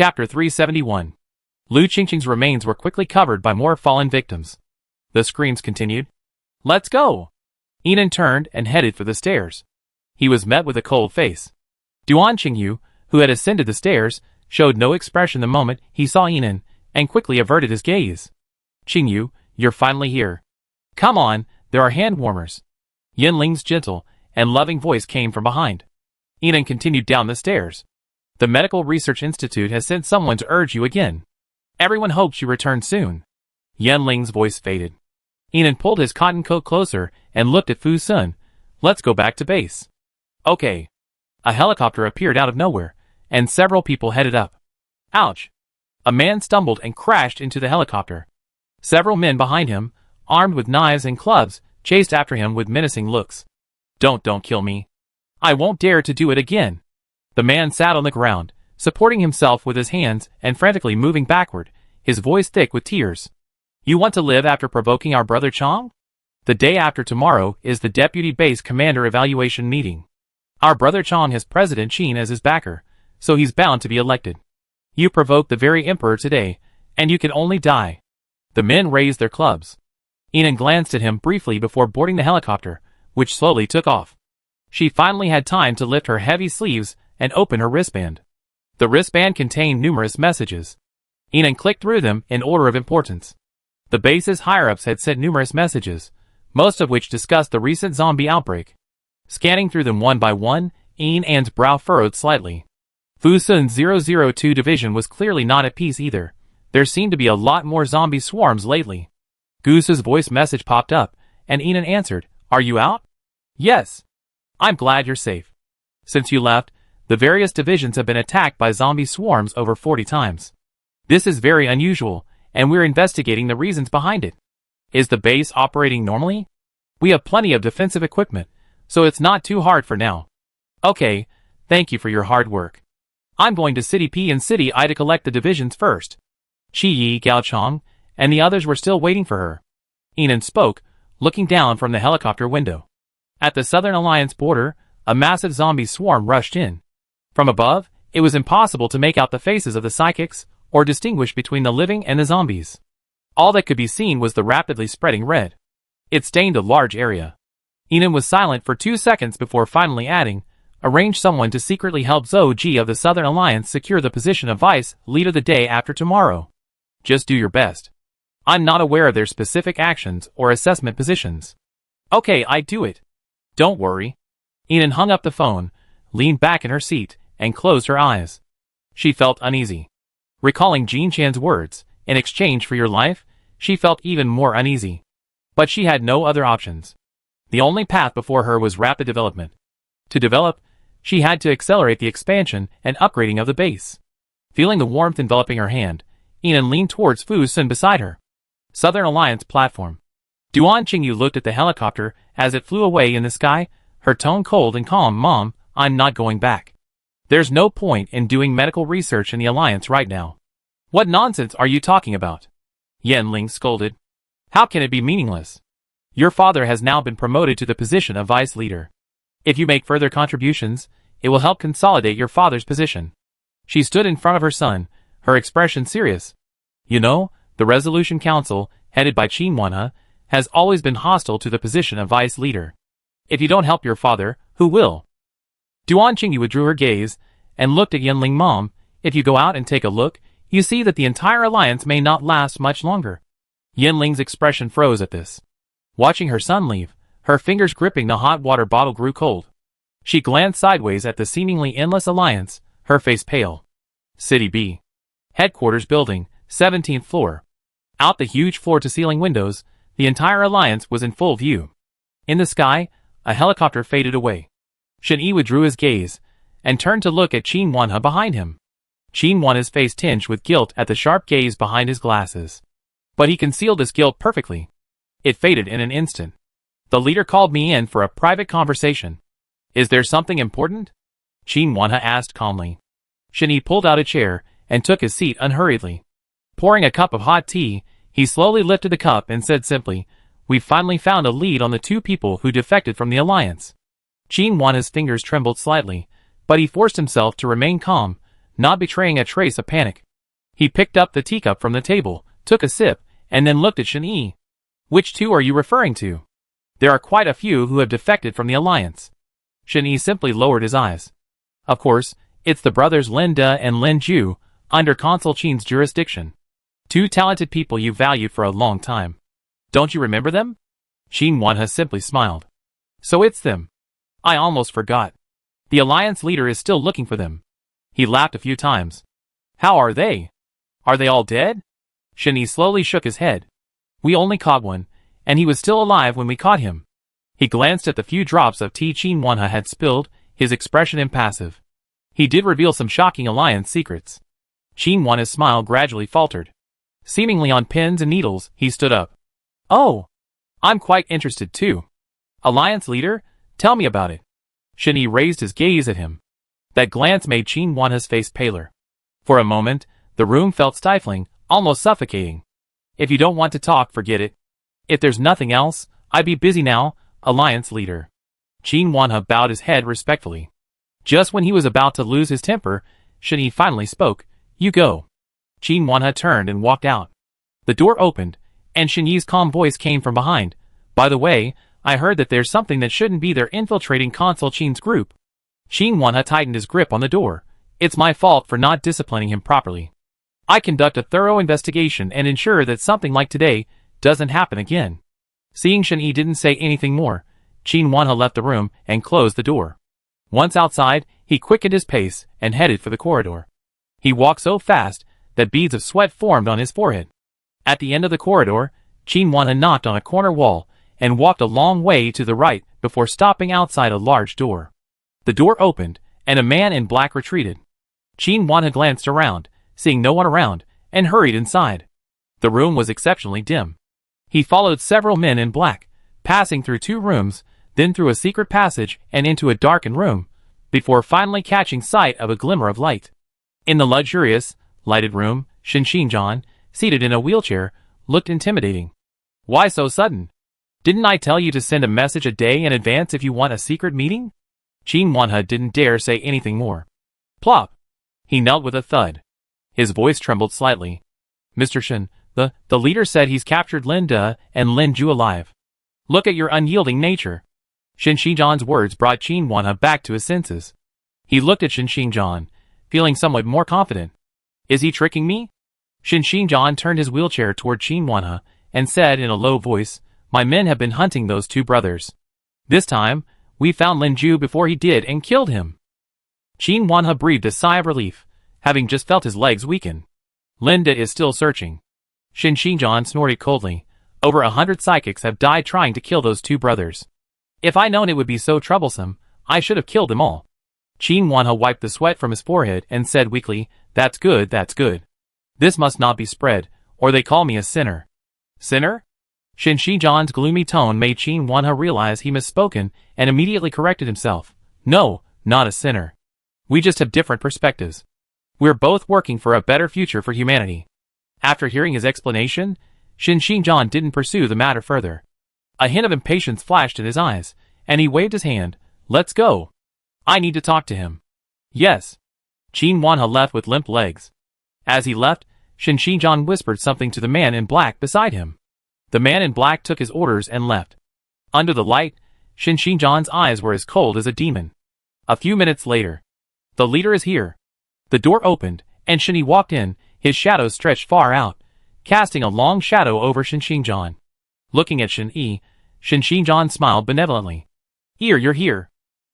Chapter 371. Lu Qingqing's remains were quickly covered by more fallen victims. The screams continued. "Let's go!" Yinan turned and headed for the stairs. He was met with a cold face. Duan Qingyu, who had ascended the stairs, showed no expression the moment he saw Yinan, and quickly averted his gaze. "Qingyu, you're finally here. Come on, there are hand warmers." Yinling's gentle and loving voice came from behind. Yinan continued down the stairs. "The Medical Research Institute has sent someone to urge you again. Everyone hopes you return soon." Yinling's voice faded. Yinan pulled his cotton coat closer and looked at Fu Sun. "Let's go back to base." "Okay." A helicopter appeared out of nowhere, and several people headed up. Ouch! A man stumbled and crashed into the helicopter. Several men behind him, armed with knives and clubs, chased after him with menacing looks. Don't kill me. I won't dare to do it again." The man sat on the ground, supporting himself with his hands and frantically moving backward, his voice thick with tears. "You want to live after provoking our brother Chong? The day after tomorrow is the Deputy Base Commander evaluation meeting. Our brother Chong has President Qin as his backer, so he's bound to be elected. You provoked the very emperor today, and you can only die." The men raised their clubs. Yinan glanced at him briefly before boarding the helicopter, which slowly took off. She finally had time to lift her heavy sleeves and open her wristband. The wristband contained numerous messages. Yinan clicked through them in order of importance. The base's higher-ups had sent numerous messages, most of which discussed the recent zombie outbreak. Scanning through them one by one, Yinan's brow furrowed slightly. Fu Sun's 002 division was clearly not at peace either. There seemed to be a lot more zombie swarms lately. Goose's voice message popped up, and Yinan answered, "Are you out?" "Yes. I'm glad you're safe. Since you left, the various divisions have been attacked by zombie swarms over 40 times. This is very unusual, and we're investigating the reasons behind it. Is the base operating normally? We have plenty of defensive equipment, so it's not too hard for now." "Okay, thank you for your hard work. I'm going to City P and City I to collect the divisions first." Qi Yi, Gao Chong, and the others were still waiting for her. Yinan spoke, looking down from the helicopter window. At the Southern Alliance border, a massive zombie swarm rushed in. From above, it was impossible to make out the faces of the psychics, or distinguish between the living and the zombies. All that could be seen was the rapidly spreading red. It stained a large area. Yinan was silent for 2 seconds before finally adding, "Arrange someone to secretly help Zhou Ji of the Southern Alliance secure the position of Vice Leader the day after tomorrow. Just do your best. I'm not aware of their specific actions or assessment positions." "Okay, I do it. Don't worry." Yinan hung up the phone, leaned back in her seat, and closed her eyes. She felt uneasy. Recalling Jean Chan's words, "In exchange for your life," she felt even more uneasy. But she had no other options. The only path before her was rapid development. To develop, she had to accelerate the expansion and upgrading of the base. Feeling the warmth enveloping her hand, Yinan leaned towards Fu Sun beside her. Southern Alliance platform. Duan Qingyu looked at the helicopter as it flew away in the sky, her tone cold and calm. "Mom, I'm not going back. There's no point in doing medical research in the Alliance right now." "What nonsense are you talking about?" Yinling scolded. "How can it be meaningless? Your father has now been promoted to the position of vice leader. If you make further contributions, it will help consolidate your father's position." She stood in front of her son, her expression serious. "You know, the Resolution Council, headed by Qin Wanhe, has always been hostile to the position of vice leader. If you don't help your father, who will?" Duan Qingyu withdrew her gaze and looked at Yinling. "Mom, if you go out and take a look, you see that the entire alliance may not last much longer." Yinling's expression froze at this. Watching her son leave, her fingers gripping the hot water bottle grew cold. She glanced sideways at the seemingly endless alliance, her face pale. City B. Headquarters building, 17th floor. Out the huge floor-to-ceiling windows, the entire alliance was in full view. In the sky, a helicopter faded away. Shen Yi withdrew his gaze and turned to look at Qin Wanhe behind him. Qin Wanhe's face tinged with guilt at the sharp gaze behind his glasses. But he concealed his guilt perfectly. It faded in an instant. "The leader called me in for a private conversation. Is there something important?" Qin Wanhe asked calmly. Shen Yi pulled out a chair and took his seat unhurriedly. Pouring a cup of hot tea, he slowly lifted the cup and said simply, "We've finally found a lead on the 2 people who defected from the alliance." Qin Wanhe's fingers trembled slightly, but he forced himself to remain calm, not betraying a trace of panic. He picked up the teacup from the table, took a sip, and then looked at Shen-Yi. Which two are you referring to? There are quite a few who have defected from the alliance. Shen-Yi simply lowered his eyes. Of course, it's the brothers Lin De and Lin Ju, under Consul Qin's jurisdiction. Two talented people you valued for a long time. Don't you remember them? Qin Wanhe simply smiled. So it's them. I almost forgot. The alliance leader is still looking for them. He laughed a few times. How are they? Are they all dead? Shen-Yi slowly shook his head. We only caught one, and he was still alive when we caught him. He glanced at the few drops of tea Qin Wanhe had spilled, his expression impassive. He did reveal some shocking alliance secrets. Qin Wanhe's smile gradually faltered. Seemingly on pins and needles, he stood up. Oh! I'm quite interested too. Alliance leader, tell me about it. Shen-Yi raised his gaze at him. That glance made Qin Wanhe's face paler. For a moment, the room felt stifling, almost suffocating. If you don't want to talk, forget it. If there's nothing else, I'd be busy now, alliance leader. Qin Wanhe bowed his head respectfully. Just when he was about to lose his temper, Shen-Yi finally spoke. You go. Qin Wanhe turned and walked out. The door opened, and Shen-Yi's calm voice came from behind. By the way, I heard that there's something that shouldn't be there infiltrating Consul Qin's group. Qin Wanhe tightened his grip on the door. It's my fault for not disciplining him properly. I conduct a thorough investigation and ensure that something like today doesn't happen again. Seeing Shen-Yi didn't say anything more, Qin Wanhe left the room and closed the door. Once outside, he quickened his pace and headed for the corridor. He walked so fast that beads of sweat formed on his forehead. At the end of the corridor, Qin Wanhe knocked on a corner wall and walked a long way to the right before stopping outside a large door. The door opened, and a man in black retreated. Qin Wanhe glanced around, seeing no one around, and hurried inside. The room was exceptionally dim. He followed several men in black, passing through 2 rooms, then through a secret passage and into a darkened room, before finally catching sight of a glimmer of light. In the luxurious, lighted room, Shen Xinjiang, seated in a wheelchair, looked intimidating. Why so sudden? Didn't I tell you to send a message a day in advance if you want a secret meeting? Qin Wanhe didn't dare say anything more. Plop! He knelt with a thud. His voice trembled slightly. Mr. Shen, the leader said he's captured Lin De and Lin Ju alive. Look at your unyielding nature. Shen Xinjiang's words brought Qin Wanhe back to his senses. He looked at Shen Xinjiang, feeling somewhat more confident. Is he tricking me? Shen Xinjiang turned his wheelchair toward Qin Wanhe and said in a low voice, My men have been hunting those 2 brothers. This time, we found Lin Ju before he did and killed him. Qin Wanhe breathed a sigh of relief, having just felt his legs weaken. Lin De is still searching. Shen Xinjiang snorted coldly. Over 100 psychics have died trying to kill those 2 brothers. If I'd known it would be so troublesome, I should have killed them all. Qin Wanhe wiped the sweat from his forehead and said weakly, That's good, that's good. This must not be spread, or they call me a sinner. Sinner? Shen Xinjiang's gloomy tone made Qin Wanhe realize he misspoken and immediately corrected himself. No, not a sinner. We just have different perspectives. We're both working for a better future for humanity. After hearing his explanation, Shen Xinjiang didn't pursue the matter further. A hint of impatience flashed in his eyes, and he waved his hand. Let's go. I need to talk to him. Yes. Qin Wanhe left with limp legs. As he left, Shen Xinjiang whispered something to the man in black beside him. The man in black took his orders and left. Under the light, Shen Xinjiang's eyes were as cold as a demon. A few minutes later. The leader is here. The door opened, and Shen-Yi walked in, his shadow stretched far out, casting a long shadow over Shen Xinjiang. Looking at Shen-Yi, Shen Xinjiang smiled benevolently. You're here.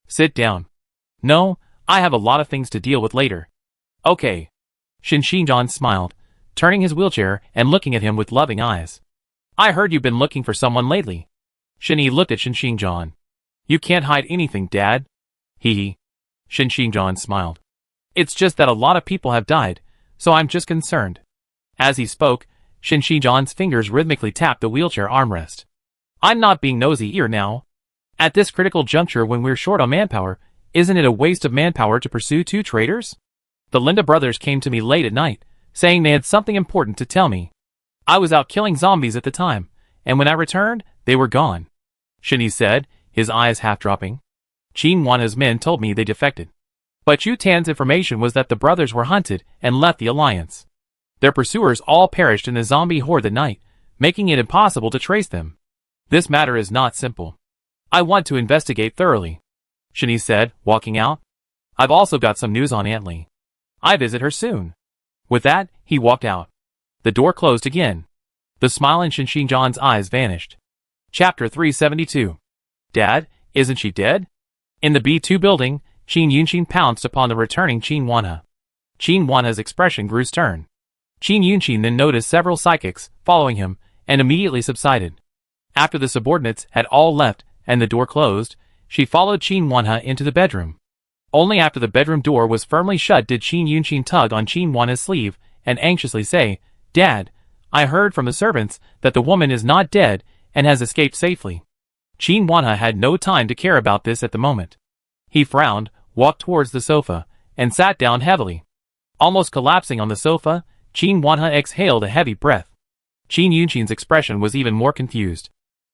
Sit down. No, I have a lot of things to deal with later. Okay. Shen Xinjiang smiled, turning his wheelchair and looking at him with loving eyes. I heard you've been looking for someone lately. Shen-Yi looked at Shen Xinjiang. You can't hide anything, Dad. Hee. Shen Xinjiang smiled. It's just that a lot of people have died, so I'm just concerned. As he spoke, Shen Xinjiang's fingers rhythmically tapped the wheelchair armrest. I'm not being nosy here now. At this critical juncture when we're short on manpower, isn't it a waste of manpower to pursue 2 traitors? The Linda brothers came to me late at night, saying they had something important to tell me. I was out killing zombies at the time, and when I returned, they were gone. Shen-Yi said, his eyes half dropping. Qin Wanhe's men told me they defected. But Chu Tan's information was that the brothers were hunted and left the Alliance. Their pursuers all perished in the zombie horde that night, making it impossible to trace them. This matter is not simple. I want to investigate thoroughly, Shani said, walking out. I've also got some news on Aunt Lee. I visit her soon. With that, he walked out. The door closed again. The smile in Shin Xinjian's eyes vanished. Chapter 372. Dad, isn't she dead? In the B2 building, Qin Yunqin pounced upon the returning Qin Wanhe. Qin Wanhe's expression grew stern. Qin Yunqin then noticed several psychics following him and immediately subsided. After the subordinates had all left and the door closed, she followed Qin Wanhe into the bedroom. Only after the bedroom door was firmly shut did Qin Yunqin tug on Qin Wanhe's sleeve and anxiously say, Dad, I heard from the servants that the woman is not dead and has escaped safely. Qin Wanhe had no time to care about this at the moment. He frowned, walked towards the sofa, and sat down heavily. Almost collapsing on the sofa, Qin Wanhe exhaled a heavy breath. Qin Yunqin's expression was even more confused.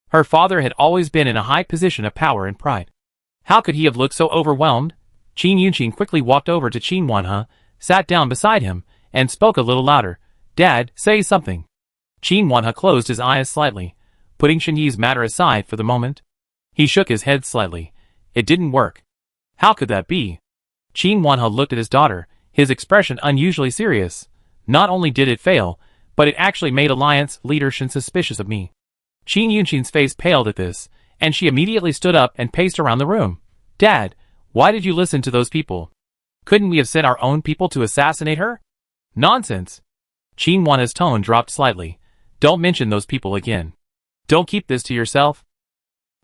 Her father had always been in a high position of power and pride. How could he have looked so overwhelmed? Qin Yunqin quickly walked over to Qin Wanhe, sat down beside him, and spoke a little louder. Dad, say something. Qin Wanhe closed his eyes slightly, putting Shenyi's matter aside for the moment. He shook his head slightly. It didn't work. How could that be? Qin Wanhe looked at his daughter, his expression unusually serious. Not only did it fail, but it actually made Alliance leader Shen suspicious of me. Qin Yunqin's face paled at this, and she immediately stood up and paced around the room. Dad, why did you listen to those people? Couldn't we have sent our own people to assassinate her? Nonsense. Qin Wanhe's tone dropped slightly. Don't mention those people again. Don't keep this to yourself.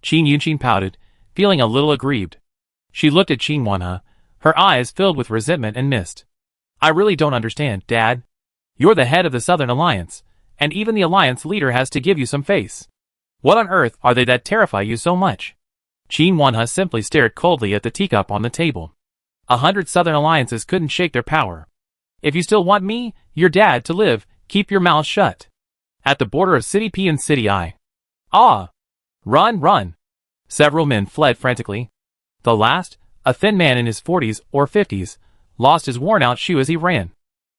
Qin Yunqin pouted, feeling a little aggrieved. She looked at Qin Wanhe, her eyes filled with resentment and mist. I really don't understand, Dad. You're the head of the Southern Alliance, and even the Alliance leader has to give you some face. What on earth are they that terrify you so much? Qin Wanhe simply stared coldly at the teacup on the table. 100 Southern Alliances couldn't shake their power. If you still want me, your dad, to live, keep your mouth shut. At the border of City P and City I. Ah! Run, run! Several men fled frantically. The last, a thin man in his 40s or 50s, lost his worn-out shoe as he ran.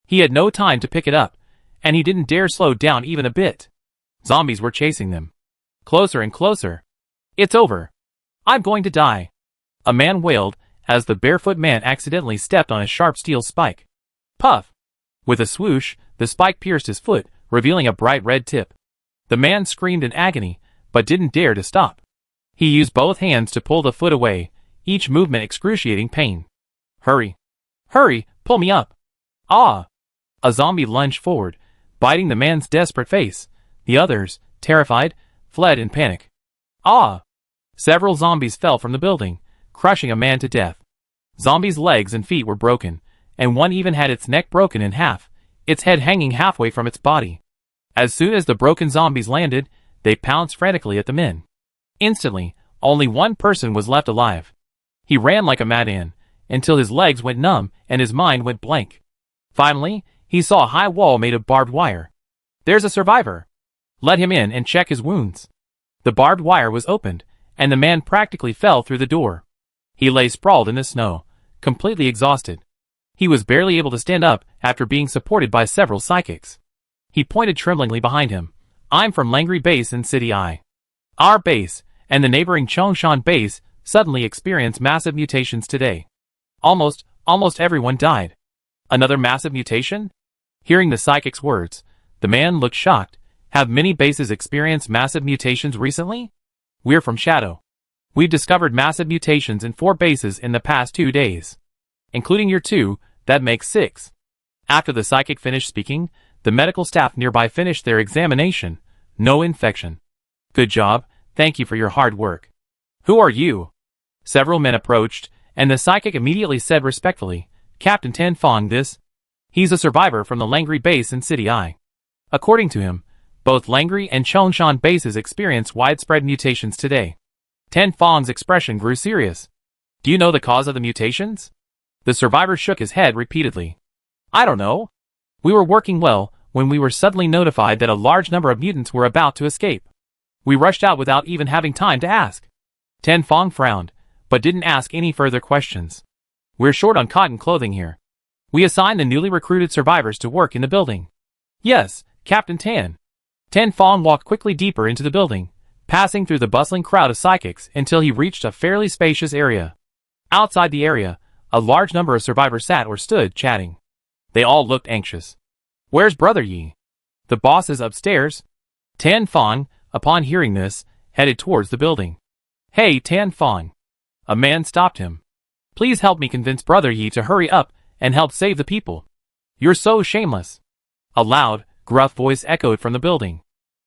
He had no time to pick it up, and he didn't dare slow down even a bit. Zombies were chasing them. Closer and closer. It's over. I'm going to die. A man wailed, as the barefoot man accidentally stepped on a sharp steel spike. Puff! With a swoosh, the spike pierced his foot, revealing a bright red tip. The man screamed in agony, but didn't dare to stop. He used both hands to pull the foot away, each movement excruciating pain. Hurry! Hurry, pull me up! Ah! A zombie lunged forward, biting the man's desperate face. The others, terrified, fled in panic. Ah! Several zombies fell from the building, crushing a man to death. Zombie's legs and feet were broken, and one even had its neck broken in half, its head hanging halfway from its body. As soon as the broken zombies landed, they pounced frantically at the men. Instantly, only one person was left alive. He ran like a madman, until his legs went numb and his mind went blank. Finally, he saw a high wall made of barbed wire. There's a survivor. Let him in and check his wounds. The barbed wire was opened, and the man practically fell through the door. He lay sprawled in the snow, completely exhausted. He was barely able to stand up after being supported by several psychics. He pointed tremblingly behind him. I'm from Langri Base in City I. Our base, and the neighboring Chongshan base, suddenly experienced massive mutations today. Almost everyone died. Another massive mutation? Hearing the psychic's words, the man looked shocked. Have many bases experienced massive mutations recently? We're from Shadow. We've discovered massive mutations in 4 bases in the past 2 days. Including your 2, that makes 6. After the psychic finished speaking, the medical staff nearby finished their examination. No infection. Good job, thank you for your hard work. Who are you? Several men approached, and the psychic immediately said respectfully, Captain Tan Fong this. He's a survivor from the Langri base in City I. According to him, both Langri and Chongshan bases experienced widespread mutations today. Tan Fong's expression grew serious. Do you know the cause of the mutations? The survivor shook his head repeatedly. I don't know. We were working well when we were suddenly notified that a large number of mutants were about to escape. We rushed out without even having time to ask. Tan Fong frowned, but didn't ask any further questions. We're short on cotton clothing here. We assign the newly recruited survivors to work in the building. Yes, Captain Tan. Tan Fong walked quickly deeper into the building, passing through the bustling crowd of psychics until he reached a fairly spacious area. Outside the area, a large number of survivors sat or stood chatting. They all looked anxious. Where's Brother Yi? The boss is upstairs. Tan Fong, upon hearing this, headed towards the building. Hey, Tan Fong. A man stopped him. Please help me convince Brother Yi to hurry up and help save the people. You're so shameless. A loud, gruff voice echoed from the building.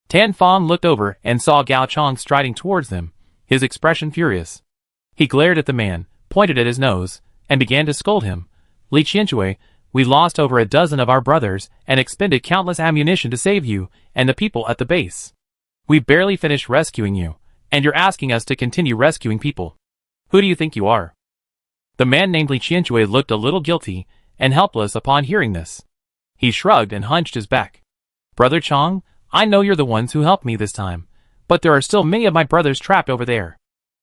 Tan Fong looked over and saw Gao Chong striding towards them, his expression furious. He glared at the man, pointed at his nose, and began to scold him. Li Qianjue, we lost over a dozen of our brothers and expended countless ammunition to save you and the people at the base. We barely finished rescuing you, and you're asking us to continue rescuing people. Who do you think you are? The man named Li Qianjue looked a little guilty and helpless upon hearing this. He shrugged and hunched his back. Brother Chong, I know you're the ones who helped me this time, but there are still many of my brothers trapped over there.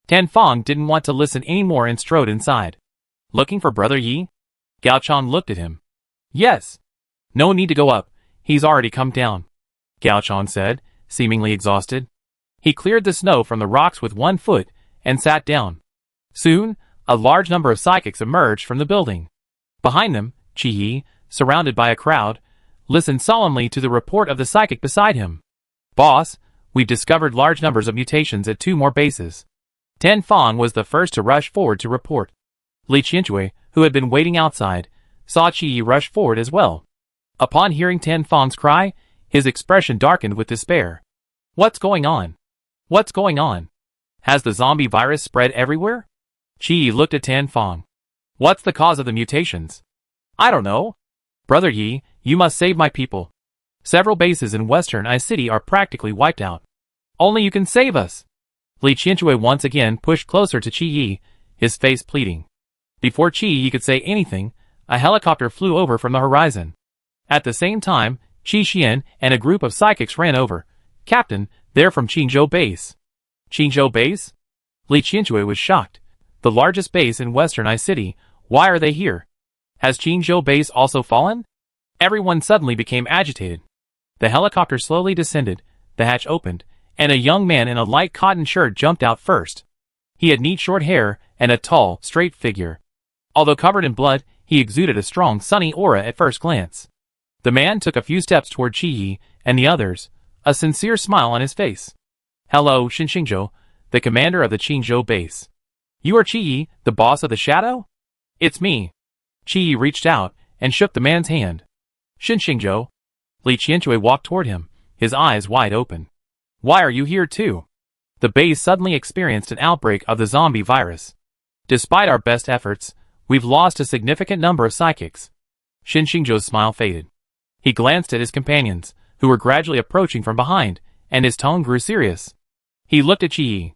Tan Fong didn't want to listen anymore and strode inside. Looking for Brother Yi? Gao Chong looked at him. Yes. No need to go up, he's already come down. Gao Chong said, seemingly exhausted. He cleared the snow from the rocks with one foot and sat down. Soon, a large number of psychics emerged from the building. Behind them, Qi Yi, surrounded by a crowd, listened solemnly to the report of the psychic beside him. Boss, we've discovered large numbers of mutations at 2 more bases. Tan Fong was the first to rush forward to report. Li Qianjue, who had been waiting outside, saw Qi Yi rush forward as well. Upon hearing Tan Fong's cry, his expression darkened with despair. What's going on? What's going on? Has the zombie virus spread everywhere? Qi Yi looked at Tan Fong. What's the cause of the mutations? I don't know. Brother Yi, you must save my people. Several bases in Western I City are practically wiped out. Only you can save us. Li Qianjue once again pushed closer to Qi Yi, his face pleading. Before Qi Yi could say anything, a helicopter flew over from the horizon. At the same time, Qi Xian and a group of psychics ran over. Captain, they're from Qingzhou Base. Qingzhou Base? Li Qianjue was shocked. The largest base in Western I City, why are they here? Has Qingzhou Base also fallen? Everyone suddenly became agitated. The helicopter slowly descended, the hatch opened, and a young man in a light cotton shirt jumped out first. He had neat short hair and a tall, straight figure. Although covered in blood, he exuded a strong, sunny aura at first glance. The man took a few steps toward Qi Yi and the others, a sincere smile on his face. Hello, Xinxingzhou, the commander of the Qingzhou base. You are Qi Yi, the boss of the Shadow? It's me. Qi Yi reached out and shook the man's hand. Xinxingzhou. Li Qianjue walked toward him, his eyes wide open. Why are you here too? The base suddenly experienced an outbreak of the zombie virus. Despite our best efforts, we've lost a significant number of psychics. Xinxingzhou's smile faded. He glanced at his companions, who were gradually approaching from behind, and his tone grew serious. He looked at Qi Yi.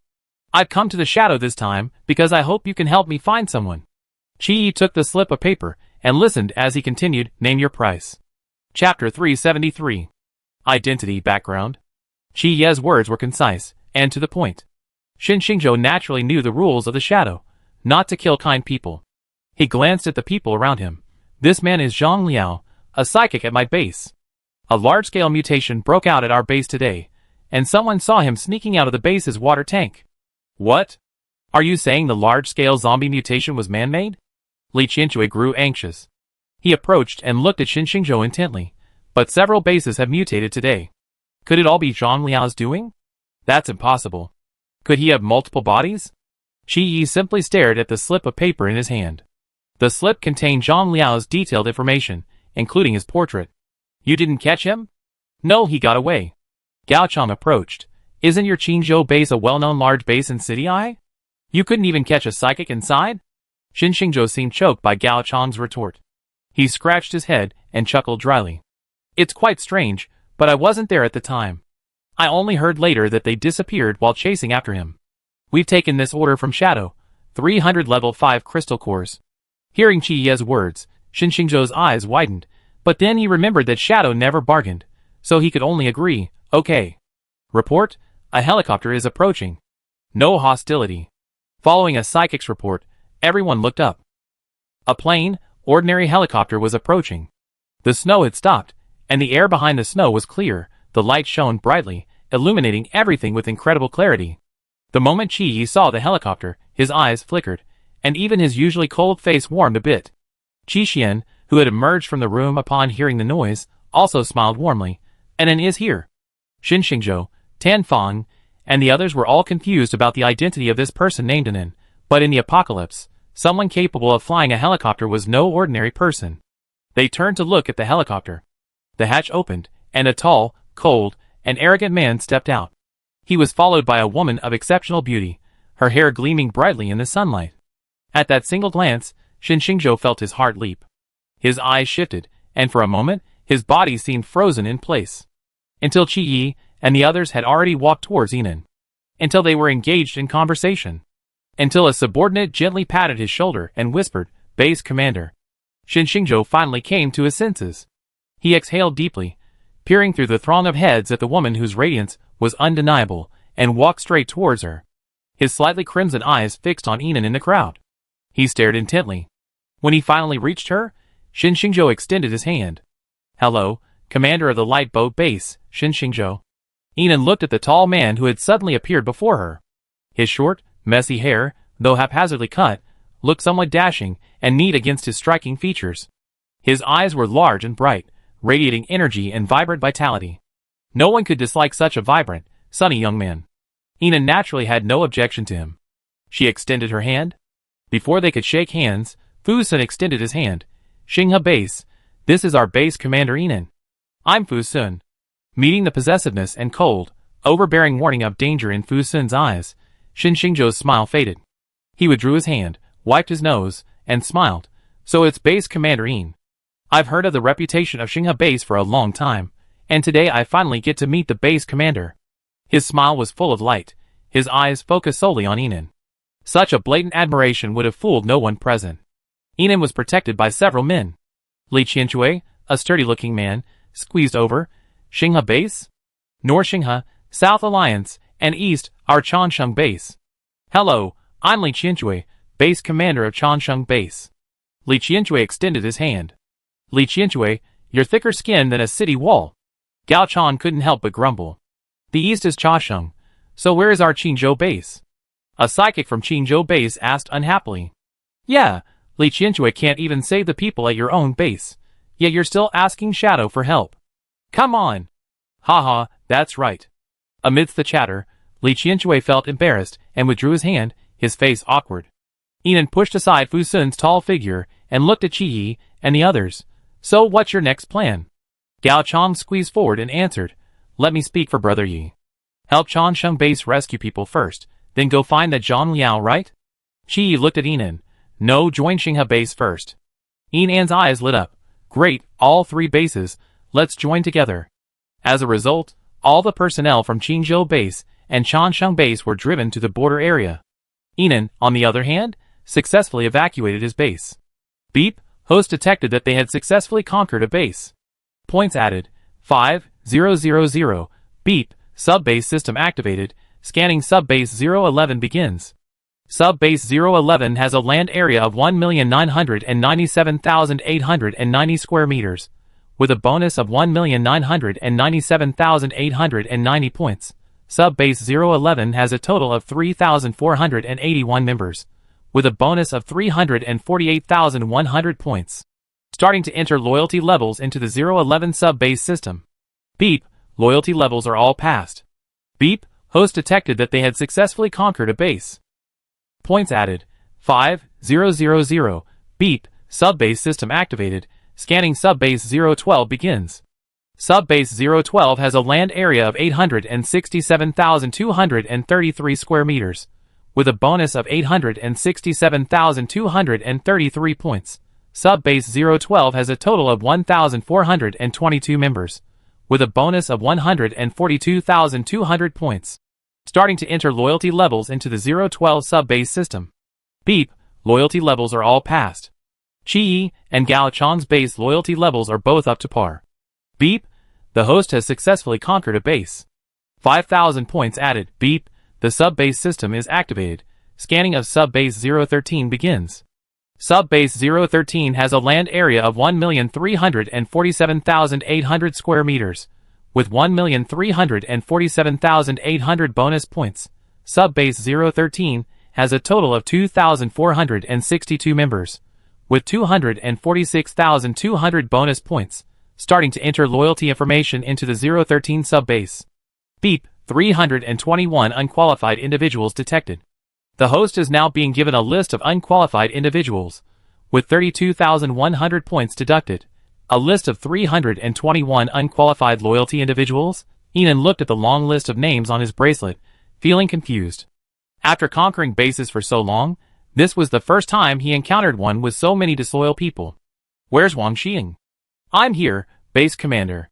I've come to the Shadow this time because I hope you can help me find someone. Qi Yi took the slip of paper and listened as he continued, Name your price. Chapter 373. Identity Background. Qi Ye's words were concise and to the point. Xinxingzhou naturally knew the rules of the Shadow, not to kill kind people. He glanced at the people around him. This man is Zhang Liao, a psychic at my base. A large-scale mutation broke out at our base today, and someone saw him sneaking out of the base's water tank. What? Are you saying the large-scale zombie mutation was man-made? Li Qianjue grew anxious. He approached and looked at Xinxingzhou intently, but several bases have mutated today. Could it all be Zhang Liao's doing? That's impossible. Could he have multiple bodies? Qi Yi simply stared at the slip of paper in his hand. The slip contained Zhang Liao's detailed information, including his portrait. You didn't catch him? No, he got away. Gao Chong approached. Isn't your Qingzhou base a well-known large base in City I? You couldn't even catch a psychic inside? Xinxingzhou seemed choked by Gao Chong's retort. He scratched his head and chuckled dryly. It's quite strange, but I wasn't there at the time. I only heard later that they disappeared while chasing after him. We've taken this order from Shadow, 300 level 5 crystal cores. Hearing Qi Ye's words, Xinxingzhou's eyes widened, but then he remembered that Shadow never bargained, so he could only agree, okay. Report, a helicopter is approaching. No hostility. Following a psychic's report, everyone looked up. A plain, ordinary helicopter was approaching. The snow had stopped, and the air behind the snow was clear. The light shone brightly, illuminating everything with incredible clarity. The moment Qi saw the helicopter, his eyes flickered, and even his usually cold face warmed a bit. Qi Xian, who had emerged from the room upon hearing the noise, also smiled warmly. "Inan is here." Xin Xingzhou, Tan Fang, and the others were all confused about the identity of this person named Inan, but in the apocalypse, someone capable of flying a helicopter was no ordinary person. They turned to look at the helicopter. The hatch opened, and a tall, cold, and arrogant man stepped out. He was followed by a woman of exceptional beauty, her hair gleaming brightly in the sunlight. At that single glance, Xin Xingzhou felt his heart leap. His eyes shifted, and for a moment, his body seemed frozen in place. Until Qi Yi and the others had already walked towards Inan. Until they were engaged in conversation. Until a subordinate gently patted his shoulder and whispered, "Base Commander." Xin Xingzhou finally came to his senses. He exhaled deeply, peering through the throng of heads at the woman whose radiance was undeniable, and walked straight towards her. His slightly crimson eyes fixed on Inan in the crowd. He stared intently. When he finally reached her, Xin Xingzhou extended his hand. "Hello, Commander of the Light Boat Base, Xin Xingzhou." Inan looked at the tall man who had suddenly appeared before her. His short, messy hair, though haphazardly cut, looked somewhat dashing and neat against his striking features. His eyes were large and bright, radiating energy and vibrant vitality. No one could dislike such a vibrant, sunny young man. Inan naturally had no objection to him. She extended her hand. Before they could shake hands, Fu Sun extended his hand. "Xinghe Base, this is our base commander Inan. I'm Fu Sun." Meeting the possessiveness and cold, overbearing warning of danger in Fu Sun's eyes, Xin Xingzhou's smile faded. He withdrew his hand, wiped his nose, and smiled. "So it's Base Commander Ian. I've heard of the reputation of Xinghe Base for a long time, and today I finally get to meet the base commander." His smile was full of light, his eyes focused solely on Inan. Such a blatant admiration would have fooled no one present. Inan was protected by several men. Li Qianshui, a sturdy-looking man, squeezed over. "Xinghe Base? North Xinghe, South Alliance, and East, our Changsheng Base." "Hello, I'm Li Qianshui, base commander of Changsheng Base." Li Qianshui extended his hand. "Li Qianshui, you're thicker skinned than a city wall." Gao Chan couldn't help but grumble. "The East is Changsheng, so where is our Qingzhou Base?" A psychic from Qingzhou Base asked unhappily. "Yeah, Li Qianshui can't even save the people at your own base, yet you're still asking Shadow for help. Come on." "Haha, that's right." Amidst the chatter, Li Qianshui felt embarrassed and withdrew his hand, his face awkward. Inan pushed aside Fu Sun's tall figure and looked at Qi Yi and the others. "So what's your next plan?" Gao Chang squeezed forward and answered, "Let me speak for Brother Yi. Help Changsheng Base rescue people first, then go find that Zhang Liao, right?" Qi Yi looked at Inan. "No, join Xinghe Base first." Inan's eyes lit up. "Great, all three bases, let's join together." As a result, all the personnel from Qingzhou Base and Changsheng Base were driven to the border area. Inan, on the other hand, successfully evacuated his base. Beep, host detected that they had successfully conquered a base. Points added. 5000. Beep, sub-base system activated. Scanning sub-base 011 begins. Sub-base 011 has a land area of 1,997,890 square meters, with a bonus of 1,997,890 points. Sub-base 011 has a total of 3,481 members, with a bonus of 348,100 points. Starting to enter loyalty levels into the 011 sub-base system. Beep, loyalty levels are all passed. Beep, host detected that they had successfully conquered a base. Points added. 5000. Beep, sub-base system activated. Scanning sub-base 012 begins. Sub-base 012 has a land area of 867,233 square meters, with a bonus of 867,233 points. Sub-base 012 has a total of 1,422 members, with a bonus of 142,200 points. Starting to enter loyalty levels into the 012 sub-base system. Beep, loyalty levels are all passed. Qi Yi and Gao Chang's base loyalty levels are both up to par. Beep, the host has successfully conquered a base. 5,000 points added. Beep, the sub-base system is activated. Scanning of sub-base 013 begins. Sub-Base 013 has a land area of 1,347,800 square meters, with 1,347,800 bonus points. Sub-Base 013 has a total of 2,462 members, with 246,200 bonus points, starting to enter loyalty information into the 013 sub-base. Beep, 321 unqualified individuals detected. The host is now being given a list of unqualified individuals, with 32,100 points deducted. A list of 321 unqualified loyalty individuals? Enan looked at the long list of names on his bracelet, feeling confused. After conquering bases for so long, this was the first time he encountered one with so many disloyal people. Where's Wang Xing? I'm here, base commander.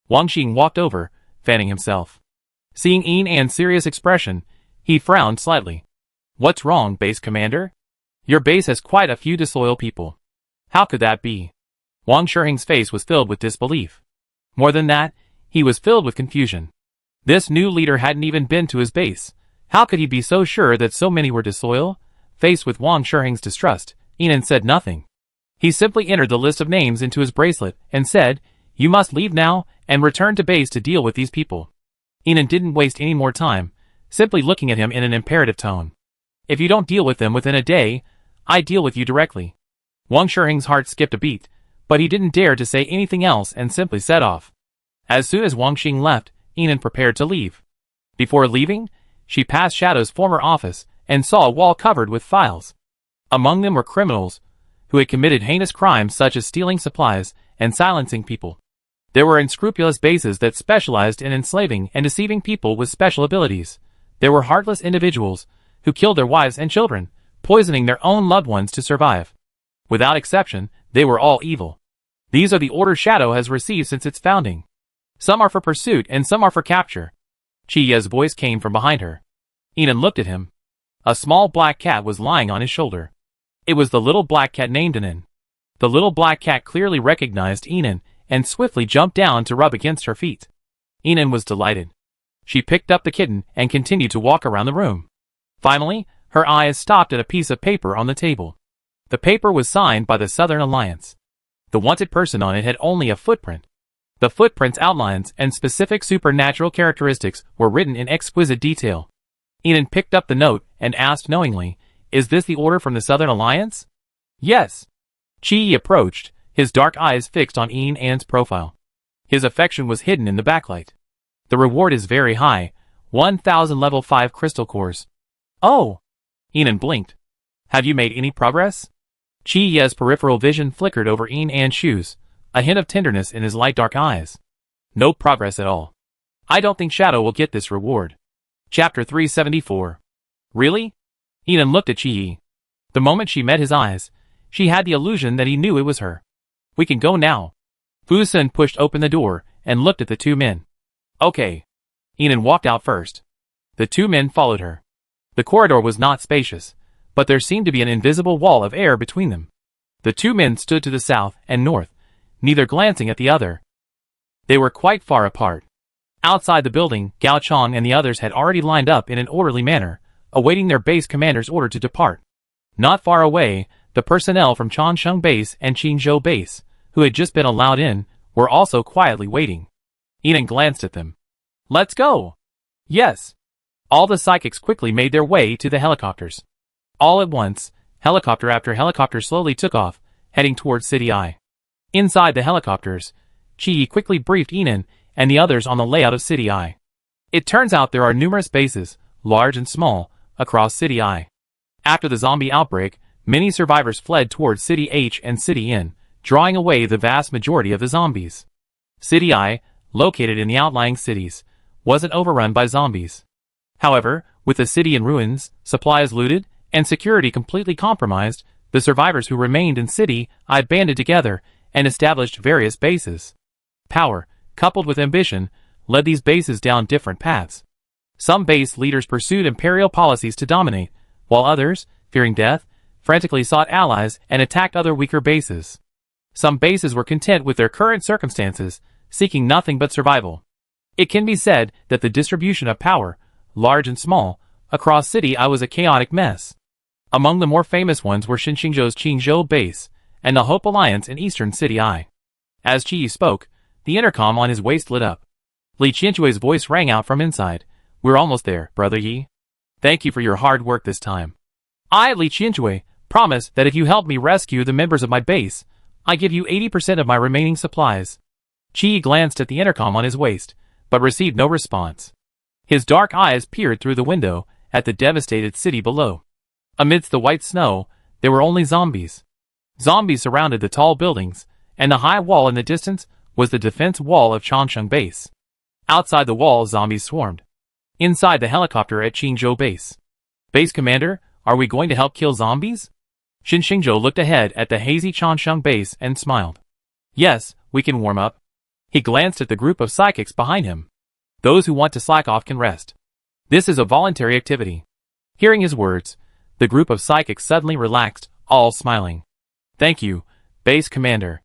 Wang Xing walked over, fanning himself. Seeing Enan's serious expression, he frowned slightly. What's wrong, base commander? Your base has quite a few disloyal people. How could that be? Wang Shiheng's face was filled with disbelief. More than that, he was filled with confusion. This new leader hadn't even been to his base. How could he be so sure that so many were disloyal? Faced with Wang Shiheng's distrust, Enan said nothing. He simply entered the list of names into his bracelet and said, "You must leave now and return to base to deal with these people." Enan didn't waste any more time, simply looking at him in an imperative tone. "If you don't deal with them within a day, I deal with you directly." Wang Shiheng's heart skipped a beat, but he didn't dare to say anything else and simply set off. As soon as Wang Xing left, Enan prepared to leave. Before leaving, she passed Shadow's former office and saw a wall covered with files. Among them were criminals who had committed heinous crimes such as stealing supplies and silencing people. There were unscrupulous bases that specialized in enslaving and deceiving people with special abilities. There were heartless individuals who killed their wives and children, poisoning their own loved ones to survive. Without exception, they were all evil. These are the orders Shadow has received since its founding. Some are for pursuit and some are for capture. Chi Ye's voice came from behind her. Enan looked at him. A small black cat was lying on his shoulder. It was the little black cat named Enan. The little black cat clearly recognized Enan and swiftly jumped down to rub against her feet. Enan was delighted. She picked up the kitten and continued to walk around the room. Finally, her eyes stopped at a piece of paper on the table. The paper was signed by the Southern Alliance. The wanted person on it had only a footprint. The footprint's outlines and specific supernatural characteristics were written in exquisite detail. Enan picked up the note and asked knowingly, "Is this the order from the Southern Alliance?" "Yes." Chi Yi approached, his dark eyes fixed on Enan's profile. His affection was hidden in the backlight. "The reward is very high, 1,000 level 5 crystal cores." "Oh!" Enan blinked. "Have you made any progress?" Chi Yi's peripheral vision flickered over Enan's shoes, a hint of tenderness in his light dark eyes. "No progress at all. I don't think Shadow will get this reward." Chapter 374. Really? Enan looked at Chi Yi. The moment she met his eyes, she had the illusion that he knew it was her. "We can go now." Fu Sun pushed open the door and looked at the two men. "Okay." Enan walked out first. The two men followed her. The corridor was not spacious, but there seemed to be an invisible wall of air between them. The two men stood to the south and north, neither glancing at the other. They were quite far apart. Outside the building, Gao Chong and the others had already lined up in an orderly manner, awaiting their base commander's order to depart. Not far away, the personnel from Changsheng Base and Qingzhou Base, who had just been allowed in, were also quietly waiting. Enan glanced at them. "Let's go!" "Yes." All the psychics quickly made their way to the helicopters. All at once, helicopter after helicopter slowly took off, heading towards City I. Inside the helicopters, Chi Yi quickly briefed Enan and the others on the layout of City I. It turns out there are numerous bases, large and small, across City I. After the zombie outbreak, many survivors fled towards City H and City N, drawing away the vast majority of the zombies. City I, located in the outlying cities, wasn't overrun by zombies. However, with the city in ruins, supplies looted, and security completely compromised, the survivors who remained in City I banded together and established various bases. Power, coupled with ambition, led these bases down different paths. Some base leaders pursued imperial policies to dominate, while others, fearing death, frantically sought allies and attacked other weaker bases. Some bases were content with their current circumstances, seeking nothing but survival. It can be said that the distribution of power, large and small, across City I was a chaotic mess. Among the more famous ones were Xinxingzhou's Qingzhou base and the Hope Alliance in Eastern City I. As Qi spoke, the intercom on his waist lit up. Li Qianqui's voice rang out from inside. We're almost there, Brother Yi. Thank you for your hard work this time. I, Li Qianqui, promise that if you help me rescue the members of my base, I give you 80% of my remaining supplies. Qi glanced at the intercom on his waist, but received no response. His dark eyes peered through the window at the devastated city below. Amidst the white snow, there were only zombies. Zombies surrounded the tall buildings, and the high wall in the distance was the defense wall of Changcheng Base. Outside the wall, zombies swarmed. Inside the helicopter at Qingzhou Base. Base Commander, are we going to help kill zombies? Xinxingzhou looked ahead at the hazy Changcheng Base and smiled. Yes, we can warm up. He glanced at the group of psychics behind him. Those who want to slack off can rest. This is a voluntary activity. Hearing his words, the group of psychics suddenly relaxed, all smiling. Thank you, Base Commander.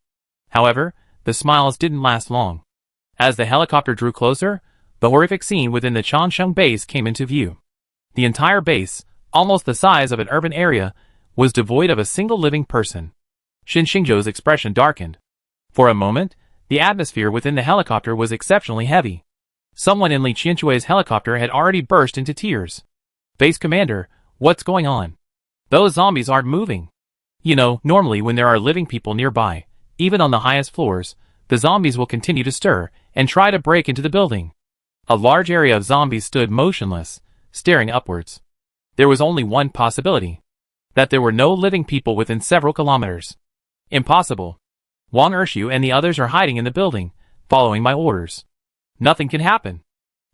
However, the smiles didn't last long. As the helicopter drew closer, the horrific scene within the Changcheng Base came into view. The entire base, almost the size of an urban area, was devoid of a single living person. Xinxingzhou's expression darkened. For a moment, the atmosphere within the helicopter was exceptionally heavy. Someone in Li Qianqui's helicopter had already burst into tears. Base Commander, what's going on? Those zombies aren't moving. You know, normally when there are living people nearby, even on the highest floors, the zombies will continue to stir and try to break into the building. A large area of zombies stood motionless, staring upwards. There was only one possibility. That there were no living people within several kilometers. Impossible. Wang Ershu and the others are hiding in the building, following my orders. Nothing can happen.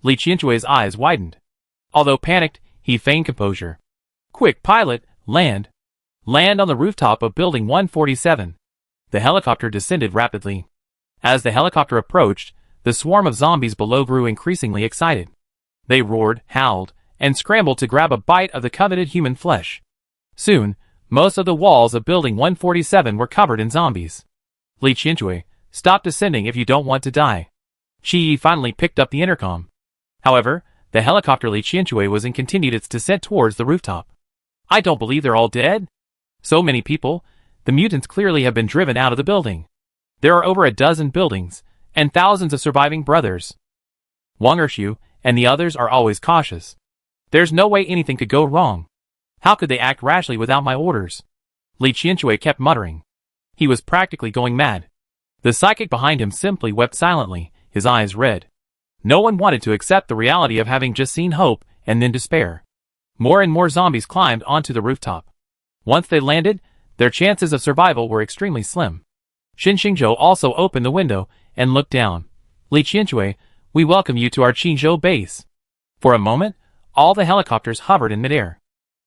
Li Qianqui's eyes widened. Although panicked, he feigned composure. Quick, pilot, land. Land on the rooftop of Building 147. The helicopter descended rapidly. As the helicopter approached, the swarm of zombies below grew increasingly excited. They roared, howled, and scrambled to grab a bite of the coveted human flesh. Soon, most of the walls of Building 147 were covered in zombies. Li Qianqui, stop descending if you don't want to die. Qi finally picked up the intercom. However, the helicopter Li Qianqui was in continued its descent towards the rooftop. I don't believe they're all dead. So many people, the mutants clearly have been driven out of the building. There are over a dozen buildings, and thousands of surviving brothers. Wang Ershu and the others are always cautious. There's no way anything could go wrong. How could they act rashly without my orders? Li Qianqui kept muttering. He was practically going mad. The psychic behind him simply wept silently, his eyes red. No one wanted to accept the reality of having just seen hope and then despair. More and more zombies climbed onto the rooftop. Once they landed, their chances of survival were extremely slim. Xinxingzhou also opened the window and looked down. Li Qianqui, we welcome you to our Qingzhou base. For a moment, all the helicopters hovered in midair.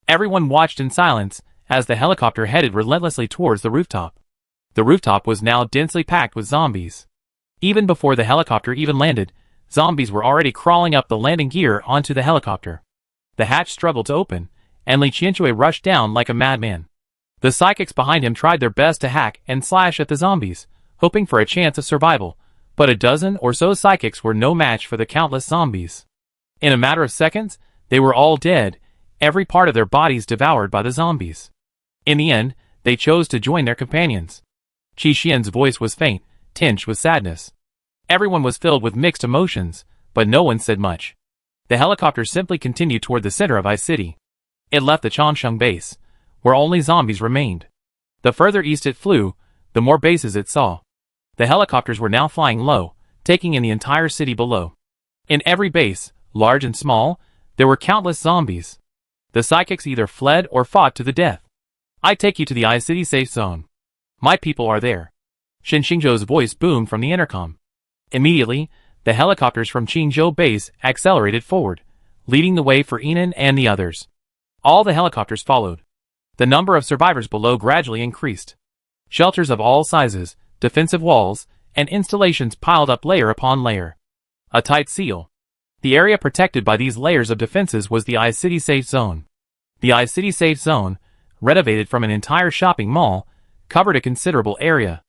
Everyone watched in silence as the helicopter headed relentlessly towards the rooftop. The rooftop was now densely packed with zombies. Even before the helicopter even landed, zombies were already crawling up the landing gear onto the helicopter. The hatch struggled to open, and Li Qianqui rushed down like a madman. The psychics behind him tried their best to hack and slash at the zombies, hoping for a chance of survival, but a dozen or so psychics were no match for the countless zombies. In a matter of seconds, they were all dead, every part of their bodies devoured by the zombies. In the end, they chose to join their companions. Qi Xian's voice was faint, tinged with sadness. Everyone was filled with mixed emotions, but no one said much. The helicopter simply continued toward the center of I-City. It left the Changcheng base, where only zombies remained. The further east it flew, the more bases it saw. The helicopters were now flying low, taking in the entire city below. In every base, large and small, there were countless zombies. The psychics either fled or fought to the death. I take you to the I-City safe zone. My people are there. Xinxingzhou's voice boomed from the intercom. Immediately, the helicopters from Qingzhou base accelerated forward, leading the way for Enan and the others. All the helicopters followed. The number of survivors below gradually increased. Shelters of all sizes, defensive walls, and installations piled up layer upon layer. A tight seal. The area protected by these layers of defenses was the I-City safe zone. The I-City safe zone, renovated from an entire shopping mall, covered a considerable area.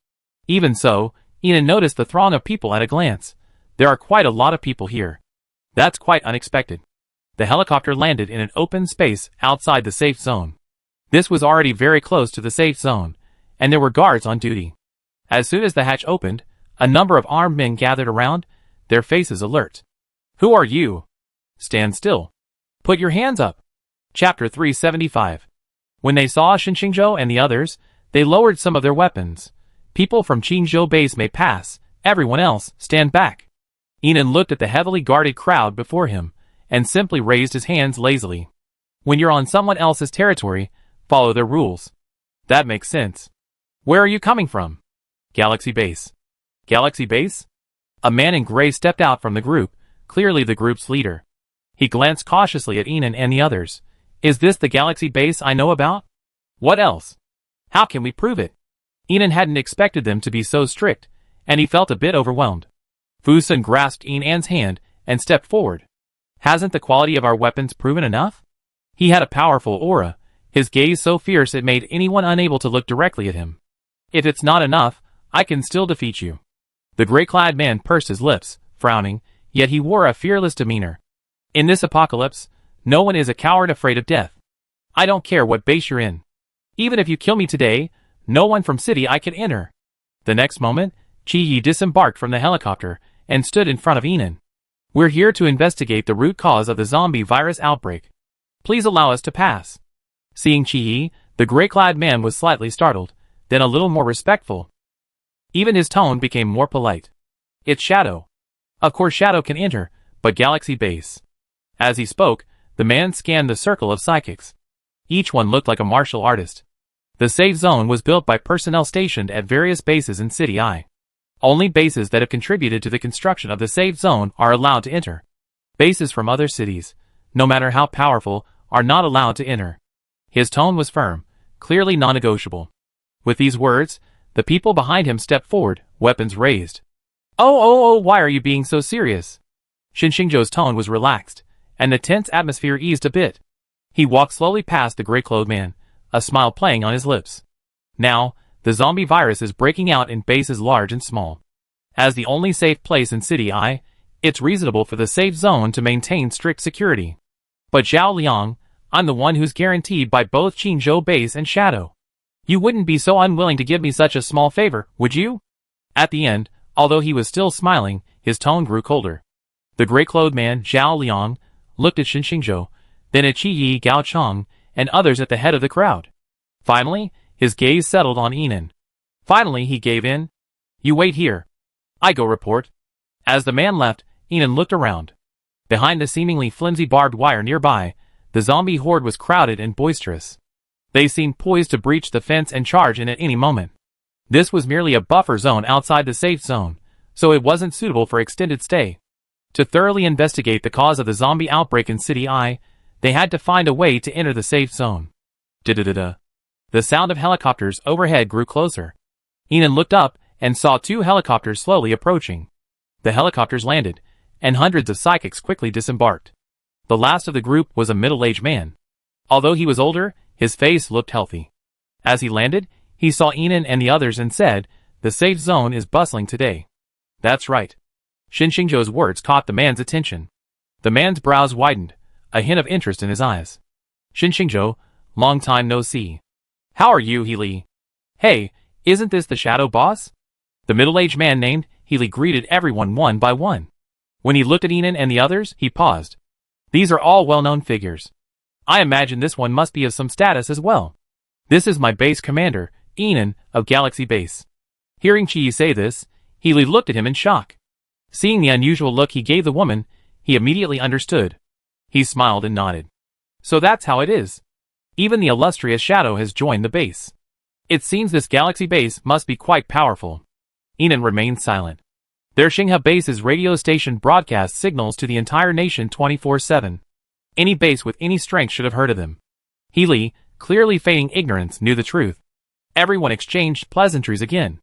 Even so, Enan noticed the throng of people at a glance. There are quite a lot of people here. That's quite unexpected. The helicopter landed in an open space outside the safe zone. This was already very close to the safe zone, and there were guards on duty. As soon as the hatch opened, a number of armed men gathered around, their faces alert. Who are you? Stand still. Put your hands up. Chapter 375. When they saw Xinxingzhou and the others, they lowered some of their weapons. People from Qingzhou base may pass, everyone else, stand back. Enan looked at the heavily guarded crowd before him, and simply raised his hands lazily. When you're on someone else's territory, follow their rules. That makes sense. Where are you coming from? Galaxy Base. Galaxy Base? A man in gray stepped out from the group, clearly the group's leader. He glanced cautiously at Enan and the others. Is this the Galaxy Base I know about? What else? How can we prove it? Enan hadn't expected them to be so strict, and he felt a bit overwhelmed. Fusen grasped Enan's hand and stepped forward. Hasn't the quality of our weapons proven enough? He had a powerful aura, his gaze so fierce it made anyone unable to look directly at him. If it's not enough, I can still defeat you. The gray-clad man pursed his lips, frowning, yet he wore a fearless demeanor. In this apocalypse, no one is a coward afraid of death. I don't care what base you're in. Even if you kill me today, no one from city I can enter. The next moment, Qi disembarked from the helicopter and stood in front of Enan. We're here to investigate the root cause of the zombie virus outbreak. Please allow us to pass. Seeing Qi, the gray-clad man was slightly startled, then a little more respectful. Even his tone became more polite. It's Shadow. Of course Shadow can enter, but Galaxy Base. As he spoke, the man scanned the circle of psychics. Each one looked like a martial artist. The safe zone was built by personnel stationed at various bases in City I. Only bases that have contributed to the construction of the safe zone are allowed to enter. Bases from other cities, no matter how powerful, are not allowed to enter. His tone was firm, clearly non-negotiable. With these words, the people behind him stepped forward, weapons raised. Oh, why are you being so serious? Xinxingzhou's tone was relaxed, and the tense atmosphere eased a bit. He walked slowly past the gray-clothed man, a smile playing on his lips. Now, the zombie virus is breaking out in bases large and small. As the only safe place in City I, it's reasonable for the safe zone to maintain strict security. But Zhao Liang, I'm the one who's guaranteed by both Qingzhou Base and Shadow. You wouldn't be so unwilling to give me such a small favor, would you? At the end, although he was still smiling, his tone grew colder. The gray-clothed man, Zhao Liang, looked at Xinxingzhou, then at Qi Gaochang, and others at the head of the crowd. Finally, his gaze settled on Enan. Finally, he gave in. You wait here. I go report. As the man left, Enan looked around. Behind the seemingly flimsy barbed wire nearby, the zombie horde was crowded and boisterous. They seemed poised to breach the fence and charge in at any moment. This was merely a buffer zone outside the safe zone, so it wasn't suitable for extended stay. To thoroughly investigate the cause of the zombie outbreak in City I, they had to find a way to enter the safe zone. Da-da-da-da. The sound of helicopters overhead grew closer. Enan looked up and saw two helicopters slowly approaching. The helicopters landed, and hundreds of psychics quickly disembarked. The last of the group was a middle-aged man. Although he was older, his face looked healthy. As he landed, he saw Enan and the others and said, the safe zone is bustling today. That's right. Xinxingzhou's words caught the man's attention. The man's brows widened, a hint of interest in his eyes. Xinxingzhou, long time no see. How are you, Healy? Hey, isn't this the Shadow Boss? The middle-aged man named Healy greeted everyone one by one. When he looked at Enan and the others, he paused. These are all well-known figures. I imagine this one must be of some status as well. This is my base commander, Enan, of Galaxy Base. Hearing Qi say this, Healy looked at him in shock. Seeing the unusual look he gave the woman, he immediately understood. He smiled and nodded. So that's how it is. Even the illustrious Shadow has joined the base. It seems this Galaxy Base must be quite powerful. Enan remained silent. Their Xinghe base's radio station broadcasts signals to the entire nation 24/7. Any base with any strength should have heard of them. Healy, clearly feigning ignorance, knew the truth. Everyone exchanged pleasantries again.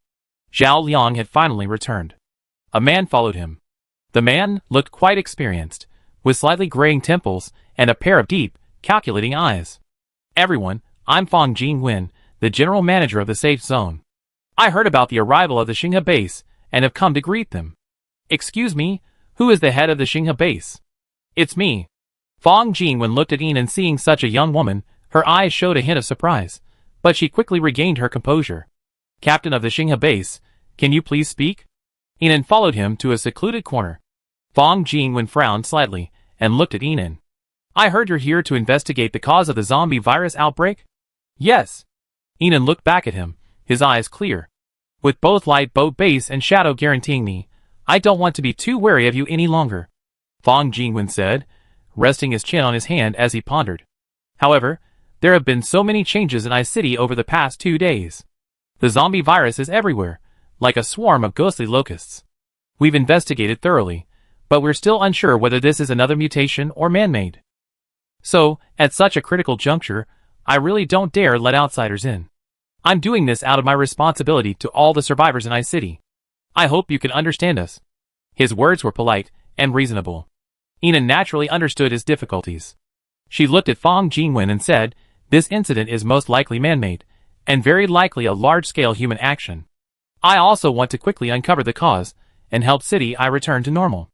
Zhao Liang had finally returned. A man followed him. The man looked quite experienced, with slightly graying temples and a pair of deep, calculating eyes. Everyone, I'm Fang Jingwen, the general manager of the safe zone. I heard about the arrival of the Xinghe base and have come to greet them. Excuse me, who is the head of the Xinghe base? It's me. Fang Jingwen looked at Enan, seeing such a young woman, Her eyes showed a hint of surprise, but she quickly regained her composure. Captain of the Xinghe base, can you please speak? Enan followed him to a secluded corner. Fang Jingwen frowned slightly and looked at Enan. I heard you're here to investigate the cause of the zombie virus outbreak? Yes. Enan looked back at him, his eyes clear. With both Light Boat Base and Shadow guaranteeing me, I don't want to be too wary of you any longer, Fang Jingwen said, resting his chin on his hand as he pondered. However, there have been so many changes in I-City over the past 2 days. The zombie virus is everywhere, like a swarm of ghostly locusts. We've investigated thoroughly, but we're still unsure whether this is another mutation or man-made. So, at such a critical juncture, I really don't dare let outsiders in. I'm doing this out of my responsibility to all the survivors in I-City. I hope you can understand us. His words were polite and reasonable. Enan naturally understood his difficulties. She looked at Fang Jingwen and said, this incident is most likely man-made, and very likely a large-scale human action. I also want to quickly uncover the cause, and help City I return to normal.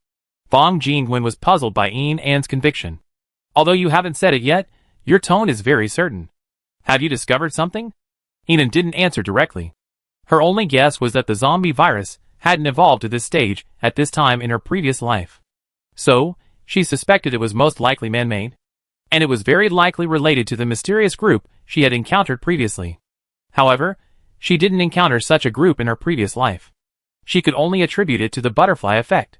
Fang Jingwen was puzzled by Enan's conviction. Although you haven't said it yet, your tone is very certain. Have you discovered something? Enan didn't answer directly. Her only guess was that the zombie virus hadn't evolved to this stage at this time in her previous life. So, she suspected it was most likely man-made. And it was very likely related to the mysterious group she had encountered previously. However, she didn't encounter such a group in her previous life. She could only attribute it to the butterfly effect.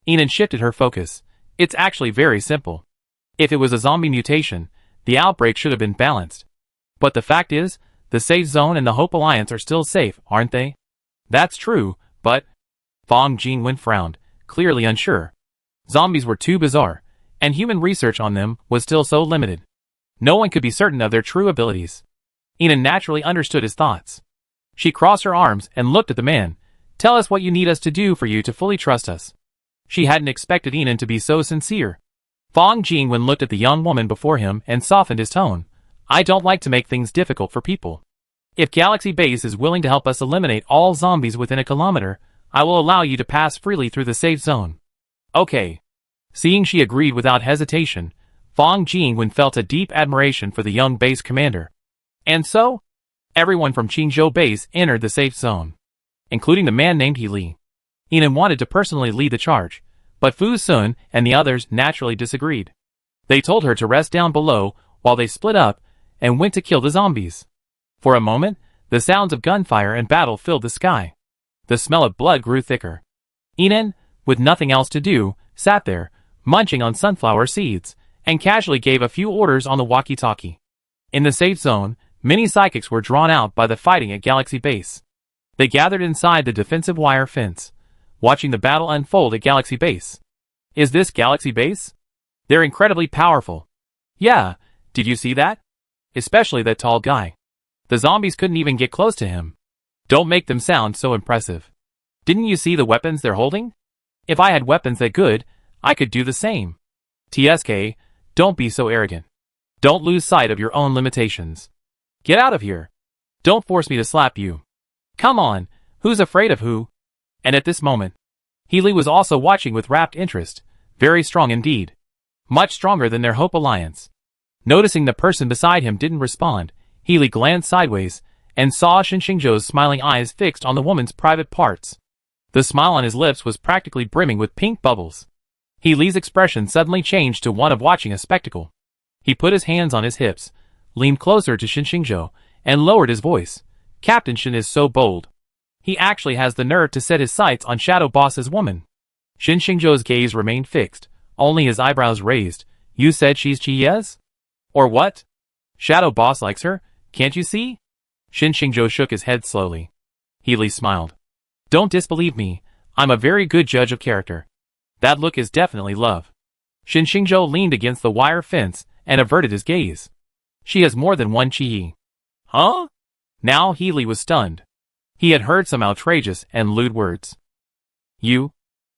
Enan shifted her focus. It's actually very simple. If it was a zombie mutation, the outbreak should have been balanced. But the fact is, the Safe Zone and the Hope Alliance are still safe, aren't they? That's true, but... Fang Jingwen frowned, clearly unsure. Zombies were too bizarre, and human research on them was still so limited. No one could be certain of their true abilities. Enan naturally understood his thoughts. She crossed her arms and looked at the man. Tell us what you need us to do for you to fully trust us. She hadn't expected Enan to be so sincere. Fang Jingwen looked at the young woman before him and softened his tone. I don't like to make things difficult for people. If Galaxy Base is willing to help us eliminate all zombies within a kilometer, I will allow you to pass freely through the safe zone. Okay. Seeing she agreed without hesitation, Fang Jingwen felt a deep admiration for the young base commander. And so, everyone from Qingzhou Base entered the safe zone, including the man named He Li. Enan wanted to personally lead the charge, but Fu Sun and the others naturally disagreed. They told her to rest down below while they split up and went to kill the zombies. For a moment, the sounds of gunfire and battle filled the sky. The smell of blood grew thicker. Enan, with nothing else to do, sat there, munching on sunflower seeds, and casually gave a few orders on the walkie-talkie. In the safe zone, many psychics were drawn out by the fighting at Galaxy Base. They gathered inside the defensive wire fence, watching the battle unfold at Galaxy Base. Is this Galaxy Base? They're incredibly powerful. Yeah, did you see that? Especially that tall guy. The zombies couldn't even get close to him. Don't make them sound so impressive. Didn't you see the weapons they're holding? If I had weapons that good, I could do the same. TSK, don't be so arrogant. Don't lose sight of your own limitations. Get out of here. Don't force me to slap you. Come on, who's afraid of who? And at this moment, He Li was also watching with rapt interest, very strong indeed. Much stronger than their Hope Alliance. Noticing the person beside him didn't respond, He Li glanced sideways and saw Xingzhou's smiling eyes fixed on the woman's private parts. The smile on his lips was practically brimming with pink bubbles. He Li's expression suddenly changed to one of watching a spectacle. He put his hands on his hips, leaned closer to Xingzhou, and lowered his voice. Captain Shin is so bold. He actually has the nerve to set his sights on Shadow Boss's woman. Xingzhou's gaze remained fixed, only his eyebrows raised. You said she's Chiye's? Or what? Shadow Boss likes her, can't you see? Xingzhou shook his head slowly. He Li smiled. Don't disbelieve me, I'm a very good judge of character. That look is definitely love. Xingzhou leaned against the wire fence and averted his gaze. She has more than one Chiyi. Huh? Now He Li was stunned. He had heard some outrageous and lewd words. Do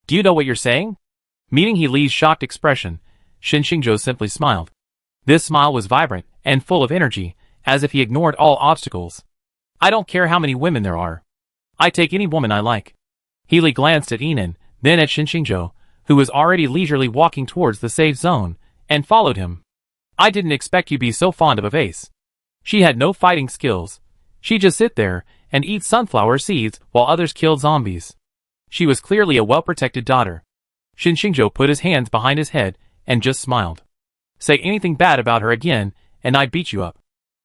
you know what you're saying? Meeting He Li's shocked expression, Xingzhou simply smiled. This smile was vibrant and full of energy, as if he ignored all obstacles. I don't care how many women there are. I take any woman I like. He Li glanced at Enan, then at Xingzhou, who was already leisurely walking towards the safe zone, and followed him. I didn't expect you to be so fond of a vase. She had no fighting skills. She'd just sit there and eat sunflower seeds while others killed zombies. She was clearly a well-protected daughter. Shinshingjo put his hands behind his head and just smiled. Say anything bad about her again, and I beat you up.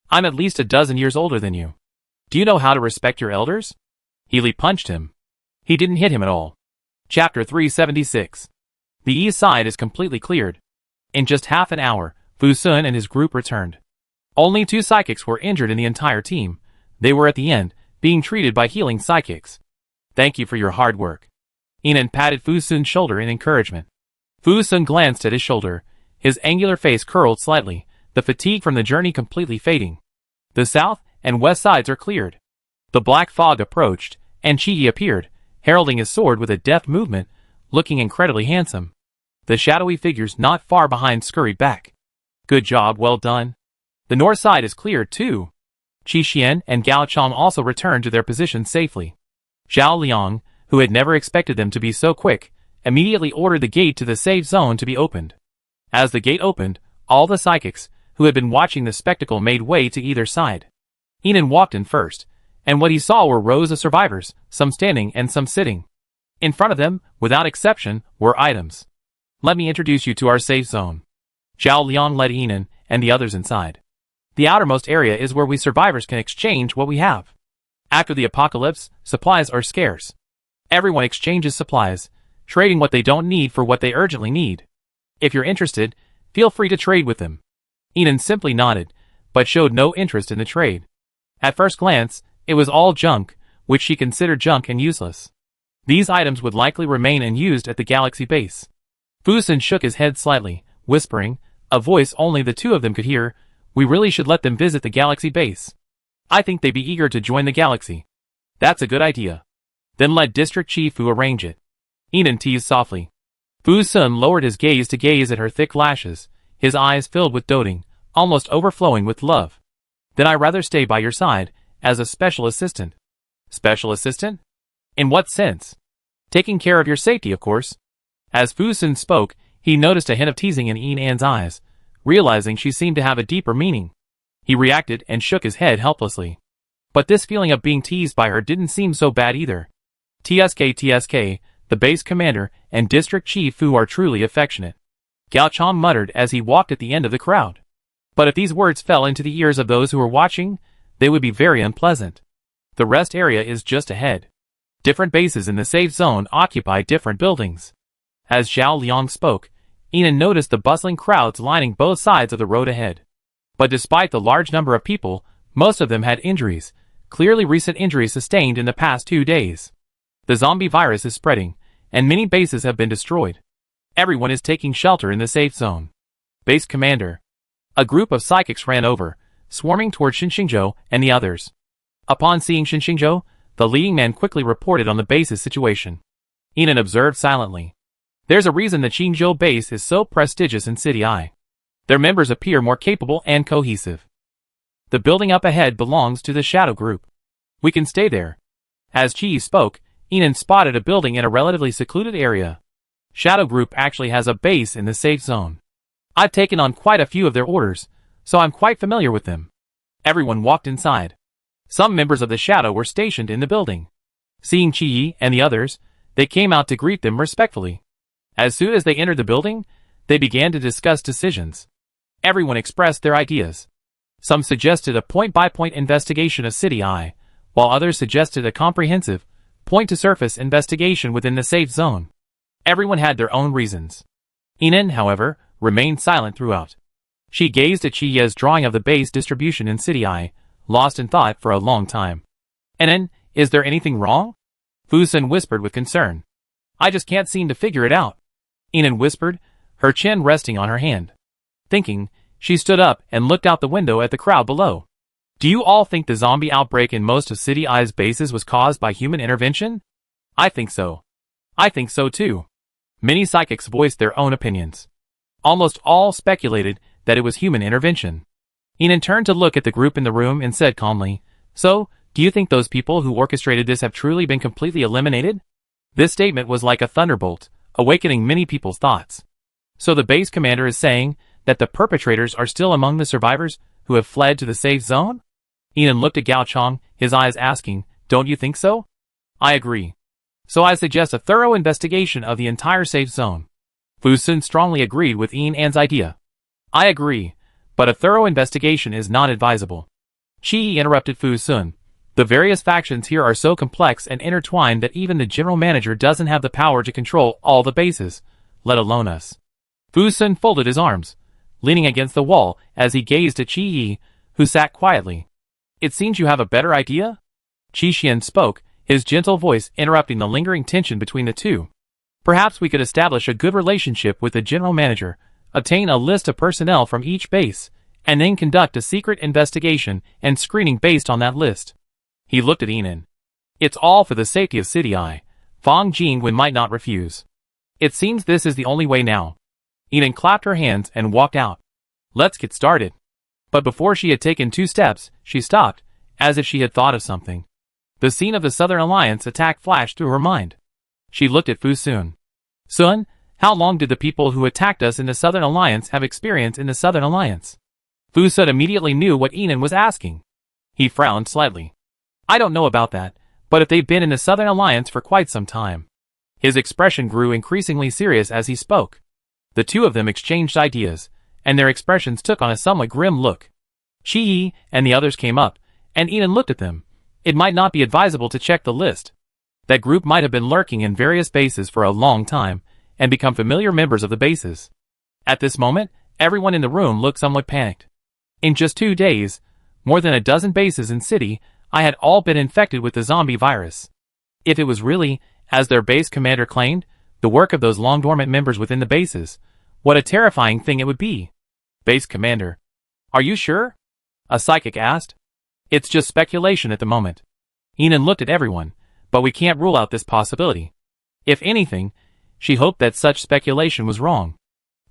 I'm at least a dozen years older than you. Do you know how to respect your elders? Healy punched him. He didn't hit him at all. Chapter 376. The east side is completely cleared. In just half an hour, Fu Sun and his group returned. Only 2 psychics were injured in the entire team. They were at the end, being treated by healing psychics. Thank you for your hard work. Inan patted Fu Sun's shoulder in encouragement. Fu Sun glanced at his shoulder. His angular face curled slightly, the fatigue from the journey completely fading. The south and west sides are cleared. The black fog approached, and Chi-Yi appeared, heralding his sword with a deft movement, looking incredibly handsome. The shadowy figures not far behind scurried back. Good job, well done. The north side is cleared too. Qi Xian and Gao Chong also returned to their positions safely. Zhao Liang, who had never expected them to be so quick, immediately ordered the gate to the safe zone to be opened. As the gate opened, all the psychics, who had been watching the spectacle, made way to either side. Inan walked in first, and what he saw were rows of survivors, some standing and some sitting. In front of them, without exception, were items. Let me introduce you to our safe zone. Zhao Liang led Inan and the others inside. The outermost area is where we survivors can exchange what we have. After the apocalypse, supplies are scarce. Everyone exchanges supplies, trading what they don't need for what they urgently need. If you're interested, feel free to trade with them. Inan simply nodded, but showed no interest in the trade. At first glance, it was all junk, which she considered junk and useless. These items would likely remain unused at the galaxy base. Fu Sun shook his head slightly, whispering, a voice only the 2 of them could hear, we really should let them visit the galaxy base. I think they'd be eager to join the galaxy. That's a good idea. Then let District Chief Fu arrange it. Inan teased softly. Fu Sun lowered his gaze to gaze at her thick lashes, his eyes filled with doting, almost overflowing with love. Then I'd rather stay by your side, as a special assistant. Special assistant? In what sense? Taking care of your safety, of course. As Fu Sun spoke, he noticed a hint of teasing in Inan's eyes, realizing she seemed to have a deeper meaning. He reacted and shook his head helplessly. But this feeling of being teased by her didn't seem so bad either. TSK, the base commander and district chief Fu are truly affectionate. Gao Chong muttered as he walked at the end of the crowd. But if these words fell into the ears of those who were watching, they would be very unpleasant. The rest area is just ahead. Different bases in the safe zone occupy different buildings. As Zhao Liang spoke, Inan noticed the bustling crowds lining both sides of the road ahead. But despite the large number of people, most of them had injuries, clearly recent injuries sustained in the past 2 days. The zombie virus is spreading, and many bases have been destroyed. Everyone is taking shelter in the safe zone. Base Commander. A group of psychics ran over, swarming toward Shinshingjo and the others. Upon seeing Shinshingjo, the leading man quickly reported on the base's situation. Inan observed silently. There's a reason the Qingzhou base is so prestigious in City I. Their members appear more capable and cohesive. The building up ahead belongs to the Shadow Group. We can stay there. As Qi spoke, Inan spotted a building in a relatively secluded area. Shadow Group actually has a base in the safe zone. I've taken on quite a few of their orders, so I'm quite familiar with them. Everyone walked inside. Some members of the Shadow were stationed in the building. Seeing Qi and the others, they came out to greet them respectfully. As soon as they entered the building, they began to discuss decisions. Everyone expressed their ideas. Some suggested a point-by-point investigation of City I, while others suggested a comprehensive, point-to-surface investigation within the safe zone. Everyone had their own reasons. Inan, however, remained silent throughout. She gazed at Chiye's drawing of the base distribution in City I, lost in thought for a long time. Inan, is there anything wrong? Fu Sun whispered with concern. I just can't seem to figure it out. Inan whispered, her chin resting on her hand. Thinking, she stood up and looked out the window at the crowd below. Do you all think the zombie outbreak in most of City I's bases was caused by human intervention? I think so. I think so too. Many psychics voiced their own opinions. Almost all speculated that it was human intervention. Inan turned to look at the group in the room and said calmly, So, do you think those people who orchestrated this have truly been completely eliminated? This statement was like a thunderbolt, awakening many people's thoughts. So the base commander is saying that the perpetrators are still among the survivors who have fled to the safe zone? Ian looked at Gao Chong, his eyes asking, "Don't you think so?" "I agree. So I suggest a thorough investigation of the entire safe zone." Fu Sun strongly agreed with Ian An's idea. "I agree, but a thorough investigation is not advisable." Qi interrupted Fu Sun. "The various factions here are so complex and intertwined that even the general manager doesn't have the power to control all the bases, let alone us." Fu Sun folded his arms, leaning against the wall as he gazed at Qi, who sat quietly. "It seems you have a better idea?" Qi Xian spoke, his gentle voice interrupting the lingering tension between the two. "Perhaps we could establish a good relationship with the general manager, obtain a list of personnel from each base, and then conduct a secret investigation and screening based on that list." He looked at Enan. "It's all for the safety of City Eye. Fang Jingwen might not refuse. It seems this is the only way now." Enan clapped her hands and walked out. "Let's get started." But before she had taken 2 steps, she stopped, as if she had thought of something. The scene of the Southern Alliance attack flashed through her mind. She looked at Fu Sun. "Sun, how long did the people who attacked us in the Southern Alliance have experience in the Southern Alliance?" Fu Sun immediately knew what Enan was asking. He frowned slightly. "I don't know about that, but if they've been in the Southern Alliance for quite some time." His expression grew increasingly serious as he spoke. The two of them exchanged ideas, and their expressions took on a somewhat grim look. Qi and the others came up, and Enan looked at them. It might not be advisable to check the list. That group might have been lurking in various bases for a long time, and become familiar members of the bases. At this moment, everyone in the room looked somewhat panicked. In just 2 days, more than a dozen bases in City I had all been infected with the zombie virus. If it was really, as their base commander claimed, the work of those long-dormant members within the bases, what a terrifying thing it would be. "Base commander. Are you sure?" a psychic asked. "It's just speculation at the moment." Enan looked at everyone, "But we can't rule out this possibility." If anything, she hoped that such speculation was wrong.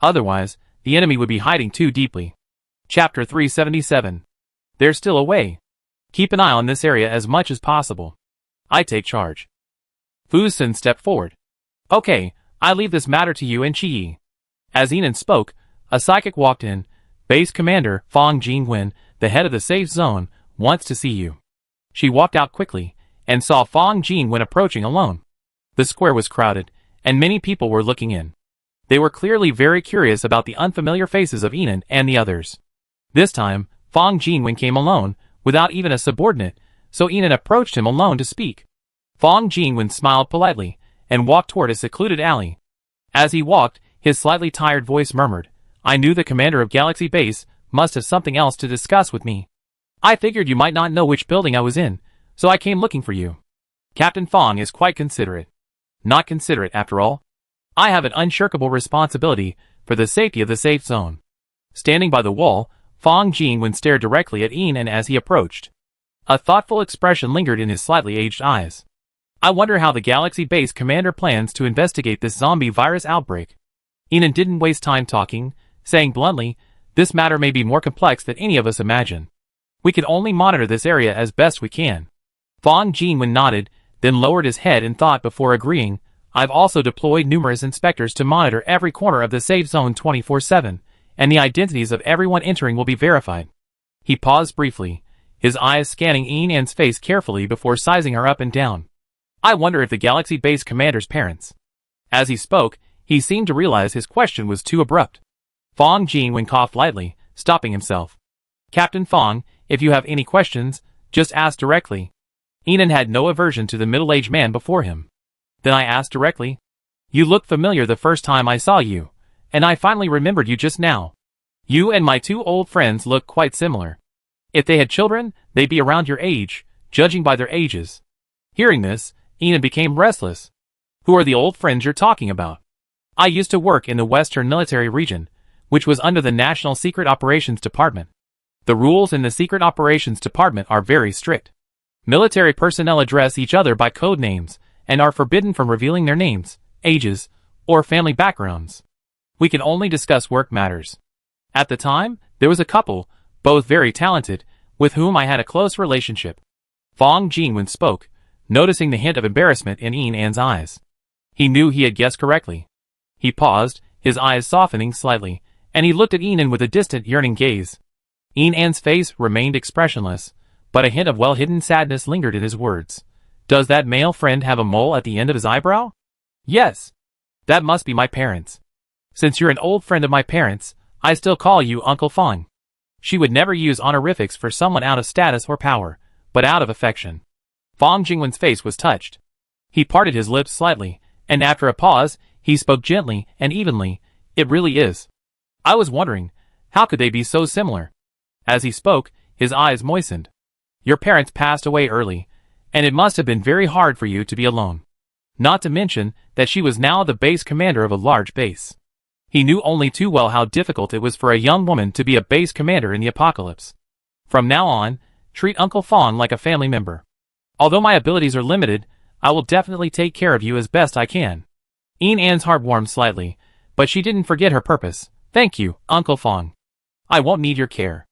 Otherwise, the enemy would be hiding too deeply. Chapter 377. There's still a way. Keep an eye on this area as much as possible. I take charge. Fu Sun stepped forward. "Okay, I leave this matter to you and Qi." As Enan spoke, a psychic walked in. "Base Commander Fang Jingwen, the head of the safe zone, wants to see you." She walked out quickly, and saw Fang Jingwen approaching alone. The square was crowded, and many people were looking in. They were clearly very curious about the unfamiliar faces of Enan and the others. This time, Fang Jingwen came alone, without even a subordinate, so Enan approached him alone to speak. Fang Jingwen smiled politely, and walked toward a secluded alley. As he walked, his slightly tired voice murmured, "I knew the commander of Galaxy Base must have something else to discuss with me. I figured you might not know which building I was in, so I came looking for you. Captain Fang is quite considerate." "Not considerate, after all. I have an unshirkable responsibility for the safety of the safe zone." Standing by the wall, Fang Jingwen stared directly at Enan as he approached. A thoughtful expression lingered in his slightly aged eyes. "I wonder how the Galaxy Base commander plans to investigate this zombie virus outbreak." Enan didn't waste time talking, saying bluntly, "This matter may be more complex than any of us imagine. We can only monitor this area as best we can." Fang Jingwen nodded, then lowered his head in thought before agreeing, "I've also deployed numerous inspectors to monitor every corner of the safe zone 24/7, and the identities of everyone entering will be verified." He paused briefly, his eyes scanning Enan's face carefully before sizing her up and down. "I wonder if the Galaxy Base commander's parents." As he spoke, he seemed to realize his question was too abrupt. Fang Jingwen coughed lightly, stopping himself. "Captain Fang, if you have any questions, just ask directly." Enan had no aversion to the middle-aged man before him. "Then I asked directly. You looked familiar the first time I saw you, and I finally remembered you just now. You and my 2 old friends look quite similar. If they had children, they'd be around your age, judging by their ages." Hearing this, Enan became restless. "Who are the old friends you're talking about?" "I used to work in the Western Military Region, which was under the National Secret Operations Department. The rules in the Secret Operations Department are very strict. Military personnel address each other by code names, and are forbidden from revealing their names, ages, or family backgrounds. We can only discuss work matters. At the time, there was a couple, both very talented, with whom I had a close relationship." Fang Jingwen spoke, noticing the hint of embarrassment in Enan's eyes. He knew he had guessed correctly. He paused, his eyes softening slightly, and he looked at Enan with a distant, yearning gaze. Enan's face remained expressionless, but a hint of well-hidden sadness lingered in his words. Does that male friend have a mole at the end of his eyebrow? Yes. That must be my parents. Since you're an old friend of my parents, I still call you Uncle Fong. She would never use honorifics for someone out of status or power, but out of affection. Fong Jingwen's face was touched. He parted his lips slightly, and after a pause, he spoke gently and evenly. It really is. I was wondering, how could they be so similar? As he spoke, his eyes moistened. Your parents passed away early, and it must have been very hard for you to be alone. Not to mention that she was now the base commander of a large base. He knew only too well how difficult it was for a young woman to be a base commander in the apocalypse. From now on, treat Uncle Fong like a family member. Although my abilities are limited, I will definitely take care of you as best I can. Enan's heart warmed slightly, but she didn't forget her purpose. Thank you, Uncle Fong. I won't need your care.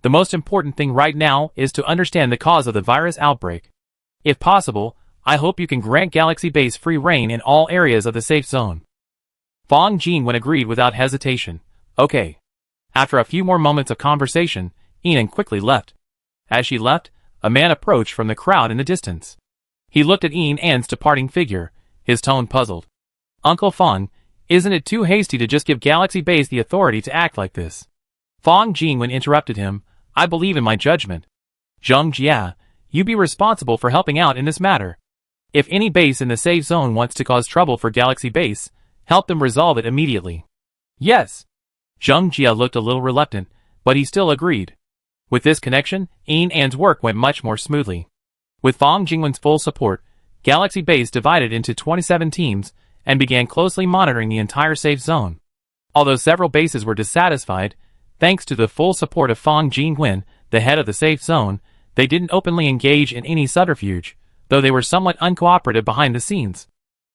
The most important thing right now is to understand the cause of the virus outbreak. If possible, I hope you can grant Galaxy Base free reign in all areas of the safe zone. Fong Jingwen agreed without hesitation. Okay. After a few more moments of conversation, Enan quickly left. As she left, a man approached from the crowd in the distance. He looked at Enan's departing figure, his tone puzzled. Uncle Fong, isn't it too hasty to just give Galaxy Base the authority to act like this? Fong Jingwen interrupted him. I believe in my judgment. Zheng Jia, you be responsible for helping out in this matter. If any base in the safe zone wants to cause trouble for Galaxy Base, help them resolve it immediately. Yes. Zheng Jia looked a little reluctant, but he still agreed. With this connection, Enan's work went much more smoothly. With Fong Jingwen's full support, Galaxy Base divided into 27 teams and began closely monitoring the entire safe zone. Although several bases were dissatisfied, thanks to the full support of Fong Jingwen, the head of the safe zone, they didn't openly engage in any subterfuge, though they were somewhat uncooperative behind the scenes.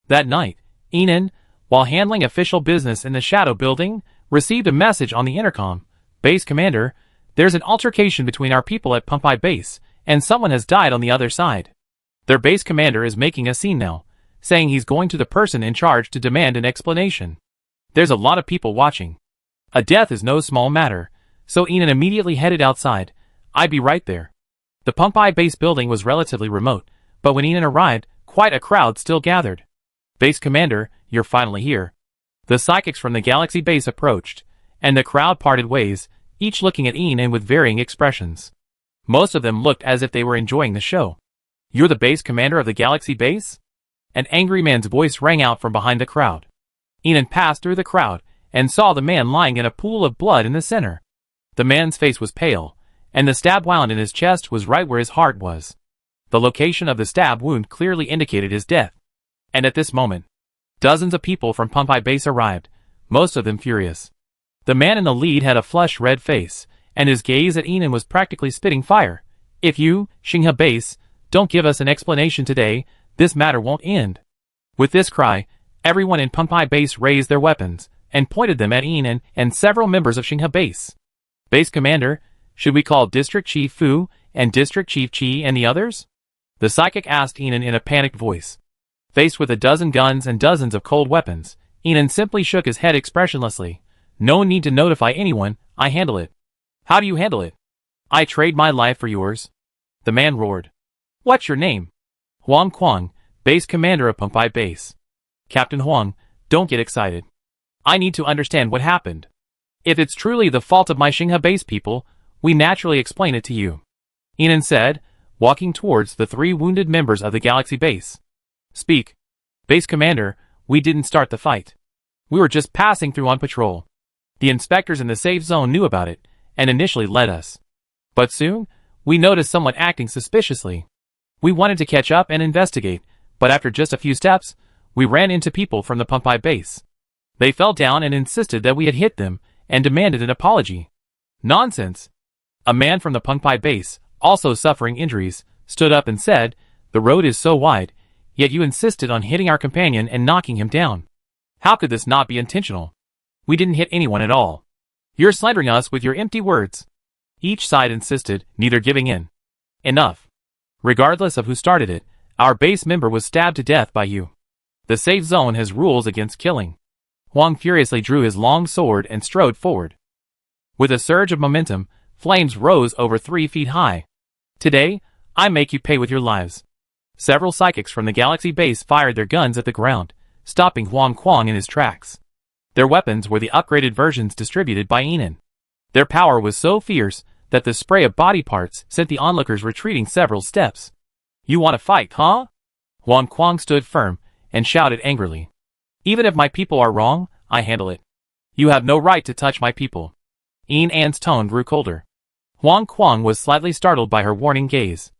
That night, Enan, while handling official business in the Shadow Building, received a message on the intercom. Base Commander, there's an altercation between our people at Pumpai Base, and someone has died on the other side. Their base commander is making a scene now, saying he's going to the person in charge to demand an explanation. There's a lot of people watching. A death is no small matter, so Enan immediately headed outside. I'd be right there. The Pumpai Base building was relatively remote, but when Enan arrived, quite a crowd still gathered. Base Commander, you're finally here. The psychics from the Galaxy Base approached, and the crowd parted ways, each looking at Enan with varying expressions. Most of them looked as if they were enjoying the show. You're the base commander of the Galaxy Base? An angry man's voice rang out from behind the crowd. Enan passed through the crowd and saw the man lying in a pool of blood in the center. The man's face was pale, and the stab wound in his chest was right where his heart was. The location of the stab wound clearly indicated his death. And at this moment, dozens of people from Pumpai Base arrived, most of them furious. The man in the lead had a flushed red face, and his gaze at Enan was practically spitting fire. If you, Xinghe Base, don't give us an explanation today, this matter won't end. With this cry, everyone in Pumpai Base raised their weapons, and pointed them at Enan and several members of Xinghe Base. Base Commander, should we call District Chief Fu and District Chief Qi and the others? The psychic asked Enan in a panicked voice. Faced with a dozen guns and dozens of cold weapons, Enan simply shook his head expressionlessly. No need to notify anyone, I handle it. How do you handle it? I trade my life for yours. The man roared. What's your name? Huang Kuang, Base Commander of Pumpai Base. Captain Huang, don't get excited. I need to understand what happened. If it's truly the fault of my Xinghe Base people, we naturally explain it to you. Enan said, walking towards the 3 wounded members of the Galaxy Base. Speak. Base Commander, we didn't start the fight. We were just passing through on patrol. The inspectors in the safe zone knew about it, and initially led us. But soon, we noticed someone acting suspiciously. We wanted to catch up and investigate, but after just a few steps, we ran into people from the Pumpai Base. They fell down and insisted that we had hit them, and demanded an apology. Nonsense. A man from the Pumpai Base, also suffering injuries, stood up and said, the road is so wide, yet you insisted on hitting our companion and knocking him down. How could this not be intentional? We didn't hit anyone at all. You're slandering us with your empty words. Each side insisted, neither giving in. Enough. Regardless of who started it, our base member was stabbed to death by you. The safe zone has rules against killing. Huang furiously drew his long sword and strode forward. With a surge of momentum, flames rose over 3 feet high. Today, I make you pay with your lives. Several psychics from the galaxy base fired their guns at the ground, stopping Huang Kuang in his tracks. Their weapons were the upgraded versions distributed by Enon. Their power was so fierce that the spray of body parts sent the onlookers retreating several steps. You want to fight, huh? Huang Kuang stood firm and shouted angrily. Even if my people are wrong, I handle it. You have no right to touch my people. Enan's tone grew colder. Huang Kuang was slightly startled by her warning gaze.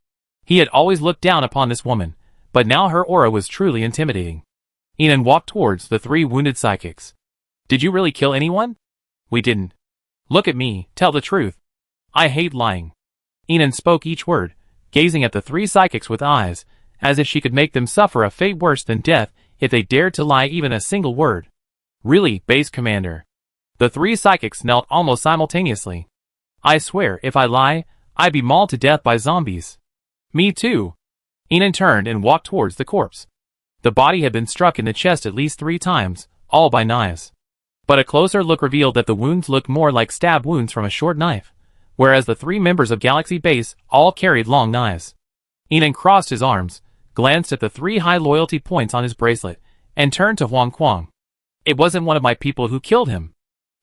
He had always looked down upon this woman, but now her aura was truly intimidating. Enon walked towards the 3 wounded psychics. Did you really kill anyone? We didn't. Look at me, tell the truth. I hate lying. Enon spoke each word, gazing at the 3 psychics with eyes, as if she could make them suffer a fate worse than death if they dared to lie even a single word. Really, base commander. The 3 psychics knelt almost simultaneously. I swear, if I lie, I'd be mauled to death by zombies. Me too. Enon turned and walked towards the corpse. The body had been struck in the chest at least 3 times, all by knives. But a closer look revealed that the wounds looked more like stab wounds from a short knife, whereas the 3 members of Galaxy Base all carried long knives. Enon crossed his arms, glanced at the 3 high loyalty points on his bracelet, and turned to Huang Kuang. It wasn't one of my people who killed him.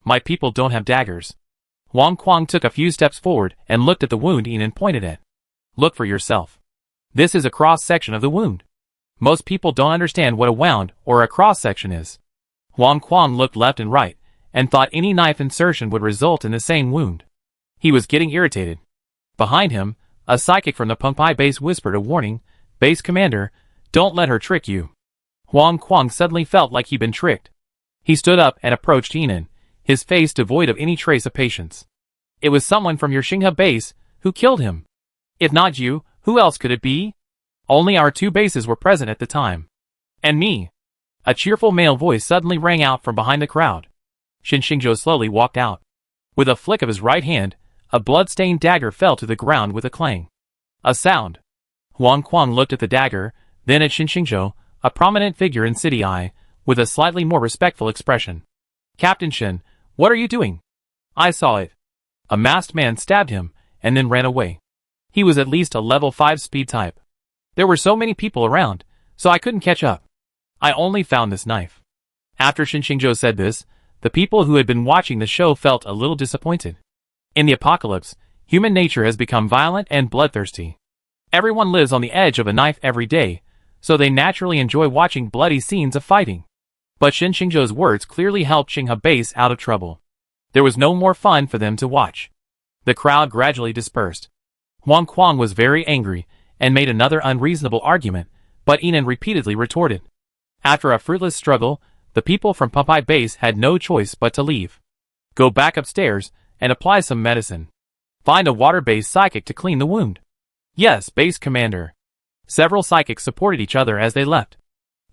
My people don't have daggers. Huang Kuang took a few steps forward and looked at the wound Enon pointed at. Look for yourself. This is a cross-section of the wound. Most people don't understand what a wound or a cross-section is. Huang Kuang looked left and right, and thought any knife insertion would result in the same wound. He was getting irritated. Behind him, a psychic from the Pengpai base whispered a warning, Base Commander, don't let her trick you. Huang Kuang suddenly felt like he'd been tricked. He stood up and approached Enon, his face devoid of any trace of patience. It was someone from your Xinghe base who killed him. If not you, who else could it be? Only our 2 bases were present at the time. And me. A cheerful male voice suddenly rang out from behind the crowd. Xingzhou slowly walked out. With a flick of his right hand, a blood-stained dagger fell to the ground with a clang. A sound. Huang Kuang looked at the dagger, then at Xingzhou, a prominent figure in City Eye, with a slightly more respectful expression. Captain Shen, what are you doing? I saw it. A masked man stabbed him, and then ran away. He was at least a level 5 speed type. There were so many people around, so I couldn't catch up. I only found this knife. After Xingzhou said this, the people who had been watching the show felt a little disappointed. In the apocalypse, human nature has become violent and bloodthirsty. Everyone lives on the edge of a knife every day, so they naturally enjoy watching bloody scenes of fighting. But Xingzhou's words clearly helped Xinghe base out of trouble. There was no more fun for them to watch. The crowd gradually dispersed. Huang Kuang was very angry and made another unreasonable argument, but Enon repeatedly retorted. After a fruitless struggle, the people from Pengpai base had no choice but to leave. Go back upstairs and apply some medicine. Find a water-based psychic to clean the wound. Yes, base commander. Several psychics supported each other as they left.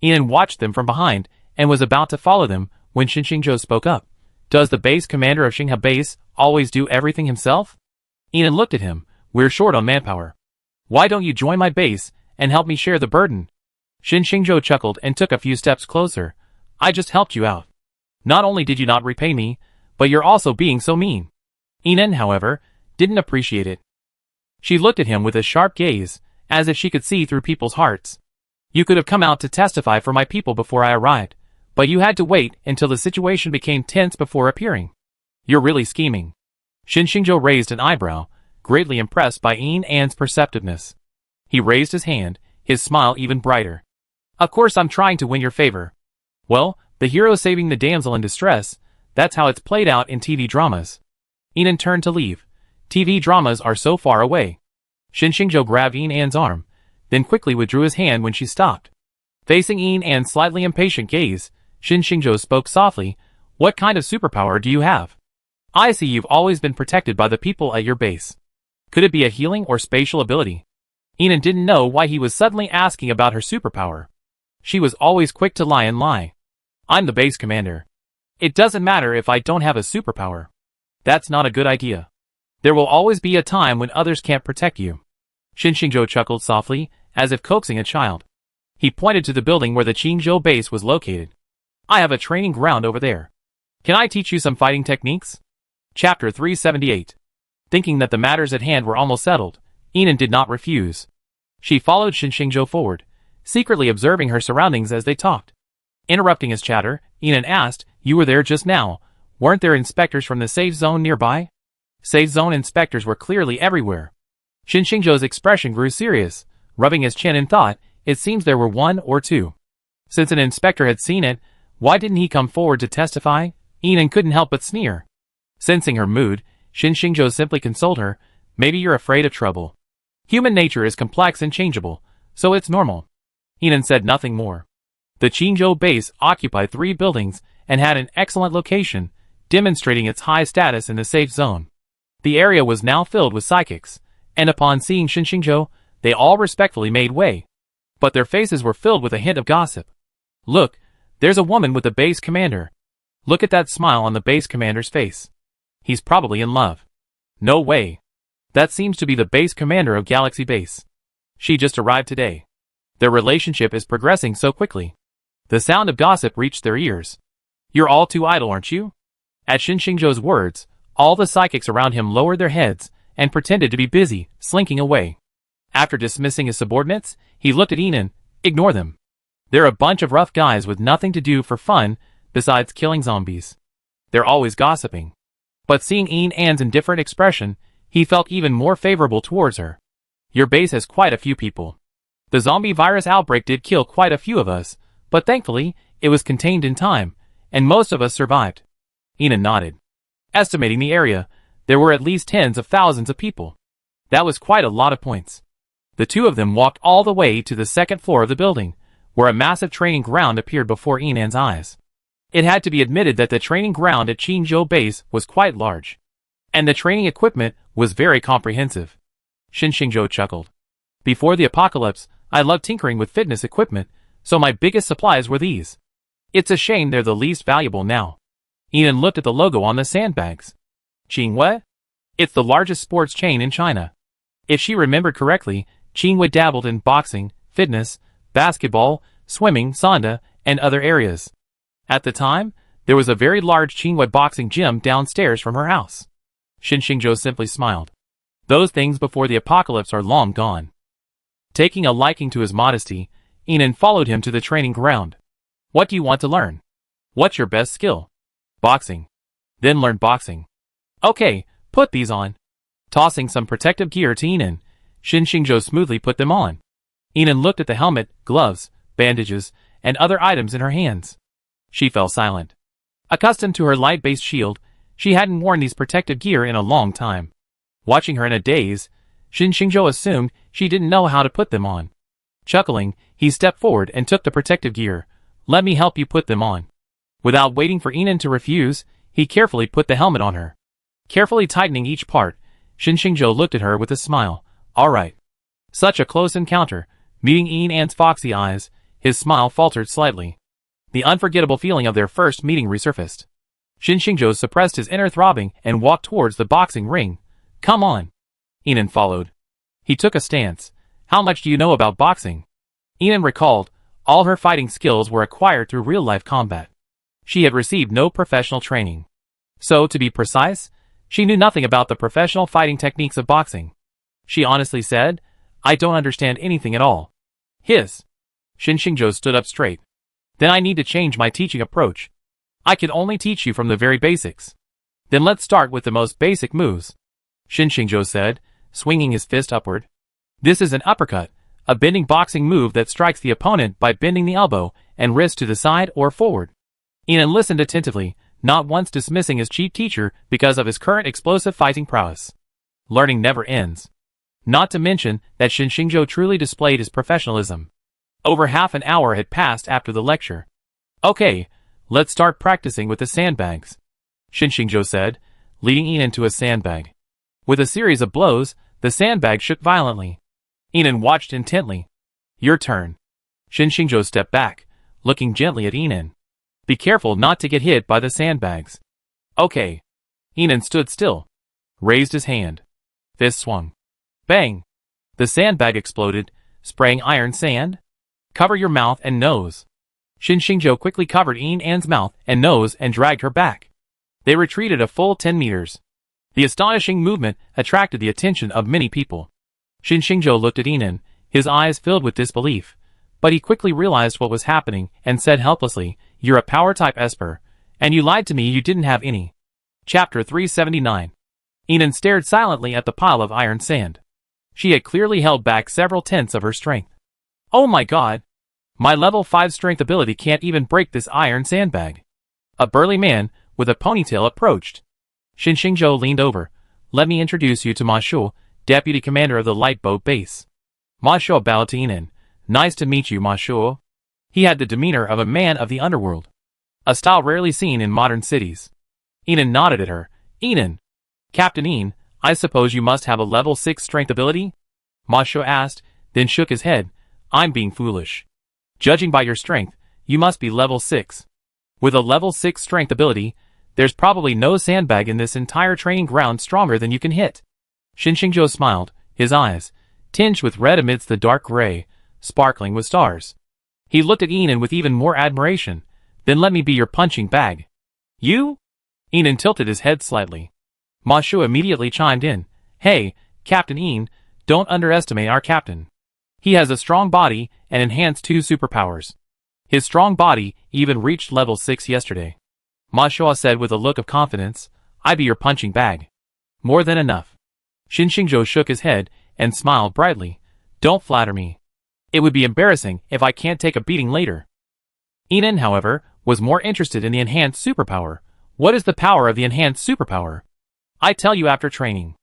Enon watched them from behind and was about to follow them when Xingzhou spoke up. Does the base commander of Xinghe base always do everything himself? Enon looked at him. We're short on manpower. Why don't you join my base and help me share the burden? Xingzhou chuckled and took a few steps closer. I just helped you out. Not only did you not repay me, but you're also being so mean. Enon, however, didn't appreciate it. She looked at him with a sharp gaze, as if she could see through people's hearts. You could have come out to testify for my people before I arrived, but you had to wait until the situation became tense before appearing. You're really scheming. Xingzhou raised an eyebrow, greatly impressed by Enan's perceptiveness. He raised his hand, his smile even brighter. Of course I'm trying to win your favor. Well, the hero saving the damsel in distress, that's how it's played out in TV dramas. Enon turned to leave. TV dramas are so far away. Xingzhou grabbed Enan's arm, then quickly withdrew his hand when she stopped. Facing Enan's slightly impatient gaze, Xingzhou spoke softly, What kind of superpower do you have? I see you've always been protected by the people at your base. Could it be a healing or spatial ability? Enon didn't know why he was suddenly asking about her superpower. She was always quick to lie and lie. I'm the base commander. It doesn't matter if I don't have a superpower. That's not a good idea. There will always be a time when others can't protect you. Xingzhou chuckled softly, as if coaxing a child. He pointed to the building where the Qingzhou base was located. I have a training ground over there. Can I teach you some fighting techniques? Chapter 378. Thinking that the matters at hand were almost settled, Enan did not refuse. She followed Xinxingzhou forward, secretly observing her surroundings as they talked. Interrupting his chatter, Enan asked, "You were there just now. Weren't there inspectors from the safe zone nearby?" Safe zone inspectors were clearly everywhere. Xinxingzhou's expression grew serious, rubbing his chin in thought. It seems there were one or two. Since an inspector had seen it, why didn't he come forward to testify? Enan couldn't help but sneer. Sensing her mood, Xinxingzhou simply consoled her, "Maybe you're afraid of trouble. Human nature is complex and changeable, so it's normal." Enan said nothing more. The Qingzhou base occupied 3 buildings and had an excellent location, demonstrating its high status in the safe zone. The area was now filled with psychics, and upon seeing Xinxingzhou, they all respectfully made way. But their faces were filled with a hint of gossip. "Look, there's a woman with the base commander. Look at that smile on the base commander's face. He's probably in love. No way. That seems to be the base commander of Galaxy Base. She just arrived today. Their relationship is progressing so quickly." The sound of gossip reached their ears. "You're all too idle, aren't you?" At Xinxingzhou's words, all the psychics around him lowered their heads and pretended to be busy, slinking away. After dismissing his subordinates, he looked at Enan. "Ignore them. They're a bunch of rough guys with nothing to do for fun besides killing zombies. They're always gossiping." But seeing Enan's indifferent expression, he felt even more favorable towards her. "Your base has quite a few people. The zombie virus outbreak did kill quite a few of us, but thankfully, it was contained in time, and most of us survived." Enan nodded. Estimating the area, there were at least tens of thousands of people. That was quite a lot of points. The two of them walked all the way to the second floor of the building, where a massive training ground appeared before Enan's eyes. It had to be admitted that the training ground at Qingzhou Base was quite large. And the training equipment was very comprehensive. Xinxingzhou chuckled. "Before the apocalypse, I loved tinkering with fitness equipment, so my biggest supplies were these. It's a shame they're the least valuable now." Enan looked at the logo on the sandbags. Qingwei? It's the largest sports chain in China. If she remembered correctly, Qingwei dabbled in boxing, fitness, basketball, swimming, sanda, and other areas. At the time, there was a very large Qingwei boxing gym downstairs from her house. Xinxingzhou simply smiled. Those things before the apocalypse are long gone. Taking a liking to his modesty, Enan followed him to the training ground. "What do you want to learn? What's your best skill?" "Boxing." "Then learn boxing." "Okay, put these on." Tossing some protective gear to Enan, Xinxingzhou smoothly put them on. Enan looked at the helmet, gloves, bandages, and other items in her hands. She fell silent. Accustomed to her light-based shield, she hadn't worn these protective gear in a long time. Watching her in a daze, Xinxingzhou assumed she didn't know how to put them on. Chuckling, he stepped forward and took the protective gear. "Let me help you put them on." Without waiting for Enan to refuse, he carefully put the helmet on her. Carefully tightening each part, Xinxingzhou looked at her with a smile. "All right." Such a close encounter, meeting Enan's foxy eyes, his smile faltered slightly. The unforgettable feeling of their first meeting resurfaced. Xinxingzhou suppressed his inner throbbing and walked towards the boxing ring. "Come on." Enan followed. He took a stance. "How much do you know about boxing?" Enan recalled, all her fighting skills were acquired through real-life combat. She had received no professional training. So, to be precise, she knew nothing about the professional fighting techniques of boxing. She honestly said, "I don't understand anything at all." "His." Xinxingzhou stood up straight. "Then I need to change my teaching approach. I can only teach you from the very basics." "Then let's start with the most basic moves," Xinxingzhou said, swinging his fist upward. "This is an uppercut, a bending boxing move that strikes the opponent by bending the elbow and wrist to the side or forward." Enan listened attentively, not once dismissing his chief teacher because of his current explosive fighting prowess. Learning never ends. Not to mention that Xinxingzhou truly displayed his professionalism. Over half an hour had passed after the lecture. "Okay, let's start practicing with the sandbags," Xinxingzhou said, leading Enan to a sandbag. With a series of blows, the sandbag shook violently. Enan watched intently. "Your turn." Xinxingzhou stepped back, looking gently at Enan. "Be careful not to get hit by the sandbags." "Okay." Enan stood still. Raised his hand. Fist swung. Bang! The sandbag exploded, spraying iron sand. "Cover your mouth and nose." Xinxingzhou quickly covered An's mouth and nose and dragged her back. They retreated a full 10 meters. The astonishing movement attracted the attention of many people. Xinxingzhou looked at Inan, his eyes filled with disbelief, but he quickly realized what was happening and said helplessly, "You're a power-type Esper, and you lied to me you didn't have any." Chapter 379. Inan stared silently at the pile of iron sand. She had clearly held back several tenths of her strength. "Oh my god! My level 5 strength ability can't even break this iron sandbag." A burly man with a ponytail approached. Xinxingzhou leaned over. "Let me introduce you to Ma Shu, Deputy Commander of the Light Boat Base." Ma Shu bowed to Inan. "Nice to meet you, Ma Shu." He had the demeanor of a man of the underworld, a style rarely seen in modern cities. Inan nodded at her. "Inan. Captain Ian, I suppose you must have a level 6 strength ability?" Ma Shu asked, then shook his head. "I'm being foolish. Judging by your strength, you must be level 6. With a level 6 strength ability, there's probably no sandbag in this entire training ground stronger than you can hit." Xinxingzhou smiled, his eyes, tinged with red amidst the dark gray, sparkling with stars. He looked at Inan with even more admiration. "Then let me be your punching bag." "You?" Inan tilted his head slightly. Ma Shu immediately chimed in. "Hey, Captain Ian, don't underestimate our captain. He has a strong body and enhanced 2 superpowers. His strong body even reached level 6 yesterday." Ma Shu said with a look of confidence, "I be your punching bag." "More than enough." Xinxingzhou shook his head and smiled brightly. "Don't flatter me. It would be embarrassing if I can't take a beating later." Inan, however, was more interested in the enhanced superpower. "What is the power of the enhanced superpower?" "I tell you after training,"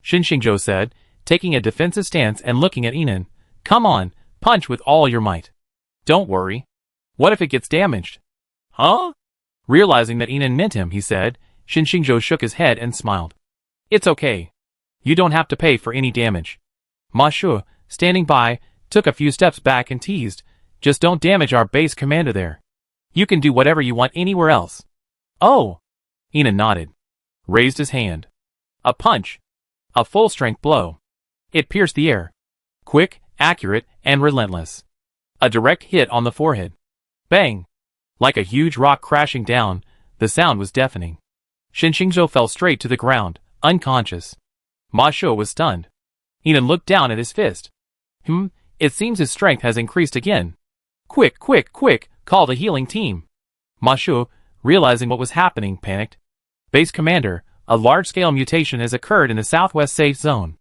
Xinxingzhou said, taking a defensive stance and looking at Inan. "Come on, punch with all your might. Don't worry. What if it gets damaged?" "Huh?" Realizing that Inan meant him, he said. Xinxingzhou shook his head and smiled. "It's okay. You don't have to pay for any damage." Ma Shu, standing by, took a few steps back and teased, "Just don't damage our base commander there. You can do whatever you want anywhere else." "Oh!" Inan nodded. Raised his hand. A punch. A full-strength blow. It pierced the air. Quick, accurate, and relentless. A direct hit on the forehead. Bang! Like a huge rock crashing down, the sound was deafening. Xinxingzhou fell straight to the ground, unconscious. Ma Shu was stunned. Inan looked down at his fist. It seems his strength has increased again. Quick, quick, quick, call the healing team." Ma Shu, realizing what was happening, panicked. "Base Commander, a large-scale mutation has occurred in the southwest safe zone."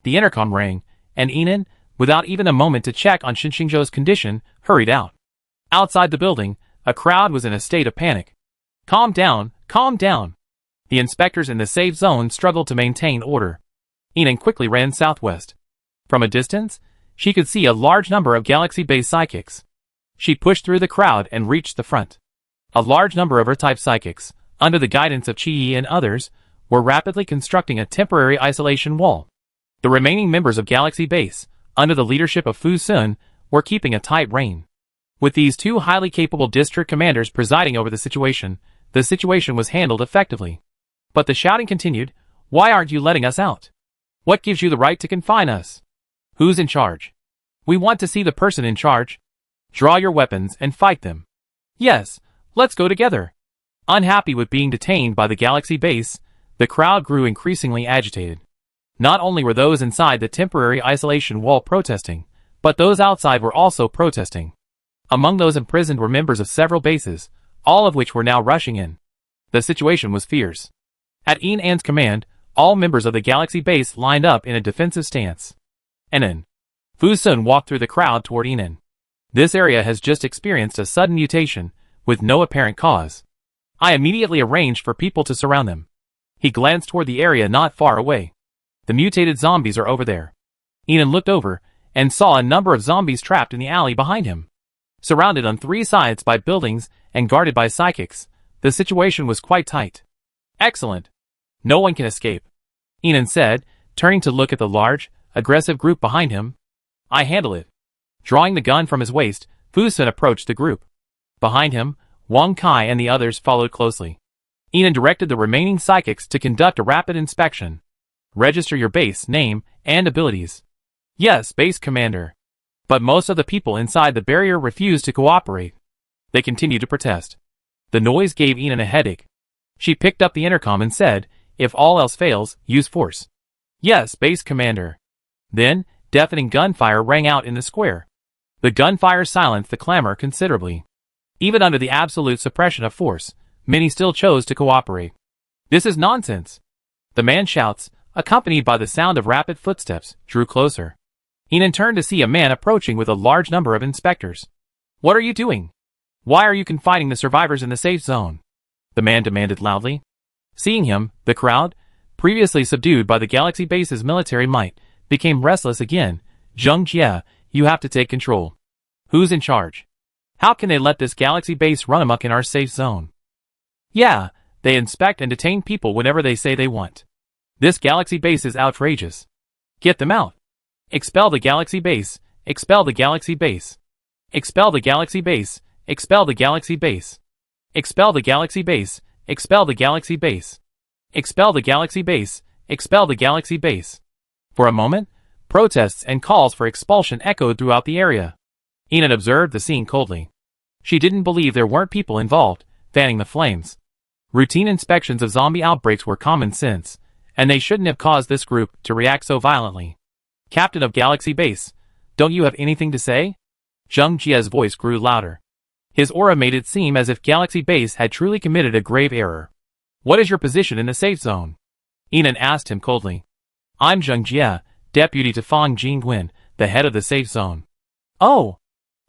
The intercom rang, and Inan, without even a moment to check on Xinxingzhou's condition, hurried out. Outside the building, a crowd was in a state of panic. Calm down, calm down." The inspectors in the safe zone struggled to maintain order. Inan quickly ran southwest. From a distance, she could see a large number of galaxy-based psychics. She pushed through the crowd and reached the front. A large number of Earth-type psychics, under the guidance of Qi and others, were rapidly constructing a temporary isolation wall. The remaining members of Galaxy Base, under the leadership of Fu Sun, were keeping a tight rein. With these 2 highly capable district commanders presiding over the situation was handled effectively. But the shouting continued. "Why aren't you letting us out? What gives you the right to confine us? Who's in charge? We want to see the person in charge. Draw your weapons and fight them." "Yes, let's go together." Unhappy with being detained by the Galaxy Base, the crowd grew increasingly agitated. Not only were those inside the temporary isolation wall protesting, but those outside were also protesting. Among those imprisoned were members of several bases, all of which were now rushing in. The situation was fierce. At An's command, all members of the Galaxy Base lined up in a defensive stance. Enan. Fu Sun walked through the crowd toward Inan. "This area has just experienced a sudden mutation, with no apparent cause. I immediately arranged for people to surround them." He glanced toward the area not far away. "The mutated zombies are over there." Inan looked over, and saw a number of zombies trapped in the alley behind him. Surrounded on 3 sides by buildings and guarded by psychics, the situation was quite tight. "Excellent. No one can escape," Inan said, turning to look at the large, aggressive group behind him. "I handle it." Drawing the gun from his waist, Fu Sun approached the group. Behind him, Wang Kai and the others followed closely. Inan directed the remaining psychics to conduct a rapid inspection. "Register your base name and abilities." "Yes, Base Commander." But most of the people inside the barrier refused to cooperate. They continued to protest. The noise gave Inan a headache. She picked up the intercom and said, "If all else fails, use force." "Yes, base commander." Then, deafening gunfire rang out in the square. The gunfire silenced the clamor considerably. Even under the absolute suppression of force, many still chose to cooperate. "This is nonsense." The man shouts, accompanied by the sound of rapid footsteps, drew closer. Inan turned to see a man approaching with a large number of inspectors. "What are you doing? Why are you confining the survivors in the safe zone?" the man demanded loudly. Seeing him, the crowd, previously subdued by the Galaxy base's military might, became restless again. "Zheng Jie, you have to take control. Who's in charge? How can they let this Galaxy base run amok in our safe zone?" "Yeah, they inspect and detain people whenever they say they want. This Galaxy base is outrageous. Get them out. Expel the Galaxy base, expel the Galaxy base. Expel the Galaxy base, expel the Galaxy base. Expel the Galaxy base, expel the Galaxy base. Expel the Galaxy base, expel the Galaxy base." For a moment, protests and calls for expulsion echoed throughout the area. Inan observed the scene coldly. She didn't believe there weren't people involved, fanning the flames. Routine inspections of zombie outbreaks were common sense, and they shouldn't have caused this group to react so violently. "Captain of Galaxy Base, don't you have anything to say?" Zheng Jie's voice grew louder. His aura made it seem as if Galaxy Base had truly committed a grave error. "What is your position in the safe zone?" Inan asked him coldly. "I'm Zheng Jie, deputy to Fang Jingguan, the head of the safe zone." "Oh!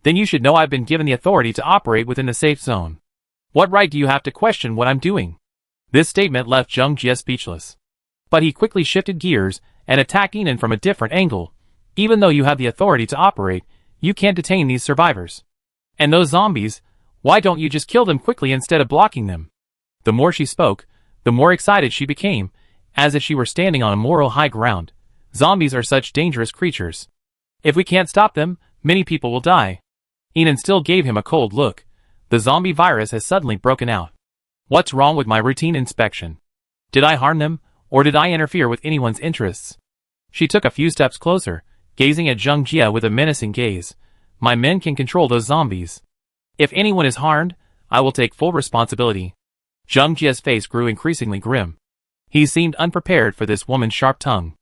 Then you should know I've been given the authority to operate within the safe zone. What right do you have to question what I'm doing?" This statement left Zheng Jie speechless. But he quickly shifted gears and attacked Inan from a different angle. "Even though you have the authority to operate, you can't detain these survivors. And those zombies, why don't you just kill them quickly instead of blocking them?" The more she spoke, the more excited she became, as if she were standing on a moral high ground. "Zombies are such dangerous creatures. If we can't stop them, many people will die." Inan still gave him a cold look. "The zombie virus has suddenly broken out. What's wrong with my routine inspection? Did I harm them, or did I interfere with anyone's interests?" She took a few steps closer, gazing at Zheng Jie with a menacing gaze. "My men can control those zombies. If anyone is harmed, I will take full responsibility." Zheng Jie's face grew increasingly grim. He seemed unprepared for this woman's sharp tongue.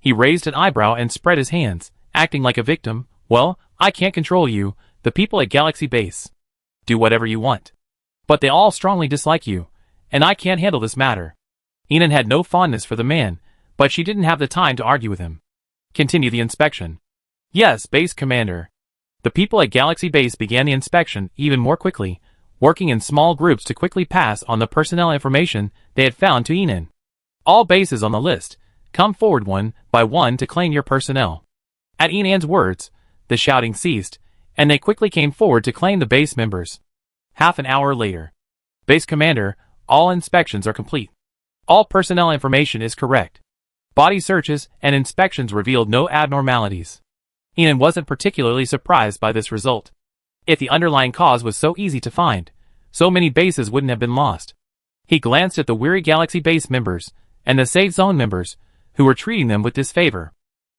He raised an eyebrow and spread his hands, acting like a victim. "Well, I can't control you, the people at Galaxy Base. Do whatever you want. But they all strongly dislike you, and I can't handle this matter." Inan had no fondness for the man, but she didn't have the time to argue with him. "Continue the inspection." "Yes, base commander." The people at Galaxy Base began the inspection even more quickly, working in small groups to quickly pass on the personnel information they had found to Inan. "All bases on the list, come forward one by one to claim your personnel." At Inan's words, the shouting ceased, and they quickly came forward to claim the base members. Half an hour later. "Base commander, all inspections are complete. All personnel information is correct. Body searches and inspections revealed no abnormalities." Inan wasn't particularly surprised by this result. If the underlying cause was so easy to find, so many bases wouldn't have been lost. He glanced at the weary Galaxy Base members, and the safe zone members, who were treating them with disfavor.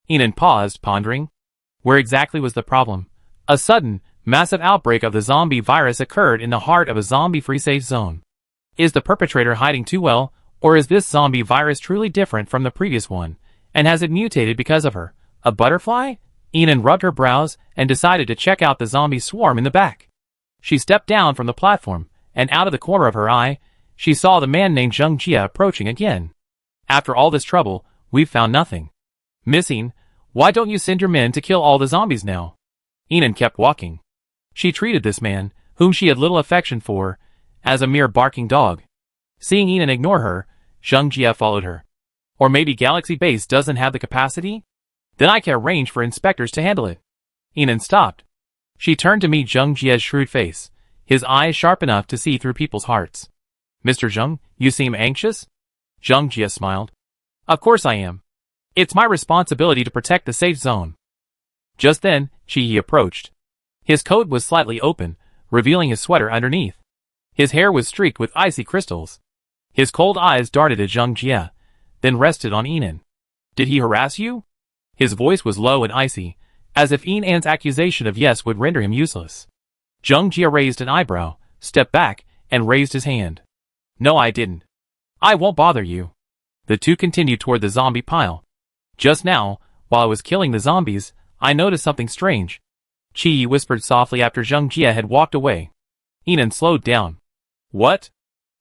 Inan paused, pondering. Where exactly was the problem? A sudden, massive outbreak of the zombie virus occurred in the heart of a zombie-free safe zone. Is the perpetrator hiding too well, or is this zombie virus truly different from the previous one, and has it mutated because of her? A butterfly? Inan rubbed her brows and decided to check out the zombie swarm in the back. She stepped down from the platform, and out of the corner of her eye, she saw the man named Zheng Jie approaching again. "After all this trouble, we've found nothing. Missing, why don't you send your men to kill all the zombies now?" Inan kept walking. She treated this man, whom she had little affection for, as a mere barking dog. Seeing Inan ignore her, Zheng Jie followed her. "Or maybe Galaxy Base doesn't have the capacity? Then I can arrange for inspectors to handle it." Inan stopped. She turned to meet Zheng Jie's shrewd face, his eyes sharp enough to see through people's hearts. "Mr. Zheng, you seem anxious?" Zheng Jie smiled. "Of course I am. It's my responsibility to protect the safe zone." Just then, he approached. His coat was slightly open, revealing his sweater underneath. His hair was streaked with icy crystals. His cold eyes darted at Zheng Jie, then rested on Inan. "Did he harass you?" His voice was low and icy, as if Inan's accusation of yes would render him useless. Zheng Jia raised an eyebrow, stepped back, and raised his hand. No, I didn't. I won't bother you. The two continued toward the zombie pile. Just now, while I was killing the zombies, I noticed something strange. Qi Yi whispered softly after Zheng Jia had walked away. Yinan slowed down. What?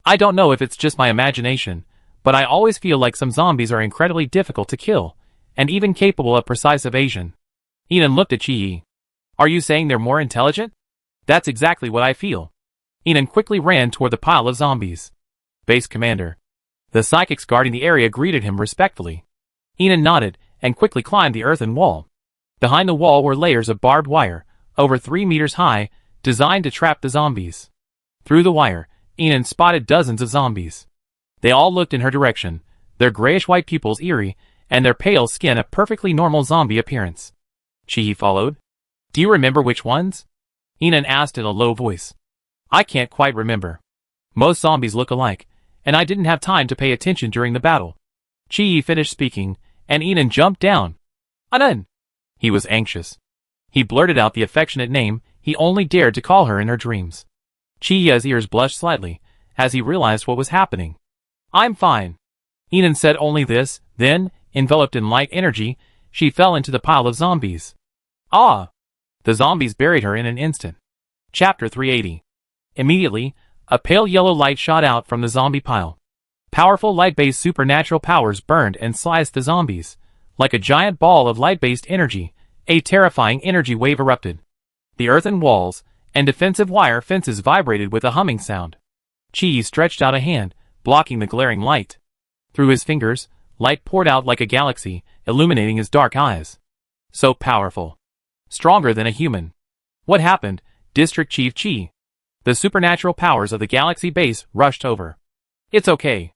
I don't know if it's just my imagination, but I always feel like some zombies are incredibly difficult to kill, and even capable of precise evasion. Yinan looked at Qi Yi. Are you saying they're more intelligent? That's exactly what I feel. Yinan quickly ran toward the pile of zombies. Base Commander. The psychics guarding the area greeted him respectfully. Yinan nodded and quickly climbed the earthen wall. Behind the wall were layers of barbed wire, over 3 meters high, designed to trap the zombies. Through the wire, Yinan spotted dozens of zombies. They all looked in her direction, their grayish-white pupils eerie, and their pale skin a perfectly normal zombie appearance. Qi Yi followed. Do you remember which ones? Yinan asked in a low voice. I can't quite remember. Most zombies look alike, and I didn't have time to pay attention during the battle. Qi Yi finished speaking, and Yinan jumped down. Anan! He was anxious. He blurted out the affectionate name he only dared to call her in her dreams. Qi Yi's ears blushed slightly, as he realized what was happening. I'm fine. Yinan said only this, then, enveloped in light energy, she fell into the pile of zombies. Ah! The zombies buried her in an instant. Chapter 380. Immediately, a pale yellow light shot out from the zombie pile. Powerful light-based supernatural powers burned and sliced the zombies. Like a giant ball of light-based energy, a terrifying energy wave erupted. The earthen walls and defensive wire fences vibrated with a humming sound. Qi Yi stretched out a hand, blocking the glaring light. Through his fingers, light poured out like a galaxy, illuminating his dark eyes. So powerful. Stronger than a human. What happened, District Chief Qi? The supernatural powers of the galaxy base rushed over. It's okay.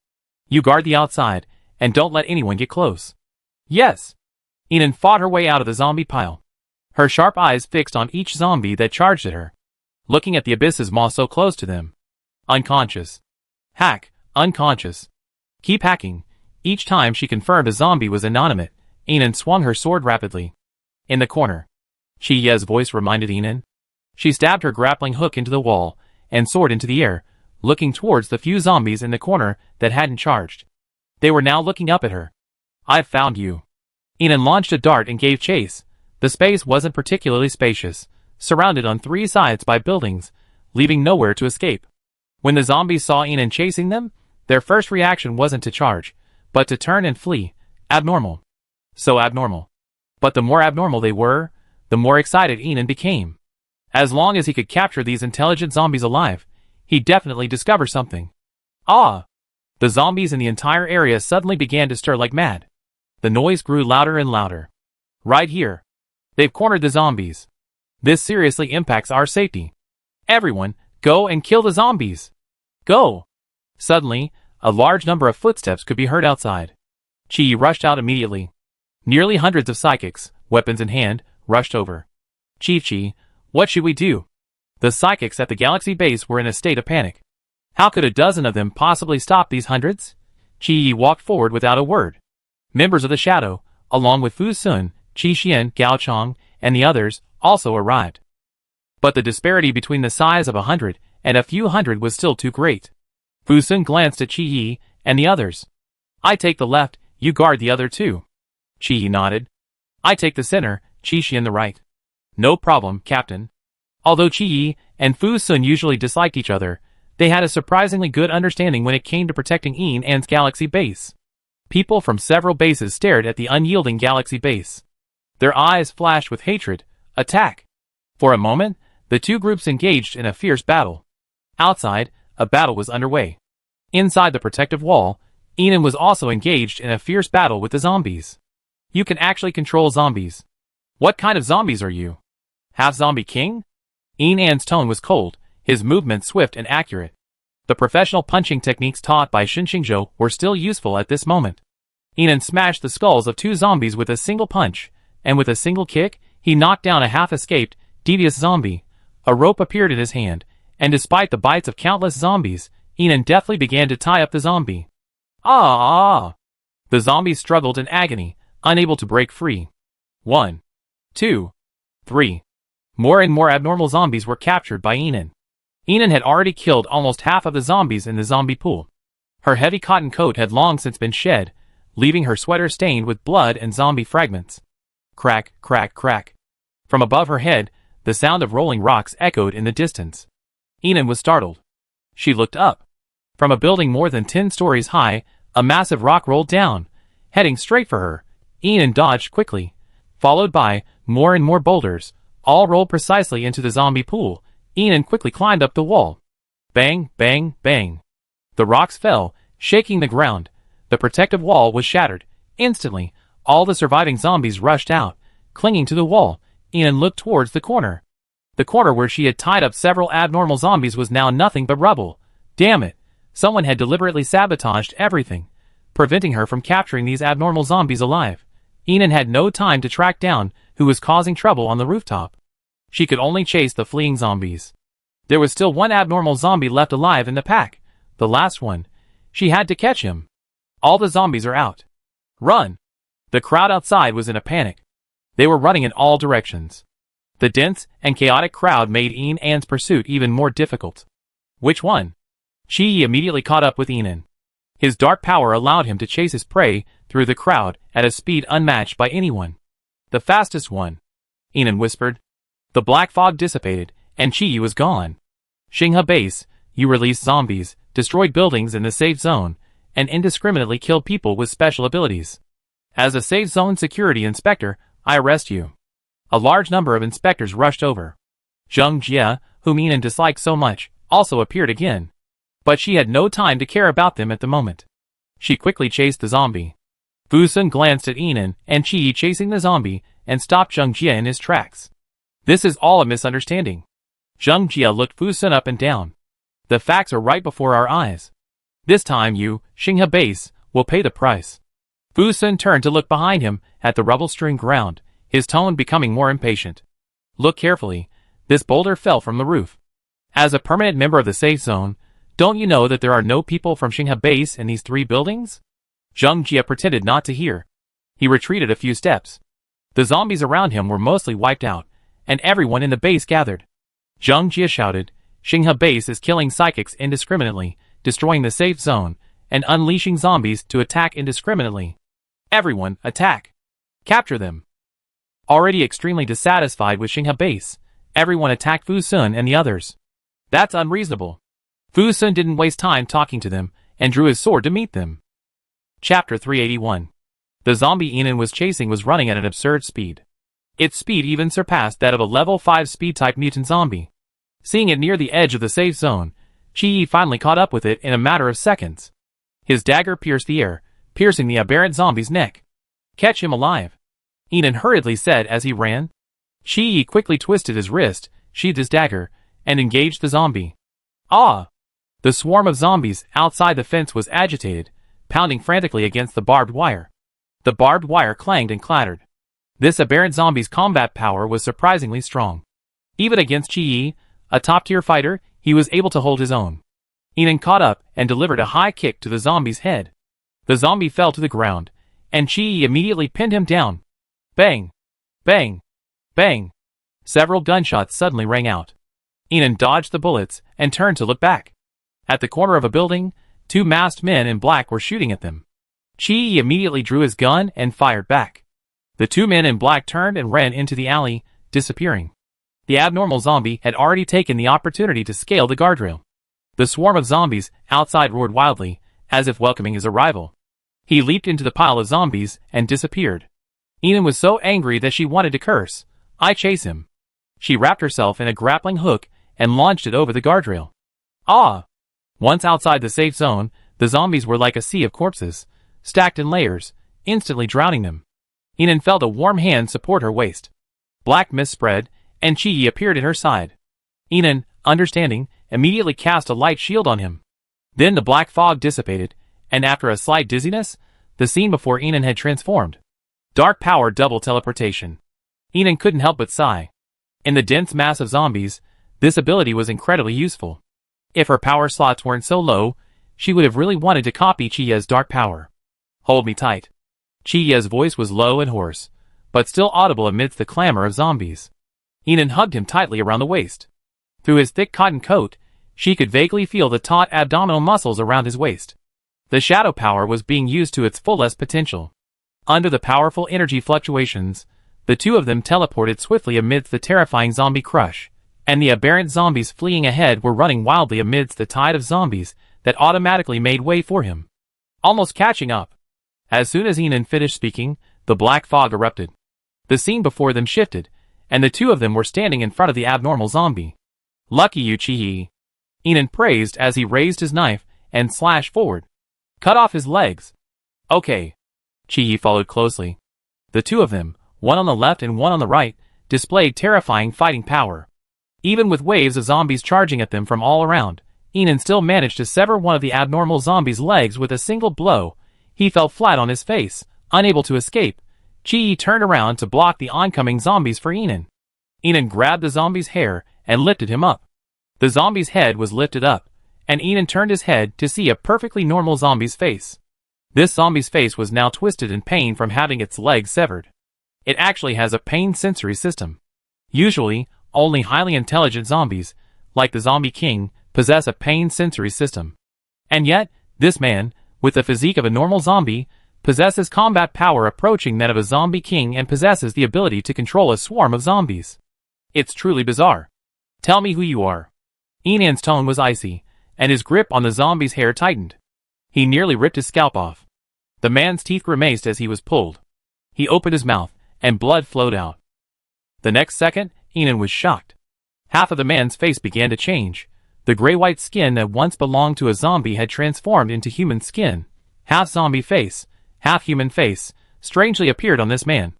You guard the outside, and don't let anyone get close. Yes. Yinan fought her way out of the zombie pile. Her sharp eyes fixed on each zombie that charged at her. Looking at the abyss's maw so close to them. Unconscious. Hack, unconscious. Keep hacking. Each time she confirmed a zombie was inanimate, Yinan swung her sword rapidly. In the corner. Qi Yi's voice reminded Yinan. She stabbed her grappling hook into the wall, and soared into the air, looking towards the few zombies in the corner that hadn't charged. They were now looking up at her. I've found you. Yinan launched a dart and gave chase. The space wasn't particularly spacious, surrounded on 3 sides by buildings, leaving nowhere to escape. When the zombies saw Yinan chasing them, their first reaction wasn't to charge, but to turn and flee. Abnormal. So abnormal. But the more abnormal they were, the more excited Yinan became. As long as he could capture these intelligent zombies alive, he'd definitely discover something. Ah! The zombies in the entire area suddenly began to stir like mad. The noise grew louder and louder. Right here. They've cornered the zombies. This seriously impacts our safety. Everyone, go and kill the zombies. Go! Suddenly, a large number of footsteps could be heard outside. Qi Yi rushed out immediately. Nearly hundreds of psychics, weapons in hand, rushed over. Chief Qi, what should we do? The psychics at the galaxy base were in a state of panic. How could a dozen of them possibly stop these hundreds? Qi Yi walked forward without a word. Members of the Shadow, along with Fu Sun, Qi Xian, Gao Chong, and the others, also arrived. But the disparity between the size of 100 and a few hundred was still too great. Fu Sun glanced at Qi Yi and the others. I take the left, you guard the other two. Qi Yi nodded. I take the center, Qi Xian the right. No problem, Captain. Although Qi Yi and Fu Sun usually disliked each other, they had a surprisingly good understanding when it came to protecting Yinan's galaxy base. People from several bases stared at the unyielding galaxy base. Their eyes flashed with hatred. Attack! For a moment, the two groups engaged in a fierce battle. Outside, a battle was underway. Inside the protective wall, Yinan was also engaged in a fierce battle with the zombies. You can actually control zombies. What kind of zombies are you? Half-zombie king? Yinan's tone was cold, his movements swift and accurate. The professional punching techniques taught by Xinxingzhou were still useful at this moment. Yinan smashed the skulls of 2 zombies with a single punch, and with a single kick, he knocked down a half-escaped, devious zombie. A rope appeared in his hand, and despite the bites of countless zombies, Yinan deftly began to tie up the zombie. Ah! The zombies struggled in agony, unable to break free. 1, 2, 3. More and more abnormal zombies were captured by Enon. Enon had already killed almost half of the zombies in the zombie pool. Her heavy cotton coat had long since been shed, leaving her sweater stained with blood and zombie fragments. Crack, crack, crack. From above her head, the sound of rolling rocks echoed in the distance. Enon was startled. She looked up. From a building more than 10 stories high, a massive rock rolled down, heading straight for her. Enon dodged quickly, followed by more and more boulders, all rolled precisely into the zombie pool. Enon quickly climbed up the wall. Bang, bang, bang. The rocks fell, shaking the ground. The protective wall was shattered. Instantly, all the surviving zombies rushed out, clinging to the wall. Enon looked towards the corner. The corner where she had tied up several abnormal zombies was now nothing but rubble. Damn it! Someone had deliberately sabotaged everything, preventing her from capturing these abnormal zombies alive. Enon had no time to track down who was causing trouble on the rooftop. She could only chase the fleeing zombies. There was still one abnormal zombie left alive in the pack, the last one. She had to catch him. All the zombies are out. Run! The crowd outside was in a panic. They were running in all directions. The dense and chaotic crowd made Enon's pursuit even more difficult. Which one? Chi immediately caught up with Enon. His dark power allowed him to chase his prey through the crowd at a speed unmatched by anyone. The fastest one, Enon whispered. The black fog dissipated, and Chi was gone. Xinghe Base, you released zombies, destroyed buildings in the safe zone, and indiscriminately killed people with special abilities. As a safe zone security inspector, I arrest you. A large number of inspectors rushed over. Zheng Jie, whom Enon disliked so much, also appeared again. But she had no time to care about them at the moment. She quickly chased the zombie. Fu Sun glanced at Enon and Chi chasing the zombie and stopped Zheng Jie in his tracks. This is all a misunderstanding. Zheng Jie looked Fu Sun up and down. The facts are right before our eyes. This time you, Xinghe Base, will pay the price. Fu Sun turned to look behind him at the rubble-strewn ground, his tone becoming more impatient. Look carefully. This boulder fell from the roof. As a permanent member of the safe zone, don't you know that there are no people from Xinghe Base in these 3 buildings? Zheng Jie pretended not to hear. He retreated a few steps. The zombies around him were mostly wiped out, and everyone in the base gathered. Zheng Jie shouted, Xinghe Base is killing psychics indiscriminately, destroying the safe zone, and unleashing zombies to attack indiscriminately. Everyone, attack! Capture them! Already extremely dissatisfied with Xinghe Base, everyone attacked Fu Sun and the others. That's unreasonable. Fu Sun didn't waste time talking to them, and drew his sword to meet them. Chapter 381. The zombie Enon was chasing was running at an absurd speed. Its speed even surpassed that of a level 5 speed-type mutant zombie. Seeing it near the edge of the safe zone, Chi finally caught up with it in a matter of seconds. His dagger pierced the air, piercing the aberrant zombie's neck. Catch him alive, Enon hurriedly said as he ran. Chi quickly twisted his wrist, sheathed his dagger, and engaged the zombie. Ah! The swarm of zombies outside the fence was agitated, pounding frantically against the barbed wire. The barbed wire clanged and clattered. This aberrant zombie's combat power was surprisingly strong. Even against Chi, a top-tier fighter, he was able to hold his own. Enon caught up and delivered a high kick to the zombie's head. The zombie fell to the ground, and Chi immediately pinned him down. Bang! Bang! Bang! Several gunshots suddenly rang out. Enon dodged the bullets and turned to look back. At the corner of a building, 2 masked men in black were shooting at them. Chi immediately drew his gun and fired back. The 2 men in black turned and ran into the alley, disappearing. The abnormal zombie had already taken the opportunity to scale the guardrail. The swarm of zombies outside roared wildly, as if welcoming his arrival. He leaped into the pile of zombies and disappeared. Enon was so angry that she wanted to curse. I chase him. She wrapped herself in a grappling hook and launched it over the guardrail. Ah! Once outside the safe zone, the zombies were like a sea of corpses, stacked in layers, instantly drowning them. Enon felt a warm hand support her waist. Black mist spread, and Chi appeared at her side. Enon, understanding, immediately cast a light shield on him. Then the black fog dissipated, and after a slight dizziness, the scene before Enon had transformed. Dark power double teleportation. Enon couldn't help but sigh. In the dense mass of zombies, this ability was incredibly useful. If her power slots weren't so low, she would have really wanted to copy Chia's dark power. Hold me tight. Chia's voice was low and hoarse, but still audible amidst the clamor of zombies. Enan hugged him tightly around the waist. Through his thick cotton coat, she could vaguely feel the taut abdominal muscles around his waist. The shadow power was being used to its fullest potential. Under the powerful energy fluctuations, the two of them teleported swiftly amidst the terrifying zombie crush, and the aberrant zombies fleeing ahead were running wildly amidst the tide of zombies that automatically made way for him. Almost catching up. As soon as Enan finished speaking, the black fog erupted. The scene before them shifted, and the two of them were standing in front of the abnormal zombie. Lucky you, Chi-Yi. Enan praised as he raised his knife and slashed forward. Cut off his legs. Okay. Chi-Yi followed closely. The two of them, one on the left and one on the right, displayed terrifying fighting power. Even with waves of zombies charging at them from all around, Enan still managed to sever one of the abnormal zombie's legs with a single blow. He fell flat on his face, unable to escape. Chi-Yi turned around to block the oncoming zombies for Enan. Enan grabbed the zombie's hair and lifted him up. The zombie's head was lifted up, and Enan turned his head to see a perfectly normal zombie's face. This zombie's face was now twisted in pain from having its legs severed. It actually has a pain sensory system. Usually, only highly intelligent zombies, like the Zombie King, possess a pain sensory system. And yet, this man, with the physique of a normal zombie, possesses combat power approaching that of a Zombie King and possesses the ability to control a swarm of zombies. It's truly bizarre. Tell me who you are. Enan's tone was icy, and his grip on the zombie's hair tightened. He nearly ripped his scalp off. The man's teeth grimaced as he was pulled. He opened his mouth, and blood flowed out. The next second, Enan was shocked. Half of the man's face began to change. The gray-white skin that once belonged to a zombie had transformed into human skin. Half zombie face, half human face, strangely appeared on this man.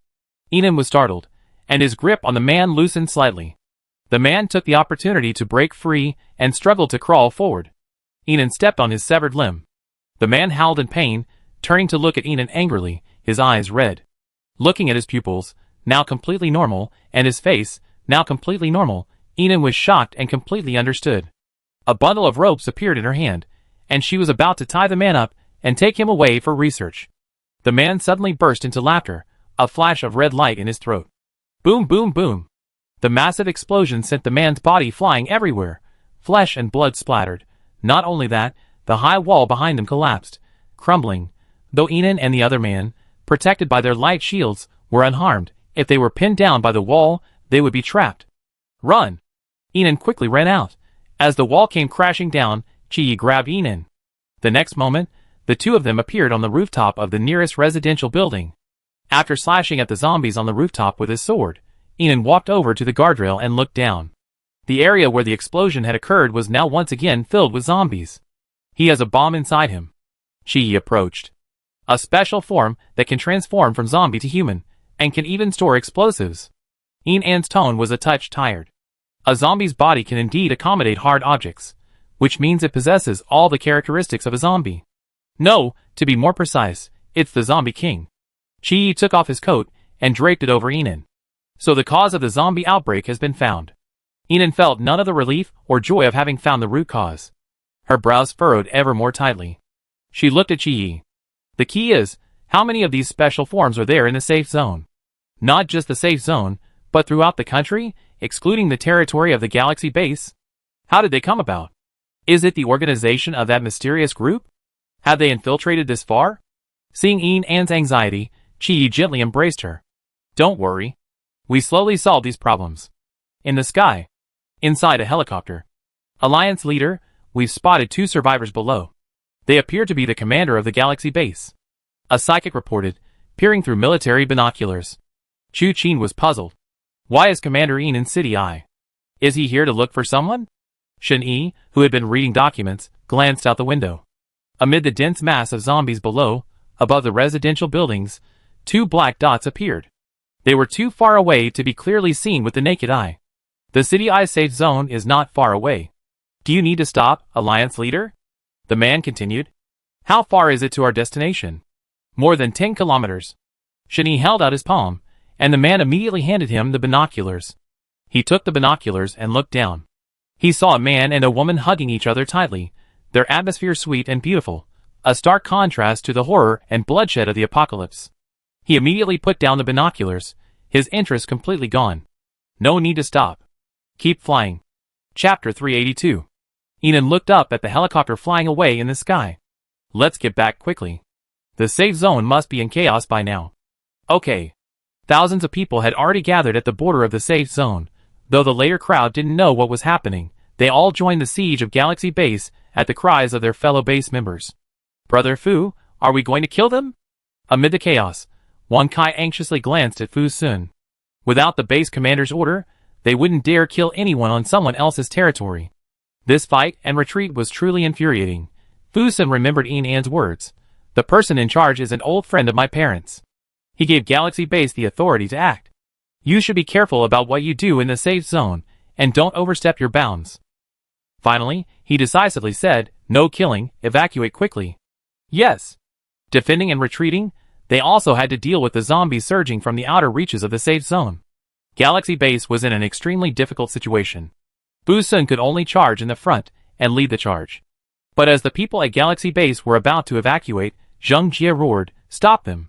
Enan was startled, and his grip on the man loosened slightly. The man took the opportunity to break free and struggled to crawl forward. Enan stepped on his severed limb. The man howled in pain, turning to look at Enan angrily, his eyes red. Looking at his pupils, now completely normal, and his face, now completely normal, Enan was shocked and completely understood. A bundle of ropes appeared in her hand, and she was about to tie the man up and take him away for research. The man suddenly burst into laughter, a flash of red light in his throat. Boom, boom, boom. The massive explosion sent the man's body flying everywhere. Flesh and blood splattered. Not only that, the high wall behind him collapsed, crumbling. Though Enan and the other man, protected by their light shields, were unharmed, if they were pinned down by the wall, they would be trapped. Run! Enan quickly ran out. As the wall came crashing down, Chi-Yi grabbed Enan. The next moment, the two of them appeared on the rooftop of the nearest residential building. After slashing at the zombies on the rooftop with his sword, Enan walked over to the guardrail and looked down. The area where the explosion had occurred was now once again filled with zombies. He has a bomb inside him. Chi-Yi approached. A special form that can transform from zombie to human, and can even store explosives. Enan's tone was a touch tired. A zombie's body can indeed accommodate hard objects, which means it possesses all the characteristics of a zombie. No, to be more precise, it's the Zombie King. Chi-Yi took off his coat and draped it over Enan. So the cause of the zombie outbreak has been found. Enan felt none of the relief or joy of having found the root cause. Her brows furrowed ever more tightly. She looked at Chi-Yi. The key is, how many of these special forms are there in the safe zone? Not just the safe zone, but throughout the country, excluding the territory of the Galaxy base? How did they come about? Is it the organization of that mysterious group? Have they infiltrated this far? Seeing Enan's anxiety, Chi-Yi gently embraced her. Don't worry. We slowly solve these problems. In the sky. Inside a helicopter. Alliance leader, we've spotted 2 survivors below. They appear to be the commander of the Galaxy base. A psychic reported, peering through military binoculars. Chu Qin was puzzled. Why is Commander Enan City Eye? Is he here to look for someone? Shen Yi, who had been reading documents, glanced out the window. Amid the dense mass of zombies below, above the residential buildings, 2 black dots appeared. They were too far away to be clearly seen with the naked eye. The City Eye safe zone is not far away. Do you need to stop, Alliance leader? The man continued. How far is it to our destination? More than 10 kilometers. Shen Yi held out his palm, and the man immediately handed him the binoculars. He took the binoculars and looked down. He saw a man and a woman hugging each other tightly, their atmosphere sweet and beautiful, a stark contrast to the horror and bloodshed of the apocalypse. He immediately put down the binoculars, his interest completely gone. No need to stop. Keep flying. Chapter 382. Enan looked up at the helicopter flying away in the sky. Let's get back quickly. The safe zone must be in chaos by now. Okay. Thousands of people had already gathered at the border of the safe zone. Though the later crowd didn't know what was happening, they all joined the siege of Galaxy Base at the cries of their fellow base members. Brother Fu, are we going to kill them? Amid the chaos, Wang Kai anxiously glanced at Fu Sun. Without the base commander's order, they wouldn't dare kill anyone on someone else's territory. This fight and retreat was truly infuriating. Fu Sun remembered Enan's words. The person in charge is an old friend of my parents. He gave Galaxy Base the authority to act. You should be careful about what you do in the safe zone, and don't overstep your bounds. Finally, he decisively said, no killing, evacuate quickly. Yes. Defending and retreating, they also had to deal with the zombies surging from the outer reaches of the safe zone. Galaxy Base was in an extremely difficult situation. Fu Sun could only charge in the front and lead the charge. But as the people at Galaxy Base were about to evacuate, Zheng Jie roared, stop them.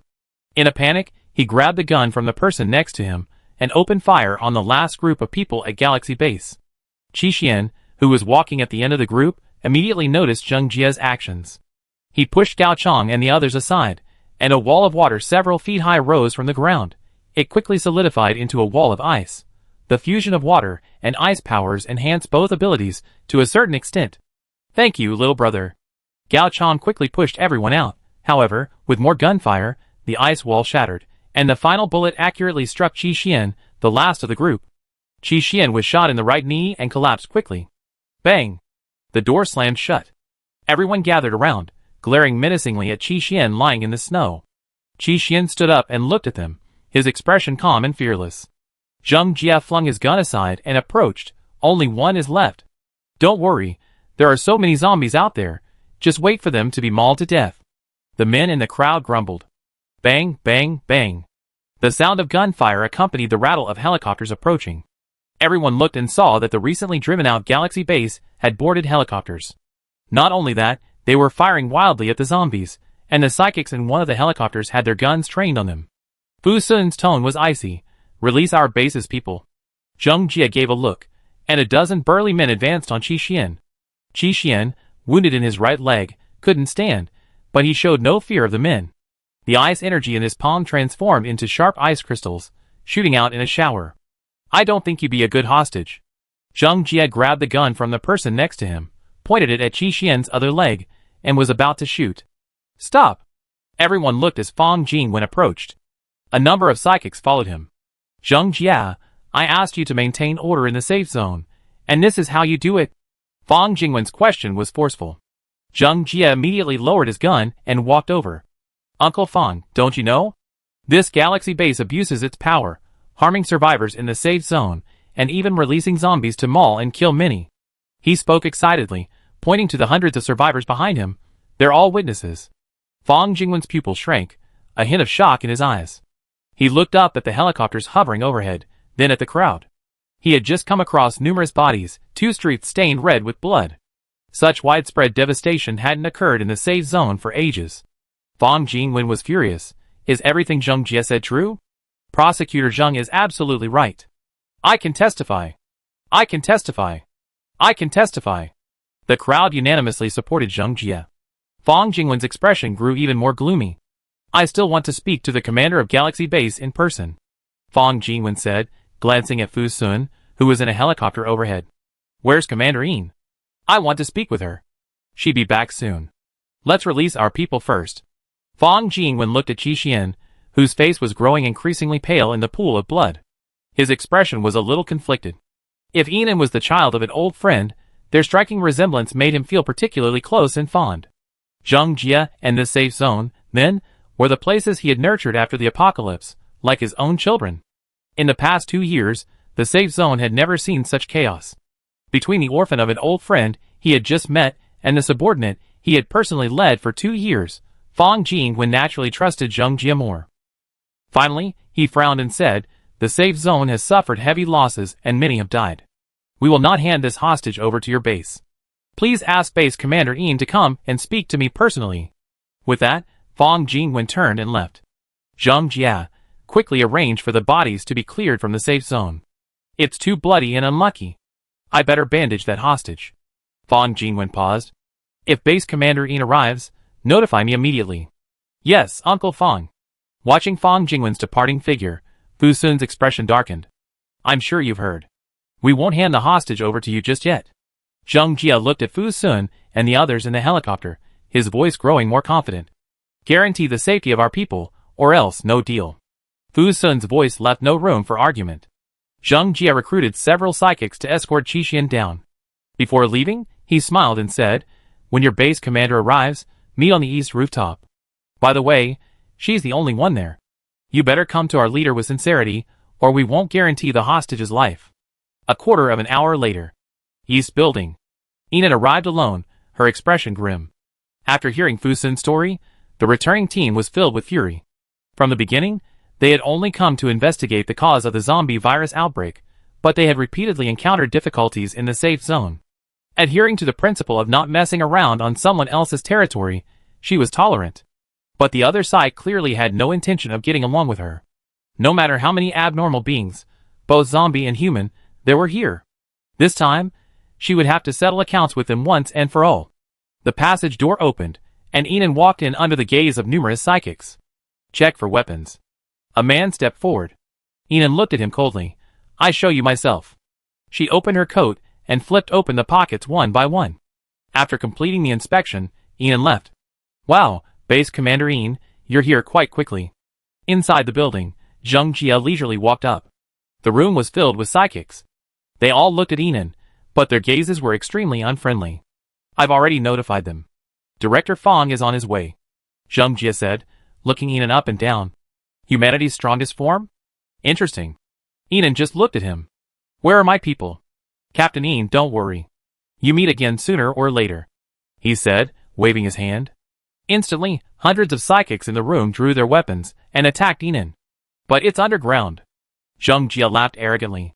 In a panic, he grabbed the gun from the person next to him and opened fire on the last group of people at Galaxy Base. Qi Xian, who was walking at the end of the group, immediately noticed Zheng Jie's actions. He pushed Gao Chang and the others aside, and a wall of water several feet high rose from the ground. It quickly solidified into a wall of ice. The fusion of water and ice powers enhanced both abilities to a certain extent. Thank you, little brother. Gao Chang quickly pushed everyone out. However, with more gunfire, the ice wall shattered, and the final bullet accurately struck Qi Xian, the last of the group. Qi Xian was shot in the right knee and collapsed quickly. Bang! The door slammed shut. Everyone gathered around, glaring menacingly at Qi Xian lying in the snow. Qi Xian stood up and looked at them, his expression calm and fearless. Zheng Jie flung his gun aside and approached. Only one is left. Don't worry, there are so many zombies out there. Just wait for them to be mauled to death. The men in the crowd grumbled. Bang, bang, bang. The sound of gunfire accompanied the rattle of helicopters approaching. Everyone looked and saw that the recently driven out Galaxy Base had boarded helicopters. Not only that, they were firing wildly at the zombies, and the psychics in one of the helicopters had their guns trained on them. Fu Sun's tone was icy. Release our base's people. Zheng Jie gave a look, and a dozen burly men advanced on Qi Xian. Qi Xian, wounded in his right leg, couldn't stand, but he showed no fear of the men. The ice energy in his palm transformed into sharp ice crystals, shooting out in a shower. I don't think you'd be a good hostage. Zheng Jie grabbed the gun from the person next to him, pointed it at Qi Xian's other leg, and was about to shoot. Stop! Everyone looked as Fang Jingwen approached. A number of psychics followed him. Zheng Jie, I asked you to maintain order in the safe zone, and this is how you do it? Fang Jingwen's question was forceful. Zheng Jie immediately lowered his gun and walked over. Uncle Fang, don't you know? This Galaxy Base abuses its power, harming survivors in the safe zone, and even releasing zombies to maul and kill many. He spoke excitedly, pointing to the hundreds of survivors behind him. They're all witnesses. Fang Jingwen's pupil shrank, a hint of shock in his eyes. He looked up at the helicopters hovering overhead, then at the crowd. He had just come across numerous bodies, 2 streets stained red with blood. Such widespread devastation hadn't occurred in the safe zone for ages. Fang Jingwen was furious. Is everything Zheng Jie said true? Prosecutor Zheng is absolutely right. I can testify. I can testify. I can testify. The crowd unanimously supported Zheng Jie. Fang Jingwen's expression grew even more gloomy. I still want to speak to the commander of Galaxy Base in person, Fang Jingwen said, glancing at Fu Sun, who was in a helicopter overhead. Where's Commander Yin? I want to speak with her. She'd be back soon. Let's release our people first. Fang Jingwen looked at Qi Xian, whose face was growing increasingly pale in the pool of blood. His expression was a little conflicted. If Enan was the child of an old friend, their striking resemblance made him feel particularly close and fond. Zheng Jie and the safe zone, then, were the places he had nurtured after the apocalypse, like his own children. In the past 2 years, the safe zone had never seen such chaos. Between the orphan of an old friend he had just met and the subordinate he had personally led for 2 years, Fang Jingwen naturally trusted Zheng Jie more. Finally, he frowned and said, the safe zone has suffered heavy losses and many have died. We will not hand this hostage over to your base. Please ask Base Commander Yin to come and speak to me personally. With that, Fang Jingwen turned and left. Zheng Jie quickly arranged for the bodies to be cleared from the safe zone. It's too bloody and unlucky. I better bandage that hostage. Fong Jingwen paused. If Base Commander Yin arrives, notify me immediately. Yes, Uncle Fong. Watching Fong Jingwen's departing figure, Fu Sun's expression darkened. I'm sure you've heard. We won't hand the hostage over to you just yet. Zheng Jia looked at Fu Sun and the others in the helicopter, his voice growing more confident. Guarantee the safety of our people, or else no deal. Fu Sun's voice left no room for argument. Zheng Jia recruited several psychics to escort Qixin down. Before leaving, he smiled and said, when your base commander arrives, meet on the east rooftop. By the way, she's the only one there. You better come to our leader with sincerity, or we won't guarantee the hostage's life. A quarter of an hour later. East building. Enid arrived alone, her expression grim. After hearing Fu Sun's story, the returning team was filled with fury. From the beginning, they had only come to investigate the cause of the zombie virus outbreak, but they had repeatedly encountered difficulties in the safe zone. Adhering to the principle of not messing around on someone else's territory, she was tolerant. But the other side clearly had no intention of getting along with her. No matter how many abnormal beings, both zombie and human, there were here. This time, she would have to settle accounts with them once and for all. The passage door opened, and Enon walked in under the gaze of numerous psychics. Check for weapons. A man stepped forward. Enon looked at him coldly. I show you myself. She opened her coat and flipped open the pockets one by one. After completing the inspection, Enon left. Wow, Base Commander Enon, you're here quite quickly. Inside the building, Zheng Jia leisurely walked up. The room was filled with psychics. They all looked at Enon, but their gazes were extremely unfriendly. I've already notified them. Director Fong is on his way. Zheng Jia said, looking Enon up and down. Humanity's strongest form? Interesting. Enon just looked at him. Where are my people? Captain Enon, don't worry. You meet again sooner or later, he said, waving his hand. Instantly, hundreds of psychics in the room drew their weapons and attacked Enon. But it's underground. Zheng Jia laughed arrogantly.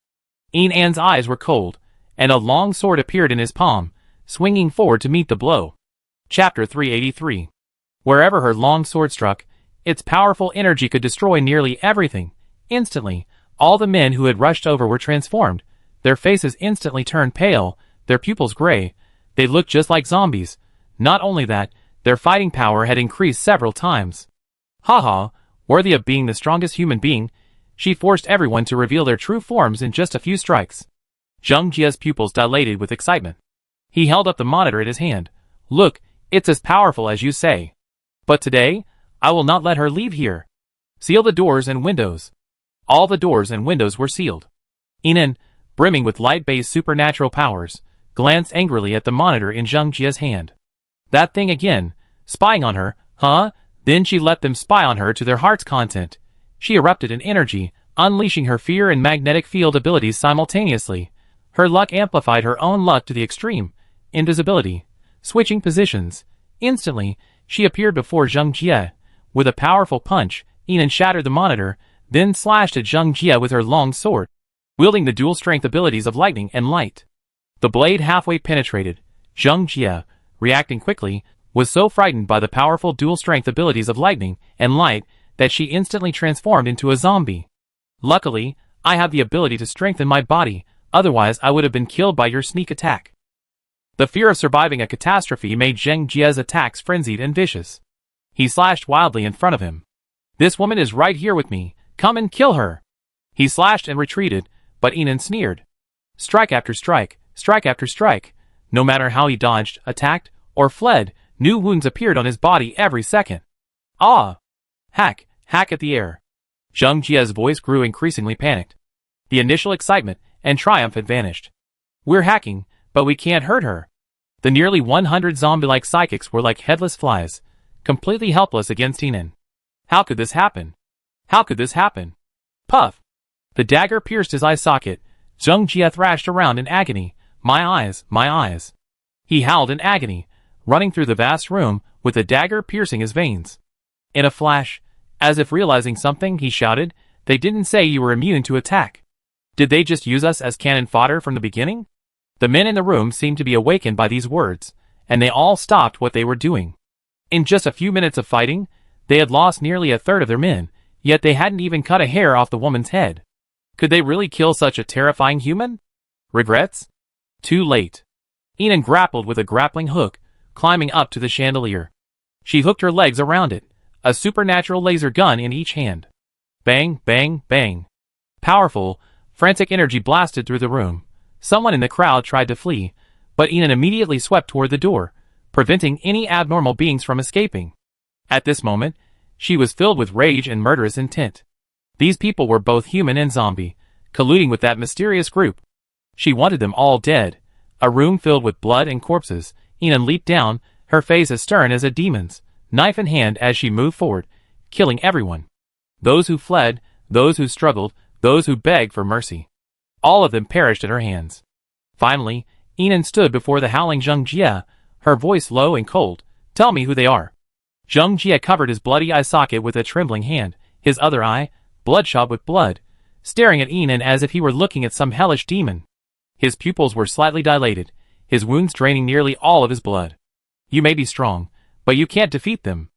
Enon's eyes were cold, and a long sword appeared in his palm, swinging forward to meet the blow. Chapter 383. Wherever her long sword struck, its powerful energy could destroy nearly everything. Instantly, all the men who had rushed over were transformed. Their faces instantly turned pale, their pupils gray. They looked just like zombies. Not only that, their fighting power had increased several times. Haha, worthy of being the strongest human being, she forced everyone to reveal their true forms in just a few strikes. Zheng Jia's pupils dilated with excitement. He held up the monitor at his hand. Look, it's as powerful as you say. But today, I will not let her leave here. Seal the doors and windows. All the doors and windows were sealed. Enon, brimming with light-based supernatural powers, glanced angrily at the monitor in Zheng Jia's hand. That thing again, spying on her, huh? Then she let them spy on her to their heart's content. She erupted in energy, unleashing her fear and magnetic field abilities simultaneously. Her luck amplified her own luck to the extreme. Invisibility. Switching positions. Instantly, she appeared before Zheng Jia. With a powerful punch, Enon shattered the monitor, then slashed at Zheng Jia with her long sword, wielding the dual-strength abilities of lightning and light. The blade halfway penetrated. Zheng Jia, reacting quickly, was so frightened by the powerful dual-strength abilities of lightning and light that she instantly transformed into a zombie. Luckily, I have the ability to strengthen my body, otherwise I would have been killed by your sneak attack. The fear of surviving a catastrophe made Zheng Jia's attacks frenzied and vicious. He slashed wildly in front of him. This woman is right here with me, come and kill her. He slashed and retreated, but Enon sneered. Strike after strike, strike after strike. No matter how he dodged, attacked, or fled, new wounds appeared on his body every second. Ah! Hack, hack at the air. Zheng Jia's voice grew increasingly panicked. The initial excitement and triumph had vanished. We're hacking, but we can't hurt her. The nearly 100 zombie-like psychics were like headless flies, completely helpless against Enon. How could this happen? How could this happen? Puff! The dagger pierced his eye socket. Zheng Jia thrashed around in agony. My eyes, my eyes. He howled in agony, running through the vast room with the dagger piercing his veins. In a flash, as if realizing something, he shouted, They didn't say you were immune to attack. Did they just use us as cannon fodder from the beginning? The men in the room seemed to be awakened by these words, and they all stopped what they were doing. In just a few minutes of fighting, they had lost nearly a third of their men, yet they hadn't even cut a hair off the woman's head. Could they really kill such a terrifying human? Regrets? Too late. Enon grappled with a grappling hook, climbing up to the chandelier. She hooked her legs around it, a supernatural laser gun in each hand. Bang, bang, bang. Powerful, frantic energy blasted through the room. Someone in the crowd tried to flee, but Enon immediately swept toward the door, preventing any abnormal beings from escaping. At this moment, she was filled with rage and murderous intent. These people were both human and zombie, colluding with that mysterious group. She wanted them all dead. A room filled with blood and corpses. Enon leaped down, her face as stern as a demon's, knife in hand as she moved forward, killing everyone. Those who fled, those who struggled, those who begged for mercy. All of them perished at her hands. Finally, Enon stood before the howling Zheng Jie, her voice low and cold. Tell me who they are. Zheng Jie covered his bloody eye socket with a trembling hand, his other eye, bloodshot with blood, staring at Enon as if he were looking at some hellish demon. His pupils were slightly dilated, his wounds draining nearly all of his blood. You may be strong, but you can't defeat them.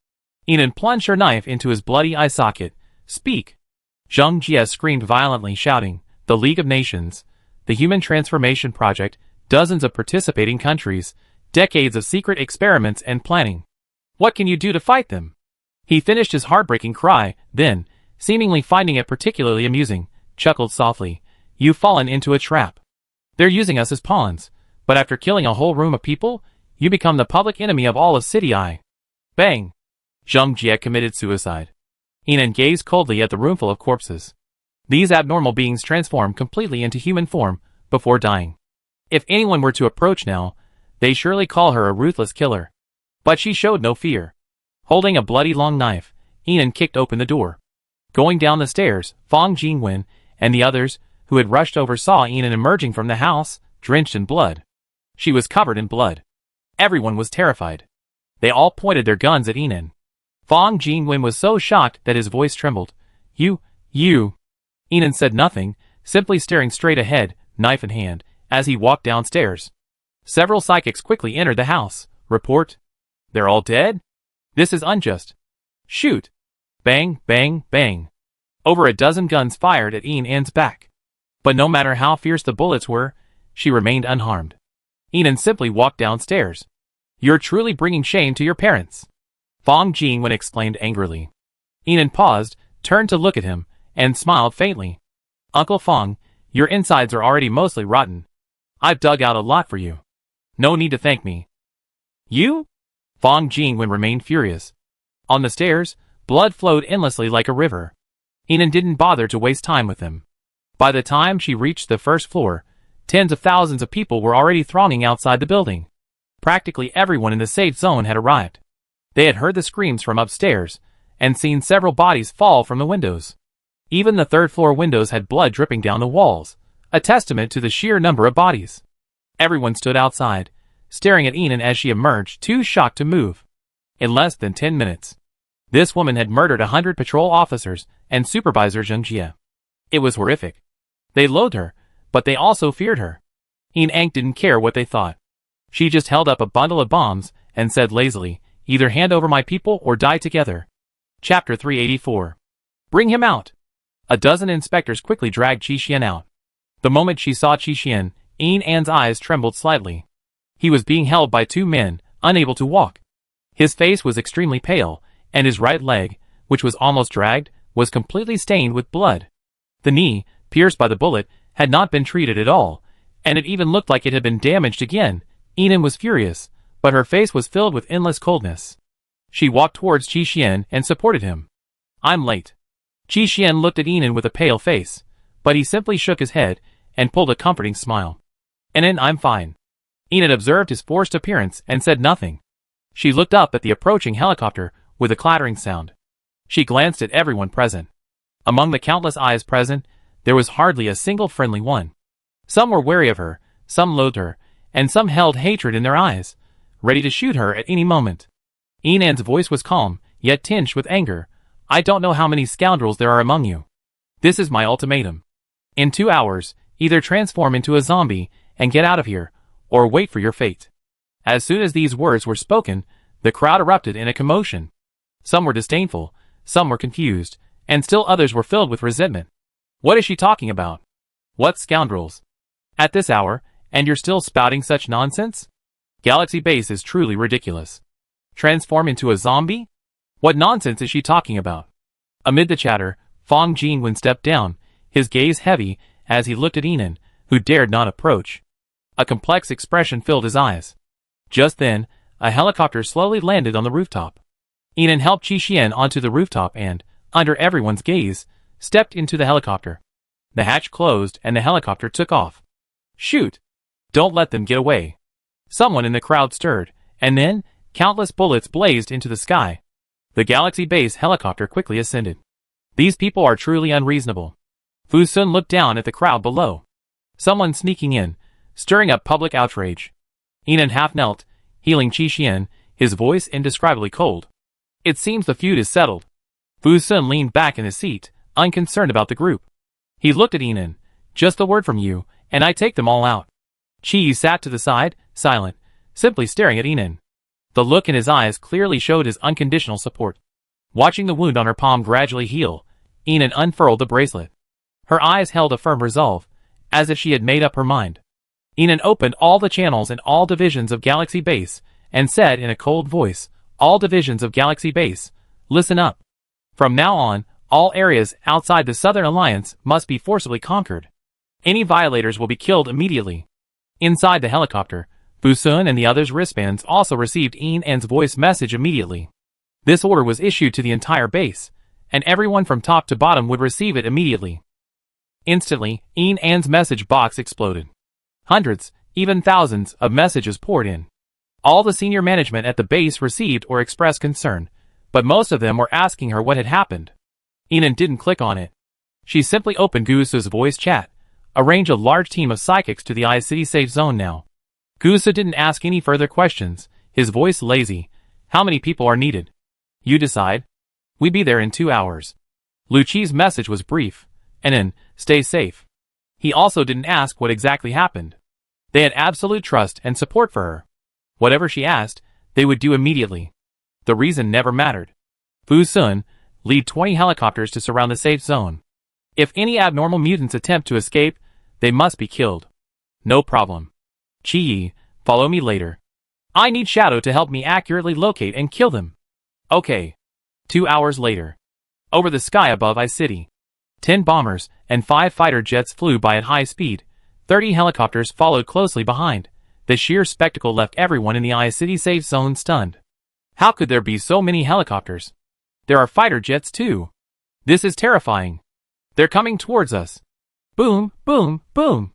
Enon plunged her knife into his bloody eye socket. Speak! Zheng Jie screamed violently, shouting, the League of Nations, the Human Transformation Project, dozens of participating countries, decades of secret experiments and planning. What can you do to fight them? He finished his heartbreaking cry, then, seemingly finding it particularly amusing, chuckled softly. You've fallen into a trap. They're using us as pawns, but after killing a whole room of people, you become the public enemy of all of City Eye. Bang! Zheng Jie committed suicide. Enon gazed coldly at the roomful of corpses. These abnormal beings transformed completely into human form before dying. If anyone were to approach now, they surely call her a ruthless killer. But she showed no fear. Holding a bloody long knife, Enon kicked open the door. Going down the stairs, Fang Jingwen and the others, who had rushed over, saw Enon emerging from the house, drenched in blood. She was covered in blood. Everyone was terrified. They all pointed their guns at Enon. Fang Jingwen was so shocked that his voice trembled. You. Enon said nothing, simply staring straight ahead, knife in hand, as he walked downstairs. Several psychics quickly entered the house. Report. They're all dead? This is unjust. Shoot. Bang, bang, bang. Over a dozen guns fired at Enon's back. But no matter how fierce the bullets were, she remained unharmed. Enon simply walked downstairs. You're truly bringing shame to your parents. Fang Jingwen exclaimed angrily. Enon paused, turned to look at him, and smiled faintly. Uncle Fang, your insides are already mostly rotten. I've dug out a lot for you. No need to thank me. You? Fang Jingwen remained furious. On the stairs, blood flowed endlessly like a river. Enon didn't bother to waste time with him. By the time she reached the first floor, tens of thousands of people were already thronging outside the building. Practically everyone in the safe zone had arrived. They had heard the screams from upstairs, and seen several bodies fall from the windows. Even the third-floor windows had blood dripping down the walls, a testament to the sheer number of bodies. Everyone stood outside, staring at Enon as she emerged, too shocked to move. In less than 10 minutes, this woman had murdered 100 patrol officers and Supervisor Zheng Jie. It was horrific. They loathed her, but they also feared her. Enon didn't care what they thought. She just held up a bundle of bombs and said lazily, either hand over my people or die together. Chapter 384. Bring him out. A dozen inspectors quickly dragged Qi out. The moment she saw Qi, Enon's eyes trembled slightly. He was being held by two men, unable to walk. His face was extremely pale, and his right leg, which was almost dragged, was completely stained with blood. The knee, pierced by the bullet, had not been treated at all, and it even looked like it had been damaged again. Enon was furious, but her face was filled with endless coldness. She walked towards Qi and supported him. I'm late. Qi looked at Enon with a pale face, but he simply shook his head and pulled a comforting smile. Enon, I'm fine. Enon observed his forced appearance and said nothing. She looked up at the approaching helicopter with a clattering sound. She glanced at everyone present. Among the countless eyes present, there was hardly a single friendly one. Some were wary of her, some loathed her, and some held hatred in their eyes, ready to shoot her at any moment. Enon's voice was calm, yet tinged with anger. I don't know how many scoundrels there are among you. This is my ultimatum. In 2 hours, either transform into a zombie and get out of here, or wait for your fate. As soon as these words were spoken, the crowd erupted in a commotion. Some were disdainful, some were confused, and still others were filled with resentment. What is she talking about? What scoundrels? At this hour, and you're still spouting such nonsense? Galaxy Base is truly ridiculous. Transform into a zombie? What nonsense is she talking about? Amid the chatter, Fong Jingwen stepped down, his gaze heavy as he looked at Enan, who dared not approach. A complex expression filled his eyes. Just then, a helicopter slowly landed on the rooftop. Enan helped Qi Xian onto the rooftop and, under everyone's gaze, stepped into the helicopter. The hatch closed and the helicopter took off. Shoot! Don't let them get away. Someone in the crowd stirred, and then, countless bullets blazed into the sky. The Galaxy Base helicopter quickly ascended. These people are truly unreasonable. Fu Sun looked down at the crowd below. Someone sneaking in, stirring up public outrage. Enan half knelt, healing Qi Xian, his voice indescribably cold. It seems the feud is settled. Fu Sun leaned back in his seat, unconcerned about the group. He looked at Enan. Just a word from you, and I take them all out. Qi sat to the side, silent, simply staring at Enan. The look in his eyes clearly showed his unconditional support. Watching the wound on her palm gradually heal, Enan unfurled the bracelet. Her eyes held a firm resolve, as if she had made up her mind. Enan opened all the channels in all divisions of Galaxy Base, and said in a cold voice, "All divisions of Galaxy Base, listen up. From now on, all areas outside the Southern Alliance must be forcibly conquered. Any violators will be killed immediately." Inside the helicopter, Fu Sun and the others' wristbands also received Enan's voice message immediately. This order was issued to the entire base, and everyone from top to bottom would receive it immediately. Instantly, Enan's message box exploded. Hundreds, even thousands, of messages poured in. All the senior management at the base received or expressed concern, but most of them were asking her what had happened. Enan didn't click on it. She simply opened Gusu's voice chat, arranged a large team of psychics to the I-City safe zone now. Gusu didn't ask any further questions, his voice lazy. "How many people are needed? You decide. We be there in 2 hours." Lu Qi's message was brief, and then, "Stay safe." He also didn't ask what exactly happened. They had absolute trust and support for her. Whatever she asked, they would do immediately. The reason never mattered. Fu Sun, lead 20 helicopters to surround the safe zone. If any abnormal mutants attempt to escape, they must be killed. No problem. Qi, follow me later. I need Shadow to help me accurately locate and kill them. Okay. 2 hours later. Over the sky above I-City. 10 bombers and 5 fighter jets flew by at high speed. 30 helicopters followed closely behind. The sheer spectacle left everyone in the I-City safe zone stunned. How could there be so many helicopters? There are fighter jets too. This is terrifying. They're coming towards us. Boom, boom, boom.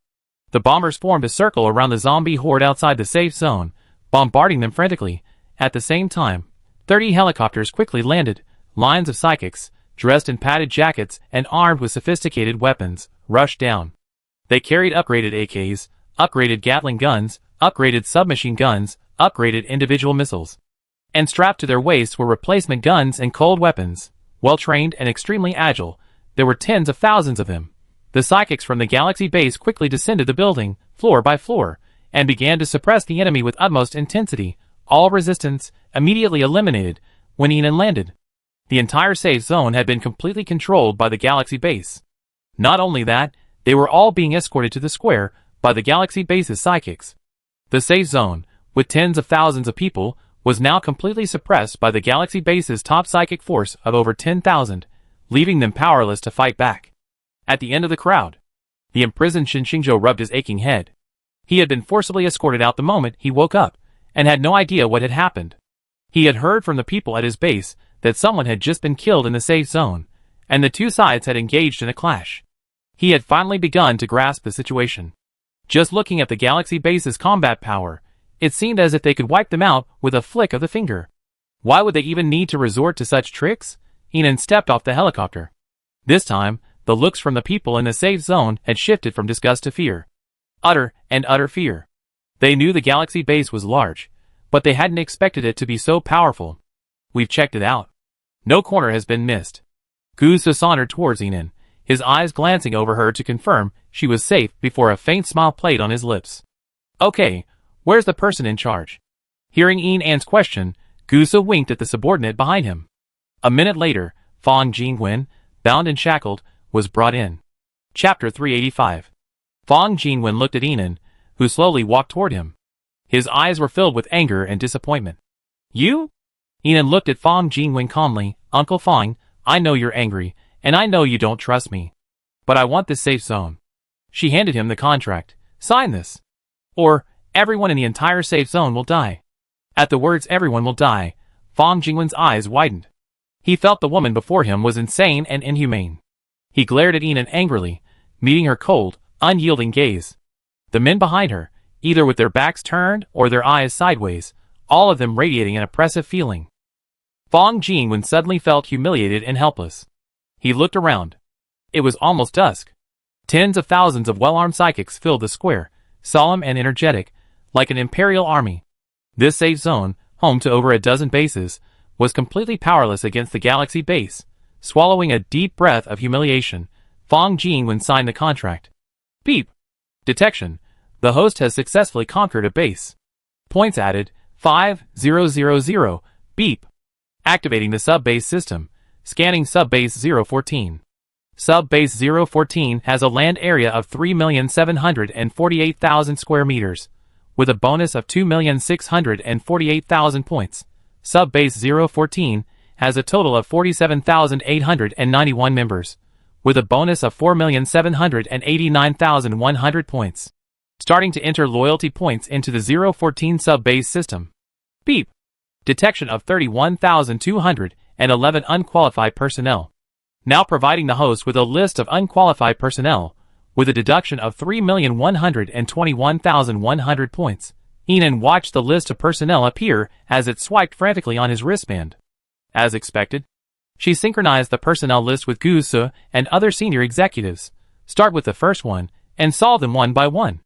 The bombers formed a circle around the zombie horde outside the safe zone, bombarding them frantically. At the same time, 30 helicopters quickly landed. Lines of psychics, dressed in padded jackets and armed with sophisticated weapons, rushed down. They carried upgraded AKs, upgraded Gatling guns, upgraded submachine guns, upgraded individual missiles. And strapped to their waists were replacement guns and cold weapons. Well-trained and extremely agile, there were tens of thousands of them. The psychics from the Galaxy Base quickly descended the building, floor by floor, and began to suppress the enemy with utmost intensity. All resistance immediately eliminated when Enan landed. The entire safe zone had been completely controlled by the Galaxy Base. Not only that, they were all being escorted to the square by the Galaxy Base's psychics. The safe zone, with tens of thousands of people, was now completely suppressed by the Galaxy Base's top psychic force of over 10,000, leaving them powerless to fight back. At the end of the crowd, the imprisoned Xinxingzhou rubbed his aching head. He had been forcibly escorted out the moment he woke up, and had no idea what had happened. He had heard from the people at his base that someone had just been killed in the safe zone, and the two sides had engaged in a clash. He had finally begun to grasp the situation. Just looking at the Galaxy Base's combat power, it seemed as if they could wipe them out with a flick of the finger. Why would they even need to resort to such tricks? Enan stepped off the helicopter. This time, the looks from the people in the safe zone had shifted from disgust to fear. Utter fear. They knew the Galaxy Base was large, but they hadn't expected it to be so powerful. We've checked it out. No corner has been missed. Gusu sauntered towards Enan, his eyes glancing over her to confirm she was safe before a faint smile played on his lips. Okay, where's the person in charge? Hearing Enan's question, Gusu winked at the subordinate behind him. A minute later, Fong Jingwen, bound and shackled, was brought in. Chapter 385. Fang Jinwen looked at Enan, who slowly walked toward him. His eyes were filled with anger and disappointment. You? Enan looked at Fang Jinwen calmly. Uncle Fang, I know you're angry, and I know you don't trust me. But I want this safe zone. She handed him the contract. Sign this. Or, everyone in the entire safe zone will die. At the words everyone will die, Fang Jinwen's eyes widened. He felt the woman before him was insane and inhumane. He glared at Enan angrily, meeting her cold, unyielding gaze. The men behind her, either with their backs turned or their eyes sideways, all of them radiating an oppressive feeling. Fang Jinwen suddenly felt humiliated and helpless. He looked around. It was almost dusk. Tens of thousands of well-armed psychics filled the square, solemn and energetic, like an imperial army. This safe zone, home to over a dozen bases, was completely powerless against the galaxy base. Swallowing a deep breath of humiliation, Fang Jinwen signed the contract. Beep. Detection. The host has successfully conquered a base. Points added, 5000. Beep. Activating the sub-base system. Scanning sub-base 014. Sub-base 014 has a land area of 3,748,000 square meters, with a bonus of 2,648,000 points. Sub-base 014 has a total of 47,891 members, with a bonus of 4,789,100 points. Starting to enter loyalty points into the 014 sub-base system. Beep. Detection of 31,211 unqualified personnel. Now providing the host with a list of unqualified personnel, with a deduction of 3,121,100 points. Enan watched the list of personnel appear as it swiped frantically on his wristband. As expected, she synchronized the personnel list with Gu Su and other senior executives. Start with the first one, and solve them one by one.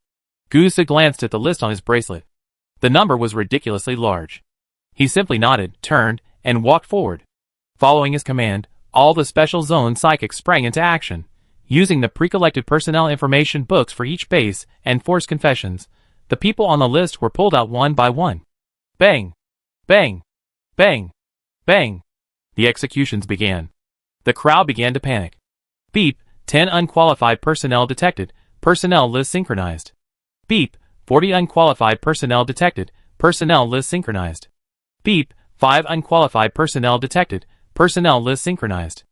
Gu Su glanced at the list on his bracelet. The number was ridiculously large. He simply nodded, turned, and walked forward. Following his command, all the special zone psychics sprang into action. Using the pre-collected personnel information books for each base and forced confessions, the people on the list were pulled out one by one. Bang! Bang! Bang! Bang! The executions began. The crowd began to panic. Beep, 10 unqualified personnel detected, personnel list synchronized. Beep, 40 unqualified personnel detected, personnel list synchronized. Beep, 5 unqualified personnel detected, personnel list synchronized.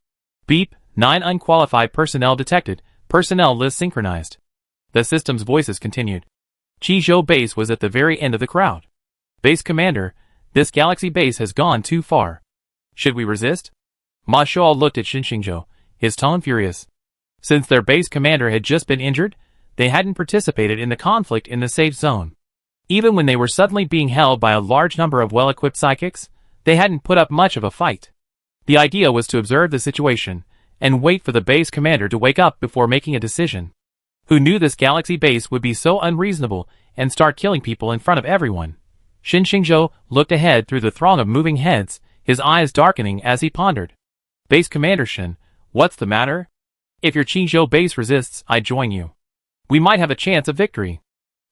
Beep, 9 unqualified personnel detected, personnel list synchronized. The system's voices continued. Qizhou Base was at the very end of the crowd. Base Commander, this galaxy base has gone too far. Should we resist? Ma Shuo looked at Xinxingzhou, his tone furious. Since their base commander had just been injured, they hadn't participated in the conflict in the safe zone. Even when they were suddenly being held by a large number of well-equipped psychics, they hadn't put up much of a fight. The idea was to observe the situation, and wait for the base commander to wake up before making a decision. Who knew this galaxy base would be so unreasonable and start killing people in front of everyone? Xinxingzhou looked ahead through the throng of moving heads, his eyes darkening as he pondered. Base Commander Shin, what's the matter? If your Qizhou base resists, I join you. We might have a chance of victory.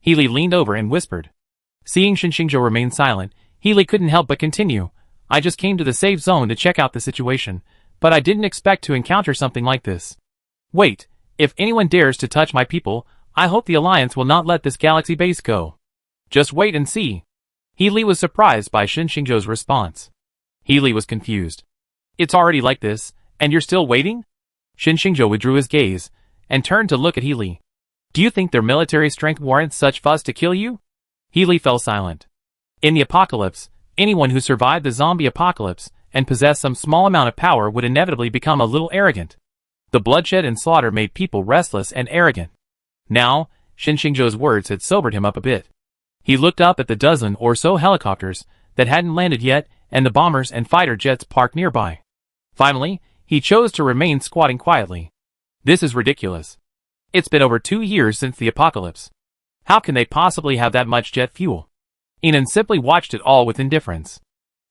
Healy leaned over and whispered. Seeing Xinxingzhou remain silent, Healy couldn't help but continue. I just came to the safe zone to check out the situation, but I didn't expect to encounter something like this. Wait, if anyone dares to touch my people, I hope the Alliance will not let this galaxy base go. Just wait and see. Healy was surprised by Xinxingzhou's response. Healy was confused. It's already like this, and you're still waiting? Xinxingzhou withdrew his gaze, and turned to look at Healy. Do you think their military strength warrants such fuss to kill you? Healy fell silent. In the apocalypse, anyone who survived the zombie apocalypse and possessed some small amount of power would inevitably become a little arrogant. The bloodshed and slaughter made people restless and arrogant. Now, Xinxingzhou's words had sobered him up a bit. He looked up at the dozen or so helicopters that hadn't landed yet and the bombers and fighter jets parked nearby. Finally, he chose to remain squatting quietly. This is ridiculous. It's been over 2 years since the apocalypse. How can they possibly have that much jet fuel? Enan simply watched it all with indifference.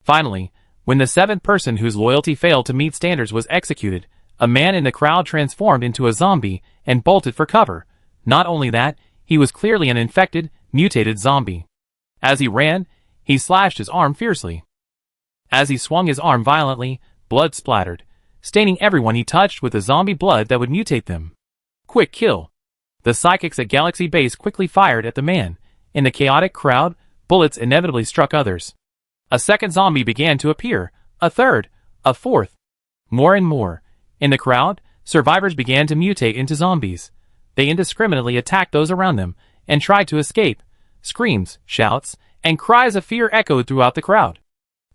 Finally, when the 7th person whose loyalty failed to meet standards was executed, a man in the crowd transformed into a zombie and bolted for cover. Not only that, he was clearly an infected, mutated zombie. As he ran, he slashed his arm fiercely. As he swung his arm violently, blood splattered, staining everyone he touched with the zombie blood that would mutate them. Quick kill! The psychics at Galaxy Base quickly fired at the man. In the chaotic crowd, bullets inevitably struck others. A second zombie began to appear, a third, a fourth. More and more. In the crowd, survivors began to mutate into zombies. They indiscriminately attacked those around them and tried to escape. Screams, shouts, and cries of fear echoed throughout the crowd.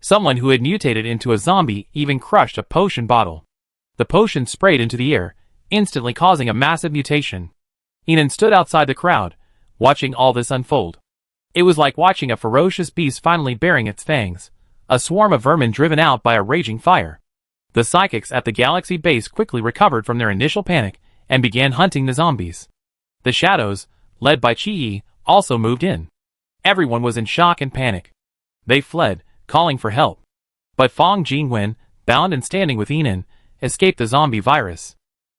Someone who had mutated into a zombie even crushed a potion bottle. The potion sprayed into the air, instantly causing a massive mutation. Enon stood outside the crowd, watching all this unfold. It was like watching a ferocious beast finally baring its fangs, a swarm of vermin driven out by a raging fire. The psychics at the Galaxy Base quickly recovered from their initial panic and began hunting the zombies. The shadows, led by Chi-Yi, also moved in. Everyone was in shock and panic. They fled, calling for help. But Fong Jingwen, bound and standing with Enon, escaped the zombie virus.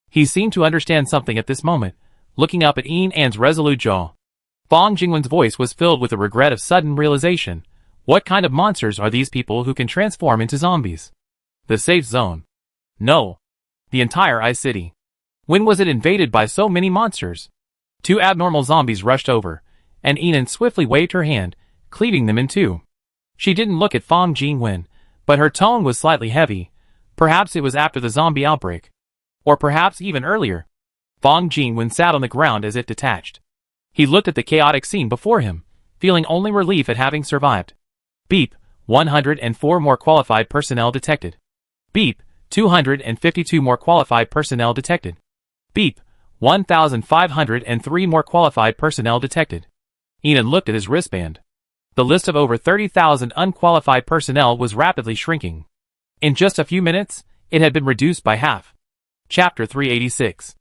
He seemed to understand something at this moment, looking up at Enan's resolute jaw. Fong Jingwen's voice was filled with a regret of sudden realization. What kind of monsters are these people who can transform into zombies? The safe zone. No. The entire Ice City. When was it invaded by so many monsters? Two abnormal zombies rushed over, and Enon swiftly waved her hand, cleaving them in two. She didn't look at Fong Jingwen, but her tone was slightly heavy. Perhaps it was after the zombie outbreak. Or perhaps even earlier. Fong Jingwen sat on the ground as if detached. He looked at the chaotic scene before him, feeling only relief at having survived. Beep, 104 more qualified personnel detected. Beep, 252 more qualified personnel detected. Beep, 1,503 more qualified personnel detected. Enon looked at his wristband. The list of over 30,000 unqualified personnel was rapidly shrinking. In just a few minutes, it had been reduced by half. Chapter 386.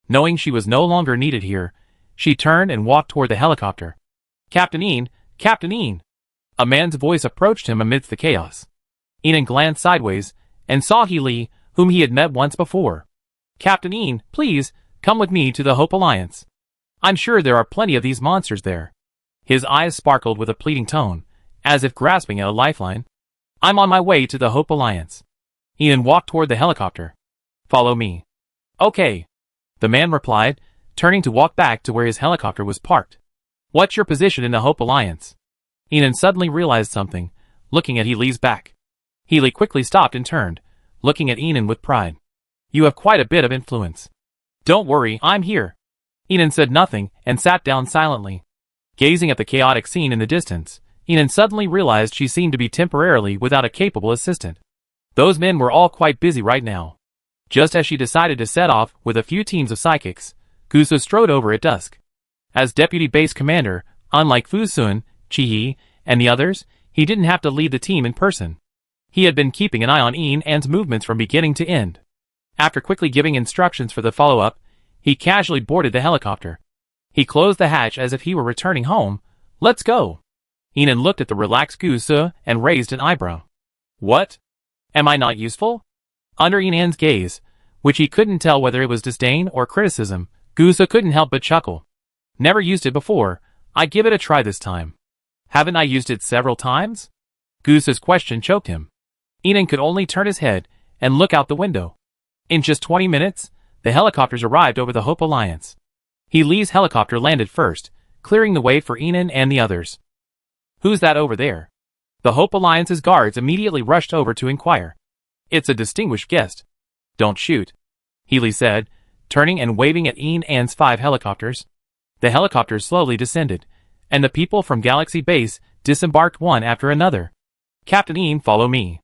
Knowing she was no longer needed here, she turned and walked toward the helicopter. Captain Enon, Captain Enon! A man's voice approached him amidst the chaos. Enon glanced sideways and saw Healy, whom he had met once before. Captain Enon, please, come with me to the Hope Alliance. I'm sure there are plenty of these monsters there. His eyes sparkled with a pleading tone, as if grasping at a lifeline. I'm on my way to the Hope Alliance. Enon walked toward the helicopter. Follow me. Okay. The man replied, turning to walk back to where his helicopter was parked. What's your position in the Hope Alliance? Enon suddenly realized something, looking at Healy's back. Healy quickly stopped and turned, looking at Enon with pride. You have quite a bit of influence. Don't worry, I'm here. Enon said nothing and sat down silently. Gazing at the chaotic scene in the distance, Enon suddenly realized she seemed to be temporarily without a capable assistant. Those men were all quite busy right now. Just as she decided to set off with a few teams of psychics, Gusu strode over at dusk. As deputy base commander, unlike Fusun, Chi-Yi, and the others, he didn't have to lead the team in person. He had been keeping an eye on Enan's movements from beginning to end. After quickly giving instructions for the follow-up, he casually boarded the helicopter. He closed the hatch as if he were returning home. Let's go. Enon looked at the relaxed Gusu and raised an eyebrow. What? Am I not useful? Under Enan's gaze, which he couldn't tell whether it was disdain or criticism, Gusu couldn't help but chuckle. Never used it before. I give it a try this time. Haven't I used it several times? Gusu's question choked him. Enon could only turn his head and look out the window. In just 20 minutes, the helicopters arrived over the Hope Alliance. Healy's helicopter landed first, clearing the way for Enon and the others. Who's that over there? The Hope Alliance's guards immediately rushed over to inquire. It's a distinguished guest. Don't shoot, Healy said, turning and waving at Enan's 5 helicopters. The helicopters slowly descended, and the people from Galaxy Base disembarked one after another. Captain Enon, follow me.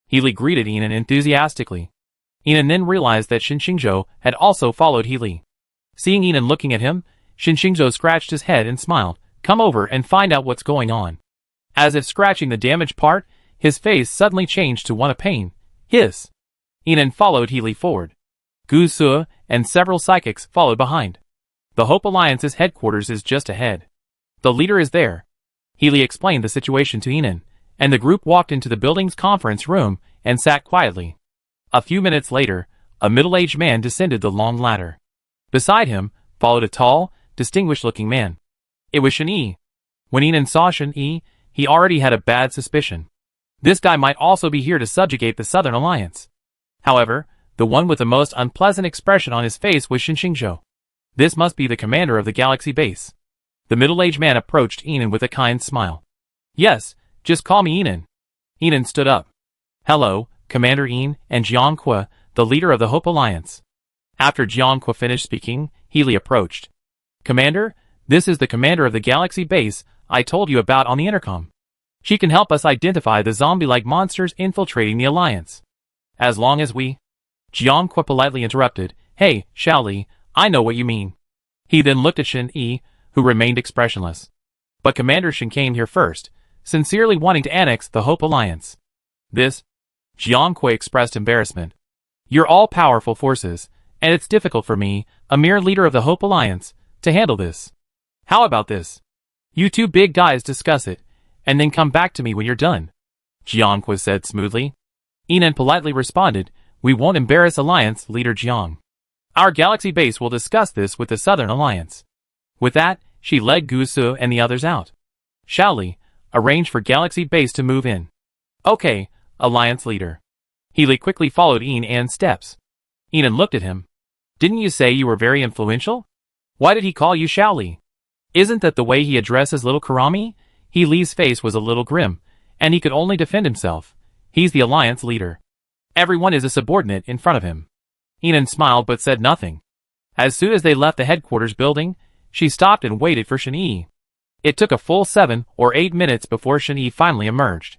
Healy greeted Enon enthusiastically. Enon then realized that Shinshingzhou had also followed Healy. Seeing Enon looking at him, Shinshingzhou scratched his head and smiled. Come over and find out what's going on. As if scratching the damaged part, his face suddenly changed to one of pain. Hiss. Enon followed Healy forward. Gusu and several psychics followed behind. The Hope Alliance's headquarters is just ahead. The leader is there. Healy explained the situation to Enon, and the group walked into the building's conference room and sat quietly. A few minutes later, a middle-aged man descended the long ladder. Beside him followed a tall, distinguished-looking man. It was Shen-Yi. When Enon saw Shen-Yi, he already had a bad suspicion. This guy might also be here to subjugate the Southern Alliance. However, the one with the most unpleasant expression on his face was Shinshingzhou. This must be the commander of the Galaxy base. The middle-aged man approached Enan with a kind smile. Yes, just call me Enan. Enan stood up. Hello, Commander Ean and Jianqua, the leader of the Hope Alliance. After Jianqua finished speaking, Healy approached. Commander, this is the commander of the Galaxy base I told you about on the intercom. She can help us identify the zombie-like monsters infiltrating the Alliance. As long as we... Jianqua politely interrupted. Hey, Xiaoli, I know what you mean. He then looked at Shen Yi, who remained expressionless. But Commander Shen came here first, sincerely wanting to annex the Hope Alliance. This... Jianqua expressed embarrassment. You're all-powerful forces, and it's difficult for me, a mere leader of the Hope Alliance, to handle this. How about this? You two big guys discuss it, and then come back to me when you're done. Jianqua said smoothly. Enan politely responded, We won't embarrass Alliance Leader Jiang. Our Galaxy base will discuss this with the Southern Alliance. With that, she led Gu Su and the others out. Xiaoli, arrange for Galaxy base to move in. Okay, Alliance Leader. Healy quickly followed Enan's steps. Enan looked at him. Didn't you say you were very influential? Why did he call you Xiaoli? Isn't that the way he addresses little Kurami? Healy's face was a little grim, and he could only defend himself. He's the Alliance Leader. Everyone is a subordinate in front of him. Enan smiled but said nothing. As soon as they left the headquarters building, she stopped and waited for Shen Yi. It took a full 7 or 8 minutes before Shen Yi finally emerged.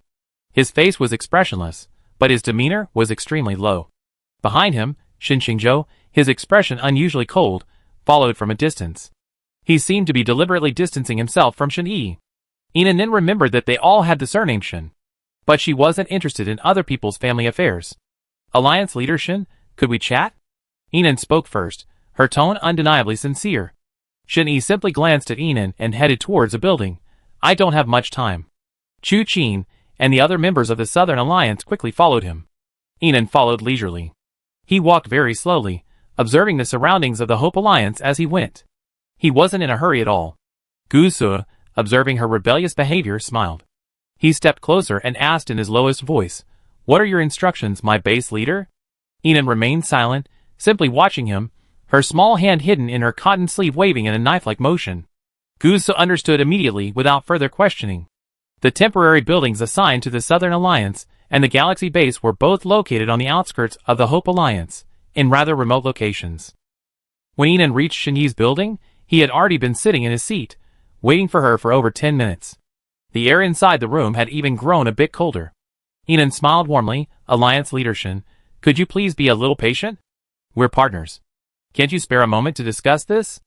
His face was expressionless, but his demeanor was extremely low. Behind him, Shen Xingzhou, his expression unusually cold, followed from a distance. He seemed to be deliberately distancing himself from Shen Yi. Enan then remembered that they all had the surname Shen. But she wasn't interested in other people's family affairs. Alliance Leader Shen, could we chat? Enan spoke first, her tone undeniably sincere. Shen Yi simply glanced at Enan and headed towards a building. I don't have much time. Chu Qin and the other members of the Southern Alliance quickly followed him. Enan followed leisurely. He walked very slowly, observing the surroundings of the Hope Alliance as he went. He wasn't in a hurry at all. Gu Su, observing her rebellious behavior, smiled. He stepped closer and asked in his lowest voice, What are your instructions, my base leader? Enan remained silent, simply watching him, her small hand hidden in her cotton sleeve waving in a knife-like motion. Gu Su understood immediately without further questioning. The temporary buildings assigned to the Southern Alliance and the Galaxy base were both located on the outskirts of the Hope Alliance, in rather remote locations. When Enan reached Shen Yi's building, he had already been sitting in his seat, waiting for her for over 10 minutes. The air inside the room had even grown a bit colder. Enan smiled warmly. Alliance Leader Shen, could you please be a little patient? We're partners. Can't you spare a moment to discuss this?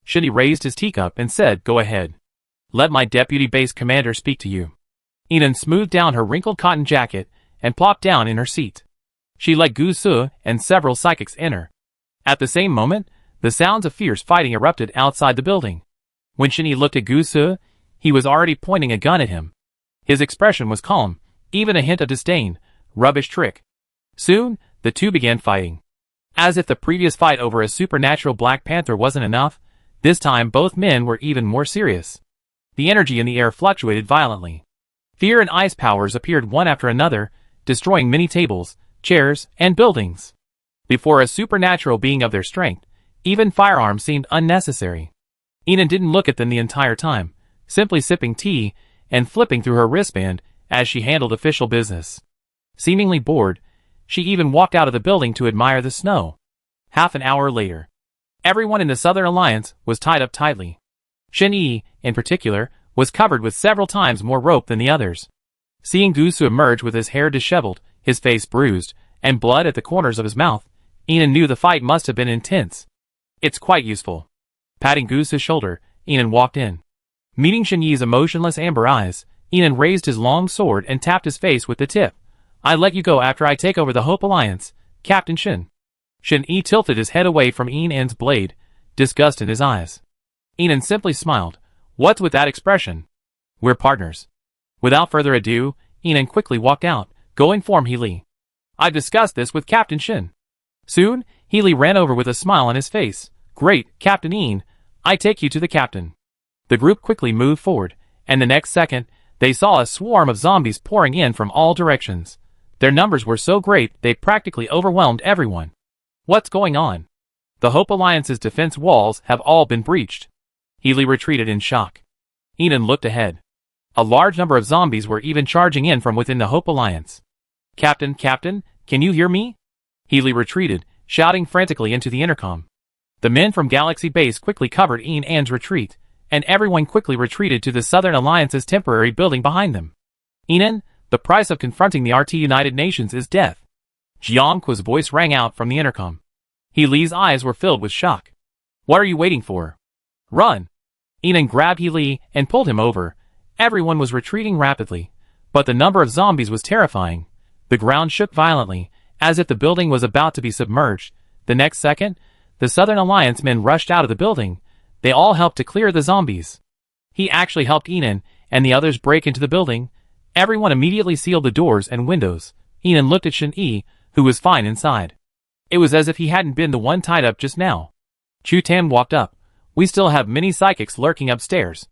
Shen Yi raised his teacup and said, Go ahead. Let my deputy base commander speak to you. Enan smoothed down her wrinkled cotton jacket and plopped down in her seat. She let Gu Su and several psychics enter. At the same moment, the sounds of fierce fighting erupted outside the building. When Shen Yi looked at Gu Su, he was already pointing a gun at him. His expression was calm, even a hint of disdain. Rubbish trick. Soon, the two began fighting. As if the previous fight over a supernatural Black Panther wasn't enough, this time both men were even more serious. The energy in the air fluctuated violently. Fear and ice powers appeared one after another, destroying many tables, chairs, and buildings. Before a supernatural being of their strength, even firearms seemed unnecessary. Enan didn't look at them the entire time, simply sipping tea and flipping through her wristband as she handled official business. Seemingly bored, she even walked out of the building to admire the snow. Half an hour later, everyone in the Southern Alliance was tied up tightly. Shen Yi, in particular, was covered with several times more rope than the others. Seeing Gu Su emerge with his hair disheveled, his face bruised, and blood at the corners of his mouth, Enan knew the fight must have been intense. It's quite useful. Patting Gu Su's shoulder, Enan walked in. Meeting Shen Yi's emotionless amber eyes, Enan raised his long sword and tapped his face with the tip. I let you go after I take over the Hope Alliance, Captain Shen. Shen Yi tilted his head away from Enan's blade, disgust in his eyes. Enan simply smiled. What's with that expression? We're partners. Without further ado, Enan quickly walked out, go inform Healy. I've discussed this with Captain Shen. Soon, Healy ran over with a smile on his face. Great, Captain Ean, I take you to the captain. The group quickly moved forward, and the next second, they saw a swarm of zombies pouring in from all directions. Their numbers were so great they practically overwhelmed everyone. What's going on? The Hope Alliance's defense walls have all been breached. Healy retreated in shock. Enan looked ahead. A large number of zombies were even charging in from within the Hope Alliance. Captain, can you hear me? Healy retreated, shouting frantically into the intercom. The men from Galaxy Base quickly covered Enan's retreat, and everyone quickly retreated to the Southern Alliance's temporary building behind them. Enan, the price of confronting the RT United Nations is death. Jiangqua's voice rang out from the intercom. Healy's eyes were filled with shock. What are you waiting for? Run! Enan grabbed Healy and pulled him over. Everyone was retreating rapidly, but the number of zombies was terrifying. The ground shook violently, as if the building was about to be submerged. The next second, the Southern Alliance men rushed out of the building. They all helped to clear the zombies. He actually helped Enan and the others break into the building. Everyone immediately sealed the doors and windows. Enan looked at Shin-Yi, who was fine inside. It was as if he hadn't been the one tied up just now. Chu Tam walked up. We still have many psychics lurking upstairs.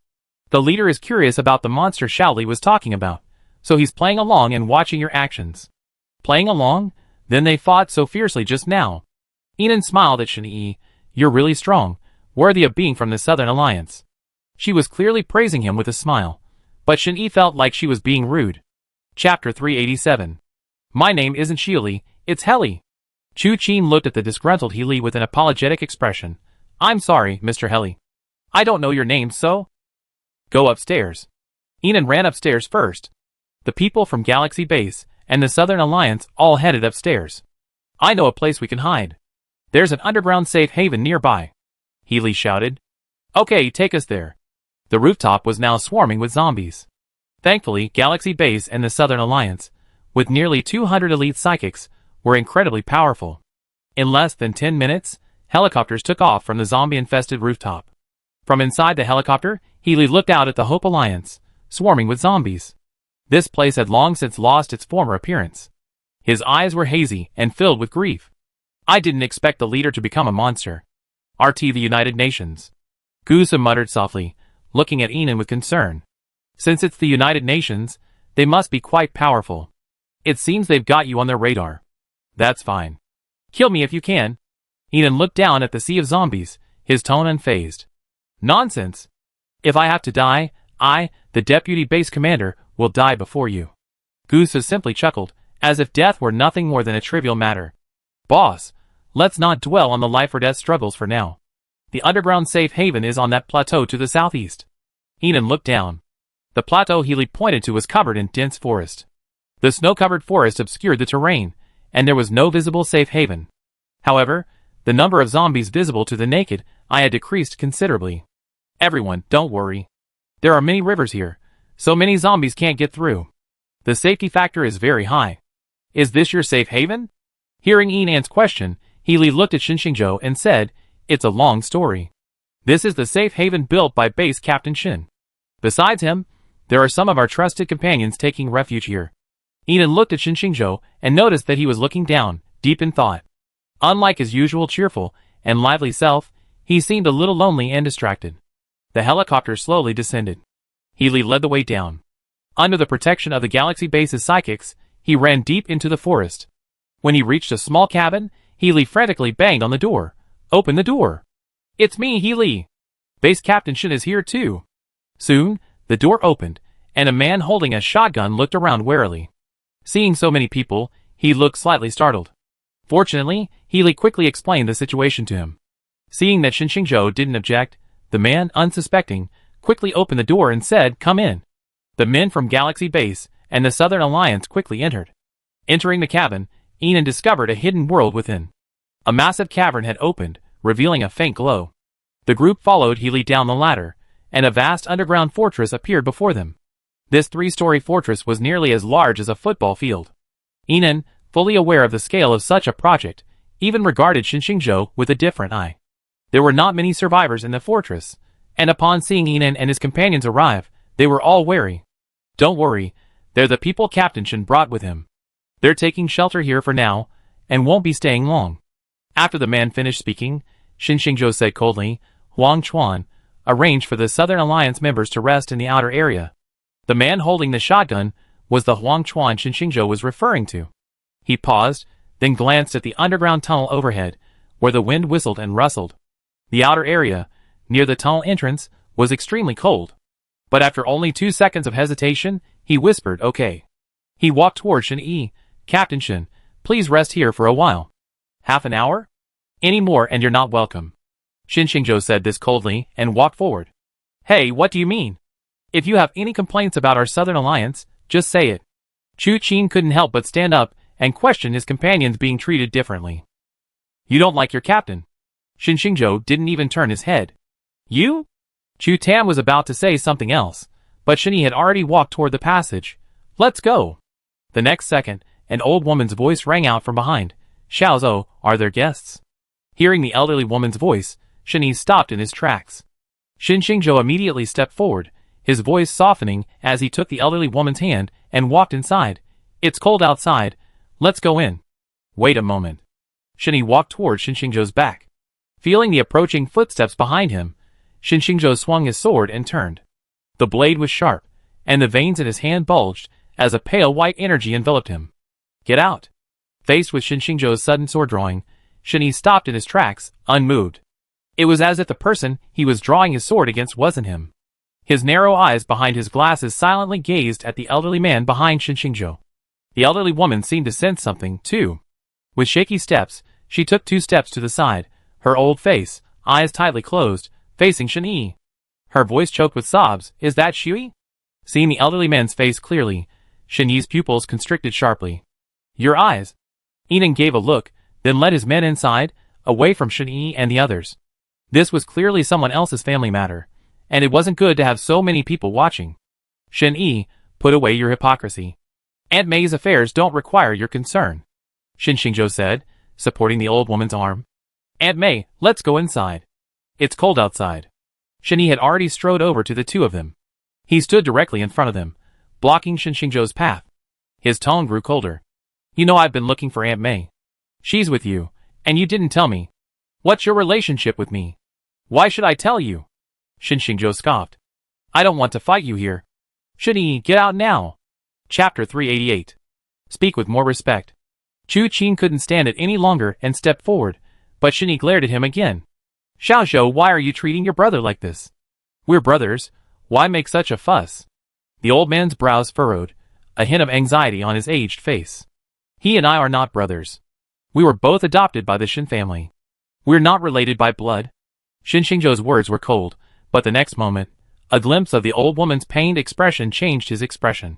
The leader is curious about the monster Shaoli was talking about, so he's playing along and watching your actions. Playing along? Then they fought so fiercely just now. Enan smiled at Shin-Yi. You're really strong, worthy of being from the Southern Alliance. She was clearly praising him with a smile, but Shin-Yi felt like she was being rude. Chapter 387. My name isn't Shaoli, it's Heli. Chu Qin looked at the disgruntled Healy with an apologetic expression. I'm sorry, Mr. Heli. I don't know your name, so? Go upstairs. Enan ran upstairs first. The people from Galaxy Base and the Southern Alliance all headed upstairs. I know a place we can hide. There's an underground safe haven nearby. Healy shouted. Okay, take us there. The rooftop was now swarming with zombies. Thankfully, Galaxy Base and the Southern Alliance, with nearly 200 elite psychics, were incredibly powerful. In less than 10 minutes, helicopters took off from the zombie-infested rooftop. From inside the helicopter, Healy looked out at the Hope Alliance, swarming with zombies. This place had long since lost its former appearance. His eyes were hazy and filled with grief. I didn't expect the leader to become a monster. RT the United Nations. Gusa muttered softly, looking at Enan with concern. Since it's the United Nations, they must be quite powerful. It seems they've got you on their radar. That's fine. Kill me if you can. Enan looked down at the sea of zombies, his tone unfazed. Nonsense. If I have to die, I, the deputy base commander, will die before you. Gusa simply chuckled, as if death were nothing more than a trivial matter. Boss, let's not dwell on the life-or-death struggles for now. The underground safe haven is on that plateau to the southeast. Enan looked down. The plateau Healy pointed to was covered in dense forest. The snow-covered forest obscured the terrain, and there was no visible safe haven. However, the number of zombies visible to the naked eye had decreased considerably. Everyone, don't worry. There are many rivers here, so many zombies can't get through. The safety factor is very high. Is this your safe haven? Hearing Enan's question, Healy looked at Shinshingzhou and said, It's a long story. This is the safe haven built by Base Captain Shin. Besides him, there are some of our trusted companions taking refuge here. Enan looked at Shinshingzhou and noticed that he was looking down, deep in thought. Unlike his usual cheerful and lively self, he seemed a little lonely and distracted. The helicopter slowly descended. Healy led the way down. Under the protection of the Galaxy Base's psychics, he ran deep into the forest. When he reached a small cabin, Healy frantically banged on the door. Open the door. It's me, Healy. Base Captain Shin is here too. Soon, the door opened, and a man holding a shotgun looked around warily. Seeing so many people, he looked slightly startled. Fortunately, Healy quickly explained the situation to him. Seeing that Shinshingzhou didn't object, the man, unsuspecting, quickly opened the door and said, Come in. The men from Galaxy Base and the Southern Alliance quickly entered. Entering the cabin, Enan discovered a hidden world within. A massive cavern had opened, revealing a faint glow. The group followed Healy down the ladder, and a vast underground fortress appeared before them. This 3-story fortress was nearly as large as a football field. Enan, fully aware of the scale of such a project, even regarded Shinshingzhou with a different eye. There were not many survivors in the fortress, and upon seeing Enan and his companions arrive, they were all wary. Don't worry, they're the people Captain Shin brought with him. They're taking shelter here for now, and won't be staying long. After the man finished speaking, Shinshingzhou said coldly, Huang Chuan, arrange for the Southern Alliance members to rest in the outer area. The man holding the shotgun was the Huang Chuan Shinshingzhou was referring to. He paused, then glanced at the underground tunnel overhead, where the wind whistled and rustled. The outer area, near the tunnel entrance, was extremely cold. But after only 2 seconds of hesitation, he whispered, "Okay." He walked toward Shin Yi. "Captain Shin, please rest here for a while." "Half an hour? Any more and you're not welcome." Shin Xingzhou said this coldly and walked forward. "Hey, what do you mean? If you have any complaints about our Southern Alliance, just say it." Chu Qin couldn't help but stand up and question his companions being treated differently. "You don't like your captain?" Shin Xingzhou didn't even turn his head. "You?" Chu Tam was about to say something else, but Shin Yi had already walked toward the passage. "Let's go." The next second, an old woman's voice rang out from behind. "Xiao Zhou, are there guests?" Hearing the elderly woman's voice, Shin Yi stopped in his tracks. Shin Xingzhou immediately stepped forward, his voice softening as he took the elderly woman's hand and walked inside. "It's cold outside. Let's go in." "Wait a moment." Shin Yi walked toward Shin Xingzhou's back. Feeling the approaching footsteps behind him, Shin Xingzhou swung his sword and turned. The blade was sharp, and the veins in his hand bulged as a pale white energy enveloped him. "Get out." Faced with Shin Xingzhou's sudden sword drawing, Shin Yi stopped in his tracks, unmoved. It was as if the person he was drawing his sword against wasn't him. His narrow eyes behind his glasses silently gazed at the elderly man behind Shin Xingzhou. The elderly woman seemed to sense something, too. With shaky steps, she took 2 steps to the side, her old face, eyes tightly closed, facing Shin Yi. Her voice choked with sobs. "Is that Shui?" Seeing the elderly man's face clearly, Shin Yi's pupils constricted sharply. "Your eyes." Enan gave a look, then led his men inside, away from Shin Yi and the others. This was clearly someone else's family matter, and it wasn't good to have so many people watching. "Shin Yi, put away your hypocrisy. Aunt May's affairs don't require your concern," Shin Xingzhou said, supporting the old woman's arm. "Aunt May, let's go inside. It's cold outside." Shin Yi had already strode over to the two of them. He stood directly in front of them, blocking Shin Xingzhou's path. His tone grew colder. "You know I've been looking for Aunt May. She's with you, and you didn't tell me. What's your relationship with me?" "Why should I tell you?" Shin Xingzhou scoffed. "I don't want to fight you here." "Shin Yi, get out now." Chapter 388. Speak with more respect. Chu Qin couldn't stand it any longer and stepped forward, but Shin Yi glared at him again. "Xiao Zhou, why are you treating your brother like this? We're brothers, why make such a fuss?" The old man's brows furrowed, a hint of anxiety on his aged face. "He and I are not brothers. We were both adopted by the Shin family. We're not related by blood." Shin Xingzhou's words were cold, but the next moment, a glimpse of the old woman's pained expression changed his expression.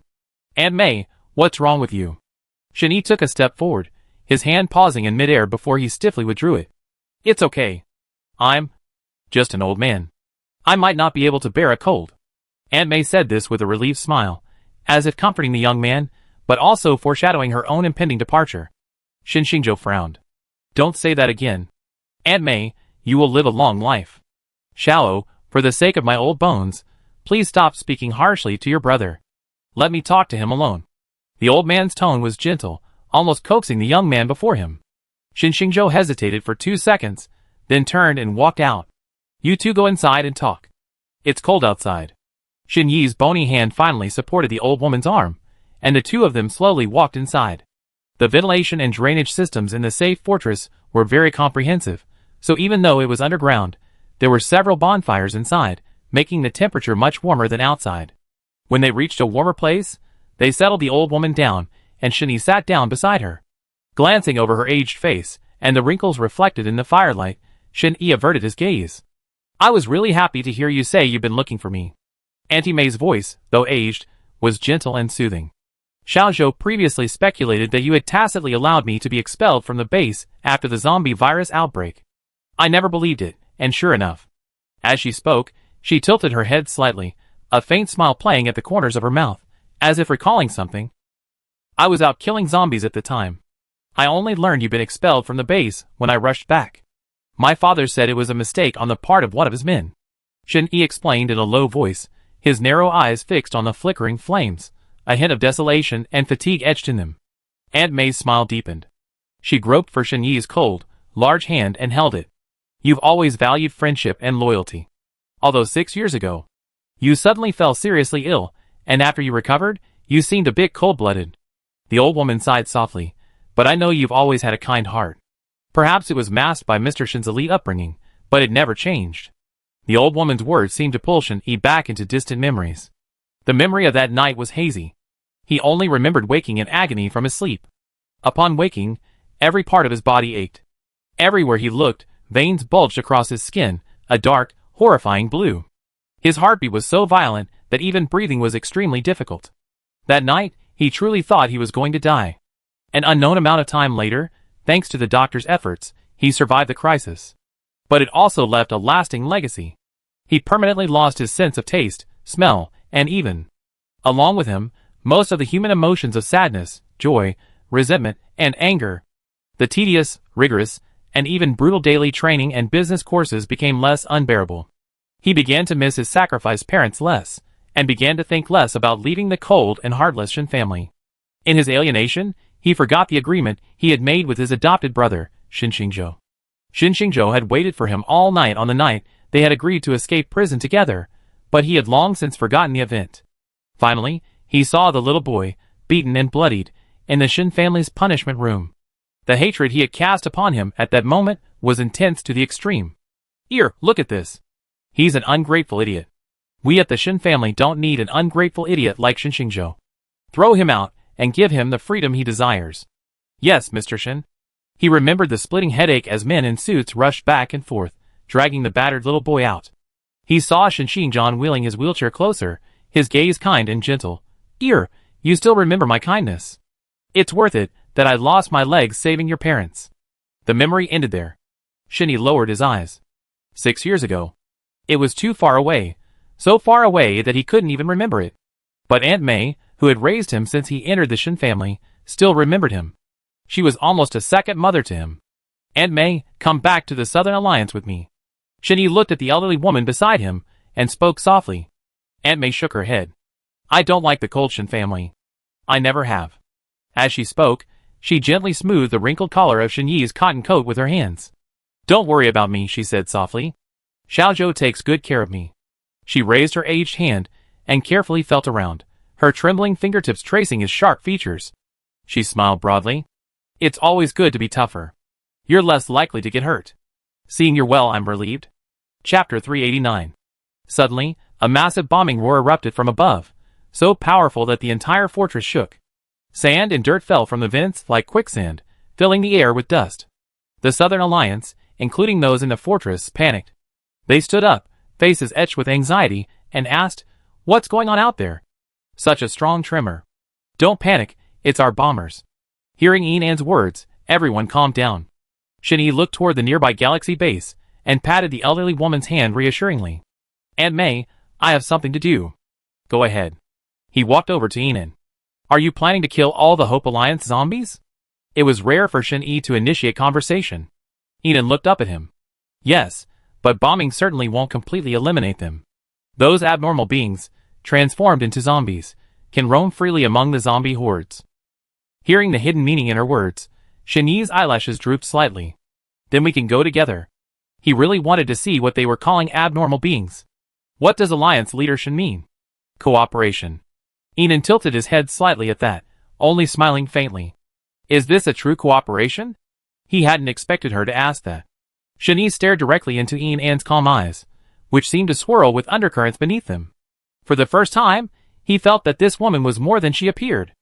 "Aunt May, what's wrong with you?" Shin Yi took a step forward, his hand pausing in midair before he stiffly withdrew it. "It's okay. I'm just an old man. I might not be able to bear a cold." Aunt May said this with a relieved smile, as if comforting the young man, but also foreshadowing her own impending departure. Shin Xingzhou frowned. "Don't say that again. Aunt May, you will live a long life. Xiao, for the sake of my old bones, please stop speaking harshly to your brother. Let me talk to him alone." The old man's tone was gentle, almost coaxing the young man before him. Shin Xingzhou hesitated for 2 seconds, then turned and walked out. "You two go inside and talk. It's cold outside." Shin Yi's bony hand finally supported the old woman's arm, and the two of them slowly walked inside. The ventilation and drainage systems in the safe fortress were very comprehensive, so even though it was underground, there were several bonfires inside, making the temperature much warmer than outside. When they reached a warmer place, they settled the old woman down, and Shin Yi sat down beside her. Glancing over her aged face, and the wrinkles reflected in the firelight, Shin Yi averted his gaze. "I was really happy to hear you say you've been looking for me." Auntie May's voice, though aged, was gentle and soothing. "Xiao Zhou previously speculated that you had tacitly allowed me to be expelled from the base after the zombie virus outbreak. I never believed it, and sure enough." As she spoke, she tilted her head slightly, a faint smile playing at the corners of her mouth, as if recalling something. "I was out killing zombies at the time. I only learned you'd been expelled from the base when I rushed back. My father said it was a mistake on the part of one of his men." Shin Yi explained in a low voice, his narrow eyes fixed on the flickering flames, a hint of desolation and fatigue etched in them. Aunt May's smile deepened. She groped for Shin Yi's cold, large hand and held it. "You've always valued friendship and loyalty. Although 6 years ago, you suddenly fell seriously ill, and after you recovered, you seemed a bit cold-blooded." The old woman sighed softly, "But I know you've always had a kind heart. Perhaps it was masked by Mr. Shin's elite upbringing, but it never changed. The old woman's words seemed to pull Shin-Yi back into distant memories. The memory of that night was hazy. He only remembered waking in agony from his sleep. Upon waking, every part of his body ached. Everywhere he looked, veins bulged across his skin, a dark, horrifying blue. His heartbeat was so violent that even breathing was extremely difficult. That night, he truly thought he was going to die. An unknown amount of time later, thanks to the doctor's efforts, he survived the crisis. But it also left a lasting legacy. He permanently lost his sense of taste, smell, and even, along with him, most of the human emotions of sadness, joy, resentment, and anger. The tedious, rigorous, and even brutal daily training and business courses became less unbearable. He began to miss his sacrificed parents less, and began to think less about leaving the cold and heartless Shin family. In his alienation, he forgot the agreement he had made with his adopted brother, Shin Xingzhou. Shin Xingzhou had waited for him all night on the night they had agreed to escape prison together, but he had long since forgotten the event. Finally, he saw the little boy, beaten and bloodied, in the Shin family's punishment room. The hatred he had cast upon him at that moment was intense to the extreme. "Here, look at this. He's an ungrateful idiot. We at the Shin family don't need an ungrateful idiot like Shin Xingzhou. Throw him out and give him the freedom he desires." "Yes, Mr. Shin." He remembered the splitting headache as men in suits rushed back and forth, dragging the battered little boy out. He saw Shin Xingzhou wheeling his wheelchair closer, his gaze kind and gentle. "Here, you still remember my kindness. It's worth it that I lost my legs saving your parents." The memory ended there. Shin-Yi lowered his eyes. 6 years ago. It was too far away, so far away that he couldn't even remember it. But Aunt May, who had raised him since he entered the Shin family, still remembered him. She was almost a second mother to him. "Aunt May, come back to the Southern Alliance with me." Shin-Yi looked at the elderly woman beside him, and spoke softly. Aunt May shook her head. "I don't like the cold Shin family. I never have." As she spoke, she gently smoothed the wrinkled collar of Shin-Yi's cotton coat with her hands. "Don't worry about me," she said softly. "Xiaozhou takes good care of me." She raised her aged hand, and carefully felt around, her trembling fingertips tracing his sharp features. She smiled broadly. "It's always good to be tougher. You're less likely to get hurt. Seeing you're well, I'm relieved." Chapter 389. Suddenly, a massive bombing roar erupted from above, so powerful that the entire fortress shook. Sand and dirt fell from the vents like quicksand, filling the air with dust. The Southern Alliance, including those in the fortress, panicked. They stood up, faces etched with anxiety, and asked, "What's going on out there?" Such a strong tremor. "Don't panic, it's our bombers." Hearing Yinan's words, everyone calmed down. Shin-Yi looked toward the nearby galaxy base, and patted the elderly woman's hand reassuringly. "Aunt May, I have something to do." "Go ahead." He walked over to Yinan. "Are you planning to kill all the Hope Alliance zombies?" It was rare for Shin-Yi to initiate conversation. Yinan looked up at him. "Yes, but bombing certainly won't completely eliminate them. Those abnormal beings, transformed into zombies, can roam freely among the zombie hordes." Hearing the hidden meaning in her words, Shin-Yi's eyelashes drooped slightly. "Then we can go together." He really wanted to see what they were calling abnormal beings. What does Alliance leader Shin mean? Cooperation. Yinan tilted his head slightly at that, only smiling faintly. Is this a true cooperation? He hadn't expected her to ask that. Shin-Yi stared directly into Yinan's calm eyes, which seemed to swirl with undercurrents beneath them. For the first time, he felt that this woman was more than she appeared.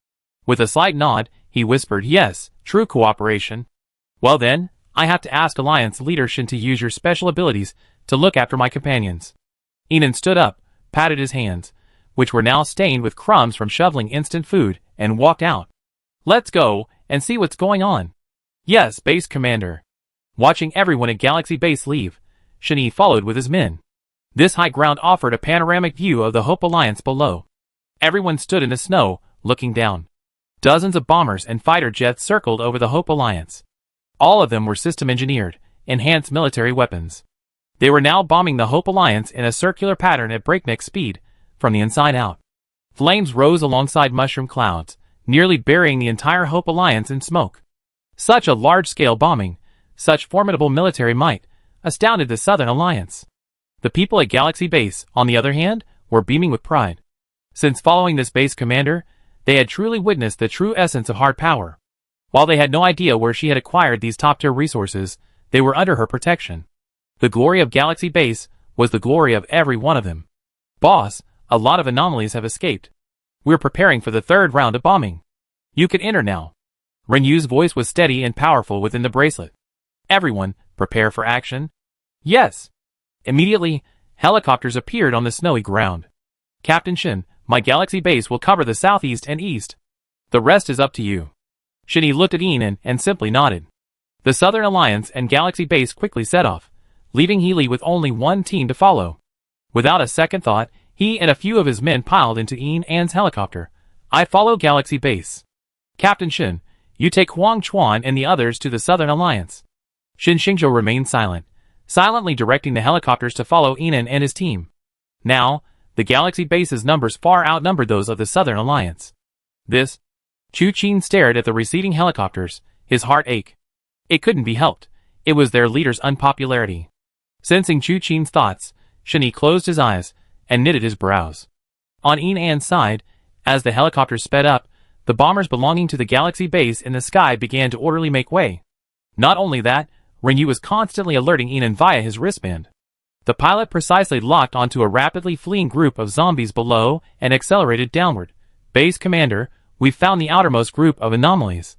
With a slight nod, he whispered, "Yes, true cooperation." "Well then, I have to ask Alliance leader Shin to use your special abilities to look after my companions." Yinan stood up, patted his hands, which were now stained with crumbs from shoveling instant food, and walked out. "Let's go, and see what's going on." "Yes, Base Commander." Watching everyone at Galaxy Base leave, Shin-Yi followed with his men. This high ground offered a panoramic view of the Hope Alliance below. Everyone stood in the snow, looking down. Dozens of bombers and fighter jets circled over the Hope Alliance. All of them were system-engineered, enhanced military weapons. They were now bombing the Hope Alliance in a circular pattern at breakneck speed, from the inside out. Flames rose alongside mushroom clouds, nearly burying the entire Hope Alliance in smoke. Such a large-scale bombing, such formidable military might, astounded the Southern Alliance. The people at Galaxy Base, on the other hand, were beaming with pride. Since following this base commander, they had truly witnessed the true essence of hard power. While they had no idea where she had acquired these top-tier resources, they were under her protection. The glory of Galaxy Base was the glory of every one of them. Boss, a lot of anomalies have escaped. We're preparing for the third round of bombing. You can enter now. Renyu's voice was steady and powerful within the bracelet. Everyone, prepare for action. Yes. Immediately, helicopters appeared on the snowy ground. Captain Shin, my Galaxy Base will cover the southeast and east. The rest is up to you. Shinny looked at Enon and simply nodded. The Southern Alliance and Galaxy Base quickly set off, leaving Healy with only one team to follow. Without a second thought, he and a few of his men piled into Enon's helicopter. I follow Galaxy Base. Captain Shin, you take Huang Chuan and the others to the Southern Alliance. Shin Xingzhou remained silent, silently directing the helicopters to follow Enon and his team. Now, the Galaxy Base's numbers far outnumbered those of the Southern Alliance. This? Chu Qin stared at the receding helicopters, his heart ached. It couldn't be helped. It was their leader's unpopularity. Sensing Chu Qin's thoughts, Shinny closed his eyes and knitted his brows. On Enon's side, as the helicopters sped up, the bombers belonging to the Galaxy Base in the sky began to orderly make way. Not only that, Renyu was constantly alerting Enon via his wristband. The pilot precisely locked onto a rapidly fleeing group of zombies below and accelerated downward. Base Commander, we've found the outermost group of anomalies.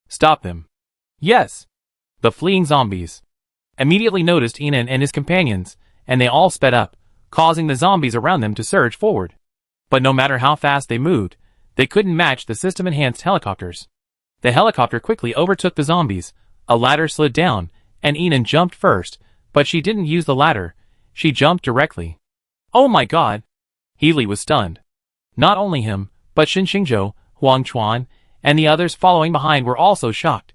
Stop them. Yes. The fleeing zombies immediately noticed Enon and his companions, and they all sped up, causing the zombies around them to surge forward. But no matter how fast they moved, they couldn't match the system-enhanced helicopters. The helicopter quickly overtook the zombies, a ladder slid down, and Enon jumped first, but she didn't use the ladder, she jumped directly. Oh my god! Healy was stunned. Not only him, but Shin Xingzhou, Huang Chuan, and the others following behind were also shocked.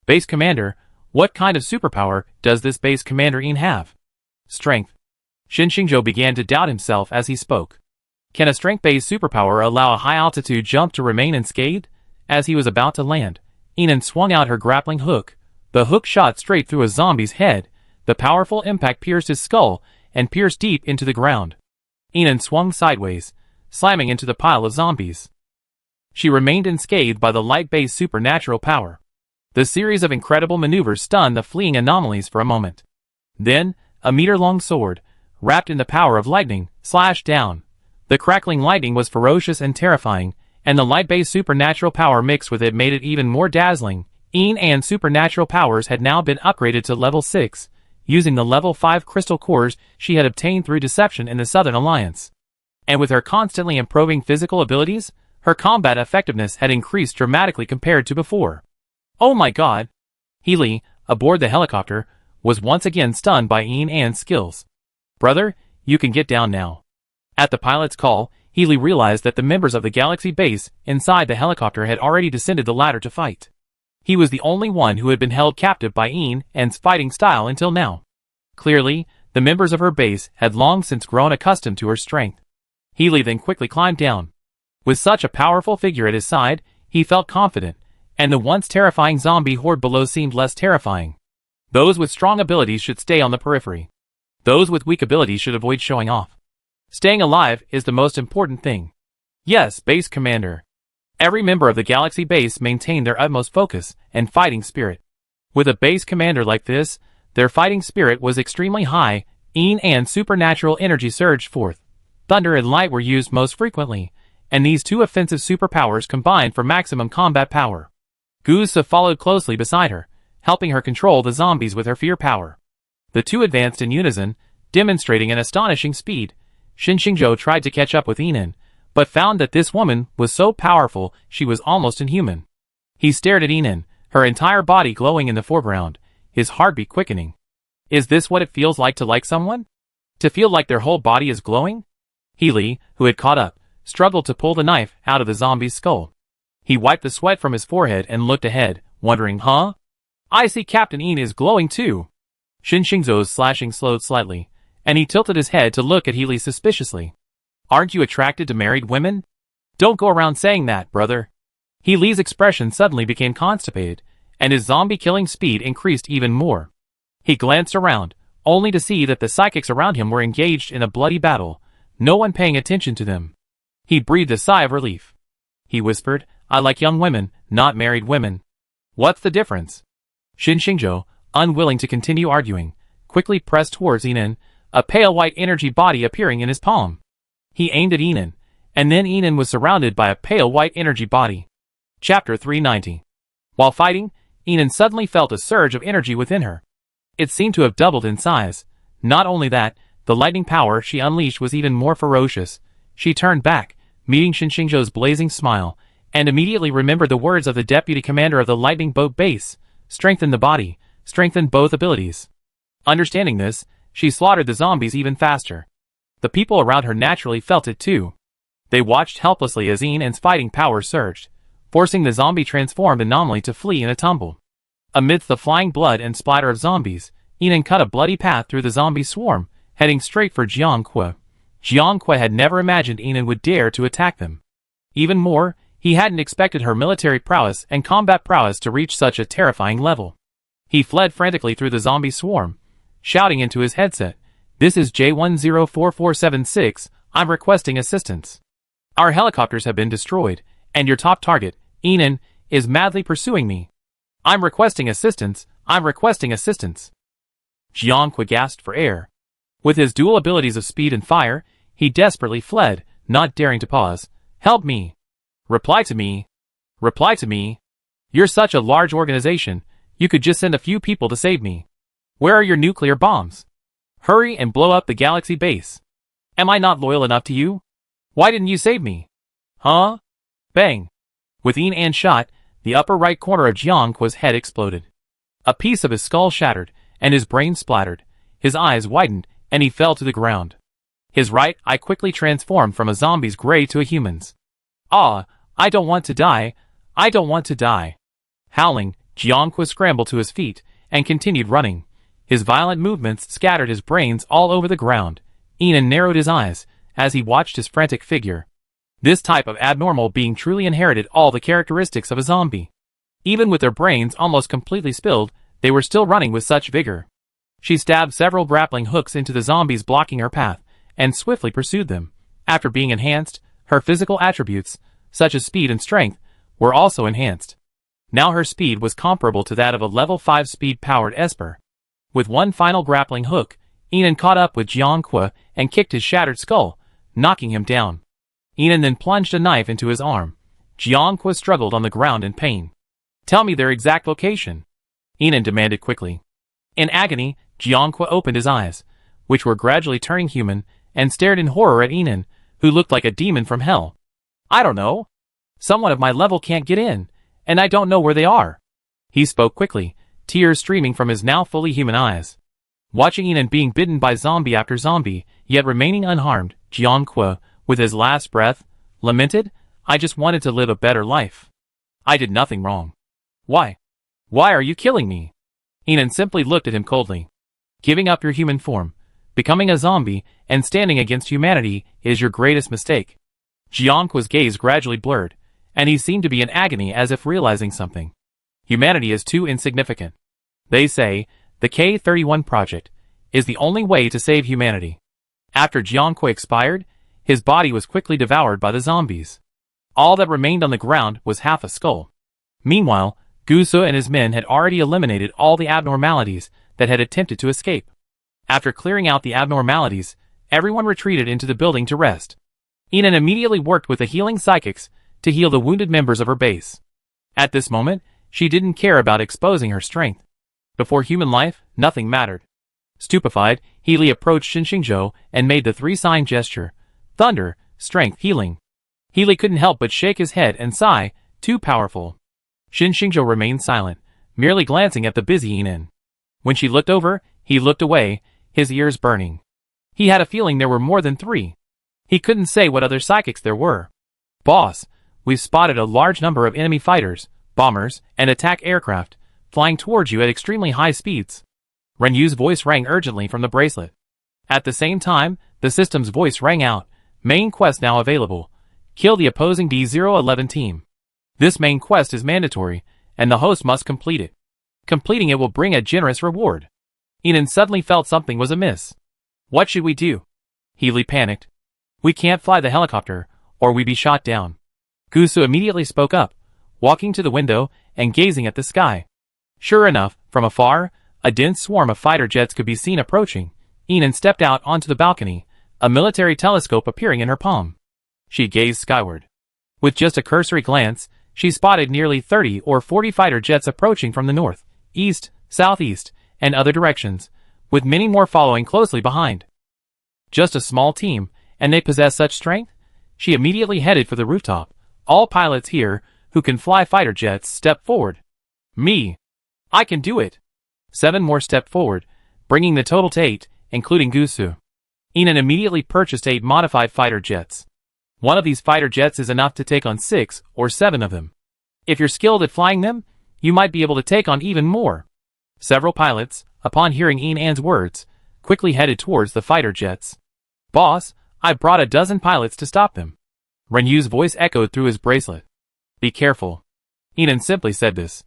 Base Commander, what kind of superpower does this Base Commander Enon have? Strength. Shin Xingzhou began to doubt himself as he spoke. Can a strength-based superpower allow a high-altitude jump to remain unscathed? As he was about to land, Enon swung out her grappling hook. The hook shot straight through a zombie's head. The powerful impact pierced his skull and pierced deep into the ground. Enon swung sideways, slamming into the pile of zombies. She remained unscathed by the light-based supernatural power. The series of incredible maneuvers stunned the fleeing anomalies for a moment. Then, a meter-long sword, wrapped in the power of lightning, slashed down. The crackling lightning was ferocious and terrifying, and the light-based supernatural power mixed with it made it even more dazzling. Enon's supernatural powers had now been upgraded to level 6, using the level 5 crystal cores she had obtained through deception in the Southern Alliance. And with her constantly improving physical abilities, her combat effectiveness had increased dramatically compared to before. Oh my god! Healy, aboard the helicopter, was once again stunned by Enon's skills. Brother, you can get down now. At the pilot's call, Healy realized that the members of the Galaxy Base inside the helicopter had already descended the ladder to fight. He was the only one who had been held captive by Enon's fighting style until now. Clearly, the members of her base had long since grown accustomed to her strength. Healy then quickly climbed down. With such a powerful figure at his side, he felt confident, and the once terrifying zombie horde below seemed less terrifying. Those with strong abilities should stay on the periphery. Those with weak abilities should avoid showing off. Staying alive is the most important thing. Yes, Base Commander. Every member of the Galaxy Base maintained their utmost focus and fighting spirit. With a base commander like this, their fighting spirit was extremely high. Enon's supernatural energy surged forth. Thunder and light were used most frequently, and these two offensive superpowers combined for maximum combat power. Guza followed closely beside her, helping her control the zombies with her fear power. The two advanced in unison, demonstrating an astonishing speed. Shin Xingzhou tried to catch up with Enon, but found that this woman was so powerful she was almost inhuman. He stared at Enon, her entire body glowing in the foreground, his heartbeat quickening. Is this what it feels like to like someone? To feel like their whole body is glowing? Healy, who had caught up, struggled to pull the knife out of the zombie's skull. He wiped the sweat from his forehead and looked ahead, wondering, huh? I see Captain Enon is glowing too. Shin Xingzhou's slashing slowed slightly, and he tilted his head to look at Healy suspiciously. Aren't you attracted to married women? Don't go around saying that, brother. Healy's expression suddenly became constipated, and his zombie-killing speed increased even more. He glanced around, only to see that the psychics around him were engaged in a bloody battle, no one paying attention to them. He breathed a sigh of relief. He whispered, I like young women, not married women. What's the difference? Xingzhou, unwilling to continue arguing, quickly pressed towards Enan, a pale white energy body appearing in his palm. He aimed at Enan, and then Enan was surrounded by a pale white energy body. Chapter 390. While fighting, Enan suddenly felt a surge of energy within her. It seemed to have doubled in size. Not only that, the lightning power she unleashed was even more ferocious. She turned back, meeting Xingzhou's blazing smile, and immediately remembered the words of the deputy commander of the lightning boat base: strengthen the body, strengthen both abilities. Understanding this, she slaughtered the zombies even faster. The people around her naturally felt it too. They watched helplessly as Enan's fighting power surged, forcing the zombie-transformed anomaly to flee in a tumble. Amidst the flying blood and splatter of zombies, Enan cut a bloody path through the zombie swarm, heading straight for Jiangque. Jiangque had never imagined Enan would dare to attack them. Even more, he hadn't expected her military prowess and combat prowess to reach such a terrifying level. He fled frantically through the zombie swarm, shouting into his headset, "This is J104476, I'm requesting assistance. Our helicopters have been destroyed, and your top target, Enan, is madly pursuing me. I'm requesting assistance, I'm requesting assistance." Jiangque gasped for air. With his dual abilities of speed and fire, he desperately fled, not daring to pause. "Help me. Reply to me. Reply to me. You're such a large organization, you could just send a few people to save me. Where are your nuclear bombs? Hurry and blow up the galaxy base. Am I not loyal enough to you? Why didn't you save me? Huh?" Bang. With Enan shot, the upper right corner of Jiangque's head exploded. A piece of his skull shattered, and his brain splattered. His eyes widened, and he fell to the ground. His right eye quickly transformed from a zombie's gray to a human's. "Ah, I don't want to die. I don't want to die." Howling, Jiangque scrambled to his feet, and continued running. His violent movements scattered his brains all over the ground. Enan narrowed his eyes, as he watched his frantic figure. This type of abnormal being truly inherited all the characteristics of a zombie. Even with their brains almost completely spilled, they were still running with such vigor. She stabbed several grappling hooks into the zombies blocking her path, and swiftly pursued them. After being enhanced, her physical attributes, such as speed and strength, were also enhanced. Now her speed was comparable to that of a level 5 speed-powered Esper. With one final grappling hook, Enan caught up with Jiangque and kicked his shattered skull, knocking him down. Enan then plunged a knife into his arm. Jiangque struggled on the ground in pain. "Tell me their exact location," Enan demanded quickly. In agony, Jiangque opened his eyes, which were gradually turning human, and stared in horror at Enan, who looked like a demon from hell. "I don't know. Someone of my level can't get in, and I don't know where they are." He spoke quickly, tears streaming from his now fully human eyes. Watching Enan being bitten by zombie after zombie, yet remaining unharmed, Jiangque, with his last breath, lamented, "I just wanted to live a better life. I did nothing wrong. Why? Why are you killing me?" Enan simply looked at him coldly. "Giving up your human form, becoming a zombie, and standing against humanity is your greatest mistake." Jiangque's gaze gradually blurred, and he seemed to be in agony as if realizing something. Humanity is too insignificant. They say, the K-31 project is the only way to save humanity. After Jiangque expired, his body was quickly devoured by the zombies. All that remained on the ground was half a skull. Meanwhile, Gusu and his men had already eliminated all the abnormalities that had attempted to escape. After clearing out the abnormalities, everyone retreated into the building to rest. Enan immediately worked with the healing psychics to heal the wounded members of her base. At this moment, she didn't care about exposing her strength. Before human life, nothing mattered. Stupefied, Healy approached Xingzhou and made the three-sign gesture: thunder, strength, healing. Healy couldn't help but shake his head and sigh, too powerful. Xingzhou remained silent, merely glancing at the busy Enan. When she looked over, he looked away, his ears burning. He had a feeling there were more than three. He couldn't say what other psychics there were. "Boss, we've spotted a large number of enemy fighters, bombers, and attack aircraft, flying towards you at extremely high speeds." Renyu's voice rang urgently from the bracelet. At the same time, the system's voice rang out: "Main quest now available. Kill the opposing D-011 team. This main quest is mandatory, and the host must complete it. Completing it will bring a generous reward." Enan suddenly felt something was amiss. "What should we do?" Healy panicked. "We can't fly the helicopter, or we'd be shot down." Gusu immediately spoke up. walking to the window and gazing at the sky. Sure enough, from afar, a dense swarm of fighter jets could be seen approaching. Inan stepped out onto the balcony, a military telescope appearing in her palm. She gazed skyward. With just a cursory glance, she spotted nearly 30 or 40 fighter jets approaching from the north, east, southeast, and other directions, with many more following closely behind. Just a small team, and they possess such strength? She immediately headed for the rooftop. All pilots here, who can fly fighter jets, step forward. Me. I can do it. 7 more stepped forward, bringing the total to 8, including Gusu. Inan immediately purchased 8 modified fighter jets. One of these fighter jets is enough to take on 6 or 7 of them. If you're skilled at flying them, you might be able to take on even more. Several pilots, upon hearing Inan's words, quickly headed towards the fighter jets. Boss, I brought a dozen pilots to stop them. Renyu's voice echoed through his bracelet. Be careful. Inan simply said this.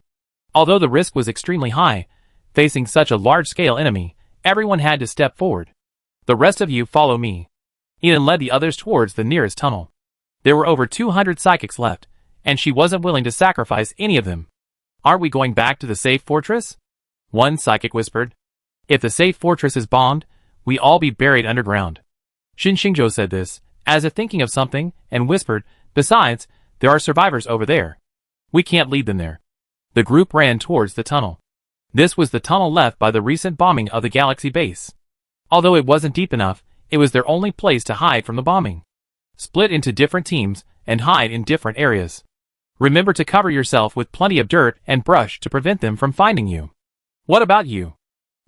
Although the risk was extremely high, facing such a large-scale enemy, everyone had to step forward. The rest of you follow me. Inan led the others towards the nearest tunnel. There were over 200 psychics left, and she wasn't willing to sacrifice any of them. Aren't we going back to the safe fortress? One psychic whispered. If the safe fortress is bombed, we all be buried underground. Xingzhou said this, as if thinking of something, and whispered, besides, there are survivors over there. We can't lead them there. The group ran towards the tunnel. This was the tunnel left by the recent bombing of the Galaxy base. Although it wasn't deep enough, it was their only place to hide from the bombing. Split into different teams, and hide in different areas. Remember to cover yourself with plenty of dirt and brush to prevent them from finding you. What about you?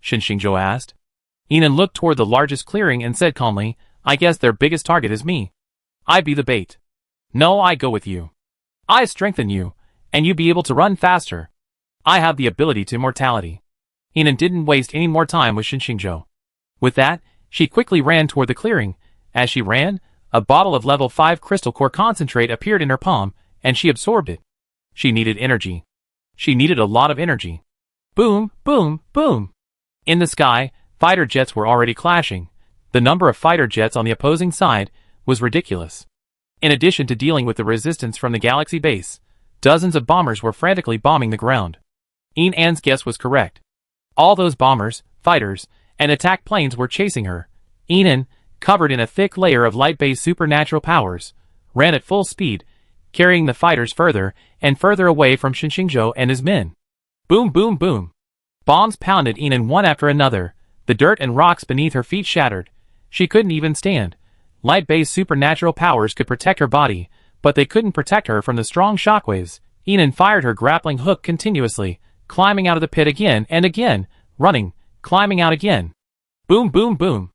Xingzhou asked. Inan looked toward the largest clearing and said calmly, I guess their biggest target is me. I be the bait. No, I go with you. I strengthen you, and you be able to run faster. I have the ability to immortality. Inan didn't waste any more time with Xingzhou. With that, she quickly ran toward the clearing. As she ran, a bottle of level 5 crystal core concentrate appeared in her palm, and she absorbed it. She needed energy. She needed a lot of energy. Boom, boom, boom. In the sky, fighter jets were already clashing. The number of fighter jets on the opposing side was ridiculous. In addition to dealing with the resistance from the Galaxy base, dozens of bombers were frantically bombing the ground. Inan's guess was correct. All those bombers, fighters, and attack planes were chasing her. Inan, covered in a thick layer of light-based supernatural powers, ran at full speed, carrying the fighters further and further away from Xingzhou and his men. Boom, boom, boom. Bombs pounded Inan one after another. The dirt and rocks beneath her feet shattered. She couldn't even stand. Light-based supernatural powers could protect her body, but they couldn't protect her from the strong shockwaves. Inan fired her grappling hook continuously, climbing out of the pit again and again, running, climbing out again. Boom, boom, boom.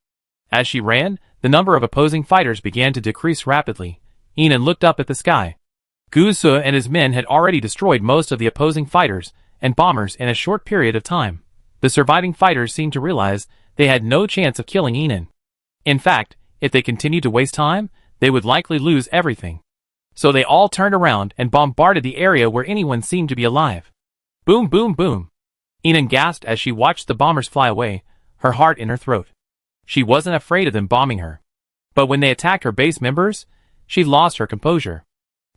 As she ran, the number of opposing fighters began to decrease rapidly. Inan looked up at the sky. Gusu and his men had already destroyed most of the opposing fighters and bombers in a short period of time. The surviving fighters seemed to realize they had no chance of killing Inan. In fact, if they continued to waste time, they would likely lose everything. So they all turned around and bombarded the area where anyone seemed to be alive. Boom, boom, boom. Inan gasped as she watched the bombers fly away, her heart in her throat. She wasn't afraid of them bombing her. But when they attacked her base members, she lost her composure.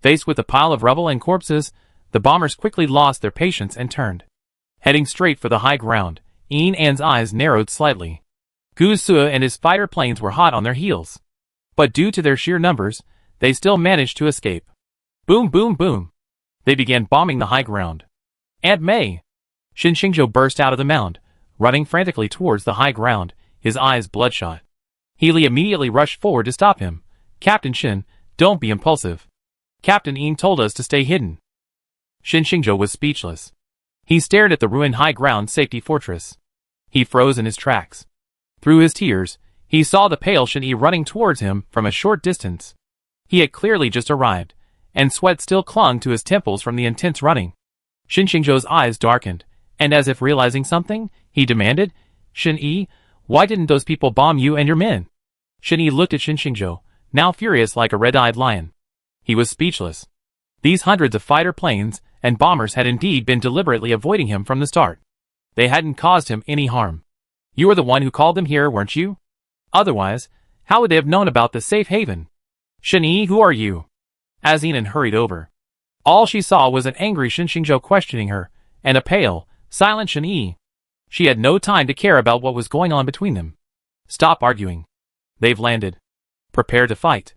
Faced with a pile of rubble and corpses, the bombers quickly lost their patience and turned. Heading straight for the high ground, Inan's eyes narrowed slightly. Gusu and his fighter planes were hot on their heels. But due to their sheer numbers, they still managed to escape. Boom, boom, boom. They began bombing the high ground. Aunt May! Xingzhou burst out of the mound, running frantically towards the high ground, his eyes bloodshot. Healy immediately rushed forward to stop him. Captain Shin, don't be impulsive. Captain Yin told us to stay hidden. Xingzhou was speechless. He stared at the ruined high ground safety fortress. He froze in his tracks. Through his tears, he saw the pale Shin Yi running towards him from a short distance. He had clearly just arrived, and sweat still clung to his temples from the intense running. Xingzhou's eyes darkened, and as if realizing something, he demanded, Shin Yi, why didn't those people bomb you and your men? Shin Yi looked at Xingzhou, now furious like a red-eyed lion. He was speechless. These hundreds of fighter planes and bombers had indeed been deliberately avoiding him from the start. They hadn't caused him any harm. You were the one who called them here, weren't you? Otherwise, how would they have known about the safe haven? Shin Yi, who are you? As Inan hurried over. All she saw was an angry Shin Xingzhou questioning her, and a pale, silent Shen Yi. She had no time to care about what was going on between them. Stop arguing. They've landed. Prepare to fight.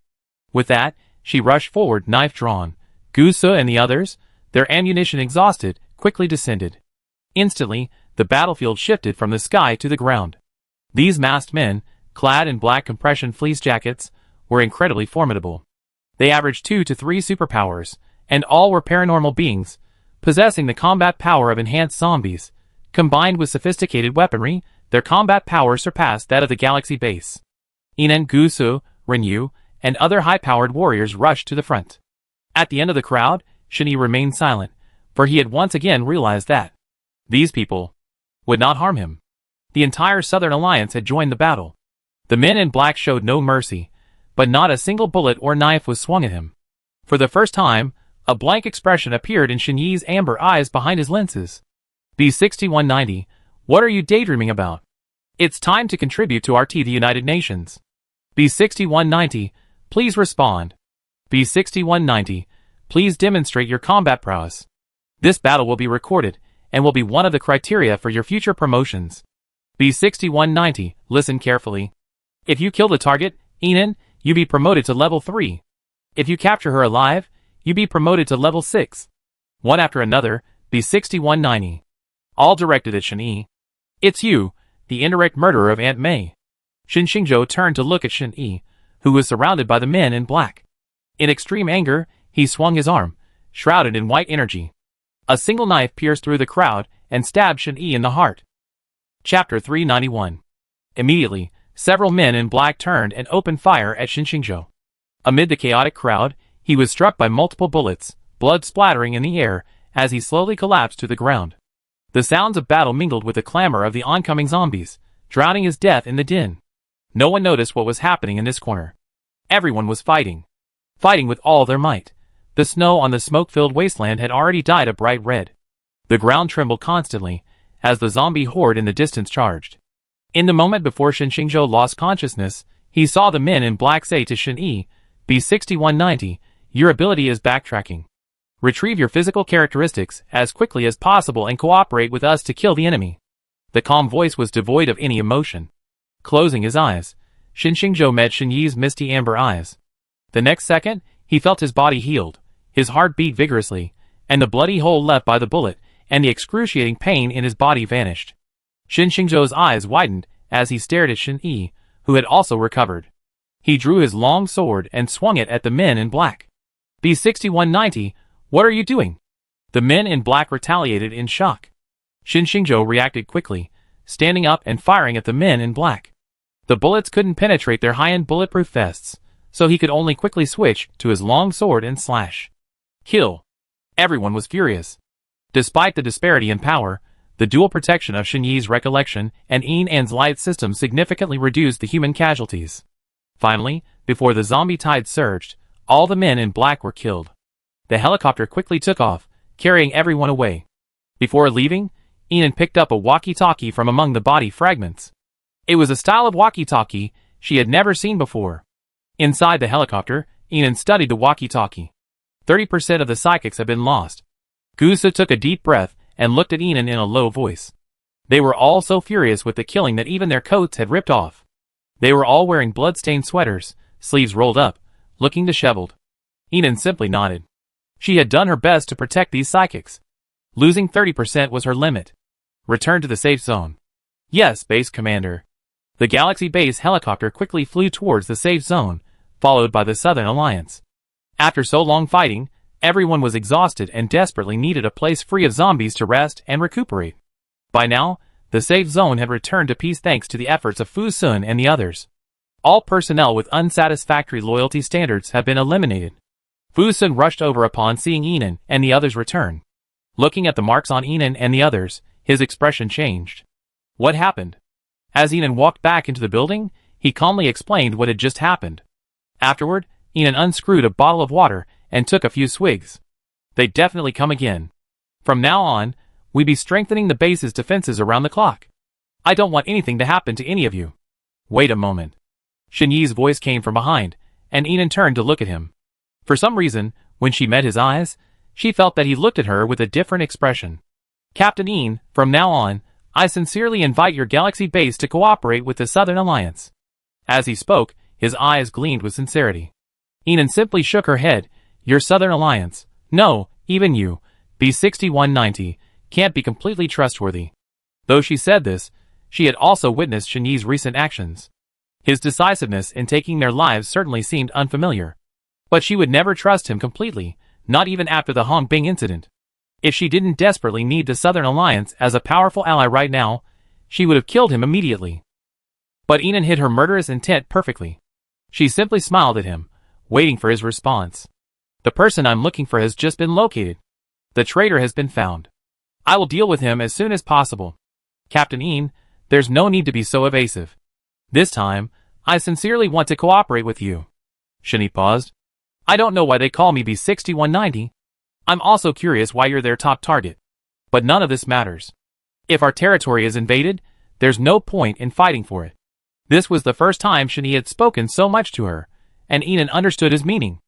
With that, she rushed forward, knife drawn. Gu Su and the others, their ammunition exhausted, quickly descended. Instantly, the battlefield shifted from the sky to the ground. These masked men, clad in black compression fleece jackets, were incredibly formidable. They averaged 2 to 3 superpowers, and all were paranormal beings, possessing the combat power of enhanced zombies. Combined with sophisticated weaponry, their combat power surpassed that of the galaxy base. Inan, Gu Su, Ren Yu, and other high-powered warriors rushed to the front. At the end of the crowd, Shen Yi remained silent, for he had once again realized that these people would not harm him. The entire Southern Alliance had joined the battle. The men in black showed no mercy, but not a single bullet or knife was swung at him. For the first time, a blank expression appeared in Shen Yi's amber eyes behind his lenses. B6190, what are you daydreaming about? It's time to contribute to RT the United Nations. B6190, please respond. B6190, please demonstrate your combat prowess. This battle will be recorded, and will be one of the criteria for your future promotions. B6190, listen carefully. If you kill the target, Inan, you be promoted to level 3. If you capture her alive, you be promoted to level 6. One after another, B6190. All directed at Shen Yi. It's you, the indirect murderer of Aunt May. Shin Xingzhou turned to look at Shen Yi, who was surrounded by the men in black. In extreme anger, he swung his arm, shrouded in white energy. A single knife pierced through the crowd and stabbed Shen Yi in the heart. Chapter 391. Immediately, several men in black turned and opened fire at Shin Xingzhou. Amid the chaotic crowd, he was struck by multiple bullets, blood splattering in the air as he slowly collapsed to the ground. The sounds of battle mingled with the clamor of the oncoming zombies, drowning his death in the din. No one noticed what was happening in this corner. Everyone was fighting. Fighting with all their might. The snow on the smoke-filled wasteland had already dyed a bright red. The ground trembled constantly, as the zombie horde in the distance charged. In the moment before Shin Xingzhou lost consciousness, he saw the men in black say to Shen Yi, B6190, your ability is backtracking. Retrieve your physical characteristics as quickly as possible and cooperate with us to kill the enemy. The calm voice was devoid of any emotion. Closing his eyes, Shin Xingzhou met Shen Yi's misty amber eyes. The next second, he felt his body healed, his heart beat vigorously, and the bloody hole left by the bullet, and the excruciating pain in his body vanished. Shin Xingzhou's eyes widened as he stared at Shen Yi, who had also recovered. He drew his long sword and swung it at the men in black. B6190, what are you doing? The men in black retaliated in shock. Shin Xingzhou reacted quickly, standing up and firing at the men in black. The bullets couldn't penetrate their high-end bulletproof vests, so he could only quickly switch to his long sword and slash. Kill. Everyone was furious. Despite the disparity in power, the dual protection of Shen Yi's recollection and Inan's light system significantly reduced the human casualties. Finally, before the zombie tide surged, all the men in black were killed. The helicopter quickly took off, carrying everyone away. Before leaving, Inan picked up a walkie-talkie from among the body fragments. It was a style of walkie-talkie she had never seen before. Inside the helicopter, Inan studied the walkie-talkie. 30% of the psychics had been lost. Gu Su took a deep breath and looked at Inan in a low voice. They were all so furious with the killing that even their coats had ripped off. They were all wearing blood-stained sweaters, sleeves rolled up, looking disheveled. Inan simply nodded. She had done her best to protect these psychics. Losing 30% was her limit. Return to the safe zone. Yes, Base Commander. The Galaxy Base helicopter quickly flew towards the safe zone, followed by the Southern Alliance. After so long fighting, everyone was exhausted and desperately needed a place free of zombies to rest and recuperate. By now, the safe zone had returned to peace thanks to the efforts of Fu Sun and the others. All personnel with unsatisfactory loyalty standards have been eliminated. Fu Sun rushed over upon seeing Inan and the others return. Looking at the marks on Inan and the others, his expression changed. What happened? As Inan walked back into the building, he calmly explained what had just happened. Afterward, Inan unscrewed a bottle of water and took a few swigs. They'd definitely come again. From now on, we'd be strengthening the base's defenses around the clock. I don't want anything to happen to any of you. Wait a moment. Shen Yi's voice came from behind, and Inan turned to look at him. For some reason, when she met his eyes, She felt that he looked at her with a different expression. Captain Ian, from now on, I sincerely invite your galaxy base to cooperate with the Southern Alliance. As he spoke, his eyes gleamed with sincerity. Ian simply shook her head. Your Southern Alliance? No, even you, B6190, can't be completely trustworthy. Though she said this, she had also witnessed Shen Yi's recent actions. His decisiveness in taking their lives certainly seemed unfamiliar. But she would never trust him completely, not even after the Hong Bing incident. If she didn't desperately need the Southern Alliance as a powerful ally right now, she would have killed him immediately. But Ian hid her murderous intent perfectly. She simply smiled at him, waiting for his response. The person I'm looking for has just been located. The traitor has been found. I will deal with him as soon as possible. Captain Ian, there's no need to be so evasive. This time, I sincerely want to cooperate with you. Shen Yi paused. I don't know why they call me B6190. I'm also curious why you're their top target. But none of this matters. If our territory is invaded, there's no point in fighting for it. This was the first time Shen Yi had spoken so much to her, and Ian understood his meaning.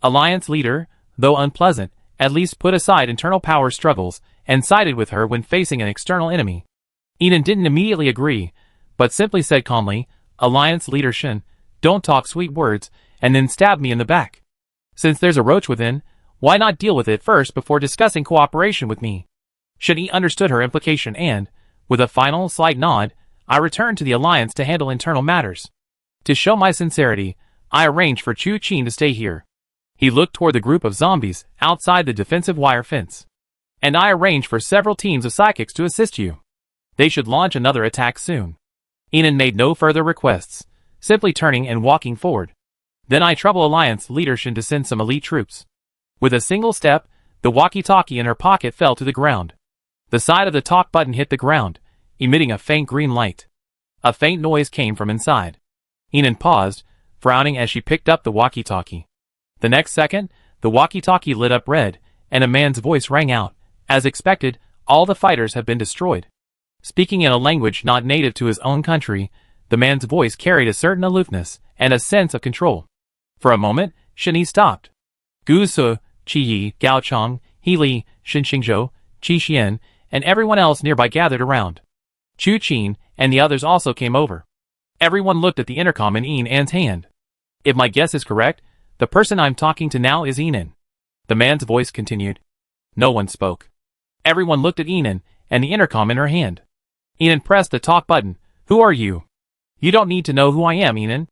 Alliance leader, though unpleasant, at least put aside internal power struggles and sided with her when facing an external enemy. Ian didn't immediately agree, but simply said calmly, Alliance leader Shen, don't talk sweet words and then stab me in the back. Since there's a roach within, why not deal with it first before discussing cooperation with me? Shen Yi understood her implication and, with a final slight nod, I returned to the Alliance to handle internal matters. To show my sincerity, I arranged for Chu Qin to stay here. He looked toward the group of zombies outside the defensive wire fence. And I arranged for several teams of psychics to assist you. They should launch another attack soon. Ian made no further requests, simply turning and walking forward. Then I trouble Alliance leader Shen to send some elite troops. With a single step, the walkie-talkie in her pocket fell to the ground. The side of the talk button hit the ground, emitting a faint green light. A faint noise came from inside. Ian paused, frowning as she picked up the walkie-talkie. The next second, the walkie-talkie lit up red, and a man's voice rang out. As expected, all the fighters have been destroyed. Speaking in a language not native to his own country, the man's voice carried a certain aloofness and a sense of control. For a moment, Shen Yi stopped. Gu Su, Qi Yi, Gao Chong, He Li, Shen Xingzhou, Qi Xian, and everyone else nearby gathered around. Chu Qin and the others also came over. Everyone looked at the intercom in Ian's hand. If my guess is correct, the person I'm talking to now is Ian. The man's voice continued. No one spoke. Everyone looked at Ian and the intercom in her hand. Ian pressed the talk button. Who are you? You don't need to know who I am, Ian.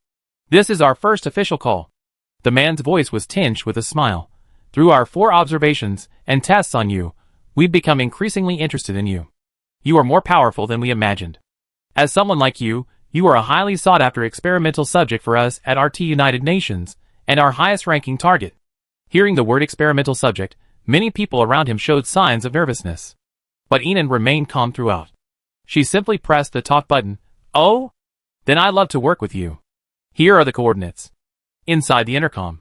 This is our first official call. The man's voice was tinged with a smile. Through our 4 observations and tests on you, we've become increasingly interested in you. You are more powerful than we imagined. As someone like you are a highly sought-after experimental subject for us at RT United Nations, and our highest-ranking target. Hearing the word experimental subject, many people around him showed signs of nervousness. But Ian remained calm throughout. She simply pressed the talk button. Oh? Then I'd love to work with you. Here are the coordinates. Inside the intercom.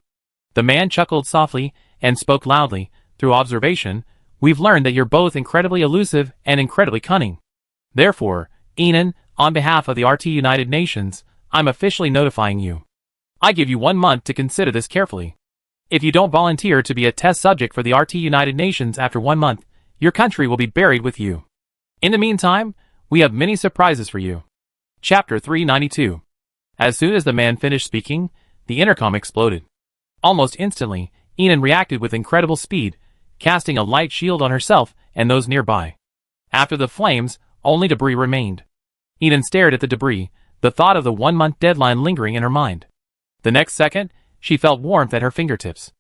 The man chuckled softly and spoke loudly. Through observation, we've learned that you're both incredibly elusive and incredibly cunning. Therefore, Ian, on behalf of the RT United Nations, I'm officially notifying you. I give you 1 month to consider this carefully. If you don't volunteer to be a test subject for the RT United Nations after 1 month, your country will be buried with you. In the meantime, we have many surprises for you. Chapter 392. As soon as the man finished speaking, the intercom exploded. Almost instantly, Ian reacted with incredible speed, casting a light shield on herself and those nearby. After the flames, only debris remained. Ian stared at the debris, the thought of the 1-month deadline lingering in her mind. The next second, she felt warmth at her fingertips.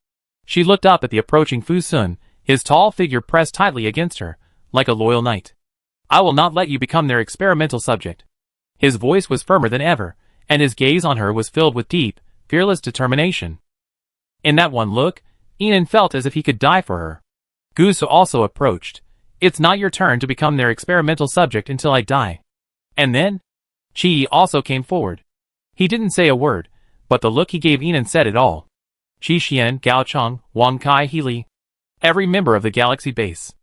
She looked up at the approaching Fu Sun, his tall figure pressed tightly against her, like a loyal knight. I will not let you become their experimental subject. His voice was firmer than ever, and his gaze on her was filled with deep, fearless determination. In that one look, Ian felt as if he could die for her. Gu Su also approached. It's not your turn to become their experimental subject until I die. And then? Qi Yi also came forward. He didn't say a word, but the look he gave Ian said it all. Qi Xian, Gao Chong, Wang Kai, He Li. Every member of the Galaxy base.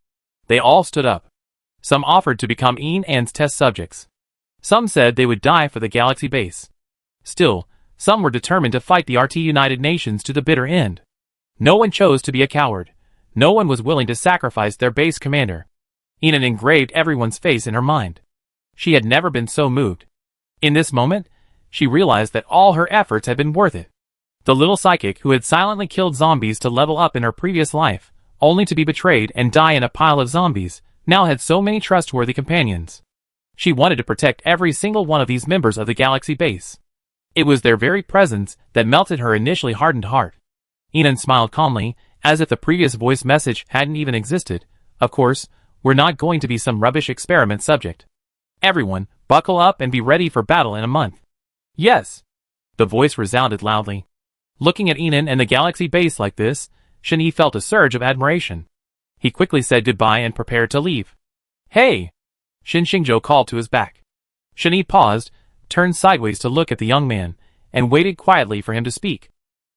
They all stood up. Some offered to become Ian's test subjects. Some said they would die for the Galaxy base. Still, some were determined to fight the RT United Nations to the bitter end. No one chose to be a coward. no one was willing to sacrifice their base commander. Enon engraved everyone's face in her mind. She had never been so moved. In this moment, she realized that all her efforts had been worth it. The little psychic who had silently killed zombies to level up in her previous life, only to be betrayed and die in a pile of zombies, now had so many trustworthy companions. She wanted to protect every single one of these members of the Galaxy base. It was their very presence that melted her initially hardened heart. Enon smiled calmly, as if the previous voice message hadn't even existed. Of course, we're not going to be some rubbish experiment subject. Everyone, buckle up and be ready for battle in a month. Yes. The voice resounded loudly. Looking at Enon and the Galaxy base like this, Shen Yi felt a surge of admiration. He quickly said goodbye and prepared to leave. Hey! Shen Xingzhou called to his back. Shen Yi paused, turned sideways to look at the young man, and waited quietly for him to speak.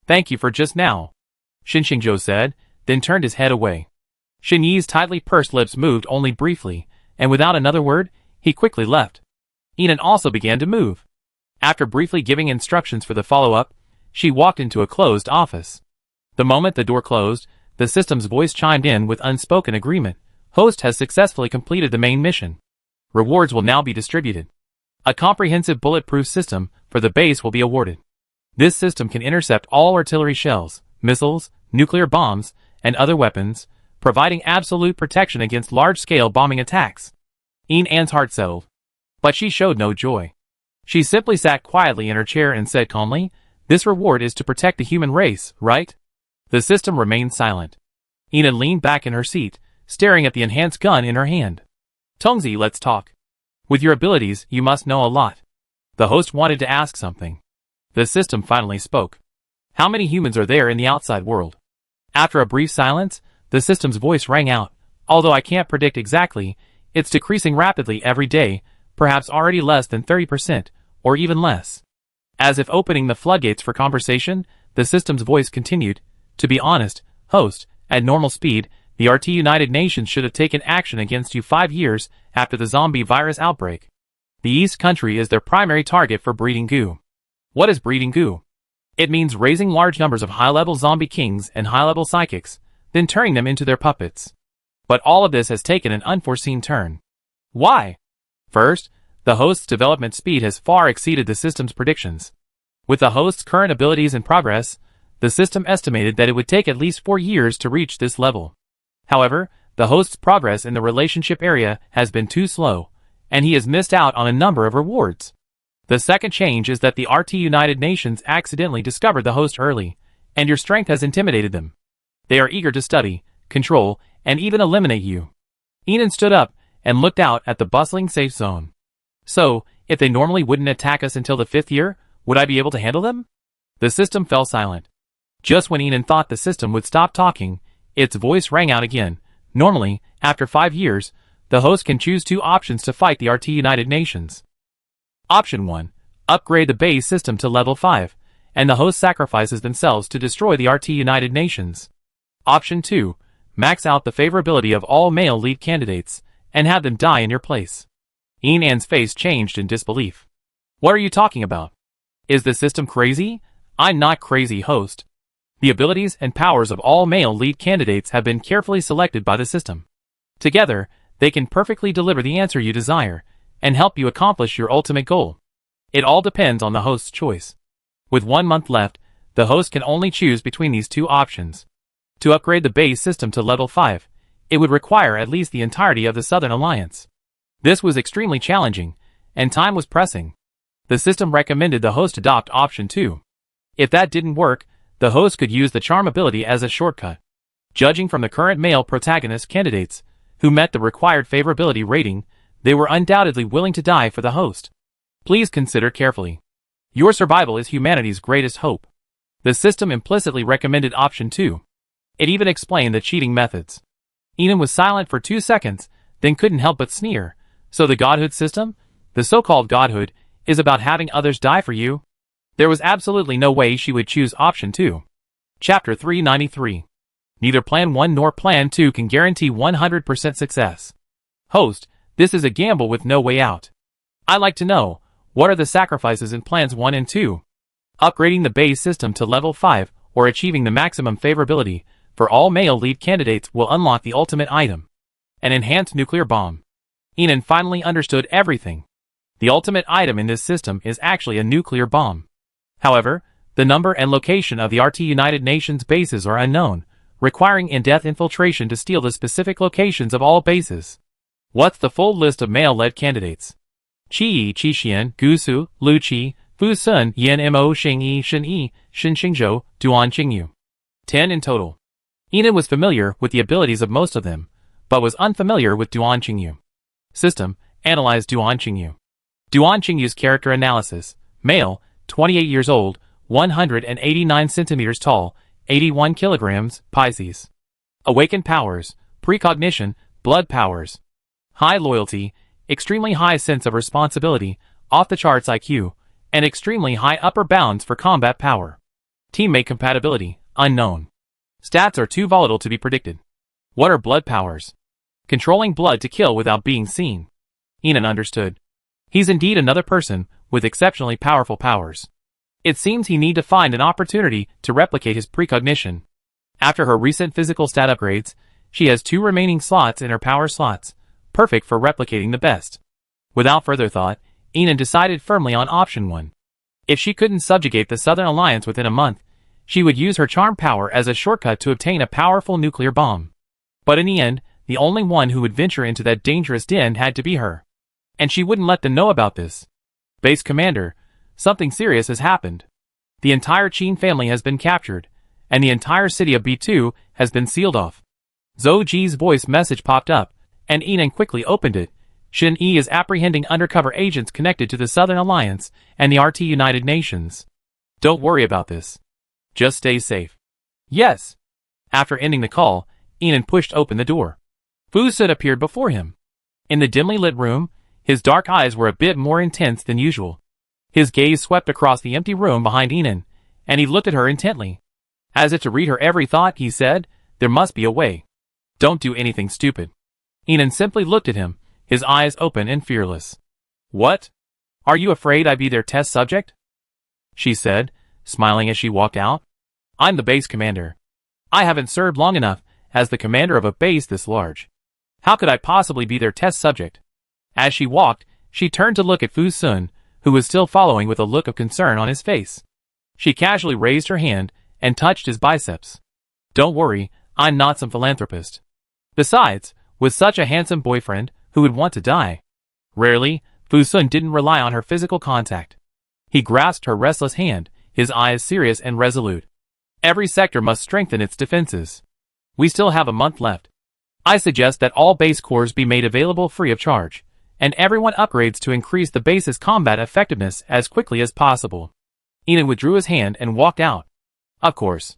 Thank you for just now, Shen Xingzhou said, then turned his head away. Shen Yi's tightly pursed lips moved only briefly, and without another word, he quickly left. Enon also began to move. After briefly giving instructions for the follow-up, she walked into a closed office. The moment the door closed, the system's voice chimed in with unspoken agreement. Host has successfully completed the main mission. Rewards will now be distributed. A comprehensive bulletproof system for the base will be awarded. This system can intercept all artillery shells, missiles, nuclear bombs, and other weapons, providing absolute protection against large-scale bombing attacks. Anne's heart settled. But she showed no joy. She simply sat quietly in her chair and said calmly, "This reward is to protect the human race, right?" The system remained silent. Enon leaned back in her seat, staring at the enhanced gun in her hand. Tongzi, let's talk. With your abilities, you must know a lot. The host wanted to ask something. The system finally spoke. How many humans are there in the outside world? After a brief silence, the system's voice rang out. Although I can't predict exactly, it's decreasing rapidly every day, perhaps already less than 30%, or even less. As if opening the floodgates for conversation, the system's voice continued. To be honest, host, at normal speed, the RT United Nations should have taken action against you 5 years after the zombie virus outbreak. The East country is their primary target for breeding goo. What is breeding goo? It means raising large numbers of high-level zombie kings and high-level psychics, then turning them into their puppets. But all of this has taken an unforeseen turn. Why? First, the host's development speed has far exceeded the system's predictions. With the host's current abilities and progress, the system estimated that it would take at least 4 years to reach this level. However, the host's progress in the relationship area has been too slow, and he has missed out on a number of rewards. The second change is that the RT United Nations accidentally discovered the host early, and your strength has intimidated them. They are eager to study, control, and even eliminate you. Enon stood up and looked out at the bustling safe zone. So, if they normally wouldn't attack us until the 5th year, would I be able to handle them? The system fell silent. Just when Enon thought the system would stop talking, its voice rang out again. Normally, after 5 years, the host can choose 2 options to fight the RT United Nations. Option 1. Upgrade the base system to level 5, and the host sacrifices themselves to destroy the RT United Nations. Option 2. Max out the favorability of all male lead candidates, and have them die in your place. Anne's face changed in disbelief. What are you talking about? Is the system crazy? I'm not crazy, host. The abilities and powers of all male lead candidates have been carefully selected by the system. Together, they can perfectly deliver the answer you desire, and help you accomplish your ultimate goal. It all depends on the host's choice. With 1 month left, the host can only choose between these 2 options. To upgrade the base system to level 5, it would require at least the entirety of the Southern Alliance. This was extremely challenging, and time was pressing. The system recommended the host adopt option 2. If that didn't work, the host could use the charm ability as a shortcut. Judging from the current male protagonist candidates, who met the required favorability rating, they were undoubtedly willing to die for the host. Please consider carefully. Your survival is humanity's greatest hope. The system implicitly recommended option 2. It even explained the cheating methods. Enon was silent for 2 seconds, then couldn't help but sneer. So the godhood system, the so-called godhood, is about having others die for you? There was absolutely no way she would choose option 2. Chapter 393. Neither Plan 1 nor Plan 2 can guarantee 100% success. Host, this is a gamble with no way out. I'd like to know, what are the sacrifices in Plans 1 and 2? Upgrading the base system to level 5, or achieving the maximum favorability, for all male lead candidates will unlock the ultimate item. An enhanced nuclear bomb. Enan finally understood everything. The ultimate item in this system is actually a nuclear bomb. However, the number and location of the RT United Nations bases are unknown, requiring in-depth infiltration to steal the specific locations of all bases. What's the full list of male-led candidates? Qi Qixian, Gusu, Lu Qi, Fu Sun, Yan Mo Xingyi, Shen Yi, Shen Xingzhou, Duan Qingyu. 10 in total. Enan was familiar with the abilities of most of them, but was unfamiliar with Duan Qingyu. System, analyze Duan Qingyu. Duan Qingyu's character analysis. Male, 28 years old, 189 centimeters tall, 81 kilograms, Pisces. Awakened powers, precognition, blood powers. High loyalty, extremely high sense of responsibility, off-the-charts IQ, and extremely high upper bounds for combat power. Teammate compatibility, unknown. Stats are too volatile to be predicted. What are blood powers? Controlling blood to kill without being seen. Enan understood. He's indeed another person with exceptionally powerful powers. It seems he need to find an opportunity to replicate his precognition. After her recent physical stat upgrades, she has 2 remaining slots in her power slots, perfect for replicating the best. Without further thought, Enan decided firmly on option 1. If she couldn't subjugate the Southern Alliance within a month, she would use her charm power as a shortcut to obtain a powerful nuclear bomb. But in the end, the only one who would venture into that dangerous den had to be her. And she wouldn't let them know about this. Base Commander, something serious has happened. The entire Qin family has been captured, and the entire city of B2 has been sealed off. Zhou Ji's voice message popped up, and Enan quickly opened it. Shen Yi is apprehending undercover agents connected to the Southern Alliance and the RT United Nations. Don't worry about this. Just stay safe. Yes. After ending the call, Enan pushed open the door. Fu Sun appeared before him. In the dimly lit room, his dark eyes were a bit more intense than usual. His gaze swept across the empty room behind Enan, and he looked at her intently. As if to read her every thought, he said, "There must be a way. Don't do anything stupid." Enan simply looked at him, his eyes open and fearless. "What? Are you afraid I'd be their test subject?" she said, smiling as she walked out. "I'm the base commander. I haven't served long enough as the commander of a base this large. How could I possibly be their test subject?" As she walked, she turned to look at Fu Sun, who was still following with a look of concern on his face. She casually raised her hand and touched his biceps. "Don't worry, I'm not some philanthropist. Besides, with such a handsome boyfriend, who would want to die?" Rarely, Fu Sun didn't rely on her physical contact. He grasped her restless hand, his eyes serious and resolute. "Every sector must strengthen its defenses. We still have a month left. I suggest that all base cores be made available free of charge, and everyone upgrades to increase the base's combat effectiveness as quickly as possible." Enan withdrew his hand and walked out. Of course.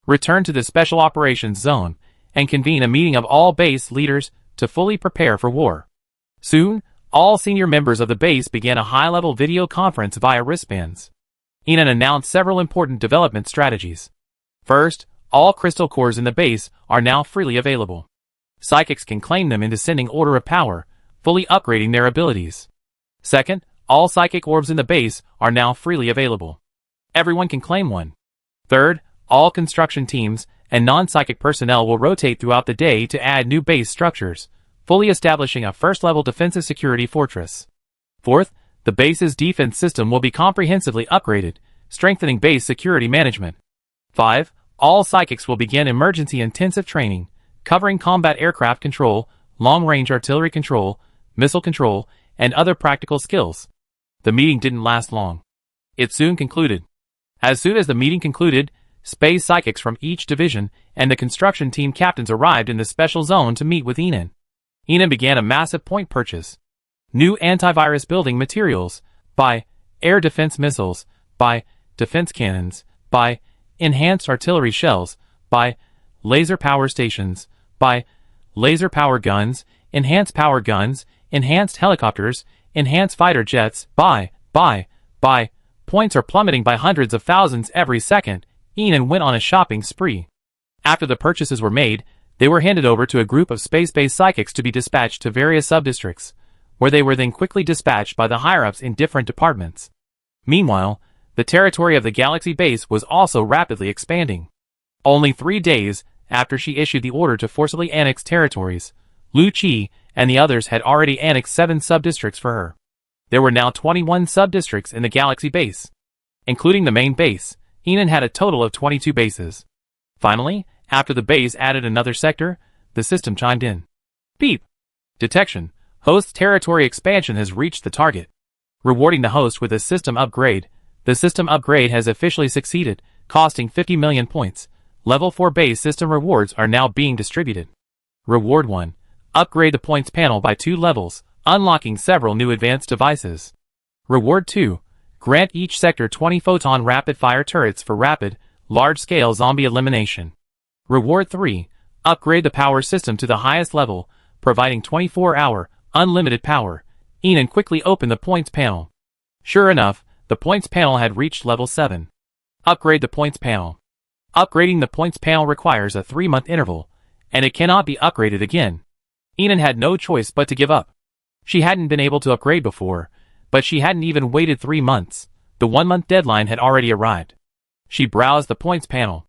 Return to the Special Operations Zone, and convene a meeting of all base leaders to fully prepare for war. Soon, all senior members of the base began a high-level video conference via wristbands. Enan announced several important development strategies. First, all crystal cores in the base are now freely available. Psychics can claim them in descending order of power, fully upgrading their abilities. Second, all psychic orbs in the base are now freely available. Everyone can claim one. Third, all construction teams and non-psychic personnel will rotate throughout the day to add new base structures, fully establishing a first-level defensive security fortress. Fourth, the base's defense system will be comprehensively upgraded, strengthening base security management. 5. All psychics will begin emergency intensive training, covering combat aircraft control, long-range artillery control, missile control, and other practical skills. The meeting didn't last long. It soon concluded. As soon as the meeting concluded, space psychics from each division and the construction team captains arrived in the special zone to meet with Enan. Enan began a massive point purchase. New antivirus building materials, buy air defense missiles, buy defense cannons, buy enhanced artillery shells, buy laser power stations, buy laser power guns, enhanced helicopters, enhanced fighter jets, buy. Points are plummeting by hundreds of thousands every second. Enan went on a shopping spree. After the purchases were made, they were handed over to a group of space-based psychics to be dispatched to various sub-districts, where they were then quickly dispatched by the higher-ups in different departments. Meanwhile, the territory of the Galaxy base was also rapidly expanding. Only 3 days, after she issued the order to forcibly annex territories. Lu Qi and the others had already annexed 7 sub-districts for her. There were now 21 sub-districts in the Galaxy base. Including the main base, Enon had a total of 22 bases. Finally, after the base added another sector, the system chimed in. Beep! Detection. Host territory expansion has reached the target. Rewarding the host with a system upgrade. The system upgrade has officially succeeded, costing 50 million points. Level 4 base system rewards are now being distributed. Reward 1. Upgrade the points panel by 2 levels, unlocking several new advanced devices. Reward 2. Grant each sector 20 photon rapid-fire turrets for rapid, large-scale zombie elimination. Reward 3. Upgrade the power system to the highest level, providing 24-hour, unlimited power. Enon quickly opened the points panel. Sure enough, the points panel had reached level 7. Upgrade the points panel. Upgrading the points panel requires a 3-month interval, and it cannot be upgraded again. Enon had no choice but to give up. She hadn't been able to upgrade before, but she hadn't even waited 3 months. The 1-month deadline had already arrived. She browsed the points panel.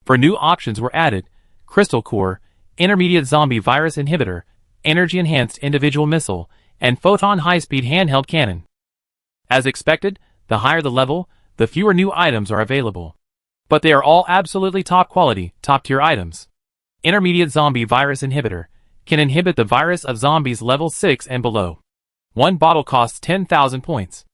For new options were added: Crystal Core, Intermediate Zombie Virus Inhibitor, Energy Enhanced Individual Missile, and Photon High-Speed Handheld Cannon. As expected, the higher the level, the fewer new items are available. But they are all absolutely top quality, top tier items. Intermediate Zombie Virus Inhibitor can inhibit the virus of zombies level 6 and below. 1 bottle costs 10,000 points.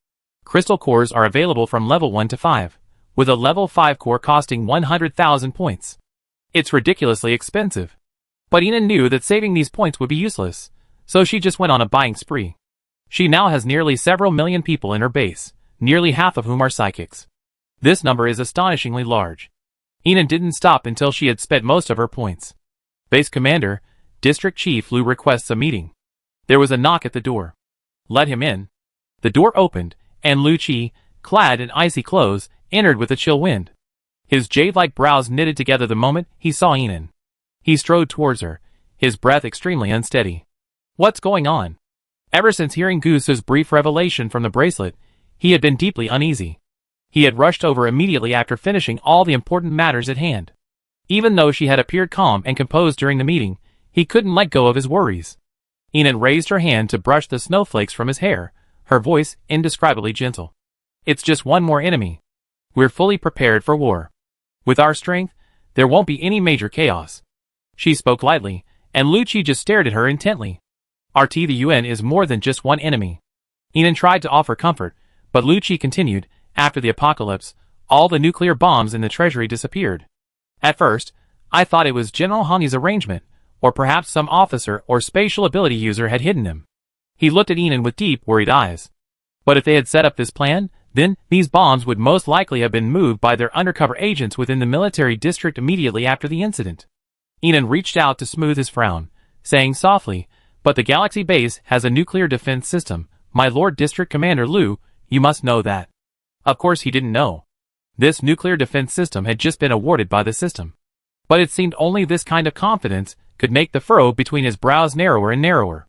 Crystal Cores are available from level 1 to 5, with a level 5 core costing 100,000 points. It's ridiculously expensive. But Enon knew that saving these points would be useless, so she just went on a buying spree. She now has nearly several million people in her base, nearly half of whom are psychics. This number is astonishingly large. Enon didn't stop until she had spent most of her points. Base Commander, District Chief Lu requests a meeting. There was a knock at the door. Let him in. The door opened, and Lu Qi, clad in icy clothes, entered with a chill wind. His jade-like brows knitted together the moment he saw Enon. He strode towards her, his breath extremely unsteady. What's going on? Ever since hearing Goose's brief revelation from the bracelet, he had been deeply uneasy. He had rushed over immediately after finishing all the important matters at hand. Even though she had appeared calm and composed during the meeting, he couldn't let go of his worries. Enon raised her hand to brush the snowflakes from his hair, her voice indescribably gentle. It's just one more enemy. We're fully prepared for war. With our strength, there won't be any major chaos. She spoke lightly, and Lu Qi just stared at her intently. The UN is more than just one enemy. Enon tried to offer comfort, but Lu Qi continued, after the apocalypse, all the nuclear bombs in the treasury disappeared. At first, I thought it was General Hani's arrangement, or perhaps some officer or spatial ability user had hidden them. He looked at Enon with deep, worried eyes. But if they had set up this plan, then these bombs would most likely have been moved by their undercover agents within the military district immediately after the incident. Enon reached out to smooth his frown, saying softly, but the Galaxy base has a nuclear defense system. My Lord District Commander Lu, you must know that. Of course he didn't know. This nuclear defense system had just been awarded by the system. But it seemed only this kind of confidence could make the furrow between his brows narrower and narrower.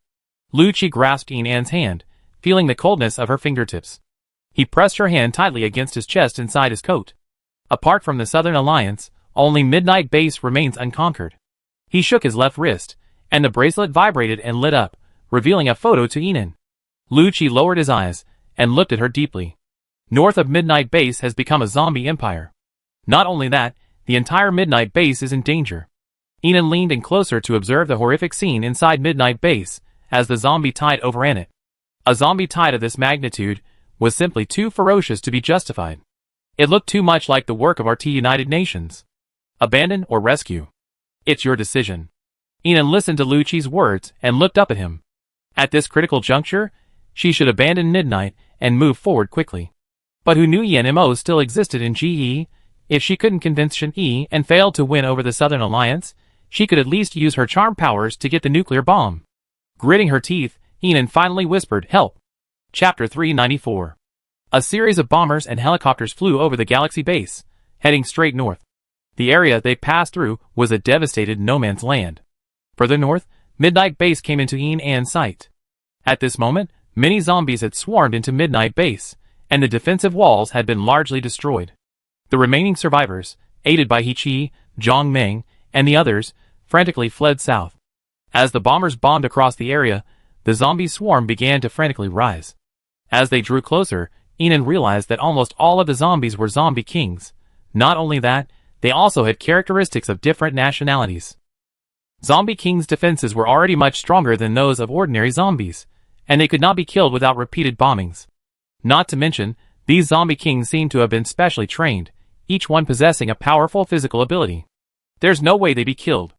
Lu Qi grasped Enon's hand, feeling the coldness of her fingertips. He pressed her hand tightly against his chest inside his coat. Apart from the Southern Alliance, only Midnight Base remains unconquered. He shook his left wrist, and the bracelet vibrated and lit up, revealing a photo to Enon. Lu Qi lowered his eyes, and looked at her deeply. North of Midnight Base has become a zombie empire. Not only that, the entire Midnight Base is in danger. Enon leaned in closer to observe the horrific scene inside Midnight Base, as the zombie tide overran it. A zombie tide of this magnitude was simply too ferocious to be justified. It looked too much like the work of our United Nations. Abandon or rescue? It's your decision. Enon listened to Lu Qi's words and looked up at him. At this critical juncture, she should abandon Midnight and move forward quickly. But who knew YNMO still existed in GE? If she couldn't convince Shen Yi and failed to win over the Southern Alliance, she could at least use her charm powers to get the nuclear bomb. Gritting her teeth, Enon finally whispered, "Help." Chapter 394. A series of bombers and helicopters flew over the Galaxy base, heading straight north. The area they passed through was a devastated no-man's land. Further north, Midnight Base came into Enon's sight. At this moment, many zombies had swarmed into Midnight Base, and the defensive walls had been largely destroyed. The remaining survivors, aided by He Qi, Zhang Meng, and the others, frantically fled south. As the bombers bombed across the area, the zombie swarm began to frantically rise. As they drew closer, Enan realized that almost all of the zombies were zombie kings. Not only that, they also had characteristics of different nationalities. Zombie kings' defenses were already much stronger than those of ordinary zombies, and they could not be killed without repeated bombings. Not to mention, these zombie kings seemed to have been specially trained, each one possessing a powerful physical ability. There's no way they'd be killed.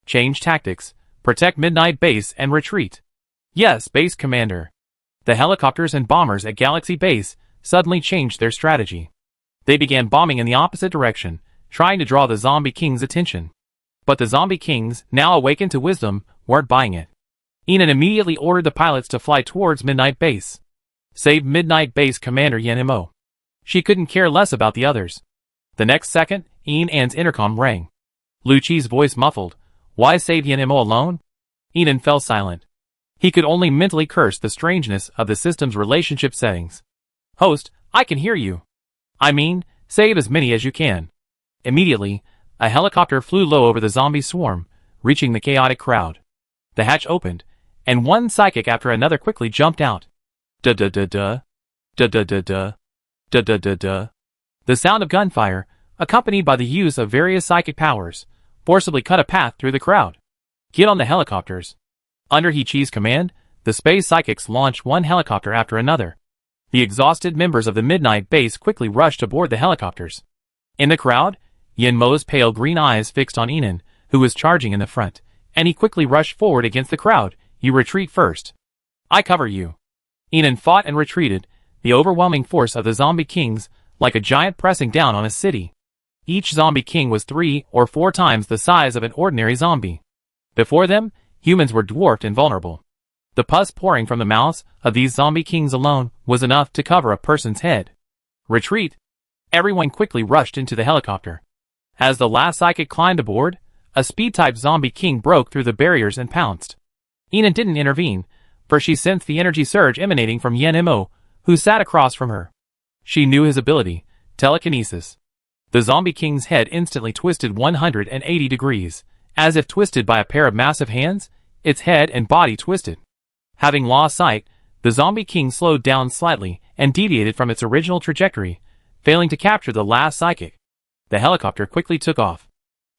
Change tactics, protect Midnight Base and retreat. Yes, Base Commander. The helicopters and bombers at Galaxy Base suddenly changed their strategy. They began bombing in the opposite direction, trying to draw the zombie king's attention. But the zombie kings, now awakened to wisdom, weren't buying it. Enan immediately ordered the pilots to fly towards Midnight Base. Save Midnight Base Commander Yenmo. She couldn't care less about the others. The next second, Enan's intercom rang. Lucci's voice muffled. Why save Yenmo alone? Enan fell silent. He could only mentally curse the strangeness of the system's relationship settings. Host, I can hear you. I mean, save as many as you can. Immediately, a helicopter flew low over the zombie swarm, reaching the chaotic crowd. The hatch opened, and one psychic after another quickly jumped out. Da-da-da-da. Da-da-da-da. Da-da-da-da. The sound of gunfire, accompanied by the use of various psychic powers, forcibly cut a path through the crowd. Get on the helicopters. Under Hichi's command, the space psychics launched one helicopter after another. The exhausted members of the Midnight Base quickly rushed aboard the helicopters. In the crowd, Yenmo's pale green eyes fixed on Enan, who was charging in the front, and he quickly rushed forward against the crowd. You retreat first. I cover you. Enan fought and retreated, the overwhelming force of the zombie kings, like a giant pressing down on a city. Each zombie king was 3 or 4 times the size of an ordinary zombie. Before them, humans were dwarfed and vulnerable. The pus pouring from the mouths of these zombie kings alone was enough to cover a person's head. Retreat! Everyone quickly rushed into the helicopter. As the last psychic climbed aboard, a speed-type zombie king broke through the barriers and pounced. Enan didn't intervene, for she sensed the energy surge emanating from Yenmo, who sat across from her. She knew his ability, telekinesis. The zombie king's head instantly twisted 180 degrees, as if twisted by a pair of massive hands. Its head and body twisted. Having lost sight, the zombie king slowed down slightly and deviated from its original trajectory, failing to capture the last psychic. The helicopter quickly took off.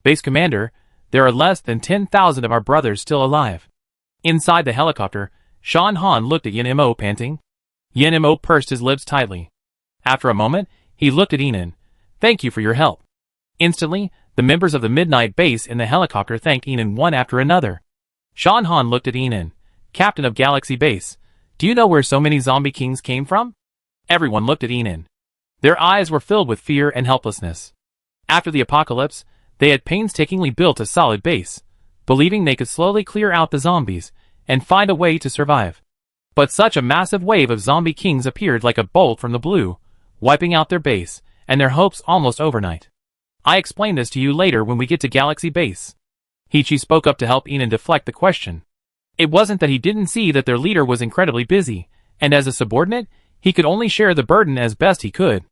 Base Commander, there are less than 10,000 of our brothers still alive. Inside the helicopter, Shan Han looked at Yenmo panting. Yenmo pursed his lips tightly. After a moment, he looked at Enan. Thank you for your help. Instantly, the members of the Midnight Base in the helicopter thanked Enan one after another. Shan Han looked at Enan. Captain of Galaxy Base, do you know where so many zombie kings came from? Everyone looked at Enan. Their eyes were filled with fear and helplessness. After the apocalypse, they had painstakingly built a solid base, believing they could slowly clear out the zombies and find a way to survive. But such a massive wave of zombie kings appeared like a bolt from the blue, wiping out their base and their hopes almost overnight. I explain this to you later when we get to Galaxy Base. Hichi spoke up to help Enan deflect the question. It wasn't that he didn't see that their leader was incredibly busy, and as a subordinate, he could only share the burden as best he could.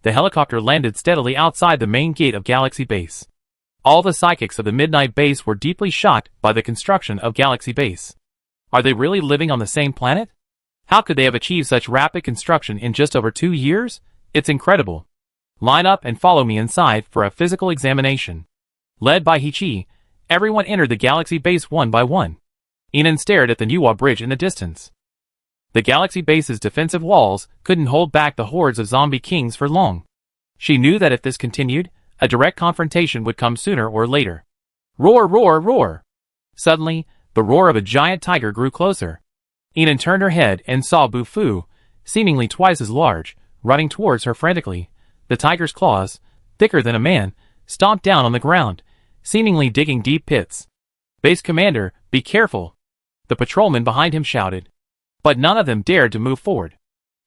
The helicopter landed steadily outside the main gate of Galaxy Base. All the psychics of the Midnight Base were deeply shocked by the construction of Galaxy Base. Are they really living on the same planet? How could they have achieved such rapid construction in just over 2 years? It's incredible. Line up and follow me inside for a physical examination. Led by Hichi, everyone entered the Galaxy Base one by one. Enan stared at the Nuwa Bridge in the distance. The Galaxy Base's defensive walls couldn't hold back the hordes of zombie kings for long. She knew that if this continued, a direct confrontation would come sooner or later. Roar, roar, roar! Suddenly, the roar of a giant tiger grew closer. Enan turned her head and saw Bufu, seemingly twice as large, running towards her frantically. The tiger's claws, thicker than a man, stomped down on the ground, seemingly digging deep pits. Base Commander, be careful! The patrolman behind him shouted. But none of them dared to move forward.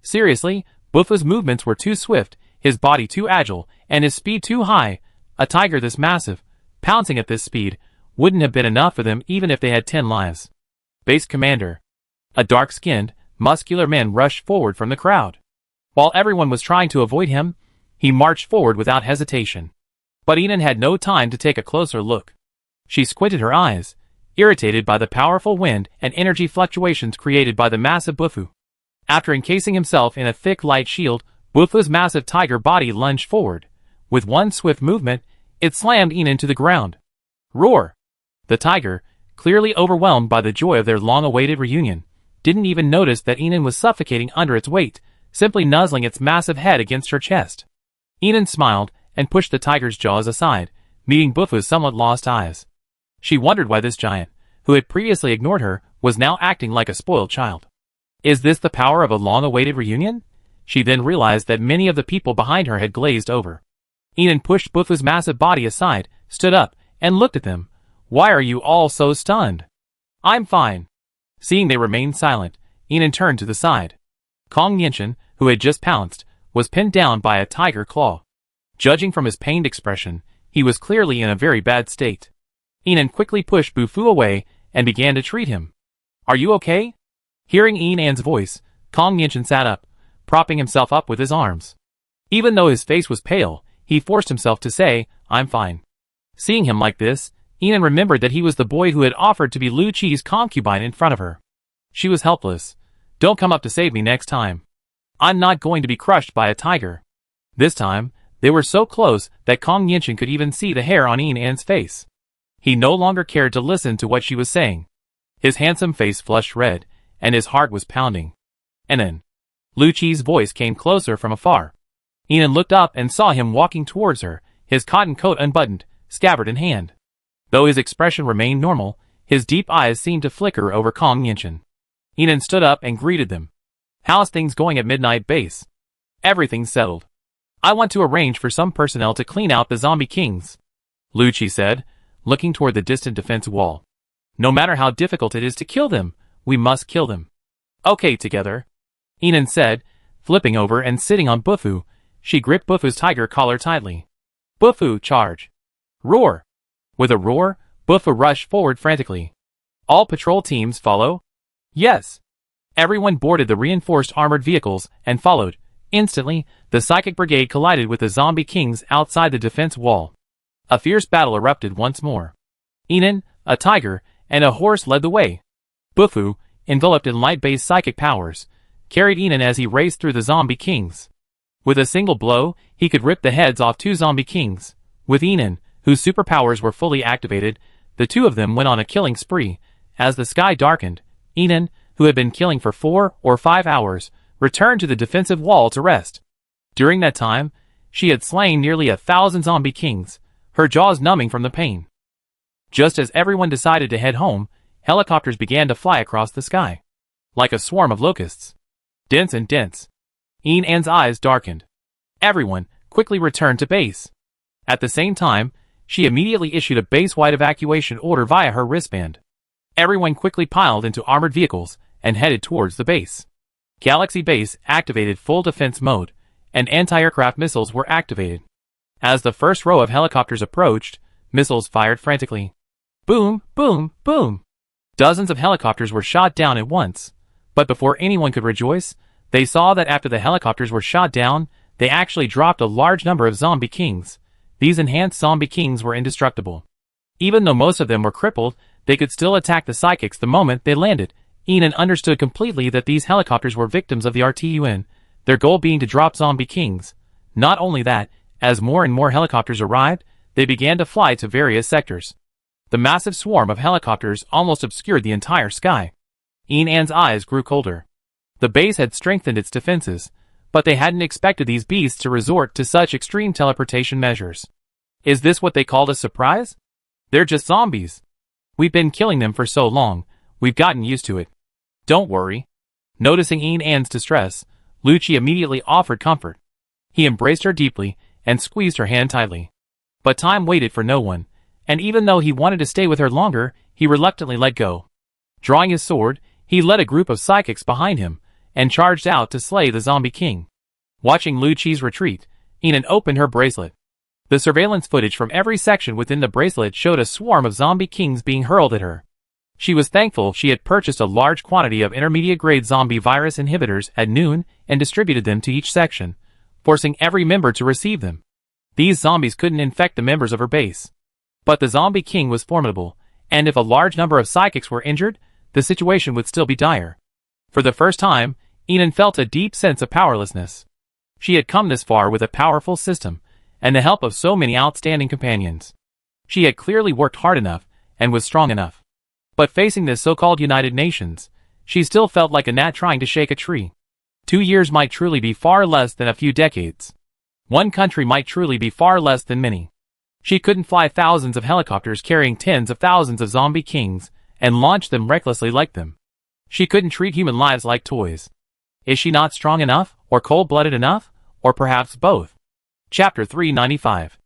Seriously, Bufu's movements were too swift, his body too agile, and his speed too high. A tiger this massive, pouncing at this speed, wouldn't have been enough for them even if they had 10 lives. Base Commander. A dark-skinned, muscular man rushed forward from the crowd. While everyone was trying to avoid him, he marched forward without hesitation. But Enan had no time to take a closer look. She squinted her eyes, irritated by the powerful wind and energy fluctuations created by the massive Bufu. After encasing himself in a thick light shield, Bufu's massive tiger body lunged forward. With one swift movement, it slammed Inan to the ground. Roar! The tiger, clearly overwhelmed by the joy of their long-awaited reunion, didn't even notice that Inan was suffocating under its weight, simply nuzzling its massive head against her chest. Inan smiled and pushed the tiger's jaws aside, meeting Bufu's somewhat lost eyes. She wondered why this giant, who had previously ignored her, was now acting like a spoiled child. Is this the power of a long-awaited reunion? She then realized that many of the people behind her had glazed over. Inan pushed Bufu's massive body aside, stood up, and looked at them. Why are you all so stunned? I'm fine. Seeing they remained silent, Inan turned to the side. Kong Nianchen, who had just pounced, was pinned down by a tiger claw. Judging from his pained expression, he was clearly in a very bad state. Inan quickly pushed Bufu away and began to treat him. Are you okay? Hearing Inan's voice, Kong Nianchen sat up, propping himself up with his arms. Even though his face was pale, he forced himself to say, I'm fine. Seeing him like this, Inan remembered that he was the boy who had offered to be Lu Qi's concubine in front of her. She was helpless. Don't come up to save me next time. I'm not going to be crushed by a tiger. This time, they were so close that Kong Nianchen could even see the hair on Inan's face. He no longer cared to listen to what she was saying. His handsome face flushed red, and his heart was pounding. Inan. Lu Qi's voice came closer from afar. Inan looked up and saw him walking towards her, his cotton coat unbuttoned, scabbard in hand. Though his expression remained normal, his deep eyes seemed to flicker over Kong Nianchen. Inan stood up and greeted them. How's things going at Midnight Base? Everything's settled. I want to arrange for some personnel to clean out the zombie kings, Lu Qi said, looking toward the distant defense wall. No matter how difficult it is to kill them, we must kill them. Okay, together, Inan said, flipping over and sitting on Bufu. She gripped Bufu's tiger collar tightly. Bufu, charge! Roar! With a roar, Bufu rushed forward frantically. All patrol teams follow? Yes. Everyone boarded the reinforced armored vehicles and followed. Instantly, the psychic brigade collided with the zombie kings outside the defense wall. A fierce battle erupted once more. Inan, a tiger, and a horse led the way. Bufu, enveloped in light-based psychic powers, carried Inan as he raced through the zombie kings. With a single blow, he could rip the heads off two zombie kings. With Inan, whose superpowers were fully activated, the two of them went on a killing spree. As the sky darkened, Inan, who had been killing for 4 or 5 hours, returned to the defensive wall to rest. During that time, she had slain nearly 1,000 zombie kings, her jaws numbing from the pain. Just as everyone decided to head home, helicopters began to fly across the sky. Like a swarm of locusts. Dense and dense. Inan's eyes darkened. Everyone quickly returned to base. At the same time, she immediately issued a base-wide evacuation order via her wristband. Everyone quickly piled into armored vehicles and headed towards the base. Galaxy Base activated full defense mode, and anti-aircraft missiles were activated. As the first row of helicopters approached, missiles fired frantically. Boom, boom, boom. Dozens of helicopters were shot down at once. But before anyone could rejoice, they saw that after the helicopters were shot down, they actually dropped a large number of zombie kings. These enhanced zombie kings were indestructible. Even though most of them were crippled, they could still attack the psychics the moment they landed. Inan understood completely that these helicopters were victims of the RTUN, their goal being to drop zombie kings. Not only that, as more and more helicopters arrived, they began to fly to various sectors. The massive swarm of helicopters almost obscured the entire sky. Inan's eyes grew colder. The base had strengthened its defenses, but they hadn't expected these beasts to resort to such extreme teleportation measures. Is this what they called a surprise? They're just zombies. We've been killing them for so long, we've gotten used to it. Don't worry. Noticing Inan's distress, Lu Qi immediately offered comfort. He embraced her deeply and squeezed her hand tightly. But time waited for no one, and even though he wanted to stay with her longer, he reluctantly let go. Drawing his sword, he led a group of psychics behind him, and charged out to slay the zombie king. Watching Lu Qi's retreat, Inan opened her bracelet. The surveillance footage from every section within the bracelet showed a swarm of zombie kings being hurled at her. She was thankful she had purchased a large quantity of intermediate-grade zombie virus inhibitors at noon and distributed them to each section, forcing every member to receive them. These zombies couldn't infect the members of her base. But the zombie king was formidable, and if a large number of psychics were injured, the situation would still be dire. For the first time, Enon felt a deep sense of powerlessness. She had come this far with a powerful system, and the help of so many outstanding companions. She had clearly worked hard enough, and was strong enough. But facing this so-called United Nations, she still felt like a gnat trying to shake a tree. 2 years might truly be far less than a few decades. One country might truly be far less than many. She couldn't fly thousands of helicopters carrying tens of thousands of zombie kings, and launch them recklessly like them. She couldn't treat human lives like toys. Is she not strong enough, or cold-blooded enough, or perhaps both? Chapter 395.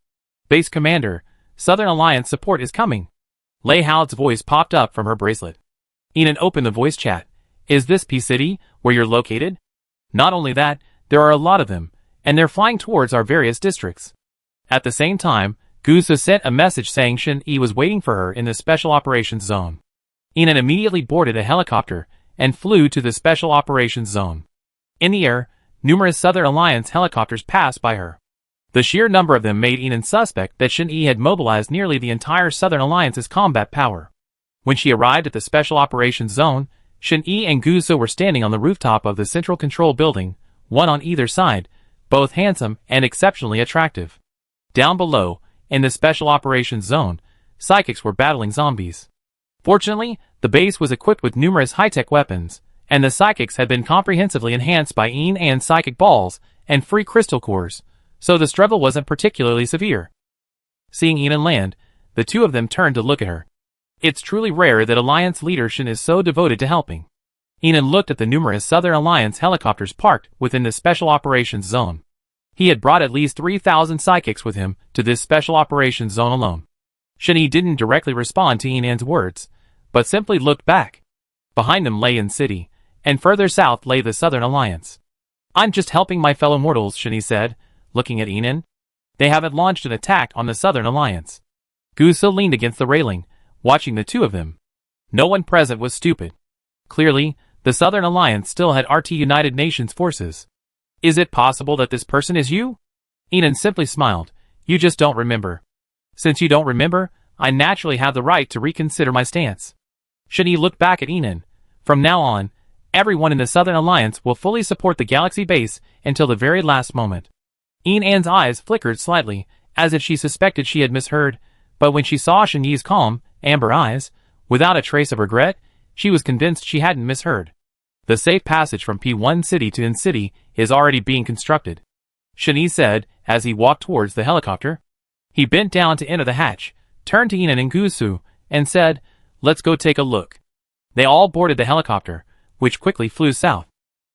Base Commander, Southern Alliance support is coming. Lei Hao's voice popped up from her bracelet. Enon opened the voice chat. Is this P-City, where you're located? Not only that, there are a lot of them, and they're flying towards our various districts. At the same time, Gusu sent a message saying Shen-Yi was waiting for her in the Special Operations Zone. Enon immediately boarded a helicopter and flew to the Special Operations Zone. In the air, numerous Southern Alliance helicopters passed by her. The sheer number of them made Enon suspect that Shen-Yi had mobilized nearly the entire Southern Alliance's combat power. When she arrived at the Special Operations Zone, Shen-Yi and Gusu were standing on the rooftop of the Central Control Building, one on either side, both handsome and exceptionally attractive. Down below, in the Special Operations Zone, psychics were battling zombies. Fortunately, the base was equipped with numerous high-tech weapons, and the psychics had been comprehensively enhanced by Enon psychic balls and free crystal cores, so the struggle wasn't particularly severe. Seeing Enon land, the two of them turned to look at her. It's truly rare that Alliance leader Shen is so devoted to helping. Enon looked at the numerous Southern Alliance helicopters parked within the Special Operations Zone. He had brought at least 3,000 psychics with him to this Special Operations Zone alone. Shen-Yi didn't directly respond to Enon's words, but simply looked back. Behind them lay In City, and further south lay the Southern Alliance. I'm just helping my fellow mortals, Shen-Yi said, looking at Enon. They haven't launched an attack on the Southern Alliance. Gusu leaned against the railing, watching the two of them. No one present was stupid. Clearly, the Southern Alliance still had RT United Nations forces. Is it possible that this person is you? Enon simply smiled. You just don't remember. Since you don't remember, I naturally have the right to reconsider my stance. Shen-Yi looked back at Enon. From now on, everyone in the Southern Alliance will fully support the Galaxy base until the very last moment. Enon's eyes flickered slightly, as if she suspected she had misheard, but when she saw Shen-Yi's calm, amber eyes, without a trace of regret, she was convinced she hadn't misheard. The safe passage from P1 City to In City is already being constructed, Shen-Yi said as he walked towards the helicopter. He bent down to enter the hatch, turned to Enon and Gusu, and said, "Let's go take a look." They all boarded the helicopter, which quickly flew south.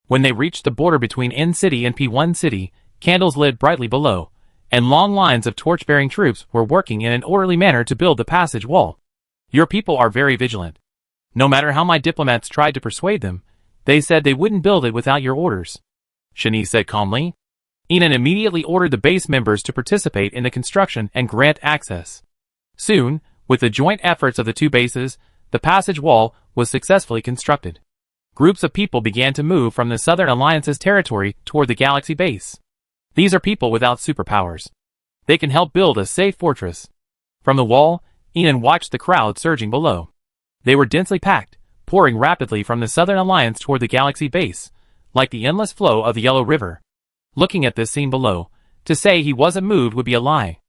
When they reached the border between In City and P1 City, candles lit brightly below, and long lines of torch-bearing troops were working in an orderly manner to build the passage wall. Your people are very vigilant. No matter how my diplomats tried to persuade them, they said they wouldn't build it without your orders, Shen-Yi said calmly. Enon immediately ordered the base members to participate in the construction and grant access. Soon, with the joint efforts of the two bases, the passage wall was successfully constructed. Groups of people began to move from the Southern Alliance's territory toward the Galaxy base. These are people without superpowers. They can help build a safe fortress. From the wall, Enon watched the crowd surging below. They were densely packed, pouring rapidly from the Southern Alliance toward the Galaxy base, like the endless flow of the Yellow River. Looking at this scene below, to say he wasn't moved would be a lie.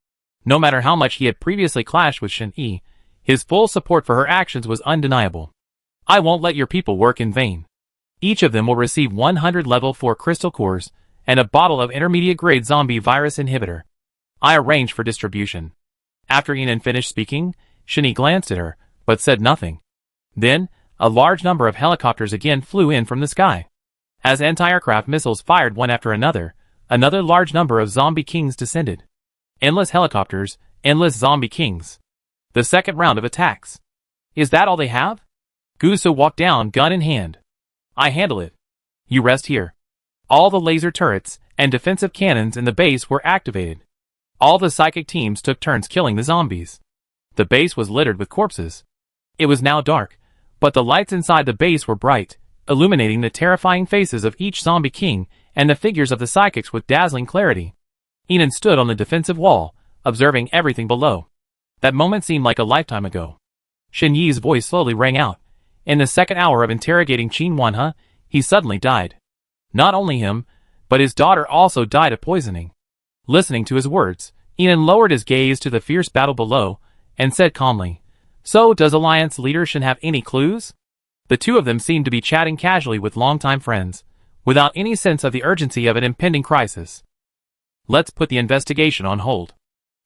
No matter how much he had previously clashed with Shen-Yi, his full support for her actions was undeniable. I won't let your people work in vain. Each of them will receive 100 level 4 crystal cores, and a bottle of intermediate-grade zombie virus inhibitor. I arranged for distribution. After Enon finished speaking, Shen-Yi glanced at her, but said nothing. Then, a large number of helicopters again flew in from the sky. As anti-aircraft missiles fired one after another large number of zombie kings descended. Endless helicopters, endless zombie kings. The second round of attacks. Is that all they have? Gusu walked down, gun in hand. I handle it. You rest here. All the laser turrets and defensive cannons in the base were activated. All the psychic teams took turns killing the zombies. The base was littered with corpses. It was now dark, but the lights inside the base were bright, illuminating the terrifying faces of each zombie king and the figures of the psychics with dazzling clarity. Enon stood on the defensive wall, observing everything below. That moment seemed like a lifetime ago. Shen Yi's voice slowly rang out. In the second hour of interrogating Qin Wanhe, he suddenly died. Not only him, but his daughter also died of poisoning. Listening to his words, Enan lowered his gaze to the fierce battle below, and said calmly, "So, does Alliance leader Shen have any clues?" The two of them seemed to be chatting casually with longtime friends, without any sense of the urgency of an impending crisis. "Let's put the investigation on hold.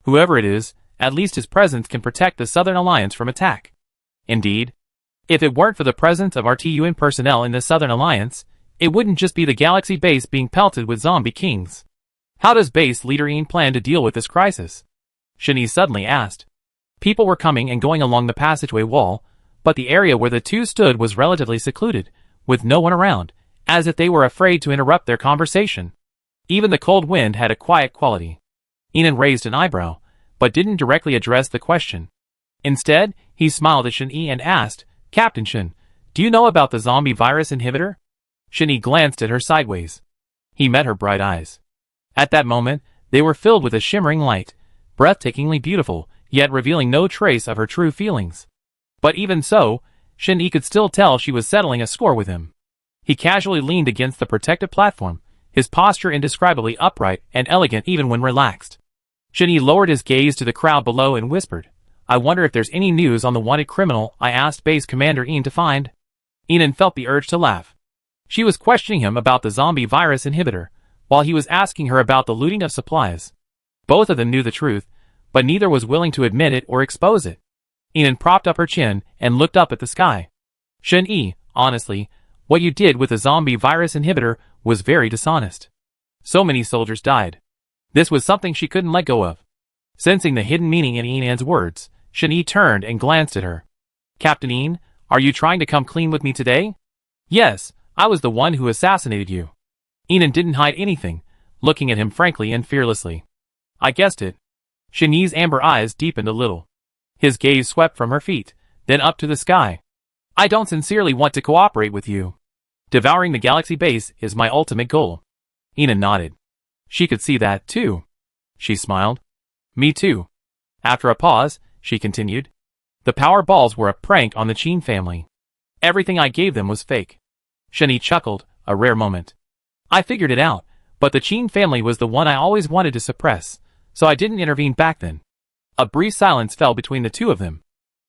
Whoever it is, at least his presence can protect the Southern Alliance from attack." Indeed, if it weren't for the presence of RTUN personnel in the Southern Alliance, it wouldn't just be the Galaxy base being pelted with zombie kings. How does base leader Ian plan to deal with this crisis? Shen Yi suddenly asked. People were coming and going along the passageway wall, but the area where the two stood was relatively secluded, with no one around, as if they were afraid to interrupt their conversation. Even the cold wind had a quiet quality. Enan raised an eyebrow, but didn't directly address the question. Instead, he smiled at Shen Yi and asked, "Captain Shen, do you know about the zombie virus inhibitor?" Shen Yi glanced at her sideways. He met her bright eyes. At that moment, they were filled with a shimmering light, breathtakingly beautiful, yet revealing no trace of her true feelings. But even so, Shen Yi could still tell she was settling a score with him. He casually leaned against the protective platform, his posture indescribably upright and elegant even when relaxed. Shen Yi lowered his gaze to the crowd below and whispered, "I wonder if there's any news on the wanted criminal I asked Base Commander Ian to find." Enan felt the urge to laugh. She was questioning him about the zombie virus inhibitor, while he was asking her about the looting of supplies. Both of them knew the truth, but neither was willing to admit it or expose it. Enan propped up her chin and looked up at the sky. "Shen Yi, honestly, what you did with the zombie virus inhibitor was very dishonest. So many soldiers died. This was something she couldn't let go of." Sensing the hidden meaning in Enan's words, Shen Yi turned and glanced at her. "Captain Ian, are you trying to come clean with me today?" "Yes, I was the one who assassinated you." Enan didn't hide anything, looking at him frankly and fearlessly. "I guessed it." Shen Yi's amber eyes deepened a little. His gaze swept from her feet, then up to the sky. "I don't sincerely want to cooperate with you. Devouring the Galaxy base is my ultimate goal." Enan nodded. She could see that, too. She smiled. "Me too." After a pause, she continued. "The power balls were a prank on the Qin family. Everything I gave them was fake." Shen Yi chuckled, a rare moment. "I figured it out, but the Qin family was the one I always wanted to suppress, so I didn't intervene back then." A brief silence fell between the two of them.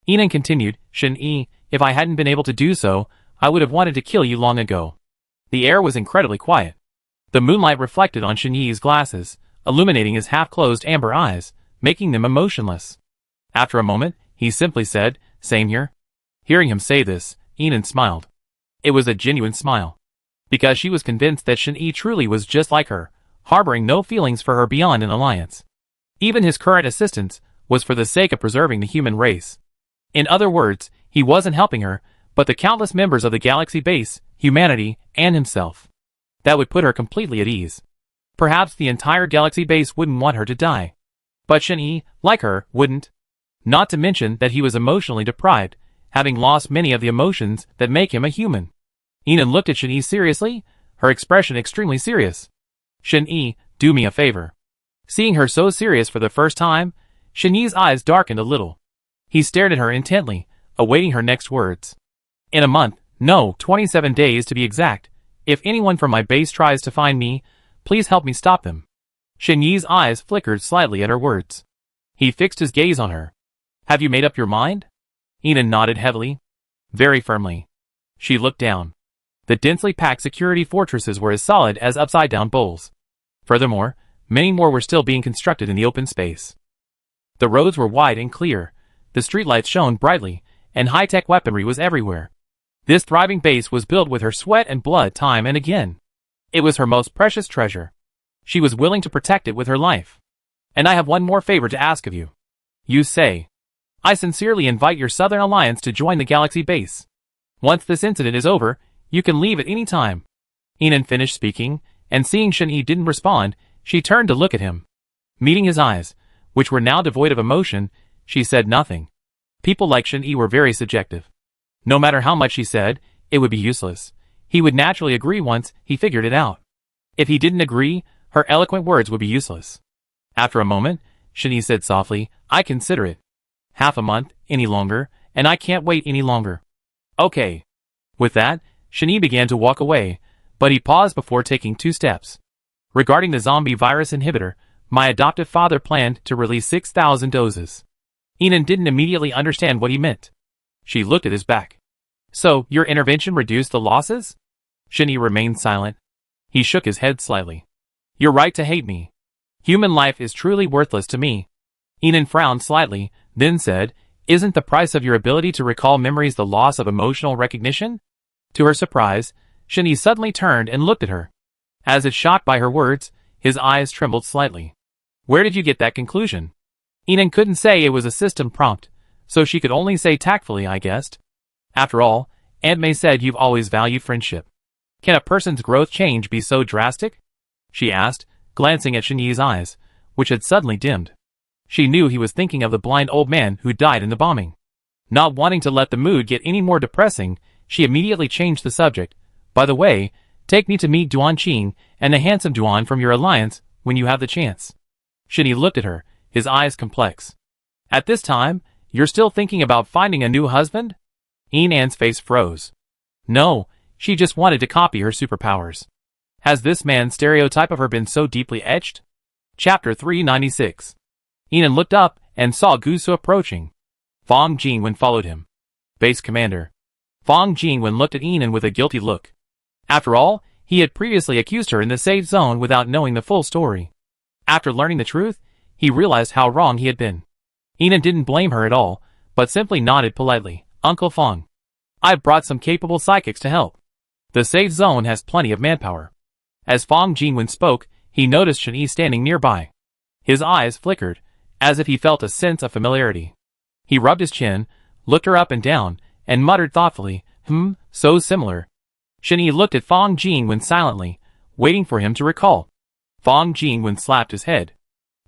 Enan continued, "Shen Yi, if I hadn't been able to do so, I would have wanted to kill you long ago." The air was incredibly quiet. The moonlight reflected on Shen Yi's glasses, illuminating his half-closed amber eyes, making them emotionless. After a moment, he simply said, "Same here." Hearing him say this, Enan smiled. It was a genuine smile. Because she was convinced that Shen Yi truly was just like her, harboring no feelings for her beyond an alliance. Even his current assistance was for the sake of preserving the human race. In other words, he wasn't helping her, but the countless members of the Galaxy base, humanity, and himself. That would put her completely at ease. Perhaps the entire Galaxy base wouldn't want her to die. But Shen Yi, like her, wouldn't. Not to mention that he was emotionally deprived, having lost many of the emotions that make him a human. Enan looked at Shen Yi seriously, her expression extremely serious. "Shen Yi, do me a favor." Seeing her so serious for the first time, Shen Yi's eyes darkened a little. He stared at her intently, awaiting her next words. "In a month, no, 27 days to be exact, if anyone from my base tries to find me, please help me stop them." Shen Yi's eyes flickered slightly at her words. He fixed his gaze on her. "Have you made up your mind?" Enan nodded heavily. Very firmly. She looked down. The densely packed security fortresses were as solid as upside-down bowls. Furthermore, many more were still being constructed in the open space. The roads were wide and clear, the streetlights shone brightly, and high-tech weaponry was everywhere. This thriving base was built with her sweat and blood time and again. It was her most precious treasure. She was willing to protect it with her life. "And I have one more favor to ask of you." "You say." "I sincerely invite your Southern Alliance to join the Galaxy base. Once this incident is over, you can leave at any time." Enan finished speaking, and seeing Shen Yi didn't respond, she turned to look at him. Meeting his eyes, which were now devoid of emotion, she said nothing. People like Shen Yi were very subjective. No matter how much she said, it would be useless. He would naturally agree once he figured it out. If he didn't agree, her eloquent words would be useless. After a moment, Shen Yi said softly, "I consider it." half a month, any longer, and I can't wait any longer. Okay. With that, Shin-Yi began to walk away, but he paused before taking 2 steps. Regarding the zombie virus inhibitor, my adoptive father planned to release 6,000 doses. Inan didn't immediately understand what he meant. She looked at his back. So, your intervention reduced the losses? Shin-Yi remained silent. He shook his head slightly. You're right to hate me. Human life is truly worthless to me. Inan frowned slightly, then said, Isn't the price of your ability to recall memories the loss of emotional recognition? To her surprise, Shin-Yi suddenly turned and looked at her. As if shocked by her words, his eyes trembled slightly. Where did you get that conclusion? Inan couldn't say it was a system prompt, so she could only say tactfully, I guessed. After all, Aunt May said you've always valued friendship. Can a person's growth change be so drastic? She asked, glancing at Shin-Yi's eyes, which had suddenly dimmed. She knew he was thinking of the blind old man who died in the bombing. Not wanting to let the mood get any more depressing, she immediately changed the subject. By the way, take me to meet Duan Qing and the handsome Duan from your alliance when you have the chance. Shin-Yi looked at her, his eyes complex. At this time, you're still thinking about finding a new husband? Inan's face froze. No, she just wanted to copy her superpowers. Has this man's stereotype of her been so deeply etched? Chapter 396. Inan looked up and saw Gusu approaching. Fong Jingwen followed him. Base Commander. Fong Jingwen looked at Inan with a guilty look. After all, he had previously accused her in the safe zone without knowing the full story. After learning the truth, he realized how wrong he had been. Inan didn't blame her at all, but simply nodded politely. Uncle Fong. I've brought some capable psychics to help. The safe zone has plenty of manpower. As Fong Jingwen spoke, he noticed Shin-Yi standing nearby. His eyes flickered, as if he felt a sense of familiarity. He rubbed his chin, looked her up and down, and muttered thoughtfully, so similar. Shin-Yi looked at Fong Jingwen silently, waiting for him to recall. Fong Jingwen slapped his head.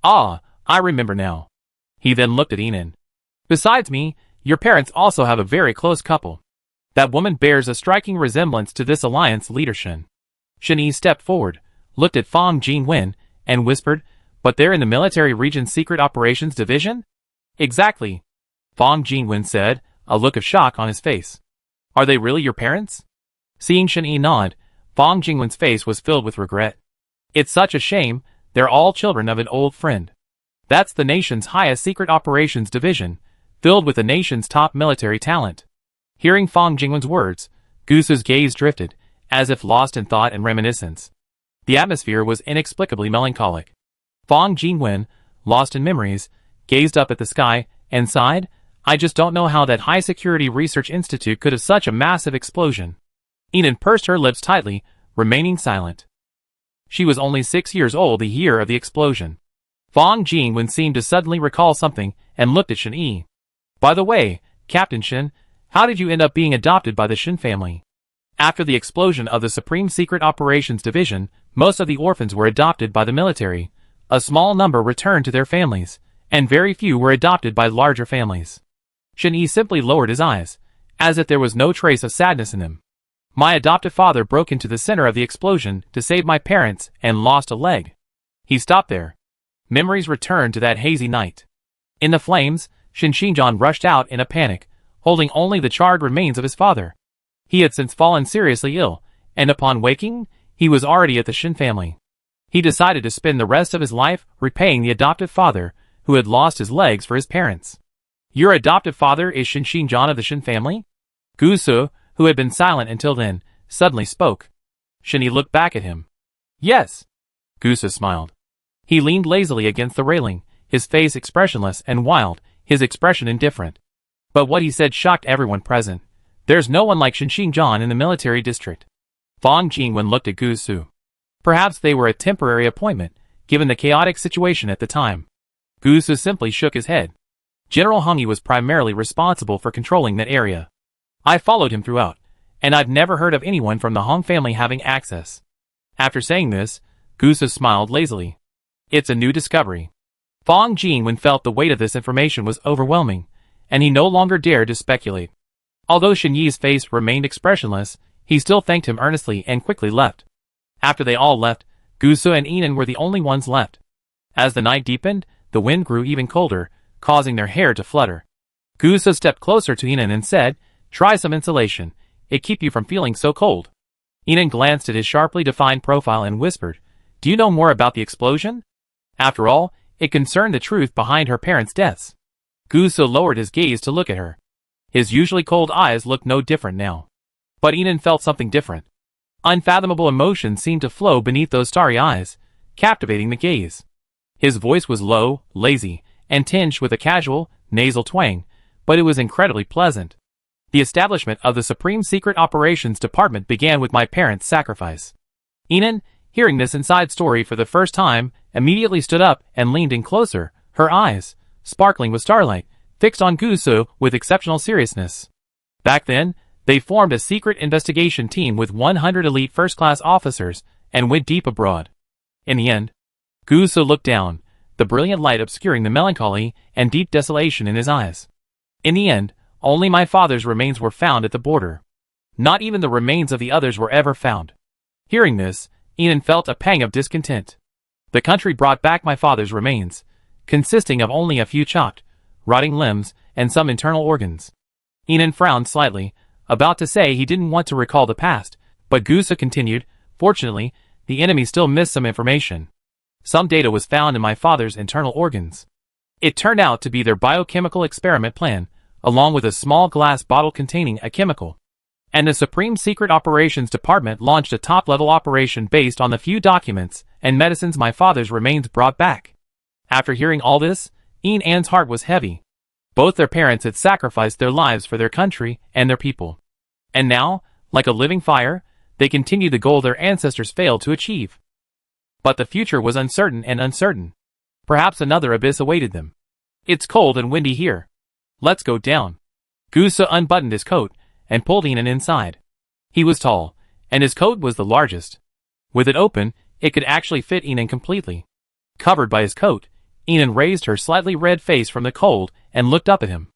Ah, I remember now. He then looked at Inan. Besides me, your parents also have a very close couple. That woman bears a striking resemblance to this alliance leader Shin. Shin-Yi stepped forward, looked at Fong Jingwen, and whispered, But they're in the Military Region's Secret Operations Division? Exactly. Fong Jingwen said, a look of shock on his face. Are they really your parents? Seeing Shin-Yi nod, Fong Jingwen's face was filled with regret. It's such a shame, they're all children of an old friend. That's the nation's highest secret operations division, filled with the nation's top military talent. Hearing Fong Jingwen's words, Gusu's gaze drifted, as if lost in thought and reminiscence. The atmosphere was inexplicably melancholic. Fong Jingwen, lost in memories, gazed up at the sky, and sighed, I just don't know how that high-security research institute could have such a massive explosion. Inan pursed her lips tightly, remaining silent. She was only 6 years old the year of the explosion. Fong Jingwen seemed to suddenly recall something, and looked at Shin-Yi. By the way, Captain Shin, how did you end up being adopted by the Shin family? After the explosion of the Supreme Secret Operations Division, most of the orphans were adopted by the military. A small number returned to their families, and very few were adopted by larger families. Shin-Yi simply lowered his eyes, as if there was no trace of sadness in them. My adoptive father broke into the center of the explosion to save my parents and lost a leg. He stopped there. Memories returned to that hazy night. In the flames, Shin Xinjiang rushed out in a panic, holding only the charred remains of his father. He had since fallen seriously ill, and upon waking, he was already at the Shin family. He decided to spend the rest of his life repaying the adoptive father, who had lost his legs for his parents. Your adoptive father is Shin Xinjiang of the Shin family? Gusu, who had been silent until then, suddenly spoke. Shin-Yi looked back at him. Yes. Gusu smiled. He leaned lazily against the railing, his face expressionless and wild, his expression indifferent. But what he said shocked everyone present. There's no one like Shin Xinjiang in the military district. Fong Jingwen looked at Gusu. Perhaps they were a temporary appointment, given the chaotic situation at the time. Gusu simply shook his head. General Hongyi was primarily responsible for controlling that area. I followed him throughout, and I've never heard of anyone from the Hong family having access. After saying this, Gusu smiled lazily. It's a new discovery. Fong Jingwen felt the weight of this information was overwhelming, and he no longer dared to speculate. Although Shin-Yi's face remained expressionless, he still thanked him earnestly and quickly left. After they all left, Gusu and Inan were the only ones left. As the night deepened, the wind grew even colder, causing their hair to flutter. Guso stepped closer to Inan and said, "Try some insulation. It keep you from feeling so cold." Inan glanced at his sharply defined profile and whispered, "Do you know more about the explosion?" After all, it concerned the truth behind her parents' deaths. Guso lowered his gaze to look at her. His usually cold eyes looked no different now. But Inan felt something different. Unfathomable emotion seemed to flow beneath those starry eyes, captivating the gaze. His voice was low, lazy, and tinged with a casual, nasal twang, but it was incredibly pleasant. The establishment of the Supreme Secret Operations Department began with my parents' sacrifice. Inan, hearing this inside story for the first time, immediately stood up and leaned in closer, her eyes, sparkling with starlight, fixed on Guso with exceptional seriousness. Back then, they formed a secret investigation team with 100 elite first-class officers and went deep abroad. In the end, Guso looked down, the brilliant light obscuring the melancholy and deep desolation in his eyes. In the end, only my father's remains were found at the border. Not even the remains of the others were ever found. Hearing this, Inan felt a pang of discontent. The country brought back my father's remains, consisting of only a few chopped, rotting limbs and some internal organs. Inan frowned slightly, about to say he didn't want to recall the past, but Guso continued, "Fortunately, the enemy still missed some information. Some data was found in my father's internal organs. It turned out to be their biochemical experiment plan, along with a small glass bottle containing a chemical. And the Supreme Secret Operations Department launched a top-level operation based on the few documents and medicines my father's remains brought back." After hearing all this, Inan's heart was heavy. Both their parents had sacrificed their lives for their country and their people. And now, like a living fire, they continued the goal their ancestors failed to achieve. But the future was uncertain and uncertain. Perhaps another abyss awaited them. "It's cold and windy here. Let's go down." Guso unbuttoned his coat and pulled Inan inside. He was tall, and his coat was the largest. With it open, it could actually fit Inan completely. Covered by his coat, Inan raised her slightly red face from the cold and looked up at him.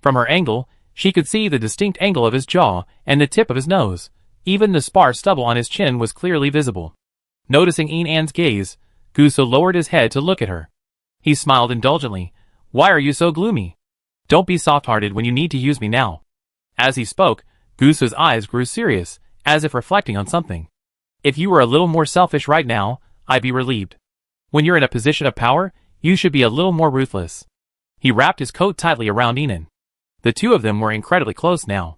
From her angle, she could see the distinct angle of his jaw and the tip of his nose. Even the sparse stubble on his chin was clearly visible. Noticing Inan's gaze, Guso lowered his head to look at her. He smiled indulgently. "Why are you so gloomy? Don't be soft-hearted when you need to use me now." As he spoke, Guso's eyes grew serious, as if reflecting on something. "If you were a little more selfish right now, I'd be relieved. When you're in a position of power, you should be a little more ruthless." He wrapped his coat tightly around Inan. The two of them were incredibly close now.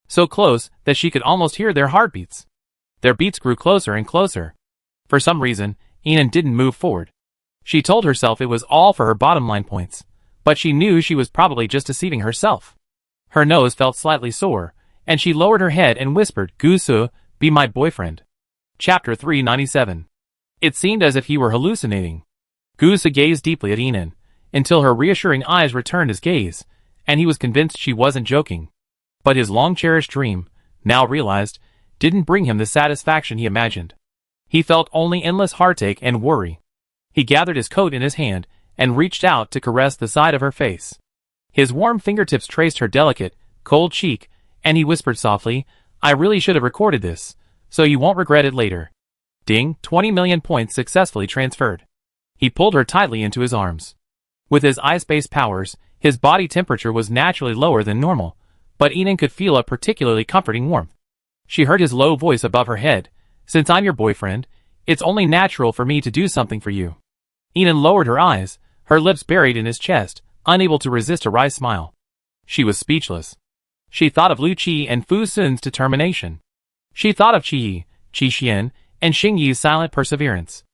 So close that she could almost hear their heartbeats. Their beats grew closer and closer. For some reason, Inan didn't move forward. She told herself it was all for her bottom-line points, but she knew she was probably just deceiving herself. Her nose felt slightly sore, and she lowered her head and whispered, "Guso, be my boyfriend." Chapter 397. It seemed as if he were hallucinating. Guso gazed deeply at Inan, until her reassuring eyes returned his gaze, and he was convinced she wasn't joking. But his long-cherished dream, now realized, didn't bring him the satisfaction he imagined. He felt only endless heartache and worry. He gathered his coat in his hand and reached out to caress the side of her face. His warm fingertips traced her delicate, cold cheek, and he whispered softly, "I really should have recorded this, so you won't regret it later." Ding, 20 million points successfully transferred. He pulled her tightly into his arms. With his ice-based powers, his body temperature was naturally lower than normal, but Inan could feel a particularly comforting warmth. She heard his low voice above her head, "Since I'm your boyfriend, it's only natural for me to do something for you." Inan lowered her eyes, her lips buried in his chest, unable to resist a wry smile. She was speechless. She thought of Lu Qi and Fu Sun's determination. She thought of Qi Xian, and Xing Yi's silent perseverance.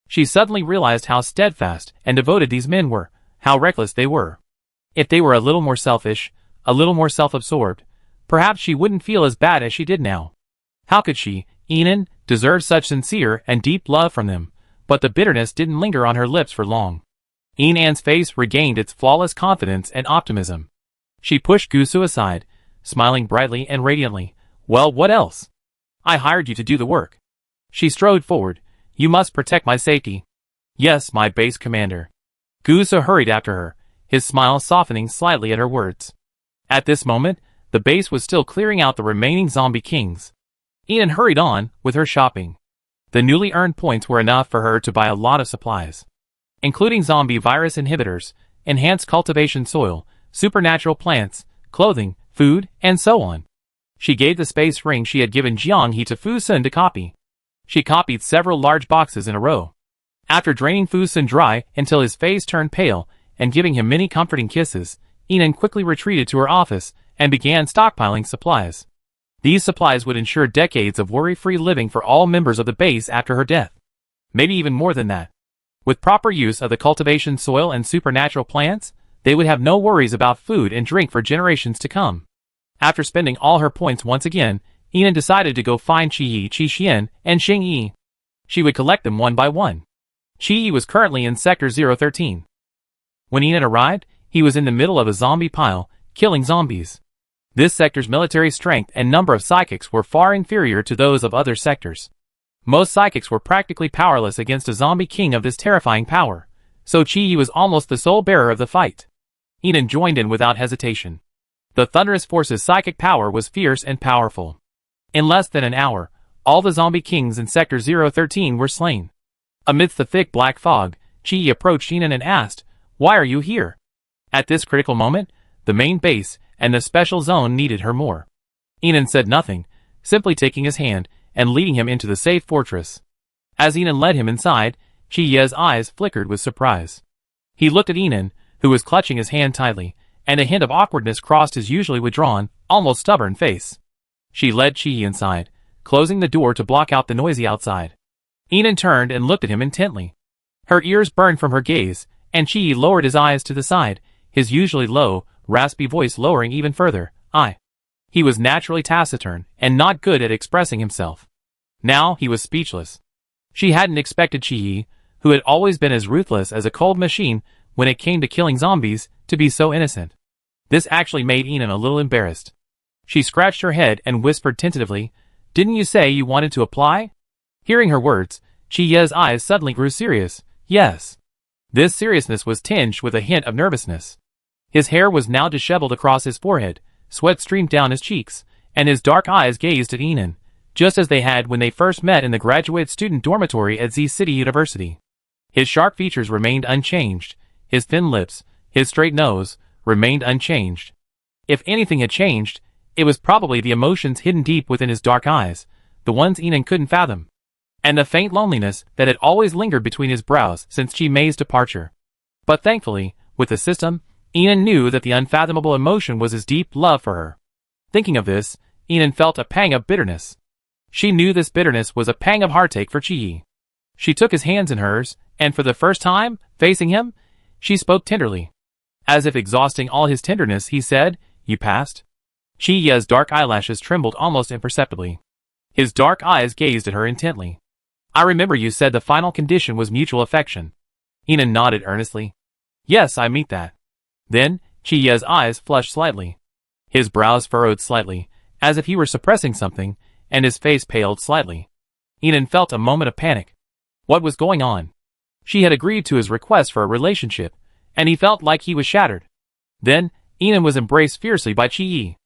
She suddenly realized how steadfast and devoted these men were, how reckless they were. If they were a little more selfish, a little more self-absorbed, perhaps she wouldn't feel as bad as she did now. How could she, Inan, deserve such sincere and deep love from them? But the bitterness didn't linger on her lips for long. Inan's face regained its flawless confidence and optimism. She pushed Guso aside, smiling brightly and radiantly. "Well, what else? I hired you to do the work." She strode forward. "You must protect my safety." "Yes, my base commander." Guso hurried after her, his smile softening slightly at her words. At this moment, the base was still clearing out the remaining zombie kings. Inan hurried on with her shopping. The newly earned points were enough for her to buy a lot of supplies, including zombie virus inhibitors, enhanced cultivation soil, supernatural plants, clothing, food, and so on. She gave the space ring she had given Jiang He to Fu Sun to copy. She copied several large boxes in a row. After draining Fu Sun dry until his face turned pale and giving him many comforting kisses, Enan quickly retreated to her office and began stockpiling supplies. These supplies would ensure decades of worry-free living for all members of the base after her death. Maybe even more than that. With proper use of the cultivation soil and supernatural plants, they would have no worries about food and drink for generations to come. After spending all her points once again, Enan decided to go find Qi Xian, and Xing Yi. She would collect them one by one. Qi was currently in Sector 013. When Enan arrived, he was in the middle of a zombie pile, killing zombies. This sector's military strength and number of psychics were far inferior to those of other sectors. Most psychics were practically powerless against a zombie king of this terrifying power, so Qi was almost the sole bearer of the fight. Enan joined in without hesitation. The Thunderous Force's psychic power was fierce and powerful. In less than an hour, all the zombie kings in Sector 013 were slain. Amidst the thick black fog, Qi approached Enan and asked, "Why are you here?" At this critical moment, the main base and the special zone needed her more. Enan said nothing, simply taking his hand and leading him into the safe fortress. As Enan led him inside, Qi's eyes flickered with surprise. He looked at Enan, who was clutching his hand tightly, and a hint of awkwardness crossed his usually withdrawn, almost stubborn face. She led Qi inside, closing the door to block out the noisy outside. Enan turned and looked at him intently. Her ears burned from her gaze, and Qi lowered his eyes to the side, his usually low, raspy voice lowering even further. He was naturally taciturn, and not good at expressing himself. Now he was speechless. She hadn't expected Qi, who had always been as ruthless as a cold machine when it came to killing zombies, to be so innocent. This actually made Enan a little embarrassed. She scratched her head and whispered tentatively, "Didn't you say you wanted to apply?" Hearing her words, Qi's eyes suddenly grew serious. Yes. This seriousness was tinged with a hint of nervousness. His hair was now disheveled across his forehead, sweat streamed down his cheeks, and his dark eyes gazed at Enan, just as they had when they first met in the graduate student dormitory at Z City University. His sharp features remained unchanged, his thin lips, his straight nose, remained unchanged. If anything had changed, it was probably the emotions hidden deep within his dark eyes, the ones Enan couldn't fathom, and the faint loneliness that had always lingered between his brows since Qi Mei's departure. But thankfully, with the system, Enan knew that the unfathomable emotion was his deep love for her. Thinking of this, Enan felt a pang of bitterness. She knew this bitterness was a pang of heartache for Qi. She took his hands in hers, and for the first time, facing him, she spoke tenderly. As if exhausting all his tenderness, he said, "You passed?" Qi's dark eyelashes trembled almost imperceptibly. His dark eyes gazed at her intently. "I remember you said the final condition was mutual affection." Enan nodded earnestly. "Yes, I meet that." Then, Qi's eyes flushed slightly. His brows furrowed slightly, as if he were suppressing something, and his face paled slightly. Enan felt a moment of panic. What was going on? She had agreed to his request for a relationship, and he felt like he was shattered. Then, Enan was embraced fiercely by Qi.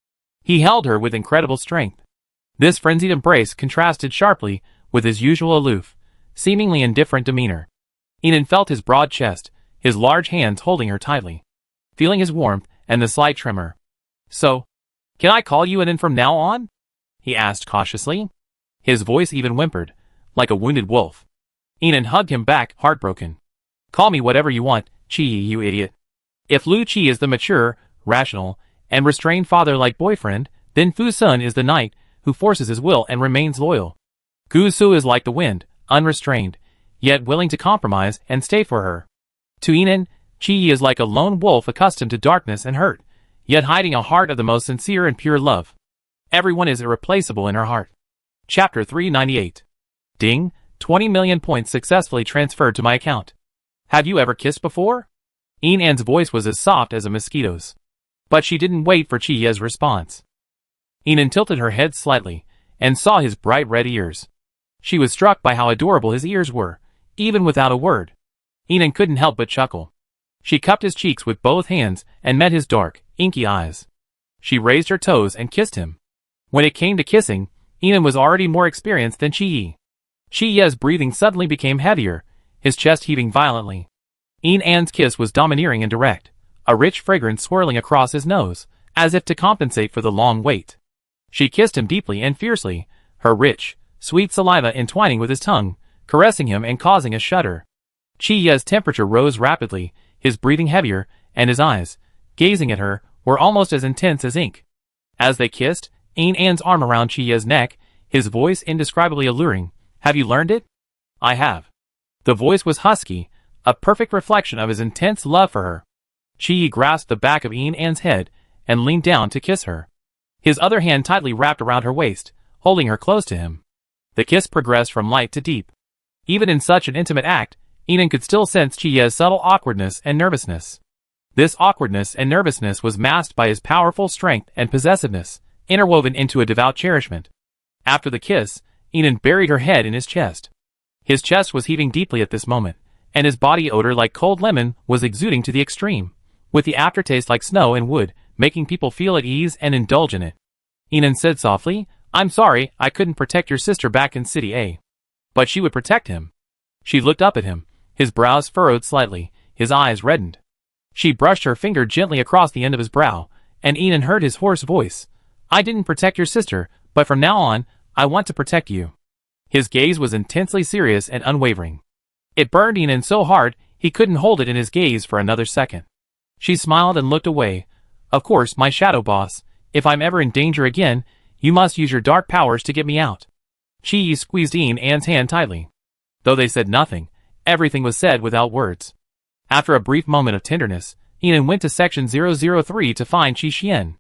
He held her with incredible strength. This frenzied embrace contrasted sharply with his usual aloof, seemingly indifferent demeanor. Enan felt his broad chest, his large hands holding her tightly, feeling his warmth and the slight tremor. "So, can I call you Enan from now on?" he asked cautiously. His voice even whimpered, like a wounded wolf. Enan hugged him back, heartbroken. "Call me whatever you want, Qi, you idiot. If Lu Qi is the mature, rational, and restrained father-like boyfriend, then Fu Sun is the knight who forces his will and remains loyal. Gu Su is like the wind, unrestrained, yet willing to compromise and stay for her. To Enan, Qi is like a lone wolf accustomed to darkness and hurt, yet hiding a heart of the most sincere and pure love. Everyone is irreplaceable in her heart." Chapter 398. Ding, 20 million points successfully transferred to my account. Have you ever kissed before? Enan's voice was as soft as a mosquito's. But she didn't wait for Qi's response. Enan tilted her head slightly, and saw his bright red ears. She was struck by how adorable his ears were, even without a word. Enan couldn't help but chuckle. She cupped his cheeks with both hands and met his dark, inky eyes. She raised her toes and kissed him. When it came to kissing, Enan was already more experienced than Qi. Qi's breathing suddenly became heavier, his chest heaving violently. Enan's kiss was domineering and direct, a rich fragrance swirling across his nose, as if to compensate for the long wait. She kissed him deeply and fiercely, her rich, sweet saliva entwining with his tongue, caressing him and causing a shudder. Chiya's temperature rose rapidly, his breathing heavier, and his eyes, gazing at her, were almost as intense as ink. As they kissed, An's arm around Chiya's neck, his voice indescribably alluring. "Have you learned it?" "I have." The voice was husky, a perfect reflection of his intense love for her. Chiyi grasped the back of An's head and leaned down to kiss her. His other hand tightly wrapped around her waist, holding her close to him. The kiss progressed from light to deep. Even in such an intimate act, Inan could still sense Chiya's subtle awkwardness and nervousness. This awkwardness and nervousness was masked by his powerful strength and possessiveness, interwoven into a devout cherishment. After the kiss, Inan buried her head in his chest. His chest was heaving deeply at this moment, and his body odor like cold lemon was exuding to the extreme, with the aftertaste like snow and wood, making people feel at ease and indulge in it. Inan said softly, "I'm sorry, I couldn't protect your sister back in City A." But she would protect him. She looked up at him, his brows furrowed slightly, his eyes reddened. She brushed her finger gently across the end of his brow, and Inan heard his hoarse voice. "I didn't protect your sister, but from now on, I want to protect you." His gaze was intensely serious and unwavering. It burned Inan so hard, he couldn't hold it in his gaze for another second. She smiled and looked away. "Of course, my shadow boss, if I'm ever in danger again, you must use your dark powers to get me out." Chiyi squeezed An's hand tightly. Though they said nothing, everything was said without words. After a brief moment of tenderness, Inan went to Section 003 to find Qi Xian.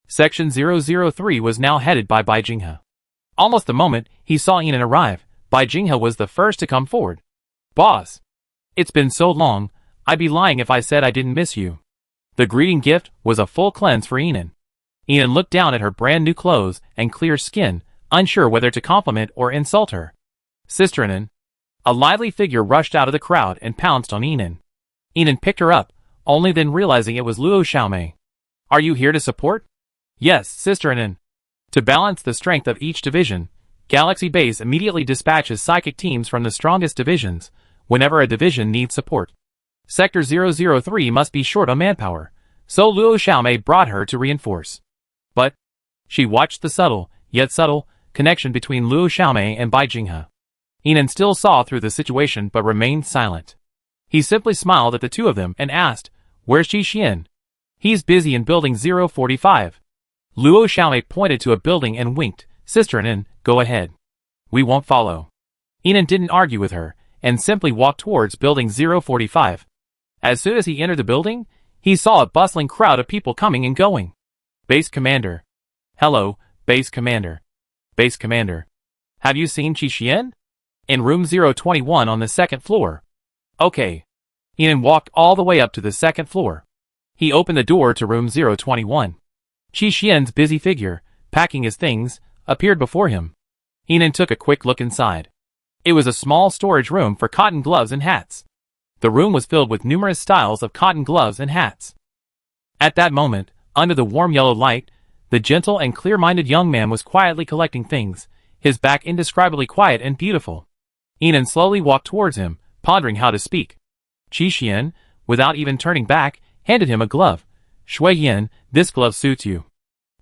Section 003 was now headed by Bai Jinghe. Almost the moment he saw Inan arrive, Bai Jinghe was the first to come forward. "Boss! It's been so long, I'd be lying if I said I didn't miss you." The greeting gift was a full cleanse for Inan. Inan looked down at her brand new clothes and clear skin, unsure whether to compliment or insult her. "Sister Inan." A lively figure rushed out of the crowd and pounced on Inan. Inan picked her up, only then realizing it was Luo Xiaomei. "Are you here to support?" "Yes, Sister Inan." To balance the strength of each division, Galaxy Base immediately dispatches psychic teams from the strongest divisions, whenever a division needs support. Sector 003 must be short on manpower, so Luo Xiaomei brought her to reinforce. But she watched the subtle, yet subtle, connection between Luo Xiaomei and Bai Jinghe. Inan still saw through the situation but remained silent. He simply smiled at the two of them and asked, "Where's Qi Xian?" "He's busy in building 045. Luo Xiaomei pointed to a building and winked. "Sister Inan, go ahead. We won't follow." Inan didn't argue with her, and simply walked towards building 045. As soon as he entered the building, he saw a bustling crowd of people coming and going. "Base Commander." "Hello, Base Commander." "Base Commander. Have you seen Qi Xian?" "In room 021 on the second floor." "Okay." Inan walked all the way up to the second floor. He opened the door to room 021. Qi Xian's busy figure, packing his things, appeared before him. Inan took a quick look inside. It was a small storage room for cotton gloves and hats. The room was filled with numerous styles of cotton gloves and hats. At that moment, under the warm yellow light, the gentle and clear-minded young man was quietly collecting things, his back indescribably quiet and beautiful. Inan slowly walked towards him, pondering how to speak. Qi Xian, without even turning back, handed him a glove. "Shui Yan, this glove suits you."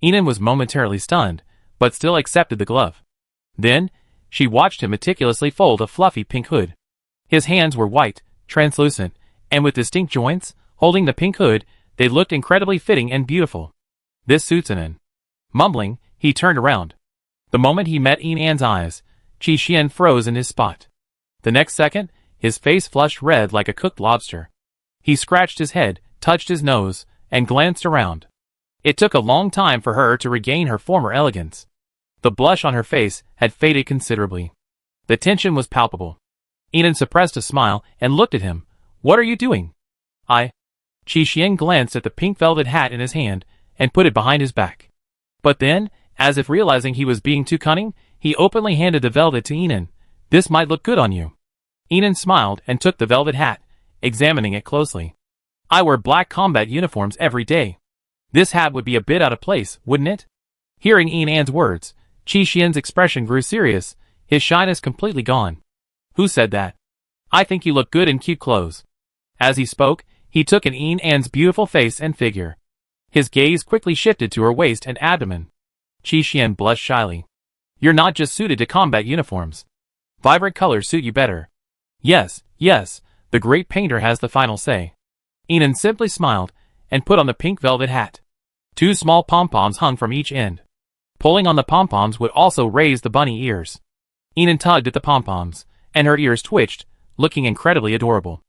Inan was momentarily stunned, but still accepted the glove. Then, she watched him meticulously fold a fluffy pink hood. His hands were white, translucent, and with distinct joints, holding the pink hood, they looked incredibly fitting and beautiful. "This suits Inan." Mumbling, he turned around. The moment he met Inan's eyes, Qi Xian froze in his spot. The next second, his face flushed red like a cooked lobster. He scratched his head, touched his nose, and glanced around. It took a long time for her to regain her former elegance. The blush on her face had faded considerably. The tension was palpable. Inan suppressed a smile and looked at him. "What are you doing?" "I..." Qi Xian glanced at the pink velvet hat in his hand and put it behind his back. But then, as if realizing he was being too cunning, he openly handed the velvet to Inan. "This might look good on you." Inan smiled and took the velvet hat, examining it closely. "I wear black combat uniforms every day. This hat would be a bit out of place, wouldn't it?" Hearing Inan's words, Qi Xian's expression grew serious, his shyness completely gone. "Who said that?" "I think you look good in cute clothes." As he spoke, He took in An's beautiful face and figure. His gaze quickly shifted to her waist and abdomen. Qi Xian blushed shyly. You're not just suited to combat uniforms. Vibrant colors suit you better. Yes, yes, the great painter has the final say. Inan simply smiled and put on the pink velvet hat. 2 small pom-poms hung from each end. Pulling on the pom-poms would also raise the bunny ears. Inan tugged at the pom-poms, and her ears twitched, looking incredibly adorable.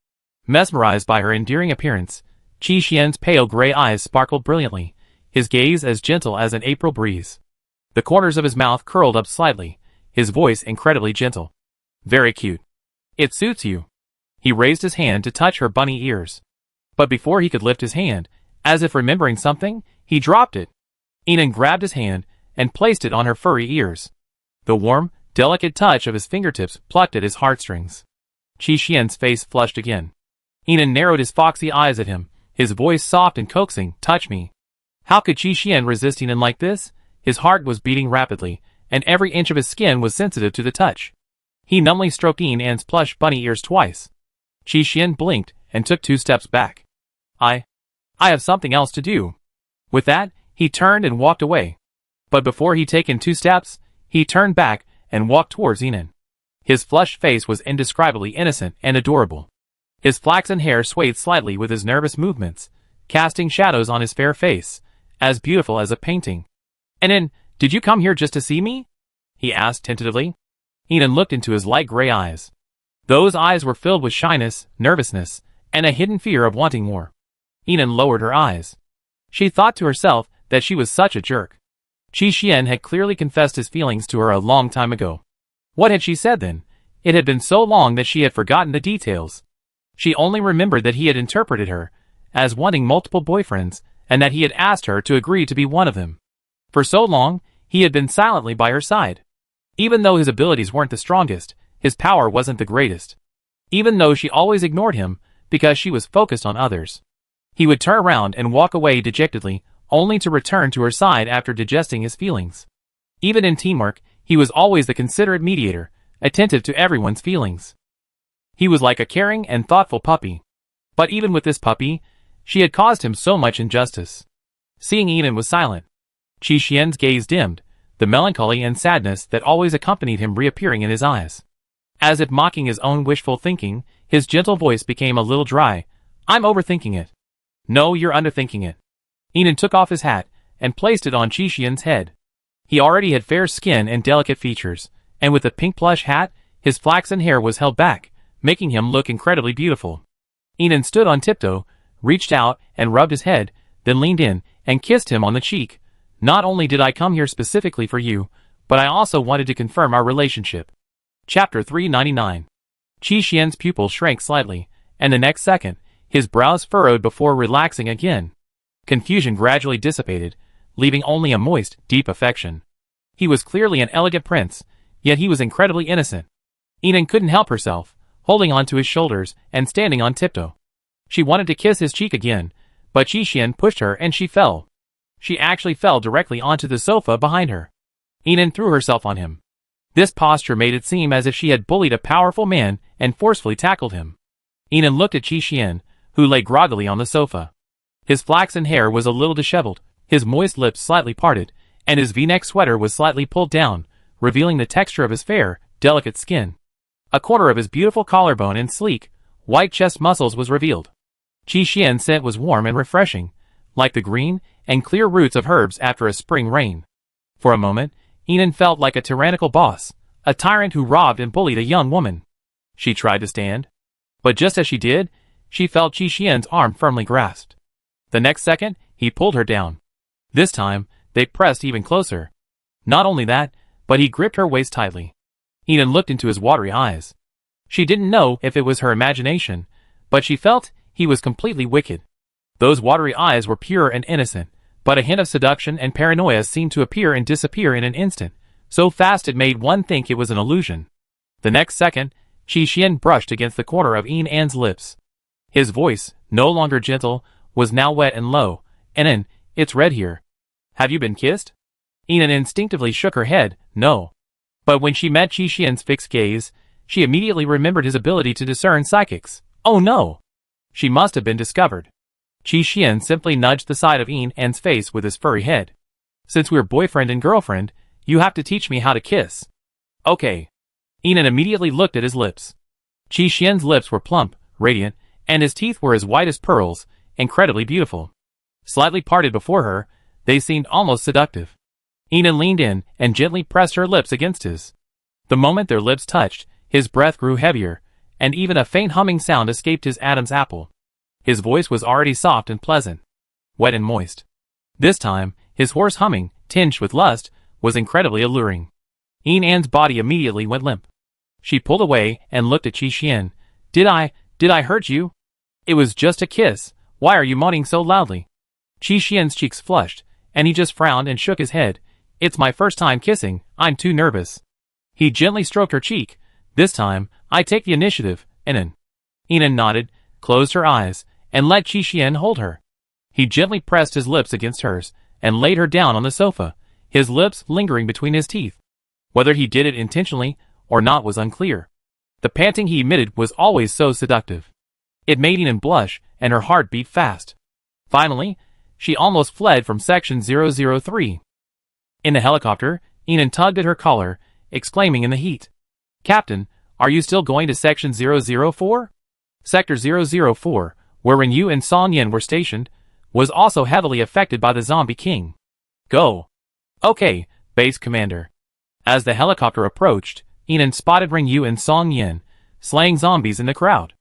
Mesmerized by her endearing appearance, Qi Xian's pale gray eyes sparkled brilliantly, his gaze as gentle as an April breeze. The corners of his mouth curled up slightly, his voice incredibly gentle. Very cute. It suits you. He raised his hand to touch her bunny ears. But before he could lift his hand, as if remembering something, he dropped it. Inan grabbed his hand and placed it on her furry ears. The warm, delicate touch of his fingertips plucked at his heartstrings. Qi Xian's face flushed again. Inan narrowed his foxy eyes at him, his voice soft and coaxing, touch me. How could Qi Xian resist Inan like this? His heart was beating rapidly, and every inch of his skin was sensitive to the touch. He numbly stroked An's plush bunny ears twice. Qi Xian blinked and took 2 steps back. I have something else to do. With that, he turned and walked away. But before he'd taken 2 steps, he turned back and walked towards Inan. His flushed face was indescribably innocent and adorable. His flaxen hair swayed slightly with his nervous movements, casting shadows on his fair face, as beautiful as a painting. Inan, did you come here just to see me? He asked tentatively. Inan looked into his light gray eyes. Those eyes were filled with shyness, nervousness, and a hidden fear of wanting more. Inan lowered her eyes. She thought to herself that she was such a jerk. Qi Xian had clearly confessed his feelings to her a long time ago. What had she said then? It had been so long that she had forgotten the details. She only remembered that he had interpreted her as wanting multiple boyfriends, and that he had asked her to agree to be one of them. For so long, he had been silently by her side. Even though his abilities weren't the strongest, his power wasn't the greatest. Even though she always ignored him because she was focused on others. He would turn around and walk away dejectedly, only to return to her side after digesting his feelings. Even in teamwork, he was always the considerate mediator, attentive to everyone's feelings. He was like a caring and thoughtful puppy. But even with this puppy, she had caused him so much injustice. Seeing Inan was silent. Qi Xian's gaze dimmed, the melancholy and sadness that always accompanied him reappearing in his eyes. As if mocking his own wishful thinking, his gentle voice became a little dry. I'm overthinking it. No, you're underthinking it. Inan took off his hat and placed it on Qi Xian's head. He already had fair skin and delicate features, and with the pink plush hat, his flaxen hair was held back, making him look incredibly beautiful. Inan stood on tiptoe, reached out and rubbed his head, then leaned in and kissed him on the cheek. Not only did I come here specifically for you, but I also wanted to confirm our relationship. Chapter 399. Qi Xian's pupil shrank slightly, and the next second, his brows furrowed before relaxing again. Confusion gradually dissipated, leaving only a moist, deep affection. He was clearly an elegant prince, yet he was incredibly innocent. Inan couldn't help herself, holding on to his shoulders and standing on tiptoe. She wanted to kiss his cheek again, but Qi Xian pushed her and she fell. She actually fell directly onto the sofa behind her. Inan threw herself on him. This posture made it seem as if she had bullied a powerful man and forcefully tackled him. Inan looked at Qi Xian, who lay groggily on the sofa. His flaxen hair was a little disheveled, his moist lips slightly parted, and his V-neck sweater was slightly pulled down, revealing the texture of his fair, delicate skin. A corner of his beautiful collarbone and sleek, white chest muscles was revealed. Qi Xian's scent was warm and refreshing, like the green and clear roots of herbs after a spring rain. For a moment, Inan felt like a tyrannical boss, a tyrant who robbed and bullied a young woman. She tried to stand. But just as she did, she felt Qi Xian's arm firmly grasped. The next second, he pulled her down. This time, they pressed even closer. Not only that, but he gripped her waist tightly. Inan looked into his watery eyes. She didn't know if it was her imagination, but she felt he was completely wicked. Those watery eyes were pure and innocent, but a hint of seduction and paranoia seemed to appear and disappear in an instant, so fast it made one think it was an illusion. The next second, Qi Xian brushed against the corner of An's lips. His voice, no longer gentle, was now wet and low. Inan, it's red here. Have you been kissed? Inan instinctively shook her head, no. But when she met Qi Xian's fixed gaze, she immediately remembered his ability to discern psychics. Oh no! She must have been discovered. Qi Xian simply nudged the side of An's face with his furry head. Since we're boyfriend and girlfriend, you have to teach me how to kiss. Okay. An immediately looked at his lips. Qi Xian's lips were plump, radiant, and his teeth were as white as pearls, incredibly beautiful. Slightly parted before her, they seemed almost seductive. An leaned in and gently pressed her lips against his. The moment their lips touched, his breath grew heavier, and even a faint humming sound escaped his Adam's apple. His voice was already soft and pleasant, wet and moist. This time, his hoarse humming, tinged with lust, was incredibly alluring. An's body immediately went limp. She pulled away and looked at Qi Xian. Did I hurt you? It was just a kiss. Why are you moaning so loudly? Qi Xian's cheeks flushed, and he just frowned and shook his head. It's my first time kissing, I'm too nervous. He gently stroked her cheek. This time, I take the initiative, An nodded, closed her eyes, and let Qi Xian hold her. He gently pressed his lips against hers, and laid her down on the sofa, his lips lingering between his teeth. Whether he did it intentionally or not was unclear. The panting he emitted was always so seductive. It made An blush, and her heart beat fast. Finally, she almost fled from Section 003. In the helicopter, An tugged at her collar, exclaiming in the heat. Captain, are you still going to Section 004? Sector 004, wherein you and Song Yin were stationed, was also heavily affected by the Zombie King. Go. Okay, Base Commander. As the helicopter approached, An spotted Ring Yu and Song Yin, slaying zombies in the crowd.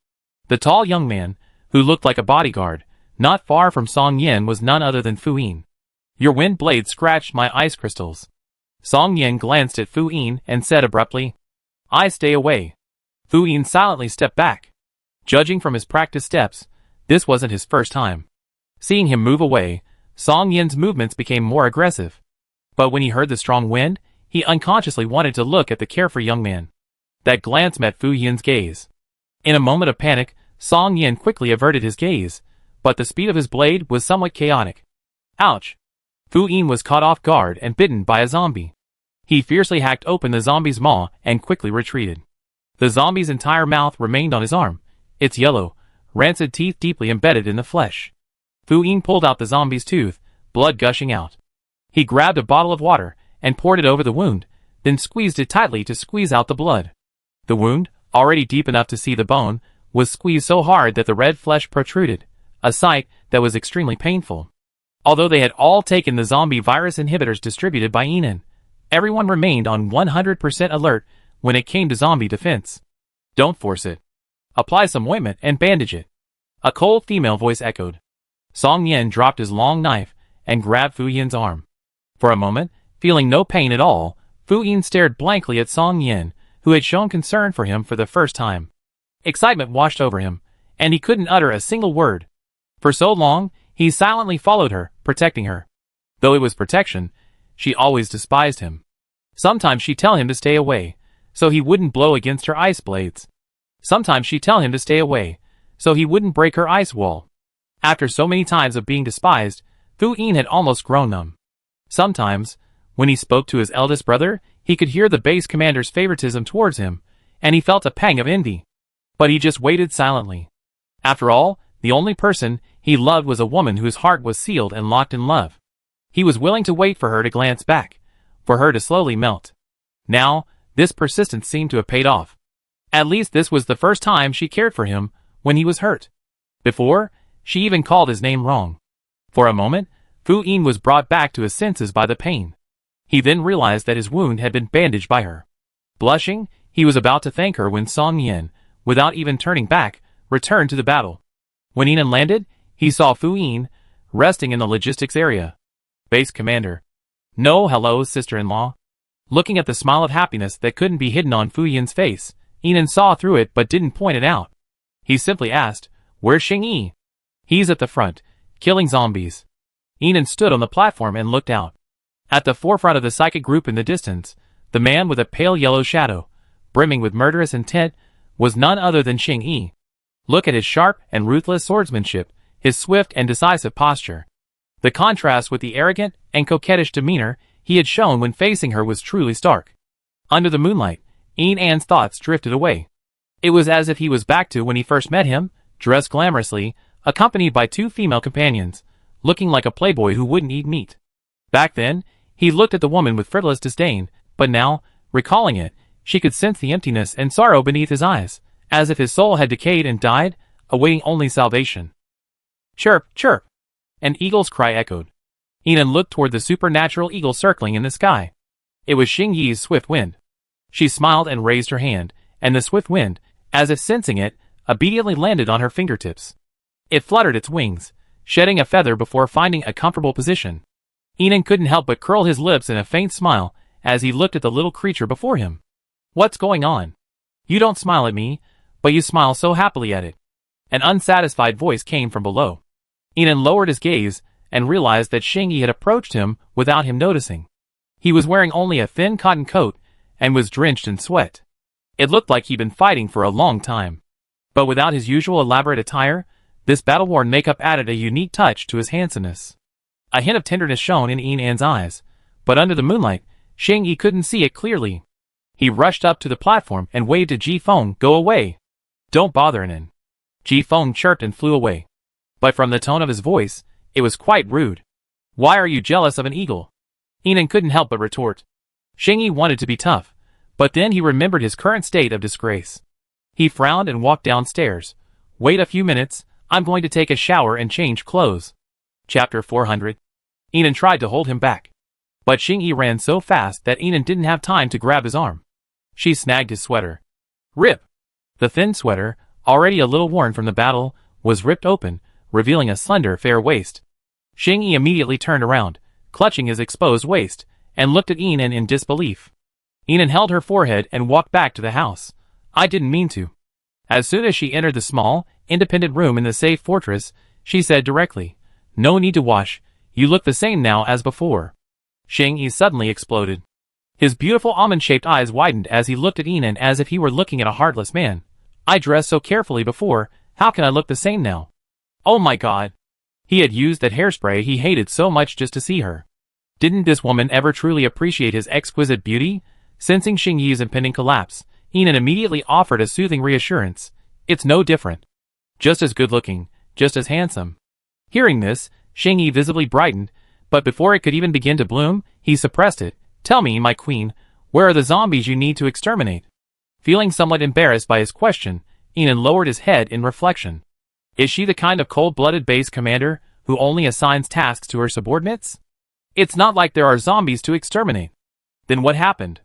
The tall young man, who looked like a bodyguard, not far from Song Yin was none other than Fu Yin. Your wind blade scratched my ice crystals. Song Yin glanced at Fu Yin and said abruptly, I stay away. Fu Yin silently stepped back. Judging from his practiced steps, this wasn't his first time. Seeing him move away, Song Yin's movements became more aggressive. But when he heard the strong wind, he unconsciously wanted to look at the carefree young man. That glance met Fu Yin's gaze. In a moment of panic, Song Yin quickly averted his gaze, but the speed of his blade was somewhat chaotic. Ouch! Fu Yin was caught off guard and bitten by a zombie. He fiercely hacked open the zombie's maw and quickly retreated. The zombie's entire mouth remained on his arm, its yellow, rancid teeth deeply embedded in the flesh. Fu Yin pulled out the zombie's tooth, blood gushing out. He grabbed a bottle of water and poured it over the wound, then squeezed it tightly to squeeze out the blood. The wound, already deep enough to see the bone, was squeezed so hard that the red flesh protruded, a sight that was extremely painful. Although they had all taken the zombie virus inhibitors distributed by An, everyone remained on 100% alert when it came to zombie defense. Don't force it. Apply some ointment and bandage it. A cold female voice echoed. Song Yin dropped his long knife and grabbed Fu Yin's arm. For a moment, feeling no pain at all, Fu Yin stared blankly at Song Yin, who had shown concern for him for the first time. Excitement washed over him, and he couldn't utter a single word. For so long, he silently followed her, protecting her. Though it was protection, she always despised him. Sometimes she'd tell him to stay away, so he wouldn't blow against her ice blades. Sometimes she'd tell him to stay away, so he wouldn't break her ice wall. After so many times of being despised, Fu Yin had almost grown numb. Sometimes, when he spoke to his eldest brother, he could hear the base commander's favoritism towards him, and he felt a pang of envy. But he just waited silently. After all, the only person he loved was a woman whose heart was sealed and locked in love. He was willing to wait for her to glance back, for her to slowly melt. Now, this persistence seemed to have paid off. At least this was the first time she cared for him when he was hurt. Before, she even called his name wrong. For a moment, Fu Yin was brought back to his senses by the pain. He then realized that his wound had been bandaged by her. Blushing, he was about to thank her when Song Yin, without even turning back, returned to the battle. When An landed, he saw Fu Yin, resting in the logistics area. Base Commander. No, hello, sister-in-law. Looking at the smile of happiness that couldn't be hidden on Fu Yin's face, An saw through it but didn't point it out. He simply asked, Where's Xing-Yi? He's at the front, killing zombies. An stood on the platform and looked out. At the forefront of the psychic group in the distance, the man with a pale yellow shadow, brimming with murderous intent, was none other than Xing-Yi. Look at his sharp and ruthless swordsmanship, his swift and decisive posture. The contrast with the arrogant and coquettish demeanor he had shown when facing her was truly stark. Under the moonlight, An's thoughts drifted away. It was as if he was back to when he first met him, dressed glamorously, accompanied by 2 female companions, looking like a playboy who wouldn't eat meat. Back then, he looked at the woman with frivolous disdain, but now, recalling it, she could sense the emptiness and sorrow beneath his eyes, as if his soul had decayed and died, awaiting only salvation. Chirp, chirp! An eagle's cry echoed. Yinan looked toward the supernatural eagle circling in the sky. It was Xing Yi's swift wind. She smiled and raised her hand, and the swift wind, as if sensing it, obediently landed on her fingertips. It fluttered its wings, shedding a feather before finding a comfortable position. Yinan couldn't help but curl his lips in a faint smile as he looked at the little creature before him. What's going on? You don't smile at me, but you smile so happily at it. An unsatisfied voice came from below. Yinan lowered his gaze and realized that Xing Yi had approached him without him noticing. He was wearing only a thin cotton coat and was drenched in sweat. It looked like he'd been fighting for a long time. But without his usual elaborate attire, this battle-worn makeup added a unique touch to his handsomeness. A hint of tenderness shone in Yinan's eyes, but under the moonlight, Xing Yi couldn't see it clearly. He rushed up to the platform and waved to Ji Feng, "Go away. Don't bother Yinan." Ji Feng chirped and flew away. But from the tone of his voice, it was quite rude. "Why are you jealous of an eagle?" Yinan couldn't help but retort. Xing Yi wanted to be tough, but then he remembered his current state of disgrace. He frowned and walked downstairs. "Wait a few minutes, I'm going to take a shower and change clothes." Chapter 400. Yinan tried to hold him back. But Xing Yi ran so fast that Yinan didn't have time to grab his arm. She snagged his sweater. Rip! The thin sweater, already a little worn from the battle, was ripped open, revealing a slender, fair waist. Xing Yi immediately turned around, clutching his exposed waist, and looked at Yinan in disbelief. Yinan held her forehead and walked back to the house. "I didn't mean to." As soon as she entered the small, independent room in the safe fortress, she said directly, "No need to wash, you look the same now as before." Xing Yi suddenly exploded. His beautiful almond-shaped eyes widened as he looked at Yinan as if he were looking at a heartless man. "I dressed so carefully before, how can I look the same now?" Oh my god! He had used that hairspray he hated so much just to see her. Didn't this woman ever truly appreciate his exquisite beauty? Sensing Xing Yi's impending collapse, Yinan immediately offered a soothing reassurance. "It's no different. Just as good-looking, just as handsome." Hearing this, Xing Yi visibly brightened, but before it could even begin to bloom, he suppressed it. "Tell me, my queen, where are the zombies you need to exterminate?" Feeling somewhat embarrassed by his question, Yinan lowered his head in reflection. Is she the kind of cold-blooded base commander who only assigns tasks to her subordinates? It's not like there are zombies to exterminate. Then what happened?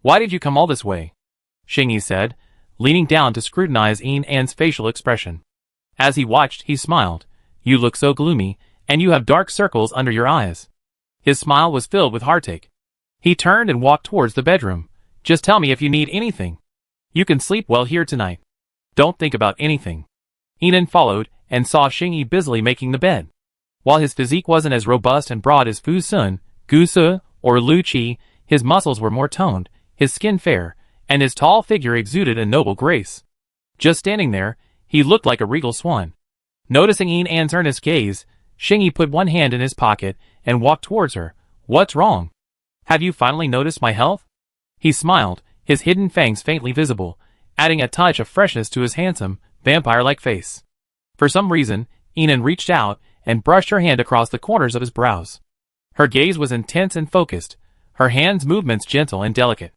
Why did you come all this way? Xing Yi said, leaning down to scrutinize Yinan's facial expression. As he watched, he smiled. "You look so gloomy, and you have dark circles under your eyes." His smile was filled with heartache. He turned and walked towards the bedroom. "Just tell me if you need anything. You can sleep well here tonight. Don't think about anything." Yinan followed and saw Xing Yi busily making the bed. While his physique wasn't as robust and broad as Fu Sun, Gu Se, or Lu Qi, his muscles were more toned, his skin fair, and his tall figure exuded a noble grace. Just standing there, he looked like a regal swan. Noticing Yinan's earnest gaze, Xing Yi put one hand in his pocket and walked towards her. "What's wrong? Have you finally noticed my health?" He smiled, his hidden fangs faintly visible, adding a touch of freshness to his handsome, vampire-like face. For some reason, Yinan reached out and brushed her hand across the corners of his brows. Her gaze was intense and focused, her hands' movements gentle and delicate.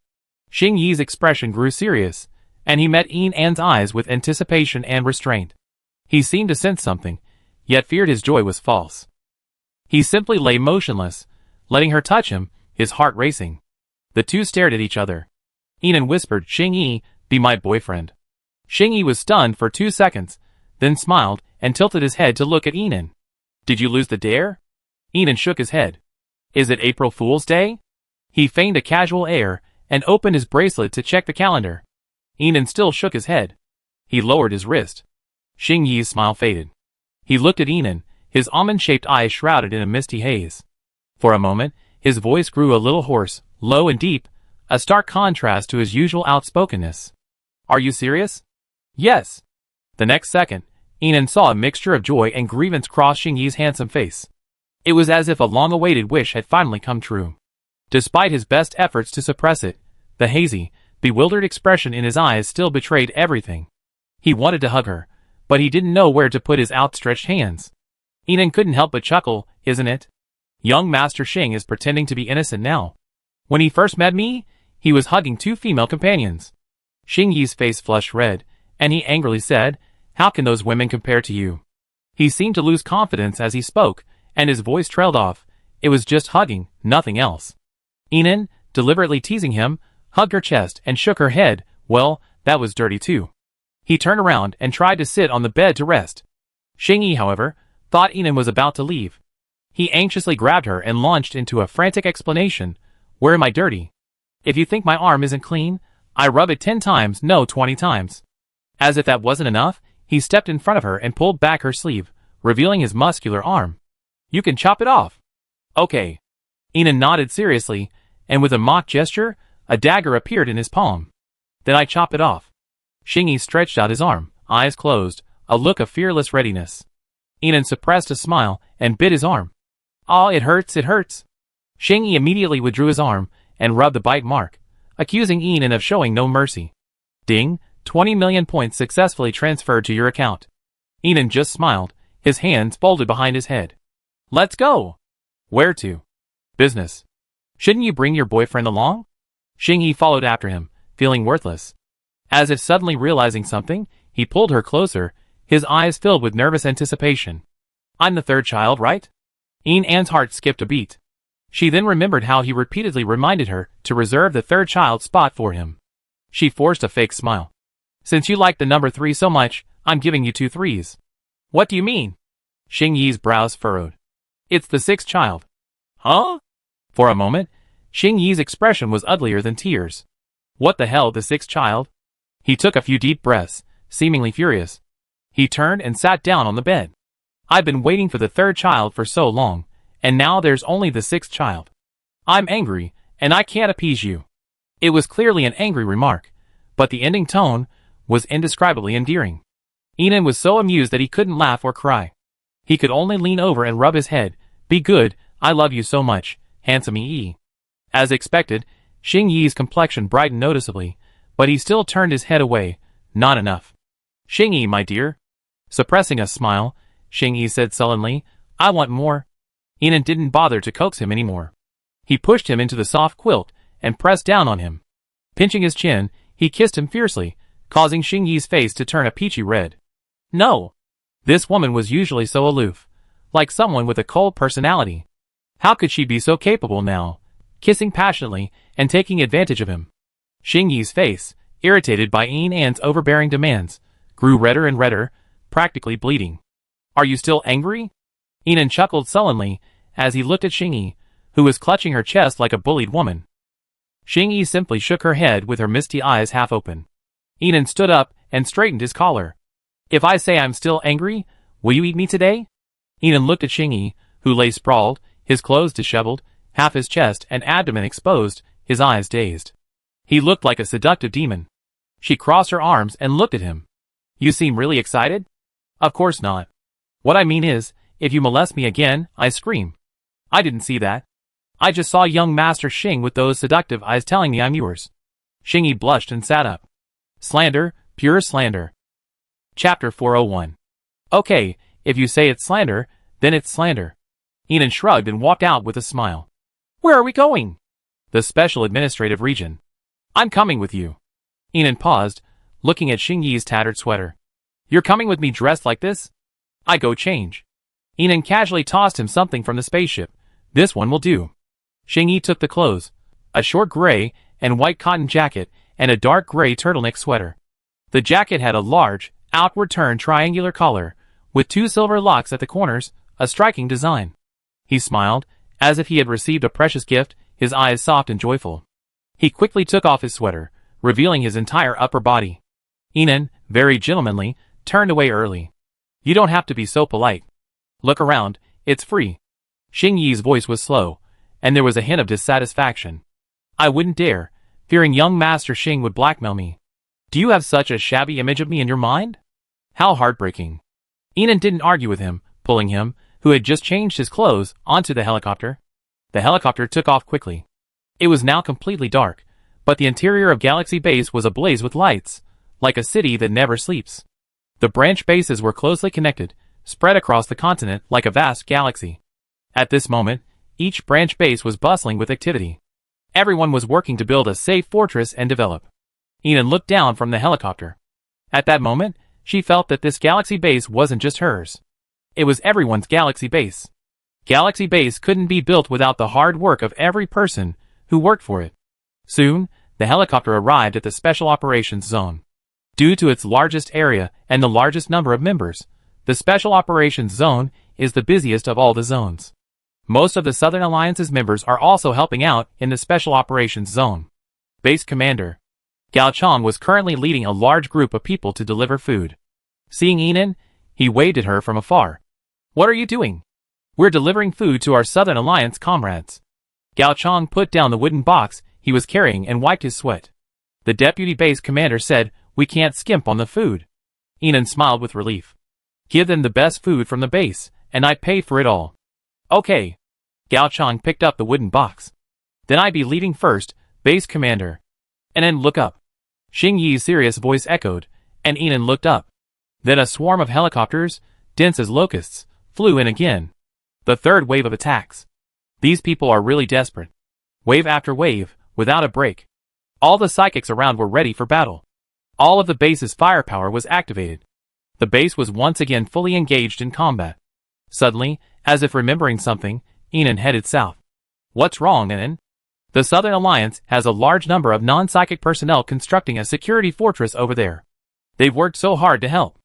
Xing Yi's expression grew serious, and he met Yinan's eyes with anticipation and restraint. He seemed to sense something, yet feared his joy was false. He simply lay motionless, letting her touch him, his heart racing. The two stared at each other. Yinan whispered, "Xing Yi, be my boyfriend." Xing Yi was stunned for 2 seconds, then smiled and tilted his head to look at Yinan. "Did you lose the dare?" Yinan shook his head. "Is it April Fool's Day?" He feigned a casual air and opened his bracelet to check the calendar. Yinan still shook his head. He lowered his wrist. Xing Yi's smile faded. He looked at Yinan, his almond-shaped eyes shrouded in a misty haze. For a moment, his voice grew a little hoarse, low and deep, a stark contrast to his usual outspokenness. "Are you serious?" "Yes." The next second, Yinan saw a mixture of joy and grievance cross Xing Yi's handsome face. It was as if a long-awaited wish had finally come true. Despite his best efforts to suppress it, the hazy, bewildered expression in his eyes still betrayed everything. He wanted to hug her, but he didn't know where to put his outstretched hands. Inan couldn't help but chuckle, isn't it? Young Master Xing is pretending to be innocent now. When he first met me, he was hugging 2 female companions. Xing Yi's face flushed red, and he angrily said, "How can those women compare to you?" He seemed to lose confidence as he spoke, and his voice trailed off. It was just hugging, nothing else. Inan, deliberately teasing him, hugged her chest and shook her head. Well, that was dirty too. He turned around and tried to sit on the bed to rest. Xing Yi, however, thought Inan was about to leave. He anxiously grabbed her and launched into a frantic explanation. "Where am I dirty? If you think my arm isn't clean, I rub it 10 times, no 20 times. As if that wasn't enough, he stepped in front of her and pulled back her sleeve, revealing his muscular arm. "You can chop it off." "Okay." Inan nodded seriously, and with a mock gesture, a dagger appeared in his palm. "Then I chop it off." Xing Yi stretched out his arm, eyes closed, a look of fearless readiness. Inan suppressed a smile and bit his arm. "Ah, it hurts, it hurts." Xing Yi immediately withdrew his arm and rubbed the bite mark, accusing Inan of showing no mercy. Ding, 20 million points successfully transferred to your account. Inan just smiled, his hands folded behind his head. "Let's go." "Where to?" "Business." "Shouldn't you bring your boyfriend along?" Xing Yi followed after him, feeling worthless. As if suddenly realizing something, he pulled her closer, his eyes filled with nervous anticipation. "I'm the 3rd child, right?" An's heart skipped a beat. She then remembered how he repeatedly reminded her to reserve the 3rd child spot for him. She forced a fake smile. "Since you like the number 3 so much, I'm giving you 2 3s. "What do you mean?" Xing Yi's brows furrowed. "It's the 6th child." "Huh?" For a moment, Xing Yi's expression was uglier than tears. "What the hell, the 6th child?" He took a few deep breaths, seemingly furious. He turned and sat down on the bed. "I've been waiting for the 3rd child for so long, and now there's only the 6th child. I'm angry, and I can't appease you." It was clearly an angry remark, but the ending tone was indescribably endearing. Inan was so amused that he couldn't laugh or cry. He could only lean over and rub his head. "Be good, I love you so much, handsome Yi." As expected, Xing Yi's complexion brightened noticeably, but he still turned his head away. "Not enough." "Xing Yi, my dear." Suppressing a smile, Xing Yi said sullenly, "I want more." Inan didn't bother to coax him anymore. He pushed him into the soft quilt and pressed down on him. Pinching his chin, he kissed him fiercely, causing Xing Yi's face to turn a peachy red. No. This woman was usually so aloof, like someone with a cold personality. How could she be so capable now, kissing passionately and taking advantage of him? Xing Yi's face, irritated by An's overbearing demands, grew redder and redder, practically bleeding. "Are you still angry?" Inan chuckled sullenly as he looked at Xing Yi, who was clutching her chest like a bullied woman. Xing Yi simply shook her head with her misty eyes half open. Inan stood up and straightened his collar. "If I say I'm still angry, will you eat me today?" Inan looked at Xing Yi, who lay sprawled, his clothes disheveled, half his chest and abdomen exposed, his eyes dazed. He looked like a seductive demon. She crossed her arms and looked at him. "You seem really excited?" "Of course not. What I mean is, if you molest me again, I scream." "I didn't see that. I just saw young Master Xing with those seductive eyes telling me I'm yours." Xing Yi blushed and sat up. Slander, pure slander. Chapter 401. "Okay, if you say it's slander, then it's slander." Inan shrugged and walked out with a smile. "Where are we going?" "The Special Administrative Region." "I'm coming with you." Inan paused, looking at Xing Yi's tattered sweater. "You're coming with me dressed like this?" "I go change." Inan casually tossed him something from the spaceship. "This one will do." Xing Yi took the clothes, a short gray and white cotton jacket and a dark gray turtleneck sweater. The jacket had a large, outward-turned triangular collar, with 2 silver locks at the corners, a striking design. He smiled, as if he had received a precious gift, his eyes soft and joyful. He quickly took off his sweater, revealing his entire upper body. Inan, very gentlemanly, turned away early. "You don't have to be so polite. Look around, it's free." Xing Yi's voice was slow, and there was a hint of dissatisfaction. "I wouldn't dare, fearing young Master Xing would blackmail me. Do you have such a shabby image of me in your mind?" How heartbreaking. Inan didn't argue with him, pulling him, who had just changed his clothes, onto the helicopter. The helicopter took off quickly. It was now completely dark, but the interior of Galaxy Base was ablaze with lights, like a city that never sleeps. The branch bases were closely connected, spread across the continent like a vast galaxy. At this moment, each branch base was bustling with activity. Everyone was working to build a safe fortress and develop. Enon looked down from the helicopter. At that moment, she felt that this galaxy base wasn't just hers. It was everyone's galaxy base. Galaxy base couldn't be built without the hard work of every person who worked for it. Soon, the helicopter arrived at the Special Operations Zone. Due to its largest area and the largest number of members, the Special Operations Zone is the busiest of all the zones. Most of the Southern Alliance's members are also helping out in the Special Operations Zone. Base Commander Gao Chong was currently leading a large group of people to deliver food. Seeing Enon, he waved at her from afar. "What are you doing?" "We're delivering food to our Southern Alliance comrades." Gao Chong put down the wooden box he was carrying and wiped his sweat. The Deputy Base Commander said, "We can't skimp on the food." Enon smiled with relief. "Give them the best food from the base, and I pay for it all." "Okay." Gao Chong picked up the wooden box. "Then I be leaving first, Base Commander." And then look up. Xing Yi's serious voice echoed, and Enon looked up. Then a swarm of helicopters, dense as locusts, flew in again. The third wave of attacks. These people are really desperate. Wave after wave, without a break. All the psychics around were ready for battle. All of the base's firepower was activated. The base was once again fully engaged in combat. Suddenly, as if remembering something, Enon headed south. "What's wrong, Enon?" "The Southern Alliance has a large number of non-psychic personnel constructing a security fortress over there. They've worked so hard to help.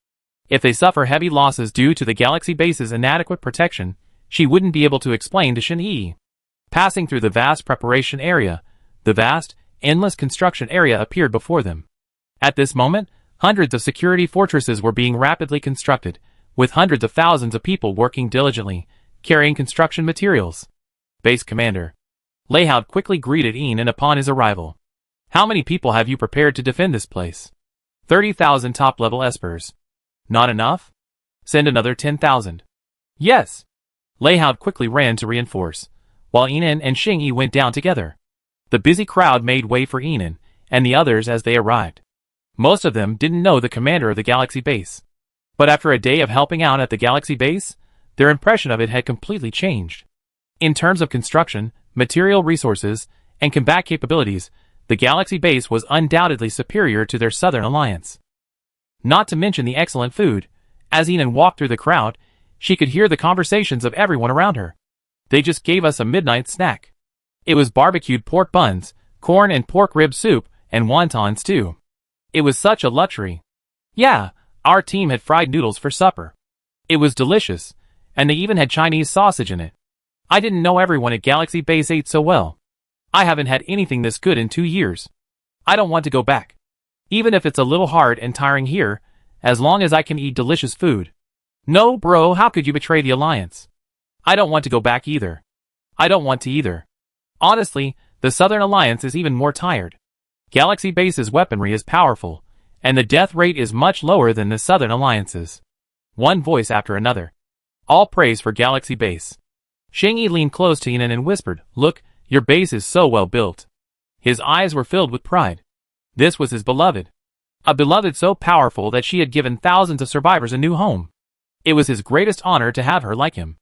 If they suffer heavy losses due to the galaxy base's inadequate protection, she wouldn't be able to explain to Xing Yi." Passing through the vast preparation area, the vast, endless construction area appeared before them. At this moment, hundreds of security fortresses were being rapidly constructed, with hundreds of thousands of people working diligently, carrying construction materials. Base Commander Lei Hao quickly greeted Enon upon his arrival. "How many people have you prepared to defend this place?" 30,000 top-level espers." "Not enough?" "Send another 10,000. "Yes." Lei Hao quickly ran to reinforce, while Enon and Xing Yi went down together. The busy crowd made way for Enon and the others as they arrived. Most of them didn't know the commander of the Galaxy Base. But after a day of helping out at the Galaxy Base, their impression of it had completely changed. In terms of construction, material resources, and combat capabilities, the Galaxy Base was undoubtedly superior to their Southern Alliance. Not to mention the excellent food. As Enon walked through the crowd, she could hear the conversations of everyone around her. "They just gave us a midnight snack. It was barbecued pork buns, corn and pork rib soup, and wontons too. It was such a luxury. Yeah, our team had fried noodles for supper. It was delicious, and they even had Chinese sausage in it. I didn't know everyone at Galaxy Base ate so well. I haven't had anything this good in 2 years. I don't want to go back. Even if it's a little hard and tiring here, as long as I can eat delicious food." "No, bro, how could you betray the Alliance?" "I don't want to go back either." "I don't want to either. Honestly, the Southern Alliance is even more tired. Galaxy Base's weaponry is powerful, and the death rate is much lower than the Southern Alliance's." One voice after another. All praise for Galaxy Base. Xing Yi leaned close to Enon and whispered, "Look, your base is so well built." His eyes were filled with pride. This was his beloved. A beloved so powerful that she had given thousands of survivors a new home. It was his greatest honor to have her like him.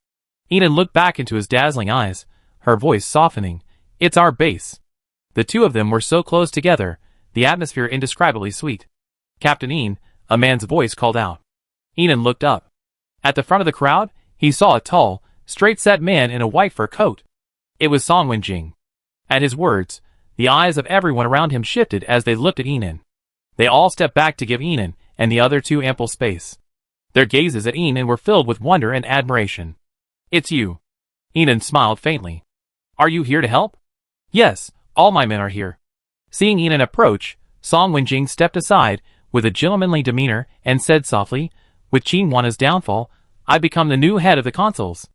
Enon looked back into his dazzling eyes, her voice softening. "It's our base." The two of them were so close together, the atmosphere indescribably sweet. "Captain Enon," a man's voice called out. Enon looked up. At the front of the crowd, he saw a tall, straight-set man in a white fur coat. It was Song Wenjing. At his words, the eyes of everyone around him shifted as they looked at Enon. They all stepped back to give Enon and the other two ample space. Their gazes at Enon were filled with wonder and admiration. "It's you." Enon smiled faintly. "Are you here to help?" "Yes, all my men are here." Seeing Enon approach, Song Wenjing stepped aside with a gentlemanly demeanor and said softly, "With Qin Wanna's downfall, I become the new head of the consuls."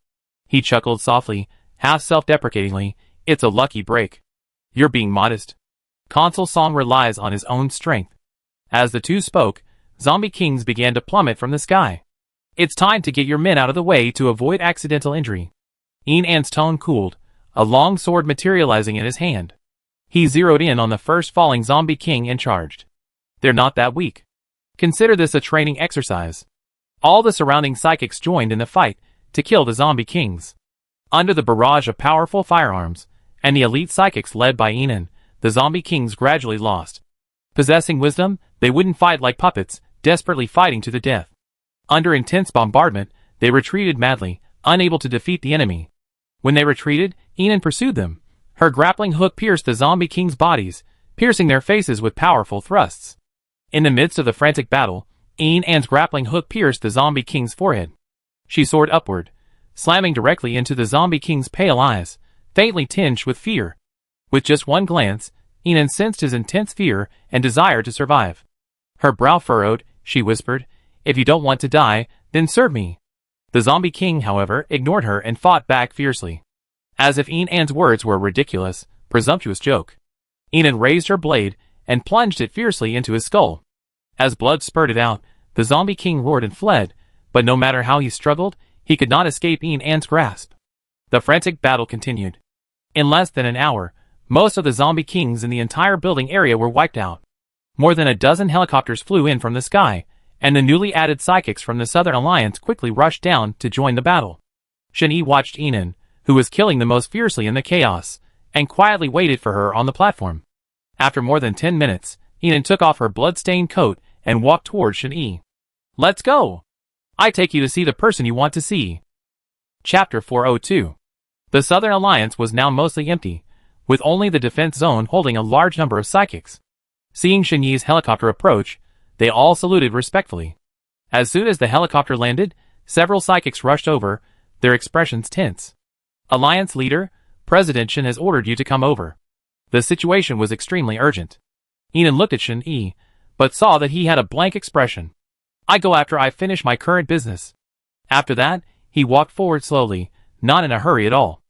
He chuckled softly, half self-deprecatingly. "It's a lucky break. You're being modest. Consul Song relies on his own strength." As the two spoke, zombie kings began to plummet from the sky. "It's time to get your men out of the way to avoid accidental injury." Enan's tone cooled, a long sword materializing in his hand. He zeroed in on the first falling zombie king and charged. "They're not that weak. Consider this a training exercise. All the surrounding psychics joined in the fight to kill the zombie kings. Under the barrage of powerful firearms and the elite psychics led by Enon, the zombie kings gradually lost. Possessing wisdom, they wouldn't fight like puppets, desperately fighting to the death. Under intense bombardment, they retreated madly, unable to defeat the enemy. When they retreated, Enon pursued them. Her grappling hook pierced the zombie kings' bodies, piercing their faces with powerful thrusts. In the midst of the frantic battle, Enon's grappling hook pierced the zombie king's forehead. She soared upward, slamming directly into the zombie king's pale eyes, faintly tinged with fear. With just one glance, Enon sensed his intense fear and desire to survive. Her brow furrowed, she whispered, "If you don't want to die, then serve me." The zombie king, however, ignored her and fought back fiercely. As if Enon's words were a ridiculous, presumptuous joke. Enon raised her blade and plunged it fiercely into his skull. As blood spurted out, the zombie king roared and fled, but no matter how he struggled, he could not escape Enon's grasp. The frantic battle continued. In less than an hour, most of the zombie kings in the entire building area were wiped out. More than a dozen helicopters flew in from the sky, and the newly added psychics from the Southern Alliance quickly rushed down to join the battle. Shen-Yi watched Enon, who was killing the most fiercely in the chaos, and quietly waited for her on the platform. After more than 10 minutes, Enon took off her blood-stained coat and walked toward Shen-Yi. "Let's go! I take you to see the person you want to see." Chapter 402. The Southern Alliance was now mostly empty, with only the defense zone holding a large number of psychics. Seeing Shen-Yi's helicopter approach, they all saluted respectfully. As soon as the helicopter landed, several psychics rushed over, their expressions tense. "Alliance leader, President Shen has ordered you to come over." The situation was extremely urgent. Enon looked at Shen-Yi, but saw that he had a blank expression. "I go after I finish my current business." After that, he walked forward slowly, not in a hurry at all.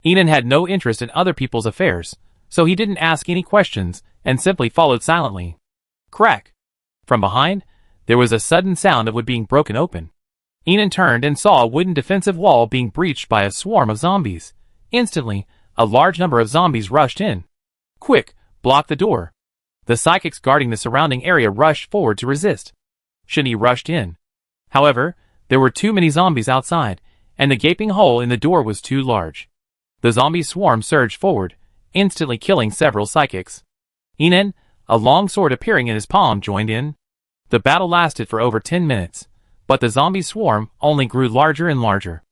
Enon had no interest in other people's affairs, so he didn't ask any questions and simply followed silently. Crack! From behind, there was a sudden sound of wood being broken open. Enon turned and saw a wooden defensive wall being breached by a swarm of zombies. Instantly, a large number of zombies rushed in. "Quick, block the door." The psychics guarding the surrounding area rushed forward to resist. Shen-Yi rushed in. However, there were too many zombies outside, and the gaping hole in the door was too large. The zombie swarm surged forward, instantly killing several psychics. Enon, a long sword appearing in his palm, joined in. The battle lasted for over 10 minutes, but the zombie swarm only grew larger and larger.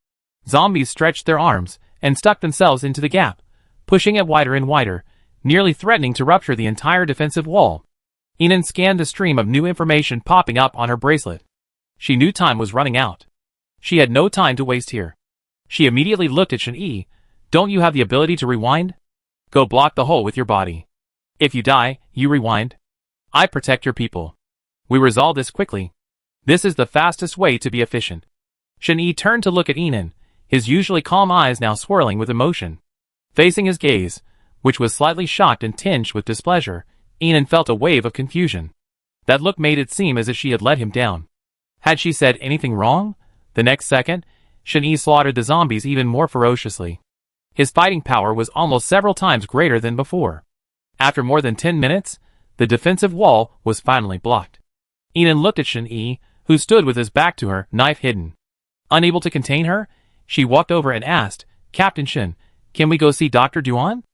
Zombies stretched their arms and stuck themselves into the gap, pushing it wider and wider, nearly threatening to rupture the entire defensive wall. Enon scanned the stream of new information popping up on her bracelet. She knew time was running out. She had no time to waste here. She immediately looked at Shen-Yi. "Don't you have the ability to rewind? Go block the hole with your body. If you die, you rewind. I protect your people. We resolve this quickly. This is the fastest way to be efficient." Shen-Yi turned to look at Enon, his usually calm eyes now swirling with emotion. Facing his gaze, which was slightly shocked and tinged with displeasure, Enon felt a wave of confusion. That look made it seem as if she had let him down. Had she said anything wrong? The next second, Shen-Yi slaughtered the zombies even more ferociously. His fighting power was almost several times greater than before. After more than 10 minutes, the defensive wall was finally blocked. Enon looked at Shen-Yi, who stood with his back to her, knife hidden. Unable to contain her, she walked over and asked, "Captain Shen, can we go see Dr. Duan?"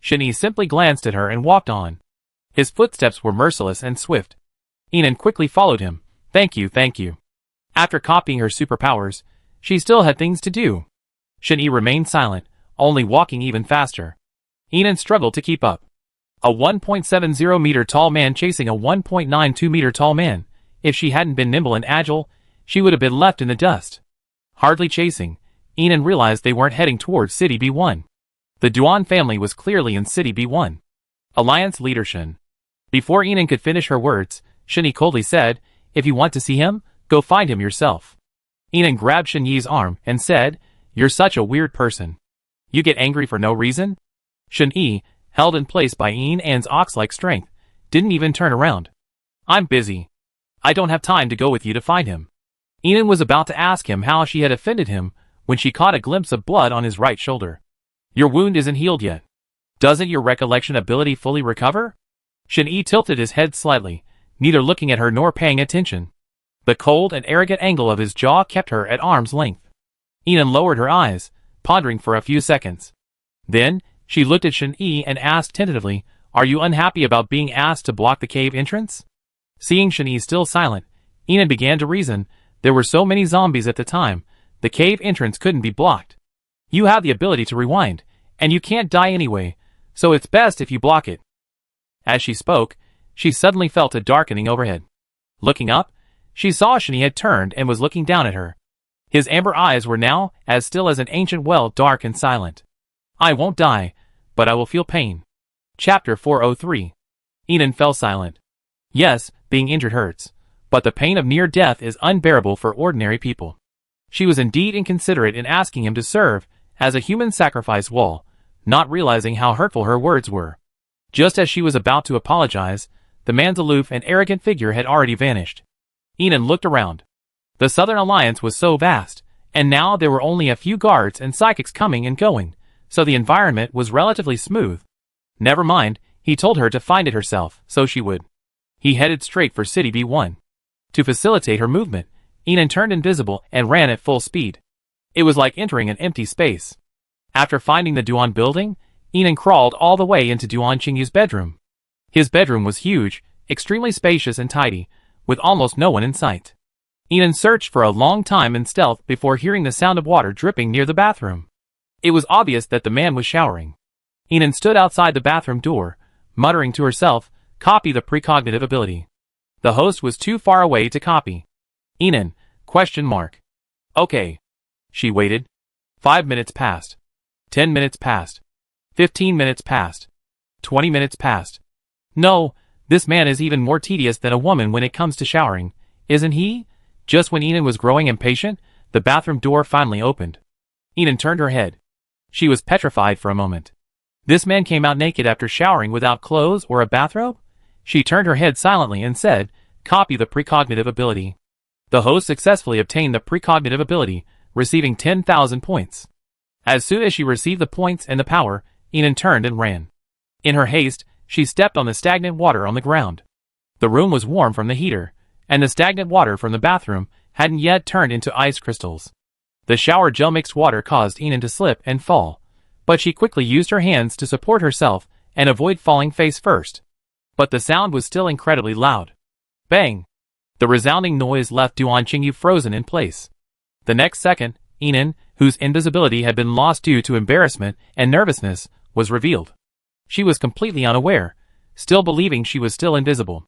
Shen-Yi simply glanced at her and walked on. His footsteps were merciless and swift. Enon quickly followed him. Thank you. After copying her superpowers, she still had things to do. Shen-Yi remained silent, only walking even faster. Enon struggled to keep up. A 1.70-meter tall man chasing a 1.92-meter tall man. If she hadn't been nimble and agile, she would have been left in the dust. Hardly chasing, Enon realized they weren't heading towards City B1. The Duan family was clearly in City B1. Alliance leader Shen. Before Enon could finish her words, Shen-Yi coldly said, "If you want to see him, go find him yourself." Enon grabbed Shen-Yi's arm and said, "You're such a weird person. You get angry for no reason?" Shen-Yi, held in place by Enon's ox-like strength, didn't even turn around. "I'm busy. I don't have time to go with you to find him." Enon was about to ask him how she had offended him when she caught a glimpse of blood on his right shoulder. "Your wound isn't healed yet. Doesn't your recollection ability fully recover?" Shen-Yi tilted his head slightly, neither looking at her nor paying attention. The cold and arrogant angle of his jaw kept her at arm's length. Inan lowered her eyes, pondering for a few seconds. Then, she looked at Shen-Yi and asked tentatively, "Are you unhappy about being asked to block the cave entrance?" Seeing Shen-Yi still silent, Inan began to reason. There were so many zombies at the time, the cave entrance couldn't be blocked. You have the ability to rewind, and you can't die anyway, so it's best if you block it. As she spoke, she suddenly felt a darkening overhead. Looking up, she saw Shen-Yi had turned and was looking down at her. His amber eyes were now as still as an ancient well, dark and silent. "I won't die, but I will feel pain." Chapter 403. Inan fell silent. Yes, being injured hurts, but the pain of near death is unbearable for ordinary people. She was indeed inconsiderate in asking him to serve as a human sacrifice wall, not realizing how hurtful her words were. Just as she was about to apologize, the man's aloof and arrogant figure had already vanished. Inan looked around. The Southern Alliance was so vast, and now there were only a few guards and psychics coming and going, so the environment was relatively smooth. Never mind, he told her to find it herself, so she would. He headed straight for City B1. To facilitate her movement, Inan turned invisible and ran at full speed. It was like entering an empty space. After finding the Duan building, Inan crawled all the way into Duan Qingyu's bedroom. His bedroom was huge, extremely spacious and tidy, with almost no one in sight. Inan searched for a long time in stealth before hearing the sound of water dripping near the bathroom. It was obvious that the man was showering. Inan stood outside the bathroom door, muttering to herself, "Copy the precognitive ability." The host was too far away to copy. "Inan, question mark." "Okay." She waited. 5 minutes passed. 10 minutes passed. 15 minutes passed. 20 minutes passed. No, this man is even more tedious than a woman when it comes to showering, isn't he? Just when Inan was growing impatient, the bathroom door finally opened. Inan turned her head. She was petrified for a moment. This man came out naked after showering without clothes or a bathrobe? She turned her head silently and said, "Copy the precognitive ability." The host successfully obtained the precognitive ability, receiving 10,000 points. As soon as she received the points and the power, Inan turned and ran. In her haste, she stepped on the stagnant water on the ground. The room was warm from the heater, and the stagnant water from the bathroom hadn't yet turned into ice crystals. The shower gel mixed water caused Inan to slip and fall, but she quickly used her hands to support herself and avoid falling face first. But the sound was still incredibly loud. Bang! The resounding noise left Duan Qingyu frozen in place. The next second, Inan, whose invisibility had been lost due to embarrassment and nervousness, was revealed. She was completely unaware, still believing she was still invisible.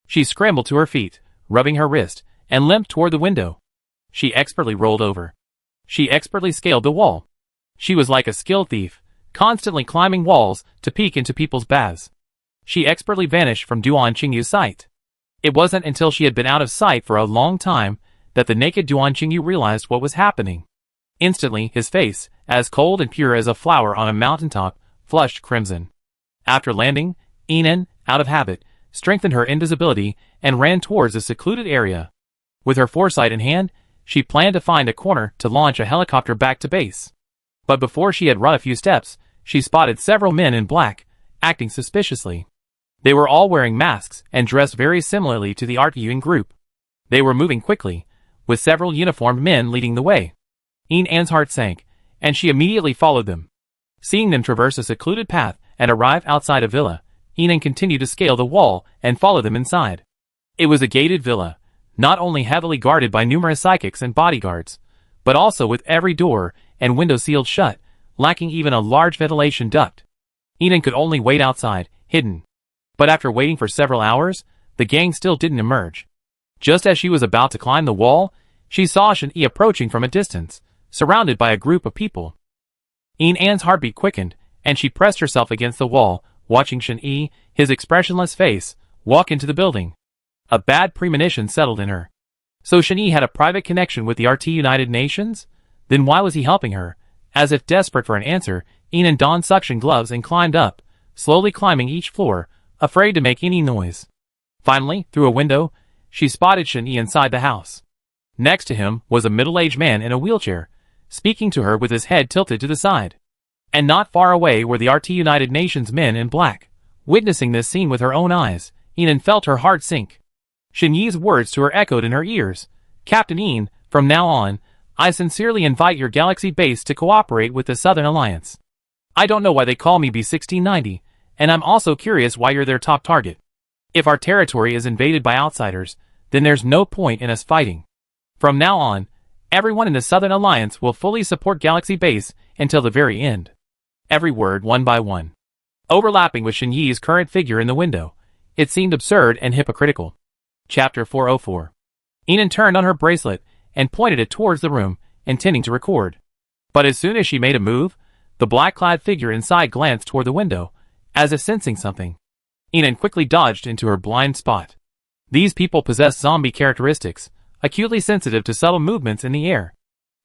She scrambled to her feet, rubbing her wrist, and limped toward the window. She expertly rolled over. She expertly scaled the wall. She was like a skilled thief, constantly climbing walls to peek into people's baths. She expertly vanished from Duan Qingyu's sight. It wasn't until she had been out of sight for a long time that the naked Duan Qingyu realized what was happening. Instantly, his face, as cold and pure as a flower on a mountaintop, flushed crimson. After landing, Inan, out of habit, strengthened her invisibility and ran towards a secluded area. With her foresight in hand, she planned to find a corner to launch a helicopter back to base. But before she had run a few steps, she spotted several men in black, acting suspiciously. They were all wearing masks and dressed very similarly to the art viewing group. They were moving quickly, with several uniformed men leading the way. Inan's heart sank, and she immediately followed them. Seeing them traverse a secluded path and arrive outside a villa, Inan continued to scale the wall and follow them inside. It was a gated villa, not only heavily guarded by numerous psychics and bodyguards, but also with every door and window sealed shut, lacking even a large ventilation duct. Inan could only wait outside, hidden. But after waiting for several hours, the gang still didn't emerge. Just as she was about to climb the wall, she saw Shen-Yi approaching from a distance, surrounded by a group of people. Inan's heartbeat quickened, and she pressed herself against the wall, watching Shen-Yi, his expressionless face, walk into the building. A bad premonition settled in her. So Shen-Yi had a private connection with the RT United Nations? Then why was he helping her? As if desperate for an answer, Inan donned suction gloves and climbed up, slowly climbing each floor, afraid to make any noise. Finally, through a window, she spotted Shen-Yi inside the house. Next to him was a middle-aged man in a wheelchair, speaking to her with his head tilted to the side. And not far away were the RT United Nations men in black. Witnessing this scene with her own eyes, Inan felt her heart sink. Shen Yi's words to her echoed in her ears. Captain Ian, from now on, I sincerely invite your galaxy base to cooperate with the Southern Alliance. I don't know why they call me B1690, and I'm also curious why you're their top target. If our territory is invaded by outsiders, then there's no point in us fighting. From now on, everyone in the Southern Alliance will fully support Galaxy Base until the very end. Every word one by one. Overlapping with Shen Yi's current figure in the window, it seemed absurd and hypocritical. Chapter 404. Ian turned on her bracelet and pointed it towards the room, intending to record. But as soon as she made a move, the black-clad figure inside glanced toward the window, as if sensing something. Ian quickly dodged into her blind spot. These people possess zombie characteristics, acutely sensitive to subtle movements in the air.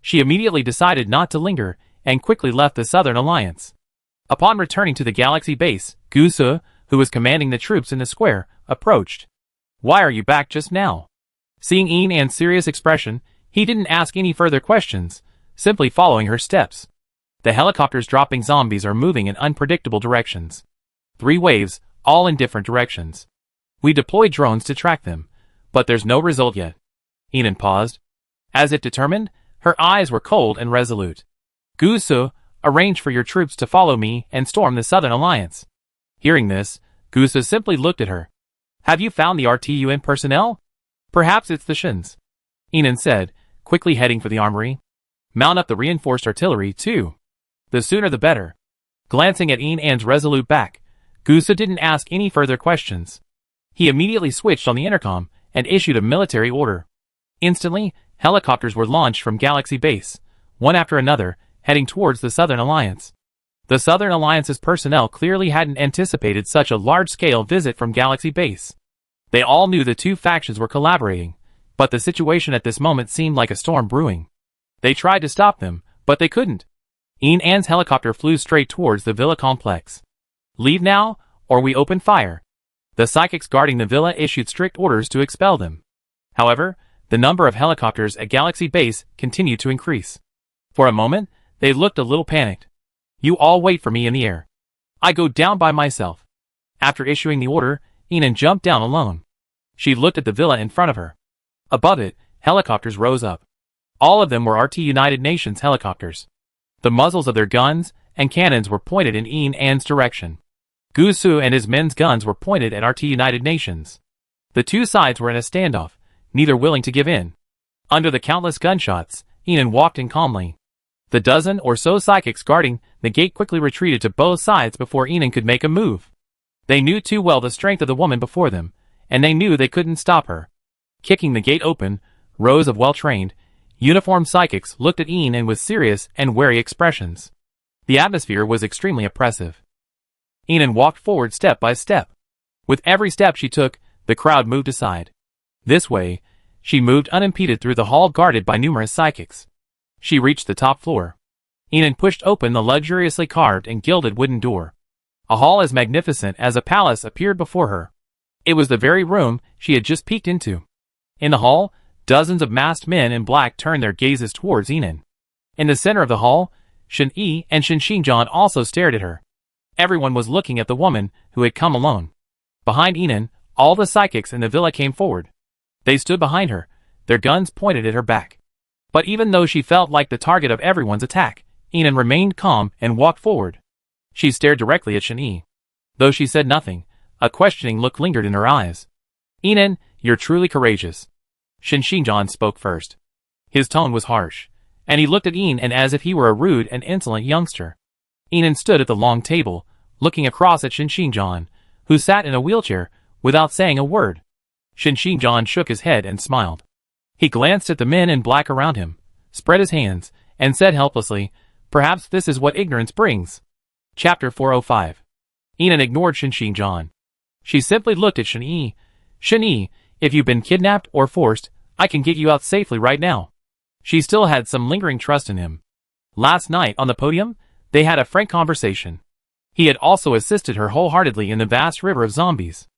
She immediately decided not to linger and quickly left the Southern Alliance. Upon returning to the Galaxy base, Gu Su, who was commanding the troops in the square, approached. Why are you back just now? Seeing Ian An's serious expression, he didn't ask any further questions, simply following her steps. The helicopters dropping zombies are moving in unpredictable directions. 3 waves, all in different directions. We deployed drones to track them, but there's no result yet. Ian paused. As if determined, her eyes were cold and resolute. Gu Su, arrange for your troops to follow me and storm the Southern Alliance. Hearing this, Gu Su simply looked at her. Have you found the RTUN personnel? Perhaps it's the Shins. Ian said, quickly heading for the armory. Mount up the reinforced artillery, too. The sooner the better. Glancing at Ian An's resolute back, Gu Su didn't ask any further questions. He immediately switched on the intercom and issued a military order. Instantly, helicopters were launched from Galaxy Base, one after another, heading towards the Southern Alliance. The Southern Alliance's personnel clearly hadn't anticipated such a large-scale visit from Galaxy Base. They all knew the 2 factions were collaborating, but the situation at this moment seemed like a storm brewing. They tried to stop them, but they couldn't. Ian An's helicopter flew straight towards the villa complex. Leave now, or we open fire. The psychics guarding the villa issued strict orders to expel them. However, the number of helicopters at Galaxy Base continued to increase. For a moment, they looked a little panicked. You all wait for me in the air. I go down by myself. After issuing the order, Ian jumped down alone. She looked at the villa in front of her. Above it, helicopters rose up. All of them were RT United Nations helicopters. The muzzles of their guns and cannons were pointed in Ian An's direction. Gu Su and his men's guns were pointed at RT United Nations. The 2 sides were in a standoff, neither willing to give in. Under the countless gunshots, Ian walked in calmly. The dozen or so psychics guarding the gate quickly retreated to both sides before Ian could make a move. They knew too well the strength of the woman before them, and they knew they couldn't stop her. Kicking the gate open, rows of well-trained, uniformed psychics looked at Ian with serious and wary expressions. The atmosphere was extremely oppressive. Ian walked forward step by step. With every step she took, the crowd moved aside. This way, she moved unimpeded through the hall guarded by numerous psychics. She reached the top floor. Ian pushed open the luxuriously carved and gilded wooden door. A hall as magnificent as a palace appeared before her. It was the very room she had just peeked into. In the hall, dozens of masked men in black turned their gazes towards Ian. In the center of the hall, Shen Yi and Shen Xinjian also stared at her. Everyone was looking at the woman who had come alone. Behind Ian, all the psychics in the villa came forward. They stood behind her, their guns pointed at her back. But even though she felt like the target of everyone's attack, Ian remained calm and walked forward. She stared directly at Shen Yi. Though she said nothing, a questioning look lingered in her eyes. Ian, you're truly courageous. Shen Xinjian spoke first. His tone was harsh, and he looked at Ian as if he were a rude and insolent youngster. Ian stood at the long table, looking across at Shen Xinjian, who sat in a wheelchair, without saying a word. Shen Xinjian shook his head and smiled. He glanced at the men in black around him, spread his hands, and said helplessly, perhaps this is what ignorance brings. Chapter 405. Ian ignored Shen Xinjian. She simply looked at Shen Yi. Shen Yi, if you've been kidnapped or forced, I can get you out safely right now. She still had some lingering trust in him. Last night on the podium, they had a frank conversation. He had also assisted her wholeheartedly in the vast river of zombies.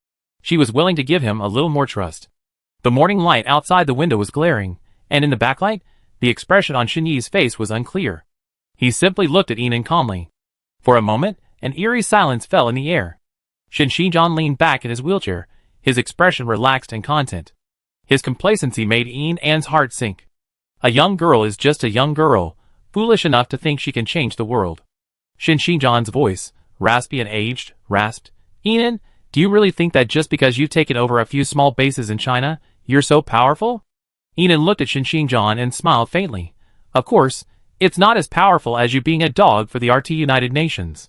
She was willing to give him a little more trust. The morning light outside the window was glaring, and in the backlight, the expression on Shen Yi's face was unclear. He simply looked at Ian calmly. For a moment, an eerie silence fell in the air. Shen Xinjian leaned back in his wheelchair, his expression relaxed and content. His complacency made An's heart sink. A young girl is just a young girl, foolish enough to think she can change the world. Xinxiang's voice, raspy and aged, rasped, "Ian, do you really think that just because you've taken over a few small bases in China, you're so powerful?" Ian looked at Xinxiang and smiled faintly. "Of course, it's not as powerful as you being a dog for the RT United Nations."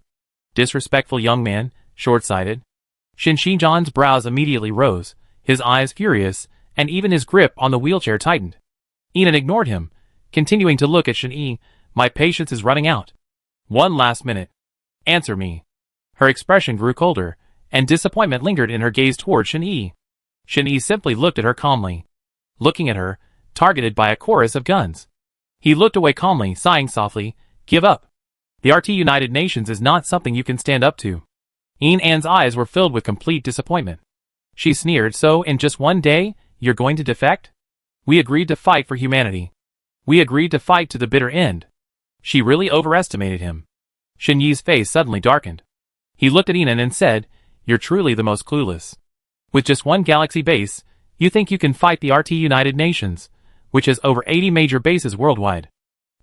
Disrespectful young man, short-sighted. Xinxiang's brows immediately rose, his eyes furious, and even his grip on the wheelchair tightened. Ian ignored him, continuing to look at Shen-Yi. "My patience is running out. One last minute. Answer me." Her expression grew colder, and disappointment lingered in her gaze toward Shen-Yi. Shen-Yi simply looked at her calmly. Looking at her, targeted by a chorus of guns. He looked away calmly, sighing softly, "Give up. The RT United Nations is not something you can stand up to." An's eyes were filled with complete disappointment. She sneered, "So in just one day, you're going to defect? We agreed to fight for humanity. We agreed to fight to the bitter end." She really overestimated him. Shen-Yi's face suddenly darkened. He looked at Ian and said, "You're truly the most clueless. With just one galaxy base, you think you can fight the RT United Nations, which has over 80 major bases worldwide."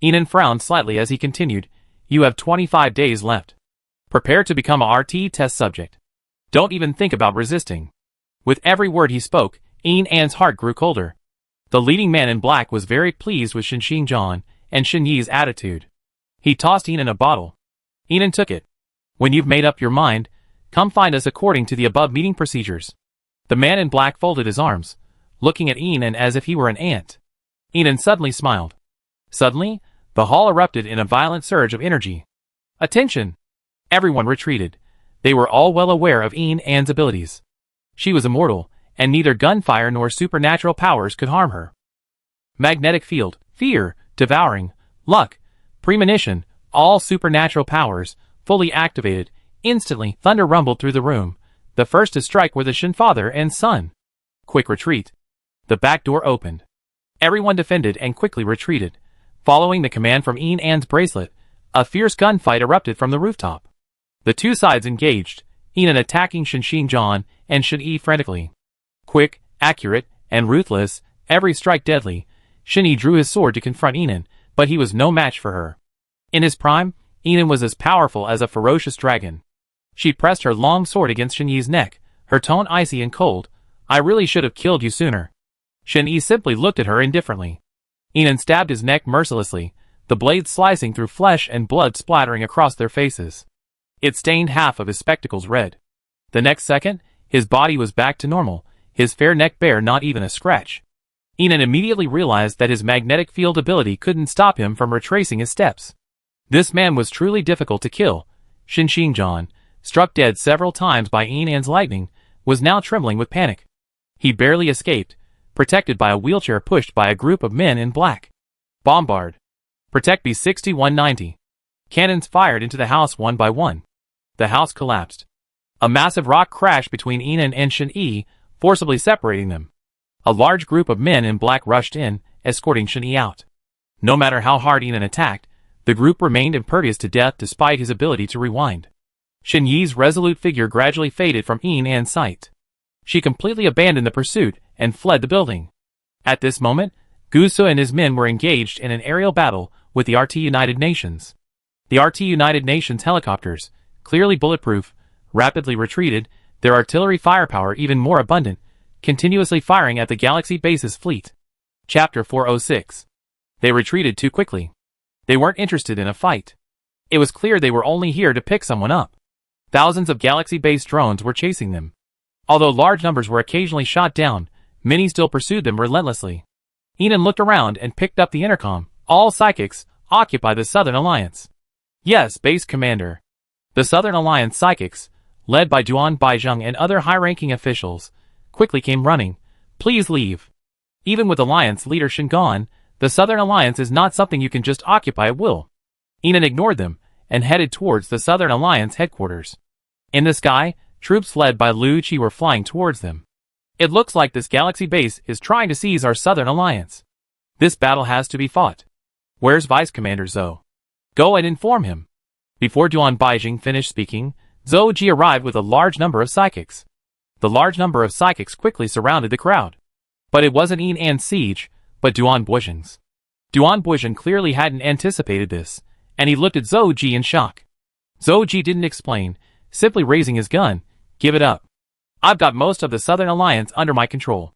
Ian frowned slightly as he continued, "You have 25 days left. Prepare to become a RT test subject. Don't even think about resisting." With every word he spoke, An's heart grew colder. The leading man in black was very pleased with Xinxiang and Shen-Yi's attitude. He tossed Ian a bottle. Ian took it. "When you've made up your mind, come find us according to the above meeting procedures." The man in black folded his arms, looking at Ian as if he were an ant. Ian suddenly smiled. Suddenly, the hall erupted in a violent surge of energy. "Attention!" Everyone retreated. They were all well aware of An's abilities. She was immortal, and neither gunfire nor supernatural powers could harm her. Magnetic field, fear, devouring, luck, premonition, all supernatural powers, fully activated. Instantly, thunder rumbled through the room. The first to strike were the Shen father and son. Quick retreat. The back door opened. Everyone defended and quickly retreated. Following the command from An's bracelet, a fierce gunfight erupted from the rooftop. The two sides engaged, Ian attacking Xinxiang and Shen-Yi frantically. Quick, accurate, and ruthless, every strike deadly, Shen-Yi drew his sword to confront Ian, but he was no match for her. In his prime, Ian was as powerful as a ferocious dragon. She pressed her long sword against Shen-Yi's neck, her tone icy and cold. "I really should have killed you sooner." Shen-Yi simply looked at her indifferently. Ian stabbed his neck mercilessly, the blade slicing through flesh and blood splattering across their faces. It stained half of his spectacles red. The next second, his body was back to normal, his fair neck bare, not even a scratch. Ian immediately realized that his magnetic field ability couldn't stop him from retracing his steps. This man was truly difficult to kill. Xinxiang, struck dead several times by An's lightning, was now trembling with panic. He barely escaped, protected by a wheelchair pushed by a group of men in black. Bombard. Protect B6190. Cannons fired into the house one by one. The house collapsed. A massive rock crashed between Ian and Shen-Yi, forcibly separating them. A large group of men in black rushed in, escorting Shen-Yi out. No matter how hard Ian attacked, the group remained impervious to death despite his ability to rewind. Shen-Yi's resolute figure gradually faded from An's sight. She completely abandoned the pursuit and fled the building. At this moment, Gusu and his men were engaged in an aerial battle with the RT United Nations. The RT United Nations helicopters, clearly bulletproof, rapidly retreated, their artillery firepower even more abundant, continuously firing at the Galaxy Base's fleet. Chapter 406. They retreated too quickly. They weren't interested in a fight. It was clear they were only here to pick someone up. Thousands of Galaxy-based drones were chasing them. Although large numbers were occasionally shot down, many still pursued them relentlessly. Ian looked around and picked up the intercom. "All psychics, occupy the Southern Alliance." "Yes, base commander." The Southern Alliance psychics, led by Duan Baizheng and other high-ranking officials, quickly came running. "Please leave." Even with Alliance leader Shingon, the Southern Alliance is not something you can just occupy at will. Ian ignored them and headed towards the Southern Alliance headquarters. In the sky, troops led by Lu Qi were flying towards them. "It looks like this Galaxy base is trying to seize our Southern Alliance. This battle has to be fought. Where's Vice Commander Zhou? Go and inform him." Before Duan Baizheng finished speaking, Zhou Ji arrived with a large number of psychics. The large number of psychics quickly surrounded the crowd. But it wasn't Yinan's siege, but Duan Buisheng's. Duan Buisheng clearly hadn't anticipated this, and he looked at Zhou Ji in shock. Zhou Ji didn't explain, simply raising his gun. Give it up. I've got most of the Southern Alliance under my control.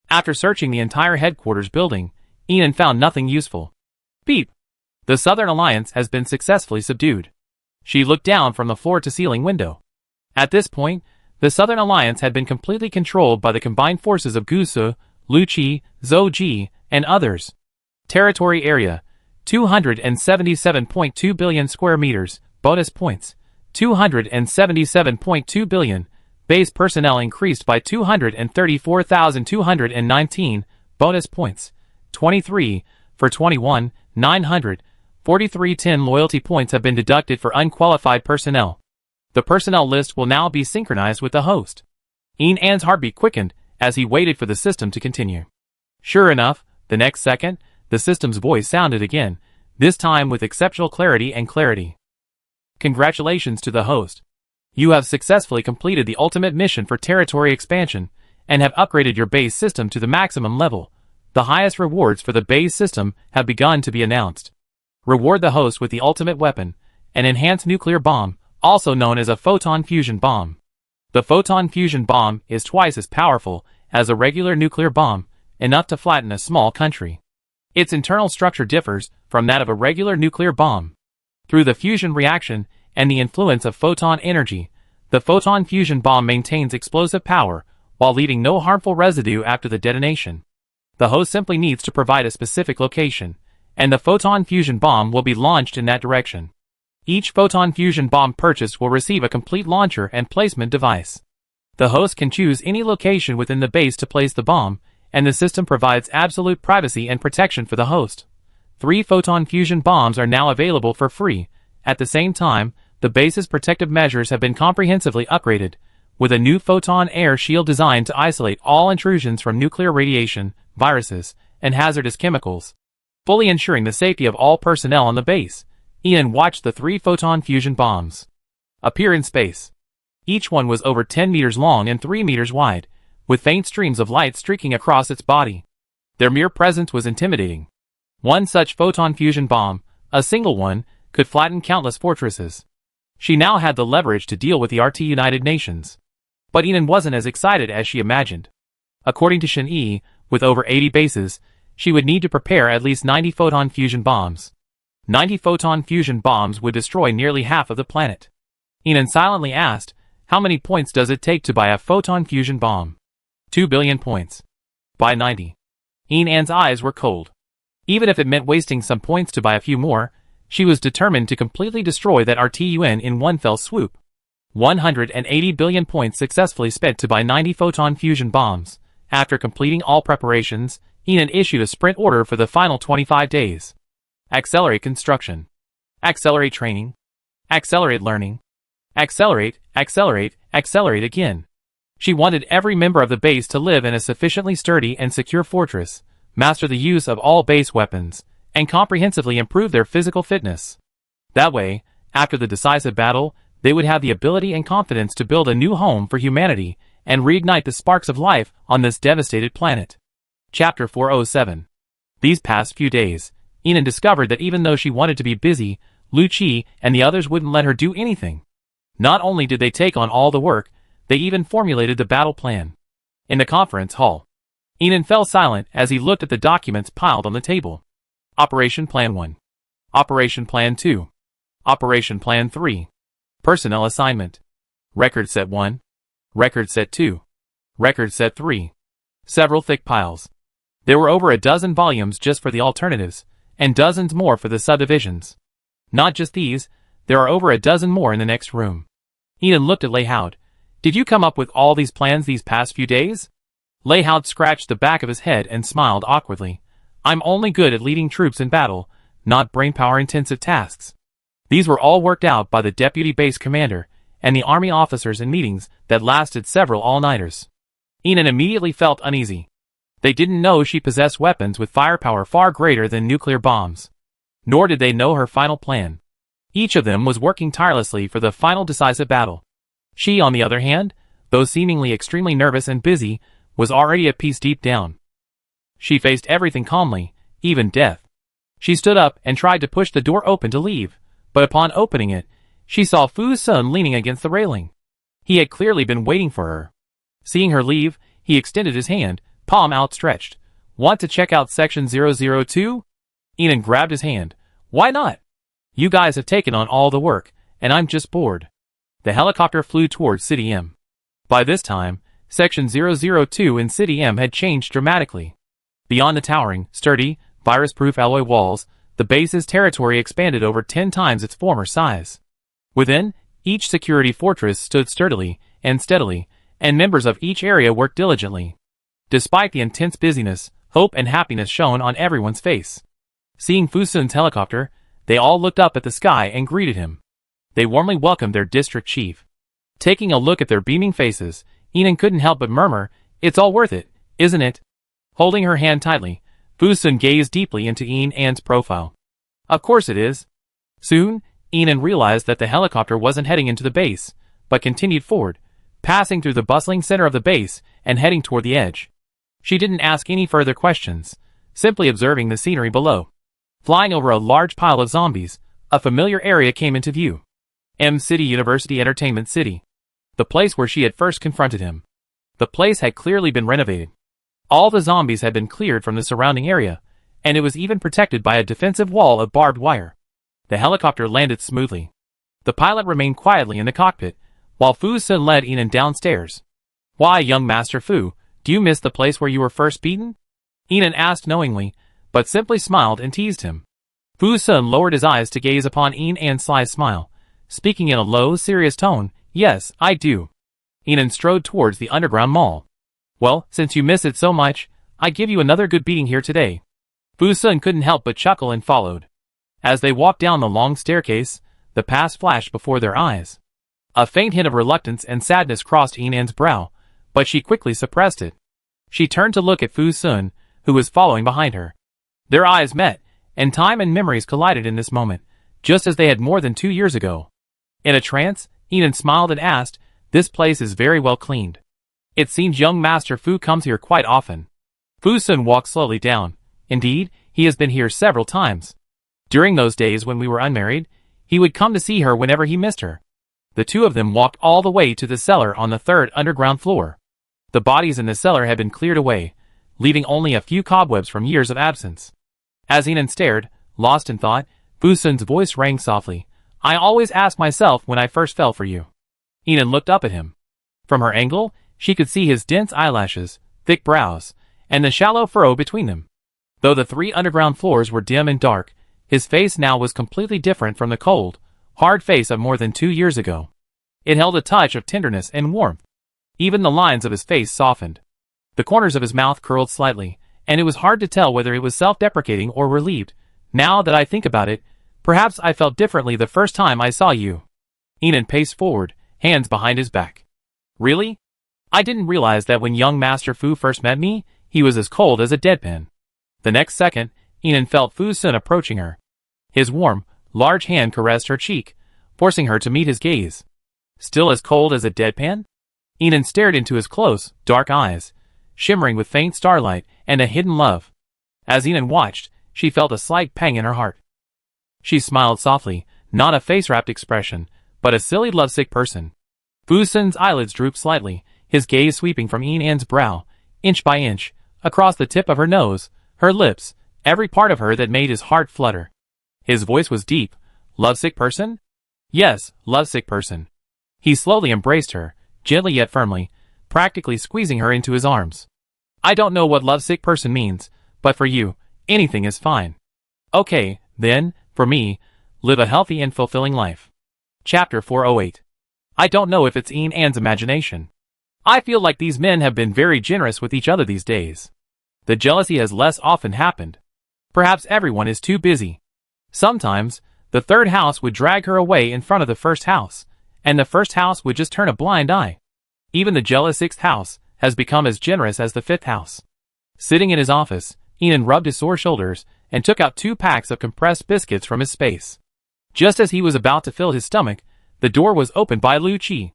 After searching the entire headquarters building, Yinan found nothing useful. Beep. The Southern Alliance has been successfully subdued. She looked down from the floor-to-ceiling window. At this point, the Southern Alliance had been completely controlled by the combined forces of Gu Su, Lu Qi, Zhou Ji, and others. Territory area, 277.2 billion square meters, bonus points, 277.2 billion, base personnel increased by 234,219, bonus points, 23, for 21, 900, 4310 loyalty points have been deducted for unqualified personnel. The personnel list will now be synchronized with the host. Yinan's heartbeat quickened as he waited for the system to continue. Sure enough, the next second, the system's voice sounded again, this time with exceptional clarity and clarity. Congratulations to the host. You have successfully completed the ultimate mission for territory expansion, and have upgraded your base system to the maximum level. The highest rewards for the base system have begun to be announced. Reward the host with the ultimate weapon, an enhanced nuclear bomb, also known as a photon fusion bomb. The photon fusion bomb is twice as powerful as a regular nuclear bomb, enough to flatten a small country. Its internal structure differs from that of a regular nuclear bomb. Through the fusion reaction and the influence of photon energy, the photon fusion bomb maintains explosive power while leaving no harmful residue after the detonation. The host simply needs to provide a specific location, and the photon fusion bomb will be launched in that direction. Each photon fusion bomb purchased will receive a complete launcher and placement device. The host can choose any location within the base to place the bomb, and the system provides absolute privacy and protection for the host. 3 photon fusion bombs are now available for free. At the same time, the base's protective measures have been comprehensively upgraded, with a new photon air shield designed to isolate all intrusions from nuclear radiation, viruses, and hazardous chemicals, fully ensuring the safety of all personnel on the base. Yinan watched the 3 photon fusion bombs appear in space. Each one was over 10 meters long and 3 meters wide, with faint streams of light streaking across its body. Their mere presence was intimidating. One such photon fusion bomb, a single one, could flatten countless fortresses. She now had the leverage to deal with the RT United Nations. But Yinan wasn't as excited as she imagined. According to Shen Yi, with over 80 bases, she would need to prepare at least 90 photon fusion bombs. 90 photon fusion bombs would destroy nearly half of the planet. Yinan silently asked, how many points does it take to buy a photon fusion bomb? 2 billion points. Buy 90. Yinan's eyes were cold. Even if it meant wasting some points to buy a few more, she was determined to completely destroy that RTUN in one fell swoop. 180 billion points successfully spent to buy 90 photon fusion bombs. After completing all preparations, Yinan issued a sprint order for the final 25 days. Accelerate construction. Accelerate training. Accelerate learning. Accelerate, accelerate, accelerate again. She wanted every member of the base to live in a sufficiently sturdy and secure fortress, master the use of all base weapons, and comprehensively improve their physical fitness. That way, after the decisive battle, they would have the ability and confidence to build a new home for humanity and reignite the sparks of life on this devastated planet. Chapter 407. These past few days, Yinan discovered that even though she wanted to be busy, Lu Qi and the others wouldn't let her do anything. Not only did they take on all the work, they even formulated the battle plan. In the conference hall, Yinan fell silent as he looked at the documents piled on the table. Operation Plan 1. Operation Plan 2. Operation Plan 3. Personnel Assignment. Record Set 1. Record Set 2. Record Set 3. Several thick piles. There were over a dozen volumes just for the alternatives, and dozens more for the subdivisions. Not just these, there are over a dozen more in the next room. Yinan looked at Lei Haud. Did you come up with all these plans these past few days? Lei Haud scratched the back of his head and smiled awkwardly. I'm only good at leading troops in battle, not brainpower-intensive tasks. These were all worked out by the deputy base commander and the army officers in meetings that lasted several all-nighters. Yinan immediately felt uneasy. They didn't know she possessed weapons with firepower far greater than nuclear bombs. Nor did they know her final plan. Each of them was working tirelessly for the final decisive battle. She, on the other hand, though seemingly extremely nervous and busy, was already at peace deep down. She faced everything calmly, even death. She stood up and tried to push the door open to leave, but upon opening it, she saw Fu Sun leaning against the railing. He had clearly been waiting for her. Seeing her leave, he extended his hand, palm outstretched. Want to check out section 002? Inan grabbed his hand. Why not? You guys have taken on all the work, and I'm just bored. The helicopter flew towards City M. By this time, section 002 in City M had changed dramatically. Beyond the towering, sturdy, virus-proof alloy walls, the base's territory expanded over 10 times its former size. Within, each security fortress stood sturdily and steadily, and members of each area worked diligently. Despite the intense busyness, hope and happiness shone on everyone's face. Seeing Fu Sun's helicopter, they all looked up at the sky and greeted him. They warmly welcomed their district chief. Taking a look at their beaming faces, Inan couldn't help but murmur, "It's all worth it, isn't it?" Holding her hand tightly, Fu Sun gazed deeply into Inan's profile. Of course it is. Soon, Inan realized that the helicopter wasn't heading into the base, but continued forward, passing through the bustling center of the base and heading toward the edge. She didn't ask any further questions, simply observing the scenery below. Flying over a large pile of zombies, a familiar area came into view. M City University Entertainment City. The place where she had first confronted him. The place had clearly been renovated. All the zombies had been cleared from the surrounding area, and it was even protected by a defensive wall of barbed wire. The helicopter landed smoothly. The pilot remained quietly in the cockpit, while Fu Sun led Inan downstairs. "Why, young Master Fu, do you miss the place where you were first beaten?" Inan asked knowingly, but simply smiled and teased him. Fu Sun lowered his eyes to gaze upon Inan's sly smile, speaking in a low, serious tone, "Yes, I do." Inan strode towards the underground mall. "Well, since you miss it so much, I give you another good beating here today." Fu Sun couldn't help but chuckle and followed. As they walked down the long staircase, the past flashed before their eyes. A faint hint of reluctance and sadness crossed Inan's brow, but she quickly suppressed it. She turned to look at Fu Sun, who was following behind her. Their eyes met, and time and memories collided in this moment, just as they had more than 2 years ago. In a trance, Inan smiled and asked, "This place is very well cleaned. It seems young Master Fu comes here quite often." Fu Sun walked slowly down. Indeed, he has been here several times. During those days when we were unmarried, he would come to see her whenever he missed her. The two of them walked all the way to the cellar on the 3rd underground floor. The bodies in the cellar had been cleared away, leaving only a few cobwebs from years of absence. As Inan stared, lost in thought, Fu Sun's voice rang softly, "I always asked myself when I first fell for you." Inan looked up at him. From her angle, she could see his dense eyelashes, thick brows, and the shallow furrow between them. Though the 3 underground floors were dim and dark, his face now was completely different from the cold, hard face of more than 2 years ago. It held a touch of tenderness and warmth. Even the lines of his face softened. The corners of his mouth curled slightly, and it was hard to tell whether it was self-deprecating or relieved. "Now that I think about it, perhaps I felt differently the first time I saw you." Inan paced forward, hands behind his back. "Really? I didn't realize that when young Master Fu first met me, he was as cold as a deadpan." The next second, Inan felt Fu Sun approaching her. His warm, large hand caressed her cheek, forcing her to meet his gaze. Still as cold as a deadpan? Inan stared into his close, dark eyes, shimmering with faint starlight and a hidden love. As Inan watched, she felt a slight pang in her heart. She smiled softly, not a face-wrapped expression, but a silly lovesick person. Fu Sun's eyelids drooped slightly, his gaze sweeping from Inan's brow, inch by inch, across the tip of her nose, her lips, every part of her that made his heart flutter. His voice was deep. "Lovesick person?" "Yes, lovesick person." He slowly embraced her, gently yet firmly, practically squeezing her into his arms. "I don't know what lovesick person means, but for you, anything is fine." "Okay, then, for me, live a healthy and fulfilling life." Chapter 408. I don't know if it's Inan's imagination. I feel like these men have been very generous with each other these days. The jealousy has less often happened. Perhaps everyone is too busy. Sometimes, the 3rd house would drag her away in front of the 1st house, and the 1st house would just turn a blind eye. Even the jealous 6th house has become as generous as the 5th house. Sitting in his office, Inan rubbed his sore shoulders and took out 2 packs of compressed biscuits from his space. Just as he was about to fill his stomach, the door was opened by Lu Qi.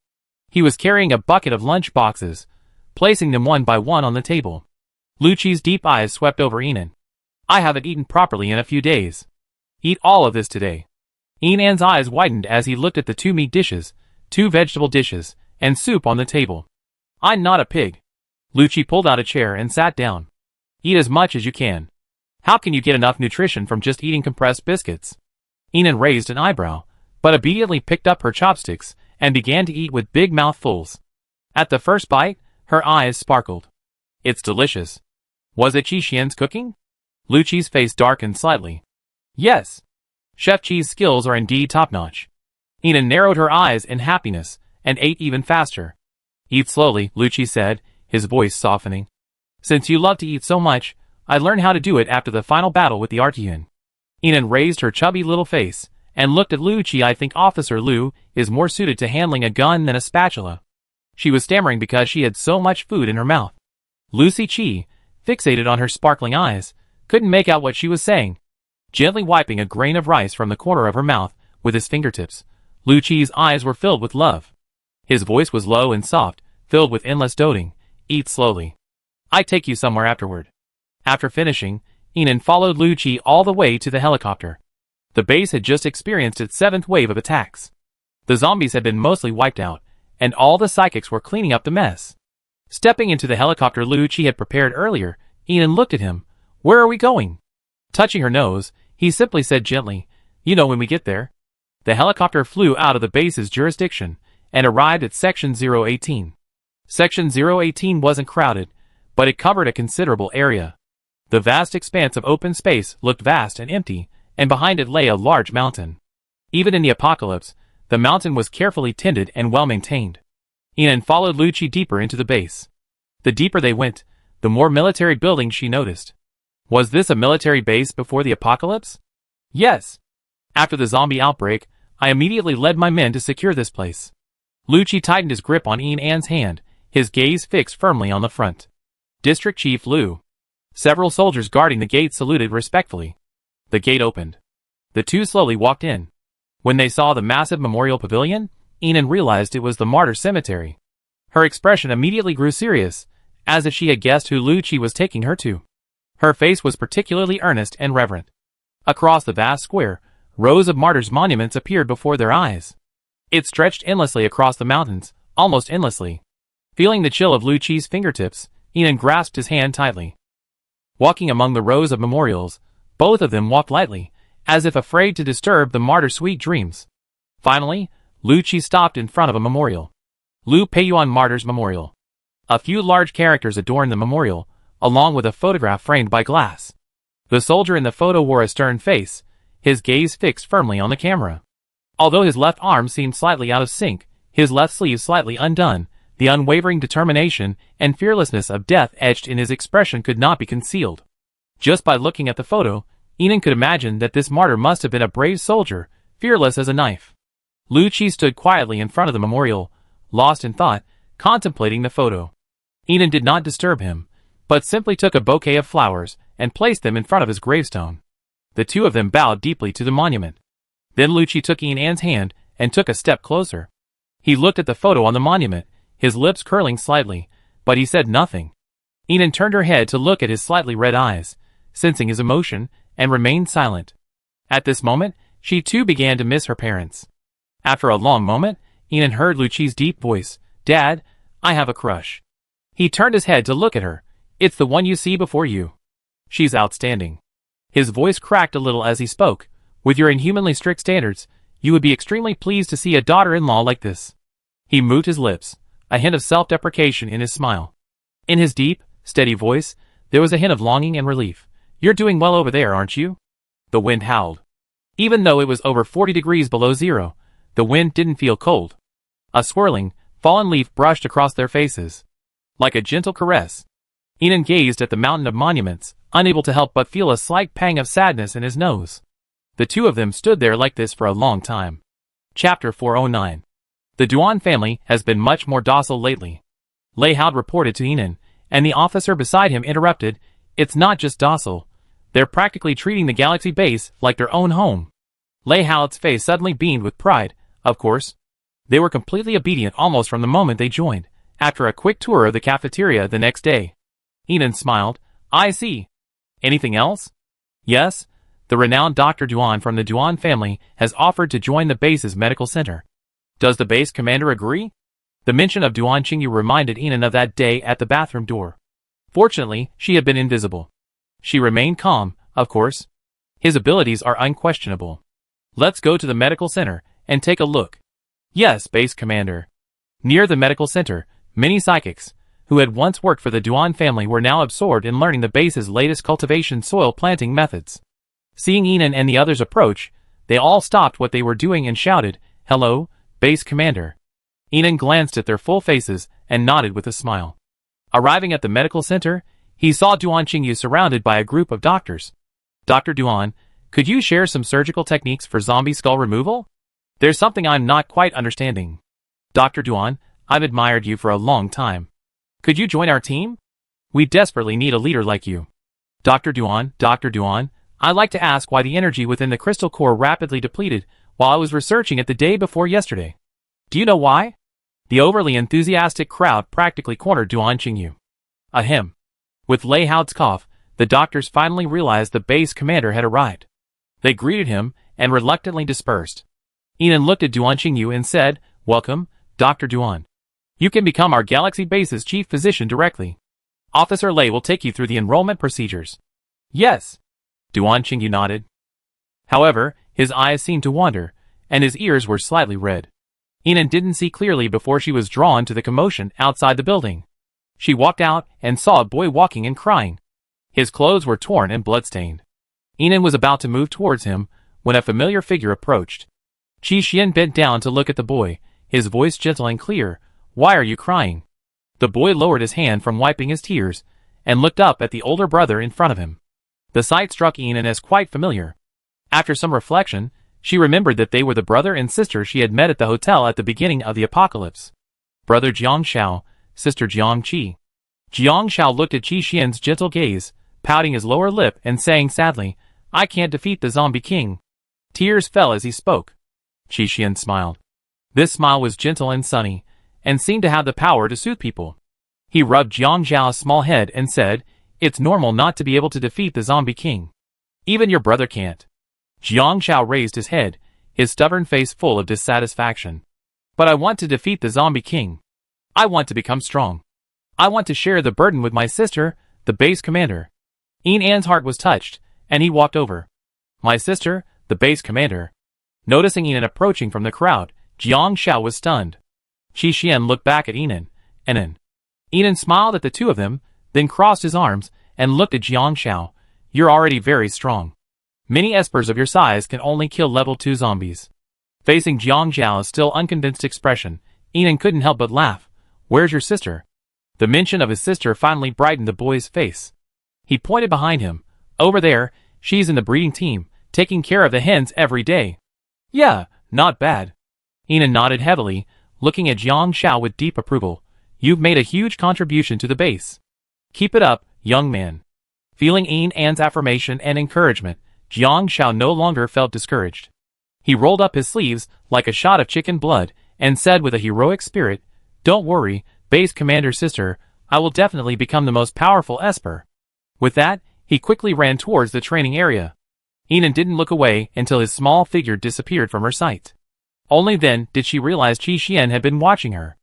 He was carrying a bucket of lunch boxes, placing them one by one on the table. Lucci's deep eyes swept over Enon. I haven't eaten properly in a few days. Eat all of this today. Enan's eyes widened as he looked at the 2 meat dishes, 2 vegetable dishes, and soup on the table. I'm not a pig. Lucci pulled out a chair and sat down. Eat as much as you can. How can you get enough nutrition from just eating compressed biscuits? Enon raised an eyebrow, but immediately picked up her chopsticks and began to eat with big mouthfuls. At the first bite, her eyes sparkled. It's delicious. Was it Chi Xian's cooking? Lucci's face darkened slightly. Yes. Chef Chi's skills are indeed top-notch. Enon narrowed her eyes in happiness and ate even faster. Eat slowly, Lucci said, his voice softening. Since you love to eat so much, I learned how to do it after the final battle with the Artian. Enon raised her chubby little face and looked at Lucci. I think Officer Liu is more suited to handling a gun than a spatula. She was stammering because she had so much food in her mouth. Lucy Chi, fixated on her sparkling eyes, couldn't make out what she was saying. Gently wiping a grain of rice from the corner of her mouth with his fingertips, Lucci's eyes were filled with love. His voice was low and soft, filled with endless doting. Eat slowly. I take you somewhere afterward. After finishing, Enon followed Lucci all the way to the helicopter. The base had just experienced its 7th wave of attacks. The zombies had been mostly wiped out, and all the psychics were cleaning up the mess. Stepping into the helicopter Lucci had prepared earlier, Enon looked at him. Where are we going? Touching her nose, he simply said gently, You know when we get there. The helicopter flew out of the base's jurisdiction and arrived at Section 018. Section 018 wasn't crowded, but it covered a considerable area. The vast expanse of open space looked vast and empty, and behind it lay a large mountain. Even in the apocalypse, the mountain was carefully tended and well maintained. Enon followed Lucci deeper into the base. The deeper they went, the more military buildings she noticed. Was this a military base before the apocalypse? Yes. After the zombie outbreak, I immediately led my men to secure this place. Lucci tightened his grip on Enan's hand, his gaze fixed firmly on the front. District Chief Liu. Several soldiers guarding the gate saluted respectfully. The gate opened. The two slowly walked in. When they saw the massive memorial pavilion, Enon realized it was the martyr cemetery. Her expression immediately grew serious, as if she had guessed who Lucci was taking her to. Her face was particularly earnest and reverent. Across the vast square, rows of martyrs' monuments appeared before their eyes. It stretched endlessly across the mountains, almost endlessly. Feeling the chill of Lucci's fingertips, Enon grasped his hand tightly. Walking among the rows of memorials, both of them walked lightly, as if afraid to disturb the martyr's sweet dreams. Finally, Lucci stopped in front of a memorial. Liu Peiyuan Martyrs Memorial. A few large characters adorned the memorial, along with a photograph framed by glass. The soldier in the photo wore a stern face, his gaze fixed firmly on the camera. Although his left arm seemed slightly out of sync, his left sleeve slightly undone, the unwavering determination and fearlessness of death etched in his expression could not be concealed. Just by looking at the photo, Enon could imagine that this martyr must have been a brave soldier, fearless as a knife. Lucci stood quietly in front of the memorial, lost in thought, contemplating the photo. Enon did not disturb him, but simply took a bouquet of flowers and placed them in front of his gravestone. The two of them bowed deeply to the monument. Then Lucci took Enan's hand and took a step closer. He looked at the photo on the monument, his lips curling slightly, but he said nothing. Enon turned her head to look at his slightly red eyes, sensing his emotion, and remained silent. At this moment, she too began to miss her parents. After a long moment, Enon heard Lucci's deep voice, Dad, I have a crush. He turned his head to look at her. It's the one you see before you. She's outstanding. His voice cracked a little as he spoke. With your inhumanly strict standards, you would be extremely pleased to see a daughter-in-law like this. He moved his lips, a hint of self-deprecation in his smile. In his deep, steady voice, there was a hint of longing and relief. You're doing well over there, aren't you? The wind howled. Even though it was over 40 degrees below zero, the wind didn't feel cold. A swirling, fallen leaf brushed across their faces. Like a gentle caress. Enon gazed at the mountain of monuments, unable to help but feel a slight pang of sadness in his nose. The two of them stood there like this for a long time. Chapter 409. The Duan family has been much more docile lately. Lei Haud reported to Enon, and the officer beside him interrupted, It's not just docile. They're practically treating the Galaxy base like their own home. Lei Haud's face suddenly beamed with pride, of course. They were completely obedient almost from the moment they joined, after a quick tour of the cafeteria the next day. Enan smiled. I see. Anything else? Yes. The renowned Dr. Duan from the Duan family has offered to join the base's medical center. Does the base commander agree? The mention of Duan Qingyu reminded Enan of that day at the bathroom door. Fortunately, she had been invisible. She remained calm, of course. His abilities are unquestionable. Let's go to the medical center and take a look. Yes, base commander. Near the medical center, many psychics, who had once worked for the Duan family, were now absorbed in learning the base's latest cultivation soil planting methods. Seeing Enan and the others approach, they all stopped what they were doing and shouted, "Hello, base commander." Enan glanced at their full faces and nodded with a smile. Arriving at the medical center, he saw Duan Qingyu surrounded by a group of doctors. Dr. Duan, could you share some surgical techniques for zombie skull removal? There's something I'm not quite understanding. Dr. Duan, I've admired you for a long time. Could you join our team? We desperately need a leader like you. Dr. Duan, I'd like to ask why the energy within the crystal core rapidly depleted while I was researching it the day before yesterday. Do you know why? The overly enthusiastic crowd practically cornered Duan Qingyu. Ahem. With Lei Hao's cough, the doctors finally realized the base commander had arrived. They greeted him and reluctantly dispersed. Enan looked at Duan Qingyu and said, "Welcome, Dr. Duan. You can become our Galaxy Base's chief physician directly. Officer Lei will take you through the enrollment procedures." Yes. Duan Qingyu nodded. However, his eyes seemed to wander, and his ears were slightly red. Enan didn't see clearly before she was drawn to the commotion outside the building. She walked out and saw a boy walking and crying. His clothes were torn and bloodstained. Enan was about to move towards him when a familiar figure approached. Qi Xian bent down to look at the boy, his voice gentle and clear. "Why are you crying?" The boy lowered his hand from wiping his tears and looked up at the older brother in front of him. The sight struck Enan as quite familiar. After some reflection, she remembered that they were the brother and sister she had met at the hotel at the beginning of the apocalypse. Brother Jiang Shao, sister Jiang Qi. Jiang Shao looked at Qi Xian's gentle gaze, pouting his lower lip and saying sadly, "I can't defeat the zombie king." Tears fell as he spoke. Qi Xian smiled. This smile was gentle and sunny, and seemed to have the power to soothe people. He rubbed Jiang Zhao's small head and said, "It's normal not to be able to defeat the zombie king. Even your brother can't." Jiang Zhao raised his head, his stubborn face full of dissatisfaction. "But I want to defeat the zombie king. I want to become strong. I want to share the burden with my sister, the base commander." Enan's heart was touched, and he walked over. "My sister, the base commander." Noticing Enan approaching from the crowd, Jiang Shao was stunned. Qi Xian looked back at Enan. Enan smiled at the two of them, then crossed his arms and looked at Jiang Shao. "You're already very strong. Many espers of your size can only kill level 2 zombies." Facing Jiang Zhao's still unconvinced expression, Enan couldn't help but laugh. "Where's your sister?" The mention of his sister finally brightened the boy's face. He pointed behind him. "Over there, she's in the breeding team, taking care of the hens every day." "Yeah, not bad." Enan nodded heavily, looking at Jiang Shao with deep approval. "You've made a huge contribution to the base. Keep it up, young man." Feeling Enan's affirmation and encouragement, Jiang Shao no longer felt discouraged. He rolled up his sleeves like a shot of chicken blood and said with a heroic spirit, "Don't worry, base commander sister, I will definitely become the most powerful esper." With that, he quickly ran towards the training area. Enan didn't look away until his small figure disappeared from her sight. Only then did she realize Qi Xian had been watching her.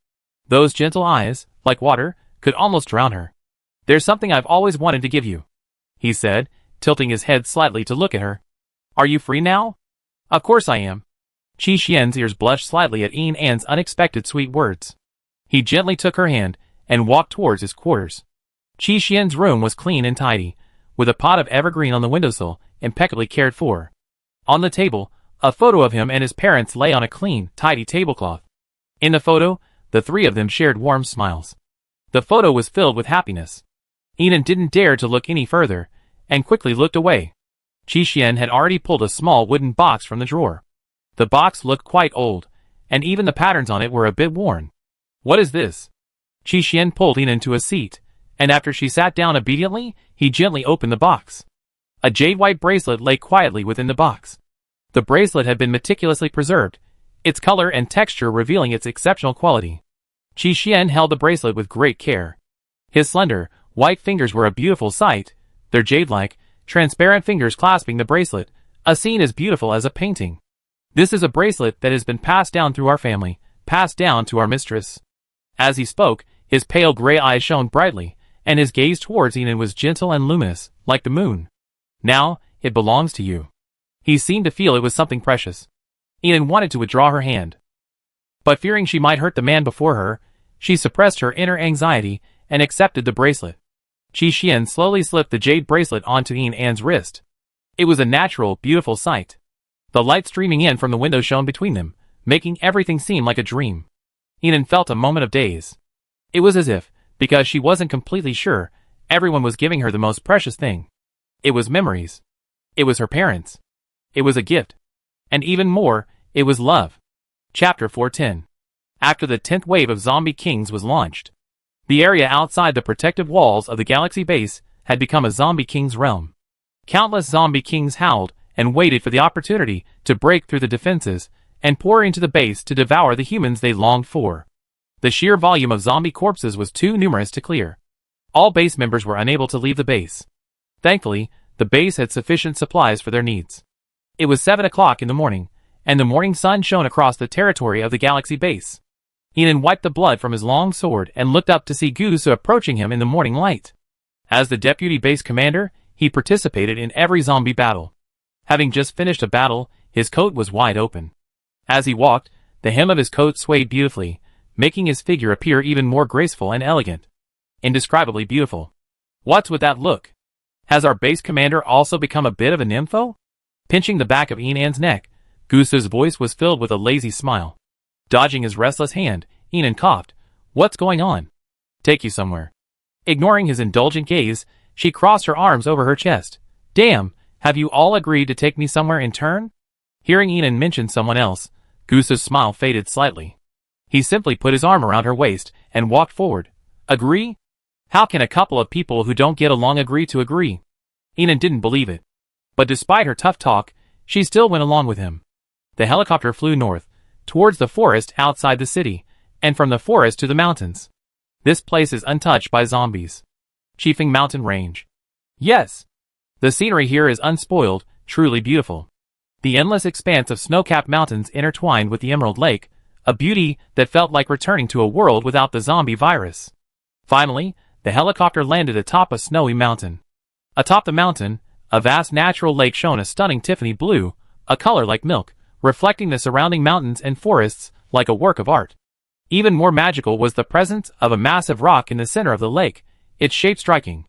Those gentle eyes, like water, could almost drown her. "There's something I've always wanted to give you," he said, tilting his head slightly to look at her. "Are you free now?" "Of course I am." Qi Xian's ears blushed slightly at Enan's unexpected sweet words. He gently took her hand and walked towards his quarters. Qi Xian's room was clean and tidy, with a pot of evergreen on the windowsill, impeccably cared for. On the table, a photo of him and his parents lay on a clean, tidy tablecloth. In the photo, the three of them shared warm smiles. The photo was filled with happiness. Enan didn't dare to look any further, and quickly looked away. Qi Xian had already pulled a small wooden box from the drawer. The box looked quite old, and even the patterns on it were a bit worn. "What is this?" Qi Xian pulled Enan to a seat, and after she sat down obediently, he gently opened the box. A jade-white bracelet lay quietly within the box. The bracelet had been meticulously preserved, its color and texture revealing its exceptional quality. Qi Xian held the bracelet with great care. His slender, white fingers were a beautiful sight, their jade-like, transparent fingers clasping the bracelet, a scene as beautiful as a painting. This is a bracelet that has been passed down through our family, passed down to our mistress. As he spoke, his pale gray eyes shone brightly, and his gaze towards Ian was gentle and luminous, like the moon. Now, it belongs to you. He seemed to feel it was something precious. Ian wanted to withdraw her hand, but fearing she might hurt the man before her, she suppressed her inner anxiety and accepted the bracelet. Qi Xian slowly slipped the jade bracelet onto Ian's wrist. It was a natural, beautiful sight. The light streaming in from the window shone between them, making everything seem like a dream. Ian felt a moment of daze. It was as if, because she wasn't completely sure, everyone was giving her the most precious thing. It was memories. It was her parents. It was a gift. And even more, it was love. Chapter 410. After the 10th wave of zombie kings was launched, the area outside the protective walls of the galaxy base had become a zombie king's realm. Countless zombie kings howled and waited for the opportunity to break through the defenses and pour into the base to devour the humans they longed for. The sheer volume of zombie corpses was too numerous to clear. All base members were unable to leave the base. Thankfully, the base had sufficient supplies for their needs. It was 7 o'clock in the morning, and the morning sun shone across the territory of the galaxy base. Ian wiped the blood from his long sword and looked up to see Gusu approaching him in the morning light. As the deputy base commander, he participated in every zombie battle. Having just finished a battle, his coat was wide open. As he walked, the hem of his coat swayed beautifully, making his figure appear even more graceful and elegant. Indescribably beautiful. What's with that look? Has our base commander also become a bit of a nympho? Pinching the back of Ian's neck, Gusu's voice was filled with a lazy smile. Dodging his restless hand, Ian coughed. What's going on? Take you somewhere. Ignoring his indulgent gaze, she crossed her arms over her chest. Damn, have you all agreed to take me somewhere in turn? Hearing Ian mention someone else, Gusu's smile faded slightly. He simply put his arm around her waist and walked forward. Agree? How can a couple of people who don't get along agree to agree? Ian didn't believe it. But despite her tough talk, she still went along with him. The helicopter flew north, towards the forest outside the city, and from the forest to the mountains. This place is untouched by zombies. Chiefing Mountain Range. Yes. The scenery here is unspoiled, truly beautiful. The endless expanse of snow-capped mountains intertwined with the Emerald Lake, a beauty that felt like returning to a world without the zombie virus. Finally, the helicopter landed atop a snowy mountain. Atop the mountain, a vast natural lake shone a stunning Tiffany blue, a color like milk, reflecting the surrounding mountains and forests like a work of art. Even more magical was the presence of a massive rock in the center of the lake, its shape striking.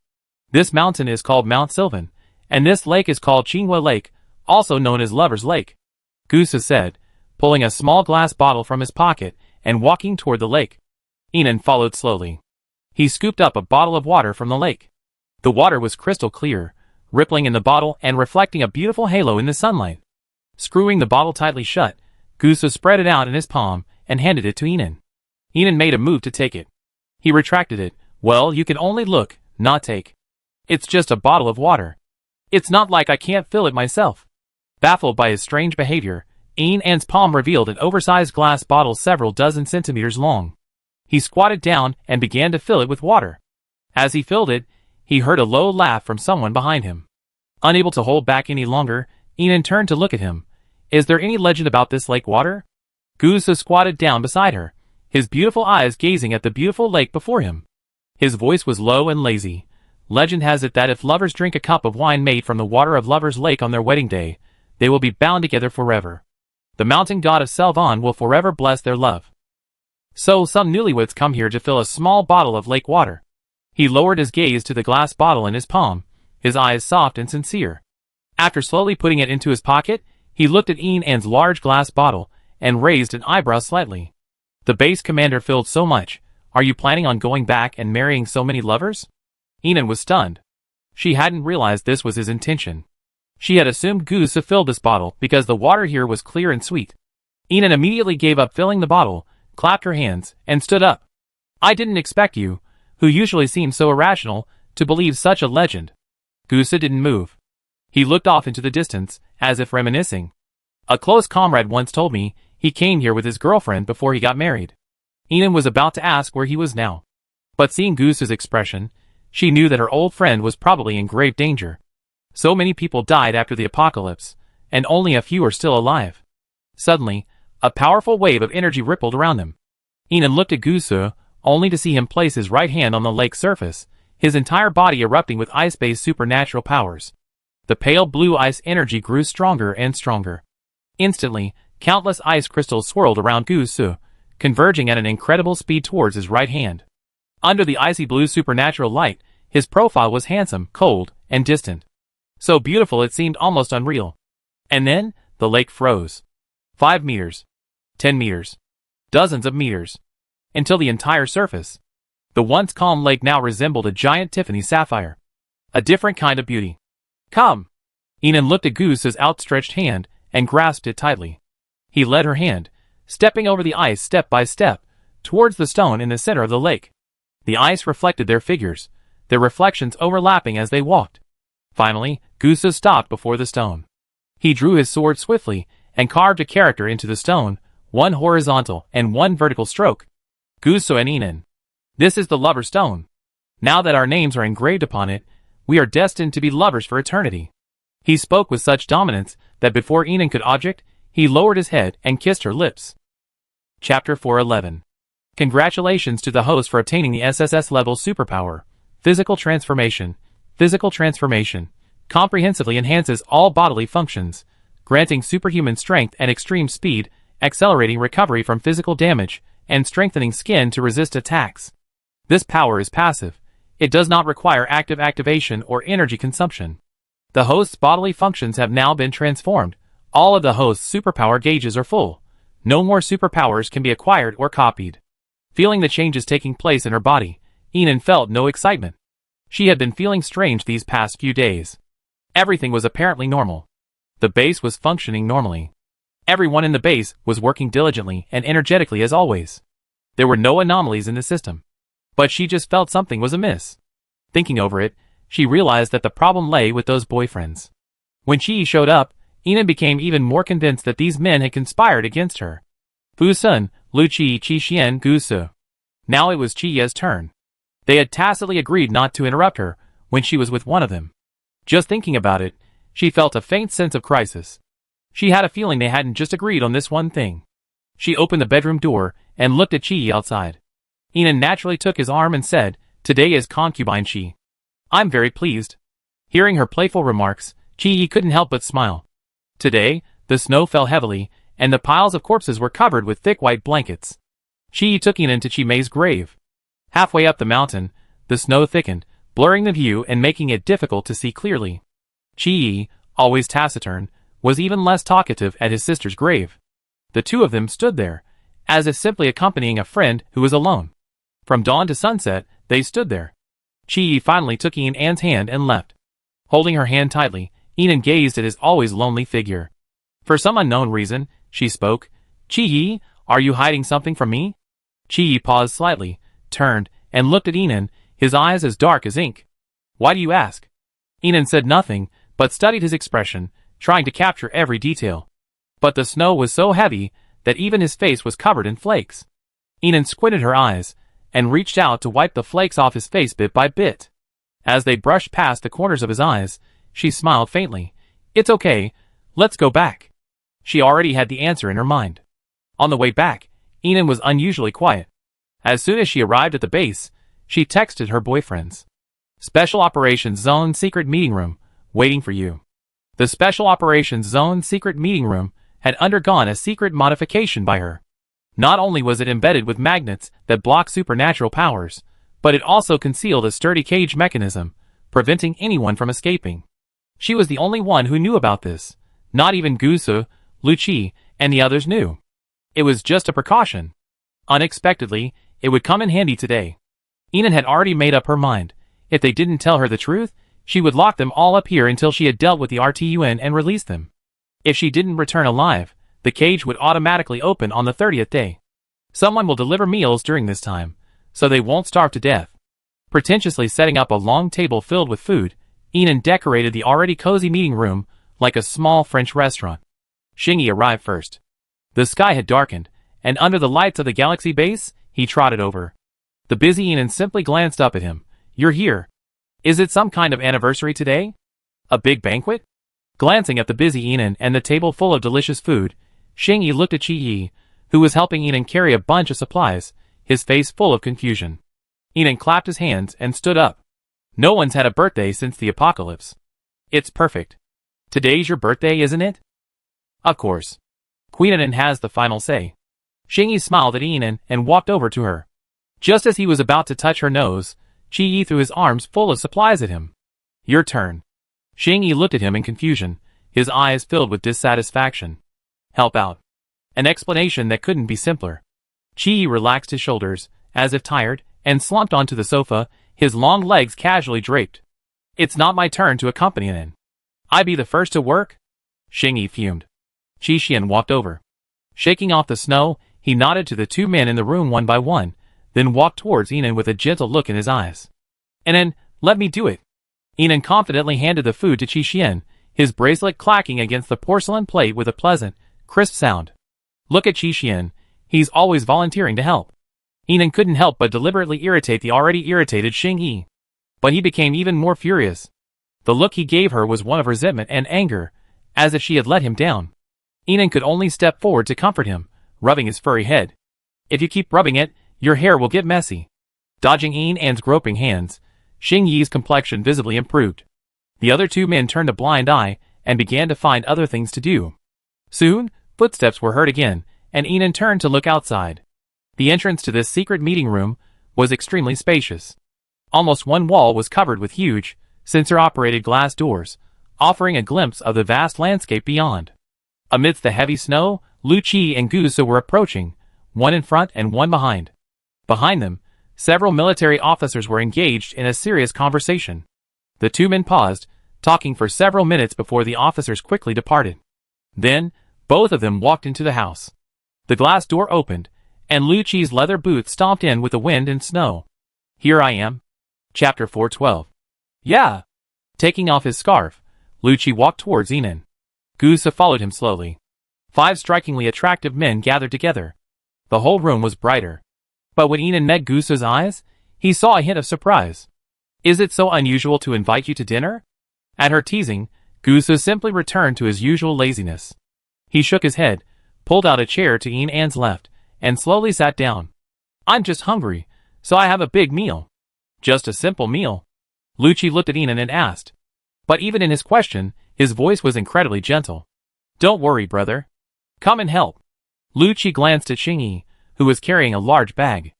This mountain is called Mount Sylvan, and this lake is called Qinghua Lake, also known as Lover's Lake. Gusu said, pulling a small glass bottle from his pocket and walking toward the lake. Ian followed slowly. He scooped up a bottle of water from the lake. The water was crystal clear, rippling in the bottle and reflecting a beautiful halo in the sunlight. Screwing the bottle tightly shut, Gusu spread it out in his palm and handed it to Ian. Ian made a move to take it. He retracted it. Well, you can only look, not take. It's just a bottle of water. It's not like I can't fill it myself. Baffled by his strange behavior, Ian's palm revealed an oversized glass bottle several dozen centimeters long. He squatted down and began to fill it with water. As he filled it, he heard a low laugh from someone behind him. Unable to hold back any longer, Ian turned to look at him. Is there any legend about this lake water? Gusu squatted down beside her, his beautiful eyes gazing at the beautiful lake before him. His voice was low and lazy. Legend has it that if lovers drink a cup of wine made from the water of Lover's Lake on their wedding day, they will be bound together forever. The mountain god of Selvan will forever bless their love. So some newlyweds come here to fill a small bottle of lake water. He lowered his gaze to the glass bottle in his palm, his eyes soft and sincere. After slowly putting it into his pocket, he looked at Ian's large glass bottle and raised an eyebrow slightly. The base commander filled so much. Are you planning on going back and marrying so many lovers? Ian was stunned. She hadn't realized this was his intention. She had assumed Gusu filled this bottle because the water here was clear and sweet. Ian immediately gave up filling the bottle, clapped her hands, and stood up. I didn't expect you, who usually seems so irrational, to believe such a legend. Gusu didn't move. He looked off into the distance, as if reminiscing. A close comrade once told me he came here with his girlfriend before he got married. Ian was about to ask where he was now. But seeing Gusu's expression, She knew that her old friend was probably in grave danger. So many people died after the apocalypse, and only a few are still alive. Suddenly, a powerful wave of energy rippled around them. Inan looked at Gusu, only to see him place his right hand on the lake's surface, his entire body erupting with ice-based supernatural powers. The pale blue ice energy grew stronger and stronger. Instantly, countless ice crystals swirled around Gusu, converging at an incredible speed towards his right hand. Under the icy blue supernatural light, his profile was handsome, cold, and distant. So beautiful it seemed almost unreal. And then, the lake froze. 5 meters. 10 meters. Dozens of meters. Until the entire surface. The once calm lake now resembled a giant Tiffany sapphire. A different kind of beauty. Come! Inan looked at Goose's outstretched hand, and grasped it tightly. He led her hand, stepping over the ice step by step, towards the stone in the center of the lake. The ice reflected their figures, their reflections overlapping as they walked. Finally, Gusu stopped before the stone. He drew his sword swiftly, and carved a character into the stone, one horizontal and one vertical stroke. Gusu and Inan. This is the lover stone. Now that our names are engraved upon it, we are destined to be lovers for eternity. He spoke with such dominance that before Inan could object, he lowered his head and kissed her lips. Chapter 411. Congratulations to the host for obtaining the SSS level superpower. Physical transformation. Physical transformation comprehensively enhances all bodily functions, granting superhuman strength and extreme speed, accelerating recovery from physical damage, and strengthening skin to resist attacks. This power is passive. It does not require active activation or energy consumption. The host's bodily functions have now been transformed. All of the host's superpower gauges are full. No more superpowers can be acquired or copied. Feeling the changes taking place in her body, Inan felt no excitement. She had been feeling strange these past few days. Everything was apparently normal. The base was functioning normally. Everyone in the base was working diligently and energetically as always. There were no anomalies in the system. But she just felt something was amiss. Thinking over it, she realized that the problem lay with those boyfriends. When Chi showed up, Inan became even more convinced that these men had conspired against her. Fu Sun, Lu Qi, Qi Xian, Gu Su. Now it was Chi's turn. They had tacitly agreed not to interrupt her when she was with one of them. Just thinking about it, she felt a faint sense of crisis. She had a feeling they hadn't just agreed on this one thing. She opened the bedroom door and looked at Chi outside. Inan naturally took his arm and said, "Today is concubine Chi. I'm very pleased." Hearing her playful remarks, Chi couldn't help but smile. Today, the snow fell heavily, and the piles of corpses were covered with thick white blankets. Chi took Inan to Chimei's grave. Halfway up the mountain, the snow thickened, blurring the view and making it difficult to see clearly. Chi, always taciturn, was even less talkative at his sister's grave. The two of them stood there, as if simply accompanying a friend who was alone. From dawn to sunset, they stood there. Chi finally took Inan's hand and left. Holding her hand tightly, Inan gazed at his always lonely figure. For some unknown reason, she spoke. "Chi, are you hiding something from me?" Chi paused slightly, turned, and looked at Inan, his eyes as dark as ink. "Why do you ask?" Inan said nothing, but studied his expression, trying to capture every detail. But the snow was so heavy that even his face was covered in flakes. Inan squinted her eyes, and reached out to wipe the flakes off his face bit by bit. As they brushed past the corners of his eyes, she smiled faintly. "It's okay, let's go back." She already had the answer in her mind. On the way back, Inan was unusually quiet. As soon as she arrived at the base, she texted her boyfriends. "Special Operations Zone Secret Meeting Room, waiting for you." The Special Operations Zone Secret Meeting Room had undergone a secret modification by her. Not only was it embedded with magnets that block supernatural powers, but it also concealed a sturdy cage mechanism, preventing anyone from escaping. She was the only one who knew about this. Not even Gusu, Lu Qi, and the others knew. It was just a precaution. Unexpectedly, it would come in handy today. Inan had already made up her mind. If they didn't tell her the truth, she would lock them all up here until she had dealt with the RTUN and released them. If she didn't return alive, the cage would automatically open on the 30th day. Someone will deliver meals during this time, so they won't starve to death. Pretentiously setting up a long table filled with food, Inan decorated the already cozy meeting room like a small French restaurant. Xingyi arrived first. The sky had darkened, and under the lights of the galaxy base, he trotted over. The busy Inan simply glanced up at him. "You're here. Is it some kind of anniversary today? A big banquet? Glancing at the busy Enan and the table full of delicious food, Xingyi looked at Qi, who was helping Enan carry a bunch of supplies, his face full of confusion. Enan clapped his hands and stood up. No one's had a birthday since the apocalypse. It's perfect. Today's your birthday, isn't it? Of course. Queen Enan has the final say. Xingyi smiled at Enan and walked over to her. Just as he was about to touch her nose, Qi threw his arms full of supplies at him. Your turn. Xingyi looked at him in confusion, his eyes filled with dissatisfaction. Help out. An explanation that couldn't be simpler. Qi relaxed his shoulders, as if tired, and slumped onto the sofa, his long legs casually draped. It's not my turn to accompany Enan. I be the first to work? Xingyi fumed. Qi Xian walked over. Shaking off the snow, he nodded to the two men in the room one by one, then walked towards Enan with a gentle look in his eyes. Enan, let me do it. Enan confidently handed the food to Qi Xian, his bracelet clacking against the porcelain plate with a pleasant, crisp sound. Look at Qi Xian, he's always volunteering to help. Enan couldn't help but deliberately irritate the already irritated Xingyi. But he became even more furious. The look he gave her was one of resentment and anger, as if she had let him down. Enan could only step forward to comfort him, rubbing his furry head. If you keep rubbing it, your hair will get messy. Dodging Enan's groping hands, Xingyi's complexion visibly improved. The other two men turned a blind eye and began to find other things to do. Soon, footsteps were heard again, and Enan turned to look outside. The entrance to this secret meeting room was extremely spacious. Almost one wall was covered with huge, sensor-operated glass doors, offering a glimpse of the vast landscape beyond. Amidst the heavy snow, Lu Qi and Gu Su were approaching, one in front and one behind. Behind them, several military officers were engaged in a serious conversation. The two men paused, talking for several minutes before the officers quickly departed. Then, both of them walked into the house. The glass door opened, and Lu Qi's leather boots stomped in with the wind and snow. Here I am. Chapter 412. Yeah. Taking off his scarf, Lu Qi walked towards Enan. Gu Su followed him slowly. 5 strikingly attractive men gathered together. The whole room was brighter. But when Enan met Gu Su's eyes, he saw a hint of surprise. Is it so unusual to invite you to dinner? At her teasing, Gu Su simply returned to his usual laziness. He shook his head, pulled out a chair to Enan's left, and slowly sat down. I'm just hungry, so I have a big meal. Just a simple meal. Lu Qi looked at Enan and asked. But even in his question, his voice was incredibly gentle. Don't worry, brother. Come and help. Lu Qi glanced at Xingyi, who was carrying a large bag.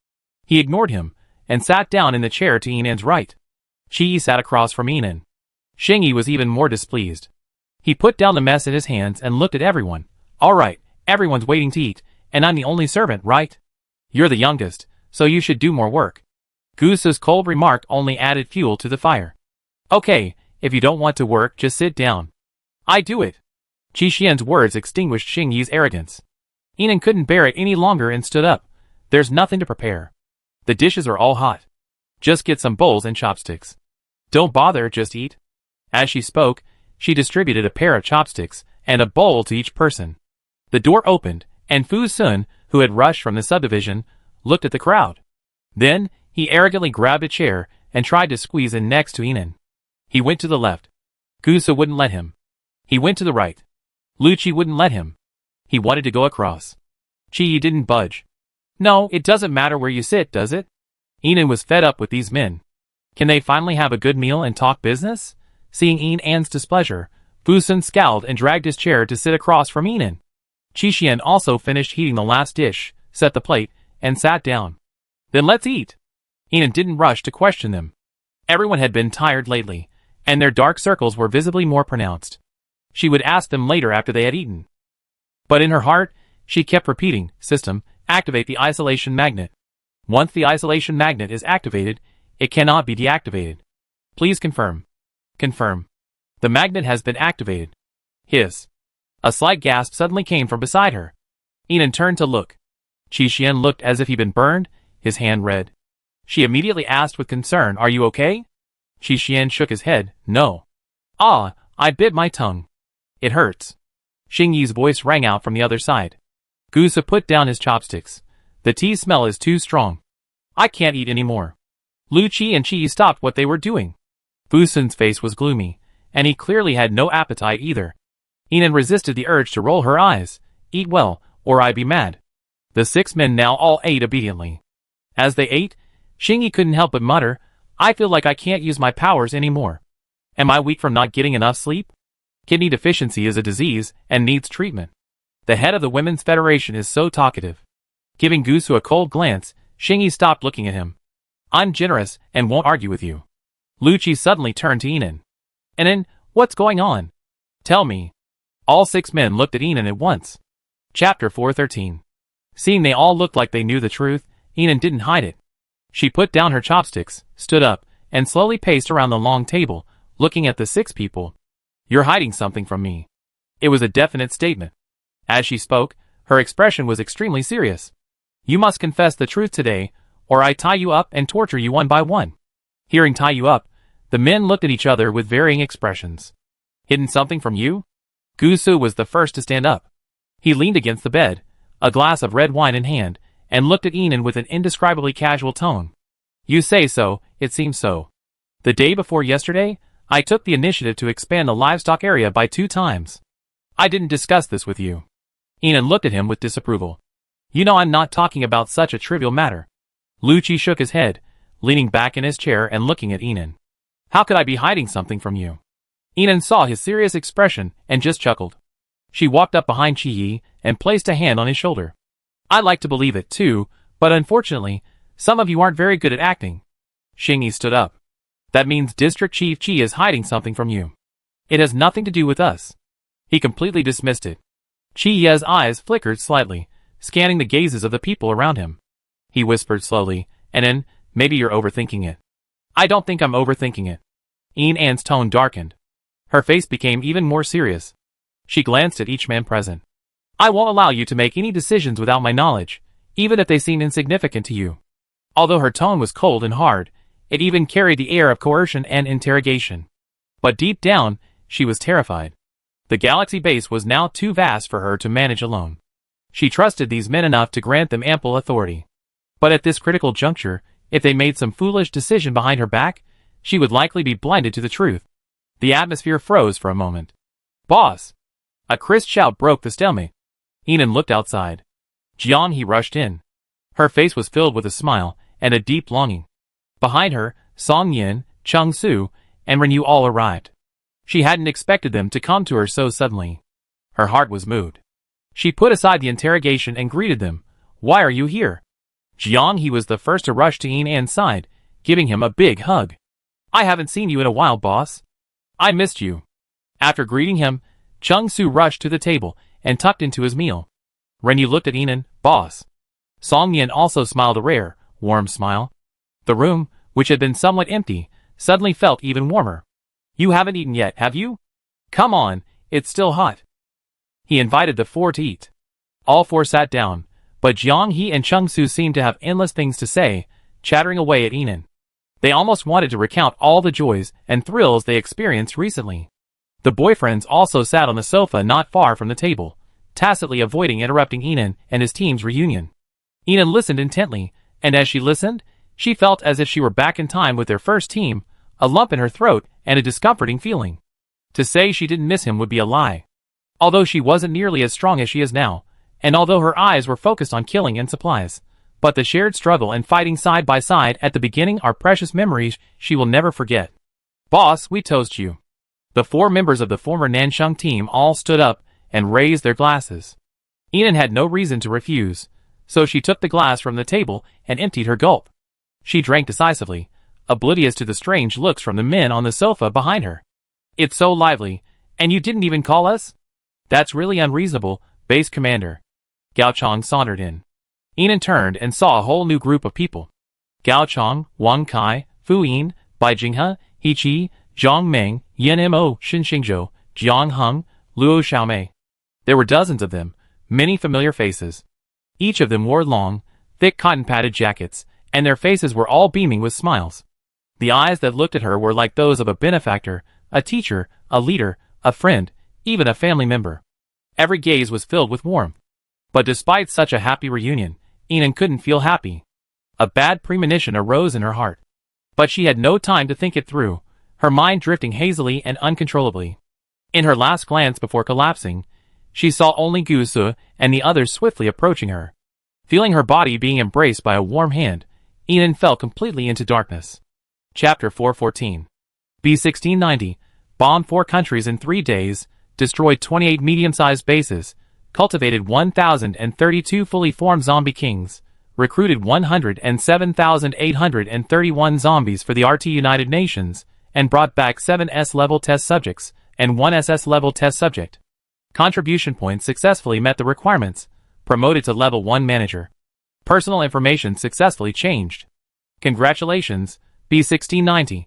He ignored him, and sat down in the chair to Enan's right. Qi sat across from Enan. Xingyi was even more displeased. He put down the mess in his hands and looked at everyone. All right, everyone's waiting to eat, and I'm the only servant, right? You're the youngest, so you should do more work. Gu Su's cold remark only added fuel to the fire. Okay, if you don't want to work, just sit down. I do it. Qi Xian's words extinguished Xingyi's arrogance. Enan couldn't bear it any longer and stood up. There's nothing to prepare. The dishes are all hot. Just get some bowls and chopsticks. Don't bother, just eat. As she spoke, she distributed a pair of chopsticks and a bowl to each person. The door opened, and Fu Sun, who had rushed from the subdivision, looked at the crowd. Then, he arrogantly grabbed a chair and tried to squeeze in next to Enan. He went to the left. Gu Su wouldn't let him. He went to the right. Lu Qi wouldn't let him. He wanted to go across. Qi didn't budge. No, it doesn't matter where you sit, does it? Enan was fed up with these men. Can they finally have a good meal and talk business? Seeing Enan's displeasure, Fu Sun scowled and dragged his chair to sit across from Enan. Qi Xian also finished heating the last dish, set the plate, and sat down. Then let's eat. Enan didn't rush to question them. Everyone had been tired lately, and their dark circles were visibly more pronounced. She would ask them later after they had eaten. But in her heart, she kept repeating, System, activate the isolation magnet. Once the isolation magnet is activated, it cannot be deactivated. Please confirm. Confirm. The magnet has been activated. Hiss. A slight gasp suddenly came from beside her. Enan turned to look. Qi Xian looked as if he'd been burned, his hand red. She immediately asked with concern, Are you okay? Qi Xian shook his head, No. Ah, I bit my tongue. It hurts. Xingyi's voice rang out from the other side. Gu Su put down his chopsticks. The tea smell is too strong. I can't eat anymore. Lu Qi and Qi stopped what they were doing. Fu Sun's face was gloomy, and he clearly had no appetite either. Inan resisted the urge to roll her eyes. Eat well, or I be mad. The 6 men now all ate obediently. As they ate, Xingyi couldn't help but mutter, I feel like I can't use my powers anymore. Am I weak from not getting enough sleep? Kidney deficiency is a disease and needs treatment. The head of the Women's Federation is so talkative. Giving Gusu a cold glance, Xingyi stopped looking at him. I'm generous and won't argue with you. Lu Qi suddenly turned to Inan. Inan, what's going on? Tell me. All 6 men looked at Inan at once. Chapter 413. Seeing they all looked like they knew the truth, Inan didn't hide it. She put down her chopsticks, stood up, and slowly paced around the long table, looking at the 6 people. You're hiding something from me. It was a definite statement. As she spoke, her expression was extremely serious. You must confess the truth today, or I tie you up and torture you one by one. Hearing tie you up, the men looked at each other with varying expressions. Hidden something from you? Gusu was the first to stand up. He leaned against the bed, a glass of red wine in hand, and looked at Inan with an indescribably casual tone. You say so, it seems so. The day before yesterday, I took the initiative to expand the livestock area by 2 times. I didn't discuss this with you. Inan looked at him with disapproval. You know I'm not talking about such a trivial matter. Lu Qi shook his head, leaning back in his chair and looking at Inan. How could I be hiding something from you? Inan saw his serious expression and just chuckled. She walked up behind Qi Yi and placed a hand on his shoulder. I'd like to believe it too, but unfortunately, some of you aren't very good at acting. Xingyi stood up. That means District Chief Qi is hiding something from you. It has nothing to do with us. He completely dismissed it. Qi Ye's eyes flickered slightly, scanning the gazes of the people around him. He whispered slowly, and then, maybe you're overthinking it. I don't think I'm overthinking it. Inan's tone darkened. Her face became even more serious. She glanced at each man present. I won't allow you to make any decisions without my knowledge, even if they seem insignificant to you. Although her tone was cold and hard, it even carried the air of coercion and interrogation. But deep down, she was terrified. The galaxy base was now too vast for her to manage alone. She trusted these men enough to grant them ample authority. But at this critical juncture, if they made some foolish decision behind her back, she would likely be blinded to the truth. The atmosphere froze for a moment. Boss! A crisp shout broke the stalemate. Inan looked outside. Jiang He rushed in. Her face was filled with a smile and a deep longing. Behind her, Song Yin, Chung Su, and Ren Yu all arrived. She hadn't expected them to come to her so suddenly. Her heart was moved. She put aside the interrogation and greeted them. Why are you here? Jiang He was the first to rush to Inan's side, giving him a big hug. I haven't seen you in a while, boss. I missed you. After greeting him, Chung Su rushed to the table and tucked into his meal. Ren Yu looked at Inan, boss. Song Yin also smiled a rare, warm smile. The room, which had been somewhat empty, suddenly felt even warmer. You haven't eaten yet, have you? Come on, it's still hot. He invited the 4 to eat. All 4 sat down, but Jiang He and Chung Su seemed to have endless things to say, chattering away at Inan. They almost wanted to recount all the joys and thrills they experienced recently. The boyfriends also sat on the sofa not far from the table, tacitly avoiding interrupting Inan and his team's reunion. Inan listened intently, and as she listened, she felt as if she were back in time with their first team, a lump in her throat and a discomforting feeling. To say she didn't miss him would be a lie. Although she wasn't nearly as strong as she is now, and although her eyes were focused on killing and supplies, but the shared struggle and fighting side by side at the beginning are precious memories she will never forget. Boss, we toast you. The 4 members of the former Nansheng team all stood up and raised their glasses. Inan had no reason to refuse, so she took the glass from the table and emptied her gulp. She drank decisively, oblivious to the strange looks from the men on the sofa behind her. It's so lively, and you didn't even call us? That's really unreasonable, Base Commander. Gao Chong sauntered in. Inan turned and saw a whole new group of people. Gao Chong, Wang Kai, Fu Yin, Bai Jinghe, He Qi, Zhang Meng, Yan Mo, Xin Xingzhou, Jiang Heng, Luo Xiaomei. There were dozens of them, many familiar faces. Each of them wore long, thick cotton-padded jackets, and their faces were all beaming with smiles. The eyes that looked at her were like those of a benefactor, a teacher, a leader, a friend, even a family member. Every gaze was filled with warmth. But despite such a happy reunion, Inan couldn't feel happy. A bad premonition arose in her heart. But she had no time to think it through. her mind drifting hazily and uncontrollably. In her last glance before collapsing, she saw only Gu Su and the others swiftly approaching her. Feeling her body being embraced by a warm hand, Enan fell completely into darkness. Chapter 414. B-1690, bombed 4 countries in 3 days, destroyed 28 medium-sized bases, cultivated 1,032 fully formed zombie kings, recruited 107,831 zombies for the RT United Nations, and brought back 7 S-level test subjects and 1 SS-level test subject. Contribution points successfully met the requirements, promoted to level 1 manager. Personal information successfully changed. Congratulations, B-1690.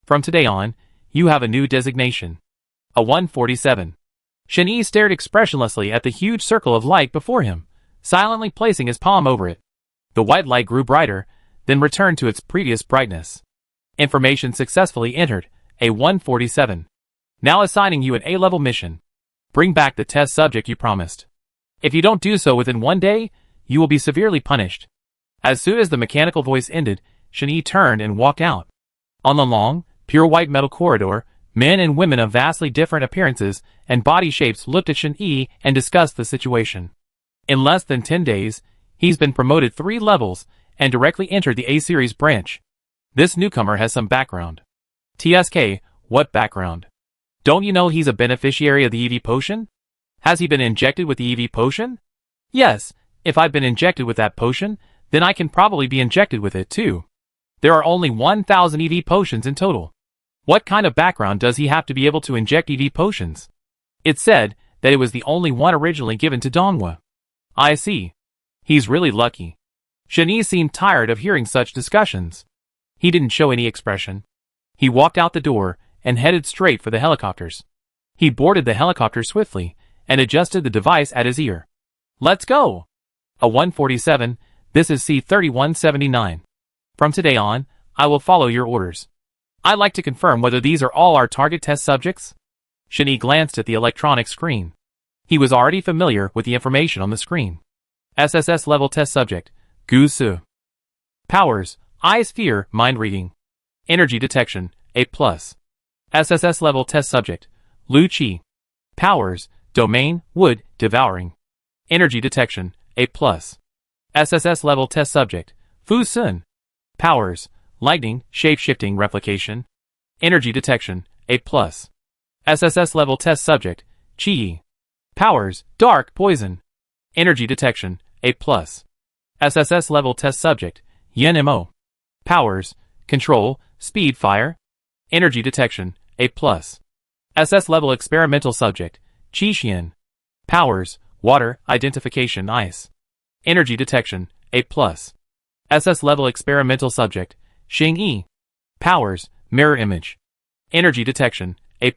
From today on, you have a new designation. A 147. Shen-Yi stared expressionlessly at the huge circle of light before him, silently placing his palm over it. The white light grew brighter, then returned to its previous brightness. Information successfully entered, a 147. Now assigning you an A-level mission. Bring back the test subject you promised. If you don't do so within 1 day, you will be severely punished. As soon as the mechanical voice ended, Shen-Yi turned and walked out. On the long, pure white metal corridor, men and women of vastly different appearances and body shapes looked at Shen-Yi and discussed the situation. In less than 10 days, he's been promoted 3 levels and directly entered the A-Series branch. This newcomer has some background. TSK, what background? Don't you know he's a beneficiary of the EV potion? Has he been injected with the EV potion? Yes, if I've been injected with that potion, then I can probably be injected with it too. There are only 1,000 EV potions in total. What kind of background does he have to be able to inject EV potions? It said that it was the only one originally given to Donghua. I see. He's really lucky. Shen-Yi seemed tired of hearing such discussions. He didn't show any expression. He walked out the door and headed straight for the helicopters. He boarded the helicopter swiftly and adjusted the device at his ear. Let's go! A 147, this is C-3179. From today on, I will follow your orders. I'd like to confirm whether these are all our target test subjects. Shen-Yi glanced at the electronic screen. He was already familiar with the information on the screen. SSS level test subject, Gu Su. Powers, Eyes Fear, Mind Reading. Energy Detection, A+. SSS level test subject, Lu Qi. Powers, Domain, Wood, Devouring. Energy Detection, A+. SSS level test subject, Fu Sun. Powers, Lightning, Shape-Shifting Replication. Energy Detection, A+. SSS level test subject, Qi. Powers, Dark, Poison. Energy Detection, A+. SSS level test subject, Yen Mo. Powers, Control, Speed Fire. Energy Detection, A+. SS level experimental subject, Qi Xian. Powers, Water, Identification Ice. Energy Detection, A+. SS level experimental subject, Xing Yi. Powers, Mirror Image. Energy Detection, A+.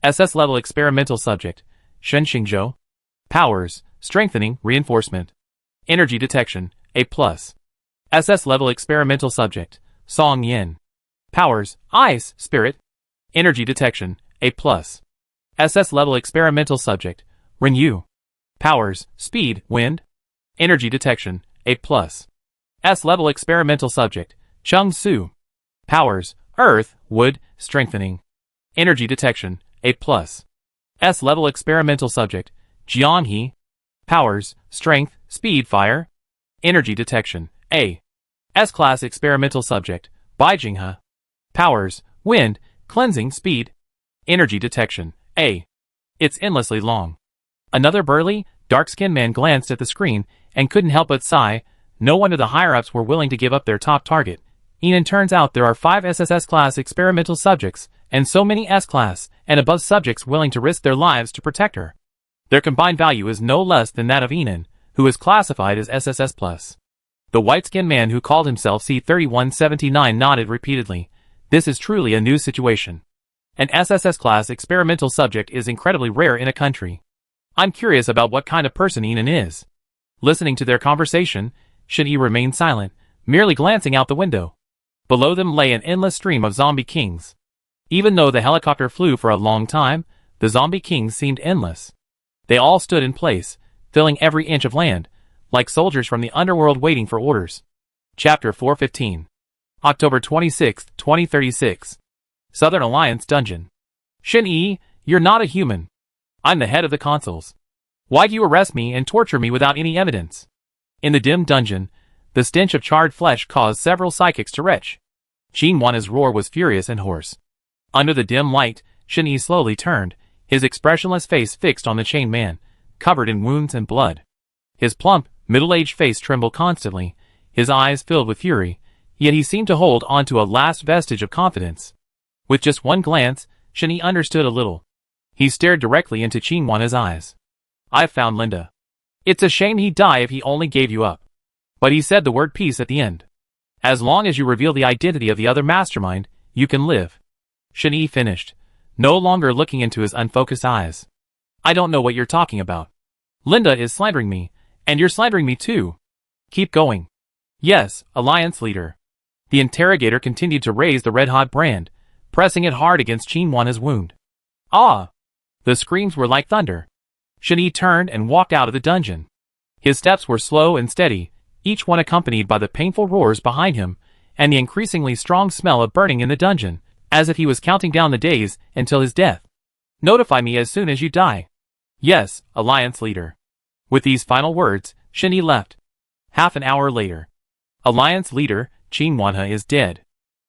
SS level experimental subject, Shen Xingzhou. Powers, Strengthening, Reinforcement. Energy Detection, A+. SS level experimental subject, Song Yin. Powers, Ice, Spirit. Energy Detection, A+. SS level experimental subject, Ren Yu. Powers, Speed, Wind. Energy Detection, A+. S level experimental subject, Chung Su. Powers, Earth, Wood, Strengthening. Energy Detection, A+. S level experimental subject, Jian He. Powers, Strength, Speed, Fire. Energy Detection, A. S-Class experimental subject, Bai Jinghe. Powers, Wind, Cleansing, Speed. Energy Detection, A. It's endlessly long. Another burly, dark-skinned man glanced at the screen and couldn't help but sigh. No wonder the higher-ups were willing to give up their top target. Enan, turns out there are 5 SSS-class experimental subjects and so many S-class and above subjects willing to risk their lives to protect her. Their combined value is no less than that of Enan, who is classified as SSS+. The white-skinned man who called himself C-3179 nodded repeatedly. This is truly a new situation. An SSS-class experimental subject is incredibly rare in a country. I'm curious about what kind of person Enan is. Listening to their conversation, Shen-Yi remained silent, merely glancing out the window. Below them lay an endless stream of zombie kings. Even though the helicopter flew for a long time, the zombie kings seemed endless. They all stood in place, filling every inch of land, like soldiers from the underworld waiting for orders. Chapter 415. October 26, 2036. Southern Alliance Dungeon. Shin-Yi, you're not a human. I'm the head of the consuls. Why do you arrest me and torture me without any evidence? In the dim dungeon, the stench of charred flesh caused several psychics to retch. Qin Wan's roar was furious and hoarse. Under the dim light, Shin-Yi slowly turned, his expressionless face fixed on the chained man, covered in wounds and blood. His plump, middle-aged face trembled constantly, his eyes filled with fury, yet he seemed to hold on to a last vestige of confidence. With just one glance, Shin-Yi understood a little. He stared directly into Qin Wan's eyes. I've found Linda. It's a shame he'd die if he only gave you up. But he said the word peace at the end. As long as you reveal the identity of the other mastermind, you can live. Shin-Yi finished, no longer looking into his unfocused eyes. I don't know what you're talking about. Linda is slandering me, and you're slandering me too. Keep going. Yes, Alliance leader. The interrogator continued to raise the red-hot brand, pressing it hard against Qin Wan's wound. Ah! The screams were like thunder. Shin-Yi turned and walked out of the dungeon. His steps were slow and steady, each one accompanied by the painful roars behind him, and the increasingly strong smell of burning in the dungeon, as if he was counting down the days until his death. Notify me as soon as you die. Yes, Alliance leader. With these final words, Shin-Yi left. Half an hour later. Alliance leader, Qin Wan is dead.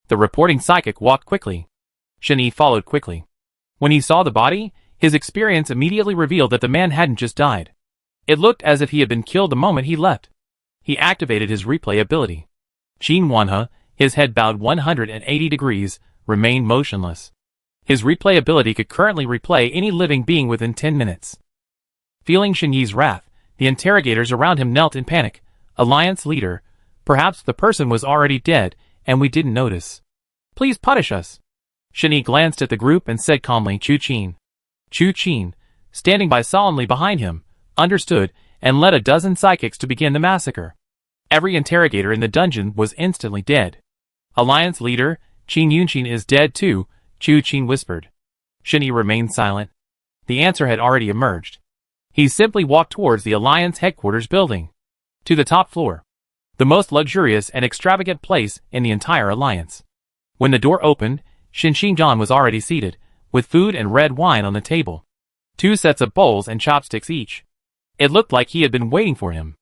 The reporting psychic walked quickly. Shin-Yi followed quickly. When he saw the body, his experience immediately revealed that the man hadn't just died. It looked as if he had been killed the moment he left. He activated his replay ability. Qin Wan, his head bowed 180 degrees, remained motionless. His replay ability could currently replay any living being within 10 minutes. Feeling Shin-Yi's wrath, the interrogators around him knelt in panic. Alliance leader, perhaps the person was already dead, and we didn't notice. Please punish us. Shin-Yi glanced at the group and said calmly, Chu Qin. Chu Qin, standing by solemnly behind him, understood, and led a dozen psychics to begin the massacre. Every interrogator in the dungeon was instantly dead. Alliance leader, Qin Yunqin is dead too, Chu Qin whispered. Shin-Yi remained silent. The answer had already emerged. He simply walked towards the Alliance headquarters building. To the top floor. The most luxurious and extravagant place in the entire Alliance. When the door opened, Shin Xinjiang was already seated, with food and red wine on the table. 2 sets of bowls and chopsticks each. It looked like he had been waiting for him.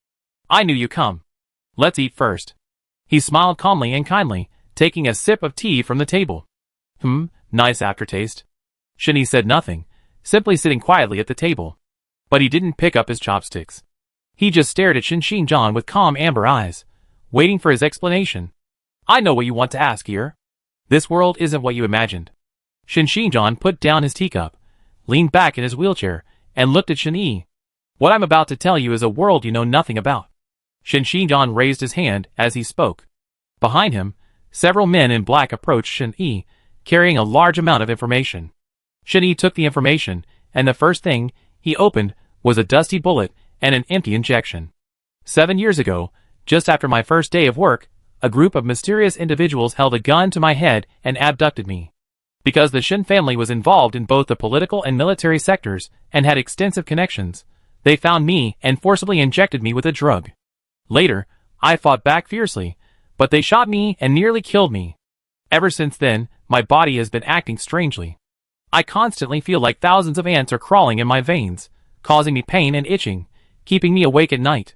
I knew you come. Let's eat first. He smiled calmly and kindly, taking a sip of tea from the table. Nice aftertaste. Shin-Yi said nothing, simply sitting quietly at the table. But he didn't pick up his chopsticks. He just stared at Shin Xinjiang with calm amber eyes, waiting for his explanation. I know what you want to ask here. This world isn't what you imagined. Shin Xinjiang put down his teacup, leaned back in his wheelchair, and looked at Shin-Yi. What I'm about to tell you is a world you know nothing about. Shin Xinjiang raised his hand as he spoke. Behind him, several men in black approached Shin-Yi, carrying a large amount of information. Shin-Yi took the information, and the first thing he opened was a dusty bullet and an empty injection. 7 years ago, just after my first day of work, a group of mysterious individuals held a gun to my head and abducted me. Because the Shin family was involved in both the political and military sectors and had extensive connections, they found me and forcibly injected me with a drug. Later, I fought back fiercely, but they shot me and nearly killed me. Ever since then, my body has been acting strangely. I constantly feel like thousands of ants are crawling in my veins, causing me pain and itching, keeping me awake at night.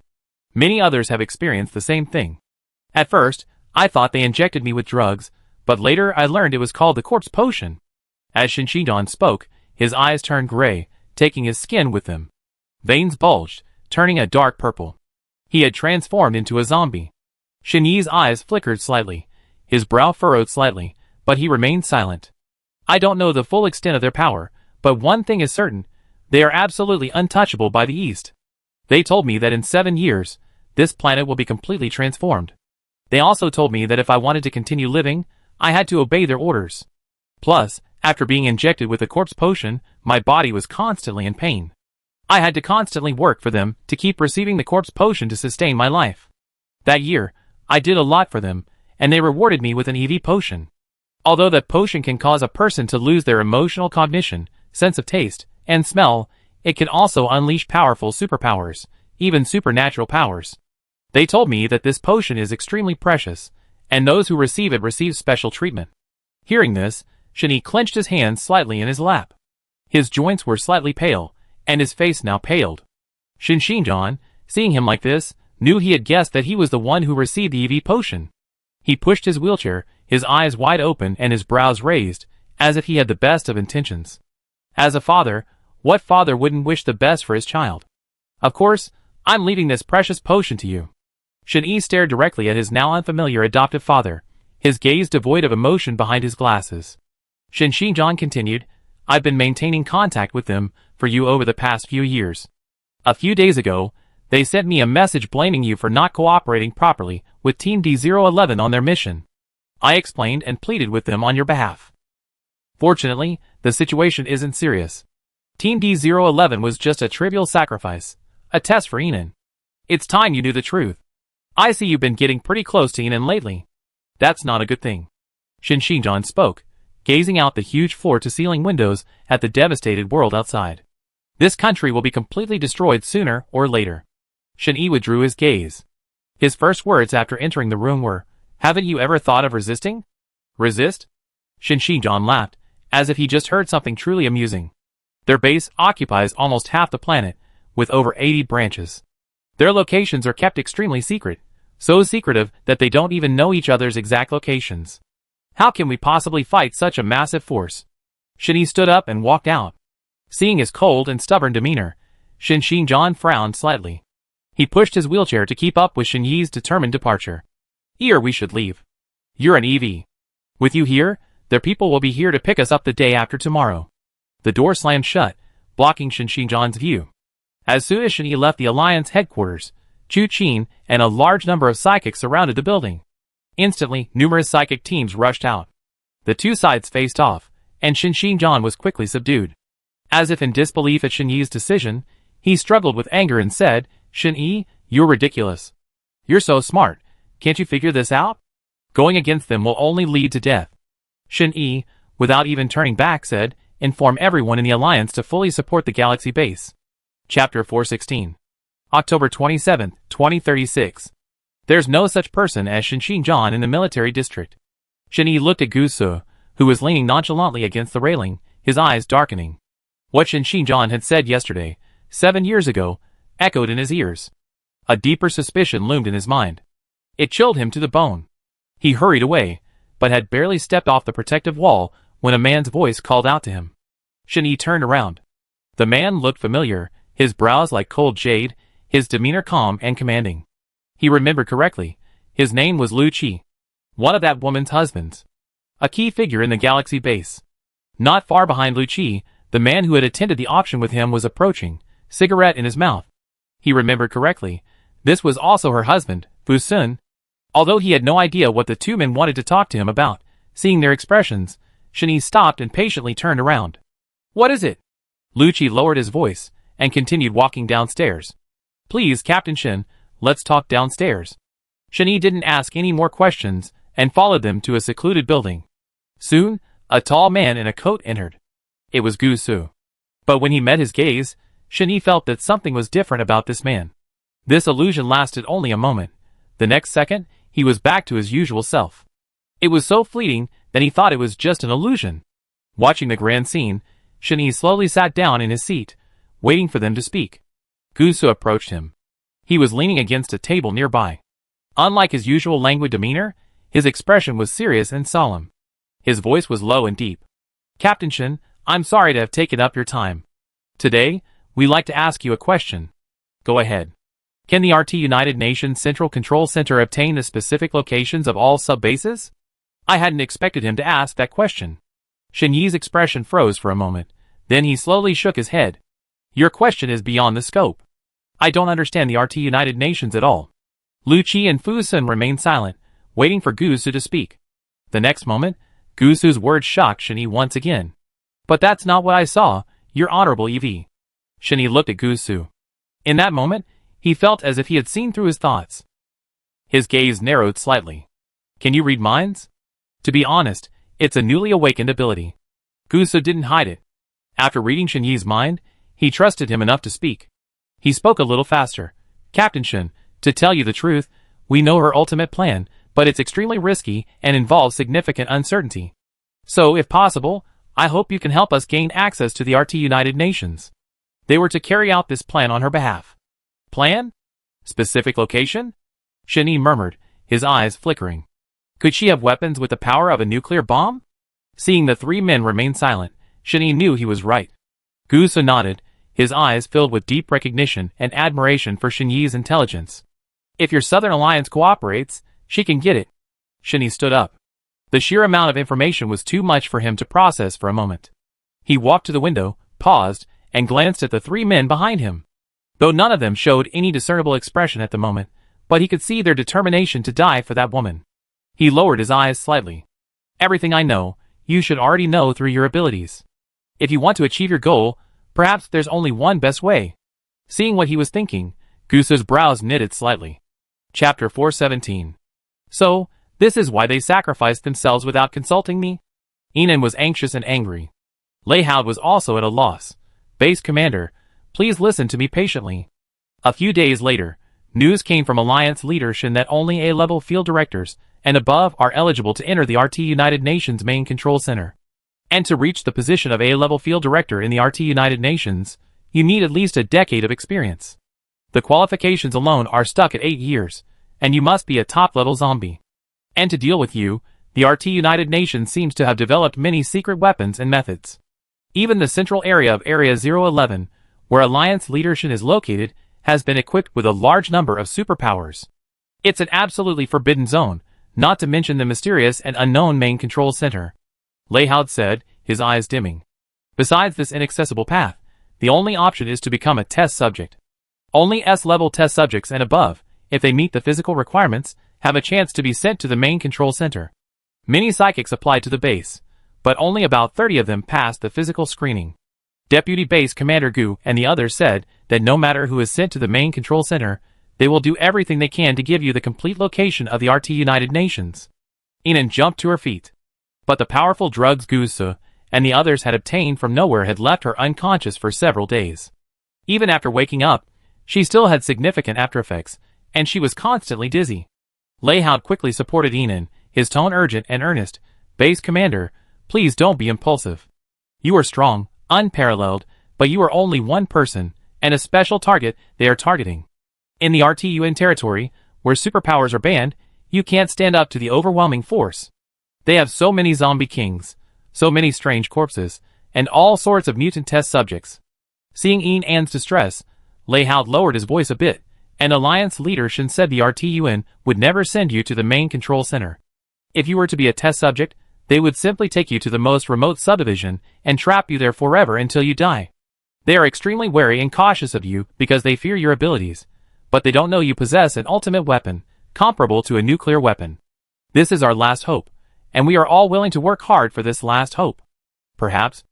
Many others have experienced the same thing. At first, I thought they injected me with drugs, but later I learned it was called the corpse potion. As Shin Xinjiang spoke, his eyes turned gray, taking his skin with them. Veins bulged, turning a dark purple. He had transformed into a zombie. Shin-Yi's eyes flickered slightly, his brow furrowed slightly, but he remained silent. I don't know the full extent of their power, but one thing is certain, they are absolutely untouchable by the East. They told me that in 7 years, this planet will be completely transformed. They also told me that if I wanted to continue living, I had to obey their orders. Plus, after being injected with the corpse potion, my body was constantly in pain. I had to constantly work for them to keep receiving the corpse potion to sustain my life. That year, I did a lot for them, and they rewarded me with an EV potion. Although that potion can cause a person to lose their emotional cognition, sense of taste, and smell, it can also unleash powerful superpowers, even supernatural powers. They told me that this potion is extremely precious, and those who receive it receive special treatment. Hearing this, Shen clenched his hands slightly in his lap. His joints were slightly pale, and his face now paled. Shen Xinjiang, seeing him like this, knew he had guessed that he was the one who received the EV potion. He pushed his wheelchair, his eyes wide open and his brows raised, as if he had the best of intentions. As a father, what father wouldn't wish the best for his child? Of course, I'm leaving this precious potion to you. Shen stared directly at his now unfamiliar adoptive father, his gaze devoid of emotion behind his glasses. Shen Xinjiang continued, I've been maintaining contact with them for you over the past few years. A few days ago, they sent me a message blaming you for not cooperating properly with Team D011 on their mission. I explained and pleaded with them on your behalf. Fortunately, the situation isn't serious. Team D011 was just a trivial sacrifice, a test for Enan. It's time you knew the truth. I see you've been getting pretty close to Enan lately. That's not a good thing. Shen Xinjiang spoke, gazing out the huge floor-to-ceiling windows at the devastated world outside. This country will be completely destroyed sooner or later. Shen withdrew his gaze. His first words after entering the room were, haven't you ever thought of resisting? Resist? Shen Xinjiang laughed, as if he just heard something truly amusing. Their base occupies almost half the planet, with over 80 branches. Their locations are kept extremely secret, so secretive that they don't even know each other's exact locations. How can we possibly fight such a massive force? Shen stood up and walked out. Seeing his cold and stubborn demeanor, Shen Xinjiang frowned slightly. He pushed his wheelchair to keep up with Shen Yi's determined departure. Here we should leave. You're an EV. With you here, their people will be here to pick us up the day after tomorrow. The door slammed shut, blocking Shen Xinjiang's view. As soon as Shen Yi left the Alliance headquarters, Chu Qin and a large number of psychics surrounded the building. Instantly, numerous psychic teams rushed out. The two sides faced off, and Shen Xinjiang was quickly subdued. As if in disbelief at Shen Yi's decision, he struggled with anger and said, Shen Yi, you're ridiculous. You're so smart, can't you figure this out? Going against them will only lead to death. Shen Yi, without even turning back, said, inform everyone in the Alliance to fully support the Galaxy base. Chapter 416. October 27, 2036. There's no such person as Shen Xinjiang in the military district. Shen Yi looked at Gu Su, who was leaning nonchalantly against the railing, his eyes darkening. What Shen Xinjiang had said yesterday, 7 years ago, echoed in his ears. A deeper suspicion loomed in his mind. It chilled him to the bone. He hurried away, but had barely stepped off the protective wall when a man's voice called out to him. Shen Yi turned around. The man looked familiar, his brows like cold jade, his demeanor calm and commanding. He remembered correctly. His name was Lu Qi, one of that woman's husbands. A key figure in the Galaxy base. Not far behind Lu Qi, the man who had attended the auction with him was approaching, cigarette in his mouth. He remembered correctly. This was also her husband, Fu Sun. Although he had no idea what the two men wanted to talk to him about, seeing their expressions, Shen Yi stopped and patiently turned around. What is it? Lu Qi lowered his voice and continued walking downstairs. Please, Captain Shen, let's talk downstairs. Shen Yi didn't ask any more questions and followed them to a secluded building. Soon, a tall man in a coat entered. It was Gu Su. But when he met his gaze, Shen Yi felt that something was different about this man. This illusion lasted only a moment. The next second, he was back to his usual self. It was so fleeting that he thought it was just an illusion. Watching the grand scene, Shen Yi slowly sat down in his seat, waiting for them to speak. Gu Su approached him. He was leaning against a table nearby. Unlike his usual languid demeanor, his expression was serious and solemn. His voice was low and deep. Captain Shen, I'm sorry to have taken up your time. Today, we'd like to ask you a question. Go ahead. Can the RT United Nations Central Control Center obtain the specific locations of all sub-bases? I hadn't expected him to ask that question. Shen Yi's expression froze for a moment. Then he slowly shook his head. Your question is beyond the scope. I don't understand the RT United Nations at all. Lu Qi and Fu Sun remained silent, waiting for Gu Su to speak. The next moment, Gu Su's words shocked Shen Yi once again. But that's not what I saw, your honorable EV. Shen Yi looked at Gu Su. In that moment, he felt as if he had seen through his thoughts. His gaze narrowed slightly. Can you read minds? To be honest, it's a newly awakened ability. Gu Su didn't hide it. After reading Shen Yi's mind, he trusted him enough to speak. He spoke a little faster. Captain Shen, to tell you the truth, we know her ultimate plan, but it's extremely risky and involves significant uncertainty. So, if possible, I hope you can help us gain access to the RT United Nations. They were to carry out this plan on her behalf. Plan? Specific location? Shin-Yi murmured, his eyes flickering. Could she have weapons with the power of a nuclear bomb? Seeing the three men remain silent, Shin-Yi knew he was right. Gu-So nodded, his eyes filled with deep recognition and admiration for Shin-Yi's intelligence. If your Southern Alliance cooperates, she can get it. Shin-Yi stood up. The sheer amount of information was too much for him to process for a moment. He walked to the window, paused, and glanced at the three men behind him. Though none of them showed any discernible expression at the moment, but he could see their determination to die for that woman. He lowered his eyes slightly. Everything I know, you should already know through your abilities. If you want to achieve your goal, perhaps there's only one best way. Seeing what he was thinking, Gu-So's brows knitted slightly. Chapter 417. So, this is why they sacrificed themselves without consulting me? Inan was anxious and angry. Lei Haud was also at a loss. Base Commander, please listen to me patiently. A few days later, news came from Alliance leadership that only A-level field directors and above are eligible to enter the RT United Nations main control center. And to reach the position of A-level field director in the RT United Nations, you need at least a decade of experience. The qualifications alone are stuck at 8 years, and you must be a top-level zombie. And to deal with you, the RT United Nations seems to have developed many secret weapons and methods. Even the central area of Area 011, where Alliance leadership is located, has been equipped with a large number of superpowers. It's an absolutely forbidden zone, not to mention the mysterious and unknown main control center. Lei Haud said, his eyes dimming. Besides this inaccessible path, the only option is to become a test subject. Only S-level test subjects and above, if they meet the physical requirements, have a chance to be sent to the main control center. Many psychics applied to the base, but only about 30 of them passed the physical screening. Deputy Base Commander Gu and the others said that no matter who is sent to the main control center, they will do everything they can to give you the complete location of the RT United Nations. Inan jumped to her feet. But the powerful drugs Gu-So and the others had obtained from nowhere had left her unconscious for several days. Even after waking up, she still had significant aftereffects, and she was constantly dizzy. Lei Haud quickly supported Inan, his tone urgent and earnest. Base Commander, please don't be impulsive. You are strong, unparalleled, but you are only one person, and a special target they are targeting. In the RTUN territory, where superpowers are banned, you can't stand up to the overwhelming force. They have so many zombie kings, so many strange corpses, and all sorts of mutant test subjects. Seeing Inan's distress, Lei Haud lowered his voice a bit, and Alliance leadership said the RTUN would never send you to the main control center. If you were to be a test subject, they would simply take you to the most remote subdivision and trap you there forever until you die. They are extremely wary and cautious of you because they fear your abilities, but they don't know you possess an ultimate weapon, comparable to a nuclear weapon. This is our last hope, and we are all willing to work hard for this last hope. Perhaps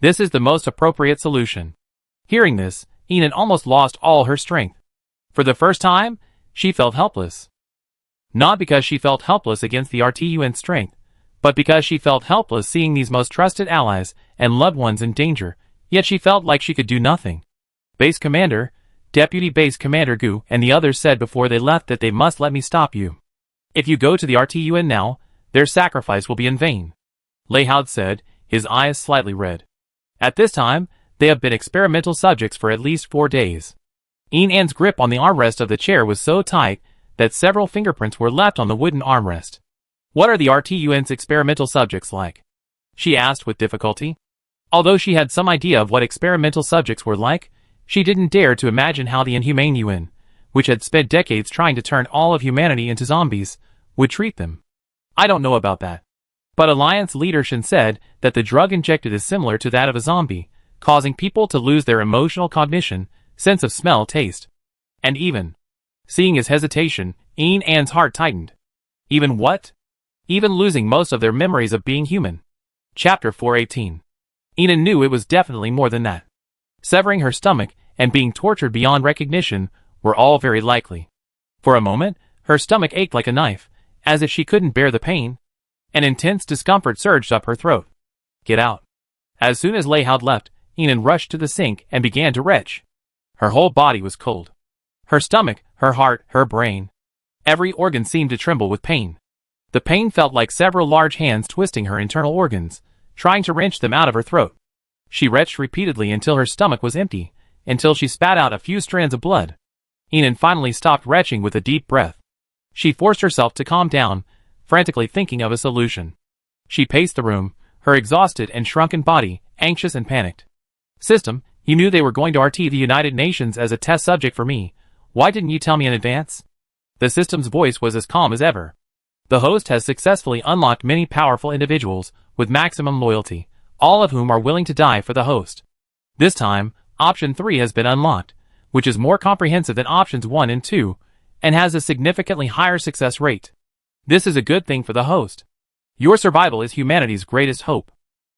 this is the most appropriate solution. Hearing this, Inan almost lost all her strength. For the first time, she felt helpless. Not because she felt helpless against the RTUN's strength, but because she felt helpless seeing these most trusted allies and loved ones in danger, yet she felt like she could do nothing. Base Commander, Deputy Base Commander Gu and the others said before they left that they must let me stop you. If you go to the RTUN now, their sacrifice will be in vain. Lei Haud said, his eyes slightly red. At this time, they have been experimental subjects for at least 4 days. Inan's grip on the armrest of the chair was so tight that several fingerprints were left on the wooden armrest. What are the RTUN's experimental subjects like? She asked with difficulty. Although she had some idea of what experimental subjects were like, she didn't dare to imagine how the inhumane UN, which had spent decades trying to turn all of humanity into zombies, would treat them. I don't know about that. But Alliance leadership said that the drug injected is similar to that of a zombie, causing people to lose their emotional cognition, sense of smell, taste. And even. Seeing his hesitation, Inan's heart tightened. Even what? Even losing most of their memories of being human. Chapter 418. Inan knew it was definitely more than that. Severing her stomach and being tortured beyond recognition were all very likely. For a moment, her stomach ached like a knife, as if she couldn't bear the pain. An intense discomfort surged up her throat. Get out. As soon as Lei Haud left, Inan rushed to the sink and began to retch. Her whole body was cold. Her stomach, her heart, her brain. Every organ seemed to tremble with pain. The pain felt like several large hands twisting her internal organs, trying to wrench them out of her throat. She retched repeatedly until her stomach was empty, until she spat out a few strands of blood. Inan finally stopped retching with a deep breath. She forced herself to calm down, frantically thinking of a solution. She paced the room, her exhausted and shrunken body, anxious and panicked. System, you knew they were going to RT the United Nations as a test subject for me. Why didn't you tell me in advance? The system's voice was as calm as ever. The host has successfully unlocked many powerful individuals with maximum loyalty, all of whom are willing to die for the host. This time, Option 3 has been unlocked, which is more comprehensive than Options 1 and 2, and has a significantly higher success rate. This is a good thing for the host. Your survival is humanity's greatest hope.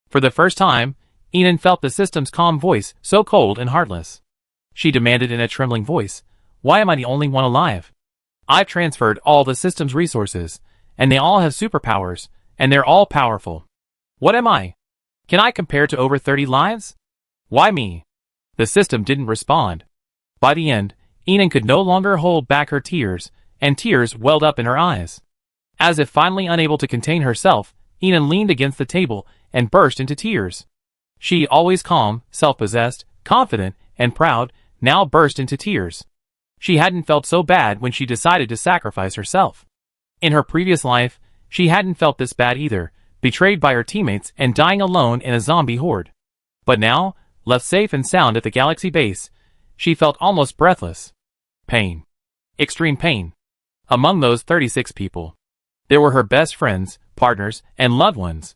For the first time, Inan felt the system's calm voice, so cold and heartless. She demanded in a trembling voice, "Why am I the only one alive? I've transferred all the system's resources, and they all have superpowers, and they're all powerful. What am I? Can I compare to over 30 lives? Why me?" The system didn't respond. By the end, Inan could no longer hold back her tears, and tears welled up in her eyes. As if finally unable to contain herself, Inan leaned against the table and burst into tears. She, always calm, self-possessed, confident, and proud, now burst into tears. She hadn't felt so bad when she decided to sacrifice herself. In her previous life, she hadn't felt this bad either, betrayed by her teammates and dying alone in a zombie horde. But now, left safe and sound at the Galaxy base, she felt almost breathless. Pain. Extreme pain. Among those 36 people, there were her best friends, partners, and loved ones.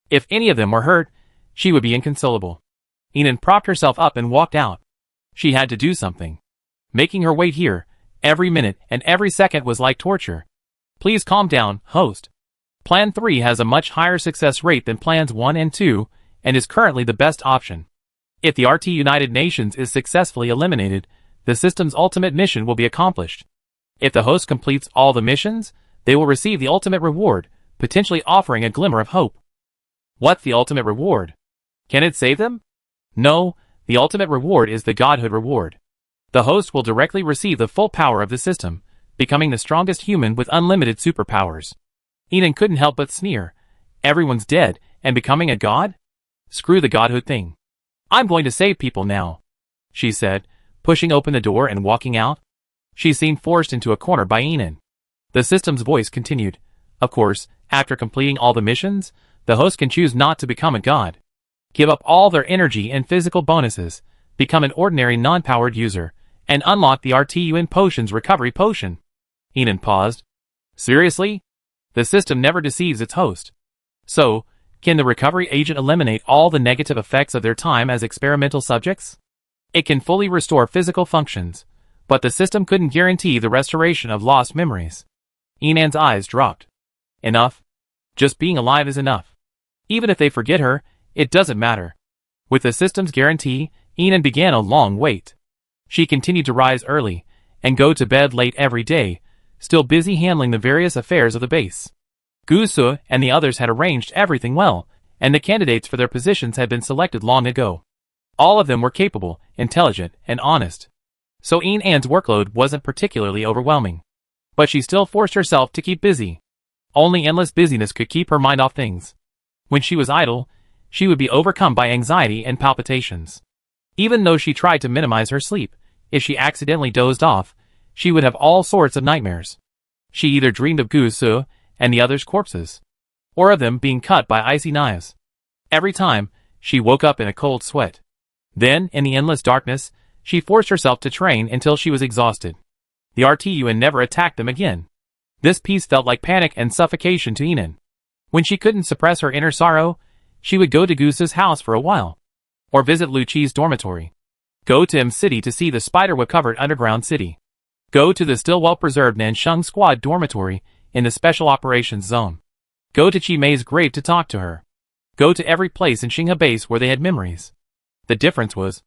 If any of them were hurt, she would be inconsolable. Inan propped herself up and walked out. She had to do something. Making her wait here, every minute and every second was like torture. Please calm down, host. Plan 3 has a much higher success rate than Plans 1 and 2, and is currently the best option. If the RT United Nations is successfully eliminated, the system's ultimate mission will be accomplished. If the host completes all the missions, they will receive the ultimate reward, potentially offering a glimmer of hope. What's the ultimate reward? Can it save them? No, the ultimate reward is the godhood reward. The host will directly receive the full power of the system, becoming the strongest human with unlimited superpowers. Inan couldn't help but sneer. Everyone's dead, and becoming a god? Screw the godhood thing. I'm going to save people now, she said, pushing open the door and walking out. She seemed forced into a corner by Inan. The system's voice continued. Of course, after completing all the missions, the host can choose not to become a god. Give up all their energy and physical bonuses, become an ordinary non-powered user, and unlock the RTUN Potions Recovery Potion. Inan paused. Seriously? The system never deceives its host. So, can the recovery agent eliminate all the negative effects of their time as experimental subjects? It can fully restore physical functions, but the system couldn't guarantee the restoration of lost memories. Inan's eyes dropped. Enough. Just being alive is enough. Even if they forget her, it doesn't matter. With the system's guarantee, Inan began a long wait. She continued to rise early, and go to bed late every day, still busy handling the various affairs of the base. Gusu and the others had arranged everything well, and the candidates for their positions had been selected long ago. All of them were capable, intelligent, and honest. So Inan's workload wasn't particularly overwhelming. But she still forced herself to keep busy. Only endless busyness could keep her mind off things. When she was idle, she would be overcome by anxiety and palpitations. Even though she tried to minimize her sleep, if she accidentally dozed off, she would have all sorts of nightmares. She either dreamed of Gusu and the others' corpses, or of them being cut by icy knives. Every time, she woke up in a cold sweat. Then, in the endless darkness, she forced herself to train until she was exhausted. The RTUN never attacked them again. This peace felt like panic and suffocation to Inan. When she couldn't suppress her inner sorrow, she would go to Gusu's house for a while, or visit Luqi's dormitory. Go to M City to see the spiderweb-covered underground city. Go to the still well-preserved Nansheng Squad dormitory in the Special Operations Zone. Go to Chi Mei's grave to talk to her. Go to every place in Xinghe base where they had memories. The difference was,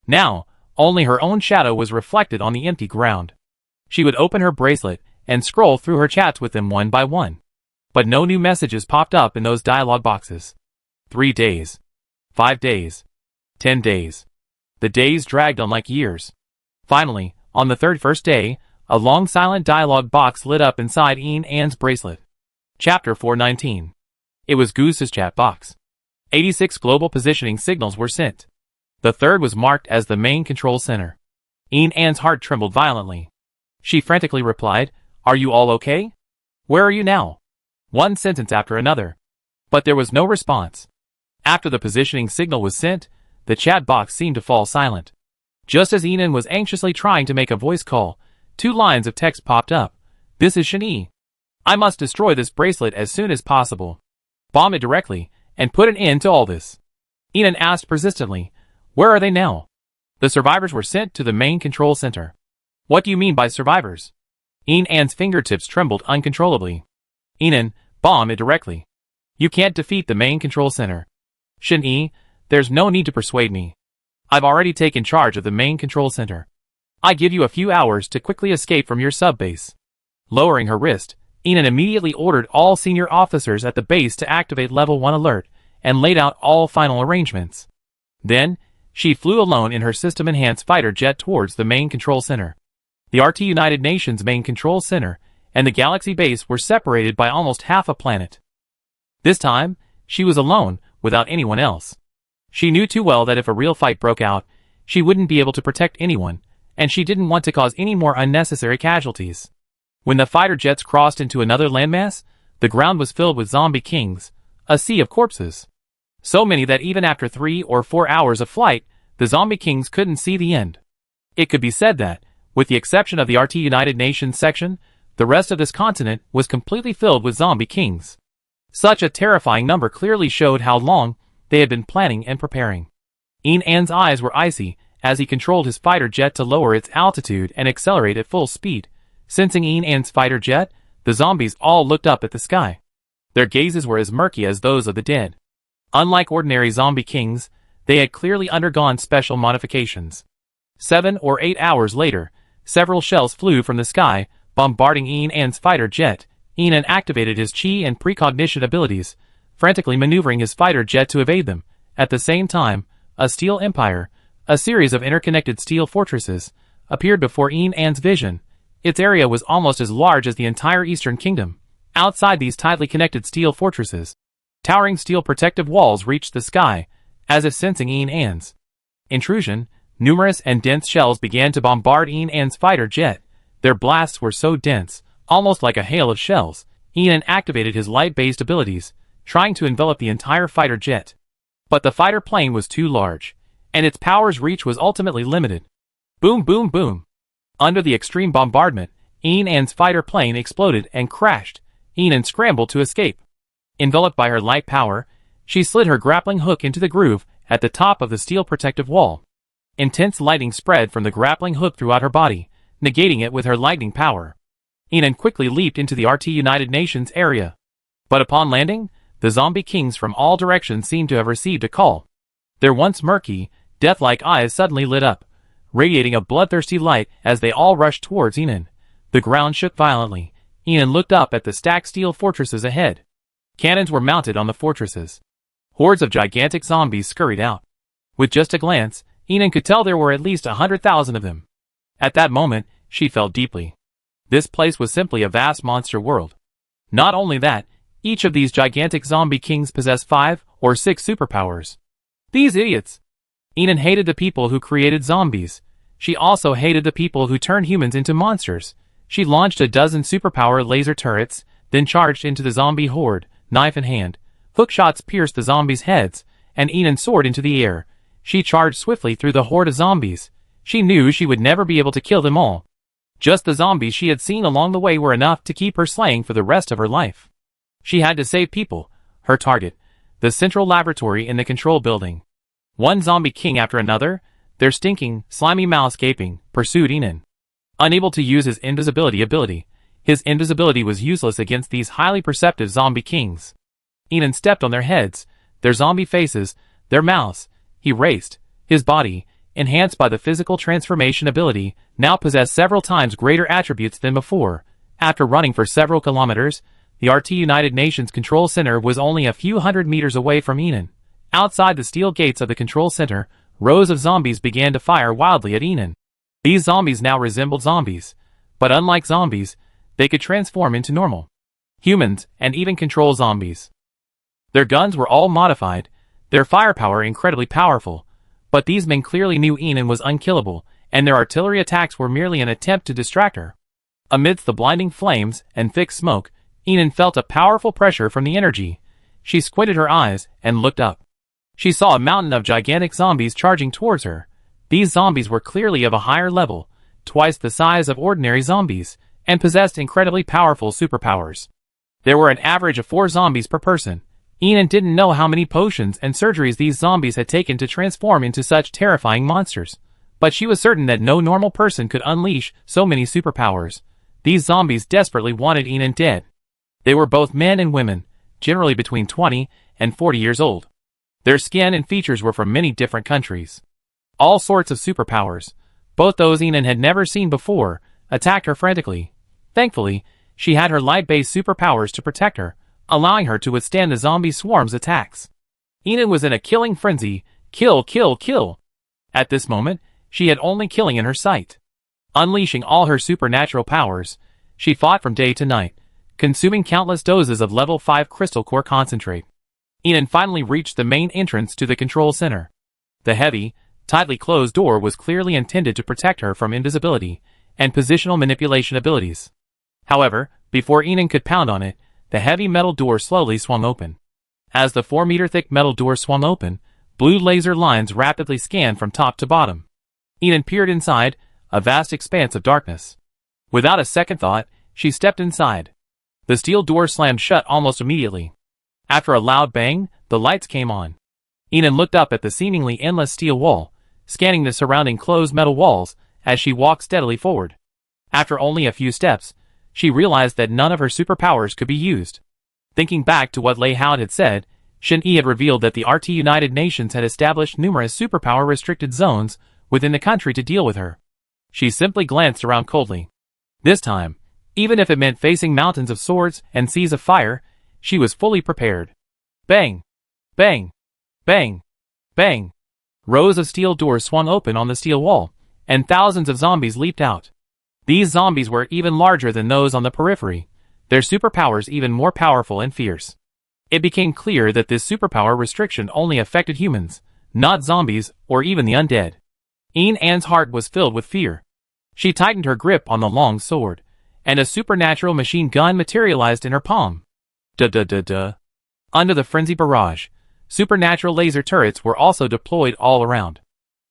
now, only her own shadow was reflected on the empty ground. She would open her bracelet and scroll through her chats with them one by one. But no new messages popped up in those dialogue boxes. 3 days. 5 days. 10 days. The days dragged on like years. Finally, on the 31st day, a long silent dialogue box lit up inside Inan's bracelet. Chapter 419. It was Goose's chat box. 86 global positioning signals were sent. The third was marked as the main control center. Anne's heart trembled violently. She frantically replied, "Are you all okay? Where are you now?" One sentence after another. But there was no response. After the positioning signal was sent, the chat box seemed to fall silent. Just as Anne was anxiously trying to make a voice call, 2 lines of text popped up. "This is Shani. I must destroy this bracelet as soon as possible. Bomb it directly, and put an end to all this." Anne asked persistently, "Where are they now?" "The survivors were sent to the main control center." "What do you mean by survivors?" Anne's fingertips trembled uncontrollably. "Anne, bomb it directly. You can't defeat the main control center." "Shani, there's no need to persuade me. I've already taken charge of the main control center. I give you a few hours to quickly escape from your sub-base." Lowering her wrist, Anne immediately ordered all senior officers at the base to activate Level 1 alert and laid out all final arrangements. Then, she flew alone in her system-enhanced fighter jet towards the main control center. The RT United Nations main control center and the galaxy base were separated by almost half a planet. This time, she was alone, without anyone else. She knew too well that if a real fight broke out, she wouldn't be able to protect anyone, and she didn't want to cause any more unnecessary casualties. When the fighter jets crossed into another landmass, the ground was filled with zombie kings, a sea of corpses. So many that even after 3 or 4 hours of flight, the zombie kings couldn't see the end. It could be said that, with the exception of the RT United Nations section, the rest of this continent was completely filled with zombie kings. Such a terrifying number clearly showed how long they had been planning and preparing. Anne's eyes were icy as he controlled his fighter jet to lower its altitude and accelerate at full speed. Sensing Anne's fighter jet, the zombies all looked up at the sky. Their gazes were as murky as those of the dead. Unlike ordinary zombie kings, they had clearly undergone special modifications. 7 or 8 hours later, several shells flew from the sky, bombarding Anne's fighter jet. Anne activated his chi and precognition abilities, frantically maneuvering his fighter jet to evade them. At the same time, a steel empire, a series of interconnected steel fortresses, appeared before Anne's vision. Its area was almost as large as the entire Eastern Kingdom. Outside these tightly connected steel fortresses, towering steel protective walls reached the sky, as if sensing Anne's intrusion. Numerous and dense shells began to bombard Anne's fighter jet. Their blasts were so dense, almost like a hail of shells. Anne activated his light-based abilities, trying to envelop the entire fighter jet. But the fighter plane was too large, and its power's reach was ultimately limited. Boom, boom, boom. Under the extreme bombardment, Anne's fighter plane exploded and crashed. Anne scrambled to escape. Enveloped by her light power, she slid her grappling hook into the groove at the top of the steel protective wall. Intense lightning spread from the grappling hook throughout her body, negating it with her lightning power. Anne quickly leaped into the RT United Nations area. But upon landing, the zombie kings from all directions seemed to have received a call. Their once murky, death-like eyes suddenly lit up, radiating a bloodthirsty light as they all rushed towards Anne. The ground shook violently. Anne looked up at the stacked steel fortresses ahead. Cannons were mounted on the fortresses. Hordes of gigantic zombies scurried out. With just a glance, Anne could tell there were at least 100,000 of them. At that moment, she felt deeply. This place was simply a vast monster world. Not only that, each of these gigantic zombie kings possessed 5 or 6 superpowers. These idiots! Anne hated the people who created zombies. She also hated the people who turned humans into monsters. She launched a dozen superpower laser turrets, then charged into the zombie horde, knife in hand. Hook shots pierced the zombies' heads, and Anne soared into the air. She charged swiftly through the horde of zombies. She knew she would never be able to kill them all. Just the zombies she had seen along the way were enough to keep her slaying for the rest of her life. She had to save people. Her target, the central laboratory in the control building. One zombie king after another, their stinking, slimy mouths gaping, pursued Anne. Unable to use his invisibility ability, his invisibility was useless against these highly perceptive zombie kings. Anne stepped on their heads, their zombie faces, their mouths. He raced. His body, enhanced by the physical transformation ability, now possessed several times greater attributes than before. After running for several kilometers, the RT United Nations Control Center was only a few hundred meters away from Anne. Outside the steel gates of the control center, rows of zombies began to fire wildly at Anne. These zombies now resembled zombies, but unlike zombies, they could transform into normal humans, and even control zombies. Their guns were all modified, their firepower incredibly powerful, but these men clearly knew Enon was unkillable, and their artillery attacks were merely an attempt to distract her. Amidst the blinding flames and thick smoke, Enon felt a powerful pressure from the energy. She squinted her eyes and looked up. She saw a mountain of gigantic zombies charging towards her. These zombies were clearly of a higher level, twice the size of ordinary zombies, and possessed incredibly powerful superpowers. There were an average of 4 zombies per person. Enon didn't know how many potions and surgeries these zombies had taken to transform into such terrifying monsters, but she was certain that no normal person could unleash so many superpowers. These zombies desperately wanted Enon dead. They were both men and women, generally between 20 and 40 years old. Their skin and features were from many different countries. All sorts of superpowers, both those Enon had never seen before, attacked her frantically. Thankfully, she had her light-based superpowers to protect her, allowing her to withstand the zombie swarm's attacks. Enon was in a killing frenzy. Kill, kill, kill. At this moment, she had only killing in her sight. Unleashing all her supernatural powers, she fought from day to night, consuming countless doses of level 5 crystal core concentrate. Enon finally reached the main entrance to the control center. The heavy, tightly closed door was clearly intended to protect her from invisibility and positional manipulation abilities. However, before Enon could pound on it, the heavy metal door slowly swung open. As the 4-meter-thick metal door swung open, blue laser lines rapidly scanned from top to bottom. Enon peered inside, a vast expanse of darkness. Without a second thought, she stepped inside. The steel door slammed shut almost immediately. After a loud bang, the lights came on. Enon looked up at the seemingly endless steel wall, scanning the surrounding closed metal walls as she walked steadily forward. After only a few steps, she realized that none of her superpowers could be used. Thinking back to what Lei Howard had said, Shin-Yi had revealed that the RT United Nations had established numerous superpower-restricted zones within the country to deal with her. She simply glanced around coldly. This time, even if it meant facing mountains of swords and seas of fire, she was fully prepared. Bang! Bang! Bang! Bang! Rows of steel doors swung open on the steel wall, and thousands of zombies leaped out. These zombies were even larger than those on the periphery, their superpowers even more powerful and fierce. It became clear that this superpower restriction only affected humans, not zombies or even the undead. En's heart was filled with fear. She tightened her grip on the long sword, and a supernatural machine gun materialized in her palm. Duh. Under the frenzy barrage, supernatural laser turrets were also deployed all around.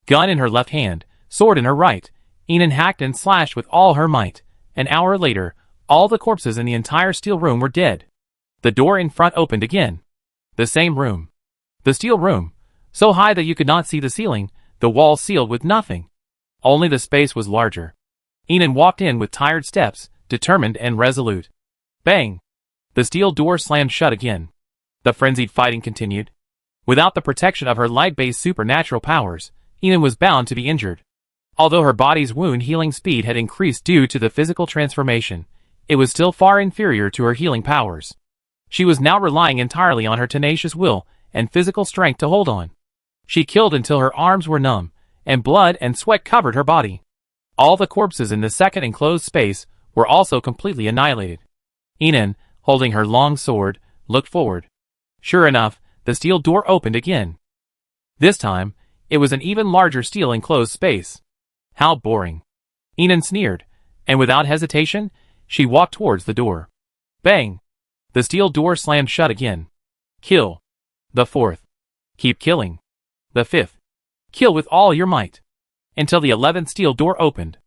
Gun in her left hand, sword in her right, Enon hacked and slashed with all her might. An hour later, all the corpses in the entire steel room were dead. The door in front opened again. The same room. The steel room, so high that you could not see the ceiling, the walls sealed with nothing. Only the space was larger. Enon walked in with tired steps, determined and resolute. Bang! The steel door slammed shut again. The frenzied fighting continued. Without the protection of her light-based supernatural powers, Enon was bound to be injured. Although her body's wound healing speed had increased due to the physical transformation, it was still far inferior to her healing powers. She was now relying entirely on her tenacious will and physical strength to hold on. She killed until her arms were numb, and blood and sweat covered her body. All the corpses in the second enclosed space were also completely annihilated. Enon, holding her long sword, looked forward. Sure enough, the steel door opened again. This time, it was an even larger steel enclosed space. How boring. Enon sneered, and without hesitation, she walked towards the door. Bang! The steel door slammed shut again. Kill. The fourth. Keep killing. The fifth. Kill with all your might. Until the 11th steel door opened.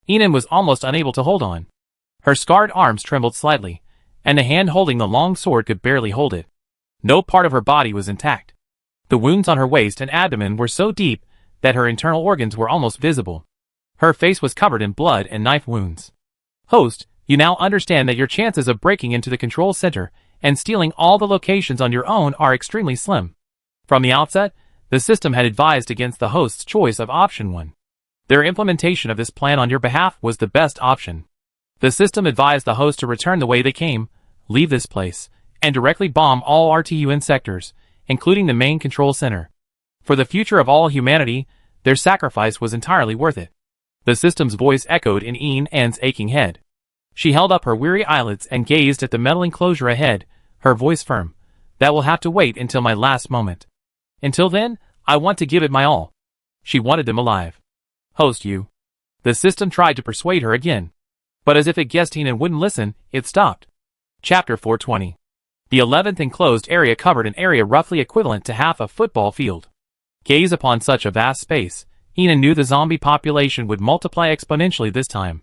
Enon was almost unable to hold on. Her scarred arms trembled slightly, and the hand holding the long sword could barely hold it. No part of her body was intact. The wounds on her waist and abdomen were so deep that her internal organs were almost visible. Her face was covered in blood and knife wounds. Host, you now understand that your chances of breaking into the control center and stealing all the locations on your own are extremely slim. From the outset, the system had advised against the host's choice of option 1. Their implementation of this plan on your behalf was the best option. The system advised the host to return the way they came, leave this place, and directly bomb all RTUN sectors, including the main control center. For the future of all humanity, their sacrifice was entirely worth it. The system's voice echoed in En's aching head. She held up her weary eyelids and gazed at the metal enclosure ahead, her voice firm. That will have to wait until my last moment. Until then, I want to give it my all. She wanted them alive. Host you. The system tried to persuade her again. But as if it guessed Enon wouldn't listen, it stopped. Chapter 420. The 11th enclosed area covered an area roughly equivalent to half a football field. Gaze upon such a vast space, Enon knew the zombie population would multiply exponentially this time.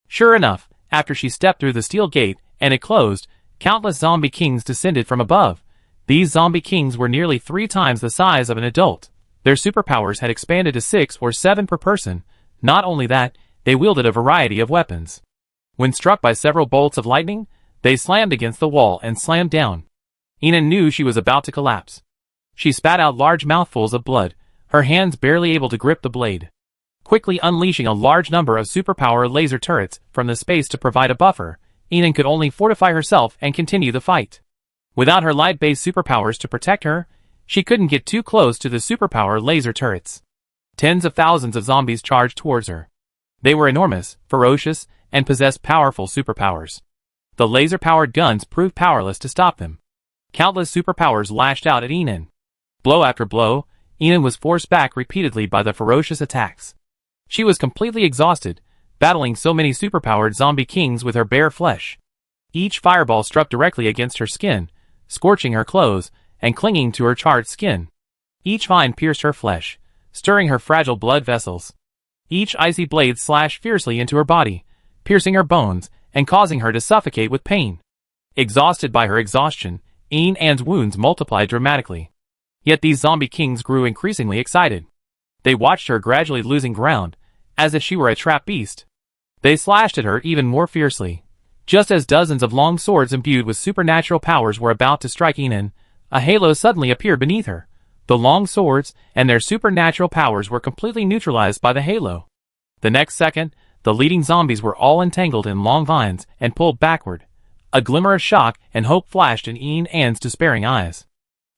Sure enough, after she stepped through the steel gate, and it closed, countless zombie kings descended from above. These zombie kings were nearly 3 times the size of an adult. Their superpowers had expanded to 6 or 7 per person. Not only that, they wielded a variety of weapons. When struck by several bolts of lightning, they slammed against the wall and slammed down. Enon knew she was about to collapse. She spat out large mouthfuls of blood, her hands barely able to grip the blade. Quickly unleashing a large number of superpower laser turrets from the space to provide a buffer, Enon could only fortify herself and continue the fight. Without her light-based superpowers to protect her, she couldn't get too close to the superpower laser turrets. Tens of thousands of zombies charged towards her. They were enormous, ferocious, and possessed powerful superpowers. The laser-powered guns proved powerless to stop them. Countless superpowers lashed out at Enon. Blow after blow, Enon was forced back repeatedly by the ferocious attacks. She was completely exhausted, battling so many superpowered zombie kings with her bare flesh. Each fireball struck directly against her skin, scorching her clothes and clinging to her charred skin. Each vine pierced her flesh, stirring her fragile blood vessels. Each icy blade slashed fiercely into her body, piercing her bones and causing her to suffocate with pain. Exhausted by her exhaustion, Enon's wounds multiplied dramatically. Yet these zombie kings grew increasingly excited. They watched her gradually losing ground, as if she were a trapped beast. They slashed at her even more fiercely. Just as dozens of long swords imbued with supernatural powers were about to strike Enon, a halo suddenly appeared beneath her. The long swords and their supernatural powers were completely neutralized by the halo. The next second, the leading zombies were all entangled in long vines and pulled backward. A glimmer of shock and hope flashed in Enon's despairing eyes.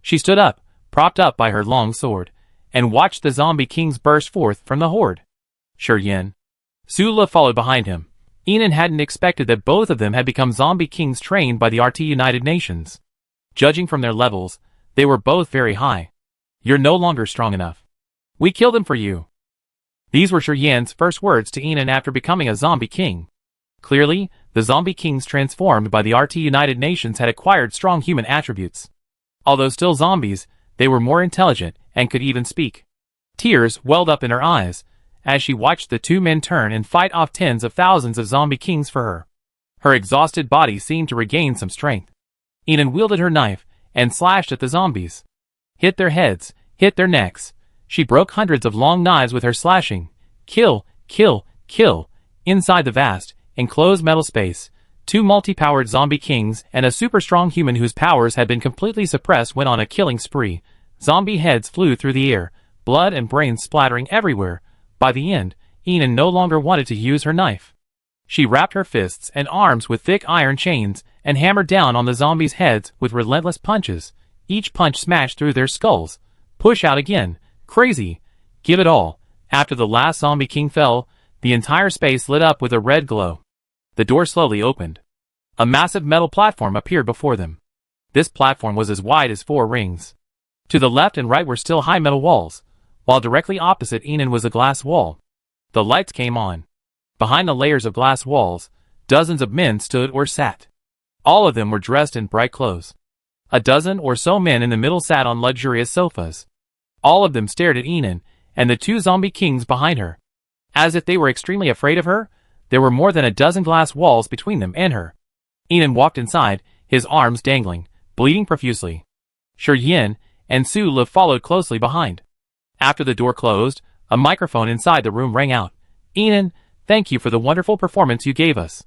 She stood up, propped up by her long sword, and watched the zombie kings burst forth from the horde. Heroine. Sula followed behind him. Enon hadn't expected that both of them had become zombie kings trained by the RT United Nations. Judging from their levels, they were both very high. You're no longer strong enough. We killed him for you. These were Heroine's first words to Enon after becoming a zombie king. Clearly, the zombie kings transformed by the RT United Nations had acquired strong human attributes. Although still zombies, they were more intelligent and could even speak. Tears welled up in her eyes as she watched the two men turn and fight off tens of thousands of zombie kings for her. Her exhausted body seemed to regain some strength. Enon wielded her knife and slashed at the zombies. Hit their heads, hit their necks. She broke hundreds of long knives with her slashing. Kill, kill, kill. Inside the vast, enclosed metal space, 2 multi-powered zombie kings and a super-strong human whose powers had been completely suppressed went on a killing spree. Zombie heads flew through the air, blood and brains splattering everywhere. By the end, Enon no longer wanted to use her knife. She wrapped her fists and arms with thick iron chains and hammered down on the zombies' heads with relentless punches. Each punch smashed through their skulls. Push out again. Crazy. Give it all. After the last zombie king fell, the entire space lit up with a red glow. The door slowly opened. A massive metal platform appeared before them. This platform was as wide as 4 rings. To the left and right were still high metal walls, while directly opposite Enon was a glass wall. The lights came on. Behind the layers of glass walls, dozens of men stood or sat. All of them were dressed in bright clothes. A dozen or so men in the middle sat on luxurious sofas. All of them stared at Enon and the 2 zombie kings behind her. As if they were extremely afraid of her, there were more than a dozen glass walls between them and her. Enon walked inside, his arms dangling, bleeding profusely. Heroine and Sula followed closely behind. After the door closed, a microphone inside the room rang out. Enon, thank you for the wonderful performance you gave us.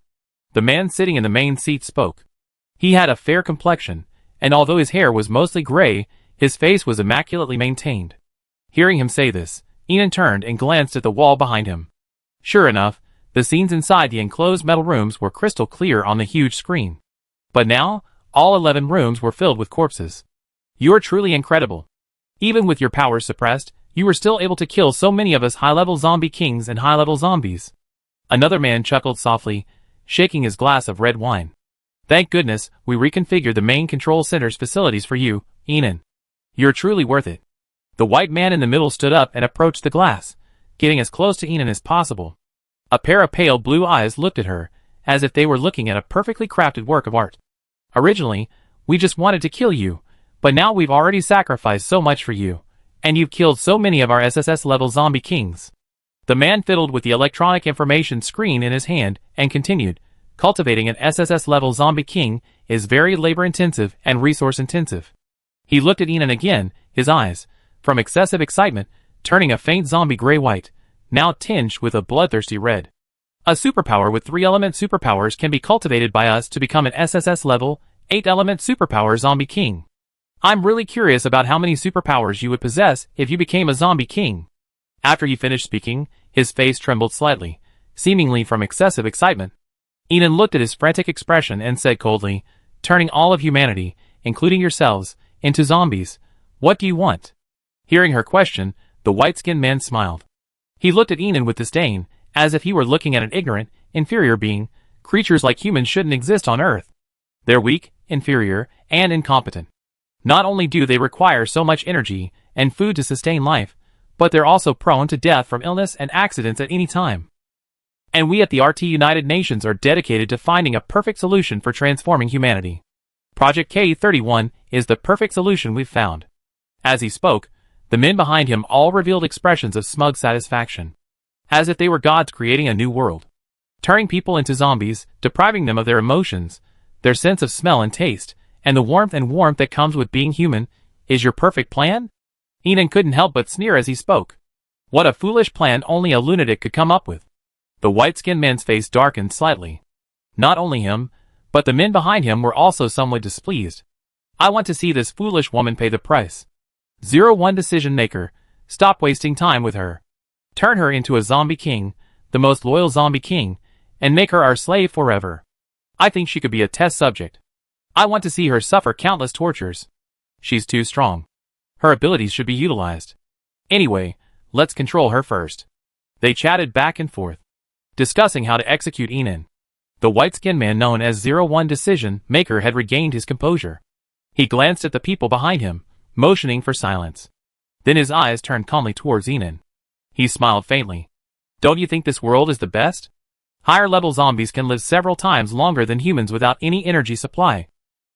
The man sitting in the main seat spoke. He had a fair complexion, and although his hair was mostly gray, his face was immaculately maintained. Hearing him say this, Enon turned and glanced at the wall behind him. Sure enough, the scenes inside the enclosed metal rooms were crystal clear on the huge screen. But now, all 11 rooms were filled with corpses. You're truly incredible. Even with your powers suppressed, you were still able to kill so many of us high-level zombie kings and high-level zombies. Another man chuckled softly, shaking his glass of red wine. Thank goodness, we reconfigured the main control center's facilities for you, Enan. You're truly worth it. The white man in the middle stood up and approached the glass, getting as close to Enan as possible. A pair of pale blue eyes looked at her, as if they were looking at a perfectly crafted work of art. Originally, we just wanted to kill you, but now we've already sacrificed so much for you, and you've killed so many of our SSS-level zombie kings. The man fiddled with the electronic information screen in his hand and continued, cultivating an SSS-level zombie king is very labor-intensive and resource-intensive. He looked at Enan again, his eyes, from excessive excitement, turning a faint zombie gray-white, now tinged with a bloodthirsty red. A superpower with 3-element superpowers can be cultivated by us to become an SSS-level, 8-element superpower zombie king. I'm really curious about how many superpowers you would possess if you became a zombie king. After he finished speaking, his face trembled slightly, seemingly from excessive excitement. Enan looked at his frantic expression and said coldly, turning all of humanity, including yourselves, into zombies, what do you want? Hearing her question, the white-skinned man smiled. He looked at Enan with disdain, as if he were looking at an ignorant, inferior being. Creatures like humans shouldn't exist on Earth. They're weak, inferior, and incompetent. Not only do they require so much energy and food to sustain life, but they're also prone to death from illness and accidents at any time. And we at the RT United Nations are dedicated to finding a perfect solution for transforming humanity. Project K31 is the perfect solution we've found. As he spoke, the men behind him all revealed expressions of smug satisfaction. As if they were gods creating a new world. Turning people into zombies, depriving them of their emotions, their sense of smell and taste, and the warmth that comes with being human, is your perfect plan? Enan couldn't help but sneer as he spoke. What a foolish plan only a lunatic could come up with. The white-skinned man's face darkened slightly. Not only him, but the men behind him were also somewhat displeased. I want to see this foolish woman pay the price. 01 decision maker, stop wasting time with her. Turn her into a zombie king, the most loyal zombie king, and make her our slave forever. I think she could be a test subject. I want to see her suffer countless tortures. She's too strong. Her abilities should be utilized. Anyway, let's control her first. They chatted back and forth, discussing how to execute Enan. The white-skinned man known as 01 Decision Maker had regained his composure. He glanced at the people behind him, motioning for silence. Then his eyes turned calmly towards Enan. He smiled faintly. Don't you think this world is the best? Higher-level zombies can live several times longer than humans without any energy supply.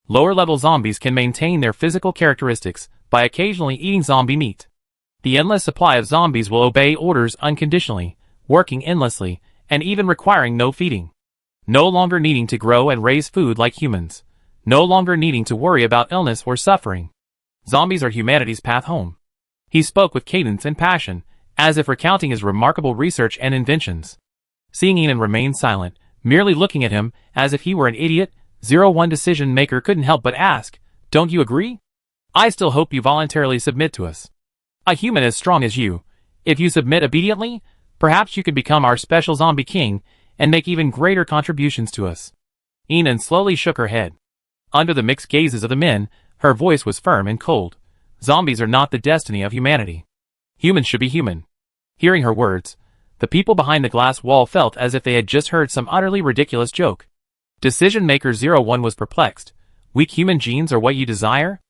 Lower-level zombies can maintain their physical characteristics by occasionally eating zombie meat. The endless supply of zombies will obey orders unconditionally, working endlessly, and even requiring no feeding. No longer needing to grow and raise food like humans. No longer needing to worry about illness or suffering. Zombies are humanity's path home. He spoke with cadence and passion, as if recounting his remarkable research and inventions. Seeing Enan remain silent, merely looking at him as if he were an idiot, 01 Decision Maker couldn't help but ask, don't you agree? I still hope you voluntarily submit to us. A human as strong as you, if you submit obediently, perhaps you could become our special zombie king and make even greater contributions to us. Enan slowly shook her head. Under the mixed gazes of the men, her voice was firm and cold. Zombies are not the destiny of humanity. Humans should be human. Hearing her words, the people behind the glass wall felt as if they had just heard some utterly ridiculous joke. Decision Maker 01 was perplexed. Weak human genes are what you desire?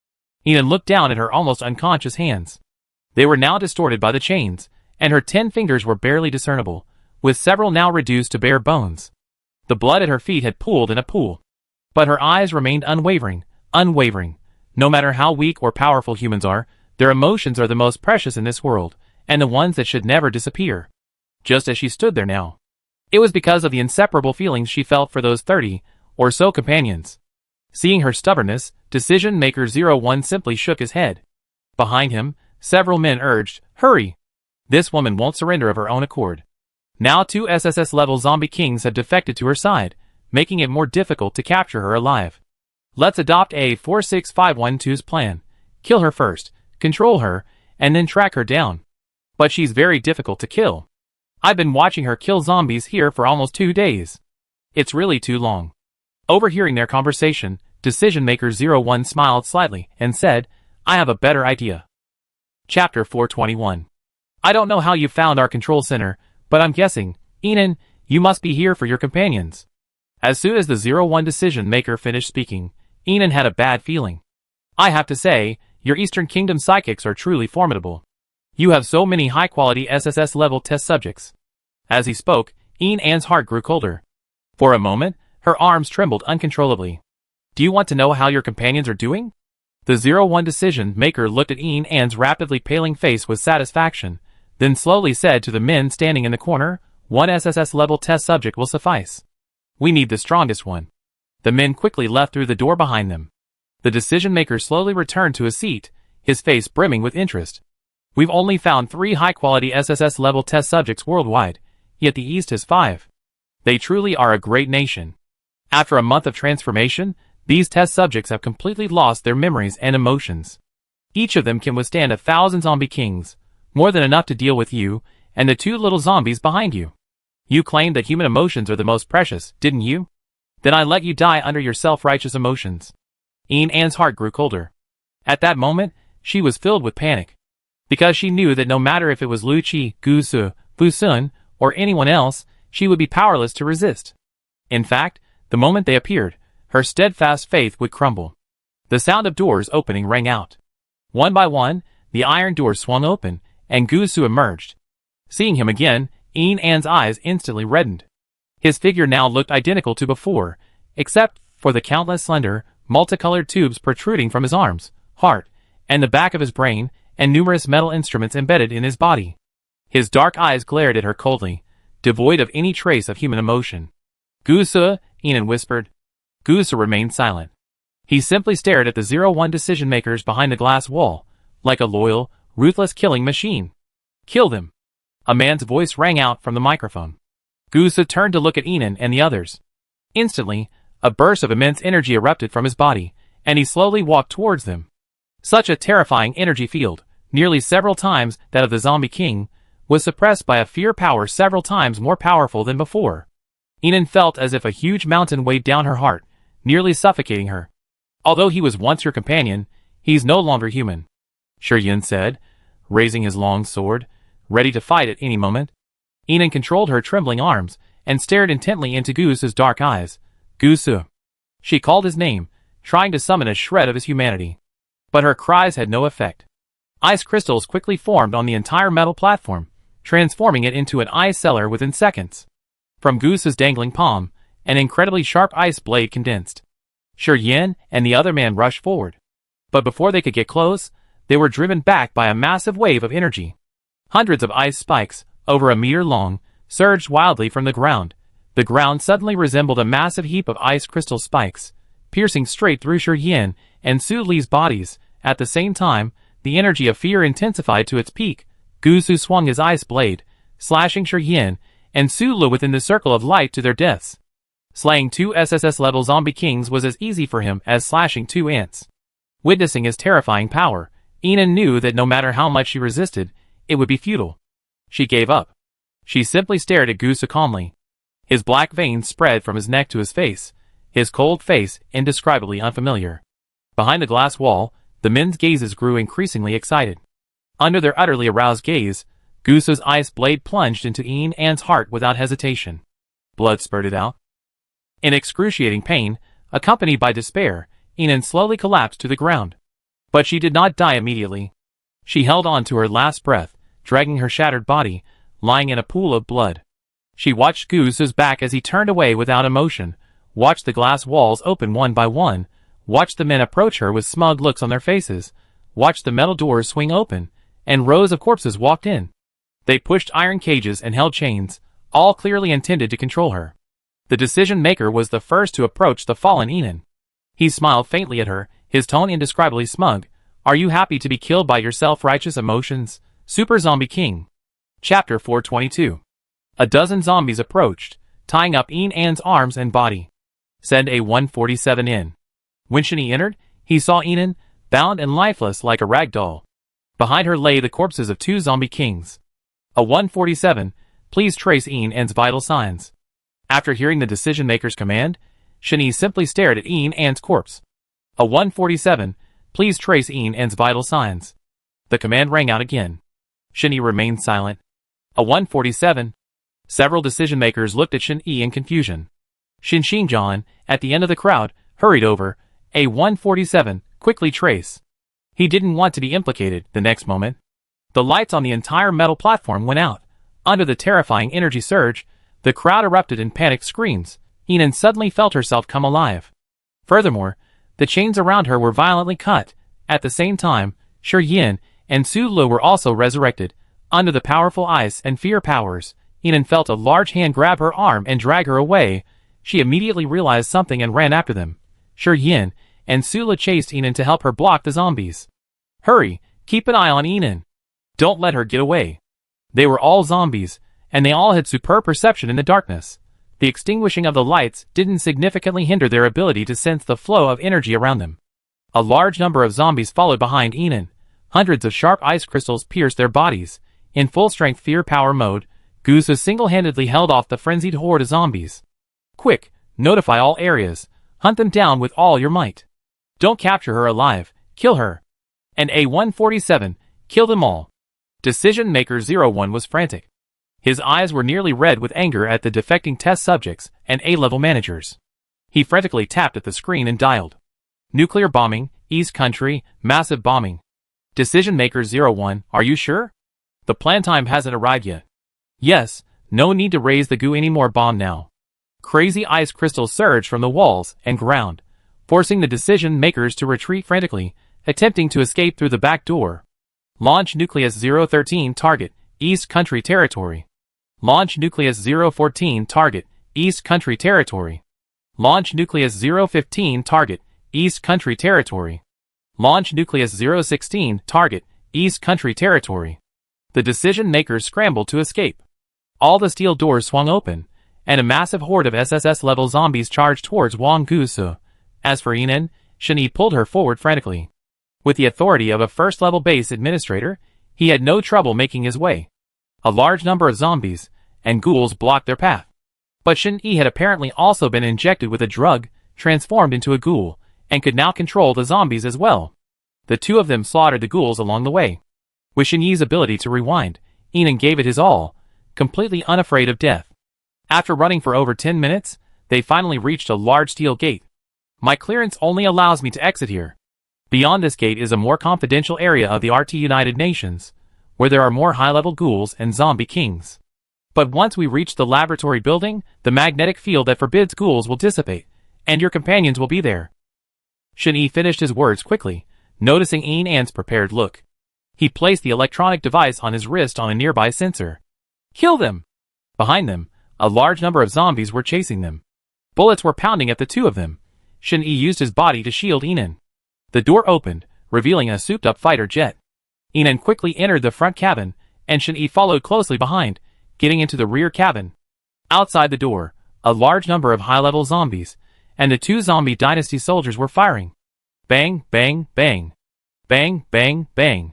Enan looked down at her almost unconscious hands. They were now distorted by the chains, and her 10 fingers were barely discernible, with several now reduced to bare bones. The blood at her feet had pooled in a pool. But her eyes remained unwavering. No matter how weak or powerful humans are, their emotions are the most precious in this world, and the ones that should never disappear. Just as she stood there now. It was because of the inseparable feelings she felt for those 30 or so companions. Seeing her stubbornness, Decision Maker 01 simply shook his head. Behind him, several men urged, hurry! This woman won't surrender of her own accord. Now 2 SSS-level zombie kings had defected to her side, making it more difficult to capture her alive. Let's adopt A46512's plan. Kill her first, control her, and then track her down. But she's very difficult to kill. I've been watching her kill zombies here for almost 2 days. It's really too long. Overhearing their conversation, Decision Maker 01 smiled slightly and said, I have a better idea. Chapter 421. I don't know how you found our control center, but I'm guessing, Enan, you must be here for your companions. As soon as the 01 decision maker finished speaking, Enon had a bad feeling. I have to say, your Eastern Kingdom psychics are truly formidable. You have so many high-quality SSS level test subjects. As he spoke, Anne's heart grew colder. For a moment, her arms trembled uncontrollably. Do you want to know how your companions are doing? The 01 decision maker looked at Anne's rapidly paling face with satisfaction, then slowly said to the men standing in the corner, one SSS level test subject will suffice. We need the strongest one. The men quickly left through the door behind them. The decision maker slowly returned to his seat, his face brimming with interest. We've only found 3 high-quality SSS level test subjects worldwide, yet the East has 5. They truly are a great nation. After a month of transformation, these test subjects have completely lost their memories and emotions. Each of them can withstand 1,000 zombie kings, more than enough to deal with you and the 2 little zombies behind you. You claimed that human emotions are the most precious, didn't you? Then I let you die under your self-righteous emotions. Anne's heart grew colder. At that moment, she was filled with panic. Because she knew that no matter if it was Lu Qi, Gu Su, Fu Sun, or anyone else, she would be powerless to resist. In fact, the moment they appeared, her steadfast faith would crumble. The sound of doors opening rang out. One by one, the iron doors swung open, and Gu Su emerged. Seeing him again, Anne's eyes instantly reddened. His figure now looked identical to before, except for the countless slender, multicolored tubes protruding from his arms, heart, and the back of his brain, and numerous metal instruments embedded in his body. His dark eyes glared at her coldly, devoid of any trace of human emotion. Gu Su, Anne whispered. Gu Su remained silent. He simply stared at the 01 decision makers behind the glass wall, like a loyal, ruthless killing machine. Kill them. A man's voice rang out from the microphone. Gu Su turned to look at Enon and the others. Instantly, a burst of immense energy erupted from his body, and he slowly walked towards them. Such a terrifying energy field, nearly several times that of the Zombie King, was suppressed by a fear power several times more powerful than before. Enon felt as if a huge mountain weighed down her heart, nearly suffocating her. Although he was once your companion, he's no longer human, Shuryen said, raising his long sword, ready to fight at any moment. Enon controlled her trembling arms, and stared intently into Gu Su's dark eyes. Gu Su. She called his name, trying to summon a shred of his humanity. But her cries had no effect. Ice crystals quickly formed on the entire metal platform, transforming it into an ice cellar within seconds. From Gu Su's dangling palm, an incredibly sharp ice blade condensed. Shuryen and the other man rushed forward. But before they could get close, they were driven back by a massive wave of energy. Hundreds of ice spikes, over a meter long, surged wildly from the ground. The ground suddenly resembled a massive heap of ice crystal spikes, piercing straight through Shuryen and Su Li's bodies. At the same time, the energy of fear intensified to its peak. Gu Su swung his ice blade, slashing Shuryen and Su Li within the circle of light to their deaths. Slaying 2 SSS-level zombie kings was as easy for him as slashing 2 ants. Witnessing his terrifying power, Enon knew that no matter how much she resisted, it would be futile. She gave up. She simply stared at Gu Su calmly. His black veins spread from his neck to his face, his cold face indescribably unfamiliar. Behind the glass wall, the men's gazes grew increasingly excited. Under their utterly aroused gaze, Gu Su's ice blade plunged into Anne's heart without hesitation. Blood spurted out. In excruciating pain, accompanied by despair, Enon slowly collapsed to the ground. But she did not die immediately. She held on to her last breath, dragging her shattered body, lying in a pool of blood. She watched Gu Su's back as he turned away without emotion, watched the glass walls open one by one, watched the men approach her with smug looks on their faces, watched the metal doors swing open, and rows of corpses walked in. They pushed iron cages and held chains, all clearly intended to control her. The decision-maker was the first to approach the fallen Enon. He smiled faintly at her, his tone indescribably smug. Are you happy to be killed by your self-righteous emotions, Super Zombie King? Chapter 422. A dozen zombies approached, tying up Anne's arms and body. Send a 147 in. When Shani entered, he saw Enon, bound and lifeless like a rag doll. Behind her lay the corpses of 2 zombie kings. A 147, please trace Anne's vital signs. After hearing the decision-maker's command, Shani simply stared at Anne's corpse. A 147, please trace Anne's vital signs. The command rang out again. Shani remained silent. A 147. Several decision-makers looked at Shani in confusion. Shin Xingjian, at the end of the crowd, hurried over. A147, quickly trace. He didn't want to be implicated. The next moment, the lights on the entire metal platform went out. Under the terrifying energy surge, the crowd erupted in panicked screams. Yinan suddenly felt herself come alive. Furthermore, the chains around her were violently cut. At the same time, Shi Yin and Su Lu were also resurrected. Under the powerful ice and fear powers, Yinan felt a large hand grab her arm and drag her away. She immediately realized something and ran after them. Shi Yin and Su Lu chased Yinan to help her block the zombies. Hurry, keep an eye on Yinan. Don't let her get away. They were all zombies, and they all had superb perception in the darkness. The extinguishing of the lights didn't significantly hinder their ability to sense the flow of energy around them. A large number of zombies followed behind Yinan. Hundreds of sharp ice crystals pierced their bodies. In full-strength fear power mode, Gusu single-handedly held off the frenzied horde of zombies. Quick, notify all areas. Hunt them down with all your might. Don't capture her alive, kill her. And A147, kill them all. Decision Maker 01 was frantic. His eyes were nearly red with anger at the defecting test subjects and A-level managers. He frantically tapped at the screen and dialed. Nuclear bombing, East Country, massive bombing. Decision Maker 01, are you sure? The plan time hasn't arrived yet. Yes, no need to raise the goo anymore bomb now. Crazy ice crystals surged from the walls and ground, forcing the decision makers to retreat frantically, attempting to escape through the back door. Launch Nucleus 013 target, East Country Territory. Launch Nucleus 014 target, East Country Territory. Launch Nucleus 015 target, East Country Territory. Launch Nucleus 016 target, East Country Territory. The decision makers scrambled to escape. All the steel doors swung open, and a massive horde of SSS-level zombies charged towards Wang Gusu. As for Yinan, Shen Yi pulled her forward frantically. With the authority of a first-level base administrator, he had no trouble making his way. A large number of zombies and ghouls blocked their path. But Shen Yi had apparently also been injected with a drug, transformed into a ghoul, and could now control the zombies as well. The two of them slaughtered the ghouls along the way. With Shen Yi's ability to rewind, Yinan gave it his all, completely unafraid of death. After running for over 10 minutes, they finally reached a large steel gate. My clearance only allows me to exit here. Beyond this gate is a more confidential area of the RT United Nations, where there are more high-level ghouls and zombie kings. But once we reach the laboratory building, the magnetic field that forbids ghouls will dissipate, and your companions will be there. Shen Yi finished his words quickly, noticing Yinan's prepared look. He placed the electronic device on his wrist on a nearby sensor. Kill them! Behind them, a large number of zombies were chasing them. Bullets were pounding at the two of them. Shen Yi used his body to shield Yinan. The door opened, revealing a souped-up fighter jet. Yinan quickly entered the front cabin, and Shen Yi followed closely behind, getting into the rear cabin. Outside the door, a large number of high-level zombies, and the two zombie dynasty soldiers were firing. Bang, bang, bang. Bang, bang, bang.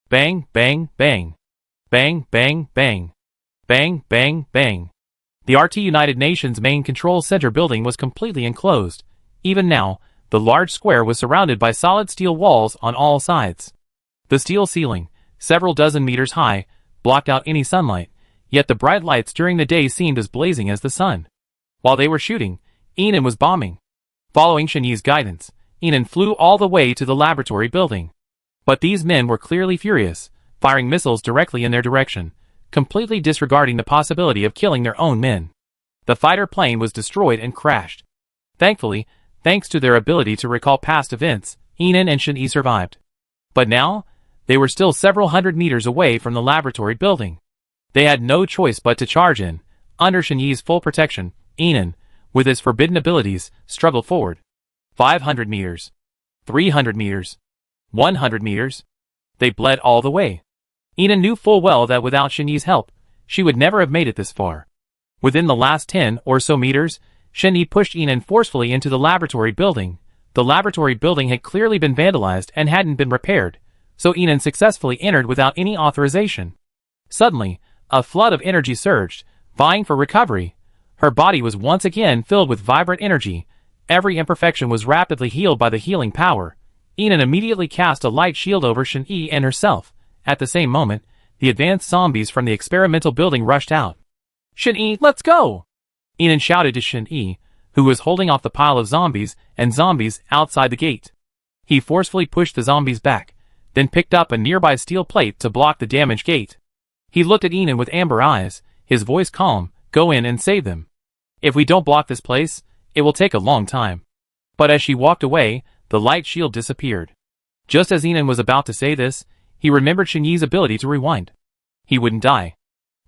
Bang, bang, bang. Bang, bang, bang. Bang, bang, bang. The RT United Nations main control center building was completely enclosed. Even now, the large square was surrounded by solid steel walls on all sides. The steel ceiling, several dozen meters high, blocked out any sunlight, yet the bright lights during the day seemed as blazing as the sun. While they were shooting, Yinan was bombing. Following Shen Yi's guidance, Yinan flew all the way to the laboratory building. But these men were clearly furious, firing missiles directly in their direction, completely disregarding the possibility of killing their own men. The fighter plane was destroyed and crashed. Thankfully, thanks to their ability to recall past events, Yinan and Shen Yi survived. But now, they were still several hundred meters away from the laboratory building. They had no choice but to charge in. Under Shen Yi's full protection, Yinan, with his forbidden abilities, struggled forward. 500 meters. 300 meters. 100 meters. They bled all the way. Yinan knew full well that without Shen Yi's help, she would never have made it this far. Within the last 10 or so meters, Shen Yi pushed Yinan forcefully into the laboratory building. The laboratory building had clearly been vandalized and hadn't been repaired, so Yinan successfully entered without any authorization. Suddenly, a flood of energy surged, vying for recovery. Her body was once again filled with vibrant energy. Every imperfection was rapidly healed by the healing power. Yinan immediately cast a light shield over Shen Yi and herself. At the same moment, the advanced zombies from the experimental building rushed out. Shen Yi, let's go! Yinan shouted to Shen Yi, who was holding off the pile of zombies and zombies outside the gate. He forcefully pushed the zombies back, then picked up a nearby steel plate to block the damaged gate. He looked at Enon with amber eyes, his voice calm. Go in and save them. If we don't block this place, it will take a long time. But as she walked away, the light shield disappeared. Just as Enon was about to say this, he remembered Xinyi's ability to rewind. He wouldn't die.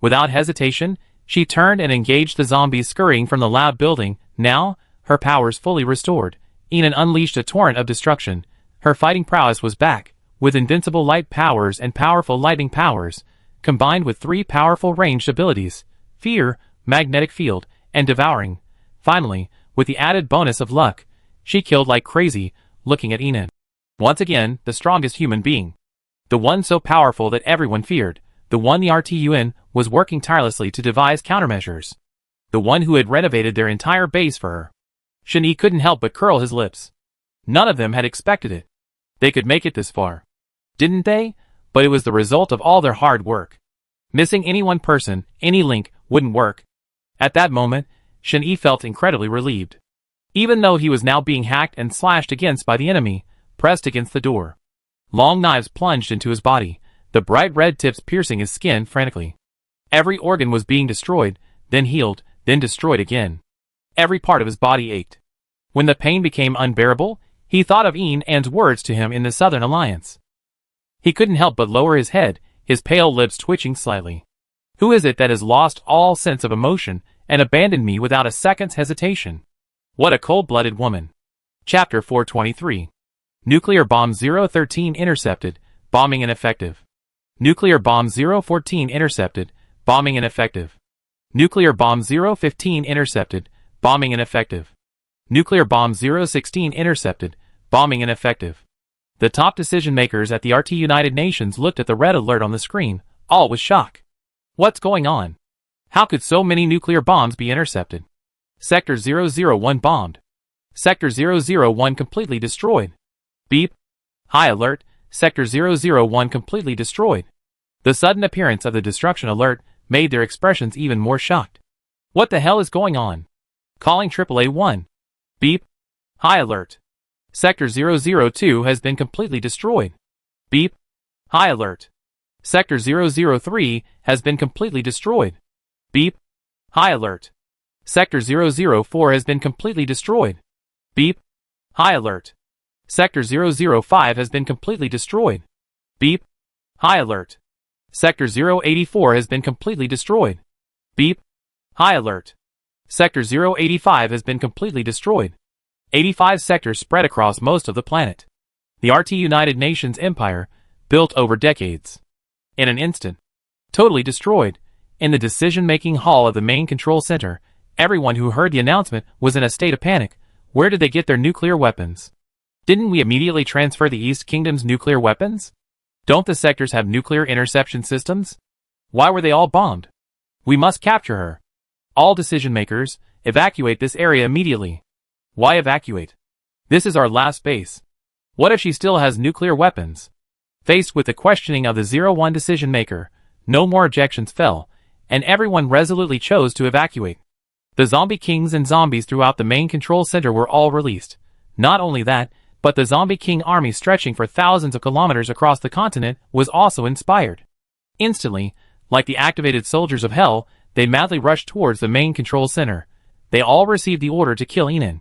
Without hesitation, she turned and engaged the zombies scurrying from the lab building. Now, her powers fully restored, Enon unleashed a torrent of destruction. Her fighting prowess was back, with invincible light powers and powerful lightning powers, combined with 3 powerful ranged abilities: Fear, Magnetic Field, and Devouring. Finally, with the added bonus of Luck, she killed like crazy, looking at Enon. Once again, the strongest human being. The one so powerful that everyone feared. The one the RTUN was working tirelessly to devise countermeasures. The one who had renovated their entire base for her. Xinyi couldn't help but curl his lips. None of them had expected it. They could make it this far. Didn't they? But it was the result of all their hard work. Missing any one person, any link, wouldn't work. At that moment, Xinyi felt incredibly relieved. Even though he was now being hacked and slashed against by the enemy, pressed against the door. Long knives plunged into his body, the bright red tips piercing his skin frantically. Every organ was being destroyed, then healed, then destroyed again. Every part of his body ached. When the pain became unbearable, he thought of Enon's words to him in the Southern Alliance. He couldn't help but lower his head, his pale lips twitching slightly. Who is it that has lost all sense of emotion and abandoned me without a second's hesitation? What a cold-blooded woman. Chapter 423. Nuclear Bomb 013 intercepted, bombing ineffective. Nuclear Bomb 014 intercepted, bombing ineffective. Nuclear Bomb 015 intercepted, bombing ineffective. Nuclear Bomb 016 intercepted, bombing ineffective. The top decision makers at the RT United Nations looked at the red alert on the screen, all with shock. What's going on? How could so many nuclear bombs be intercepted? Sector 001 bombed. Sector 001 completely destroyed. Beep. High alert, Sector 001 completely destroyed. The sudden appearance of the destruction alert made their expressions even more shocked. What the hell is going on? Calling AAA-1. Beep. High alert. Sector 002 has been completely destroyed. Beep. High alert. Sector 003 has been completely destroyed. Beep. High alert. Sector 004 has been completely destroyed. Beep. High alert. Sector 005 has been completely destroyed. Beep. High alert. Sector 084 has been completely destroyed. Beep. High alert. Sector 085 has been completely destroyed. 85 sectors spread across most of the planet. The RT United Nations empire, built over decades. In an instant. Totally destroyed. In the decision-making hall of the main control center, everyone who heard the announcement was in a state of panic. Where did they get their nuclear weapons? Didn't we immediately transfer the East Kingdom's nuclear weapons? Don't the sectors have nuclear interception systems? Why were they all bombed? We must capture her. All decision makers, evacuate this area immediately. Why evacuate? This is our last base. What if she still has nuclear weapons? Faced with the questioning of the 01 decision maker, no more objections fell, and everyone resolutely chose to evacuate. The zombie kings and zombies throughout the main control center were all released. Not only that, but the zombie king army stretching for thousands of kilometers across the continent was also inspired. Instantly, like the activated soldiers of hell, they madly rushed towards the main control center. They all received the order to kill Enon.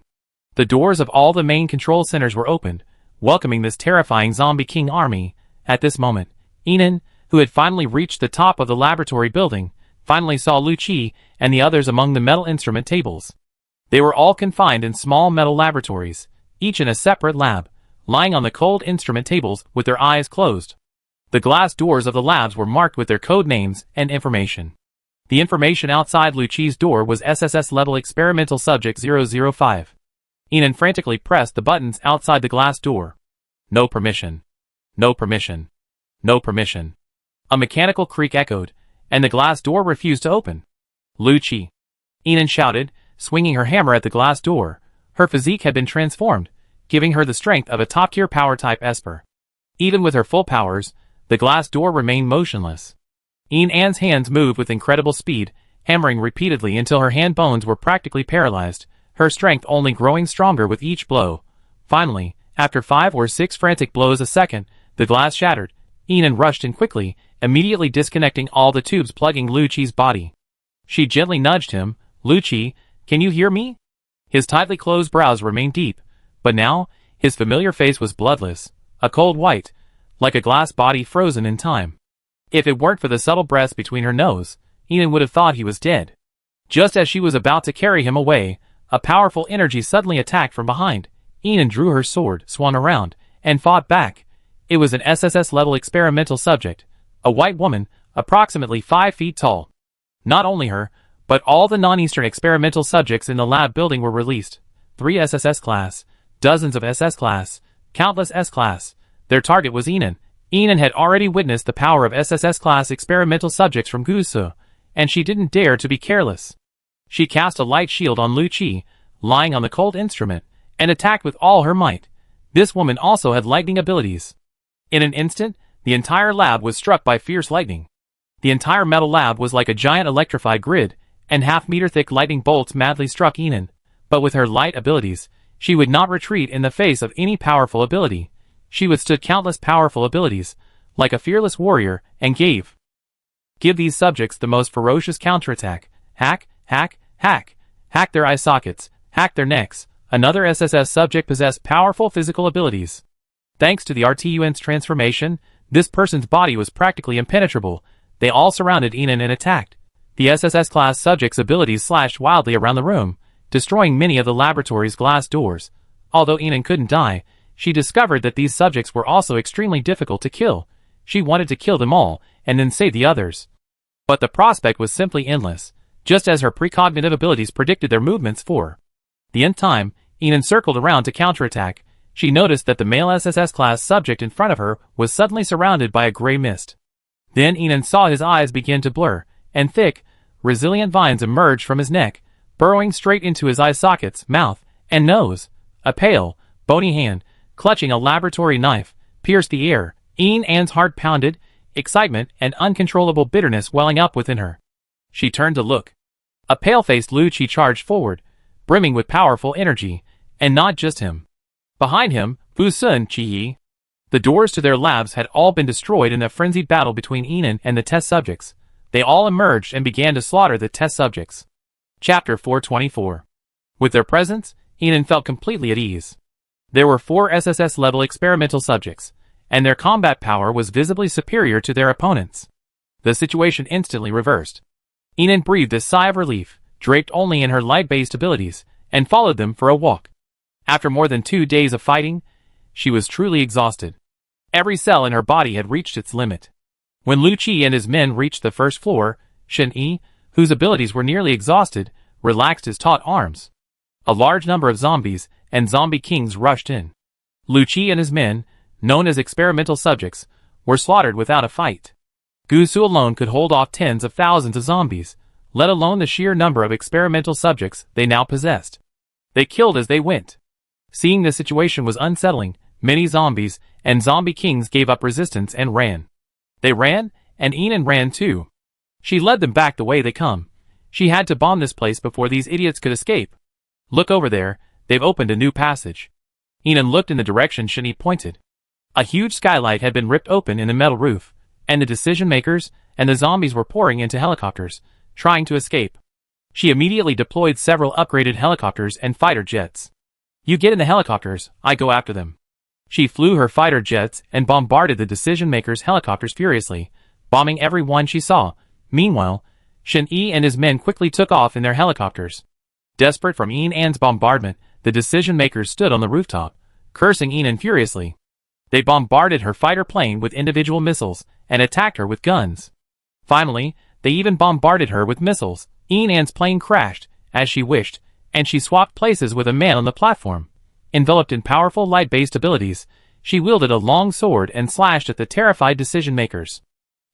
The doors of all the main control centers were opened, welcoming this terrifying zombie king army. At this moment, Enon, who had finally reached the top of the laboratory building, finally saw Lu Qi and the others among the metal instrument tables. They were all confined in small metal laboratories, each in a separate lab, lying on the cold instrument tables with their eyes closed. The glass doors of the labs were marked with their code names and information. The information outside Lu Qi's door was SSS-level experimental subject 005. Enon frantically pressed the buttons outside the glass door. No permission. No permission. No permission. A mechanical creak echoed, and the glass door refused to open. Lu Qi. Enon shouted, swinging her hammer at the glass door. Her physique had been transformed, giving her the strength of a top-tier power-type Esper. Even with her full powers, the glass door remained motionless. Enon's hands moved with incredible speed, hammering repeatedly until her hand bones were practically paralyzed. her strength only growing stronger with each blow. Finally, after 5 or 6 frantic blows a second, the glass shattered. Inan rushed in quickly, immediately disconnecting all the tubes plugging Lu Qi's body. She gently nudged him. "Lu Qi, can you hear me?" His tightly closed brows remained deep, but now, his familiar face was bloodless, a cold white, like a glass body frozen in time. If it weren't for the subtle breaths between her nose, Inan would have thought he was dead. Just as she was about to carry him away, a powerful energy suddenly attacked from behind. Inan drew her sword, swung around, and fought back. It was an SSS-level experimental subject, a white woman, approximately 5 feet tall. Not only her, but all the non-Eastern experimental subjects in the lab building were released. 3 SSS class, dozens of SS class, countless S class. Their target was Inan. Inan had already witnessed the power of SSS class experimental subjects from Gusu, and she didn't dare to be careless. She cast a light shield on Lu Qi, lying on the cold instrument, and attacked with all her might. This woman also had lightning abilities. In an instant, the entire lab was struck by fierce lightning. The entire metal lab was like a giant electrified grid, and half-meter-thick lightning bolts madly struck Inan. But with her light abilities, she would not retreat in the face of any powerful ability. She withstood countless powerful abilities, like a fearless warrior, and give these subjects the most ferocious counterattack. Hack, hack, hack. Hack their eye sockets, hack their necks. Another SSS subject possessed powerful physical abilities. Thanks to the RTUN's transformation, this person's body was practically impenetrable. They all surrounded Inan and attacked. The SSS-class subject's abilities slashed wildly around the room, destroying many of the laboratory's glass doors. Although Inan couldn't die, she discovered that these subjects were also extremely difficult to kill. She wanted to kill them all, and then save the others. But the prospect was simply endless, just as her precognitive abilities predicted their movements for the nth time. Inan circled around to counterattack. She noticed that the male SSS-class subject in front of her was suddenly surrounded by a gray mist. Then Inan saw his eyes begin to blur, and thick, resilient vines emerged from his neck, burrowing straight into his eye sockets, mouth, and nose. A pale, bony hand, clutching a laboratory knife, pierced the air. Inan's heart pounded, excitement and uncontrollable bitterness welling up within her. She turned to look. A pale-faced Lu Qi charged forward, brimming with powerful energy, and not just him. Behind him, Fu Sun Qi. The doors to their labs had all been destroyed in a frenzied battle between Inan and the test subjects. They all emerged and began to slaughter the test subjects. Chapter 424. With their presence, Inan felt completely at ease. There were 4 SSS-level experimental subjects, and their combat power was visibly superior to their opponents. The situation instantly reversed. Inan breathed a sigh of relief, draped only in her light-based abilities, and followed them for a walk. After more than 2 days of fighting, she was truly exhausted. Every cell in her body had reached its limit. When Lu Qi and his men reached the first floor, Shen Yi, whose abilities were nearly exhausted, relaxed his taut arms. A large number of zombies and zombie kings rushed in. Lu Qi and his men, known as experimental subjects, were slaughtered without a fight. Gusu alone could hold off tens of thousands of zombies, let alone the sheer number of experimental subjects they now possessed. They killed as they went. Seeing the situation was unsettling, many zombies and zombie kings gave up resistance and ran. They ran, and Inan ran too. She led them back the way they come. She had to bomb this place before these idiots could escape. Look over there, they've opened a new passage. Inan looked in the direction Shen Yi pointed. A huge skylight had been ripped open in the metal roof, and the decision-makers and the zombies were pouring into helicopters, trying to escape. She immediately deployed several upgraded helicopters and fighter jets. "You get in the helicopters, I go after them." She flew her fighter jets and bombarded the decision-makers' helicopters furiously, bombing every one she saw. Meanwhile, Shen Yi and his men quickly took off in their helicopters. Desperate from Inan's bombardment, the decision-makers stood on the rooftop, cursing Inan furiously. They bombarded her fighter plane with individual missiles and attacked her with guns. Finally, they even bombarded her with missiles. Inan's plane crashed, as she wished, and she swapped places with a man on the platform. Enveloped in powerful light-based abilities, she wielded a long sword and slashed at the terrified decision-makers.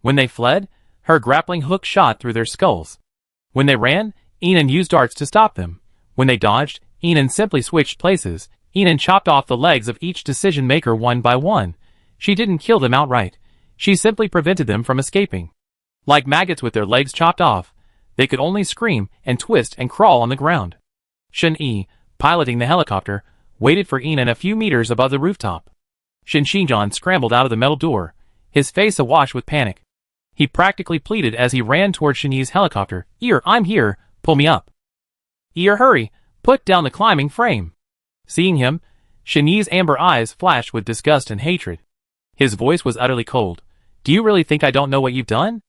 When they fled, her grappling hook shot through their skulls. When they ran, Inan used darts to stop them. When they dodged, Inan simply switched places. Inan chopped off the legs of each decision-maker one by one. She didn't kill them outright. She simply prevented them from escaping. Like maggots with their legs chopped off, they could only scream and twist and crawl on the ground. Shen Yi, piloting the helicopter, waited for Yinan a few meters above the rooftop. Shen Xinjiang scrambled out of the metal door, his face awash with panic. He practically pleaded as he ran toward Shen Yi's helicopter. I'm here, pull me up. Hurry, put down the climbing frame. Seeing him, Shen Yi's amber eyes flashed with disgust and hatred. His voice was utterly cold. Do you really think I don't know what you've done?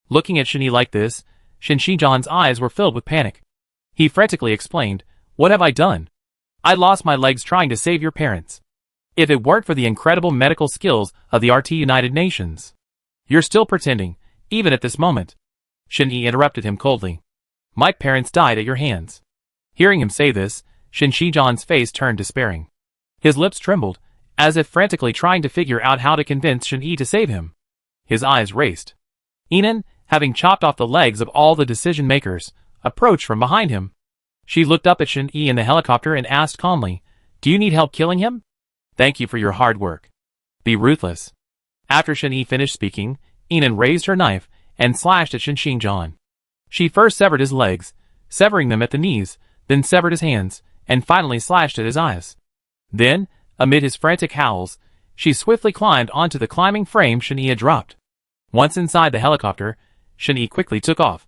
Looking at Shen Yi like this, Shen Xinjiang's eyes were filled with panic. He frantically explained, What have I done? I lost my legs trying to save your parents. If it weren't for the incredible medical skills of the RT United Nations. You're still pretending, even at this moment. Shen Yi interrupted him coldly. My parents died at your hands. Hearing him say this, Shen Xinjiang's face turned despairing. His lips trembled, as if frantically trying to figure out how to convince Shen Yi to save him. His eyes raced. Yinan, having chopped off the legs of all the decision-makers, approached from behind him. She looked up at Shen Yi in the helicopter and asked calmly, Do you need help killing him? Thank you for your hard work. Be ruthless. After Shen Yi finished speaking, Yinan raised her knife and slashed at Shen Xinjiang. She first severed his legs, severing them at the knees, then severed his hands, and finally slashed at his eyes. Then, amid his frantic howls, she swiftly climbed onto the climbing frame Shen Yi had dropped. Once inside the helicopter, Shen Yi quickly took off.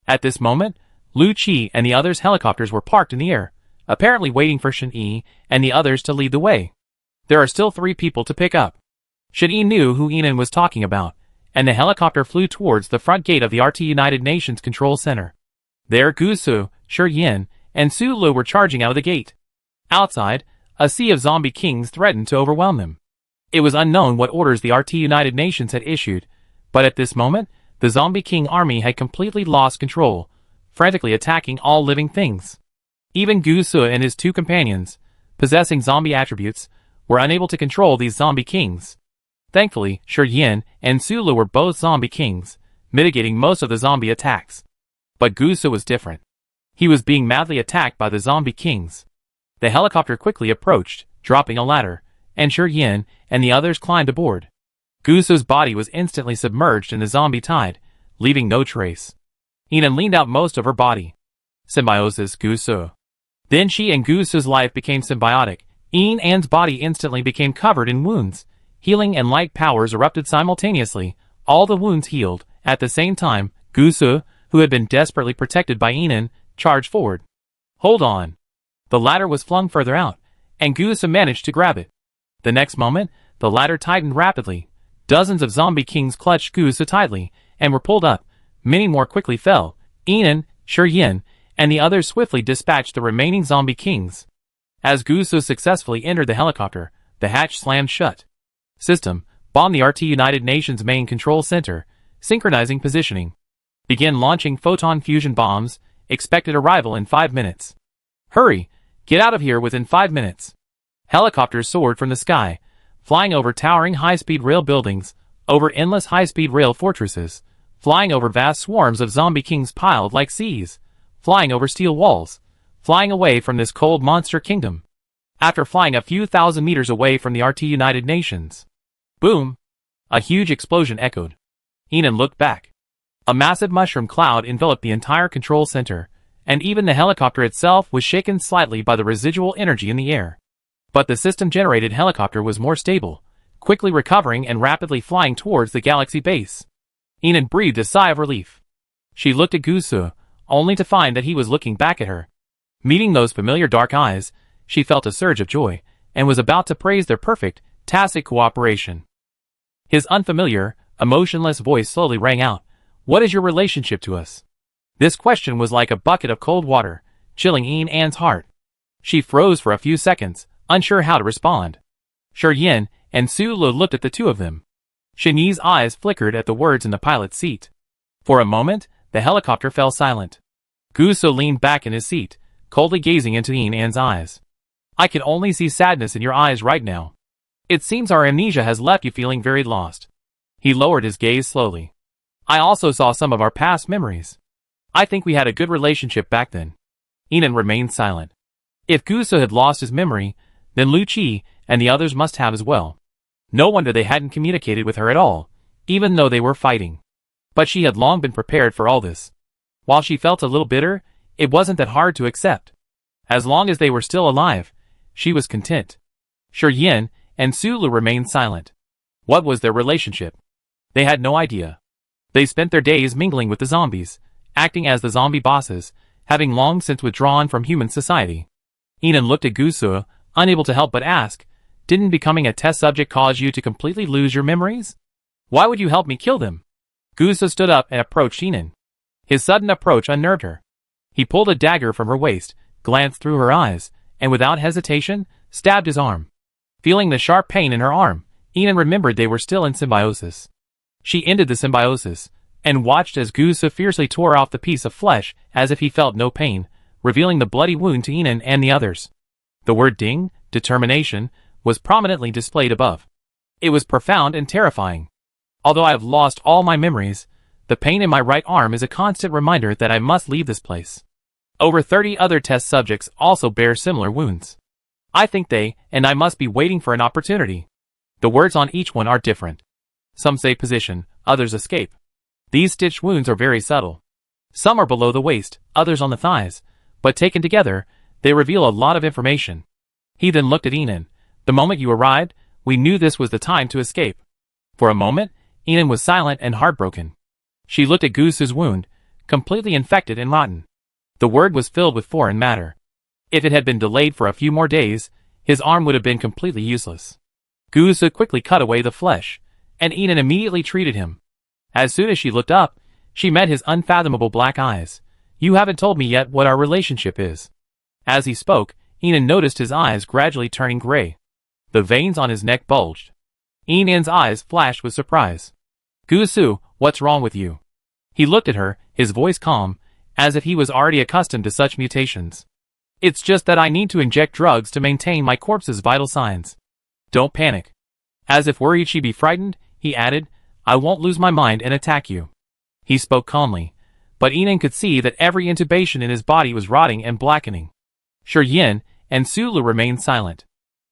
At this moment, Lu Qi and the others' helicopters were parked in the air, apparently waiting for Shen Yi and the others to lead the way. There are still 3 people to pick up. Shen Yi knew who Yinan was talking about, and the helicopter flew towards the front gate of the RT United Nations Control Center. There Gu Su, Shi Yin, and Su Lu were charging out of the gate. Outside, a sea of zombie kings threatened to overwhelm them. It was unknown what orders the RT United Nations had issued, but at this moment, the zombie king army had completely lost control, frantically attacking all living things. Even Gu Su and his 2 companions, possessing zombie attributes, were unable to control these zombie kings. Thankfully, Shi Yin and Su Lu were both zombie kings, mitigating most of the zombie attacks. But Gu Su was different. He was being madly attacked by the zombie kings. The helicopter quickly approached, dropping a ladder, and Shi Yin and the others climbed aboard. Gu Su's body was instantly submerged in the zombie tide, leaving no trace. Yinan leaned out most of her body. Symbiosis Gu Su. Then she and Gu Su's life became symbiotic. Yinan's body instantly became covered in wounds. Healing and light powers erupted simultaneously. All the wounds healed. At the same time, Gu Su, who had been desperately protected by Yinan, charged forward. Hold on. The ladder was flung further out, and Gu Su managed to grab it. The next moment, the ladder tightened rapidly. Dozens of zombie kings clutched Gu Su tightly, and were pulled up. Many more quickly fell. Yinan, Shi Yin, and the others swiftly dispatched the remaining zombie kings. As Gu Su successfully entered the helicopter, the hatch slammed shut. System, bomb the RT United Nations main control center, synchronizing positioning. Begin launching photon fusion bombs, expected arrival in 5 minutes. Hurry, get out of here within 5 minutes. Helicopters soared from the sky, flying over towering high-speed rail buildings, over endless high-speed rail fortresses, flying over vast swarms of zombie kings piled like seas, flying over steel walls, flying away from this cold monster kingdom. After flying a few thousand meters away from the RT United Nations. Boom! A huge explosion echoed. Yinan looked back. A massive mushroom cloud enveloped the entire control center, and even the helicopter itself was shaken slightly by the residual energy in the air. But the system-generated helicopter was more stable, quickly recovering and rapidly flying towards the galaxy base. Yinan breathed a sigh of relief. She looked at Gu Su, only to find that he was looking back at her. Meeting those familiar dark eyes, she felt a surge of joy, and was about to praise their perfect, tacit cooperation. His unfamiliar, emotionless voice slowly rang out. What is your relationship to us? This question was like a bucket of cold water, chilling Yinan's heart. She froze for a few seconds, unsure how to respond. Shi Yin and Su Lu looked at the 2 of them. Shen Yi's eyes flickered at the words in the pilot's seat. For a moment, the helicopter fell silent. Gu Su leaned back in his seat, coldly gazing into Yinan's eyes. I can only see sadness in your eyes right now. It seems our amnesia has left you feeling very lost. He lowered his gaze slowly. I also saw some of our past memories. I think we had a good relationship back then. Yinan remained silent. If Gu Su had lost his memory, then Lu Qi and the others must have as well. No wonder they hadn't communicated with her at all, even though they were fighting. But she had long been prepared for all this. While she felt a little bitter, it wasn't that hard to accept. As long as they were still alive, she was content. Yin and Sulu remained silent. What was their relationship? They had no idea. They spent their days mingling with the zombies, acting as the zombie bosses, having long since withdrawn from human society. Inan looked at Gusu, unable to help but ask, didn't becoming a test subject cause you to completely lose your memories? Why would you help me kill them? Gusu stood up and approached Inan. His sudden approach unnerved her. He pulled a dagger from her waist, glanced through her eyes, and without hesitation, stabbed his arm. Feeling the sharp pain in her arm, Inan remembered they were still in symbiosis. She ended the symbiosis, and watched as Gusu fiercely tore off the piece of flesh as if he felt no pain, revealing the bloody wound to Inan and the others. The word Ding, determination, was prominently displayed above. It was profound and terrifying. Although I have lost all my memories, the pain in my right arm is a constant reminder that I must leave this place. Over 30 other test subjects also bear similar wounds. I think they and I must be waiting for an opportunity. The words on each one are different. Some say position, others escape. These stitched wounds are very subtle. Some are below the waist, others on the thighs, but taken together, they reveal a lot of information. He then looked at Inan. The moment you arrived, we knew this was the time to escape. For a moment, Inan was silent and heartbroken. She looked at Gusu's wound, completely infected and rotten. The word was filled with foreign matter. If it had been delayed for a few more days, his arm would have been completely useless. Gusu quickly cut away the flesh, and Inan immediately treated him. As soon as she looked up, she met his unfathomable black eyes. You haven't told me yet what our relationship is. As he spoke, Inan noticed his eyes gradually turning gray. The veins on his neck bulged. Inan's eyes flashed with surprise. Gusu, what's wrong with you? He looked at her, his voice calm, as if he was already accustomed to such mutations. It's just that I need to inject drugs to maintain my corpse's vital signs. Don't panic. As if worried she'd be frightened, he added, I won't lose my mind and attack you. He spoke calmly, but Inan could see that every intubation in his body was rotting and blackening. Yin and Sulu remained silent.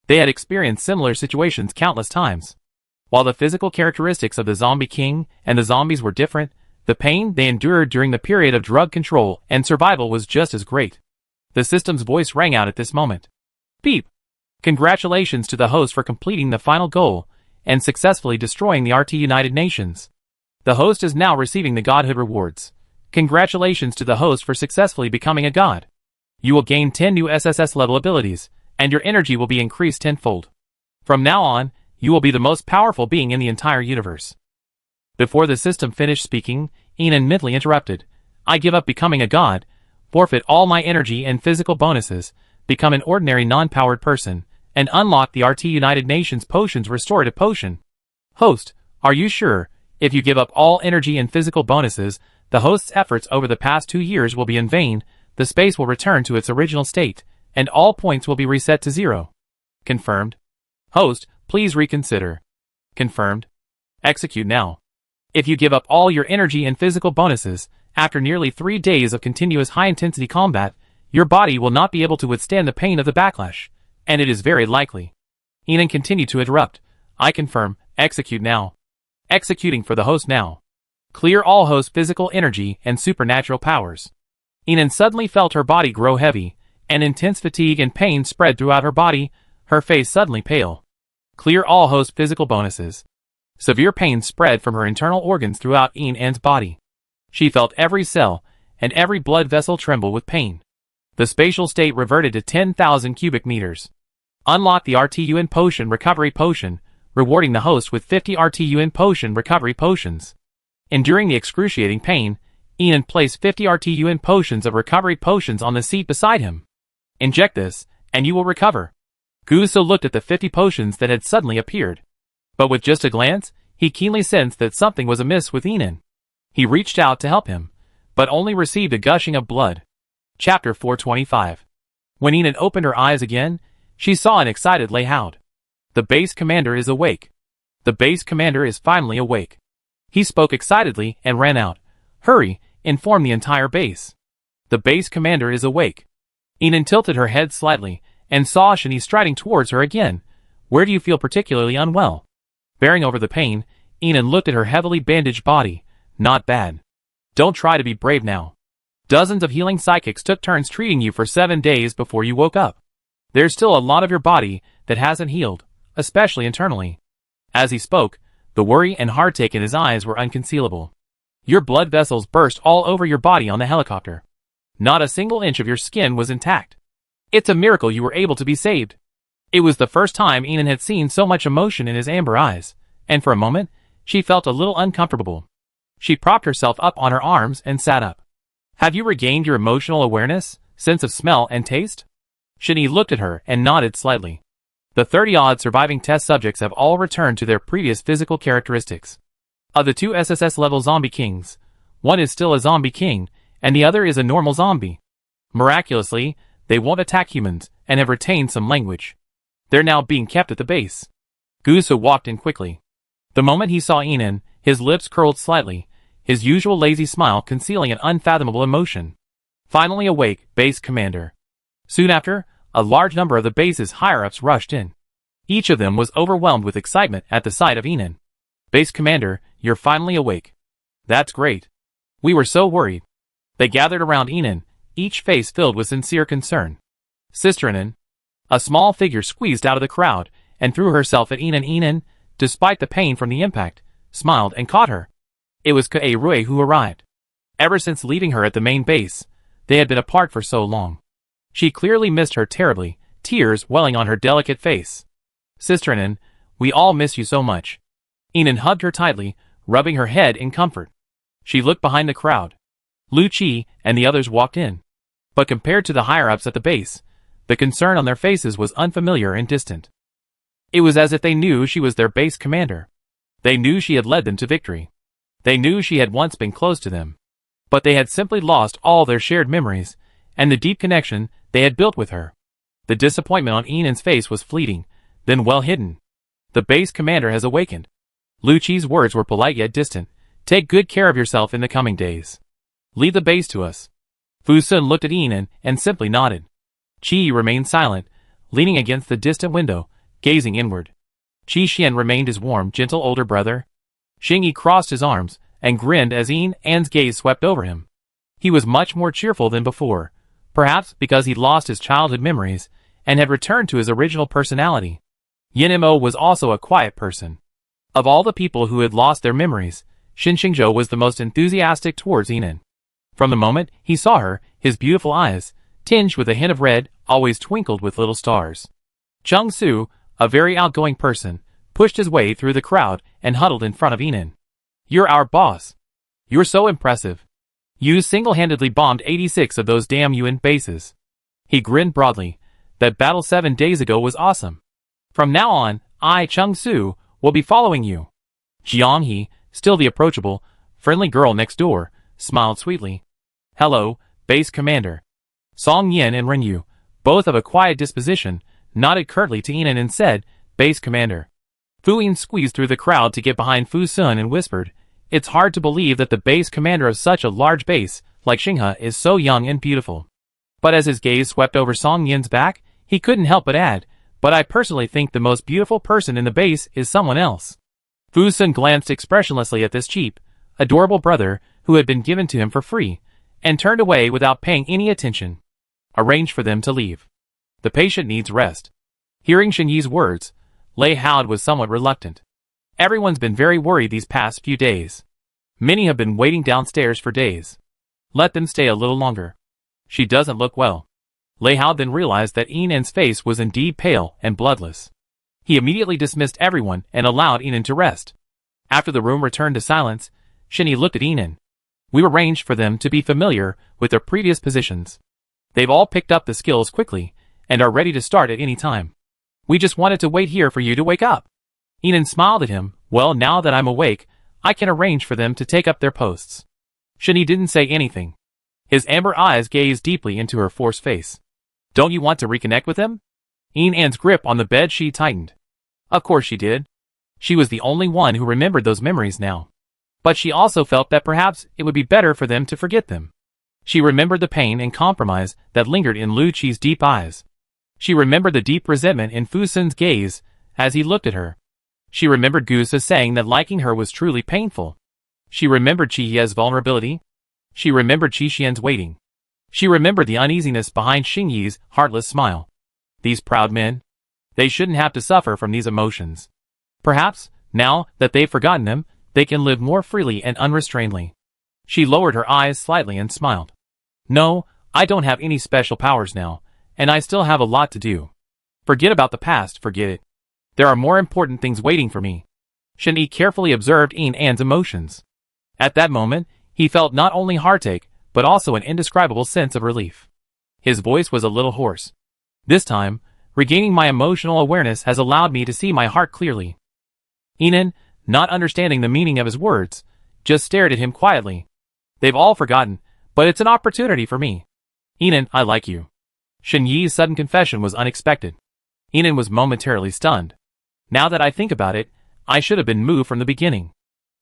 They had experienced similar situations countless times. While the physical characteristics of the zombie king and the zombies were different, the pain they endured during the period of drug control and survival was just as great. The system's voice rang out at this moment. Beep! Congratulations to the host for completing the final goal and successfully destroying the RT United Nations. The host is now receiving the godhood rewards. Congratulations to the host for successfully becoming a god. You will gain 10 new SSS level abilities, and your energy will be increased tenfold. From now on, you will be the most powerful being in the entire universe. Before the system finished speaking, Inan mentally interrupted. I give up becoming a god, forfeit all my energy and physical bonuses, become an ordinary non-powered person, and unlock the RT United Nations Potions Restorative Potion. Host, are you sure? If you give up all energy and physical bonuses, the host's efforts over the past 2 years will be in vain, the space will return to its original state, and all points will be reset to 0. Confirmed. Host, please reconsider. Confirmed. Execute now. If you give up all your energy and physical bonuses, after nearly 3 days of continuous high-intensity combat, your body will not be able to withstand the pain of the backlash, and it is very likely. Inan continued to interrupt. I confirm. Execute now. Executing for the host now. Clear all host physical energy and supernatural powers. Inan suddenly felt her body grow heavy, and intense fatigue and pain spread throughout her body, her face suddenly pale. Clear all host physical bonuses. Severe pain spread from her internal organs throughout Inan's body. She felt every cell and every blood vessel tremble with pain. The spatial state reverted to 10,000 cubic meters. Unlock the RTUN Potion Recovery Potion, rewarding the host with 50 RTUN Potion Recovery Potions. Enduring the excruciating pain, Inan placed 50 RTUN Potions of Recovery Potions on the seat beside him. Inject this, and you will recover. Gusu looked at the 50 potions that had suddenly appeared. But with just a glance, he keenly sensed that something was amiss with Inan. He reached out to help him, but only received a gushing of blood. Chapter 425. When Inan opened her eyes again, she saw an excited Lei Haud. The base commander is awake. The base commander is finally awake. He spoke excitedly and ran out. Hurry, inform the entire base. The base commander is awake. Inan tilted her head slightly, and saw Shani striding towards her again. Where do you feel particularly unwell? Bearing over the pain, Inan looked at her heavily bandaged body. Not bad. Don't try to be brave now. Dozens of healing psychics took turns treating you for 7 days before you woke up. There's still a lot of your body that hasn't healed, especially internally. As he spoke, the worry and heartache in his eyes were unconcealable. Your blood vessels burst all over your body on the helicopter. Not a single inch of your skin was intact. It's a miracle you were able to be saved. It was the first time Enon had seen so much emotion in his amber eyes, and for a moment, she felt a little uncomfortable. She propped herself up on her arms and sat up. Have you regained your emotional awareness, sense of smell and taste? Shinny looked at her and nodded slightly. The 30-odd surviving test subjects have all returned to their previous physical characteristics. Of the 2 SSS-level zombie kings, one is still a zombie king, and the other is a normal zombie. Miraculously, they won't attack humans and have retained some language. They're now being kept at the base. Gusa walked in quickly. The moment he saw Enon, his lips curled slightly, his usual lazy smile concealing an unfathomable emotion. Finally awake, base commander. Soon after, a large number of the base's higher-ups rushed in. Each of them was overwhelmed with excitement at the sight of Enon. Base commander, you're finally awake. That's great. We were so worried. They gathered around Enon, each face filled with sincere concern. Sister Enon. A small figure squeezed out of the crowd and threw herself at Enon. Enon, despite the pain from the impact, smiled and caught her. It was Kae-Rui who arrived. Ever since leaving her at the main base, they had been apart for so long. She clearly missed her terribly, tears welling on her delicate face. Sister Enon, we all miss you so much. Enon hugged her tightly, rubbing her head in comfort. She looked behind the crowd. Lu Qi and the others walked in. But compared to the higher-ups at the base, the concern on their faces was unfamiliar and distant. It was as if they knew she was their base commander. They knew she had led them to victory. They knew she had once been close to them. But they had simply lost all their shared memories, and the deep connection they had built with her. The disappointment on Enon's face was fleeting, then well hidden. The base commander has awakened. Lu Qi's words were polite yet distant. Take good care of yourself in the coming days. Leave the base to us. Fu Sun looked at Enon and simply nodded. Qi remained silent, leaning against the distant window, gazing inward. Qi Xian remained his warm, gentle older brother. Xingyi crossed his arms and grinned as Enon's gaze swept over him. He was much more cheerful than before, perhaps because he'd lost his childhood memories and had returned to his original personality. Yin Mo was also a quiet person. Of all the people who had lost their memories, Xin Xingzhou was the most enthusiastic towards Enon. From the moment he saw her, his beautiful eyes, tinged with a hint of red, always twinkled with little stars. Chung Su, a very outgoing person, pushed his way through the crowd and huddled in front of Enon. You're our boss. You're so impressive. You single-handedly bombed 86 of those damn UN bases. He grinned broadly. That battle 7 days ago was awesome. From now on, I, Chung Su, will be following you. Jiang He, still the approachable, friendly girl next door, smiled sweetly. Hello, base commander. Song Yin and Ren Yu, both of a quiet disposition, nodded curtly to Enon and said, Base commander. Fu Yin squeezed through the crowd to get behind Fu Sun and whispered, It's hard to believe that the base commander of such a large base, like Xinghe, is so young and beautiful. But as his gaze swept over Song Yin's back, he couldn't help but add, But I personally think the most beautiful person in the base is someone else. Fu Sun glanced expressionlessly at this cheap, adorable brother who had been given to him for free, and turned away without paying any attention. Arranged for them to leave. The patient needs rest. Hearing Shenyi's words, Lei Howd was somewhat reluctant. Everyone's been very worried these past few days. Many have been waiting downstairs for days. Let them stay a little longer. She doesn't look well. Lei Howd then realized that Enon's face was indeed pale and bloodless. He immediately dismissed everyone and allowed Enon to rest. After the room returned to silence, Shenyi looked at Enon. We arranged for them to be familiar with their previous positions. They've all picked up the skills quickly, and are ready to start at any time. We just wanted to wait here for you to wake up. Enon smiled at him. Well, now that I'm awake, I can arrange for them to take up their posts. Shenyi didn't say anything. His amber eyes gazed deeply into her forced face. Don't you want to reconnect with them? Enon's grip on the bed sheet tightened. Of course she did. She was the only one who remembered those memories now. But she also felt that perhaps it would be better for them to forget them. She remembered the pain and compromise that lingered in Lu Qi's deep eyes. She remembered the deep resentment in Fu Sun's gaze as he looked at her. She remembered Gusa saying that liking her was truly painful. She remembered Chiye's vulnerability. She remembered Qixian's waiting. She remembered the uneasiness behind Xing Yi's heartless smile. These proud men? They shouldn't have to suffer from these emotions. Perhaps, now that they've forgotten them, they can live more freely and unrestrainedly. She lowered her eyes slightly and smiled. No, I don't have any special powers now, and I still have a lot to do. Forget about the past, forget it. There are more important things waiting for me. Shen Yi carefully observed Yin An's emotions. At that moment, he felt not only heartache, but also an indescribable sense of relief. His voice was a little hoarse. This time, regaining my emotional awareness has allowed me to see my heart clearly. Yin, not understanding the meaning of his words, just stared at him quietly. They've all forgotten, but it's an opportunity for me. Yin, I like you. Shen Yi's sudden confession was unexpected. Yin was momentarily stunned. Now that I think about it, I should have been moved from the beginning.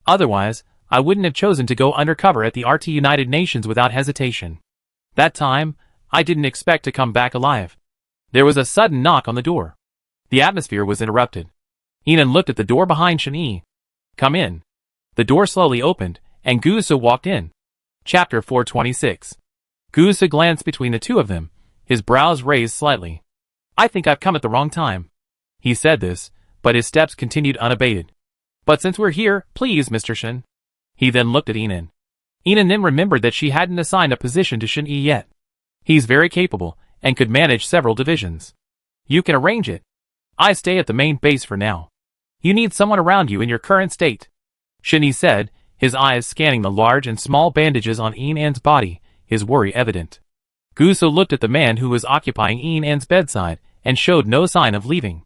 Otherwise, I wouldn't have chosen to go undercover at the RT United Nations without hesitation. That time, I didn't expect to come back alive. There was a sudden knock on the door. The atmosphere was interrupted. Yin looked at the door behind Shen Yi. Come in. The door slowly opened, and Gu Su walked in. Chapter 426. Gu Su glanced between the two of them, his brows raised slightly. I think I've come at the wrong time. He said this, but his steps continued unabated. But since we're here, please, Mr. Shen. He then looked at Yin. Yin then remembered that she hadn't assigned a position to Shen Yi yet. He's very capable, and could manage several divisions. You can arrange it. I stay at the main base for now. You need someone around you in your current state. Shen Yi said, his eyes scanning the large and small bandages on Yin An's body, his worry evident. Gu Su looked at the man who was occupying Yin An's bedside, and showed no sign of leaving.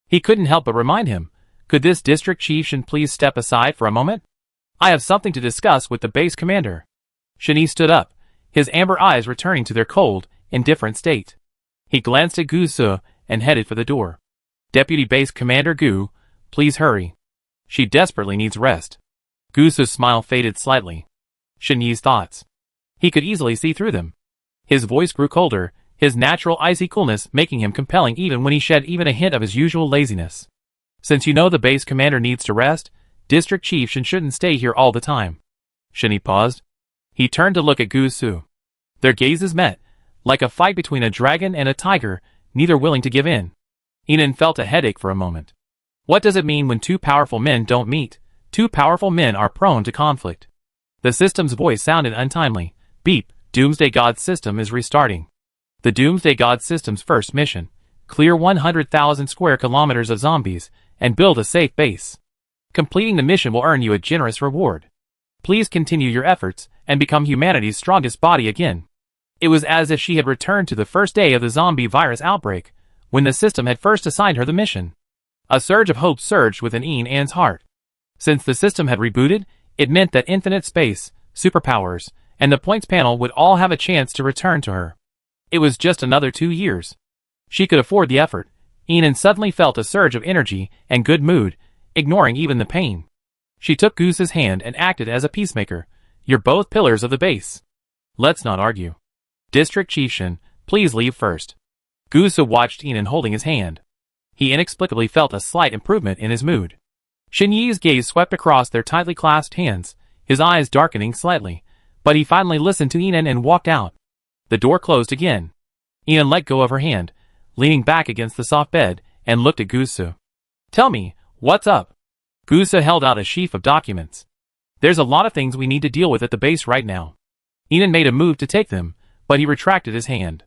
He couldn't help but remind him, could this district chieftain please step aside for a moment? I have something to discuss with the base commander. Shen Yi stood up, his amber eyes returning to their cold, indifferent state. He glanced at Gu Su, and headed for the door. Deputy Base Commander Gu, please hurry. She desperately needs rest. Gu Su's smile faded slightly. Shen Yi's thoughts. He could easily see through them. His voice grew colder, his natural icy coolness making him compelling even when he shed even a hint of his usual laziness. Since you know the base commander needs to rest, District Chief shouldn't stay here all the time. Shen Yi paused. He turned to look at Gu Su. Their gazes met, like a fight between a dragon and a tiger, neither willing to give in. Yin felt a headache for a moment. What does it mean when two powerful men don't meet? Two powerful men are prone to conflict. The system's voice sounded untimely. Beep, Doomsday God system is restarting. The Doomsday God system's first mission. Clear 100,000 square kilometers of zombies, and build a safe base. Completing the mission will earn you a generous reward. Please continue your efforts, and become humanity's strongest body again. It was as if she had returned to the first day of the zombie virus outbreak, when the system had first assigned her the mission. A surge of hope surged within Yin An's heart. Since the system had rebooted, it meant that infinite space, superpowers, and the points panel would all have a chance to return to her. It was just another 2 years. She could afford the effort. Yin suddenly felt a surge of energy and good mood, ignoring even the pain. She took Gu Su's hand and acted as a peacemaker. You're both pillars of the base. Let's not argue. District Chief Shen, please leave first. Gu Su watched Yin holding his hand. He inexplicably felt a slight improvement in his mood. Shen Yi's gaze swept across their tightly clasped hands, his eyes darkening slightly, but he finally listened to Yin and walked out. The door closed again. Yin let go of her hand, leaning back against the soft bed, and looked at Gu Su. Tell me, what's up? Gu Su held out a sheaf of documents. There's a lot of things we need to deal with at the base right now. Yin made a move to take them, but he retracted his hand.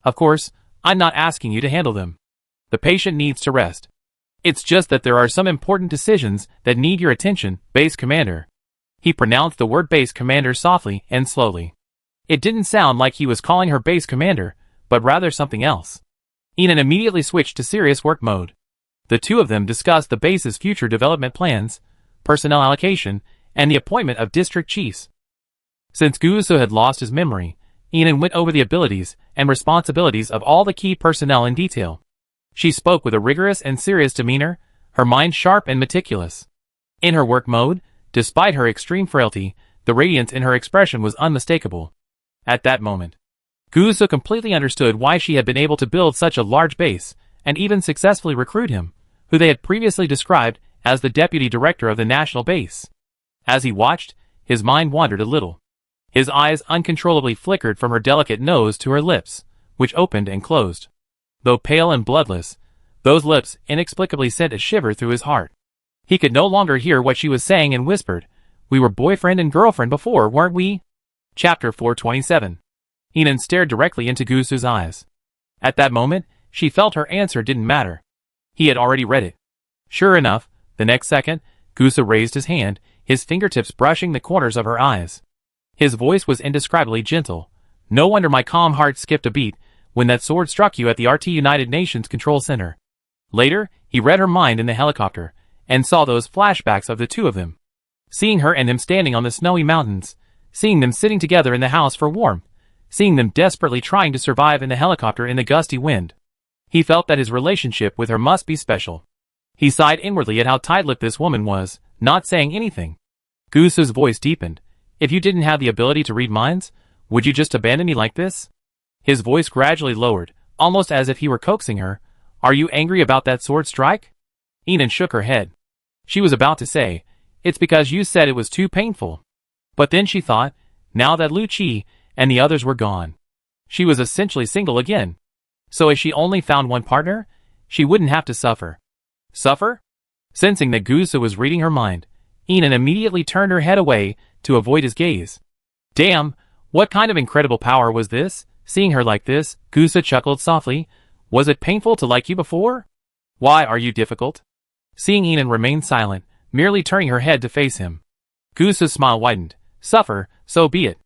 Of course, I'm not asking you to handle them. The patient needs to rest. It's just that there are some important decisions that need your attention, Base Commander. He pronounced the word Base Commander softly and slowly. It didn't sound like he was calling her Base Commander, but rather something else. Yin immediately switched to serious work mode. The two of them discussed the base's future development plans, personnel allocation, and the appointment of district chiefs. Since Gu Su had lost his memory, Yin went over the abilities and responsibilities of all the key personnel in detail. She spoke with a rigorous and serious demeanor, her mind sharp and meticulous. In her work mode, despite her extreme frailty, the radiance in her expression was unmistakable. At that moment, Gu Su completely understood why she had been able to build such a large base, and even successfully recruit him, who they had previously described as the deputy director of the national base. As he watched, his mind wandered a little. His eyes uncontrollably flickered from her delicate nose to her lips, which opened and closed. Though pale and bloodless, those lips inexplicably sent a shiver through his heart. He could no longer hear what she was saying and whispered, "We were boyfriend and girlfriend before, weren't we?" Chapter 427. Inan stared directly into Gusu's eyes. At that moment, she felt her answer didn't matter. He had already read it. Sure enough, the next second, Gusu raised his hand, his fingertips brushing the corners of her eyes. His voice was indescribably gentle. "No wonder my calm heart skipped a beat when that sword struck you at the RT United Nations Control Center." Later, he read her mind in the helicopter, and saw those flashbacks of the two of them. Seeing her and him standing on the snowy mountains, seeing them sitting together in the house for warmth, seeing them desperately trying to survive in the helicopter in the gusty wind. He felt that his relationship with her must be special. He sighed inwardly at how tight-lipped this woman was, not saying anything. Gusu's voice deepened. "If you didn't have the ability to read minds, would you just abandon me like this?" His voice gradually lowered, almost as if he were coaxing her. "Are you angry about that sword strike?" Inan shook her head. She was about to say, "It's because you said it was too painful." But then she thought, now that Lu Qi and the others were gone, she was essentially single again. So if she only found one partner, she wouldn't have to suffer. Suffer? Sensing that Gusu was reading her mind, Inan immediately turned her head away to avoid his gaze. Damn, what kind of incredible power was this? Seeing her like this, Gusu chuckled softly. Was it painful to like you before? Why are you difficult? Seeing Inan remain silent, merely turning her head to face him, Gusu's smile widened. Suffer, so be it.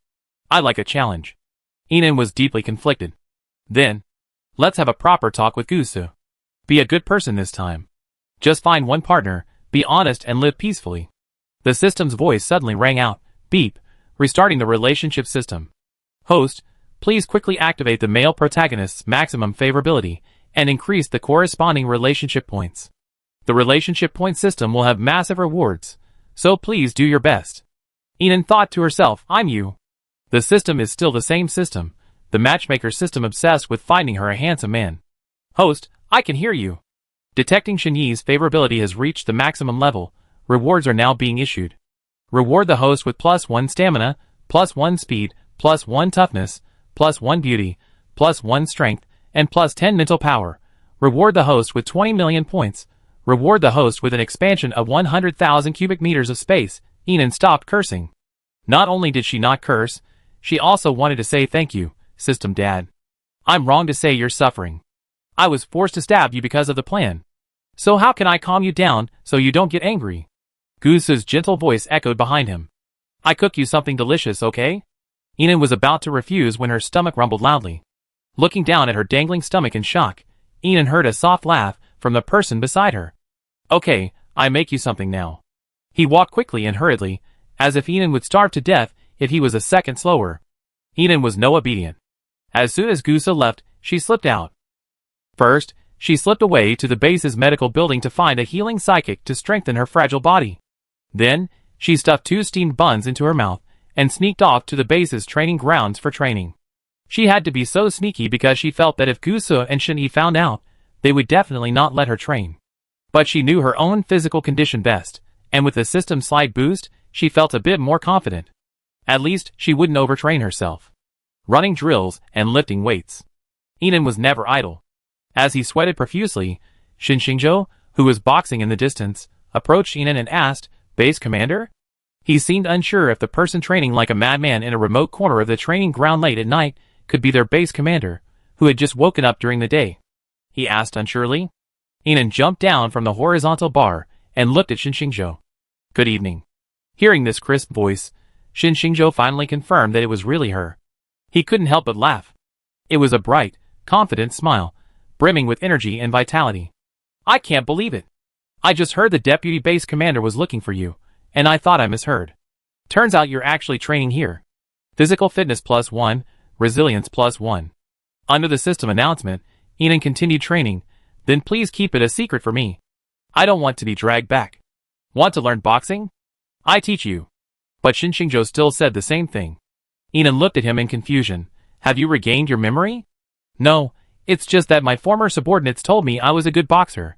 I like a challenge. Inan was deeply conflicted. Then, let's have a proper talk with Gusu. Be a good person this time. Just find one partner, be honest and live peacefully. The system's voice suddenly rang out. Beep, restarting the relationship system. Host, please quickly activate the male protagonist's maximum favorability and increase the corresponding relationship points. The relationship point system will have massive rewards, so please do your best. Inan thought to herself, I'm you. The system is still the same system, the matchmaker system obsessed with finding her a handsome man. Host, I can hear you. Detecting Shinyi's favorability has reached the maximum level. Rewards are now being issued. Reward the host with +1 stamina, +1 speed, +1 toughness, +1 beauty, +1 strength, and +10 mental power. Reward the host with 20 million points. Reward the host with an expansion of 100,000 cubic meters of space. Inan stopped cursing. Not only did she not curse, she also wanted to say thank you, System Dad. I'm wrong to say you're suffering. I was forced to stab you because of the plan. So how can I calm you down so you don't get angry? Gusu's gentle voice echoed behind him. I cook you something delicious, okay? Inan was about to refuse when her stomach rumbled loudly. Looking down at her dangling stomach in shock, Inan heard a soft laugh from the person beside her. Okay, I make you something now. He walked quickly and hurriedly, as if Inan would starve to death if he was a second slower. Inan was no obedient. As soon as Gusu left, she slipped out. First, she slipped away to the base's medical building to find a healing psychic to strengthen her fragile body. Then, she stuffed 2 steamed buns into her mouth and sneaked off to the base's training grounds for training. She had to be so sneaky because she felt that if Gusu and Shinyi found out, they would definitely not let her train. But she knew her own physical condition best, and with the system's slight boost, she felt a bit more confident. At least, she wouldn't overtrain herself. Running drills and lifting weights. Inan was never idle. As he sweated profusely, Shin Xingzhou, who was boxing in the distance, approached Inan and asked, Base Commander? He seemed unsure if the person training like a madman in a remote corner of the training ground late at night could be their base commander, who had just woken up during the day. He asked unsurely. Inan jumped down from the horizontal bar and looked at Shin Xingzhou. Good evening. Hearing this crisp voice, Shin Xingzhou finally confirmed that it was really her. He couldn't help but laugh. It was a bright, confident smile, brimming with energy and vitality. I can't believe it. I just heard the deputy base commander was looking for you, and I thought I misheard. Turns out you're actually training here. Physical fitness +1, resilience +1. Under the system announcement, Inan continued training, then please keep it a secret for me. I don't want to be dragged back. Want to learn boxing? I teach you. But Shin Xingzhou still said the same thing. Inan looked at him in confusion. Have you regained your memory? No, it's just that my former subordinates told me I was a good boxer.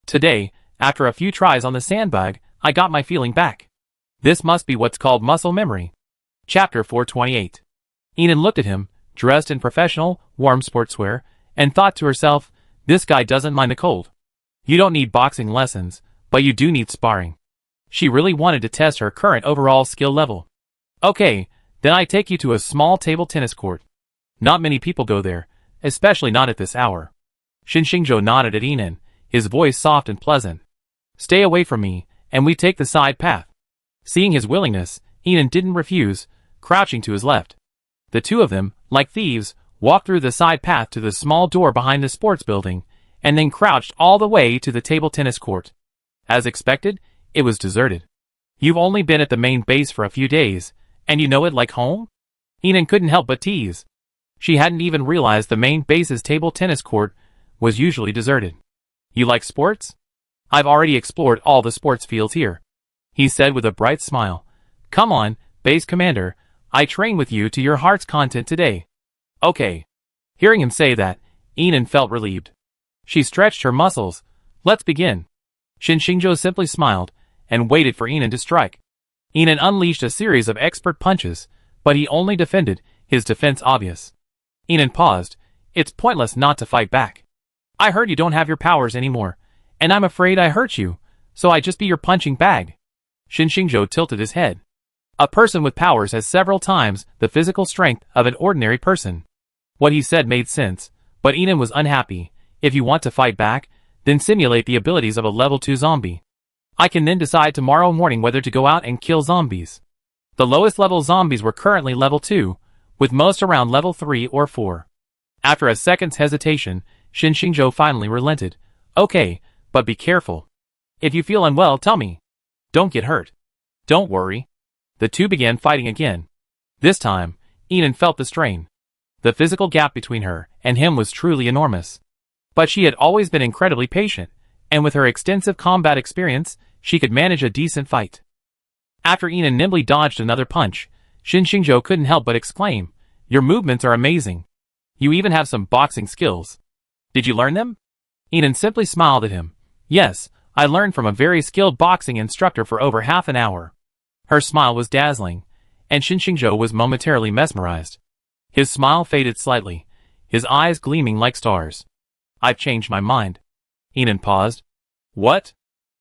Today, after a few tries on the sandbag, I got my feeling back. This must be what's called muscle memory. Chapter 428. Enid looked at him, dressed in professional, warm sportswear, and thought to herself, this guy doesn't mind the cold. You don't need boxing lessons, but you do need sparring. She really wanted to test her current overall skill level. Okay, then I take you to a small table tennis court. Not many people go there, especially not at this hour. Xinxingzhou nodded at Enid, his voice soft and pleasant. Stay away from me, and we take the side path. Seeing his willingness, Enid didn't refuse, crouching to his left. The two of them, like thieves, walked through the side path to the small door behind the sports building, and then crouched all the way to the table tennis court. As expected, it was deserted. You've only been at the main base for a few days, and you know it like home? Enid couldn't help but tease. She hadn't even realized the main base's table tennis court was usually deserted. You like sports? I've already explored all the sports fields here, he said with a bright smile. Come on, base commander, I train with you to your heart's content today. Okay. Hearing him say that, Enid felt relieved. She stretched her muscles. Let's begin. Xinxingzhou simply smiled, and waited for Enid to strike. Enid unleashed a series of expert punches, but he only defended, his defense obvious. Enid paused. It's pointless not to fight back. I heard you don't have your powers anymore, and I'm afraid I hurt you, so I just be your punching bag. Xinxingzhou tilted his head. A person with powers has several times the physical strength of an ordinary person. What he said made sense, but Enid was unhappy. If you want to fight back, then simulate the abilities of a level 2 zombie. I can then decide tomorrow morning whether to go out and kill zombies. The lowest level zombies were currently level 2, with most around level 3 or 4. After a second's hesitation, Xinxingzhou finally relented. Okay, but be careful. If you feel unwell, tell me. Don't get hurt. Don't worry. The two began fighting again. This time, Enid felt the strain. The physical gap between her and him was truly enormous. But she had always been incredibly patient, and with her extensive combat experience, she could manage a decent fight. After Enid nimbly dodged another punch, Xinxingzhou couldn't help but exclaim, your movements are amazing. You even have some boxing skills. Did you learn them? Enid simply smiled at him. Yes, I learned from a very skilled boxing instructor for over half an hour. Her smile was dazzling, and Xinxingzhou was momentarily mesmerized. His smile faded slightly, his eyes gleaming like stars. I've changed my mind. Enid paused. What?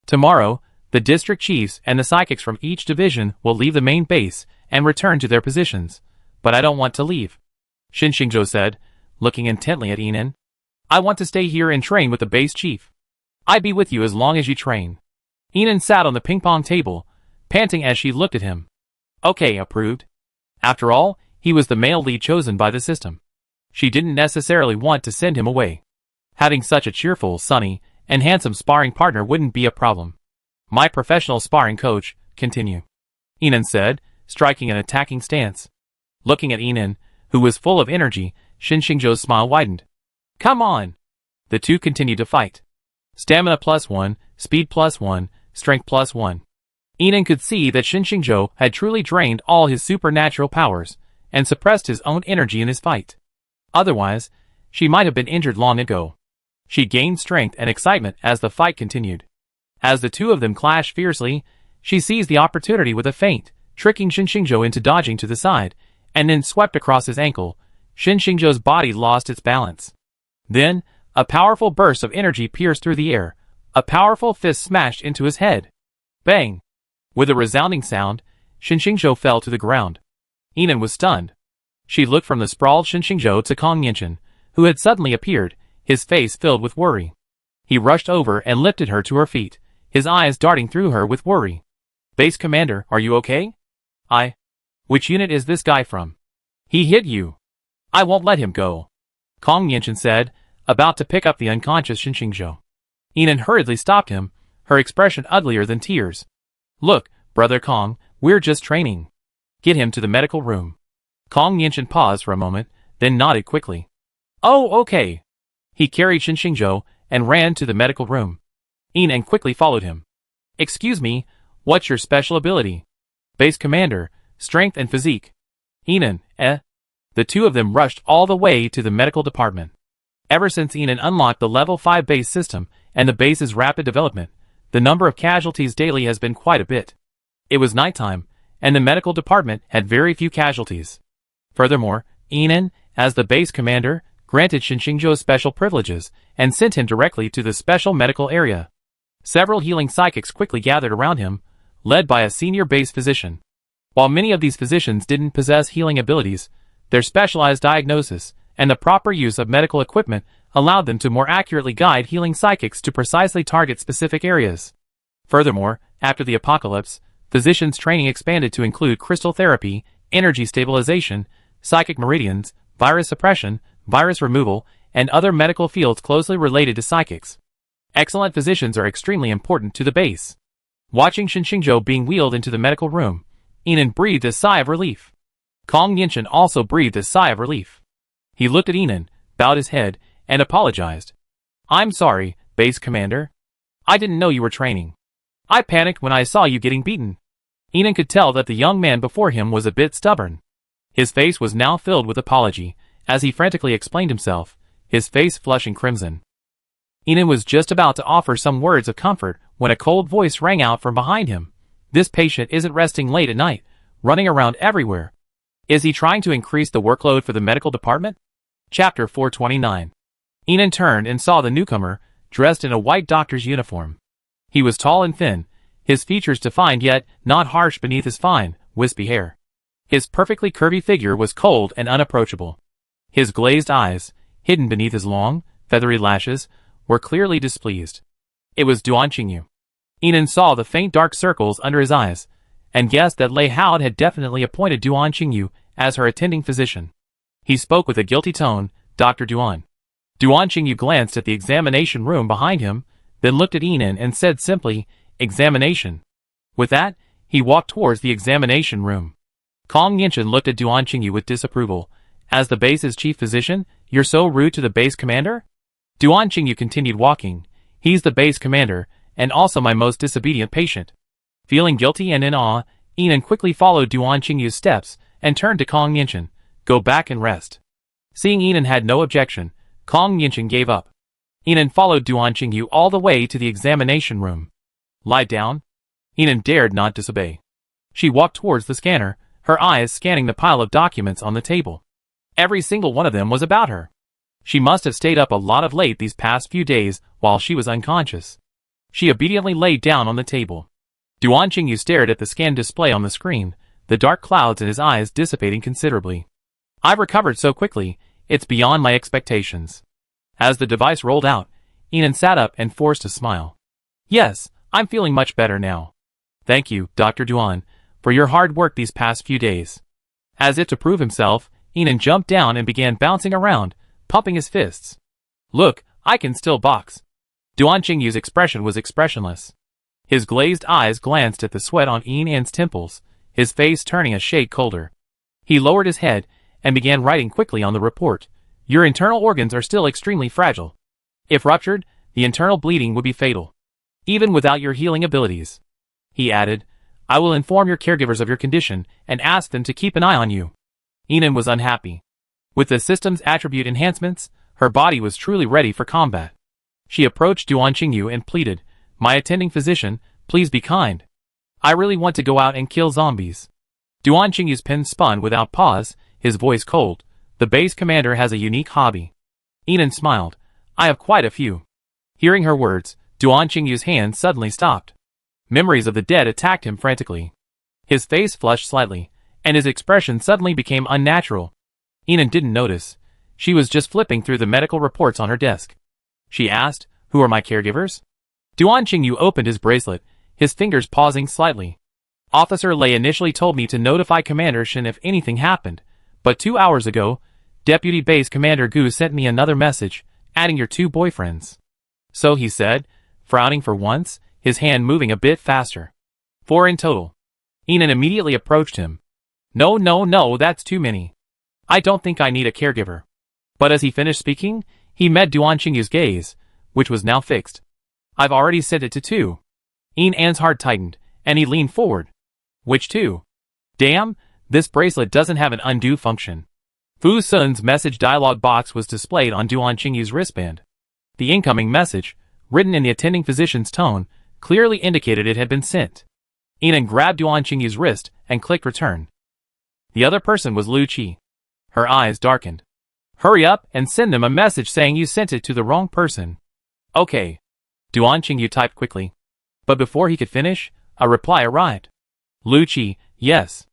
Tomorrow, the district chiefs and the psychics from each division will leave the main base and return to their positions, but I don't want to leave. Xinxingzhou said, looking intently at Enid. I want to stay here and train with the base chief. I'd be with you as long as you train. Enid sat on the ping-pong table, panting as she looked at him. Okay, approved. After all, he was the male lead chosen by the system. She didn't necessarily want to send him away. Having such a cheerful, sunny, and handsome sparring partner wouldn't be a problem. My professional sparring coach, continue. Enid said, striking an attacking stance. Looking at Enid, who was full of energy, Xinxingzhou's smile widened. Come on! The two continued to fight. Stamina +1, speed +1, strength +1. Enid could see that Xinxingzhou had truly drained all his supernatural powers, and suppressed his own energy in his fight. Otherwise, she might have been injured long ago. She gained strength and excitement as the fight continued. As the two of them clashed fiercely, she seized the opportunity with a feint, tricking Xinxingzhou into dodging to the side, and then swept across his ankle. Xinxingzhou's body lost its balance. Then, a powerful burst of energy pierced through the air. A powerful fist smashed into his head. Bang! With a resounding sound, Xinxingzhou fell to the ground. Enid was stunned. She looked from the sprawled Xinxingzhou to Kong Yanchen, who had suddenly appeared, his face filled with worry. He rushed over and lifted her to her feet, his eyes darting through her with worry. Base Commander, are you okay? Which unit is this guy from? He hit you. I won't let him go. Kong Yanchen said, about to pick up the unconscious Xinxingzhou. Enid hurriedly stopped him, her expression uglier than tears. Look, Brother Kong, we're just training. Get him to the medical room. Kong Yanchen paused for a moment, then nodded quickly. Oh, okay. He carried Xinxingzhou and ran to the medical room. Enid quickly followed him. Excuse me, what's your special ability? Base Commander, Strength and Physique. Enid, The two of them rushed all the way to the medical department. Ever since Enid unlocked the level 5 base system and the base's rapid development, the number of casualties daily has been quite a bit. It was nighttime, and the medical department had very few casualties. Furthermore, Inan, as the base commander, granted Xinxingzhou special privileges and sent him directly to the special medical area. Several healing psychics quickly gathered around him, led by a senior base physician. While many of these physicians didn't possess healing abilities, their specialized diagnosis and the proper use of medical equipment allowed them to more accurately guide healing psychics to precisely target specific areas. Furthermore, after the apocalypse, physicians' training expanded to include crystal therapy, energy stabilization, psychic meridians, virus suppression, virus removal, and other medical fields closely related to psychics. Excellent physicians are extremely important to the base. Watching Xinxingzhou being wheeled into the medical room, Inan breathed a sigh of relief. Kong Yinshan also breathed a sigh of relief. He looked at Inan, bowed his head, and apologized. "I'm sorry, base commander. I didn't know you were training. I panicked when I saw you getting beaten." Inan could tell that the young man before him was a bit stubborn. His face was now filled with apology, as he frantically explained himself, his face flushing crimson. Inan was just about to offer some words of comfort when a cold voice rang out from behind him. "This patient isn't resting late at night, running around everywhere. Is he trying to increase the workload for the medical department?" Chapter 429. Inan turned and saw the newcomer, dressed in a white doctor's uniform. He was tall and thin, his features defined yet not harsh beneath his fine, wispy hair. His perfectly curvy figure was cold and unapproachable. His glazed eyes, hidden beneath his long, feathery lashes, were clearly displeased. It was Duan Qingyu. Inan saw the faint dark circles under his eyes, and guessed that Lei Haod had definitely appointed Duan Qingyu as her attending physician. He spoke with a guilty tone, "Dr. Duan." Duan Qingyu glanced at the examination room behind him, then looked at Inan and said simply, "Examination." With that, he walked towards the examination room. Kong Yinshan looked at Duan Qingyu with disapproval. "As the base's chief physician, you're so rude to the base commander?" Duan Qingyu continued walking. "He's the base commander, and also my most disobedient patient." Feeling guilty and in awe, Inan quickly followed Duan Qingyu's steps and turned to Kong Yinshan. "Go back and rest." Seeing Inan had no objection, Kong Yinshan gave up. Inan followed Duan Qingyu all the way to the examination room. "Lie down." Inan dared not disobey. She walked towards the scanner, her eyes scanning the pile of documents on the table. Every single one of them was about her. She must have stayed up a lot of late these past few days while she was unconscious. She obediently laid down on the table. Duan Qingyu stared at the scan display on the screen, the dark clouds in his eyes dissipating considerably. "I've recovered so quickly, it's beyond my expectations." As the device rolled out, Inan sat up and forced a smile. "Yes, I'm feeling much better now. Thank you, Dr. Duan, for your hard work these past few days." As if to prove himself, Inan jumped down and began bouncing around, pumping his fists. "Look, I can still box." Duan Qingyu's expression was expressionless. His glazed eyes glanced at the sweat on Inan's temples, his face turning a shade colder. He lowered his head and began writing quickly on the report. "Your internal organs are still extremely fragile. If ruptured, the internal bleeding would be fatal, even without your healing abilities." He added, "I will inform your caregivers of your condition and ask them to keep an eye on you." Inan was unhappy. With the system's attribute enhancements, her body was truly ready for combat. She approached Duan Qingyu and pleaded, "My attending physician, please be kind. I really want to go out and kill zombies." Duan Qingyu's pen spun without pause, his voice cold. "The base commander has a unique hobby." Inan smiled. "I have quite a few." Hearing her words, Duan Qingyu's hand suddenly stopped. Memories of the dead attacked him frantically. His face flushed slightly, and his expression suddenly became unnatural. Inan didn't notice. She was just flipping through the medical reports on her desk. She asked, "Who are my caregivers?" Duan Qingyu opened his bracelet, his fingers pausing slightly. "Officer Lei initially told me to notify Commander Shen if anything happened, but 2 hours ago, Deputy Base Commander Gu sent me another message, adding your 2 boyfriends." "So," he said, frowning for once, his hand moving a bit faster. 4 in total." Inan immediately approached him. No, that's too many. I don't think I need a caregiver." But as he finished speaking, he met Duan Qingyu's gaze, which was now fixed. "I've already sent it to 2. Inan's heart tightened, and he leaned forward. "Which 2? Damn, this bracelet doesn't have an undo function." Fu Sun's message dialog box was displayed on Duan Qingyu's wristband. The incoming message, written in the attending physician's tone, clearly indicated it had been sent. Yinan grabbed Duan Qingyu's wrist and clicked return. The other person was Lu Qi. Her eyes darkened. Hurry up and send them a message saying you sent it to the wrong person. Okay. Duan Qingyu typed quickly. But before he could finish, a reply arrived. Lu Qi, yes.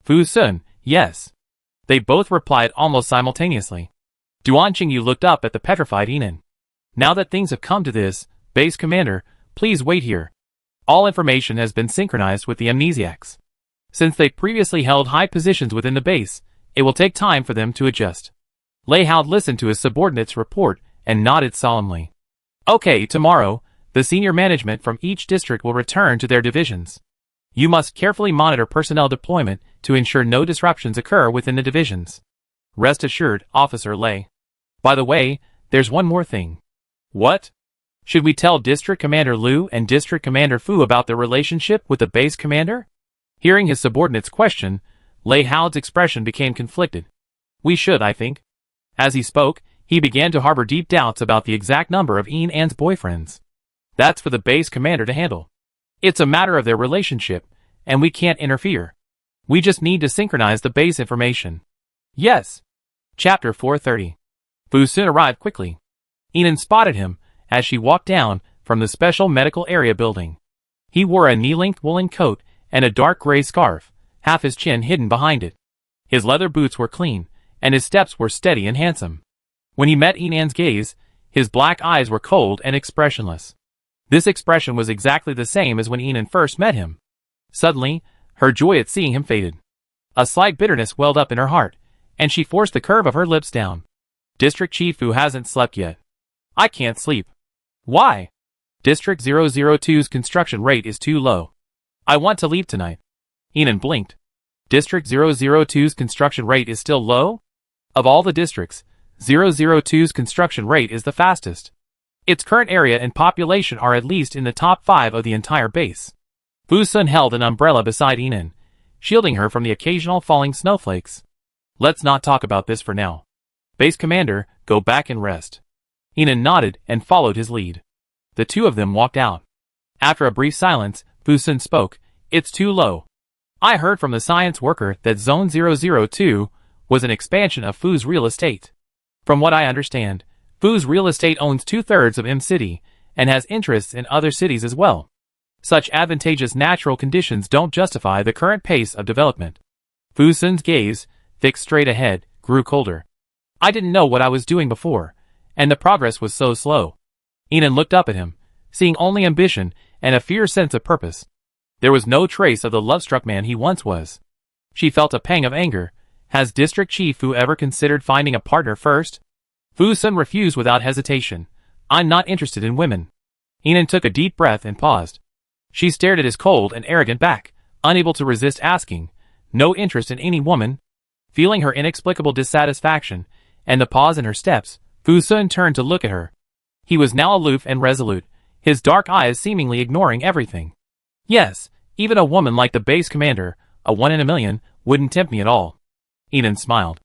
Fu Sun, yes. They both replied almost simultaneously. Duan Qingyu looked up at the petrified Yinan. Now that things have come to this, base commander, please wait here. All information has been synchronized with the amnesiacs. Since they previously held high positions within the base, it will take time for them to adjust. Lei Hao listened to his subordinate's report and nodded solemnly. Okay, tomorrow, the senior management from each district will return to their divisions. You must carefully monitor personnel deployment to ensure no disruptions occur within the divisions. Rest assured, Officer Lei. By the way, there's one more thing. What? Should we tell District Commander Liu and District Commander Fu about their relationship with the base commander? Hearing his subordinate's question, Lei Hao's expression became conflicted. We should, I think. As he spoke, he began to harbor deep doubts about the exact number of Yinan's boyfriends. That's for the base commander to handle. It's a matter of their relationship, and we can't interfere. We just need to synchronize the base information. Yes. Chapter 430. Fu Sun arrived quickly. Yinan spotted him as she walked down from the special medical area building. He wore a knee-length woolen coat and a dark gray scarf, half his chin hidden behind it. His leather boots were clean, and his steps were steady and handsome. When he met Yinan's gaze, his black eyes were cold and expressionless. This expression was exactly the same as when Yinan first met him. Suddenly, her joy at seeing him faded. A slight bitterness welled up in her heart, and she forced the curve of her lips down. District Chief Fu hasn't slept yet. I can't sleep. Why? District 002's construction rate is too low. I want to leave tonight. Yinan blinked. District 002's construction rate is still low? Of all the districts, 002's construction rate is the fastest. Its current area and population are at least in the top 5 of the entire base. Fu Sun held an umbrella beside Yinan, shielding her from the occasional falling snowflakes. Let's not talk about this for now. Base commander, go back and rest. Yinan nodded and followed his lead. The two of them walked out. After a brief silence, Fu Sun spoke. It's too low. I heard from the science worker that Zone 002 was an expansion of Fu's real estate. From what I understand, Fu's real estate owns 2/3 of M-City and has interests in other cities as well. Such advantageous natural conditions don't justify the current pace of development. Fu Sun's gaze, fixed straight ahead, grew colder. I didn't know what I was doing before, and the progress was so slow. Yinan looked up at him, seeing only ambition and a fierce sense of purpose. There was no trace of the love-struck man he once was. She felt a pang of anger. Has District Chief Fu ever considered finding a partner first? Fu Sun refused without hesitation. I'm not interested in women. Yinan took a deep breath and paused. She stared at his cold and arrogant back, unable to resist asking, no interest in any woman? Feeling her inexplicable dissatisfaction, and the pause in her steps, Fu Sun turned to look at her. He was now aloof and resolute, his dark eyes seemingly ignoring everything. Yes, even a woman like the base commander, a 1 in a million, wouldn't tempt me at all. Yinan smiled.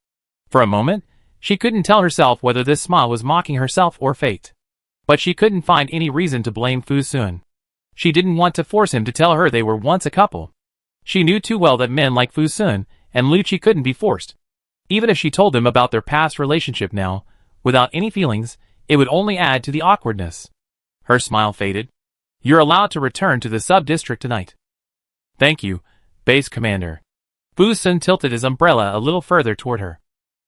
For a moment, she couldn't tell herself whether this smile was mocking herself or fate. But she couldn't find any reason to blame Fu Sun. She didn't want to force him to tell her they were once a couple. She knew too well that men like Fu Sun and Lu Qi couldn't be forced. Even if she told him about their past relationship now, without any feelings, it would only add to the awkwardness. Her smile faded. You're allowed to return to the sub-district tonight. Thank you, base commander. Fu Sun tilted his umbrella a little further toward her.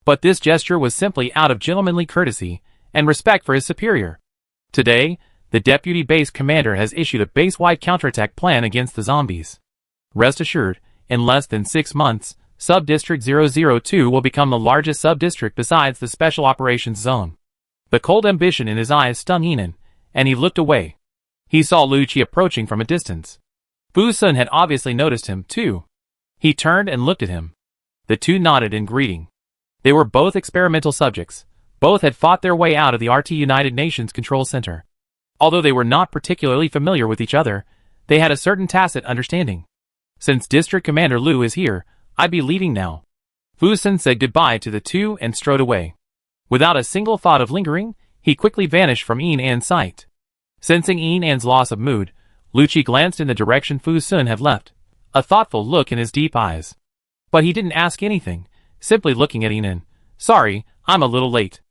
But this gesture was simply out of gentlemanly courtesy and respect for his superior. Today, the deputy base commander has issued a base-wide counterattack plan against the zombies. Rest assured, in less than 6 months, Sub-District 002 will become the largest sub-district besides the Special Operations Zone. The cold ambition in his eyes stung Yinan, and he looked away. He saw Lu Qi approaching from a distance. Fu Sun had obviously noticed him, too. He turned and looked at him. The two nodded in greeting. They were both experimental subjects. Both had fought their way out of the RT United Nations Control Center. Although they were not particularly familiar with each other, they had a certain tacit understanding. Since District Commander Liu is here, I'd be leaving now. Fu Sun said goodbye to the two and strode away. Without a single thought of lingering, he quickly vanished from Yinan's sight. Sensing Yinan's loss of mood, Lu Qi glanced in the direction Fu Sun had left, a thoughtful look in his deep eyes. But he didn't ask anything, simply looking at Inan. "Sorry, I'm a little late.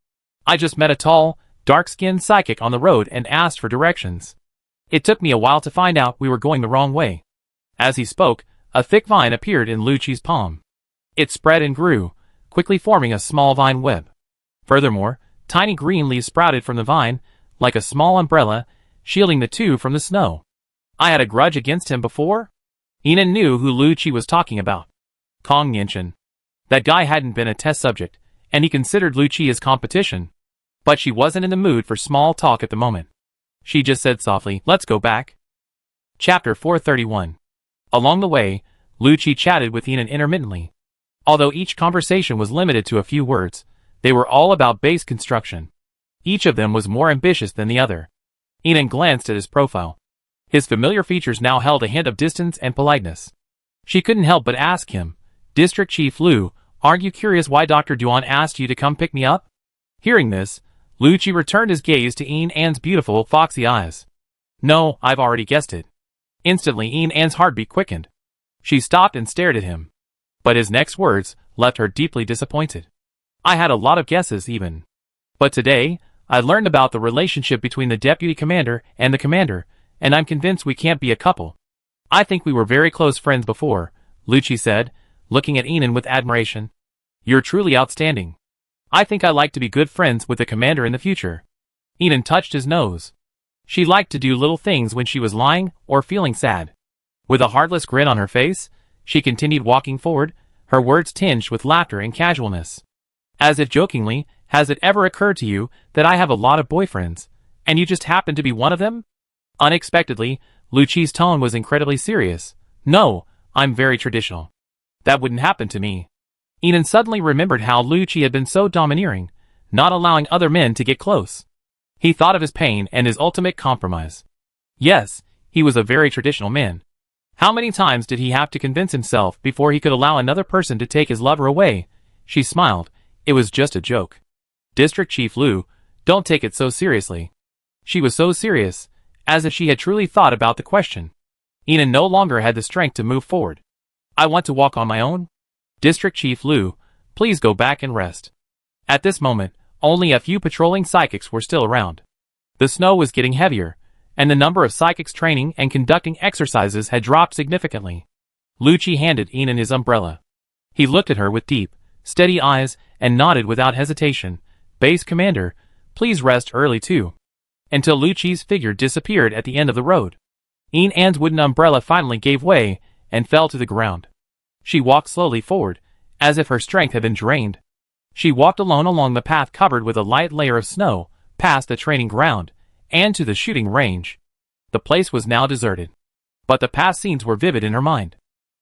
I just met a tall, dark-skinned psychic on the road and asked for directions. It took me a while to find out we were going the wrong way." As he spoke, a thick vine appeared in Lucci's palm. It spread and grew, quickly forming a small vine web. Furthermore, tiny green leaves sprouted from the vine, like a small umbrella, shielding the two from the snow. I had a grudge against him before? Inan knew who Lucci was talking about. Kong Nianchen. That guy hadn't been a test subject, and he considered Lucci his competition. But she wasn't in the mood for small talk at the moment. She just said softly, "Let's go back." Chapter 431. Along the way, Lucci chatted with Inan intermittently. Although each conversation was limited to a few words, they were all about base construction. Each of them was more ambitious than the other. Inan glanced at his profile. His familiar features now held a hint of distance and politeness. She couldn't help but ask him, "District Chief Liu, aren't you curious why Dr. Duan asked you to come pick me up?" Hearing this, Lucci returned his gaze to Inan's beautiful, foxy eyes. "No, I've already guessed it." Instantly Inan's heartbeat quickened. She stopped and stared at him. But his next words left her deeply disappointed. "I had a lot of guesses even. But today, I learned about the relationship between the deputy commander and the commander, and I'm convinced we can't be a couple." "I think we were very close friends before," Lucci said, looking at Inan with admiration. "You're truly outstanding. I think I like to be good friends with the commander in the future." Inan touched his nose. She liked to do little things when she was lying or feeling sad. With a heartless grin on her face, she continued walking forward, her words tinged with laughter and casualness. As if jokingly, "Has it ever occurred to you that I have a lot of boyfriends, and you just happen to be one of them?" Unexpectedly, Lucci's tone was incredibly serious. "No, I'm very traditional. That wouldn't happen to me." Inan suddenly remembered how Lucci had been so domineering, not allowing other men to get close. He thought of his pain and his ultimate compromise. Yes, he was a very traditional man. How many times did he have to convince himself before he could allow another person to take his lover away? She smiled. It was just a joke. "District Chief Liu, don't take it so seriously." She was so serious, as if she had truly thought about the question. Inan no longer had the strength to move forward. "I want to walk on my own." "District Chief Liu, please go back and rest." At this moment, only a few patrolling psychics were still around. The snow was getting heavier, and the number of psychics training and conducting exercises had dropped significantly. Lucci handed Inan his umbrella. He looked at her with deep, steady eyes and nodded without hesitation. "Base Commander, please rest early too." Until Lucci's figure disappeared at the end of the road. Inan's wooden umbrella finally gave way and fell to the ground. She walked slowly forward, as if her strength had been drained. She walked alone along the path covered with a light layer of snow, past the training ground, and to the shooting range. The place was now deserted. But the past scenes were vivid in her mind.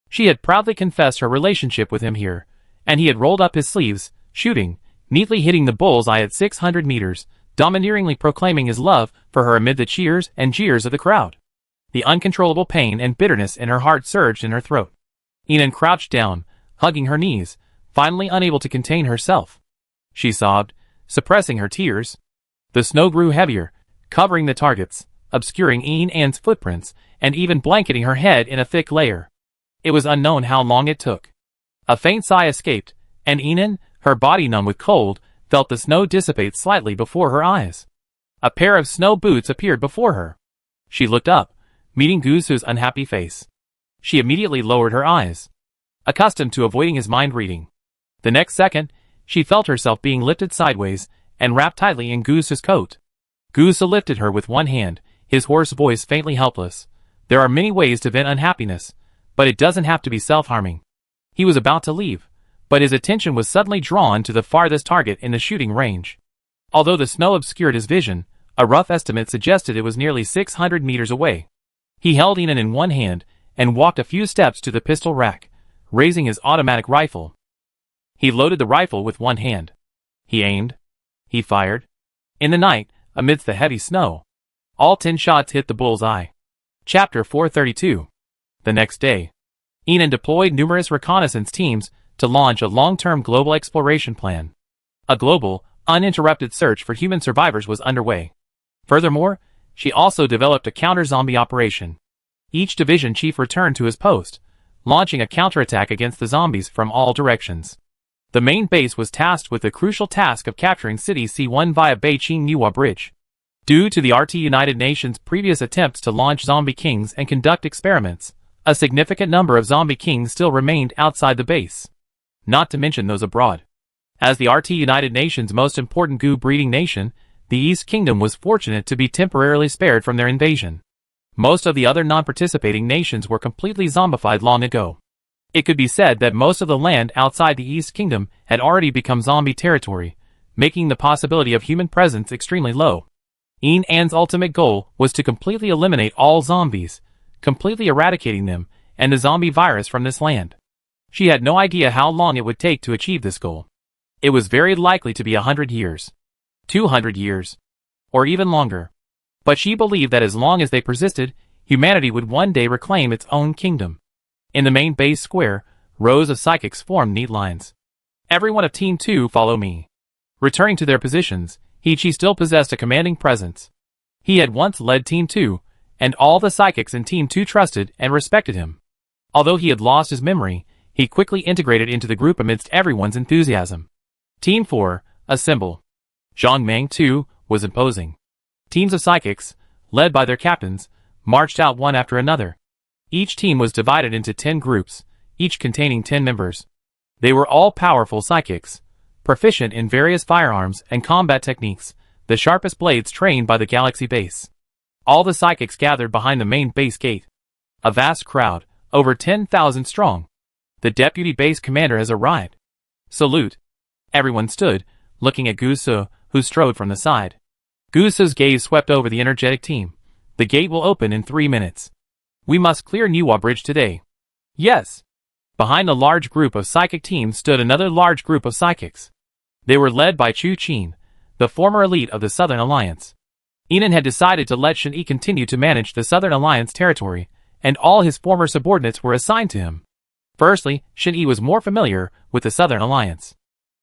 She had proudly confessed her relationship with him here, and he had rolled up his sleeves, shooting, neatly hitting the bull's-eye at 600 meters, domineeringly proclaiming his love for her amid the cheers and jeers of the crowd. The uncontrollable pain and bitterness in her heart surged in her throat. Inan crouched down, hugging her knees, finally unable to contain herself. She sobbed, suppressing her tears. The snow grew heavier, covering the targets, obscuring Inan's footprints, and even blanketing her head in a thick layer. It was unknown how long it took. A faint sigh escaped, and Inan, her body numb with cold, felt the snow dissipate slightly before her eyes. A pair of snow boots appeared before her. She looked up, meeting Gusu's unhappy face. She immediately lowered her eyes, accustomed to avoiding his mind reading. The next second, she felt herself being lifted sideways and wrapped tightly in Gusu's coat. Gusu lifted her with one hand, his hoarse voice faintly helpless. "There are many ways to vent unhappiness, but it doesn't have to be self-harming." He was about to leave, but his attention was suddenly drawn to the farthest target in the shooting range. Although the snow obscured his vision, a rough estimate suggested it was nearly 600 meters away. He held Inan in one hand and walked a few steps to the pistol rack, raising his automatic rifle. He loaded the rifle with one hand. He aimed. He fired. In the night, amidst the heavy snow, all 10 shots hit the bull's-eye. Chapter 432. The next day, Inan deployed numerous reconnaissance teams to launch a long-term global exploration plan. A global, uninterrupted search for human survivors was underway. Furthermore, she also developed a counter-zombie operation. Each division chief returned to his post, launching a counterattack against the zombies from all directions. The main base was tasked with the crucial task of capturing City C1 via Beijing-Niwa Bridge. Due to the United Nations' previous attempts to launch zombie kings and conduct experiments, a significant number of zombie kings still remained outside the base. Not to mention those abroad. As the United Nations' most important goo breeding nation, the East Kingdom was fortunate to be temporarily spared from their invasion. Most of the other non-participating nations were completely zombified long ago. It could be said that most of the land outside the East Kingdom had already become zombie territory, making the possibility of human presence extremely low. An's ultimate goal was to completely eliminate all zombies, completely eradicating them and the zombie virus from this land. She had no idea how long it would take to achieve this goal. It was very likely to be 100 years, 200 years, or even longer. But she believed that as long as they persisted, humanity would one day reclaim its own kingdom. In the main base square, rows of psychics formed neat lines. Everyone of Team 2 follow me. Returning to their positions, He still possessed a commanding presence. He had once led Team 2, and all the psychics in Team 2 trusted and respected him. Although he had lost his memory, he quickly integrated into the group amidst everyone's enthusiasm. Team 4, assemble. Zhang Meng, too, was imposing. Teams of psychics, led by their captains, marched out one after another. Each team was divided into 10 groups, each containing 10 members. They were all powerful psychics, proficient in various firearms and combat techniques, the sharpest blades trained by the Galaxy base. All the psychics gathered behind the main base gate. A vast crowd, over 10,000 strong. The deputy base commander has arrived. Salute. Everyone stood, looking at Gu Su, who strode from the side. Gu Su's gaze swept over the energetic team. The gate will open in 3 minutes. We must clear Niwa Bridge today. Yes. Behind the large group of psychic teams stood another large group of psychics. They were led by Chu Qin, the former elite of the Southern Alliance. Enan had decided to let Shen Yi continue to manage the Southern Alliance territory, and all his former subordinates were assigned to him. Firstly, Shen Yi was more familiar with the Southern Alliance.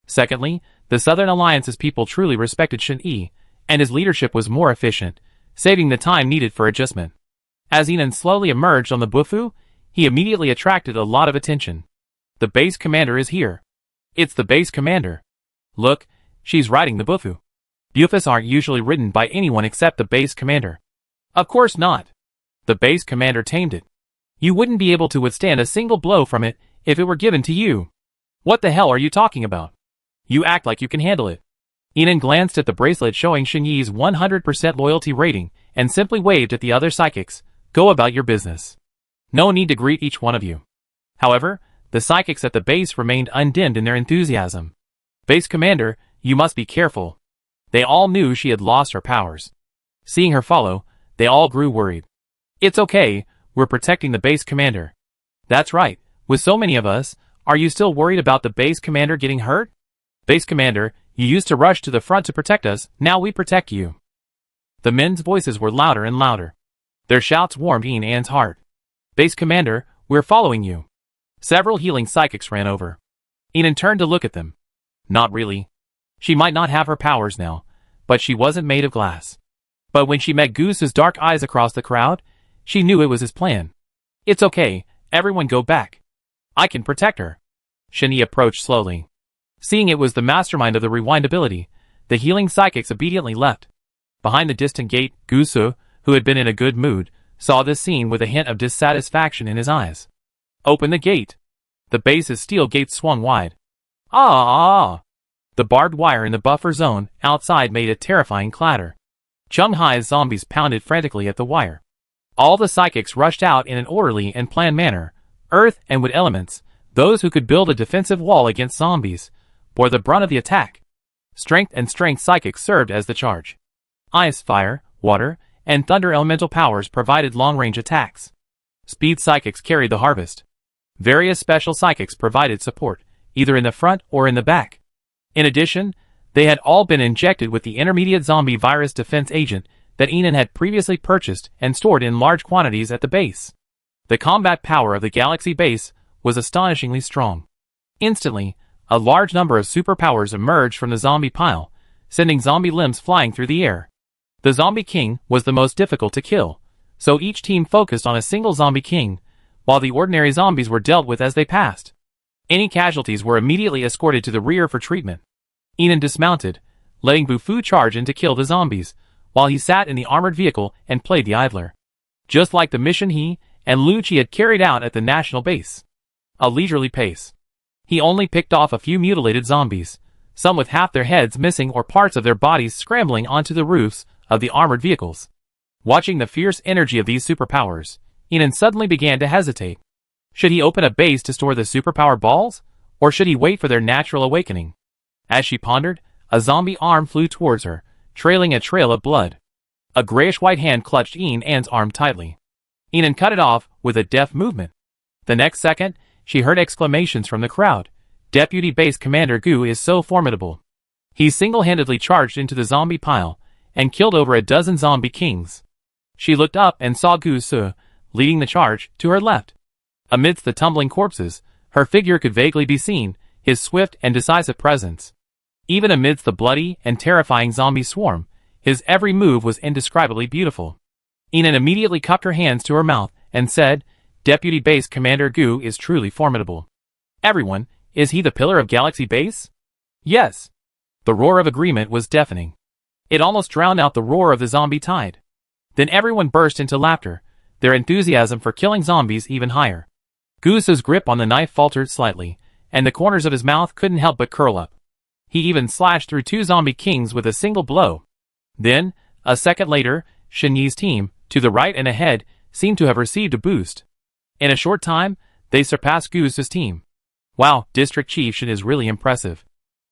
Secondly, the Southern Alliance's people truly respected Shen Yi, and his leadership was more efficient, saving the time needed for adjustment. As Enan slowly emerged on the Bufu, he immediately attracted a lot of attention. The base commander is here. It's the base commander. Look, she's riding the Bufu. Bufus aren't usually ridden by anyone except the base commander. Of course not. The base commander tamed it. You wouldn't be able to withstand a single blow from it if it were given to you. What the hell are you talking about? You act like you can handle it. Enan glanced at the bracelet showing Shen Yi's 100% loyalty rating and simply waved at the other psychics. Go about your business. No need to greet each one of you. However, the psychics at the base remained undimmed in their enthusiasm. Base commander, you must be careful. They all knew she had lost her powers. Seeing her follow, they all grew worried. It's okay, we're protecting the base commander. That's right, with so many of us, are you still worried about the base commander getting hurt? Base commander, you used to rush to the front to protect us, now we protect you. The men's voices were louder and louder. Their shouts warmed An's heart. Base commander, we're following you. Several healing psychics ran over. Enan turned to look at them. Not really. She might not have her powers now, but she wasn't made of glass. But when she met Goose's dark eyes across the crowd, she knew it was his plan. It's okay, everyone go back. I can protect her. Shen Yi approached slowly. Seeing it was the mastermind of the rewind ability, the healing psychics obediently left. Behind the distant gate, Gusu, who had been in a good mood, saw this scene with a hint of dissatisfaction in his eyes. Open the gate. The base's steel gate swung wide. Ah! The barbed wire in the buffer zone outside made a terrifying clatter. Chung Hai's zombies pounded frantically at the wire. All the psychics rushed out in an orderly and planned manner. Earth and wood elements, those who could build a defensive wall against zombies, bore the brunt of the attack. Strength and strength psychics served as the charge. Ice, fire, water, and thunder elemental powers provided long-range attacks. Speed psychics carried the harvest. Various special psychics provided support, either in the front or in the back. In addition, they had all been injected with the intermediate zombie virus defense agent that Enan had previously purchased and stored in large quantities at the base. The combat power of the Galaxy base was astonishingly strong. Instantly, a large number of superpowers emerged from the zombie pile, sending zombie limbs flying through the air. The zombie king was the most difficult to kill, so each team focused on a single zombie king, while the ordinary zombies were dealt with as they passed. Any casualties were immediately escorted to the rear for treatment. Enan dismounted, letting Bufu charge in to kill the zombies, while he sat in the armored vehicle and played the idler. Just like the mission he and Lucci had carried out at the national base. A leisurely pace. He only picked off a few mutilated zombies, some with half their heads missing or parts of their bodies scrambling onto the roofs of the armored vehicles. Watching the fierce energy of these superpowers, Enan suddenly began to hesitate. Should he open a base to store the superpower balls, or should he wait for their natural awakening? As she pondered, a zombie arm flew towards her, trailing a trail of blood. A grayish-white hand clutched Enan's arm tightly. Enan cut it off with a deft movement. The next second, she heard exclamations from the crowd. Deputy Base Commander Gu is so formidable. He single-handedly charged into the zombie pile and killed over a dozen zombie kings. She looked up and saw Gu Su, leading the charge, to her left. Amidst the tumbling corpses, her figure could vaguely be seen, his swift and decisive presence. Even amidst the bloody and terrifying zombie swarm, his every move was indescribably beautiful. Enan immediately cupped her hands to her mouth and said, Deputy Base Commander Gu is truly formidable. Everyone, is he the pillar of Galaxy Base? Yes. The roar of agreement was deafening. It almost drowned out the roar of the zombie tide. Then everyone burst into laughter, their enthusiasm for killing zombies even higher. Gu's grip on the knife faltered slightly, and the corners of his mouth couldn't help but curl up. He even slashed through two zombie kings with a single blow. Then, a second later, Shen Yi's team, to the right and ahead, seemed to have received a boost. In a short time, they surpassed Gu's team. Wow, District Chief Shen is really impressive.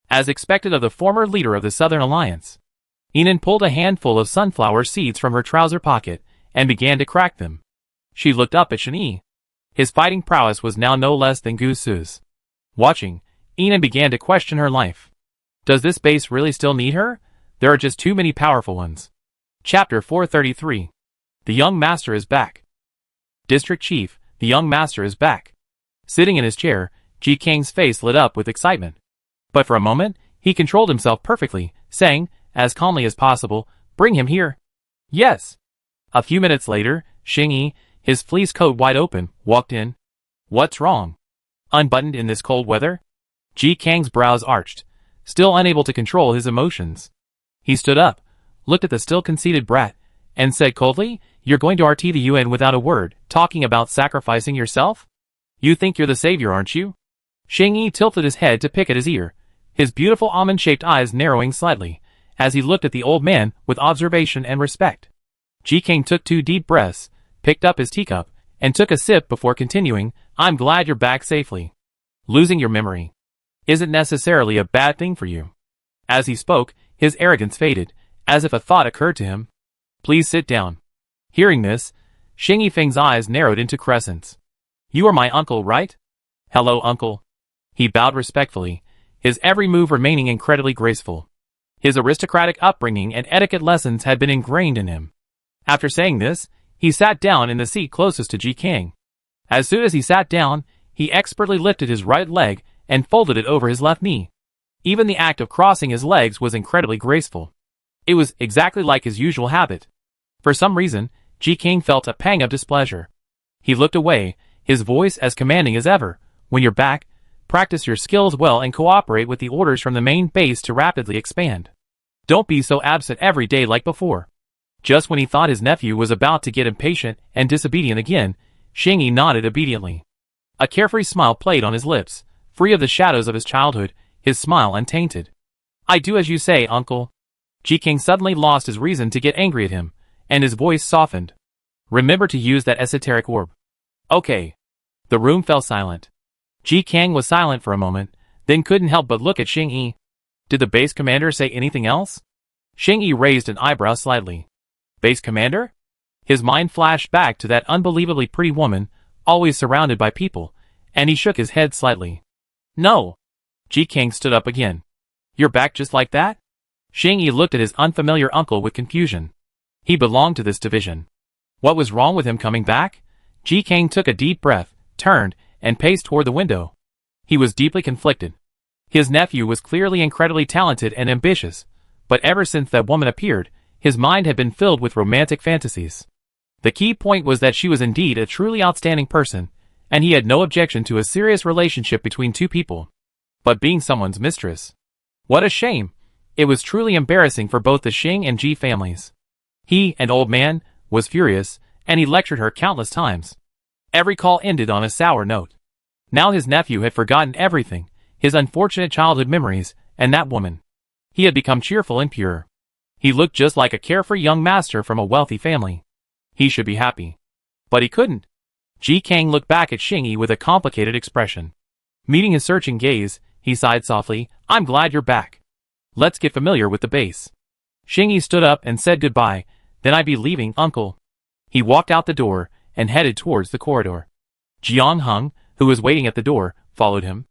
As expected of the former leader of the Southern Alliance. Enan pulled a handful of sunflower seeds from her trouser pocket and began to crack them. She looked up at Shen Yi. His fighting prowess was now no less than Gu's. Watching, Enan began to question her life. Does this base really still need her? There are just too many powerful ones. Chapter 433. The Young Master is back. District Chief, the Young Master is back. Sitting in his chair, Ji Kang's face lit up with excitement. But for a moment, he controlled himself perfectly, saying, as calmly as possible, bring him here. Yes. A few minutes later, Xing Yi, his fleece coat wide open, walked in. What's wrong? Unbuttoned in this cold weather? Ji Kang's brows arched, still unable to control his emotions. He stood up, looked at the still conceited brat, and said coldly, You're going to RT the UN without a word, talking about sacrificing yourself? You think you're the savior, aren't you? Xing Yi tilted his head to pick at his ear, his beautiful almond-shaped eyes narrowing slightly, as he looked at the old man with observation and respect. Ji Kang took 2 deep breaths, picked up his teacup, and took a sip before continuing, I'm glad you're back safely. Losing your memory isn't necessarily a bad thing for you. As he spoke, his arrogance faded, as if a thought occurred to him. Please sit down. Hearing this, Xing Yifeng's eyes narrowed into crescents. You are my uncle, right? Hello, uncle. He bowed respectfully, his every move remaining incredibly graceful. His aristocratic upbringing and etiquette lessons had been ingrained in him. After saying this, he sat down in the seat closest to Ji Kang. As soon as he sat down, he expertly lifted his right leg and folded it over his left knee. Even the act of crossing his legs was incredibly graceful. It was exactly like his usual habit. For some reason, Ji Kang felt a pang of displeasure. He looked away, his voice as commanding as ever. When you're back, practice your skills well and cooperate with the orders from the main base to rapidly expand. Don't be so absent every day like before. Just when he thought his nephew was about to get impatient and disobedient again, Xing Yi nodded obediently. A carefree smile played on his lips, free of the shadows of his childhood, his smile untainted. I do as you say, uncle. Ji Kang suddenly lost his reason to get angry at him, and his voice softened. Remember to use that esoteric orb. Okay. The room fell silent. Ji Kang was silent for a moment, then couldn't help but look at Xing Yi. Did the base commander say anything else? Xing Yi raised an eyebrow slightly. Base commander? His mind flashed back to that unbelievably pretty woman, always surrounded by people, and he shook his head slightly. No. Ji Kang stood up again. You're back just like that? Xing Yi looked at his unfamiliar uncle with confusion. He belonged to this division. What was wrong with him coming back? Ji Kang took a deep breath, turned, and paced toward the window. He was deeply conflicted. His nephew was clearly incredibly talented and ambitious, but ever since that woman appeared, his mind had been filled with romantic fantasies. The key point was that she was indeed a truly outstanding person, and he had no objection to a serious relationship between two people. But being someone's mistress. What a shame! It was truly embarrassing for both the Xing and Ji families. He, an old man, was furious, and he lectured her countless times. Every call ended on a sour note. Now his nephew had forgotten everything, his unfortunate childhood memories, and that woman. He had become cheerful and pure. He looked just like a carefree young master from a wealthy family. He should be happy. But he couldn't. Ji Kang looked back at Xing Yi with a complicated expression. Meeting his searching gaze, he sighed softly, "I'm glad you're back. Let's get familiar with the base." Xing Yi stood up and said goodbye, "Then I be leaving, uncle." He walked out the door and headed towards the corridor. Jiang Heng, who was waiting at the door, followed him.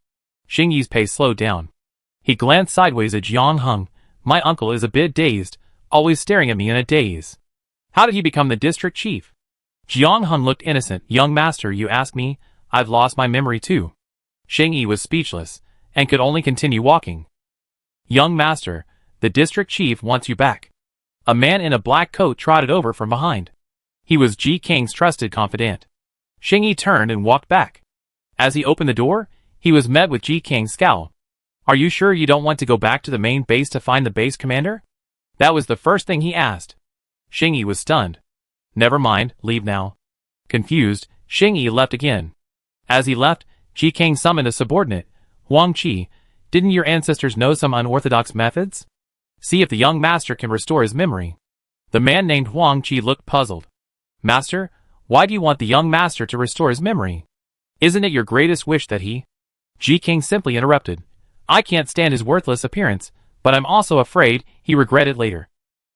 Xing Yi's pace slowed down. He glanced sideways at Jiang Heng. "My uncle is a bit dazed, always staring at me in a daze. How did he become the district chief?" Jiang Heng looked innocent. "Young master, you ask me? I've lost my memory too." Xing Yi was speechless, and could only continue walking. "Young master, the district chief wants you back." A man in a black coat trotted over from behind. He was Ji Kang's trusted confidant. Xing Yi turned and walked back. As he opened the door, he was met with Ji Kang's scowl. "Are you sure you don't want to go back to the main base to find the base commander?" That was the first thing he asked. Xing Yi was stunned. "Never mind, leave now." Confused, Xing Yi left again. As he left, Ji Kang summoned a subordinate. "Huang Qi, didn't your ancestors know some unorthodox methods? See if the young master can restore his memory." The man named Huang Qi looked puzzled. "Master, why do you want the young master to restore his memory? Isn't it your greatest wish that he—" Ji Kang simply interrupted. "I can't stand his worthless appearance, but I'm also afraid he regret it later.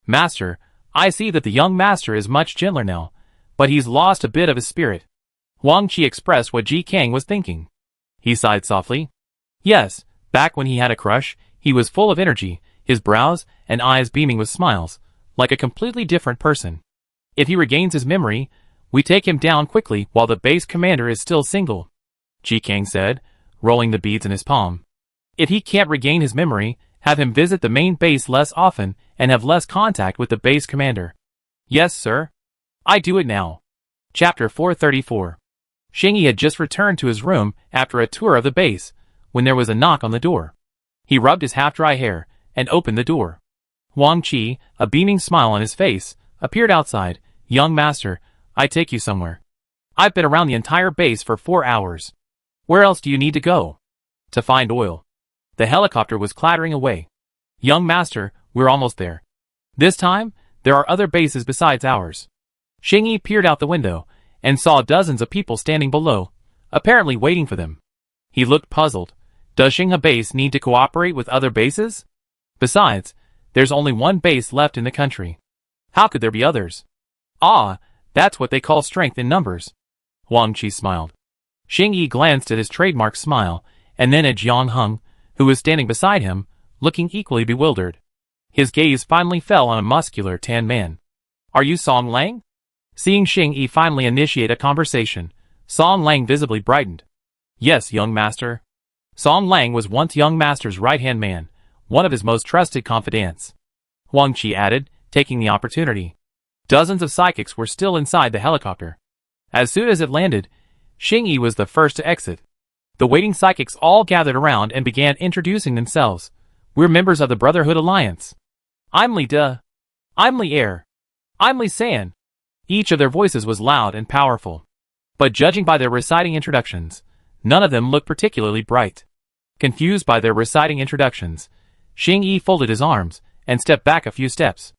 Master, I see that the young master is much gentler now, but he's lost a bit of his spirit." Huang Qi expressed what Ji Kang was thinking. He sighed softly. Yes, back when he had a crush, he was full of energy, his brows and eyes beaming with smiles, like a completely different person. If he regains his memory, we take him down quickly while the base commander is still single, Ji Kang said, rolling the beads in his palm. If he can't regain his memory, have him visit the main base less often and have less contact with the base commander. Yes, sir. I do it now. Chapter 434. Xing Yi had just returned to his room after a tour of the base, when there was a knock on the door. He rubbed his half-dry hair and opened the door. Huang Qi, a beaming smile on his face, appeared outside. Young master, I take you somewhere. I've been around the entire base for 4 hours. Where else do you need to go? To find oil. The helicopter was clattering away. Young master, we're almost there. This time, there are other bases besides ours. Xing Yi peered out the window and saw dozens of people standing below, apparently waiting for them. He looked puzzled. Does Xinghe base need to cooperate with other bases? Besides, there's only one base left in the country. How could there be others? Ah, that's what they call strength in numbers. Huang Qi smiled. Xing Yi glanced at his trademark smile, and then at Jiang Heng, who was standing beside him, looking equally bewildered. His gaze finally fell on a muscular tan man. Are you Song Lang? Seeing Xing Yi finally initiate a conversation, Song Lang visibly brightened. Yes, young master. Song Lang was once young master's right-hand man, one of his most trusted confidants. Huang Qi added, taking the opportunity. Dozens of psychics were still inside the helicopter. As soon as it landed, Xing Yi was the first to exit. The waiting psychics all gathered around and began introducing themselves. We're members of the Brotherhood Alliance. I'm Li De. I'm Li Er. I'm Li San. Each of their voices was loud and powerful. But judging by their reciting introductions, none of them looked particularly bright. Confused by their reciting introductions, Xing Yi folded his arms and stepped back a few steps.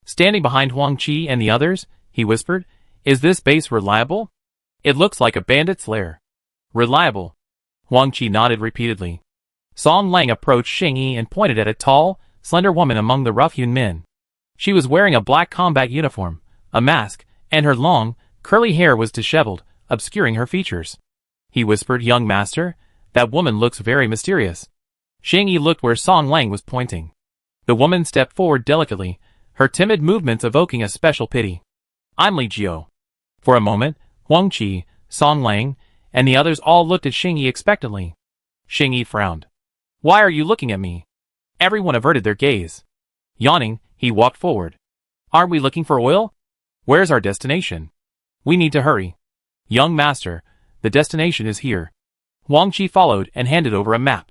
Standing behind Huang Qi and the others, he whispered, Is this base reliable? It looks like a bandit's lair. Reliable. Huang Qi nodded repeatedly. Song Lang approached Xing Yi and pointed at a tall, slender woman among the rough-hewn men. She was wearing a black combat uniform, a mask, and her long, curly hair was disheveled, obscuring her features. He whispered, Young master, that woman looks very mysterious. Xing Yi looked where Song Lang was pointing. The woman stepped forward delicately, her timid movements evoking a special pity. I'm Li Jiao. For a moment, Huang Qi, Song Lang, and the others all looked at Xing Yi expectantly. Xing Yi frowned. Why are you looking at me? Everyone averted their gaze. Yawning, he walked forward. Aren't we looking for oil? Where's our destination? We need to hurry. Young master, the destination is here. Huang Qi followed and handed over a map.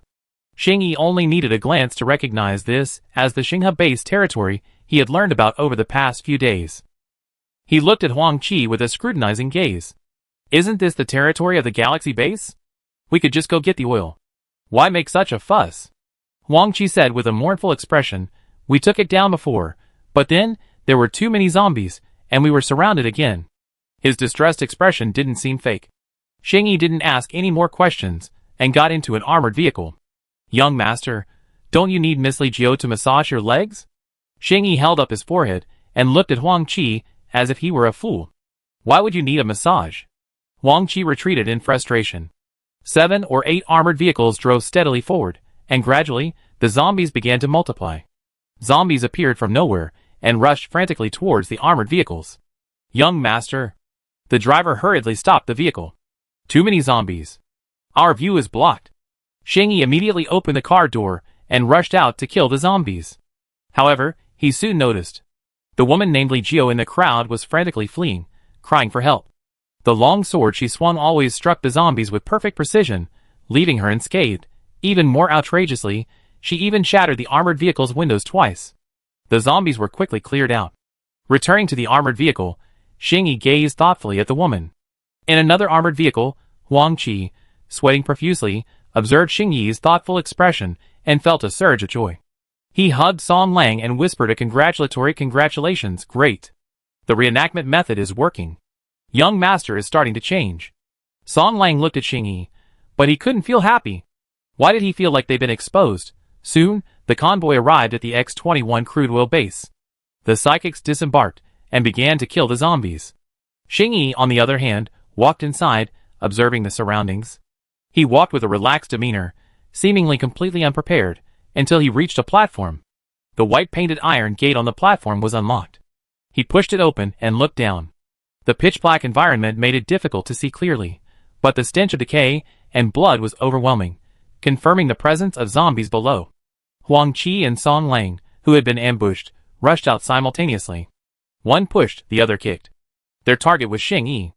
Xing Yi only needed a glance to recognize this as the Xinghe base territory he had learned about over the past few days. He looked at Huang Qi with a scrutinizing gaze. Isn't this the territory of the galaxy base? We could just go get the oil. Why make such a fuss? Huang Qi said with a mournful expression. We took it down before, but then there were too many zombies, and we were surrounded again. His distressed expression didn't seem fake. Xing Yi didn't ask any more questions, and got into an armored vehicle. Young master, don't you need Miss Li Jiao to massage your legs? Xing Yi held up his forehead, and looked at Huang Qi as if he were a fool. Why would you need a massage? Huang Qi retreated in frustration. 7 or 8 armored vehicles drove steadily forward, and gradually, the zombies began to multiply. Zombies appeared from nowhere, and rushed frantically towards the armored vehicles. Young master. The driver hurriedly stopped the vehicle. Too many zombies. Our view is blocked. Xing Yi immediately opened the car door, and rushed out to kill the zombies. However, he soon noticed. The woman named Li Jiao in the crowd was frantically fleeing, crying for help. The long sword she swung always struck the zombies with perfect precision, leaving her unscathed. Even more outrageously, she even shattered the armored vehicle's windows twice. The zombies were quickly cleared out. Returning to the armored vehicle, Xing Yi gazed thoughtfully at the woman. In another armored vehicle, Huang Qi, sweating profusely, observed Xing Yi's thoughtful expression and felt a surge of joy. He hugged Song Lang and whispered a congratulatory congratulations, great. The reenactment method is working. Young master is starting to change. Song Lang looked at Xing Yi, but he couldn't feel happy. Why did he feel like they'd been exposed? Soon, the convoy arrived at the X-21 crude oil base. The psychics disembarked and began to kill the zombies. Xing Yi, on the other hand, walked inside, observing the surroundings. He walked with a relaxed demeanor, seemingly completely unprepared, until he reached a platform. The white-painted iron gate on the platform was unlocked. He pushed it open and looked down. The pitch-black environment made it difficult to see clearly, but the stench of decay and blood was overwhelming, confirming the presence of zombies below. Huang Qi and Song Lang, who had been ambushed, rushed out simultaneously. One pushed, the other kicked. Their target was Xing Yi.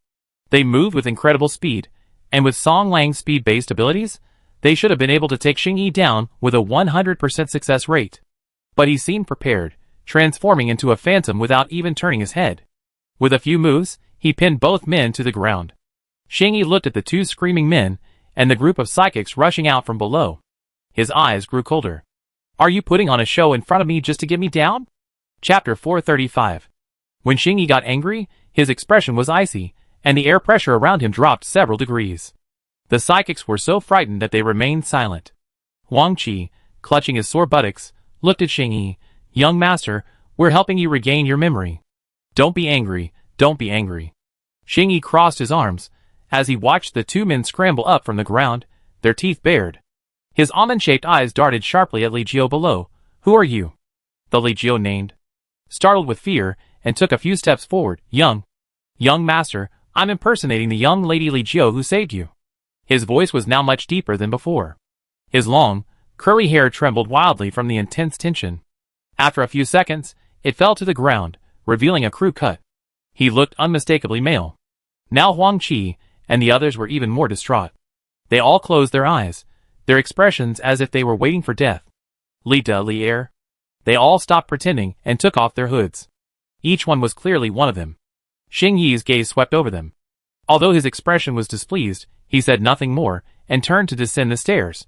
They moved with incredible speed, and with Song Lang's speed-based abilities, they should have been able to take Xing Yi down with a 100% success rate. But he seemed prepared, transforming into a phantom without even turning his head. With a few moves, he pinned both men to the ground. Xing Yi looked at the two screaming men, and the group of psychics rushing out from below. His eyes grew colder. Are you putting on a show in front of me just to get me down? Chapter 435. When Xing Yi got angry, his expression was icy, and the air pressure around him dropped several degrees. The psychics were so frightened that they remained silent. Huang Qi, clutching his sore buttocks, looked at Xing Yi. Young master, we're helping you regain your memory. Don't be angry, don't be angry. Xing Yi crossed his arms, as he watched the two men scramble up from the ground, their teeth bared. His almond-shaped eyes darted sharply at Li Jiao below. Who are you? The Li Jiao named. Startled with fear, and took a few steps forward. Young master, I'm impersonating the young lady Li Jiao who saved you. His voice was now much deeper than before. His long, curly hair trembled wildly from the intense tension. After a few seconds, it fell to the ground, revealing a crew cut. He looked unmistakably male. Now Huang Qi and the others were even more distraught. They all closed their eyes, their expressions as if they were waiting for death. Li Er. They all stopped pretending and took off their hoods. Each one was clearly one of them. Xing Yi's gaze swept over them. Although his expression was displeased, he said nothing more, and turned to descend the stairs.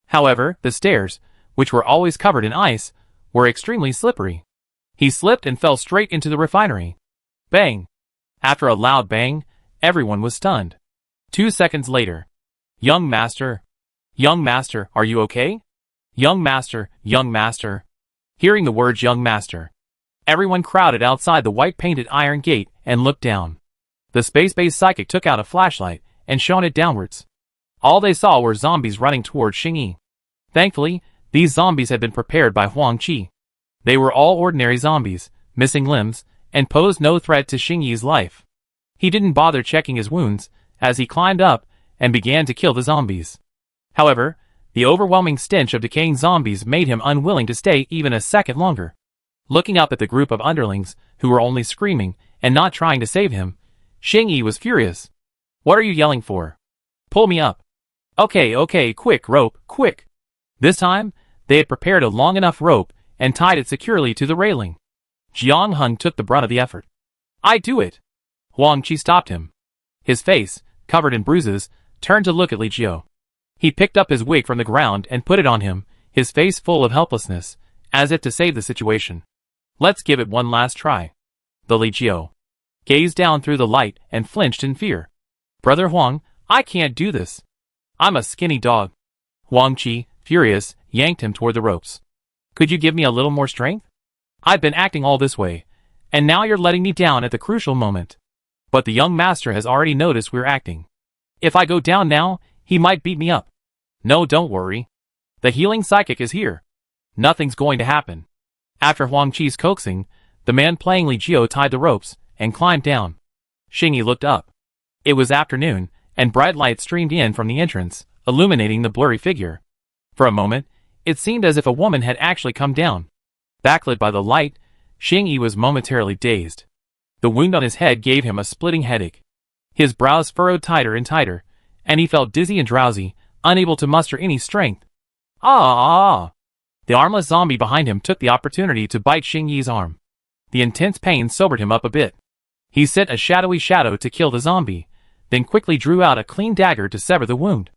However, the stairs, which were always covered in ice, were extremely slippery. He slipped and fell straight into the refinery. Bang! After a loud bang, everyone was stunned. 2 seconds later. Young master, are you okay? Young master. Hearing the words young master, everyone crowded outside the white-painted iron gate and looked down. The space-based psychic took out a flashlight and shone it downwards. All they saw were zombies running towards Xing Yi. Thankfully, these zombies had been prepared by Huang Qi. They were all ordinary zombies, missing limbs, and posed no threat to Xing Yi's life. He didn't bother checking his wounds, as he climbed up and began to kill the zombies. However, the overwhelming stench of decaying zombies made him unwilling to stay even a second longer. Looking up at the group of underlings, who were only screaming and not trying to save him, Xing Yi was furious. What are you yelling for? Pull me up. Okay, quick, rope, quick. This time, they had prepared a long enough rope and tied it securely to the railing. Jiang Hung took the brunt of the effort. I do it. Huang Qi stopped him. His face, covered in bruises, turned to look at Li Jiao. He picked up his wig from the ground and put it on him, his face full of helplessness, as if to save the situation. Let's give it one last try. The Li Jiao gazed down through the light and flinched in fear. Brother Huang, I can't do this. I'm a skinny dog. Huang Qi, furious, yanked him toward the ropes. Could you give me a little more strength? I've been acting all this way, and now you're letting me down at the crucial moment. But the young master has already noticed we're acting. If I go down now, he might beat me up. No, don't worry. The healing psychic is here. Nothing's going to happen. After Huang Qi's coaxing, the man playing Li Jiao tied the ropes and climbed down. Xingyi looked up. It was afternoon, and bright light streamed in from the entrance, illuminating the blurry figure. For a moment, it seemed as if a woman had actually come down. Backlit by the light, Xingyi was momentarily dazed. The wound on his head gave him a splitting headache. His brows furrowed tighter and tighter, and he felt dizzy and drowsy, unable to muster any strength. The armless zombie behind him took the opportunity to bite Xingyi's arm. The intense pain sobered him up a bit. He sent a shadowy shadow to kill the zombie, then quickly drew out a clean dagger to sever the wound.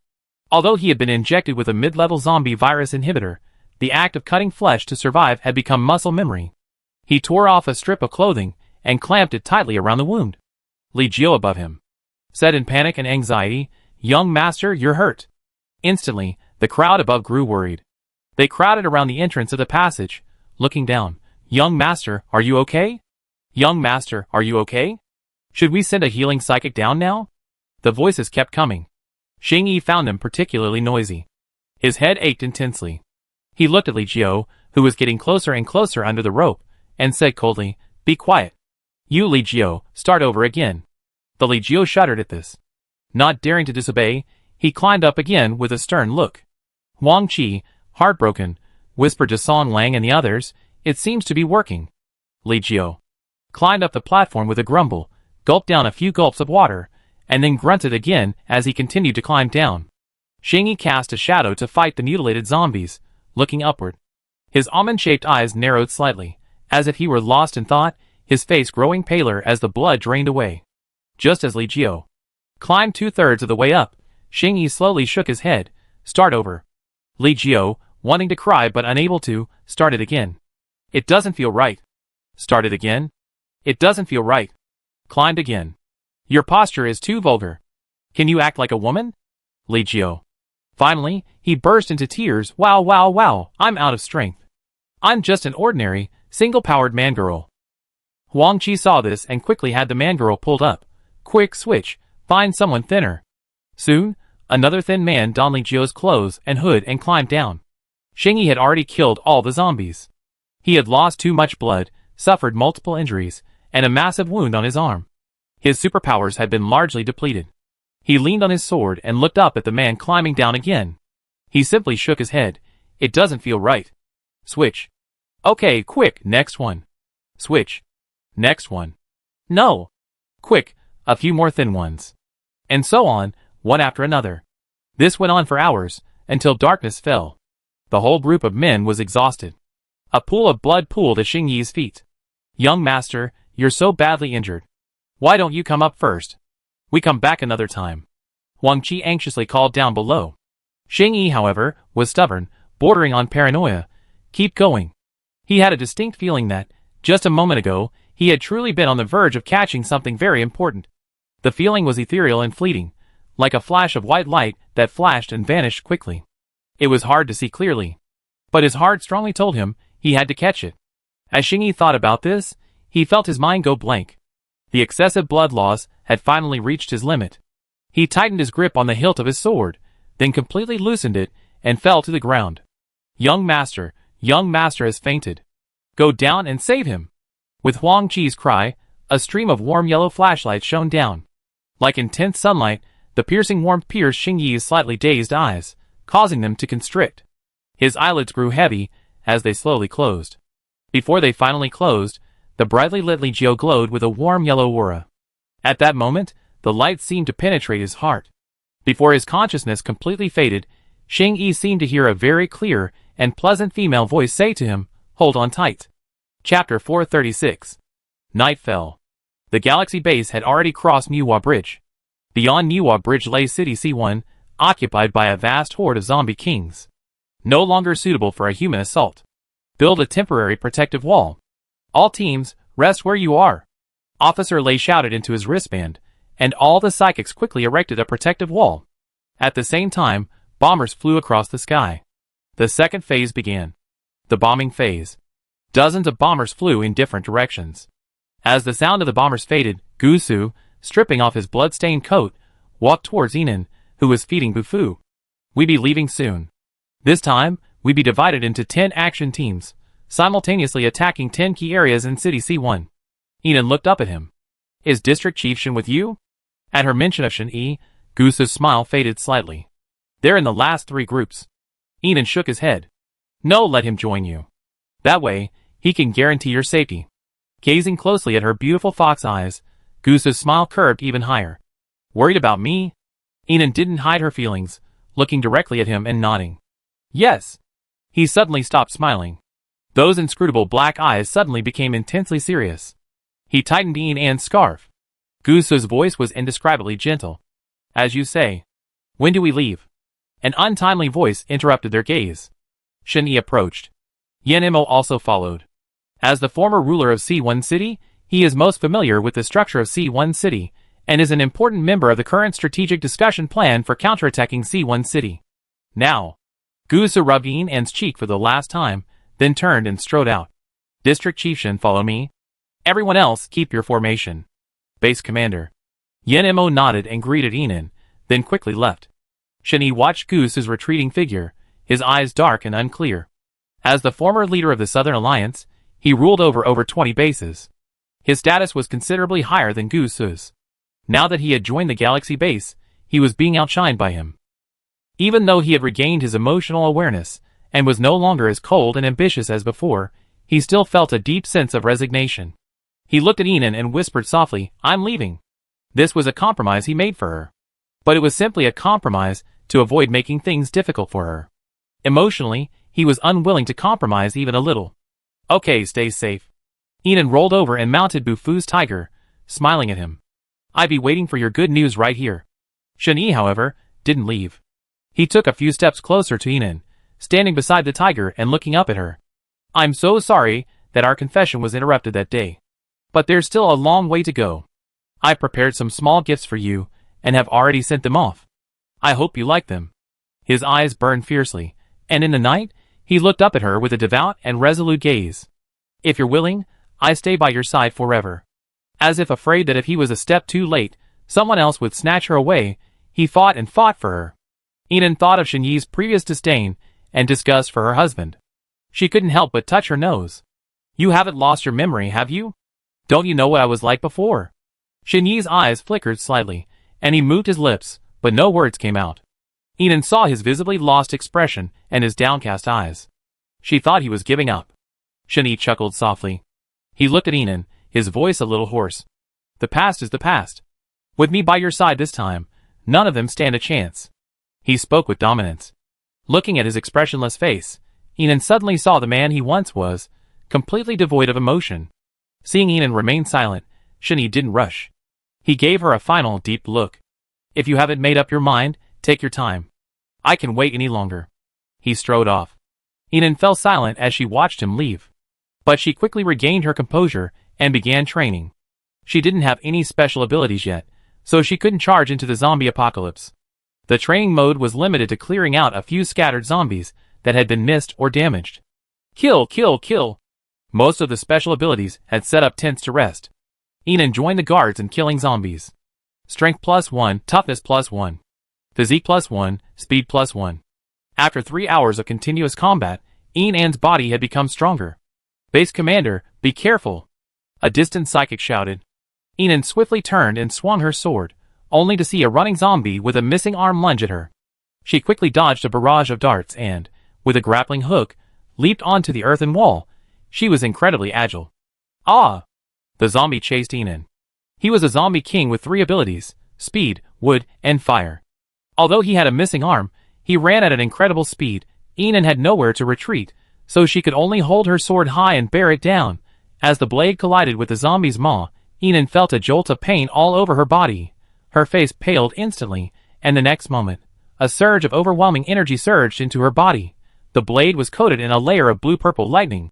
Although he had been injected with a mid-level zombie virus inhibitor, the act of cutting flesh to survive had become muscle memory. He tore off a strip of clothing and clamped it tightly around the wound. Li Jiao above him said in panic and anxiety, "Young master, you're hurt." Instantly, the crowd above grew worried. They crowded around the entrance of the passage, looking down. "Young master, are you okay? Young master, are you okay? Should we send a healing psychic down now?" The voices kept coming. Xingyi found them particularly noisy. His head ached intensely. He looked at Li Jiao, who was getting closer and closer under the rope, and said coldly, "Be quiet. You, Li Jiao, start over again." The Li Jiao shuddered at this. Not daring to disobey, he climbed up again with a stern look. Huang Qi, heartbroken, whispered to Song Lang and the others, "It seems to be working." Li Jiao climbed up the platform with a grumble, gulped down a few gulps of water, and then grunted again as he continued to climb down. Xingyi cast a shadow to fight the mutilated zombies, looking upward. His almond-shaped eyes narrowed slightly, as if he were lost in thought, his face growing paler as the blood drained away. Just as Li Jiao climbed 2/3 of the way up, Xingyi slowly shook his head. "Start over." Li Jiao, wanting to cry but unable to, started again. "It doesn't feel right." Started again. "It doesn't feel right." Climbed again. "Your posture is too vulgar. Can you act like a woman?" Li Jiao. Finally, he burst into tears. Wow, I'm out of strength. I'm just an ordinary, single-powered man-girl." Huang Qi saw this and quickly had the man-girl pulled up. "Quick, switch, find someone thinner." Soon, another thin man donned Li Jiao's clothes and hood and climbed down. Xingyi had already killed all the zombies. He had lost too much blood, suffered multiple injuries, and a massive wound on his arm. His superpowers had been largely depleted. He leaned on his sword and looked up at the man climbing down again. He simply shook his head. "It doesn't feel right." Switch. "Okay, quick, next one." Switch. Next one. "No." Quick, a few more thin ones. And so on, one after another. This went on for hours, until darkness fell. The whole group of men was exhausted. A pool of blood pooled at Xingyi's feet. "Young master, you're so badly injured. Why don't you come up first? We come back another time." Huang Qi anxiously called down below. Xingyi, however, was stubborn, bordering on paranoia. "Keep going." He had a distinct feeling that, just a moment ago, he had truly been on the verge of catching something very important. The feeling was ethereal and fleeting, like a flash of white light that flashed and vanished quickly. It was hard to see clearly. But his heart strongly told him he had to catch it. As Xingyi thought about this, he felt his mind go blank. The excessive blood loss had finally reached his limit. He tightened his grip on the hilt of his sword, then completely loosened it, and fell to the ground. Young master has fainted. Go down and save him." With Huang Qi's cry, a stream of warm yellow flashlight shone down. Like intense sunlight, the piercing warmth pierced Xingyi's slightly dazed eyes, causing them to constrict. His eyelids grew heavy as they slowly closed. Before they finally closed, the brightly lit Li Jiao glowed with a warm yellow aura. At that moment, The light seemed to penetrate his heart. Before his consciousness completely faded, Xing Yi seemed to hear a very clear and pleasant female voice say to him, "Hold on tight." Chapter 436. Night fell. The Galaxy base had already crossed Niwa Bridge. Beyond Niwa Bridge lay City C1, occupied by a vast horde of zombie kings. No longer suitable for a human assault. Build a temporary protective wall. All teams, rest where you are. Officer Lei shouted into his wristband, and all the psychics quickly erected a protective wall. At the same time, bombers flew across the sky. The second phase began. The bombing phase. Dozens of bombers flew in different directions. As the sound of the bombers faded, Gusu, stripping off his blood-stained coat, walked towards Enan, who was feeding Bufu. "We be leaving soon. This time, we be divided into 10 action teams, simultaneously attacking 10 key areas in City C1. Enan looked up at him. "Is District Chief Shen with you?" At her mention of Shen Yi, Gusu's smile faded slightly. "They're in the last 3 groups." Enan shook his head. "No, let him join you. That way, he can guarantee your safety." Gazing closely at her beautiful fox eyes, Gusu's smile curved even higher. "Worried about me?" Enan didn't hide her feelings, looking directly at him and nodding. "Yes." He suddenly stopped smiling. Those inscrutable black eyes suddenly became intensely serious. He tightened Enan's scarf. Gusu's voice was indescribably gentle. "As you say. When do we leave?" An untimely voice interrupted their gaze. Shen Yi approached. Yan-Mo also followed. As the former ruler of C1 City, he is most familiar with the structure of C1 City, and is an important member of the current strategic discussion plan for counterattacking C1 City. "Now." Gusu rubbed Enan's cheek for the last time, then turned and strode out. "District Chief Shen, follow me. Everyone else, keep your formation." "Base Commander." Yan-Mo nodded and greeted Enan, then quickly left. Shen Yi watched Gusu's retreating figure, his eyes dark and unclear. As the former leader of the Southern Alliance, he ruled over 20 bases. His status was considerably higher than Gusu's. Now that he had joined the Galaxy base, he was being outshined by him. Even though he had regained his emotional awareness, and was no longer as cold and ambitious as before, he still felt a deep sense of resignation. He looked at Enan and whispered softly, "I'm leaving." This was a compromise he made for her. But it was simply a compromise to avoid making things difficult for her. Emotionally, he was unwilling to compromise even a little. "Okay, stay safe." Enan rolled over and mounted Bufu's tiger, smiling at him. "I be waiting for your good news right here." Shen Yi, however, didn't leave. He took a few steps closer to Enan, standing beside the tiger and looking up at her. "I'm so sorry that our confession was interrupted that day. But there's still a long way to go. I prepared some small gifts for you, and have already sent them off. I hope you like them." His eyes burned fiercely, and in the night, he looked up at her with a devout and resolute gaze. "If you're willing, I stay by your side forever." As if afraid that if he was a step too late, someone else would snatch her away, he fought and fought for her. Enan thought of Shen Yi's previous disdain and disgust for her husband. She couldn't help but touch her nose. "You haven't lost your memory, have you? Don't you know what I was like before?" Shen Yi's eyes flickered slightly, and he moved his lips, but no words came out. Enan saw his visibly lost expression and his downcast eyes. She thought he was giving up. Shen Yi chuckled softly. He looked at Enan, his voice a little hoarse. "The past is the past. With me by your side this time, none of them stand a chance." He spoke with dominance. Looking at his expressionless face, Enan suddenly saw the man he once was, completely devoid of emotion. Seeing Enan remain silent, Shen Yi didn't rush. He gave her a final deep look. "If you haven't made up your mind, take your time. I can wait any longer." He strode off. Enan fell silent as she watched him leave. But she quickly regained her composure and began training. She didn't have any special abilities yet, so she couldn't charge into the zombie apocalypse. The training mode was limited to clearing out a few scattered zombies that had been missed or damaged. Kill, kill, kill. Most of the special abilities had set up tents to rest. Enan joined the guards in killing zombies. Strength +1, toughness +1. Physique +1, speed +1. After 3 hours of continuous combat, Enan's body had become stronger. "Base Commander, be careful!" A distant psychic shouted. Enan swiftly turned and swung her sword, only to see a running zombie with a missing arm lunge at her. She quickly dodged a barrage of darts and, with a grappling hook, leaped onto the earthen wall. She was incredibly agile. "Ah!" The zombie chased Enan. He was a zombie king with 3 abilities, speed, wood, and fire. Although he had a missing arm, he ran at an incredible speed. Enon had nowhere to retreat, so she could only hold her sword high and bear it down. As the blade collided with the zombie's maw, Enon felt a jolt of pain all over her body. Her face paled instantly, and the next moment, a surge of overwhelming energy surged into her body. The blade was coated in a layer of blue-purple lightning,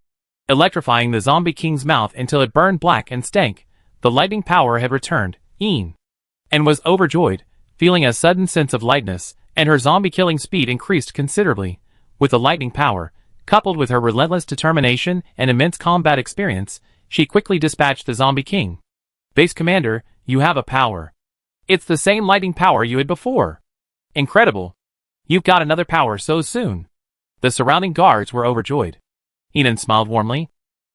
electrifying the zombie king's mouth until it burned black and stank. The lightning power had returned, and was overjoyed, feeling a sudden sense of lightness, and her zombie-killing speed increased considerably. With the lightning power, coupled with her relentless determination and immense combat experience, she quickly dispatched the zombie king. Base Commander, you have a power. It's the same lightning power you had before. Incredible. You've got another power so soon. The surrounding guards were overjoyed. Enon smiled warmly.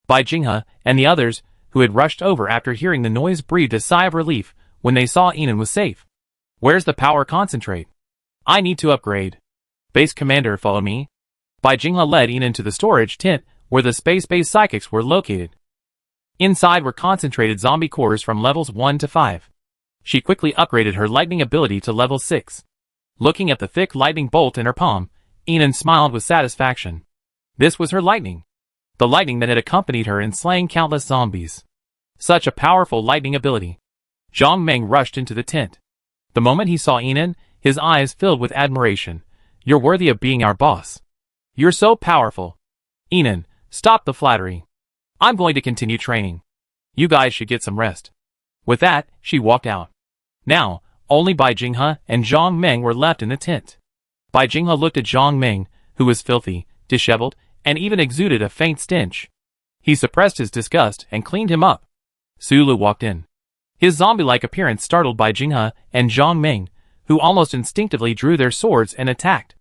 Bai Jinghe and the others, who had rushed over after hearing the noise, breathed a sigh of relief when they saw Enon was safe. Where's the power concentrate? I need to upgrade. Base Commander, follow me. Bai Jinghe led Enon to the storage tent where the space-based psychics were located. Inside were concentrated zombie cores from levels 1 to 5. She quickly upgraded her lightning ability to level 6. Looking at the thick lightning bolt in her palm, Enon smiled with satisfaction. This was her lightning. The lightning that had accompanied her in slaying countless zombies. Such a powerful lightning ability. Zhang Meng rushed into the tent. The moment he saw Enon, his eyes filled with admiration. You're worthy of being our boss. You're so powerful. Enon, stop the flattery. I'm going to continue training. You guys should get some rest. With that, she walked out. Now, only Bai Jinghe and Zhang Meng were left in the tent. Bai Jinghe looked at Zhang Meng, who was filthy, disheveled, and even exuded a faint stench. He suppressed his disgust and cleaned him up. Sulu walked in. His zombie-like appearance startled Bai Jinghe and Zhang Meng, who almost instinctively drew their swords and attacked.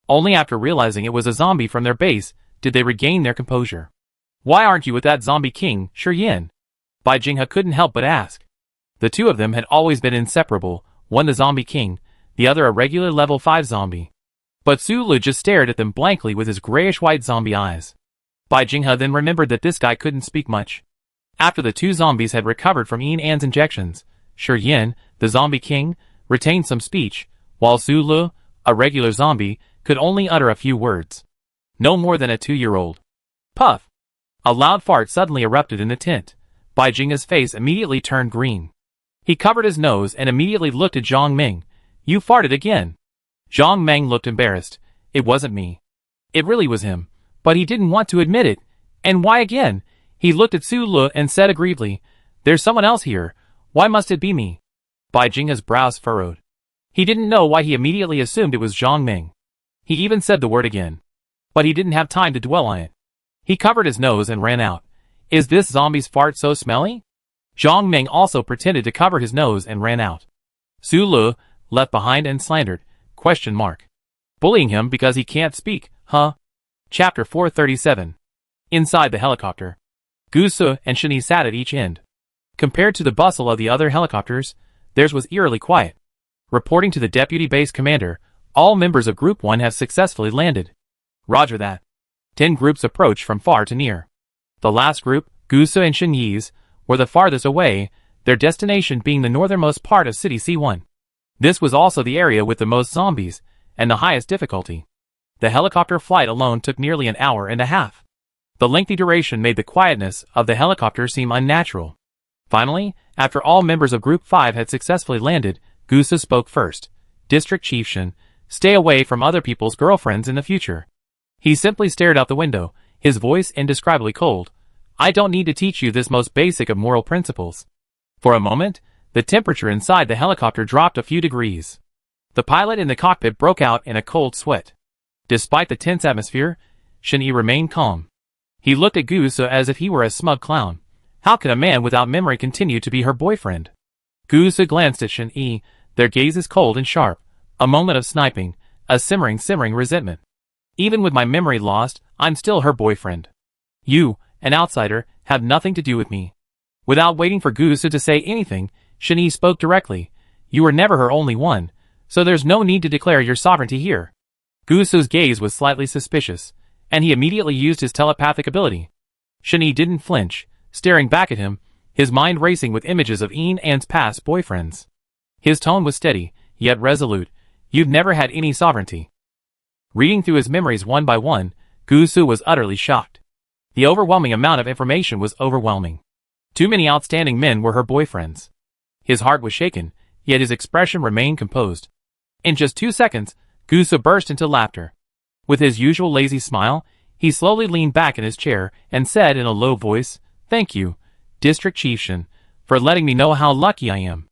Only after realizing it was a zombie from their base did they regain their composure. Why aren't you with that zombie king, Shiyin? Bai Jinghe couldn't help but ask. The two of them had always been inseparable, one the zombie king, the other a regular level 5 zombie. But Sulu just stared at them blankly with his grayish-white zombie eyes. Bai Jinghe then remembered that this guy couldn't speak much. After the two zombies had recovered from Enon's injections, Shiyin, the zombie king, retained some speech, while Sulu, a regular zombie, could only utter a few words. No more than a 2-year-old. Puff! A loud fart suddenly erupted in the tent. Bai Jinghe's face immediately turned green. He covered his nose and immediately looked at Zhang Meng. You farted again. Zhang Meng looked embarrassed. It wasn't me. It really was him. But he didn't want to admit it. And why again? He looked at Sulu and said aggrievedly, There's someone else here. Why must it be me? Bai Jinghe's brows furrowed. He didn't know why he immediately assumed it was Zhang Meng. He even said the word again. But he didn't have time to dwell on it. He covered his nose and ran out. Is this zombie's fart so smelly? Zhang Meng also pretended to cover his nose and ran out. Sulu, left behind and slandered, ? Bullying him because he can't speak, huh? Chapter 437. Inside the helicopter. Gusu and Shani sat at each end. Compared to the bustle of the other helicopters, theirs was eerily quiet. Reporting to the Deputy Base Commander, all members of Group 1 have successfully landed. Roger that. 10 groups approached from far to near. The last group, Gusu and Shenyi's, were the farthest away, their destination being the northernmost part of City C1. This was also the area with the most zombies, and the highest difficulty. The helicopter flight alone took nearly an hour and a half. The lengthy duration made the quietness of the helicopter seem unnatural. Finally, after all members of Group 5 had successfully landed, Gusu spoke first. District Chief Shen, stay away from other people's girlfriends in the future. He simply stared out the window, his voice indescribably cold. I don't need to teach you this most basic of moral principles. For a moment, the temperature inside the helicopter dropped a few degrees. The pilot in the cockpit broke out in a cold sweat. Despite the tense atmosphere, Shen-Yi remained calm. He looked at Gusu as if he were a smug clown. How could a man without memory continue to be her boyfriend? Gusu glanced at Shen-Yi, their gazes cold and sharp. A moment of sniping, a simmering resentment. Even with my memory lost, I'm still her boyfriend. You, an outsider, have nothing to do with me. Without waiting for Gusu to say anything, Shen-Yi spoke directly. You were never her only one, so there's no need to declare your sovereignty here. Gusu's gaze was slightly suspicious, and he immediately used his telepathic ability. Shen-Yi didn't flinch, staring back at him, his mind racing with images of En's past boyfriends. His tone was steady, yet resolute. You've never had any sovereignty. Reading through his memories one by one, Gusu was utterly shocked. The overwhelming amount of information was overwhelming. Too many outstanding men were her boyfriends. His heart was shaken, yet his expression remained composed. In just 2 seconds, Gusu burst into laughter. With his usual lazy smile, he slowly leaned back in his chair and said in a low voice, "Thank you, District Chieftain, for letting me know how lucky I am.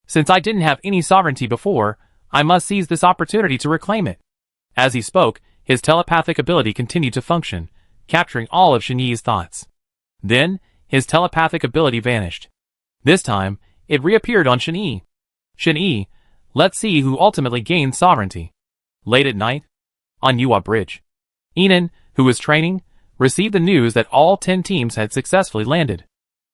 Since I didn't have any sovereignty before, I must seize this opportunity to reclaim it." As he spoke, his telepathic ability continued to function, capturing all of Shen Yi's thoughts. Then, his telepathic ability vanished. This time, it reappeared on Shen Yi. "Shen Yi, let's see who ultimately gains sovereignty." Late at night, on Yuhua Bridge, Enan, who was training, received the news that all 10 teams had successfully landed.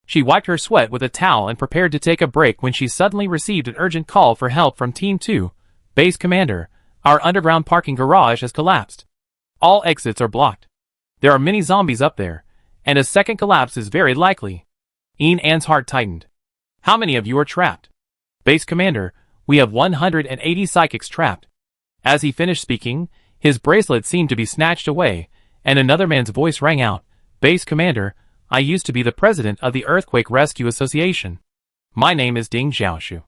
She wiped her sweat with a towel and prepared to take a break when she suddenly received an urgent call for help from Team 2. "Base Commander, our underground parking garage has collapsed. All exits are blocked. There are many zombies up there, and a second collapse is very likely." Enan's heart tightened. "How many of you are trapped?" "Base Commander, we have 180 psychics trapped." As he finished speaking, his bracelet seemed to be snatched away, and another man's voice rang out, "Base Commander, I used to be the president of the Earthquake Rescue Association. My name is Ding Xiaoshu.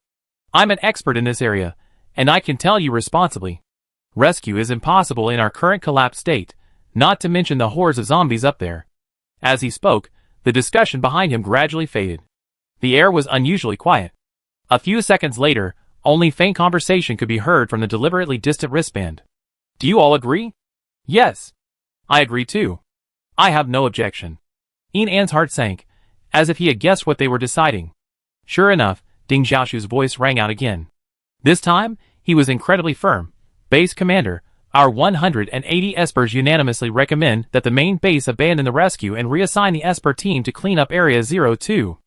I'm an expert in this area, and I can tell you responsibly. Rescue is impossible in our current collapsed state, not to mention the hordes of zombies up there." As he spoke, the discussion behind him gradually faded. The air was unusually quiet. A few seconds later, only faint conversation could be heard from the deliberately distant wristband. "Do you all agree?" "Yes. I agree too. I have no objection." Enan's heart sank, as if he had guessed what they were deciding. Sure enough, Ding Xiaoshu's voice rang out again. This time, he was incredibly firm. "Base Commander, our 180 Espers unanimously recommend that the main base abandon the rescue and reassign the Esper team to clean up Area 02.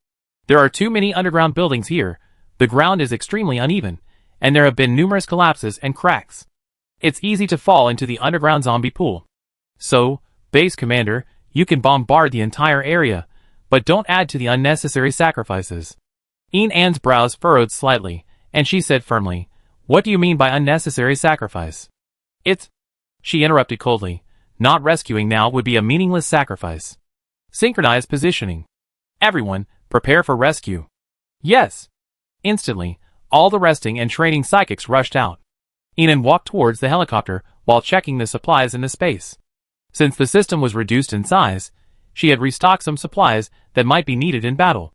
There are too many underground buildings here, the ground is extremely uneven, and there have been numerous collapses and cracks. It's easy to fall into the underground zombie pool. So, Base Commander, you can bombard the entire area, but don't add to the unnecessary sacrifices." Enan's brows furrowed slightly, and she said firmly, "What do you mean by unnecessary sacrifice?" "It's," she interrupted coldly, "not rescuing now would be a meaningless sacrifice. Synchronized positioning. Everyone, prepare for rescue." "Yes." Instantly, all the resting and training psychics rushed out. Enan walked towards the helicopter while checking the supplies in the space. Since the system was reduced in size, she had restocked some supplies that might be needed in battle.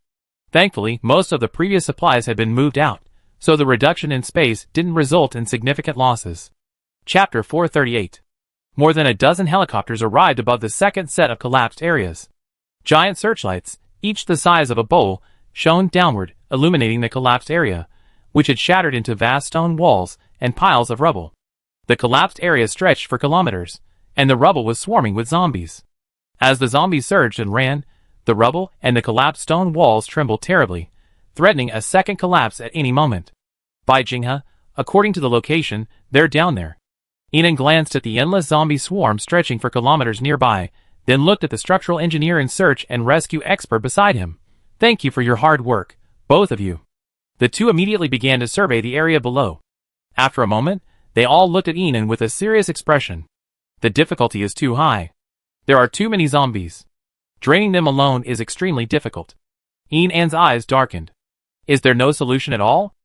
Thankfully, most of the previous supplies had been moved out, so the reduction in space didn't result in significant losses. Chapter 438. More than a dozen helicopters arrived above the second set of collapsed areas. Giant searchlights, each the size of a bowl, shone downward, illuminating the collapsed area, which had shattered into vast stone walls and piles of rubble. The collapsed area stretched for kilometers, and the rubble was swarming with zombies. As the zombies surged and ran, the rubble and the collapsed stone walls trembled terribly, threatening a second collapse at any moment. "By Jinghe, according to the location, they're down there." Enan glanced at the endless zombie swarm stretching for kilometers nearby, then looked at the structural engineer and search and rescue expert beside him. "Thank you for your hard work, both of you." The two immediately began to survey the area below. After a moment, they all looked at Enan with a serious expression. "The difficulty is too high. There are too many zombies. Draining them alone is extremely difficult." Enan's eyes darkened. "Is there no solution at all?"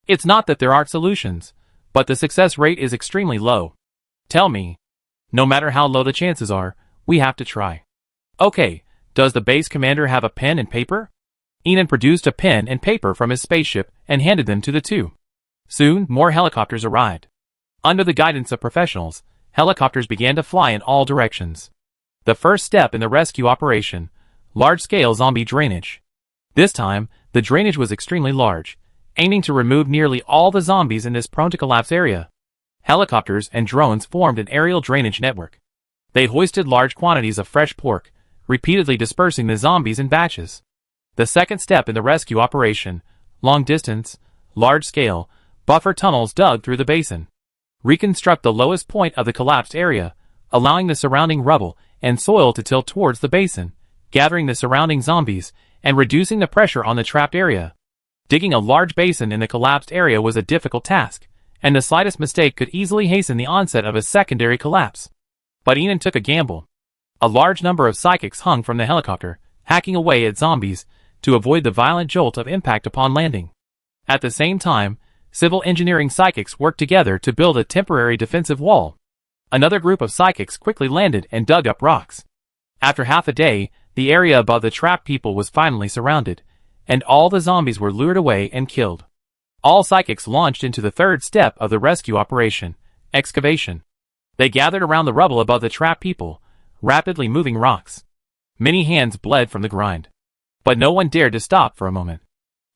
"It's not that there aren't solutions, but the success rate is extremely low. Tell me. No matter how low the chances are, we have to try." "Okay, does the base commander have a pen and paper?" Enan produced a pen and paper from his spaceship and handed them to the two. Soon, more helicopters arrived. Under the guidance of professionals, helicopters began to fly in all directions. The first step in the rescue operation, large-scale zombie drainage. This time, the drainage was extremely large, aiming to remove nearly all the zombies in this prone-to-collapse area. Helicopters and drones formed an aerial drainage network. They hoisted large quantities of fresh pork, repeatedly dispersing the zombies in batches. The second step in the rescue operation, long-distance, large-scale, buffer tunnels dug through the basin. Reconstruct the lowest point of the collapsed area, allowing the surrounding rubble and soil to tilt towards the basin, gathering the surrounding zombies, and reducing the pressure on the trapped area. Digging a large basin in the collapsed area was a difficult task, and the slightest mistake could easily hasten the onset of a secondary collapse. But Enon took a gamble. A large number of psychics hung from the helicopter, hacking away at zombies, to avoid the violent jolt of impact upon landing. At the same time, civil engineering psychics worked together to build a temporary defensive wall. Another group of psychics quickly landed and dug up rocks. After half a day, the area above the trapped people was finally surrounded, and all the zombies were lured away and killed. All psychics launched into the third step of the rescue operation, excavation. They gathered around the rubble above the trapped people, rapidly moving rocks. Many hands bled from the grind. But no one dared to stop for a moment.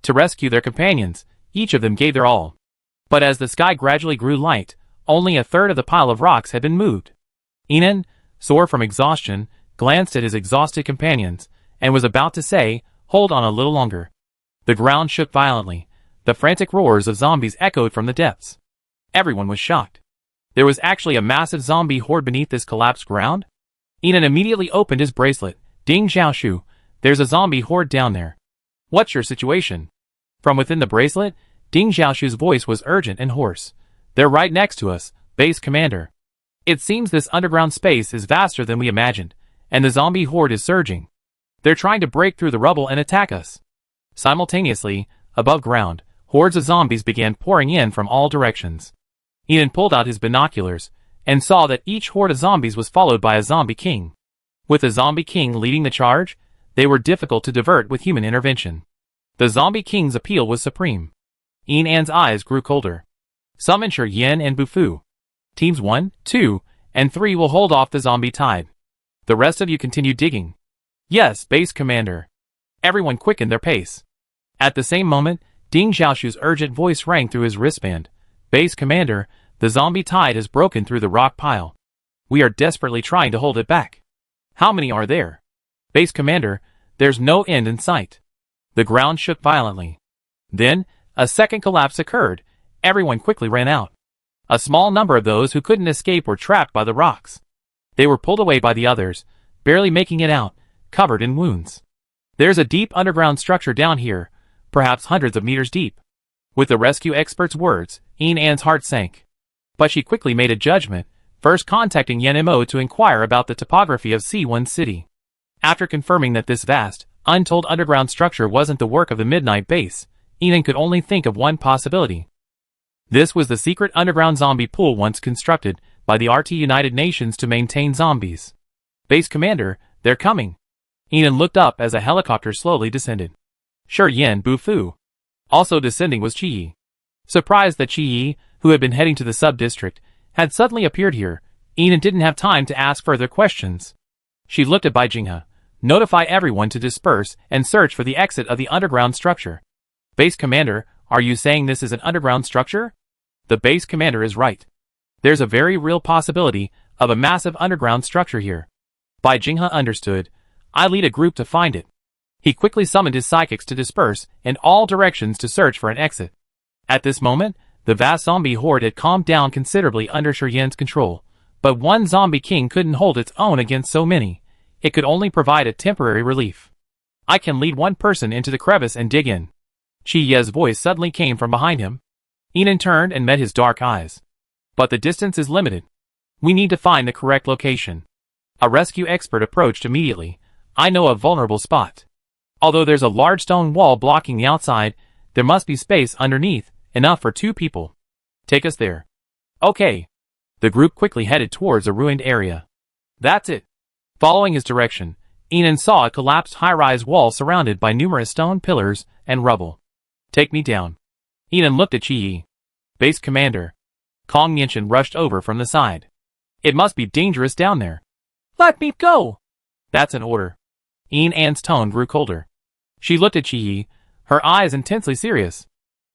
To rescue their companions, each of them gave their all. But as the sky gradually grew light, only a third of the pile of rocks had been moved. Enon, sore from exhaustion, glanced at his exhausted companions, and was about to say, "Hold on a little longer." The ground shook violently. The frantic roars of zombies echoed from the depths. Everyone was shocked. There was actually a massive zombie horde beneath this collapsed ground? Enon immediately opened his bracelet. "Ding Xiaoshu, there's a zombie horde down there. What's your situation?" From within the bracelet, Ding Xiaoshu's voice was urgent and hoarse. "They're right next to us, Base Commander. It seems this underground space is vaster than we imagined, and the zombie horde is surging. They're trying to break through the rubble and attack us." Simultaneously, above ground, hordes of zombies began pouring in from all directions. Enon pulled out his binoculars, and saw that each horde of zombies was followed by a zombie king. With the zombie king leading the charge, they were difficult to divert with human intervention. The zombie king's appeal was supreme. Enan's eyes grew colder. "Summon Shi Yin and Bufu. Teams 1, 2, and 3 will hold off the zombie tide. The rest of you continue digging." "Yes, Base Commander." Everyone quickened their pace. At the same moment, Ding Xiaoshu's urgent voice rang through his wristband. "Base Commander, the zombie tide has broken through the rock pile. We are desperately trying to hold it back." "How many are there?" "Base Commander, there's no end in sight." The ground shook violently. Then, a second collapse occurred. Everyone quickly ran out. A small number of those who couldn't escape were trapped by the rocks. They were pulled away by the others, barely making it out, covered in wounds. "There's a deep underground structure down here, perhaps hundreds of meters deep." With the rescue expert's words, Enan's heart sank. But she quickly made a judgment, first contacting Yen Mo to inquire about the topography of C1 City. After confirming that this vast, untold underground structure wasn't the work of the Midnight Base, Enon could only think of one possibility. This was the secret underground zombie pool once constructed by the RT United Nations to maintain zombies. "Base Commander, they're coming." Enon looked up as a helicopter slowly descended. Shi Yin Bufu. Also descending was Qi. Surprised that Qi, who had been heading to the sub-district, had suddenly appeared here, Enon didn't have time to ask further questions. She looked at Bai Jinghe. "Notify everyone to disperse and search for the exit of the underground structure." "Base Commander, are you saying this is an underground structure?" The Base Commander is right. There's a very real possibility of a massive underground structure here. Bai Jinghe understood. "I lead a group to find it." He quickly summoned his psychics to disperse in all directions to search for an exit. At this moment, the vast zombie horde had calmed down considerably under Shi Yin's control, but one zombie king couldn't hold its own against so many. It could only provide a temporary relief. "I can lead one person into the crevice and dig in." Qi Ye's voice suddenly came from behind him. Enon turned and met his dark eyes. "But the distance is limited. We need to find the correct location." A rescue expert approached immediately. "I know a vulnerable spot. Although there's a large stone wall blocking the outside, there must be space underneath, enough for 2 people. Take us there." "Okay." The group quickly headed towards a ruined area. "That's it." Following his direction, Enon saw a collapsed high-rise wall surrounded by numerous stone pillars and rubble. "Take me down." Enon looked at Qi. "Base Commander." Kong Yinshin rushed over from the side. "It must be dangerous down there." "Let me go." "That's an order." Enan's tone grew colder. She looked at Qi, her eyes intensely serious.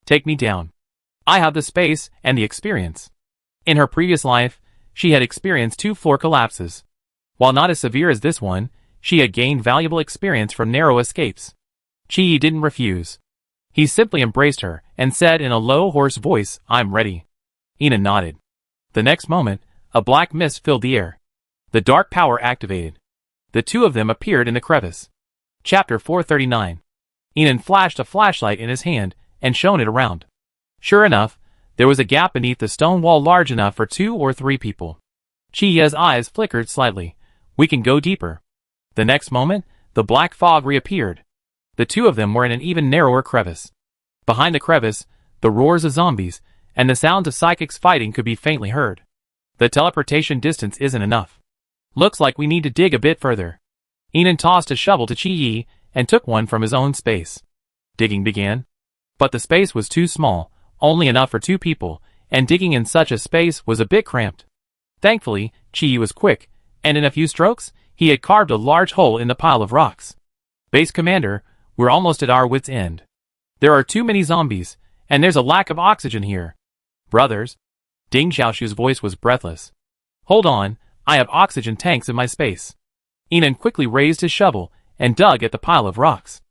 "Take me down. I have the space and the experience." In her previous life, she had experienced 2 floor collapses. While not as severe as this one, she had gained valuable experience from narrow escapes. Qi didn't refuse. He simply embraced her and said in a low, hoarse voice, "I'm ready." Enon nodded. The next moment, a black mist filled the air. The dark power activated. The 2 of them appeared in the crevice. Chapter 439. Enon flashed a flashlight in his hand and shone it around. Sure enough, there was a gap beneath the stone wall large enough for 2 or 3 people. Chiya's eyes flickered slightly. We can go deeper. The next moment, the black fog reappeared. The two of them were in an even narrower crevice. Behind the crevice, the roars of zombies and the sounds of psychics fighting could be faintly heard. The teleportation distance isn't enough. Looks like we need to dig a bit further. Inan tossed a shovel to Chi-Yi and took one from his own space. Digging began. But the space was too small, only enough for 2 people, and digging in such a space was a bit cramped. Thankfully, Chi-Yi was quick, and in a few strokes, he had carved a large hole in the pile of rocks. Base Commander, we're almost at our wits' end. There are too many zombies, and there's a lack of oxygen here. Brothers. Ding Xiaoshu's voice was breathless. Hold on, I have oxygen tanks in my space. Inan quickly raised his shovel and dug at the pile of rocks.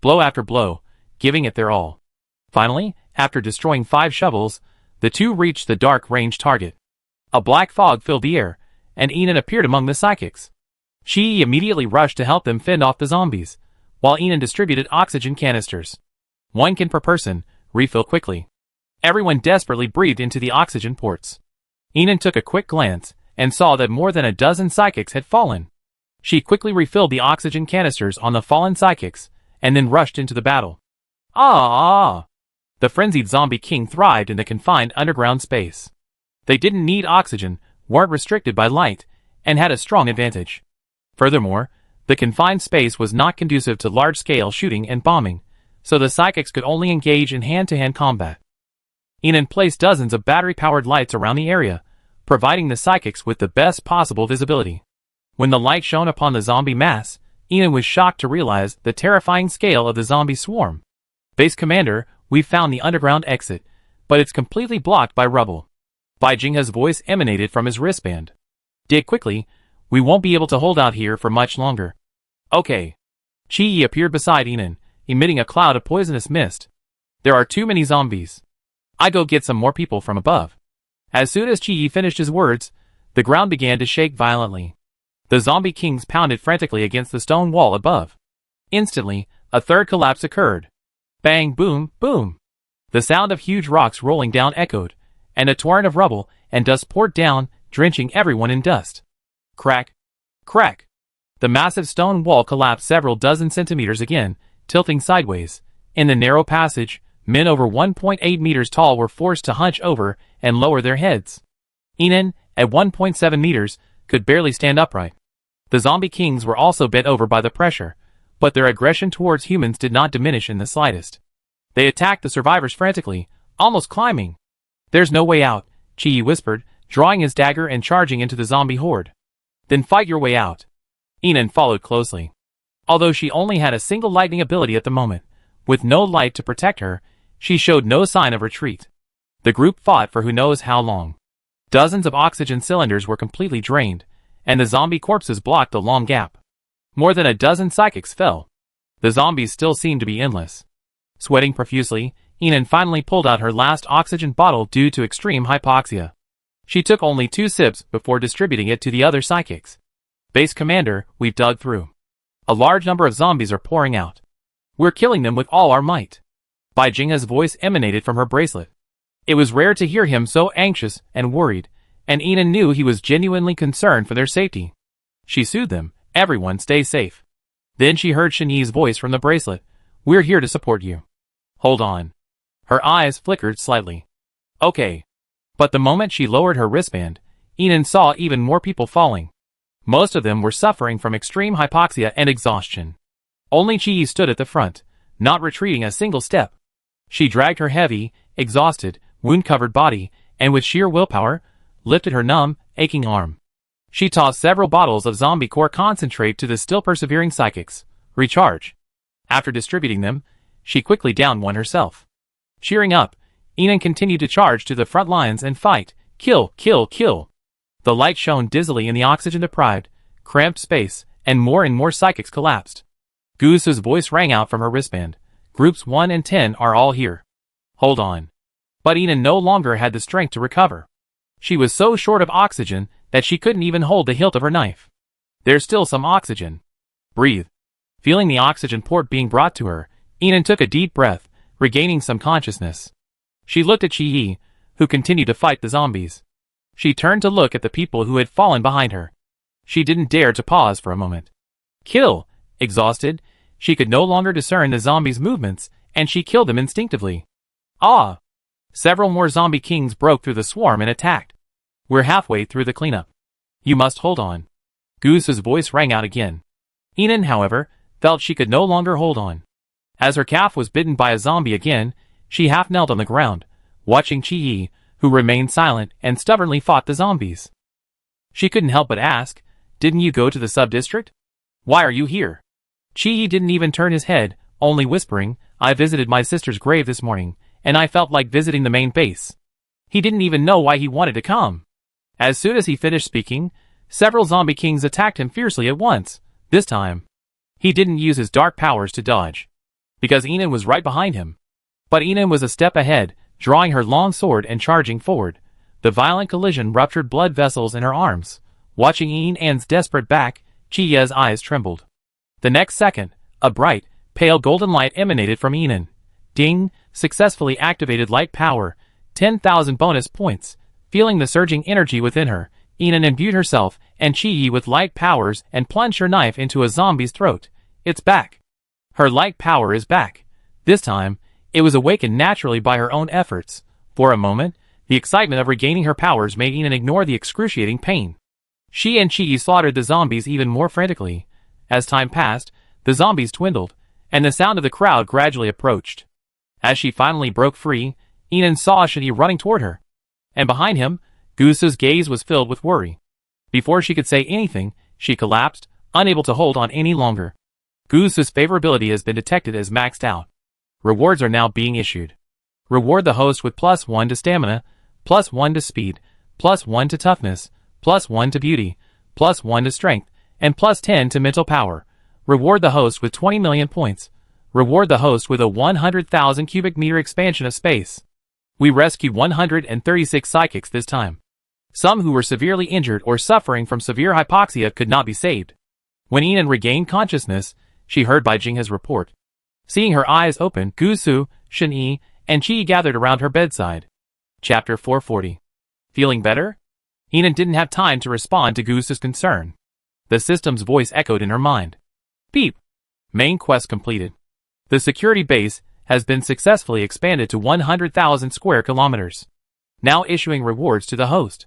Blow after blow, giving it their all. Finally, after destroying 5 shovels, the two reached the dark range target. A black fog filled the air, and Inan appeared among the psychics. She immediately rushed to help them fend off the zombies, while Inan distributed oxygen canisters. 1 can per person, refill quickly. Everyone desperately breathed into the oxygen ports. Inan took a quick glance, and saw that more than a dozen psychics had fallen. She quickly refilled the oxygen canisters on the fallen psychics, and then rushed into the battle. Ah! The frenzied zombie king thrived in the confined underground space. They didn't need oxygen, weren't restricted by light, and had a strong advantage. Furthermore, the confined space was not conducive to large-scale shooting and bombing, so the psychics could only engage in hand-to-hand combat. Inan placed dozens of battery-powered lights around the area, providing the psychics with the best possible visibility. When the light shone upon the zombie mass, Inan was shocked to realize the terrifying scale of the zombie swarm. Base Commander, we've found the underground exit, but it's completely blocked by rubble. Bai Jinghe's voice emanated from his wristband. Dig quickly, we won't be able to hold out here for much longer. Okay. Chi-Yi appeared beside Inan, emitting a cloud of poisonous mist. There are too many zombies. I go get some more people from above. As soon as Chi-Yi finished his words, the ground began to shake violently. The zombie kings pounded frantically against the stone wall above. Instantly, a third collapse occurred. Bang, boom, boom. The sound of huge rocks rolling down echoed, and a torrent of rubble and dust poured down, drenching everyone in dust. Crack. Crack. The massive stone wall collapsed several dozen centimeters again, tilting sideways. In the narrow passage, men over 1.8 meters tall were forced to hunch over and lower their heads. Inan, at 1.7 meters, could barely stand upright. The zombie kings were also bent over by the pressure, but their aggression towards humans did not diminish in the slightest. They attacked the survivors frantically, almost climbing. There's no way out, Chi-Yi whispered, drawing his dagger and charging into the zombie horde. Then fight your way out. Inan followed closely. Although she only had a single lightning ability at the moment, with no light to protect her, she showed no sign of retreat. The group fought for who knows how long. Dozens of oxygen cylinders were completely drained, and the zombie corpses blocked the long gap. More than a dozen psychics fell. The zombies still seemed to be endless. Sweating profusely, Inan finally pulled out her last oxygen bottle due to extreme hypoxia. She took only 2 sips before distributing it to the other psychics. Base Commander, we've dug through. A large number of zombies are pouring out. We're killing them with all our might. Bai Jinghe's voice emanated from her bracelet. It was rare to hear him so anxious and worried, and Inan knew he was genuinely concerned for their safety. She soothed them, everyone stay safe. Then she heard Shenyi's voice from the bracelet. We're here to support you. Hold on. Her eyes flickered slightly. Okay. But the moment she lowered her wristband, Inan saw even more people falling. Most of them were suffering from extreme hypoxia and exhaustion. Only Chi-Yi stood at the front, not retreating a single step. She dragged her heavy, exhausted, wound-covered body, and with sheer willpower, lifted her numb, aching arm. She tossed several bottles of zombie core concentrate to the still persevering psychics. Recharge. After distributing them, she quickly downed one herself. Cheering up, Inan continued to charge to the front lines and fight. Kill, kill, kill. The light shone dizzily in the oxygen-deprived, cramped space, and more psychics collapsed. Gusu's voice rang out from her wristband. Groups 1 and 10 are all here. Hold on. But Inan no longer had the strength to recover. She was so short of oxygen that she couldn't even hold the hilt of her knife. There's still some oxygen. Breathe. Feeling the oxygen port being brought to her, Inan took a deep breath, regaining some consciousness. She looked at Chi-Yi, who continued to fight the zombies. She turned to look at the people who had fallen behind her. She didn't dare to pause for a moment. Kill! Exhausted, she could no longer discern the zombies' movements, and she killed them instinctively. Ah! Several more zombie kings broke through the swarm and attacked. We're halfway through the cleanup. You must hold on. Goose's voice rang out again. Inan, however, felt she could no longer hold on. As her calf was bitten by a zombie again, she half knelt on the ground, watching Chi-Yi, who remained silent and stubbornly fought the zombies. She couldn't help but ask, "Didn't you go to the sub-district? Why are you here?" Chi-Yi didn't even turn his head, only whispering, "I visited my sister's grave this morning, and I felt like visiting the main base." He didn't even know why he wanted to come. As soon as he finished speaking, several zombie kings attacked him fiercely at once. This time, he didn't use his dark powers to dodge, because Inan was right behind him. But Inan was a step ahead, drawing her long sword and charging forward. The violent collision ruptured blood vessels in her arms. Watching Inan's desperate back, Chi-Yi's eyes trembled. The next second, a bright, pale golden light emanated from Inan. Ding! Successfully activated light power. 10,000 bonus points. Feeling the surging energy within her, Inan imbued herself and Chi-Yi with light powers and plunged her knife into a zombie's throat. It's back. Her light power is back. This time, it was awakened naturally by her own efforts. For a moment, the excitement of regaining her powers made Inan ignore the excruciating pain. She and Chi-Yi slaughtered the zombies even more frantically. As time passed, the zombies dwindled, and the sound of the crowd gradually approached. As she finally broke free, Inan saw Chi-Yi running toward her. And behind him, Goose's gaze was filled with worry. Before she could say anything, she collapsed, unable to hold on any longer. Goose's favorability has been detected as maxed out. Rewards are now being issued. Reward the host with +1 to stamina, +1 to speed, +1 to toughness, +1 to beauty, +1 to strength, and +10 to mental power. Reward the host with 20 million points. Reward the host with a 100,000 cubic meter expansion of space. We rescued 136 psychics this time. Some who were severely injured or suffering from severe hypoxia could not be saved. When Inan regained consciousness, she heard Bai Jinghe's report. Seeing her eyes open, Gusu, Shen-Yi, and Chi gathered around her bedside. Chapter 440. Feeling better? Inan didn't have time to respond to Gusu's concern. The system's voice echoed in her mind. Beep. Main quest completed. The security base has been successfully expanded to 100,000 square kilometers. Now issuing rewards to the host.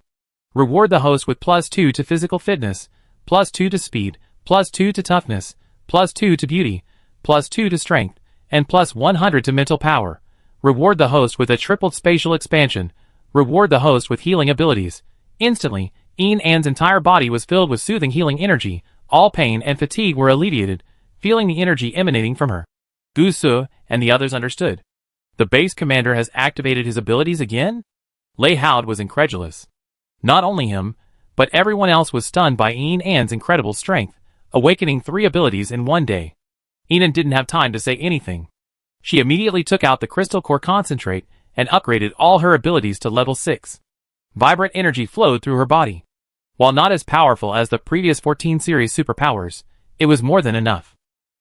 Reward the host with +2 to physical fitness, +2 to speed, +2 to toughness, +2 to beauty, +2 to strength, and +100 to mental power. Reward the host with a tripled spatial expansion. Reward the host with healing abilities. Instantly, Inan's entire body was filled with soothing healing energy. All pain and fatigue were alleviated, feeling the energy emanating from her. Gusu and the others understood. The base commander has activated his abilities again? Lei Haud was incredulous. Not only him, but everyone else was stunned by Inan's incredible strength, awakening 3 abilities in one day. Inan didn't have time to say anything. She immediately took out the crystal core concentrate and upgraded all her abilities to level 6. Vibrant energy flowed through her body. While not as powerful as the previous 14 series superpowers, it was more than enough.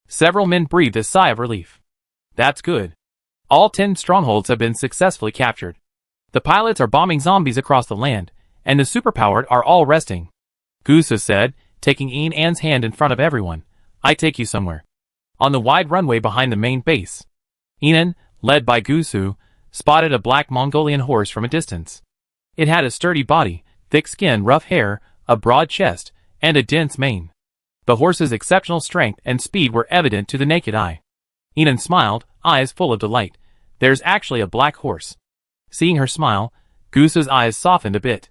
Several men breathed a sigh of relief. That's good. All 10 strongholds have been successfully captured. The pilots are bombing zombies across the land, and the superpowered are all resting. Gusu said, taking Inan's hand in front of everyone. I take you somewhere. On the wide runway behind the main base. Inan, led by Gusu, spotted a black Mongolian horse from a distance. It had a sturdy body, thick skin, rough hair, a broad chest, and a dense mane. The horse's exceptional strength and speed were evident to the naked eye. Inan smiled, eyes full of delight. There's actually a black horse. Seeing her smile, Gusu's eyes softened a bit.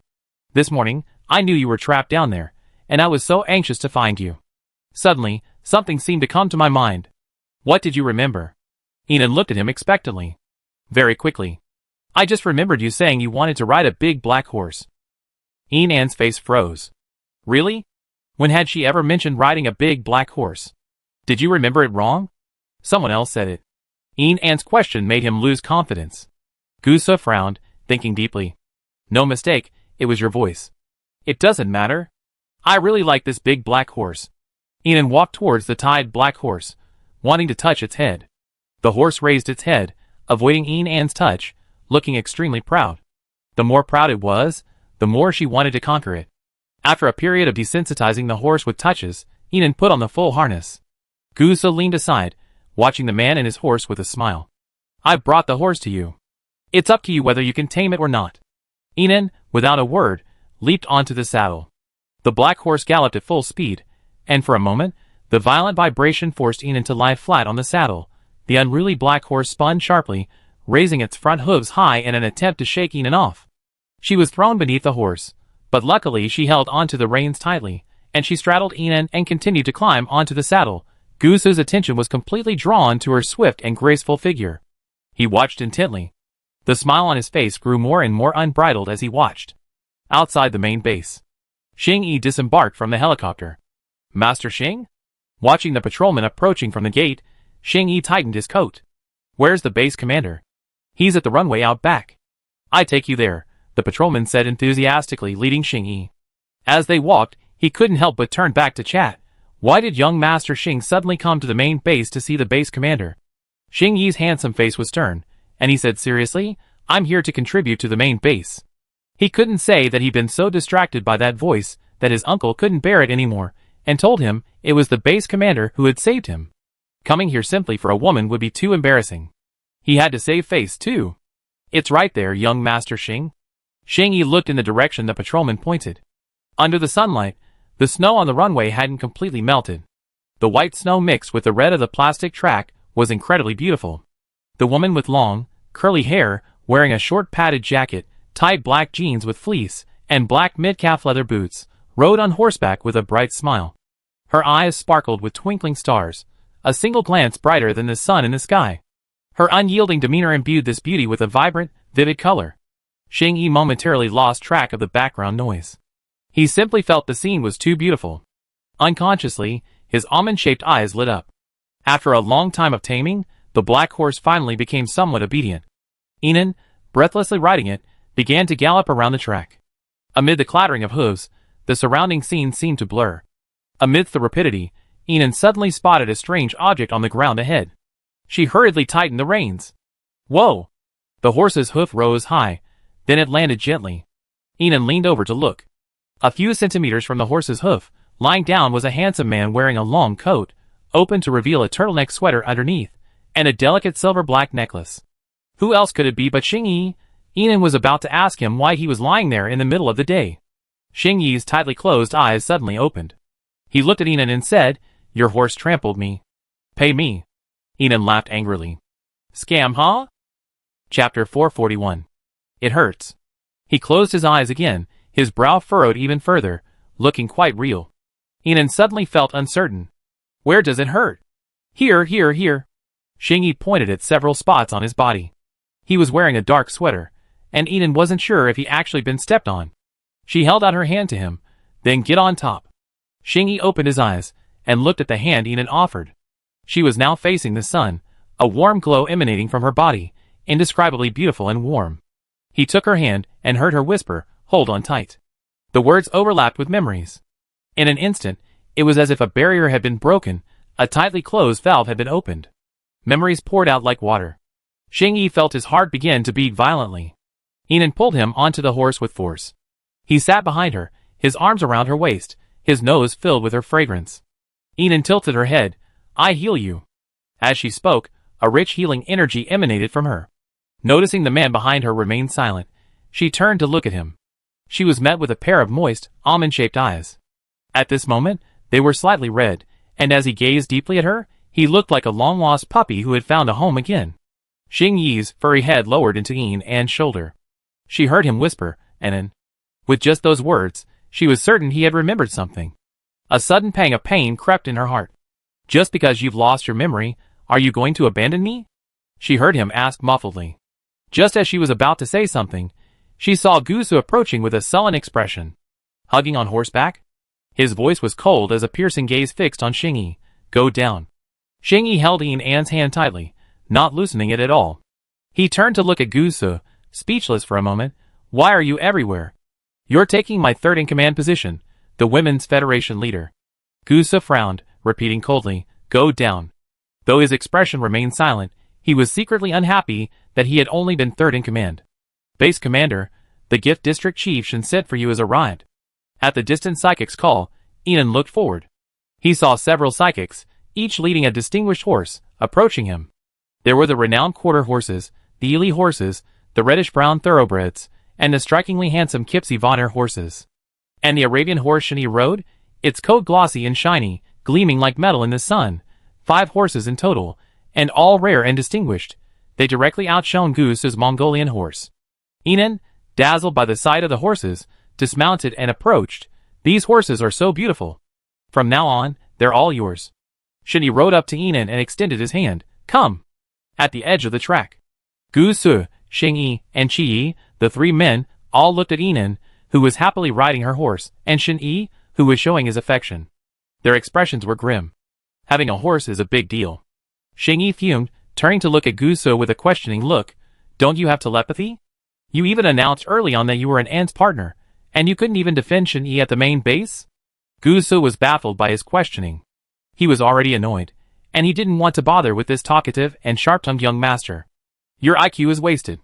This morning, I knew you were trapped down there, and I was so anxious to find you. Suddenly, something seemed to come to my mind. What did you remember? Inan looked at him expectantly. Very quickly. I just remembered you saying you wanted to ride a big black horse. Inan's face froze. Really? When had she ever mentioned riding a big black horse? Did you remember it wrong? Someone else said it. Inan's question made him lose confidence. Gusu frowned, thinking deeply. No mistake, it was your voice. It doesn't matter. I really like this big black horse. Inan walked towards the tied black horse, wanting to touch its head. The horse raised its head, avoiding An's touch, looking extremely proud. The more proud it was, the more she wanted to conquer it. After a period of desensitizing the horse with touches, Ian put on the full harness. Gusa leaned aside, watching the man and his horse with a smile. "I've brought the horse to you. It's up to you whether you can tame it or not." Ian, without a word, leaped onto the saddle. The black horse galloped at full speed, and for a moment, the violent vibration forced Ian to lie flat on the saddle. The unruly black horse spun sharply, raising its front hooves high in an attempt to shake Ian off. She was thrown beneath the horse, but luckily she held onto the reins tightly, and she straddled Ian and continued to climb onto the saddle. Gusa's attention was completely drawn to her swift and graceful figure. He watched intently. The smile on his face grew more and more unbridled as he watched. Outside the main base, Xing-Yi disembarked from the helicopter. "Master Xing?" Watching the patrolman approaching from the gate, Xing-Yi tightened his coat. "Where's the base commander?" "He's at the runway out back." "I take you there," the patrolman said enthusiastically, leading Xing-Yi. As they walked, he couldn't help but turn back to chat. Why did young Master Xing suddenly come to the main base to see the base commander? Xing-Yi's handsome face was stern, and he said seriously, "I'm here to contribute to the main base." He couldn't say that he'd been so distracted by that voice that his uncle couldn't bear it anymore, and told him it was the base commander who had saved him. Coming here simply for a woman would be too embarrassing. He had to save face too. "It's right there, young Master Xing." Xing-Yi looked in the direction the patrolman pointed. Under the sunlight, the snow on the runway hadn't completely melted. The white snow mixed with the red of the plastic track was incredibly beautiful. The woman with long, curly hair, wearing a short padded jacket, tight black jeans with fleece, and black mid-calf leather boots, rode on horseback with a bright smile. Her eyes sparkled with twinkling stars, a single glance brighter than the sun in the sky. Her unyielding demeanor imbued this beauty with a vibrant, vivid color. Xing-Yi momentarily lost track of the background noise. He simply felt the scene was too beautiful. Unconsciously, his almond-shaped eyes lit up. After a long time of taming, the black horse finally became somewhat obedient. Ian, breathlessly riding it, began to gallop around the track. Amid the clattering of hooves, the surrounding scene seemed to blur. Amidst the rapidity, Ian suddenly spotted a strange object on the ground ahead. She hurriedly tightened the reins. Whoa! The horse's hoof rose high, then it landed gently. Ian leaned over to look. A few centimeters from the horse's hoof, lying down was a handsome man wearing a long coat, open to reveal a turtleneck sweater underneath, and a delicate silver-black necklace. Who else could it be but Xing-Yi? Ian was about to ask him why he was lying there in the middle of the day. Xing-Yi's tightly closed eyes suddenly opened. He looked at Ian and said, "Your horse trampled me. Pay me." Ian laughed angrily. "Scam, huh?" Chapter 441. It hurts. He closed his eyes again, his brow furrowed even further, looking quite real. Ian suddenly felt uncertain. "Where does it hurt?" "Here, here, here." Xing-Yi pointed at several spots on his body. He was wearing a dark sweater, and Ian wasn't sure if he actually been stepped on. She held out her hand to him, "Then get on top." Xing-Yi opened his eyes, and looked at the hand Ian offered. She was now facing the sun, a warm glow emanating from her body, indescribably beautiful and warm. He took her hand, and heard her whisper, "Hold on tight." The words overlapped with memories. In an instant, it was as if a barrier had been broken, a tightly closed valve had been opened. Memories poured out like water. Xing-Yi felt his heart begin to beat violently. Ian pulled him onto the horse with force. He sat behind her, his arms around her waist, his nose filled with her fragrance. Ian tilted her head. "I heal you." As she spoke, a rich healing energy emanated from her. Noticing the man behind her remained silent, she turned to look at him. She was met with a pair of moist, almond-shaped eyes. At this moment, they were slightly red, and as he gazed deeply at her, he looked like a long-lost puppy who had found a home again. Xing-Yi's furry head lowered into Ian's shoulder. She heard him whisper, "Anan." With just those words, she was certain he had remembered something. A sudden pang of pain crept in her heart. "Just because you've lost your memory, are you going to abandon me?" She heard him ask muffledly. Just as she was about to say something, she saw Gusu approaching with a sullen expression. "Hugging on horseback?" His voice was cold as a piercing gaze fixed on Xing-Yi. "Go down." Xing-Yi held Ian's hand tightly, not loosening it at all. He turned to look at Gusu, speechless for a moment. "Why are you everywhere?" "You're taking my third-in-command position," the Women's Federation leader. Gusu frowned, repeating coldly, "Go down." Though his expression remained silent, He was secretly unhappy that he had only been third in command. Base Commander, the Gift District Chief Shin sent for you has arrived. At the distant psychic's call, Enon looked forward. He saw several psychics, each leading a distinguished horse, approaching him. There were the renowned quarter horses, the Ely horses, the reddish-brown thoroughbreds, and the strikingly handsome Kipsy Vonner horses. And the Arabian horse Shin rode, its coat glossy and shiny, gleaming like metal in the sun. 5 horses in total, and all rare and distinguished. They directly outshone Goose's Mongolian horse. Enon, dazzled by the sight of the horses, dismounted and approached. These horses are so beautiful. From now on, they're all yours. Shin rode up to Enon and extended his hand. Come. At the edge of the track, Goose, Xing, and Qi, the 3 men, all looked at Enon, who was happily riding her horse, and Shin, who was showing his affection. Their expressions were grim. Having a horse is a big deal. Xing fumed, turning to look at Goose with a questioning look. Don't you have telepathy? You even announced early on that you were an ant's partner, and you couldn't even defend Shin at the main base? Goose was baffled by his questioning. He was already annoyed, and he didn't want to bother with this talkative and sharp-tongued young master. Your IQ is wasted.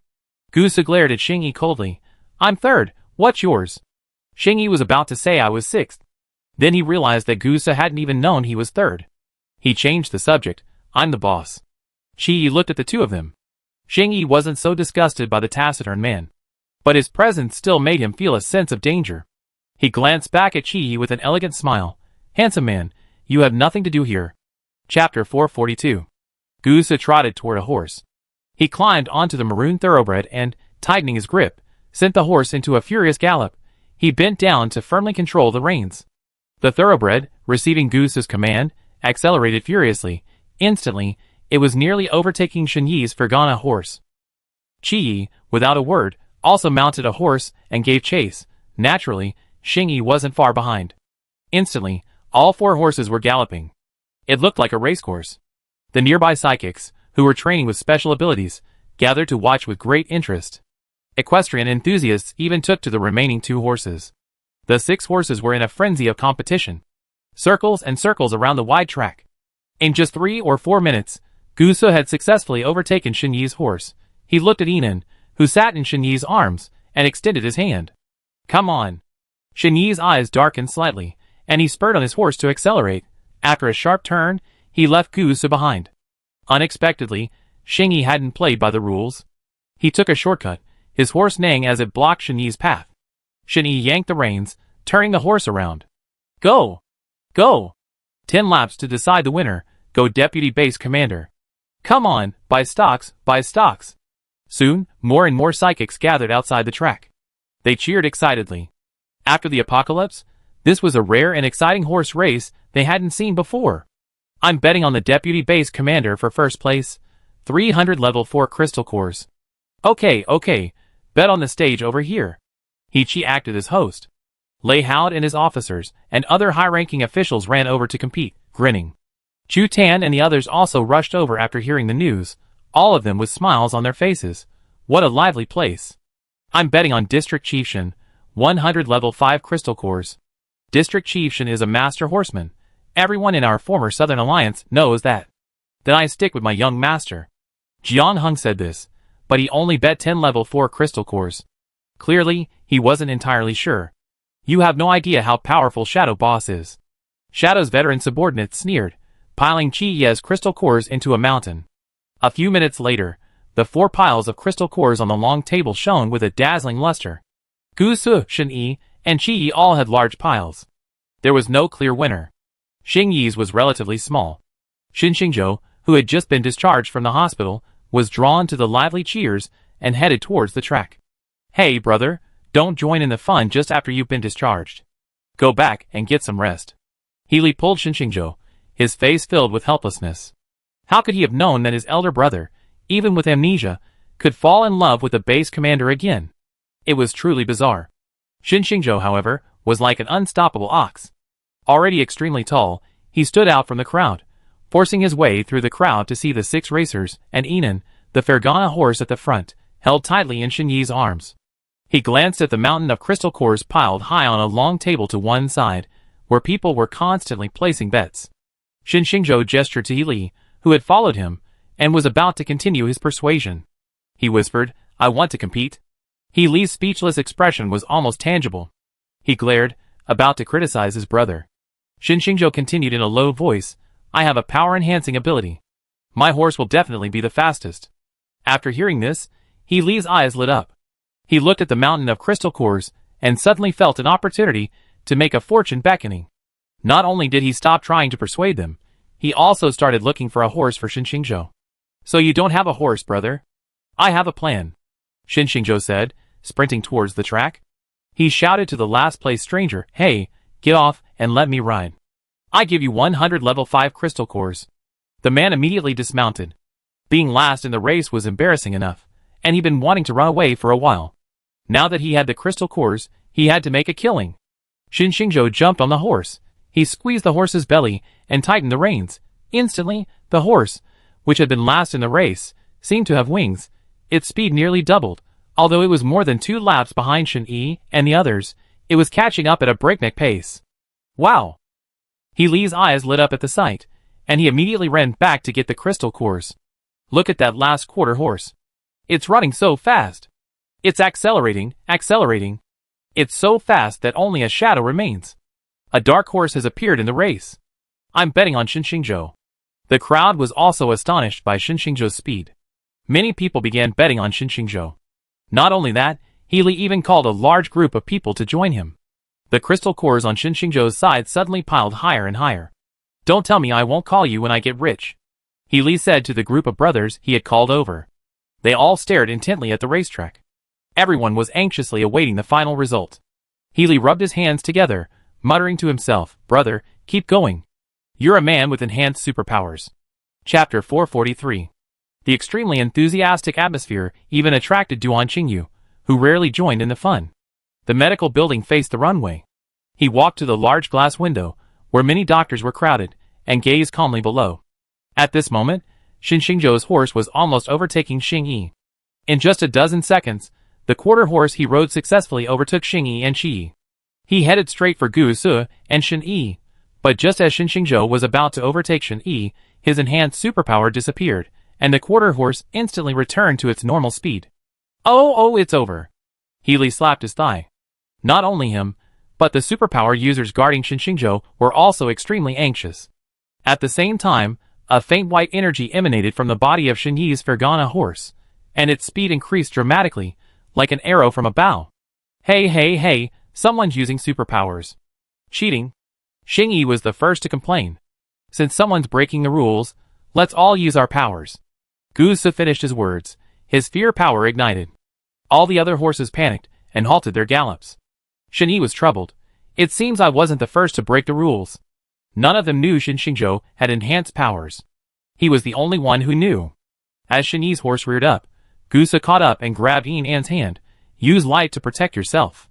Goose glared at Xing coldly. I'm third, what's yours? Xing was about to say I was 6th. Then he realized that Goose hadn't even known he was third. He changed the subject. I'm the boss. Qi looked at the two of them. Xing wasn't so disgusted by the taciturn man, but his presence still made him feel a sense of danger. He glanced back at Qi with an elegant smile. Handsome man, you have nothing to do here. Chapter 442. Goose trotted toward a horse. He climbed onto the maroon thoroughbred and, tightening his grip, sent the horse into a furious gallop. He bent down to firmly control the reins. The thoroughbred, receiving Goose's command, accelerated furiously. Instantly, it was nearly overtaking Shin Fergana horse. Qi, without a word, also mounted a horse and gave chase. Naturally, Xing wasn't far behind. Instantly, all 4 horses were galloping. It looked like a racecourse. The nearby psychics, who were training with special abilities, gathered to watch with great interest. Equestrian enthusiasts even took to the remaining 2 horses. The 6 horses were in a frenzy of competition. Circles and circles around the wide track. In just 3 or 4 minutes, Goose had successfully overtaken Shin horse. He looked at Enon, who sat in Shin arms, and extended his hand. Come on. Shin eyes darkened slightly, and he spurred on his horse to accelerate. After a sharp turn, he left Goose behind. Unexpectedly, Xing hadn't played by the rules. He took a shortcut, his horse neighing as it blocked Shin path. Shin yanked the reins, turning the horse around. Go! Go! 10 laps to decide the winner. Go Deputy Base Commander. Come on, buy stocks, buy stocks. Soon, more and more psychics gathered outside the track. They cheered excitedly. After the apocalypse, this was a rare and exciting horse race they hadn't seen before. I'm betting on the Deputy Base Commander for first place. 300 level 4 crystal cores. Okay, bet on the stage over here. Hechi acted as host. Lei Howd and his officers and other high-ranking officials ran over to compete, grinning. Chu Tan and the others also rushed over after hearing the news, all of them with smiles on their faces. What a lively place. I'm betting on District Chief Shin, 100 level 5 crystal cores. District Chief Shin is a master horseman. Everyone in our former Southern Alliance knows that. Then I stick with my young master. Jiang Hung said this, but he only bet 10 level 4 crystal cores. Clearly, he wasn't entirely sure. You have no idea how powerful Shadow Boss is. Shadow's veteran subordinate sneered, piling Chi's crystal cores into a mountain. A few minutes later, the 4 piles of crystal cores on the long table shone with a dazzling luster. Goose, Shin and Qi all had large piles. There was no clear winner. Xing Yi's was relatively small. Shin Xingzhou, who had just been discharged from the hospital, was drawn to the lively cheers and headed towards the track. Hey brother, don't join in the fun just after you've been discharged. Go back and get some rest. Healy pulled Shin Xingzhou, his face filled with helplessness. How could he have known that his elder brother, even with amnesia, could fall in love with the base commander again? It was truly bizarre. Shin Xingzhou, however, was like an unstoppable ox. Already extremely tall, he stood out from the crowd, forcing his way through the crowd to see the 6 racers and Enon, the Fergana horse at the front, held tightly in Shin Yi's arms. He glanced at the mountain of crystal cores piled high on a long table to one side, where people were constantly placing bets. Shin Xingzhou gestured to Li, who had followed him. and was about to continue his persuasion. He whispered, "I want to compete." He Li's speechless expression was almost tangible. He glared, about to criticize his brother. Shin Xingzhou continued in a low voice, "I have a power-enhancing ability. My horse will definitely be the fastest." After hearing this, He Li's eyes lit up. He looked at the mountain of crystal cores, and suddenly felt an opportunity to make a fortune beckoning. Not only did he stop trying to persuade them, he also started looking for a horse for Shin Xingzhou. "So you don't have a horse, brother? I have a plan," Shin Xingzhou said, sprinting towards the track. He shouted to the last place stranger, "Hey, get off and let me ride. I give you 100 level 5 crystal cores." The man immediately dismounted. Being last in the race was embarrassing enough, and he'd been wanting to run away for a while. Now that he had the crystal cores, he had to make a killing. Shin Xingzhou jumped on the horse. He squeezed the horse's belly and tightened the reins. Instantly, the horse, which had been last in the race, seemed to have wings. Its speed nearly doubled. Although it was more than 2 laps behind Shin Yi and the others, it was catching up at a breakneck pace. Wow! He Li's eyes lit up at the sight, and he immediately ran back to get the crystal cores. Look at that last quarter horse. It's running so fast. It's accelerating. It's so fast that only a shadow remains. A dark horse has appeared in the race. I'm betting on Shin Xingzhou. The crowd was also astonished by Shin Xingzhou's speed. Many people began betting on Shin Xingzhou. Not only that, He Li even called a large group of people to join him. The crystal cores on Shin Xingzhou's side suddenly piled higher and higher. "Don't tell me I won't call you when I get rich," He Li said to the group of brothers he had called over. They all stared intently at the racetrack. Everyone was anxiously awaiting the final result. He Li rubbed his hands together, muttering to himself, "Brother, keep going. You're a man with enhanced superpowers." Chapter 443. The extremely enthusiastic atmosphere even attracted Duan Qingyu, who rarely joined in the fun. The medical building faced the runway. He walked to the large glass window, where many doctors were crowded, and gazed calmly below. At this moment, Shin Xingzhou's horse was almost overtaking Xing Yi. In just a dozen seconds, the quarter horse he rode successfully overtook Xing Yi and Qi Yi. He headed straight for Gu Su and Shin Yi, but just as Shin Xingzhou was about to overtake Shin Yi, his enhanced superpower disappeared, and the quarter horse instantly returned to its normal speed. Oh, it's over. He Li slapped his thigh. Not only him, but the superpower users guarding Shin Xingzhou were also extremely anxious. At the same time, a faint white energy emanated from the body of Shin Yi's Fergana horse, and its speed increased dramatically, like an arrow from a bow. Hey, someone's using superpowers. Cheating. Xing Yi was the first to complain. Since someone's breaking the rules, let's all use our powers. Gu Su finished his words. His fear power ignited. All the other horses panicked and halted their gallops. Shin Yi was troubled. It seems I wasn't the first to break the rules. None of them knew Shin Xingzhou had enhanced powers. He was the only one who knew. As Shin Yi's horse reared up, Gu Su caught up and grabbed Yin An's hand. Use light to protect yourself.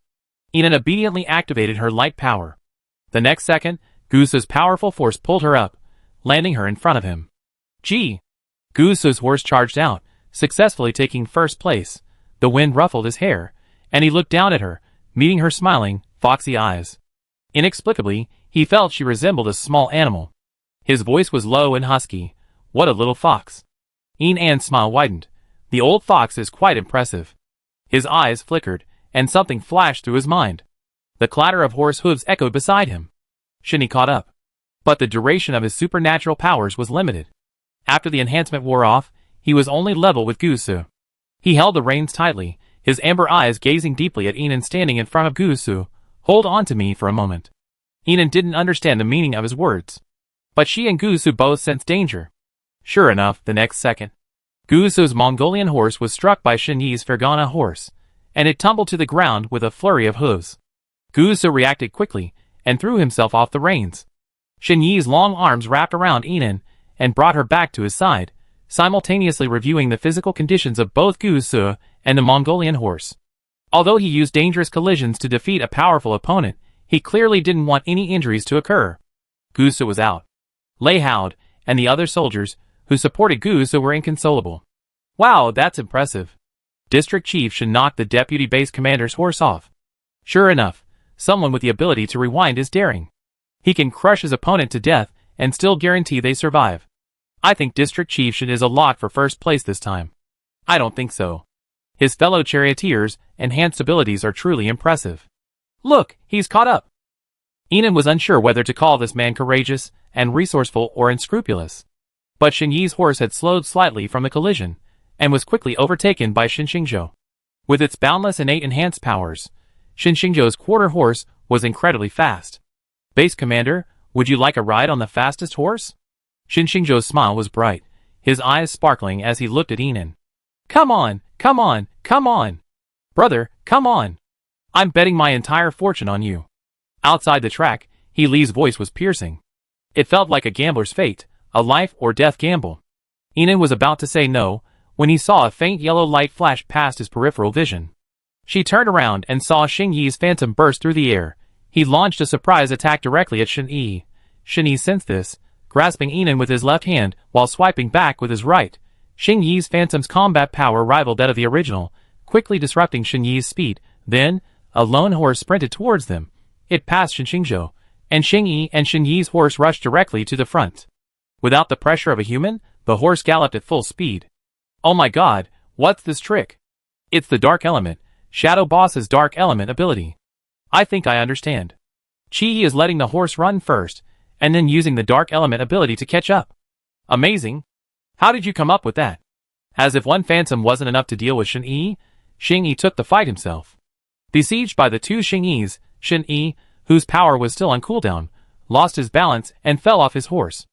Yin obediently activated her light power. The next second, Gu Su's powerful force pulled her up, landing her in front of him. Gee! Gu Su's horse charged out, successfully taking first place. The wind ruffled his hair, and he looked down at her, meeting her smiling, foxy eyes. Inexplicably, he felt she resembled a small animal. His voice was low and husky. What a little fox. Yin An's smile widened. The old fox is quite impressive. His eyes flickered, and something flashed through his mind. The clatter of horse hooves echoed beside him. Shin Yi caught up. But the duration of his supernatural powers was limited. After the enhancement wore off, he was only level with Gu Su. He held the reins tightly, his amber eyes gazing deeply at Yin standing in front of Gu Su. Hold on to me for a moment. Yin didn't understand the meaning of his words. But she and Gu Su both sensed danger. Sure enough, the next second, Gu Su's Mongolian horse was struck by Shin Yi's Fergana horse, and it tumbled to the ground with a flurry of hooves. Gu Su reacted quickly, and threw himself off the reins. Shin Yi's long arms wrapped around Yin and brought her back to his side, simultaneously reviewing the physical conditions of both Gu Su and the Mongolian horse. Although he used dangerous collisions to defeat a powerful opponent, he clearly didn't want any injuries to occur. Gu Su was out. Lei Haod and the other soldiers who supported Gu Su were inconsolable. Wow, that's impressive. District Chief should knock the deputy base commander's horse off. Sure enough, someone with the ability to rewind is daring. He can crush his opponent to death and still guarantee they survive. I think District Chief Shin is a lot for first place this time. I don't think so. His fellow charioteers' enhanced abilities are truly impressive. Look, he's caught up. Enan was unsure whether to call this man courageous and resourceful or unscrupulous. But Shin Yi's horse had slowed slightly from the collision, and was quickly overtaken by Shin Xingzhou. With its boundless innate enhanced powers, Shin Xingzhou's quarter horse was incredibly fast. Base Commander, would you like a ride on the fastest horse? Shin Xingzhou's smile was bright, his eyes sparkling as he looked at Enan. Come on, come on, come on. Brother, come on. I'm betting my entire fortune on you. Outside the track, He Li's voice was piercing. It felt like a gambler's fate, a life or death gamble. Enan was about to say no, when he saw a faint yellow light flash past his peripheral vision. She turned around and saw Xing Yi's phantom burst through the air. He launched a surprise attack directly at Shin Yi. Shin Yi sensed this, grasping Enan with his left hand while swiping back with his right. Xing Yi's phantom's combat power rivaled that of the original, quickly disrupting Shin Yi's speed. Then, a lone horse sprinted towards them. It passed Shin Xingzhou, and Xing Yi and Shin Yi's horse rushed directly to the front. Without the pressure of a human, the horse galloped at full speed. Oh my god, what's this trick? It's the Dark Element, Shadow Boss's Dark Element ability. I think I understand. Qi Yi is letting the horse run first, and then using the Dark Element ability to catch up. Amazing. How did you come up with that? As if one phantom wasn't enough to deal with Shin Yi, Xing Yi took the fight himself. Besieged by the two Xing Yis, Shin Yi, whose power was still on cooldown, lost his balance and fell off his horse.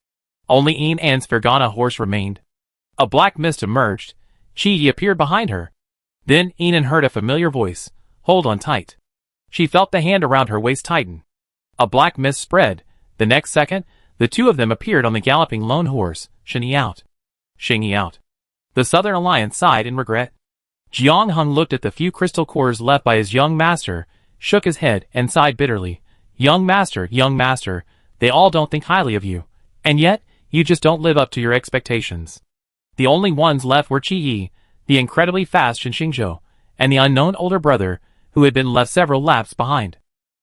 Only Enan's Fergana horse remained. A black mist emerged. Qi Yi appeared behind her. Then Enan heard a familiar voice. Hold on tight. She felt the hand around her waist tighten. A black mist spread. The next second, the two of them appeared on the galloping lone horse, Shin Yi out. Xing Yi out. The Southern Alliance sighed in regret. Jiang Hung looked at the few crystal cores left by his young master, shook his head, and sighed bitterly. Young master, they all don't think highly of you. And yet, you just don't live up to your expectations. The only ones left were Qi Yi, the incredibly fast Shin Xingzhou, and the unknown older brother, who had been left several laps behind.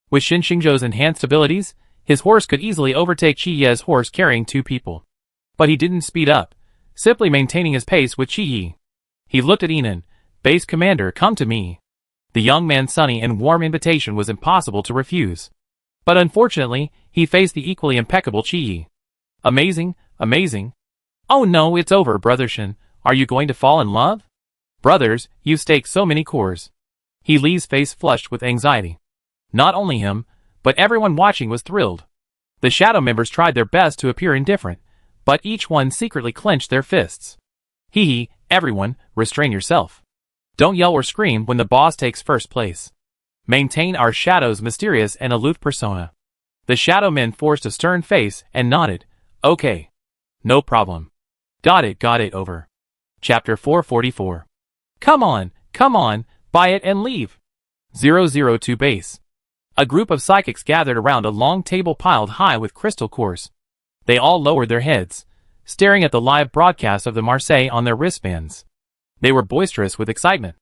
With Shin Xingzhou's enhanced abilities, his horse could easily overtake Qi Yi's horse carrying two people. But he didn't speed up, simply maintaining his pace with Qi Yi. He looked at Enan. Base Commander, come to me. The young man's sunny and warm invitation was impossible to refuse. But unfortunately, he faced the equally impeccable Qi Yi. Amazing, amazing. Oh no, it's over, Brother Shin. Are you going to fall in love? Brothers, you've staked so many cores. He Li's face flushed with anxiety. Not only him, but everyone watching was thrilled. The shadow members tried their best to appear indifferent, but each one secretly clenched their fists. Hee, everyone, restrain yourself. Don't yell or scream when the boss takes first place. Maintain our shadow's mysterious and aloof persona. The shadow men forced a stern face and nodded. Okay. No problem. Got it, over. Chapter 444. Come on, buy it and leave. 002 base. A group of psychics gathered around a long table piled high with crystal cores. They all lowered their heads, staring at the live broadcast of the Marseille on their wristbands. They were boisterous with excitement.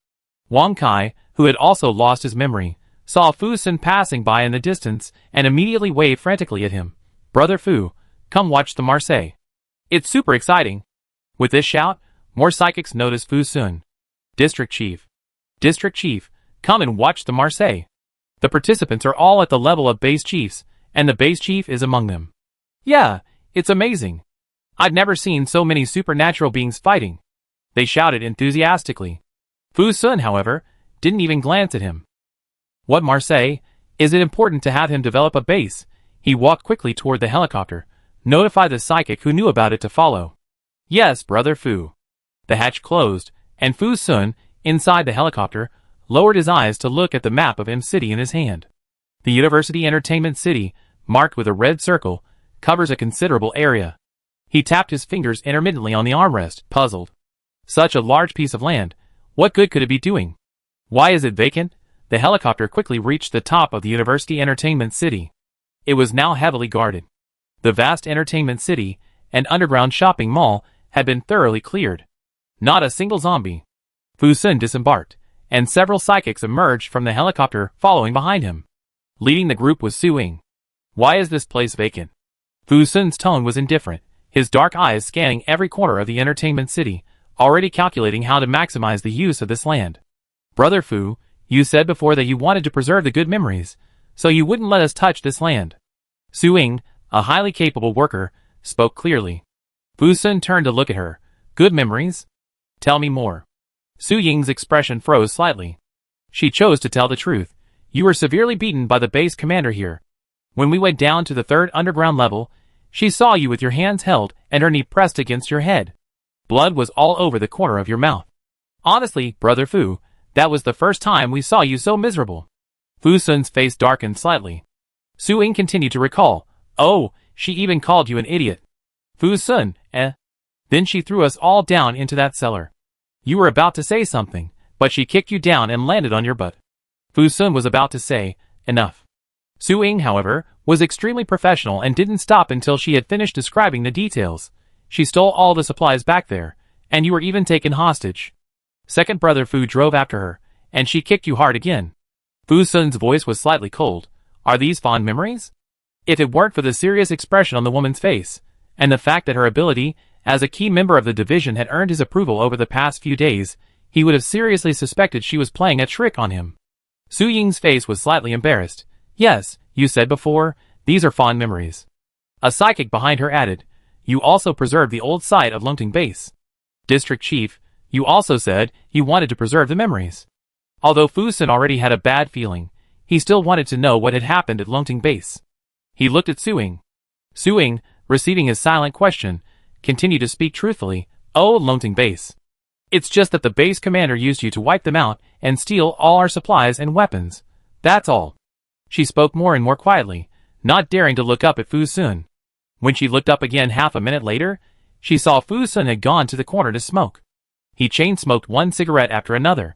Wang Kai, who had also lost his memory, saw Fu Sun passing by in the distance and immediately waved frantically at him. Brother Fu, come watch the Marseille. It's super exciting. With this shout, more psychics noticed Fu Sun. District Chief, come and watch the Marseille. The participants are all at the level of base chiefs, and the base chief is among them. Yeah, it's amazing. I've never seen so many supernatural beings fighting. They shouted enthusiastically. Fu Sun, however, didn't even glance at him. What Marseille? Is it important to have him develop a base? He walked quickly toward the helicopter, notify the psychic who knew about it to follow. Yes, Brother Fu. The hatch closed, and Fu Sun, inside the helicopter, lowered his eyes to look at the map of M City in his hand. The University Entertainment City, marked with a red circle, covers a considerable area. He tapped his fingers intermittently on the armrest, puzzled. Such a large piece of land, what good could it be doing? Why is it vacant? The helicopter quickly reached the top of the University Entertainment City. It was now heavily guarded. The vast entertainment city and underground shopping mall had been thoroughly cleared. Not a single zombie. Fu Sun disembarked, and several psychics emerged from the helicopter following behind him. Leading the group was Su Ying. Why is this place vacant? Fu Sun's tone was indifferent, his dark eyes scanning every corner of the entertainment city, already calculating how to maximize the use of this land. Brother Fu, you said before that you wanted to preserve the good memories, so you wouldn't let us touch this land. Su Ying, a highly capable worker, spoke clearly. Fu Sun turned to look at her. Good memories? Tell me more. Su Ying's expression froze slightly. She chose to tell the truth. You were severely beaten by the base commander here. When we went down to the 3rd underground level, she saw you with your hands held and her knee pressed against your head. Blood was all over the corner of your mouth. Honestly, Brother Fu, that was the first time we saw you so miserable. Fu Sun's face darkened slightly. Su Ying continued to recall. Oh, she even called you an idiot. Fu Sun, eh? Then she threw us all down into that cellar. You were about to say something, but she kicked you down and landed on your butt. Fu Sun was about to say, enough. Su Ying, however, was extremely professional and didn't stop until she had finished describing the details. She stole all the supplies back there, and you were even taken hostage. Second Brother Fu drove after her, and she kicked you hard again. Fu Sun's voice was slightly cold. Are these fond memories? If it weren't for the serious expression on the woman's face, and the fact that her ability as a key member of the division had earned his approval over the past few days, he would have seriously suspected she was playing a trick on him. Su Ying's face was slightly embarrassed. Yes, you said before, these are fond memories. A psychic behind her added, you also preserved the old site of Lungting Base. District Chief, you also said you wanted to preserve the memories. Although Fu Sun already had a bad feeling, he still wanted to know what had happened at Lungting Base. He looked at Su Ying. Su Ying, receiving his silent question, continued to speak truthfully. Oh, Lungting Base. It's just that the base commander used you to wipe them out and steal all our supplies and weapons. That's all. She spoke more and more quietly, not daring to look up at Fu Sun. When she looked up again half a minute later, she saw Fu Sun had gone to the corner to smoke. He chain-smoked one cigarette after another.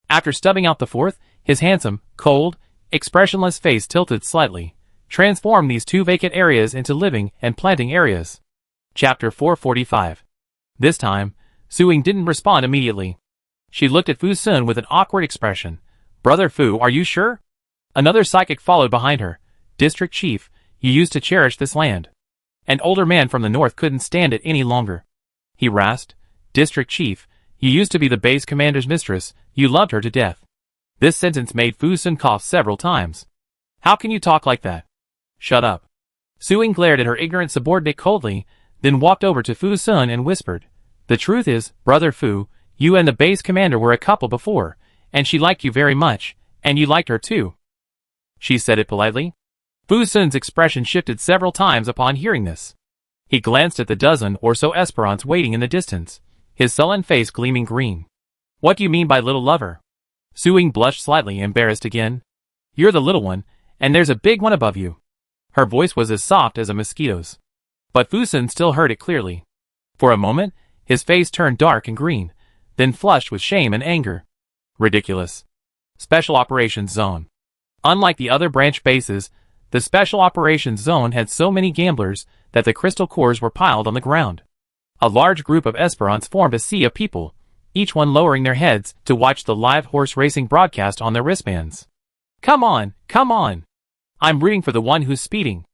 After stubbing out the fourth, his handsome, cold, expressionless face tilted slightly, transformed these 2 vacant areas into living and planting areas. Chapter 445. This time, Su Ying didn't respond immediately. She looked at Fu Sun with an awkward expression. Brother Fu, are you sure? Another psychic followed behind her. District Chief, you used to cherish this land. An older man from the north couldn't stand it any longer. He rasped. District Chief, you used to be the base commander's mistress, you loved her to death. This sentence made Fu Sun cough several times. How can you talk like that? Shut up. Su Ying glared at her ignorant subordinate coldly, then walked over to Fu Sun and whispered. The truth is, Brother Fu, you and the base commander were a couple before, and she liked you very much, and you liked her too. She said it politely. Fu Sun's expression shifted several times upon hearing this. He glanced at the dozen or so Esperants waiting in the distance, his sullen face gleaming green. What do you mean by little lover? Su Ying blushed slightly, embarrassed again. You're the little one, and there's a big one above you. Her voice was as soft as a mosquito's. But Fu Sun still heard it clearly. For a moment, his face turned dark and green, then flushed with shame and anger. Ridiculous. Special Operations Zone. Unlike the other branch bases, the Special Operations Zone had so many gamblers that the crystal cores were piled on the ground. A large group of Esperants formed a sea of people, each one lowering their heads to watch the live horse racing broadcast on their wristbands. Come on, come on. I'm rooting for the one who's speeding.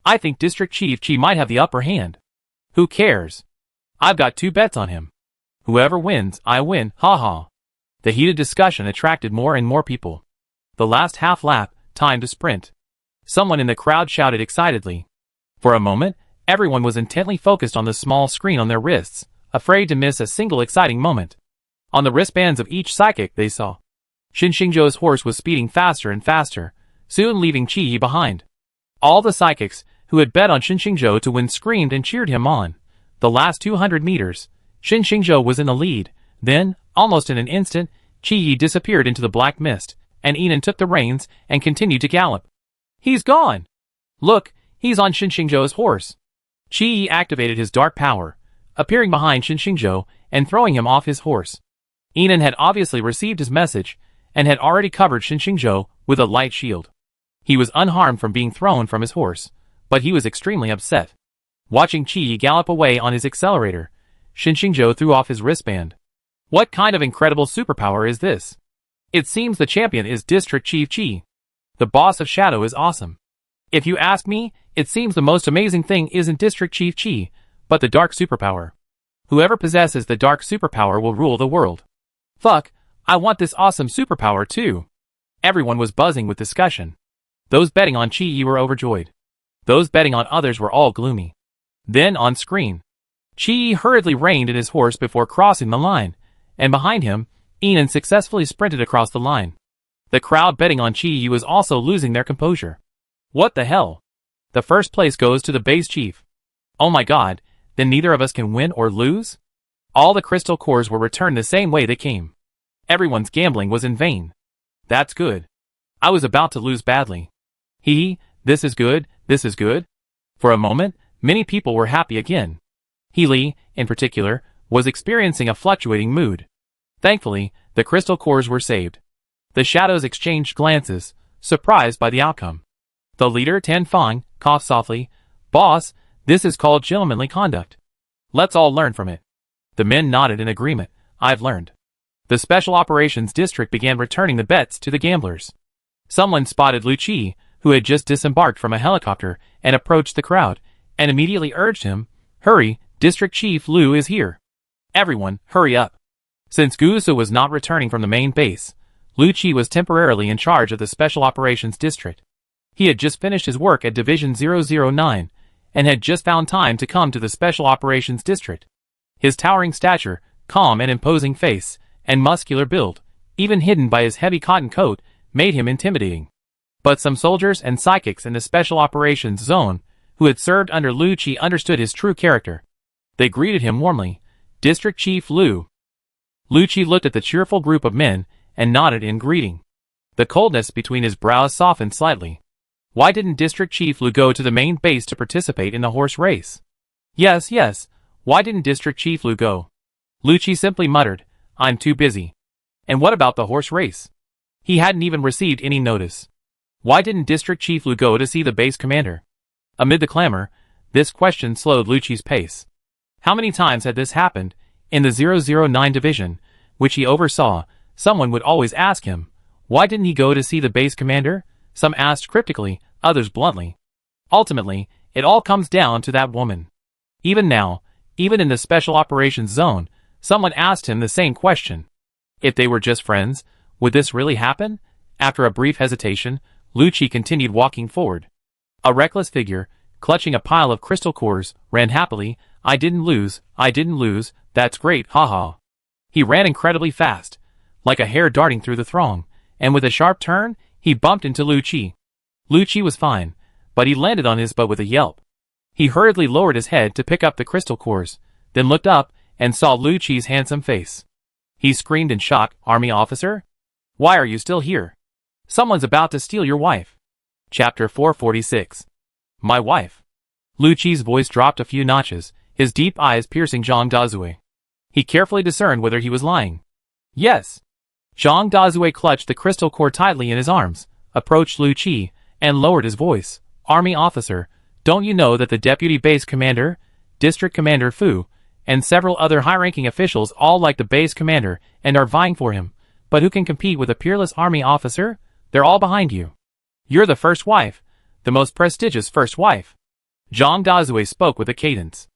I think District Chief Chi might have the upper hand. Who cares? I've got 2 bets on him. Whoever wins, I win, haha. The heated discussion attracted more and more people. The last half lap, time to sprint. Someone in the crowd shouted excitedly. For a moment, everyone was intently focused on the small screen on their wrists, afraid to miss a single exciting moment. On the wristbands of each psychic they saw. Xin Xingzhou's horse was speeding faster and faster, soon leaving Qi Yi behind. All the psychics who had bet on Xin Xingzhou to win screamed and cheered him on. The last 200 meters, Xin Xingzhou was in the lead. Then, almost in an instant, Qi Yi disappeared into the black mist, and Enan took the reins and continued to gallop. He's gone! Look, he's on Xin Xingzhou's horse. Qi Yi activated his dark power, appearing behind Xin Xingzhou and throwing him off his horse. Enan had obviously received his message and had already covered Xin Xingzhou with a light shield. He was unharmed from being thrown from his horse, but he was extremely upset. Watching Qi Yi gallop away on his accelerator, Xin Xingzhou threw off his wristband. What kind of incredible superpower is this? It seems the champion is District Chief Qi. The boss of Shadow is awesome. If you ask me, it seems the most amazing thing isn't District Chief Qi, but the dark superpower. Whoever possesses the dark superpower will rule the world. Fuck, I want this awesome superpower too. Everyone was buzzing with discussion. Those betting on Chi-Yi were overjoyed. Those betting on others were all gloomy. Then on screen, Chi-Yi hurriedly reined in his horse before crossing the line, and behind him, Enan successfully sprinted across the line. The crowd betting on Chi-Yi was also losing their composure. What the hell? The first place goes to the base chief. Oh my god, then neither of us can win or lose? All the crystal cores were returned the same way they came. Everyone's gambling was in vain. That's good. I was about to lose badly. This is good, this is good. For a moment, many people were happy again. Li, in particular, was experiencing a fluctuating mood. Thankfully, the crystal cores were saved. The shadows exchanged glances, surprised by the outcome. The leader, Tan Fang, coughed softly. Boss, this is called gentlemanly conduct. Let's all learn from it. The men nodded in agreement. I've learned. The Special Operations District began returning the bets to the gamblers. Someone spotted Lu Qi, who had just disembarked from a helicopter, and approached the crowd, and immediately urged him, Hurry, District Chief Lu is here. Everyone, hurry up. Since Gusu was not returning from the main base, Lu Qi was temporarily in charge of the Special Operations District. He had just finished his work at Division 009, and had just found time to come to the Special Operations District. His towering stature, calm and imposing face, and muscular build, even hidden by his heavy cotton coat, made him intimidating. But some soldiers and psychics in the Special Operations Zone, who had served under Lu Qi, understood his true character. They greeted him warmly. District Chief Lu. Lu Qi looked at the cheerful group of men, and nodded in greeting. The coldness between his brows softened slightly. Why didn't District Chief Lu go to the main base to participate in the horse race? Yes, why didn't District Chief Lu go? Lu Qi simply muttered, I'm too busy. And what about the horse race? He hadn't even received any notice. Why didn't District Chief Lu go to see the base commander? Amid the clamor, this question slowed Lu Qi's pace. How many times had this happened? In the 009 division, which he oversaw, someone would always ask him, why didn't he go to see the base commander? Some asked cryptically, others bluntly. Ultimately, it all comes down to that woman. Even now, even in the Special Operations Zone, someone asked him the same question. If they were just friends, would this really happen? After a brief hesitation, Lu Qi continued walking forward. A reckless figure, clutching a pile of crystal cores, ran happily. I didn't lose, that's great, haha. He ran incredibly fast, like a hare darting through the throng, and with a sharp turn, he bumped into Lu Qi. Lu Qi was fine, but he landed on his butt with a yelp. He hurriedly lowered his head to pick up the crystal cores, then looked up, and saw Lu Qi's handsome face. He screamed in shock, Army officer? Why are you still here? Someone's about to steal your wife. Chapter 446. My wife. Lu Qi's voice dropped a few notches, his deep eyes piercing Zhang Dazue. He carefully discerned whether he was lying. Yes. Zhang Dazue clutched the crystal core tightly in his arms, approached Lu Qi, and lowered his voice. Army officer, don't you know that the Deputy Base Commander, District Commander Fu, and several other high-ranking officials all like the base commander and are vying for him, but who can compete with a peerless army officer? They're all behind you. You're the first wife, the most prestigious first wife. Zhang Dazue spoke with a cadence.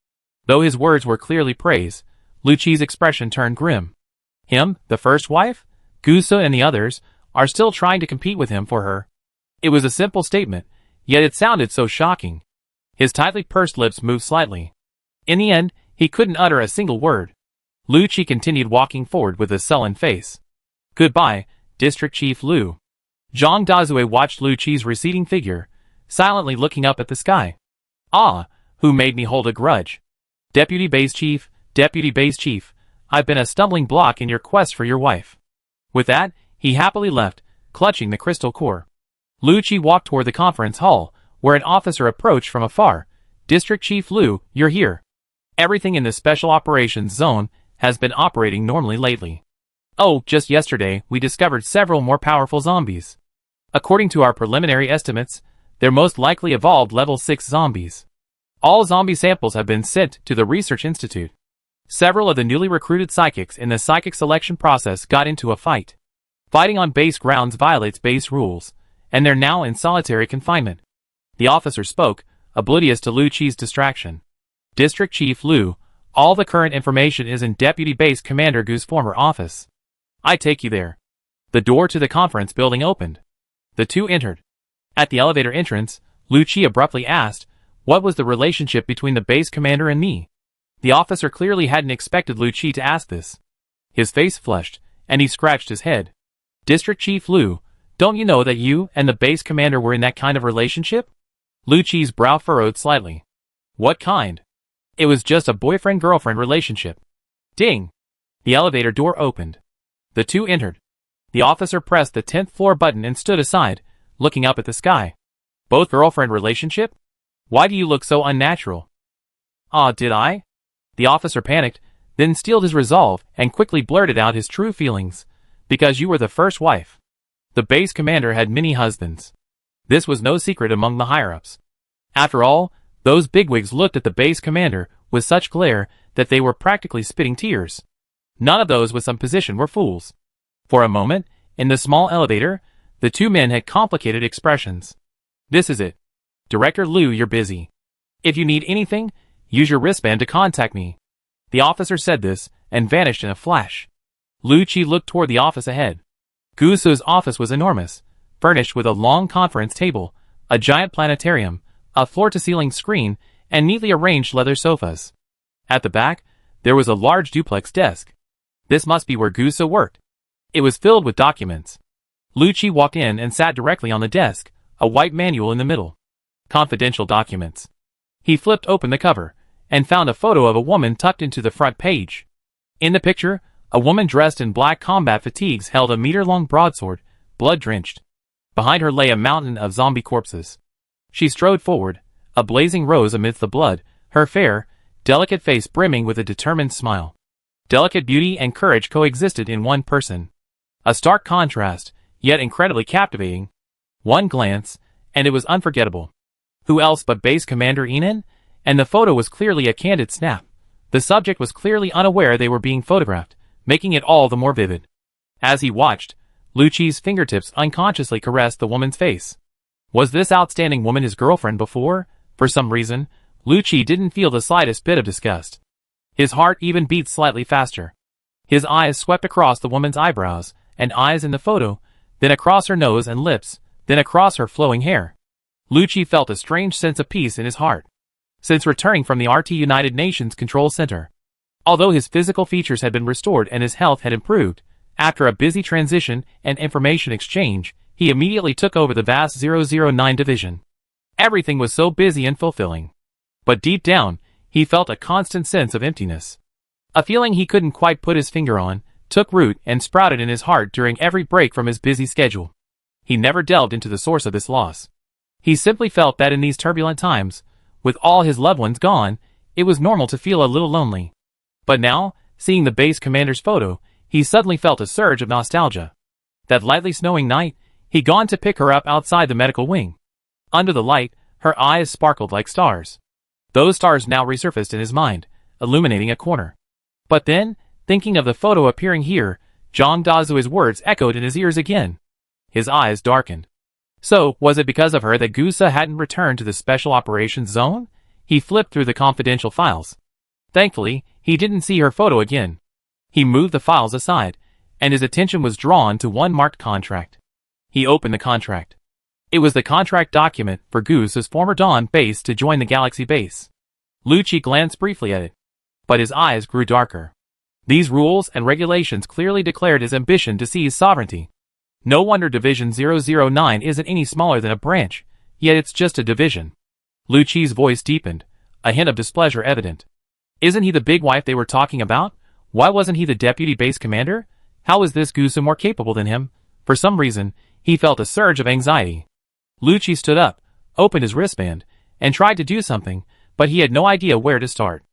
Though his words were clearly praise, Lu Qi's expression turned grim. Him, the first wife? Gusu and the others are still trying to compete with him for her. It was a simple statement, yet it sounded so shocking. His tightly pursed lips moved slightly. In the end, he couldn't utter a single word. Lu Qi continued walking forward with a sullen face. Goodbye, District Chief Lu. Zhang Dazue watched Lu Qi's receding figure, silently looking up at the sky. Ah, who made me hold a grudge? Deputy Base Chief, I've been a stumbling block in your quest for your wife. With that, he happily left, clutching the crystal core. Lu Qi walked toward the conference hall, where an officer approached from afar. District Chief Lu, you're here. Everything in the Special Operations Zone has been operating normally lately. Oh, just yesterday, we discovered several more powerful zombies. According to our preliminary estimates, they're most likely evolved level 6 zombies. All zombie samples have been sent to the Research Institute. Several of the newly recruited psychics in the psychic selection process got into a fight. Fighting on base grounds violates base rules, and they're now in solitary confinement. The officer spoke, oblivious to Lu Qi's distraction. District Chief Liu, all the current information is in Deputy Base Commander Gu's former office. I take you there. The door to the conference building opened. The two entered. At the elevator entrance, Lu Qi abruptly asked, what was the relationship between the base commander and me? The officer clearly hadn't expected Lu Qi to ask this. His face flushed, and he scratched his head. District Chief Liu, don't you know that you and the base commander were in that kind of relationship? Lu Qi's brow furrowed slightly. What kind? It was just a boyfriend-girlfriend relationship. Ding! The elevator door opened. The two entered. The officer pressed the 10th floor button and stood aside, looking up at the sky. Both girlfriend relationship? Why do you look so unnatural? Ah, did I? The officer panicked, then steeled his resolve and quickly blurted out his true feelings. Because you were the first wife. The base commander had many husbands. This was no secret among the higher-ups. After all, those bigwigs looked at the base commander with such glare that they were practically spitting tears. None of those with some position were fools. For a moment, in the small elevator, the two men had complicated expressions. This is it. Director Liu, you're busy. If you need anything, use your wristband to contact me. The officer said this and vanished in a flash. Lu Qi looked toward the office ahead. Gu Su's office was enormous, furnished with a long conference table, a giant planetarium, a floor-to-ceiling screen, and neatly arranged leather sofas. At the back, there was a large duplex desk. This must be where Gu Su worked. It was filled with documents. Lu Qi walked in and sat directly on the desk, a white manual in the middle. Confidential documents. He flipped open the cover, and found a photo of a woman tucked into the front page. In the picture, a woman dressed in black combat fatigues held a meter-long broadsword, blood-drenched. Behind her lay a mountain of zombie corpses. She strode forward, a blazing rose amidst the blood, her fair, delicate face brimming with a determined smile. Delicate beauty and courage coexisted in one person. A stark contrast, yet incredibly captivating. One glance, and it was unforgettable. Who else but Base Commander Enan? And the photo was clearly a candid snap. The subject was clearly unaware they were being photographed, making it all the more vivid. As he watched, Lu Qi's fingertips unconsciously caressed the woman's face. Was this outstanding woman his girlfriend before? For some reason, Lu Qi didn't feel the slightest bit of disgust. His heart even beat slightly faster. His eyes swept across the woman's eyebrows and eyes in the photo, then across her nose and lips, then across her flowing hair. Lu Qi felt a strange sense of peace in his heart. Since returning from the RT United Nations Control Center, although his physical features had been restored and his health had improved, after a busy transition and information exchange, he immediately took over the vast 009 division. Everything was so busy and fulfilling. But deep down, he felt a constant sense of emptiness. A feeling he couldn't quite put his finger on, took root and sprouted in his heart during every break from his busy schedule. He never delved into the source of this loss. He simply felt that in these turbulent times, with all his loved ones gone, it was normal to feel a little lonely. But now, seeing the base commander's photo, he suddenly felt a surge of nostalgia. That lightly snowing night, he'd gone to pick her up outside the medical wing. Under the light, her eyes sparkled like stars. Those stars now resurfaced in his mind, illuminating a corner. But then, thinking of the photo appearing here, Zhang Dazui's words echoed in his ears again. His eyes darkened. So, was it because of her that Gu Su hadn't returned to the Special Operations Zone? He flipped through the confidential files. Thankfully, he didn't see her photo again. He moved the files aside, and his attention was drawn to one marked contract. He opened the contract. It was the contract document for Gu Su's former Dawn base to join the Galaxy base. Lu Qi glanced briefly at it, but his eyes grew darker. These rules and regulations clearly declared his ambition to seize sovereignty. No wonder Division 009 isn't any smaller than a branch, yet it's just a division. Lu Qi's voice deepened, a hint of displeasure evident. Isn't he the big wife they were talking about? Why wasn't he the deputy base commander? How was this Gu Su more capable than him? For some reason, he felt a surge of anxiety. Lu Qi stood up, opened his wristband, and tried to do something, but he had no idea where to start.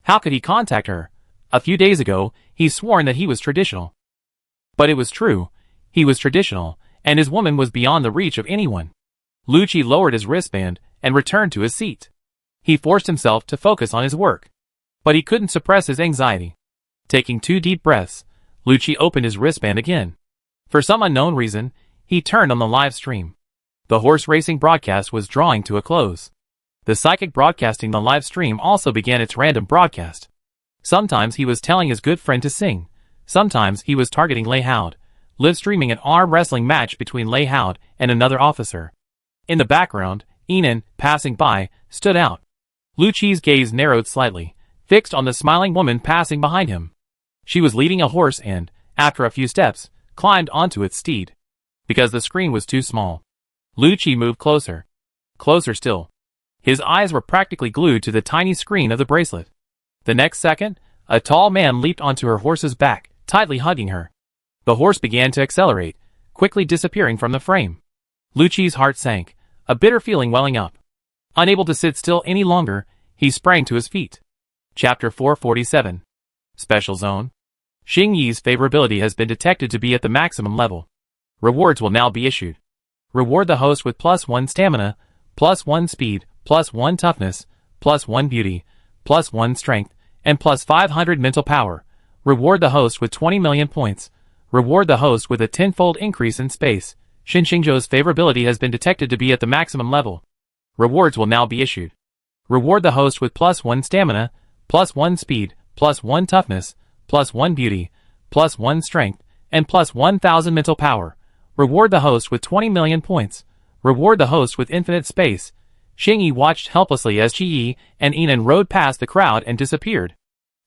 How could he contact her? A few days ago, he'd sworn that he was traditional. But it was true. He was traditional, and his woman was beyond the reach of anyone. Lu Qi lowered his wristband and returned to his seat. He forced himself to focus on his work. But he couldn't suppress his anxiety. Taking 2 deep breaths, Lu Qi opened his wristband again. For some unknown reason, he turned on the live stream. The horse racing broadcast was drawing to a close. The psychic broadcasting the live stream also began its random broadcast. Sometimes he was telling his good friend to sing. Sometimes he was targeting Lei Haud, live streaming an arm wrestling match between Lei Haud and another officer. In the background, Enan, passing by, stood out. Lu Qi's gaze narrowed slightly, fixed on the smiling woman passing behind him. She was leading a horse and, after a few steps, climbed onto its steed. Because the screen was too small, Lu Qi moved closer. Closer still. His eyes were practically glued to the tiny screen of the bracelet. The next second, a tall man leaped onto her horse's back, tightly hugging her. The horse began to accelerate, quickly disappearing from the frame. Lu Qi's heart sank, a bitter feeling welling up. Unable to sit still any longer, he sprang to his feet. Chapter 447. Special Zone. Xing Yi's favorability has been detected to be at the maximum level. Rewards will now be issued. Reward the host with +1 stamina, +1 speed, +1 toughness, +1 beauty, +1 strength, and +500 mental power. Reward the host with 20 million points. Reward the host with a 10-fold increase in space. Xin Xingzhou's favorability has been detected to be at the maximum level. Rewards will now be issued. Reward the host with +1 stamina, +1 speed, +1 toughness, +1 beauty, +1 strength, and +1,000 mental power. Reward the host with 20 million points. Reward the host with infinite space. Xing Yi watched helplessly as Qi Yi and Enan rode past the crowd and disappeared.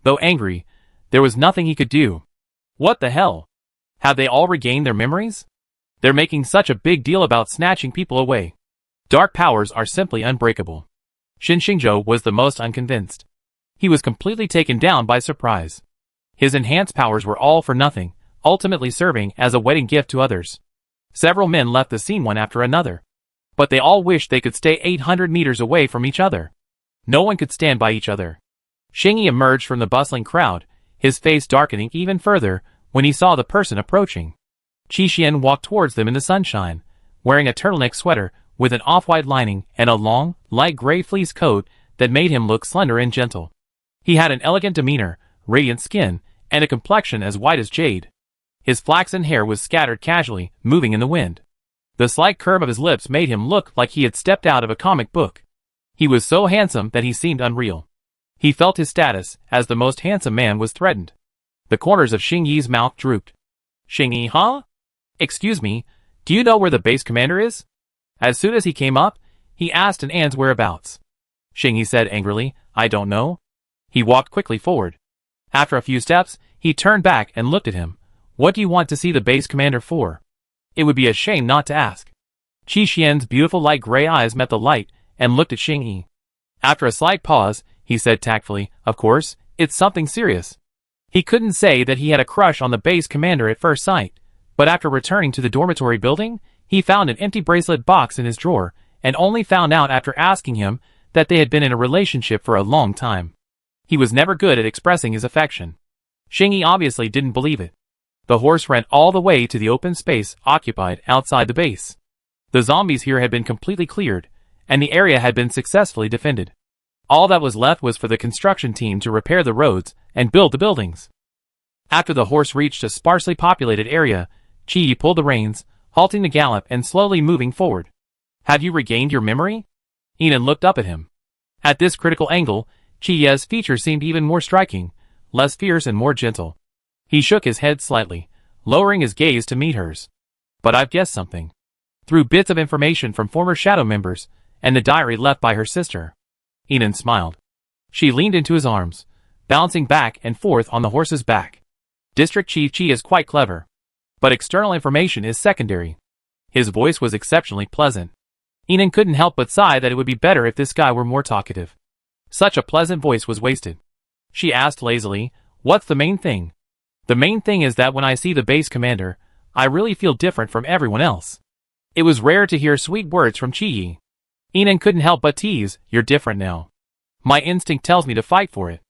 Though angry, there was nothing he could do. What the hell? Have they all regained their memories? They're making such a big deal about snatching people away. Dark powers are simply unbreakable. Xin Xingzhou was the most unconvinced. He was completely taken down by surprise. His enhanced powers were all for nothing, ultimately serving as a wedding gift to others. Several men left the scene one after another. But they all wished they could stay 800 meters away from each other. No one could stand by each other. Xing Yi emerged from the bustling crowd, his face darkening even further when he saw the person approaching. Qi Xian walked towards them in the sunshine, wearing a turtleneck sweater with an off-white lining and a long, light gray fleece coat that made him look slender and gentle. He had an elegant demeanor, radiant skin, and a complexion as white as jade. His flaxen hair was scattered casually, moving in the wind. The slight curve of his lips made him look like he had stepped out of a comic book. He was so handsome that he seemed unreal. He felt his status as the most handsome man was threatened. The corners of Xing Yi's mouth drooped. Xing Yi, huh? Excuse me, do you know where the base commander is? As soon as he came up, he asked An's whereabouts. Xing Yi said angrily, I don't know. He walked quickly forward. After a few steps, he turned back and looked at him. What do you want to see the base commander for? It would be a shame not to ask. Qi Xian's beautiful light gray eyes met the light and looked at Xing Yi. After a slight pause, he said tactfully, of course, it's something serious. He couldn't say that he had a crush on the base commander at first sight, but after returning to the dormitory building, he found an empty bracelet box in his drawer and only found out after asking him that they had been in a relationship for a long time. He was never good at expressing his affection. Xing Yi obviously didn't believe it. The horse ran all the way to the open space occupied outside the base. The zombies here had been completely cleared, and the area had been successfully defended. All that was left was for the construction team to repair the roads and build the buildings. After the horse reached a sparsely populated area, Qi Yi pulled the reins, halting the gallop and slowly moving forward. Have you regained your memory? Enan looked up at him. At this critical angle, Qi Yi's features seemed even more striking, less fierce and more gentle. He shook his head slightly, lowering his gaze to meet hers. But I've guessed something. Through bits of information from former Shadow members, and the diary left by her sister. Enan smiled. She leaned into his arms, bouncing back and forth on the horse's back. District Chief Qi is quite clever. But external information is secondary. His voice was exceptionally pleasant. Enan couldn't help but sigh that it would be better if this guy were more talkative. Such a pleasant voice was wasted. She asked lazily, what's the main thing? The main thing is that when I see the base commander, I really feel different from everyone else. It was rare to hear sweet words from Qi Yi. Enan couldn't help but tease, you're different now. My instinct tells me to fight for it.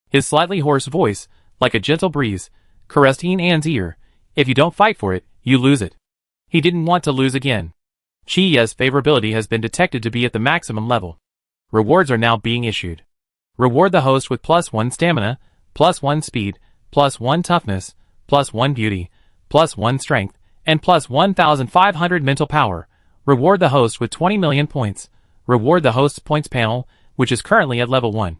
His slightly hoarse voice, like a gentle breeze, caressed Enan's ear. If you don't fight for it, you lose it. He didn't want to lose again. Qi Yi's favorability has been detected to be at the maximum level. Rewards are now being issued. Reward the host with +1 stamina, +1 speed, +1 toughness, +1 beauty, +1 strength, and +1,500 mental power. Reward the host with 20 million points. reward the host's points panel, which is currently at level 1.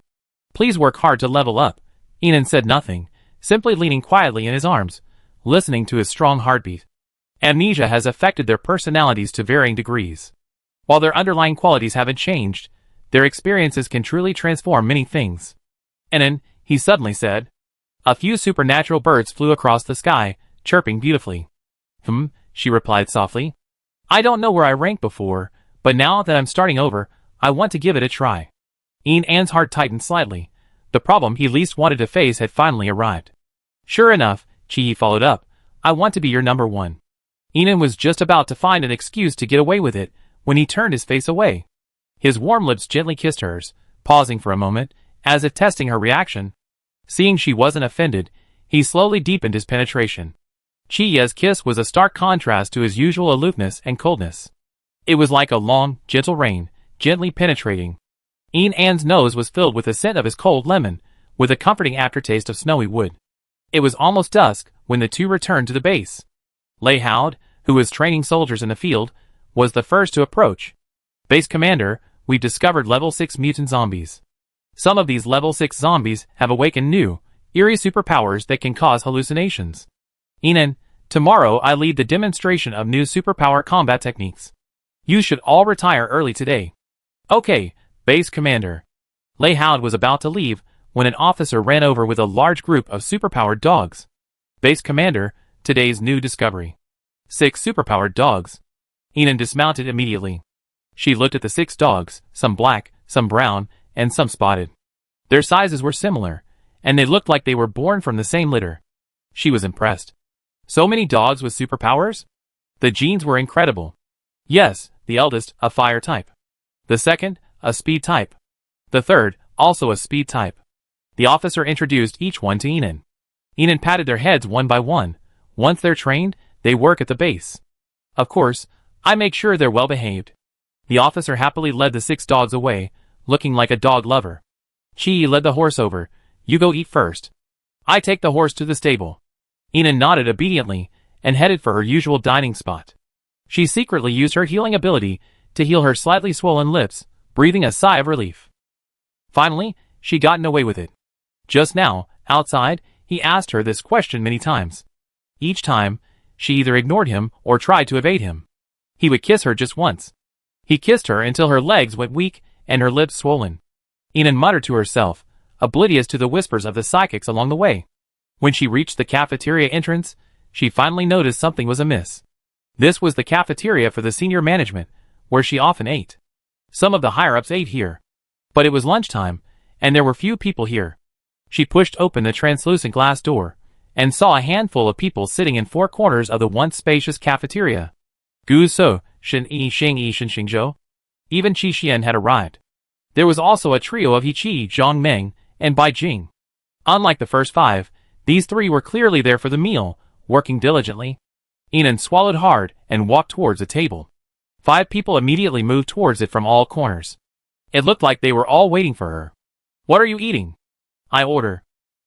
Please work hard to level up. Inan said nothing, simply leaning quietly in his arms, listening to his strong heartbeat. Amnesia has affected their personalities to varying degrees. While their underlying qualities haven't changed, their experiences can truly transform many things. Inan, he suddenly said. A few supernatural birds flew across the sky, chirping beautifully. She replied softly. I don't know where I ranked before, but now that I'm starting over, I want to give it a try. An's heart tightened slightly. The problem he least wanted to face had finally arrived. Sure enough, Chi followed up, I want to be your number 1. Inan was just about to find an excuse to get away with it, when he turned his face away. His warm lips gently kissed hers, pausing for a moment, as if testing her reaction. Seeing she wasn't offended, he slowly deepened his penetration. Chi's kiss was a stark contrast to his usual aloofness and coldness. It was like a long, gentle rain, gently penetrating. An's nose was filled with the scent of his cold lemon, with a comforting aftertaste of snowy wood. It was almost dusk when the two returned to the base. Lei Howd, who was training soldiers in the field, was the first to approach. Base Commander, we've discovered level 6 mutant zombies. Some of these level 6 zombies have awakened new, eerie superpowers that can cause hallucinations. Inan, tomorrow I lead the demonstration of new superpower combat techniques. You should all retire early today. Okay, Base Commander. Lei Howd was about to leave when an officer ran over with a large group of superpowered dogs. Base Commander, today's new discovery. 6 superpowered dogs. Inan dismounted immediately. She looked at the 6 dogs, some black, some brown, and some spotted. Their sizes were similar, and they looked like they were born from the same litter. She was impressed. So many dogs with superpowers? The genes were incredible. Yes, the eldest, a fire type. The second, a speed type. The third, also a speed type. The officer introduced each one to Inan. Inan patted their heads one by one. Once they're trained, they work at the base. Of course, I make sure they're well behaved. The officer happily led the 6 dogs away, looking like a dog lover. Chi led the horse over. You go eat first. I take the horse to the stable. Inan nodded obediently, and headed for her usual dining spot. She secretly used her healing ability to heal her slightly swollen lips, breathing a sigh of relief. Finally, she gotten away with it. Just now, outside, he asked her this question many times. Each time, she either ignored him or tried to evade him. He would kiss her just once. He kissed her until her legs went weak and her lips swollen. Inan muttered to herself, oblivious to the whispers of the psychics along the way. When she reached the cafeteria entrance, she finally noticed something was amiss. This was the cafeteria for the senior management, where she often ate. Some of the higher-ups ate here. But it was lunchtime, and there were few people here. She pushed open the translucent glass door, and saw a handful of people sitting in 4 corners of the once spacious cafeteria. Gu So, Shen Yi Xing Yi Shen Xingzhou. Even Qi Xian had arrived. There was also a trio of He Qi, Zhang Meng, and Bai Jing. Unlike the first 5, these 3 were clearly there for the meal, working diligently. Inan swallowed hard and walked towards the table. 5 people immediately moved towards it from all corners. It looked like they were all waiting for her. What are you eating? I order.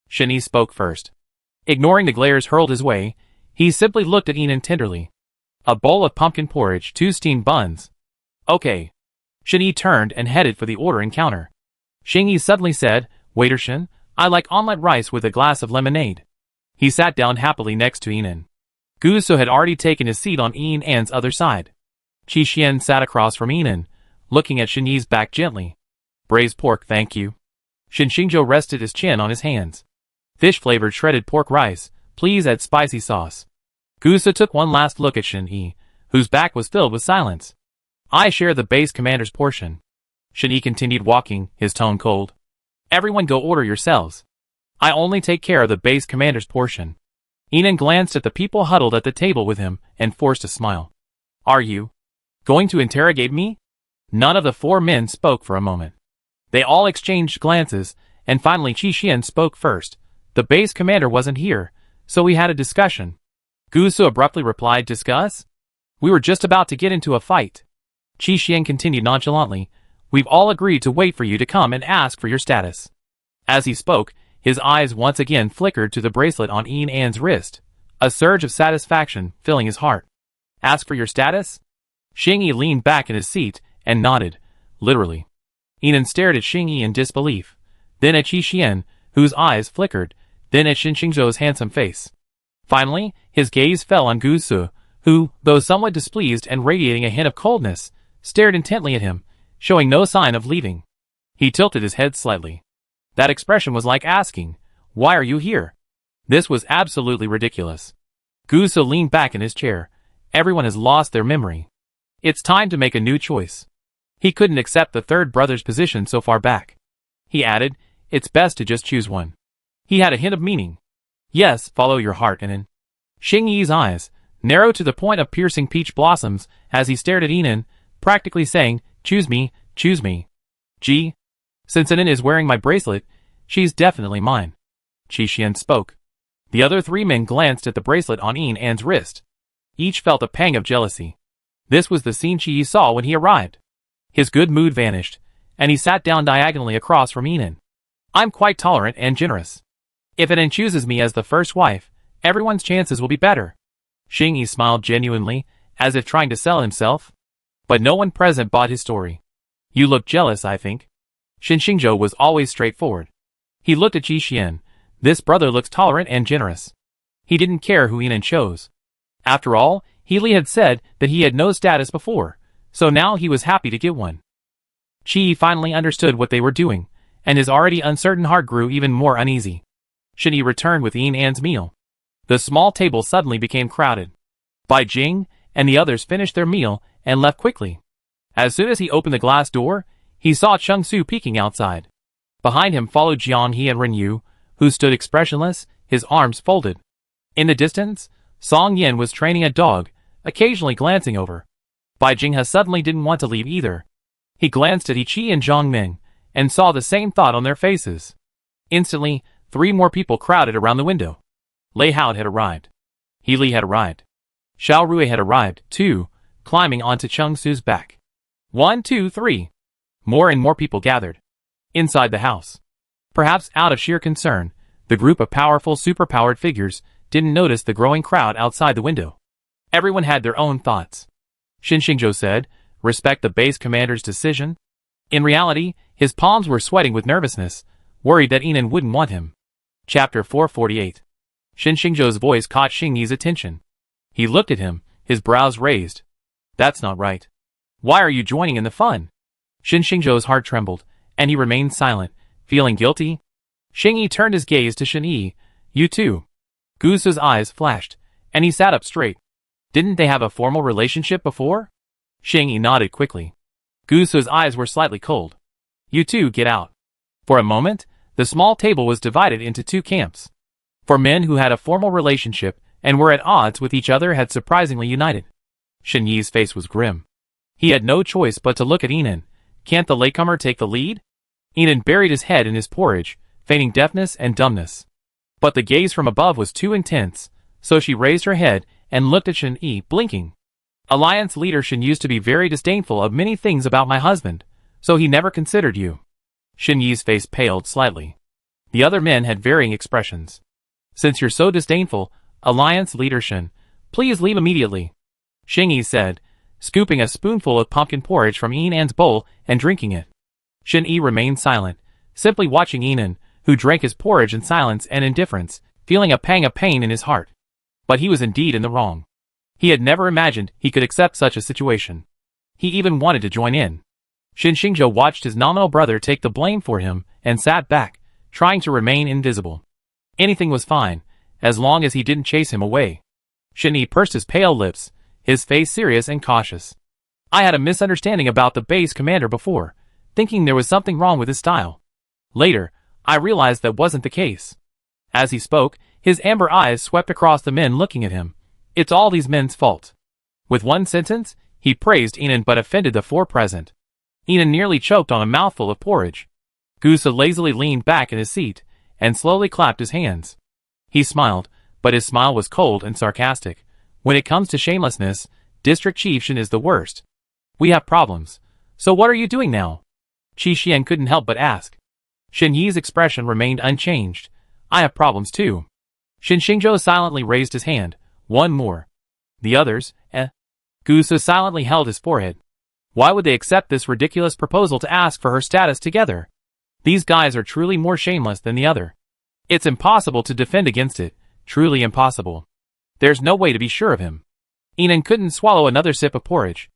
Shen Yi spoke first. Ignoring the glares hurled his way, he simply looked at Inan tenderly. A bowl of pumpkin porridge, 2 steamed buns. Okay. Shen Yi turned and headed for the ordering counter. Xing Yi suddenly said, Waiter Shen, I like omelette rice with a glass of lemonade. He sat down happily next to Inan. Gu So had already taken his seat on An's other side. Qi Xian sat across from Inan, looking at Shen Yi's back gently. Braised pork, thank you. Shen Xingzhou rested his chin on his hands. Fish-flavored shredded pork rice, please add spicy sauce. Gu So took one last look at Shen Yi, whose back was filled with silence. I share the base commander's portion. Shen Yi continued walking, his tone cold. Everyone go order yourselves. I only take care of the base commander's portion. Inan glanced at the people huddled at the table with him and forced a smile. Are you going to interrogate me? None of the 4 men spoke for a moment. They all exchanged glances, and finally Qi Xian spoke first. The base commander wasn't here, so we had a discussion. Gu So abruptly replied, discuss? We were just about to get into a fight. Qi Xian continued nonchalantly, we've all agreed to wait for you to come and ask for your status. As he spoke, his eyes once again flickered to the bracelet on An's wrist, a surge of satisfaction filling his heart. Ask for your status? Xing Yi leaned back in his seat and nodded, literally. Yinan stared at Xing Yi in disbelief, then at Qi Xian, whose eyes flickered, then at Shen Xingzhou's handsome face. Finally, his gaze fell on Gu Su, who, though somewhat displeased and radiating a hint of coldness, stared intently at him, showing no sign of leaving. He tilted his head slightly. That expression was like asking, "Why are you here?" This was absolutely ridiculous. Gu Su leaned back in his chair. Everyone has lost their memory. It's time to make a new choice. He couldn't accept the third brother's position so far back. He added, "It's best to just choose one." He had a hint of meaning. "Yes, follow your heart, Yinan." Xing Yi's eyes narrowed to the point of piercing peach blossoms as he stared at Yinan, practically saying, "Choose me, choose me." "Gee, since Yinan is wearing my bracelet, she's definitely mine." Qi Xian spoke. The other three men glanced at the bracelet on Yinan's wrist. Each felt a pang of jealousy. This was the scene Qi Yi saw when he arrived. His good mood vanished, and he sat down diagonally across from Yinan. "I'm quite tolerant and generous. If Yinan chooses me as the first wife, everyone's chances will be better." Xing Yi smiled genuinely, as if trying to sell himself. But no one present bought his story. "You look jealous, I think." Shen Xingzhou was always straightforward. He looked at Qi Xian. This brother looks tolerant and generous. He didn't care who Yinan chose. After all, Healy had said that he had no status before, so now he was happy to get one. Qi finally understood what they were doing, and his already uncertain heart grew even more uneasy. Shen Yi returned with Yinan's meal. The small table suddenly became crowded. Bai Jing and the others finished their meal and left quickly. As soon as he opened the glass door, he saw Cheng Su peeking outside. Behind him followed Jiang He and Ren Yu, who stood expressionless, his arms folded. In the distance, Song Yin was training a dog, occasionally glancing over. Bai Jinghe suddenly didn't want to leave either. He glanced at Ichi and Zhang Ming, and saw the same thought on their faces. Instantly, 3 more people crowded around the window. Lei Hao had arrived. Healy had arrived. Xiao Rui had arrived, too, climbing onto Cheng Su's back. 1, 2, 3. More and more people gathered. Inside the house. Perhaps out of sheer concern, the group of powerful superpowered figures didn't notice the growing crowd outside the window. Everyone had their own thoughts. Shen Xingzhou said, "Respect the base commander's decision." In reality, his palms were sweating with nervousness, worried that Yinan wouldn't want him. Chapter 448. Shen Xingzhou's voice caught Xing Yi's attention. He looked at him, his brows raised. "That's not right. Why are you joining in the fun?" Shen Xingzhou's heart trembled, and he remained silent, feeling guilty. Xing Yi turned his gaze to Shen Yi. "You too." Gu Su's eyes flashed, and he sat up straight. Didn't they have a formal relationship before? Xing Yi nodded quickly. Gu Su's eyes were slightly cold. "You two get out." For a moment, the small table was divided into 2 camps. For men who had a formal relationship and were at odds with each other had surprisingly united. Shen Yi's face was grim. He had no choice but to look at Yinan. Can't the latecomer take the lead? Yinan buried his head in his porridge, feigning deafness and dumbness. But the gaze from above was too intense, so she raised her head and looked at Shen Yi, blinking. "Alliance leader Shen used to be very disdainful of many things about my husband, so he never considered you." Shen Yi's face paled slightly. The other men had varying expressions. "Since you're so disdainful, Alliance leader Shen, please leave immediately," Xing Yi said, scooping a spoonful of pumpkin porridge from Yinan's bowl and drinking it. Shen Yi remained silent, simply watching Yinan, who drank his porridge in silence and indifference, feeling a pang of pain in his heart. But he was indeed in the wrong. He had never imagined he could accept such a situation. He even wanted to join in. Shen Xingzhou watched his nominal brother take the blame for him and sat back, trying to remain invisible. Anything was fine, as long as he didn't chase him away. Shen Yi pursed his pale lips, his face serious and cautious. "I had a misunderstanding about the base commander before, thinking there was something wrong with his style. Later, I realized that wasn't the case." As he spoke, his amber eyes swept across the men looking at him. "It's all these men's fault." With one sentence, he praised Yinan but offended the 4 present. Yinan nearly choked on a mouthful of porridge. Gu Su lazily leaned back in his seat and slowly clapped his hands. He smiled, but his smile was cold and sarcastic. "When it comes to shamelessness, District Chief Shen is the worst. We have problems. So what are you doing now?" Qi Xian couldn't help but ask. Shen Yi's expression remained unchanged. "I have problems too." Shen Xingzhou silently raised his hand. "One more." "The others, eh?" Gu Su silently held his forehead. Why would they accept this ridiculous proposal to ask for her status together? These guys are truly more shameless than the other. It's impossible to defend against it, truly impossible. There's no way to be sure of him. Enan couldn't swallow another sip of porridge.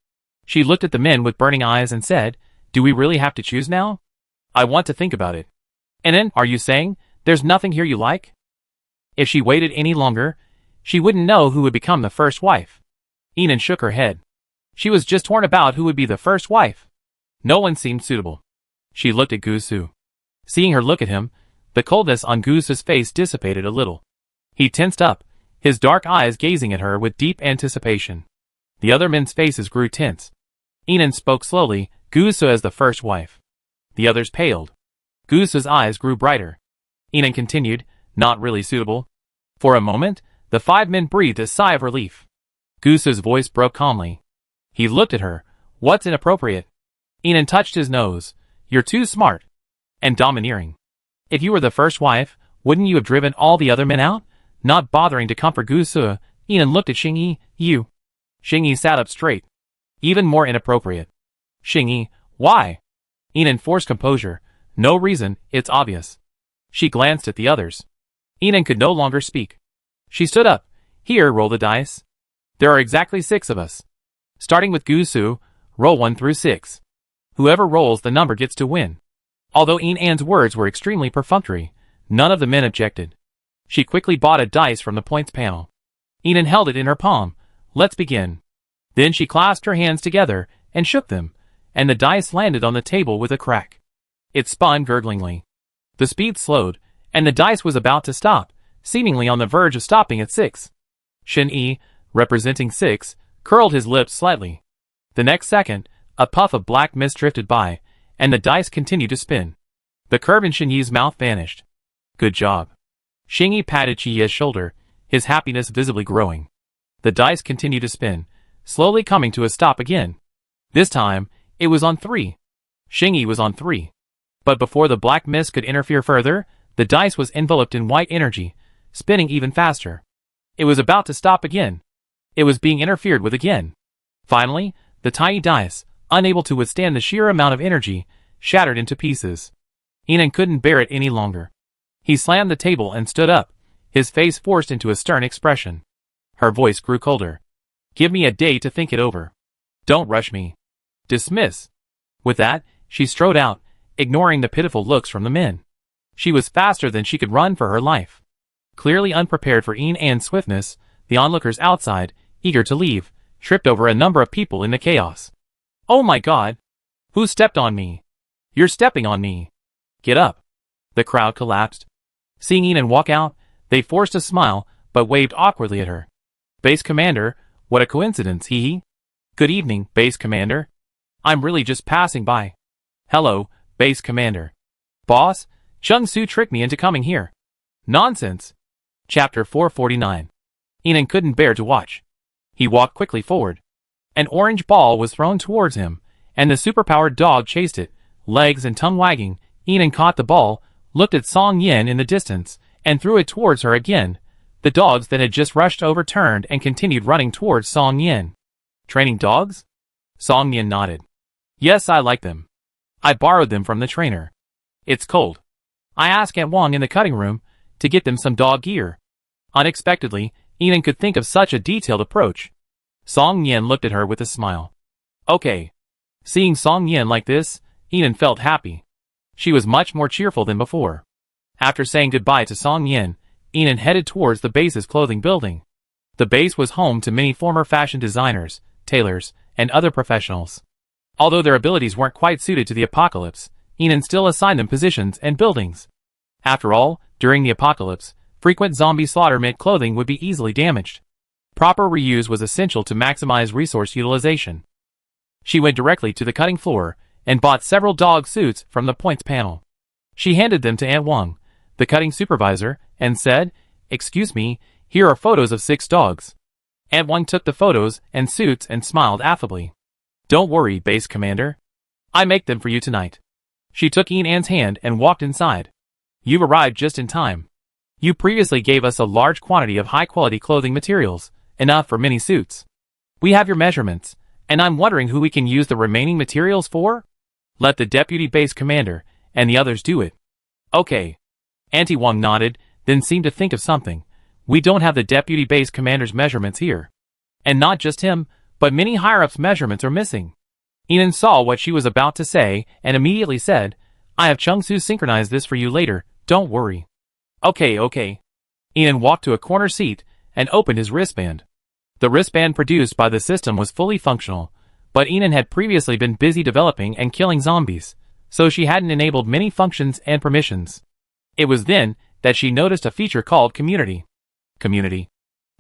She looked at the men with burning eyes and said, "Do we really have to choose now? I want to think about it." "And then, are you saying, there's nothing here you like?" If she waited any longer, she wouldn't know who would become the first wife. Enan shook her head. She was just torn about who would be the first wife. No one seemed suitable. She looked at Gusu. Seeing her look at him, the coldness on Gusu's face dissipated a little. He tensed up, his dark eyes gazing at her with deep anticipation. The other men's faces grew tense. Enan spoke slowly, "Gusu as the first wife." The others paled. Gusu's eyes grew brighter. Enan continued, "Not really suitable." For a moment, the 5 men breathed a sigh of relief. Gusu's voice broke calmly. He looked at her. "What's inappropriate?" Enan touched his nose. "You're too smart. And domineering. If you were the first wife, wouldn't you have driven all the other men out? Not bothering to comfort Gusu, Enan looked at Xingyi. "You." Xingyi sat up straight. "Even more inappropriate." "Xingyi, why?" Enan forced composure. "No reason, it's obvious." She glanced at the others. Enan could no longer speak. She stood up. "Here, roll the dice. There are exactly 6 of us. Starting with Gusu, roll 1 through 6. Whoever rolls the number gets to win." Although Enan's words were extremely perfunctory, none of the men objected. She quickly bought a dice from the points panel. Enan held it in her palm. "Let's begin." Then she clasped her hands together and shook them, and the dice landed on the table with a crack. It spun gurglingly. The speed slowed, and the dice was about to stop, seemingly on the verge of stopping at 6. Shen-Yi, representing 6, curled his lips slightly. The next second, a puff of black mist drifted by, and the dice continued to spin. The curve in Shen-Yi's mouth vanished. "Good job." Xingyi patted Chiye's shoulder, his happiness visibly growing. The dice continued to spin, slowly coming to a stop again. This time, it was on 3. Xingyi was on 3. But before the black mist could interfere further, the dice was enveloped in white energy, spinning even faster. It was about to stop again. It was being interfered with again. Finally, the tiny dice, unable to withstand the sheer amount of energy, shattered into pieces. Enan couldn't bear it any longer. He slammed the table and stood up, his face forced into a stern expression. Her voice grew colder. "Give me a day to think it over. Don't rush me. Dismiss." With that, she strode out, ignoring the pitiful looks from the men. She was faster than she could run for her life. Clearly unprepared for Enan's swiftness, the onlookers outside, eager to leave, tripped over a number of people in the chaos. "Oh my God! Who stepped on me? You're stepping on me. Get up." The crowd collapsed. Seeing Enan walk out, they forced a smile, but waved awkwardly at her. "Base Commander, what a coincidence, hee." "Good evening, Base Commander. I'm really just passing by." "Hello, Base Commander." "Boss, Chung Su tricked me into coming here." "Nonsense." Chapter 449. Enan couldn't bear to watch. He walked quickly forward. An orange ball was thrown towards him, and the superpowered dog chased it, legs and tongue wagging. Enan caught the ball, looked at Song Yin in the distance, and threw it towards her again. The dogs that had just rushed over turned and continued running towards Song Yin. "Training dogs?" Song Yin nodded. "Yes, I like them. I borrowed them from the trainer. It's cold. I asked Aunt Wang in the cutting room to get them some dog gear." Unexpectedly, Enan could think of such a detailed approach. Song Yin looked at her with a smile. "Okay." Seeing Song Yin like this, Enan felt happy. She was much more cheerful than before. After saying goodbye to Song Yin, Enan headed towards the base's clothing building. The base was home to many former fashion designers, tailors, and other professionals. Although their abilities weren't quite suited to the apocalypse, Enan still assigned them positions and buildings. After all, during the apocalypse, frequent zombie slaughter meant clothing would be easily damaged. Proper reuse was essential to maximize resource utilization. She went directly to the cutting floor and bought several dog suits from the points panel. She handed them to Aunt Wang, the cutting supervisor, and said, "Excuse me, here are photos of 6 dogs." Aunt Wang took the photos and suits and smiled affably. "Don't worry, Base Commander. I make them for you tonight." She took Enan's hand and walked inside. "You've arrived just in time. You previously gave us a large quantity of high-quality clothing materials, enough for many suits. We have your measurements, And I'm wondering who we can use the remaining materials for? Let the deputy base commander and the others do it. Okay. Auntie Wang nodded, then seemed to think of something. We don't have the deputy base commander's measurements here. And not just him, but many higher-ups' measurements are missing. Enan saw what she was about to say and immediately said, I have Chung-Su synchronize this for you later, don't worry. Okay. Enan walked to a corner seat and opened his wristband. The wristband produced by the system was fully functional, but Enan had previously been busy developing and killing zombies, so she hadn't enabled many functions and permissions. It was then that she noticed a feature called Community. Community.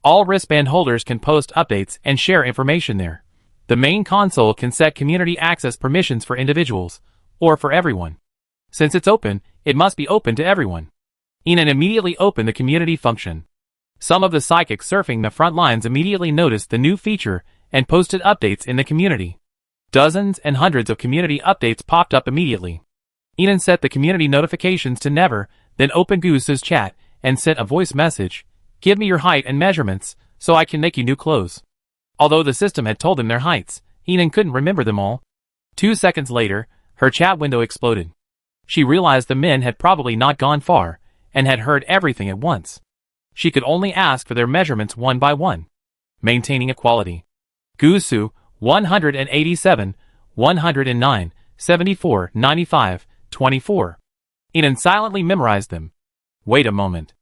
All wristband holders can post updates and share information there. The main console can set community access permissions for individuals, or for everyone. Since it's open, it must be open to everyone. Enan immediately opened the community function. Some of the psychics surfing the front lines immediately noticed the new feature and posted updates in the community. Dozens and hundreds of community updates popped up immediately. Enan set the community notifications to never, then opened Goose's chat and sent a voice message. Give me your height and measurements, so I can make you new clothes. Although the system had told him their heights, Enan couldn't remember them all. 2 seconds later, her chat window exploded. She realized the men had probably not gone far, and had heard everything at once. She could only ask for their measurements one by one. Maintaining equality. Gusu, 187, 109, 74, 95, 24. Enan silently memorized them. Wait a moment.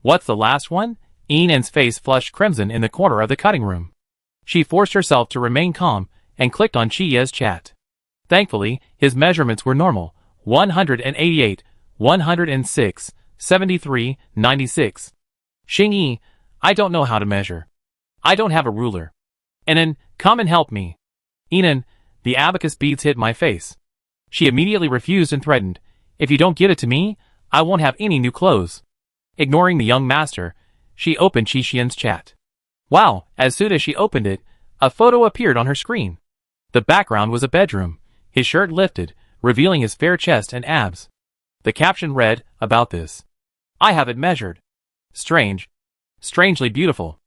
What's the last one? Enan's face flushed crimson in the corner of the cutting room. She forced herself to remain calm and clicked on Chiye's chat. Thankfully, his measurements were normal. 188, 106, 73, 96. Xingyi, I don't know how to measure. I don't have a ruler. Enan, come and help me. Enan, the abacus beads hit my face. She immediately refused and threatened, if you don't give it to me, I won't have any new clothes. Ignoring the young master, she opened Qixian's chat. Wow, as soon as she opened it, a photo appeared on her screen. The background was a bedroom, his shirt lifted, revealing his fair chest and abs. The caption read, about this. I have it measured. Strange. Strangely beautiful.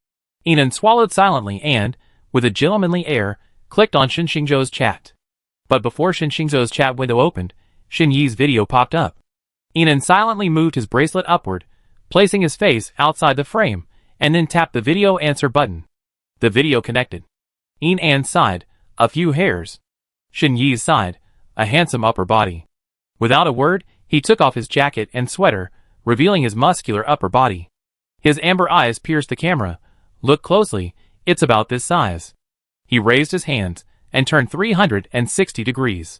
Enan swallowed silently and, with a gentlemanly air, clicked on Shin Xingzhou's chat. But before Shin Xingzhou's chat window opened, Xin Yi's video popped up. Enan silently moved his bracelet upward, placing his face outside the frame, and then tapped the video answer button. The video connected. Enan sighed, a few hairs. Xin Yi sighed, a handsome upper body. Without a word, he took off his jacket and sweater, revealing his muscular upper body. His amber eyes pierced the camera. Look closely, it's about this size. He raised his hands and turned 360 degrees.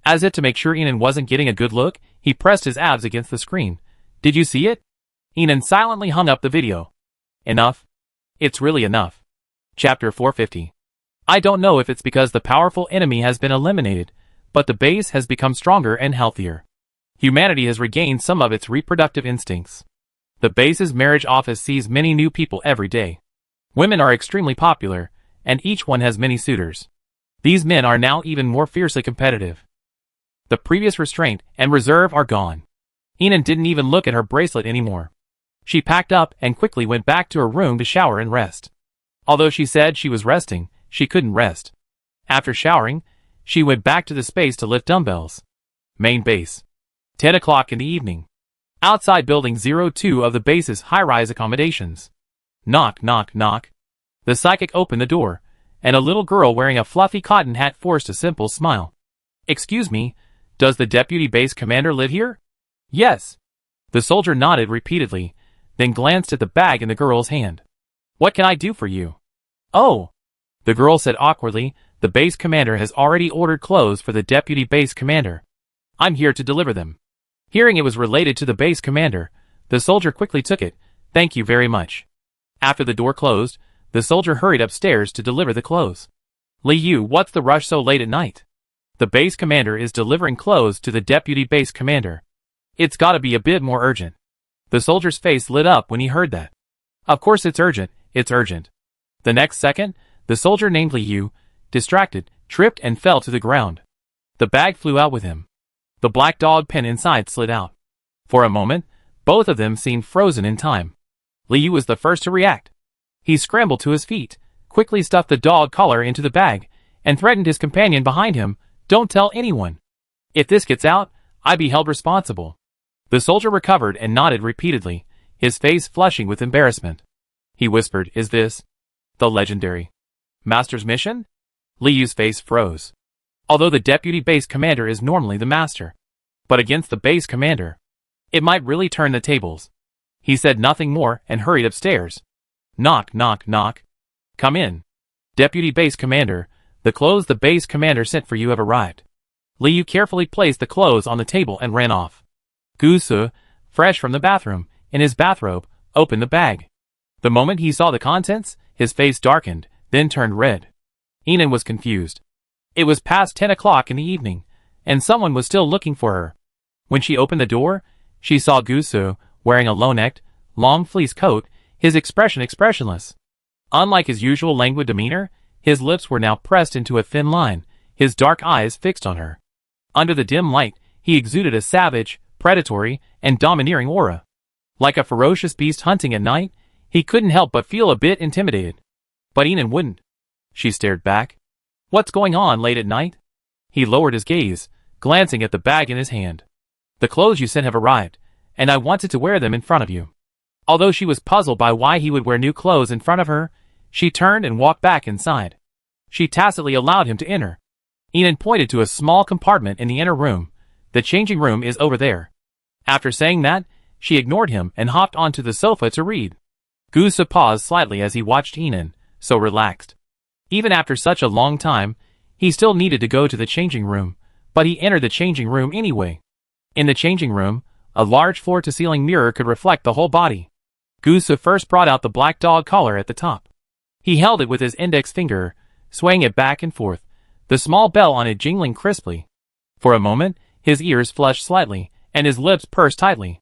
As if to make sure Enan wasn't getting a good look, he pressed his abs against the screen. Did you see it? Enan silently hung up the video. Enough? It's really enough. Chapter 450. I don't know if it's because the powerful enemy has been eliminated, but the base has become stronger and healthier. Humanity has regained some of its reproductive instincts. The base's marriage office sees many new people every day. Women are extremely popular, and each one has many suitors. These men are now even more fiercely competitive. The previous restraint and reserve are gone. Enan didn't even look at her bracelet anymore. She packed up and quickly went back to her room to shower and rest. Although she said she was resting, she couldn't rest. After showering, she went back to the space to lift dumbbells. Main base. 10 o'clock in the evening. Outside building 02 of the base's high-rise accommodations. Knock, knock, knock. The psychic opened the door, and a little girl wearing a fluffy cotton hat forced a simple smile. Excuse me, does the deputy base commander live here? Yes. The soldier nodded repeatedly, then glanced at the bag in the girl's hand. What can I do for you? Oh. The girl said awkwardly, the base commander has already ordered clothes for the deputy base commander. I'm here to deliver them. Hearing it was related to the base commander, the soldier quickly took it. Thank you very much. After the door closed, the soldier hurried upstairs to deliver the clothes. Li Yu, what's the rush so late at night? The base commander is delivering clothes to the deputy base commander. It's gotta be a bit more urgent. The soldier's face lit up when he heard that. Of course it's urgent, it's urgent. The next second, the soldier named Li Yu, distracted, tripped and fell to the ground. The bag flew out with him. The black dog pen inside slid out. For a moment, both of them seemed frozen in time. Li Yu was the first to react. He scrambled to his feet, quickly stuffed the dog collar into the bag, and threatened his companion behind him, "Don't tell anyone. If this gets out, I be held responsible." The soldier recovered and nodded repeatedly, his face flushing with embarrassment. He whispered, "Is this the legendary master's mission?" Liyu's face froze. Although the deputy base commander is normally the master, but against the base commander, it might really turn the tables. He said nothing more and hurried upstairs. Knock, knock, knock. "Come in. Deputy base commander, the clothes the base commander sent for you have arrived." Liu carefully placed the clothes on the table and ran off. Gusu, fresh from the bathroom, in his bathrobe, opened the bag. The moment he saw the contents, his face darkened, then turned red. Inan was confused. It was past 10 o'clock in the evening, and someone was still looking for her. When she opened the door, she saw Gusu, wearing a low-necked, long fleece coat, his expression expressionless. Unlike his usual languid demeanor, his lips were now pressed into a thin line, his dark eyes fixed on her. Under the dim light, he exuded a savage, predatory, and domineering aura. Like a ferocious beast hunting at night, he couldn't help but feel a bit intimidated. But Inan wouldn't. She stared back. "What's going on late at night?" He lowered his gaze, glancing at the bag in his hand. "The clothes you sent have arrived, and I wanted to wear them in front of you." Although she was puzzled by why he would wear new clothes in front of her, she turned and walked back inside. She tacitly allowed him to enter. Inan pointed to a small compartment in the inner room. "The changing room is over there." After saying that, she ignored him and hopped onto the sofa to read. Gusu paused slightly as he watched Inan, so relaxed. Even after such a long time, he still needed to go to the changing room, but he entered the changing room anyway. In the changing room, a large floor-to-ceiling mirror could reflect the whole body. Gusu first brought out the black dog collar at the top. He held it with his index finger, swaying it back and forth, the small bell on it jingling crisply. For a moment, his ears flushed slightly, and his lips pursed tightly.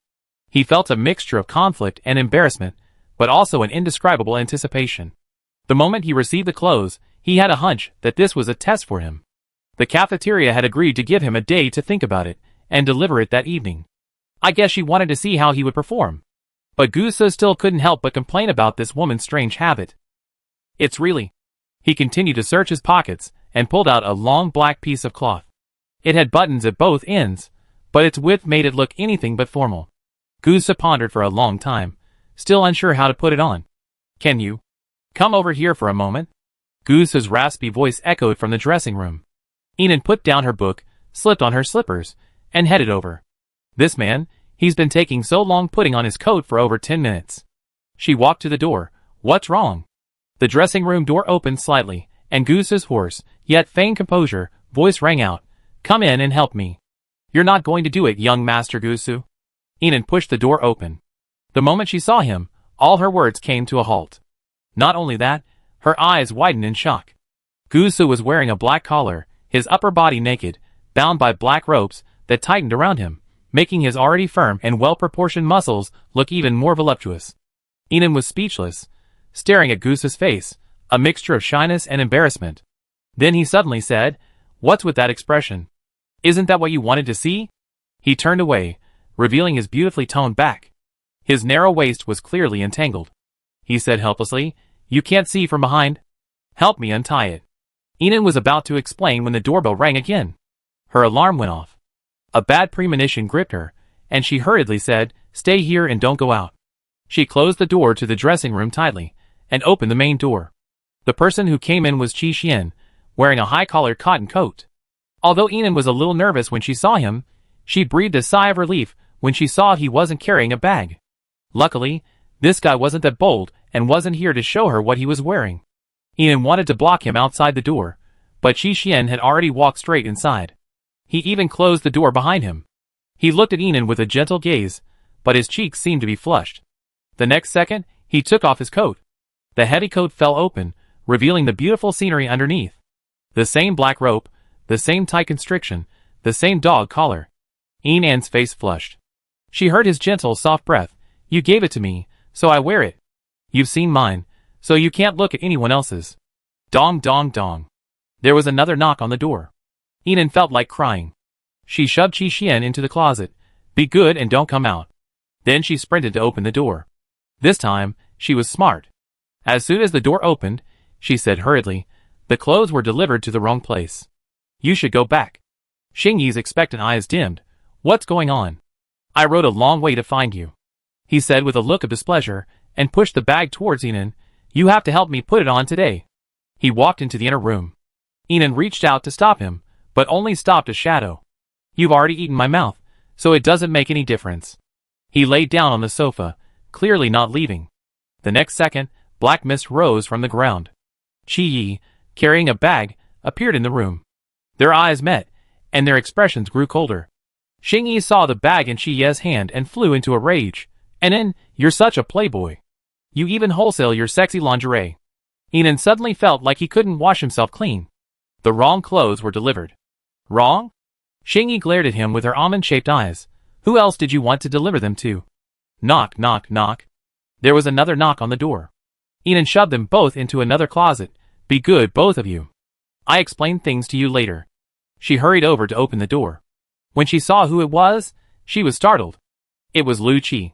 He felt a mixture of conflict and embarrassment, but also an indescribable anticipation. The moment he received the clothes, he had a hunch that this was a test for him. The cafeteria had agreed to give him a day to think about it, and deliver it that evening. I guess she wanted to see how he would perform. But Gusu still couldn't help but complain about this woman's strange habit. "It's really..." He continued to search his pockets, and pulled out a long black piece of cloth. It had buttons at both ends, but its width made it look anything but formal. Gusu pondered for a long time, still unsure how to put it on. "Can you come over here for a moment?" Gusu's raspy voice echoed from the dressing room. Inan put down her book, slipped on her slippers, and headed over. "This man, he's been taking so long putting on his coat for over 10 minutes. She walked to the door. "What's wrong?" The dressing room door opened slightly, and Gusu's hoarse, yet feigned composure, voice rang out, "Come in and help me." "You're not going to do it, young Master Gusu." Inan pushed the door open. The moment she saw him, all her words came to a halt. Not only that, her eyes widened in shock. Gusu was wearing a black collar, his upper body naked, bound by black ropes that tightened around him, making his already firm and well-proportioned muscles look even more voluptuous. Inan was speechless, staring at Gusu's face, a mixture of shyness and embarrassment. Then he suddenly said, "What's with that expression? Isn't that what you wanted to see?" He turned away, revealing his beautifully toned back. His narrow waist was clearly entangled. He said helplessly, "You can't see from behind? Help me untie it." Inan was about to explain when the doorbell rang again. Her alarm went off. A bad premonition gripped her, and she hurriedly said, "Stay here and don't go out." She closed the door to the dressing room tightly, and opened the main door. The person who came in was Qi Xian, wearing a high-collared cotton coat. Although Inan was a little nervous when she saw him, she breathed a sigh of relief when she saw he wasn't carrying a bag. Luckily, this guy wasn't that bold and wasn't here to show her what he was wearing. Inan wanted to block him outside the door, but Qi Xian had already walked straight inside. He even closed the door behind him. He looked at Inan with a gentle gaze, but his cheeks seemed to be flushed. The next second, he took off his coat. The heavy coat fell open, revealing the beautiful scenery underneath. The same black rope, the same tight constriction, the same dog collar. Inan's face flushed. She heard his gentle, soft breath. "You gave it to me, so I wear it. You've seen mine, so you can't look at anyone else's." Dong dong dong. There was another knock on the door. Inan felt like crying. She shoved Qi Xian into the closet. "Be good and don't come out." Then she sprinted to open the door. This time, she was smart. As soon as the door opened, she said hurriedly, The clothes were delivered to the wrong place. You should go back. Xing Yi's expectant eyes dimmed. What's going on? I rode a long way to find you, he said with a look of displeasure, and pushed the bag towards Inan. You have to help me put it on today. He walked into the inner room. Inan reached out to stop him, but only stopped a shadow. You've already eaten my mouth, so it doesn't make any difference. He laid down on the sofa, clearly not leaving. The next second, black mist rose from the ground. Qi Yi, carrying a bag, appeared in the room. Their eyes met, and their expressions grew colder. Xing Yi saw the bag in Qi Ye's hand and flew into a rage. Inan, you're such a playboy. You even wholesale your sexy lingerie. Inan suddenly felt like he couldn't wash himself clean. The wrong clothes were delivered. Wrong? Xing Yi glared at him with her almond-shaped eyes. Who else did you want to deliver them to? Knock, knock, knock. There was another knock on the door. Inan shoved them both into another closet. Be good, both of you. I explain things to you later. She hurried over to open the door. When she saw who it was, she was startled. It was Lu Qi.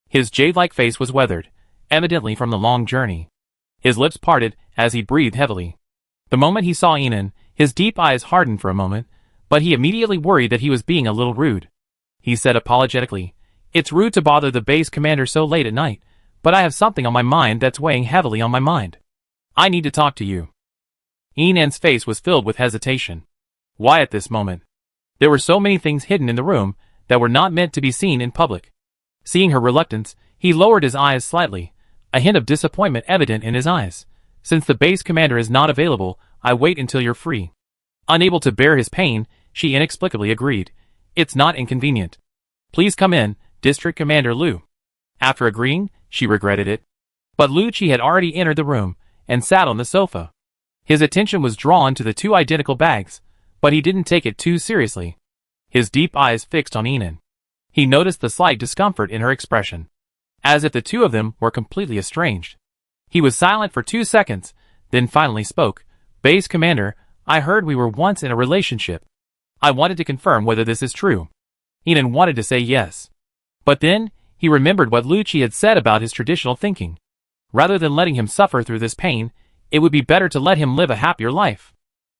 His jade-like face was weathered, evidently from the long journey. His lips parted as he breathed heavily. The moment he saw Inan, his deep eyes hardened for a moment, but he immediately worried that he was being a little rude. He said apologetically, It's rude to bother the base commander so late at night, but I have something on my mind that's weighing heavily on my mind. I need to talk to you. Inan's face was filled with hesitation. Why at this moment? There were so many things hidden in the room that were not meant to be seen in public. Seeing her reluctance, he lowered his eyes slightly, a hint of disappointment evident in his eyes. Since the base commander is not available, I wait until you're free. Unable to bear his pain, she inexplicably agreed. It's not inconvenient. Please come in, District Commander Lu. After agreeing, she regretted it. But Lu Qi had already entered the room, and sat on the sofa. His attention was drawn to the two identical bags, but he didn't take it too seriously. His deep eyes fixed on Inan. He noticed the slight discomfort in her expression, as if the two of them were completely estranged. He was silent for 2 seconds, then finally spoke. Base Commander, I heard we were once in a relationship. I wanted to confirm whether this is true. Inan wanted to say yes. But then, he remembered what Lu Qi had said about his traditional thinking. Rather than letting him suffer through this pain, it would be better to let him live a happier life.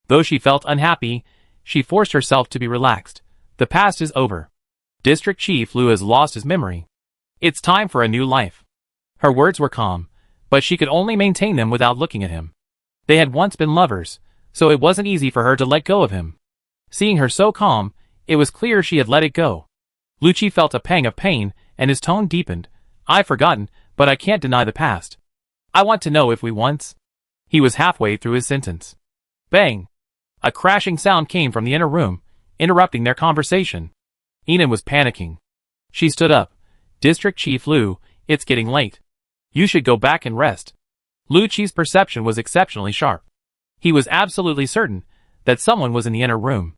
Though she felt unhappy, she forced herself to be relaxed. The past is over. District Chief Lu has lost his memory. It's time for a new life. Her words were calm, but she could only maintain them without looking at him. They had once been lovers, so it wasn't easy for her to let go of him. Seeing her so calm, it was clear she had let it go. Lu Qi felt a pang of pain, and his tone deepened. I've forgotten, but I can't deny the past. I want to know if we once... He was halfway through his sentence. Bang! A crashing sound came from the inner room, interrupting their conversation. Inan was panicking. She stood up. District Chief Lu, it's getting late. You should go back and rest. Lu Qi's perception was exceptionally sharp. He was absolutely certain that someone was in the inner room.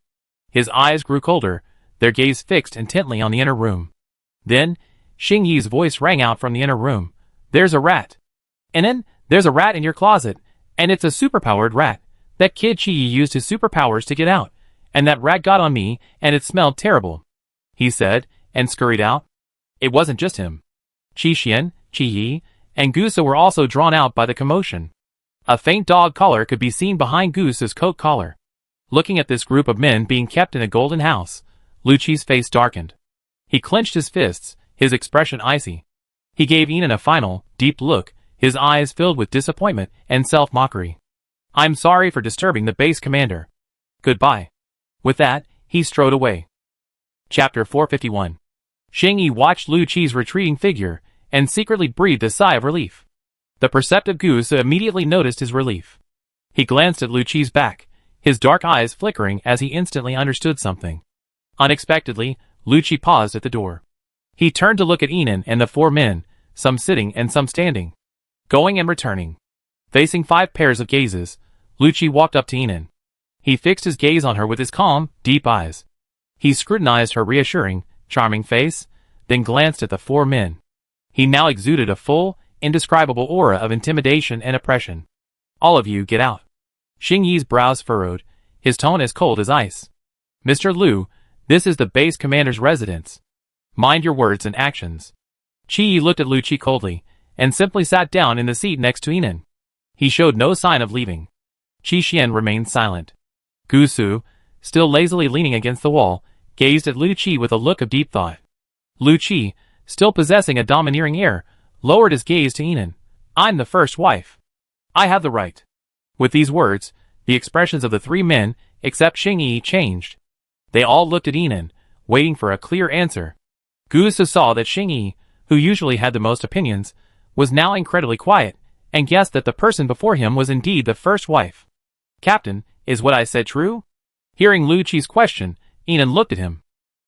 His eyes grew colder, their gaze fixed intently on the inner room. Then, Xing Yi's voice rang out from the inner room. There's a rat. Inan, there's a rat in your closet, and it's a superpowered rat. That kid Qi Yi used his superpowers to get out, and that rat got on me, and it smelled terrible. He said, and scurried out. It wasn't just him. Qi Xian, Qi Yi, and Gusa were also drawn out by the commotion. A faint dog collar could be seen behind Gusa's coat collar. Looking at this group of men being kept in a golden house, Lu Qi's face darkened. He clenched his fists, his expression icy. He gave Inan a final, deep look, his eyes filled with disappointment and self-mockery. I'm sorry for disturbing the base commander. Goodbye. With that, he strode away. Chapter 451. Xing Yi watched Lu Qi's retreating figure, and secretly breathed a sigh of relief. The perceptive Gusa immediately noticed his relief. He glanced at Lu Qi's back, his dark eyes flickering as he instantly understood something. Unexpectedly, Lu Qi paused at the door. He turned to look at Inan and the 4 men, some sitting and some standing, going and returning. Facing 5 pairs of gazes, Lu Qi walked up to Inan. He fixed his gaze on her with his calm, deep eyes. He scrutinized her reassuring, charming face, then glanced at the 4 men. He now exuded a full, indescribable aura of intimidation and oppression. All of you get out. Xing Yi's brows furrowed, his tone as cold as ice. Mr. Lu, this is the base commander's residence. Mind your words and actions. Qi Yi looked at Lu Qi coldly, and simply sat down in the seat next to Inan. He showed no sign of leaving. Qi Xian remained silent. Gu Su, still lazily leaning against the wall, gazed at Lu Qi with a look of deep thought. Lu Qi, still possessing a domineering air, lowered his gaze to Yinan. I'm the first wife. I have the right. With these words, the expressions of the three men, except Xing Yi, changed. They all looked at Yinan, waiting for a clear answer. Gu Su saw that Xing Yi, who usually had the most opinions, was now incredibly quiet, and guessed that the person before him was indeed the first wife. Captain, is what I said true? Hearing Lu Qi's question, Yinan looked at him.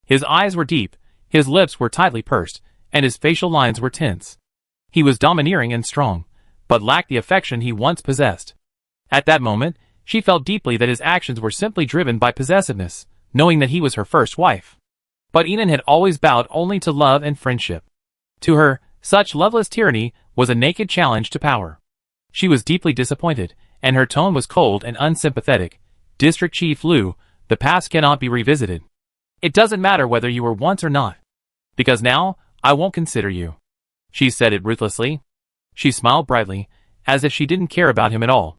His eyes were deep, his lips were tightly pursed, and his facial lines were tense. He was domineering and strong, but lacked the affection he once possessed. At that moment, she felt deeply that his actions were simply driven by possessiveness, knowing that he was her first wife. But Yinan had always bowed only to love and friendship. To her, such loveless tyranny was a naked challenge to power. She was deeply disappointed, and her tone was cold and unsympathetic. District Chief Lu, the past cannot be revisited. It doesn't matter whether you were once or not. Because now, I won't consider you. She said it ruthlessly. She smiled brightly, as if she didn't care about him at all.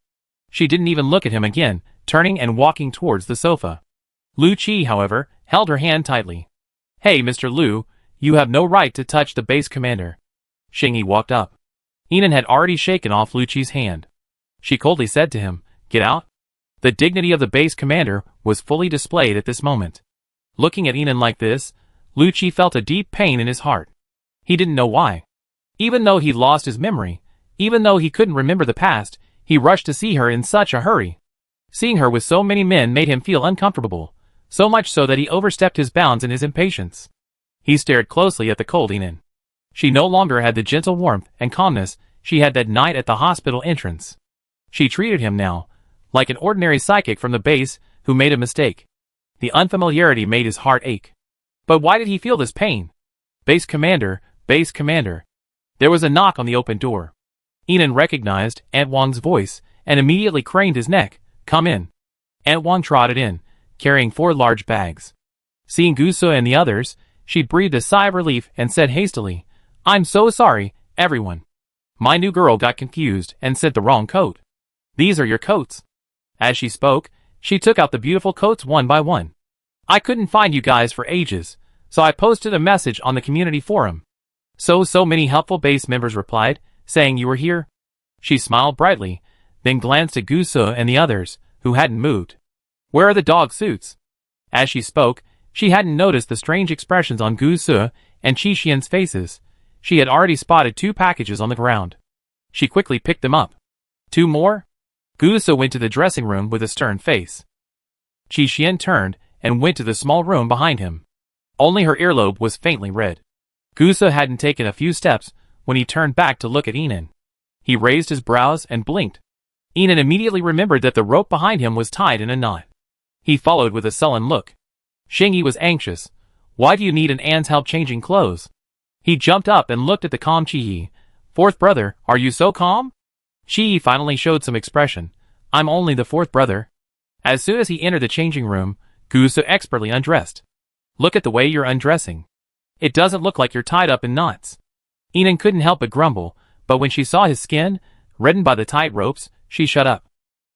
She didn't even look at him again, turning and walking towards the sofa. Lu Qi, however, held her hand tightly. Hey, Mr. Lu, you have no right to touch the base commander. Xing Yi walked up. Yinan had already shaken off Lu Qi's hand. She coldly said to him, Get out. The dignity of the base commander was fully displayed at this moment. Looking at Yinan like this, Lu Qi felt a deep pain in his heart. He didn't know why. Even though he'd lost his memory, even though he couldn't remember the past, he rushed to see her in such a hurry. Seeing her with so many men made him feel uncomfortable, so much so that he overstepped his bounds in his impatience. He stared closely at the cold Yinan. She no longer had the gentle warmth and calmness she had that night at the hospital entrance. She treated him now like an ordinary psychic from the base who made a mistake. The unfamiliarity made his heart ache. But why did he feel this pain? Base commander, base commander. There was a knock on the open door. Yinan recognized Aunt Wang's voice and immediately craned his neck. Come in. Aunt Wang trotted in, carrying 4 large bags. Seeing Gu Su and the others, she breathed a sigh of relief and said hastily, I'm so sorry, everyone. My new girl got confused and sent the wrong coat. These are your coats. As she spoke, she took out the beautiful coats one by one. I couldn't find you guys for ages, so I posted a message on the community forum. So many helpful base members replied, saying you were here. She smiled brightly, then glanced at Gu Su and the others, who hadn't moved. Where are the dog suits? As she spoke, she hadn't noticed the strange expressions on Gu Su and Qi Xian's faces. She had already spotted 2 packages on the ground. She quickly picked them up. 2 more? Gu Su went to the dressing room with a stern face. Qi Xian turned and went to the small room behind him. Only her earlobe was faintly red. Gu Su hadn't taken a few steps when he turned back to look at Yinan. He raised his brows and blinked. Yinan immediately remembered that the rope behind him was tied in a knot. He followed with a sullen look. Xing Yi was anxious. Why do you need an aunt's help changing clothes? He jumped up and looked at the calm Qi Yi. 4th brother, are you so calm? Qi Yi finally showed some expression. I'm only the 4th brother. As soon as he entered the changing room, Gu Su expertly undressed. Look at the way you're undressing. It doesn't look like you're tied up in knots. Yinan couldn't help but grumble, but when she saw his skin, reddened by the tight ropes, she shut up.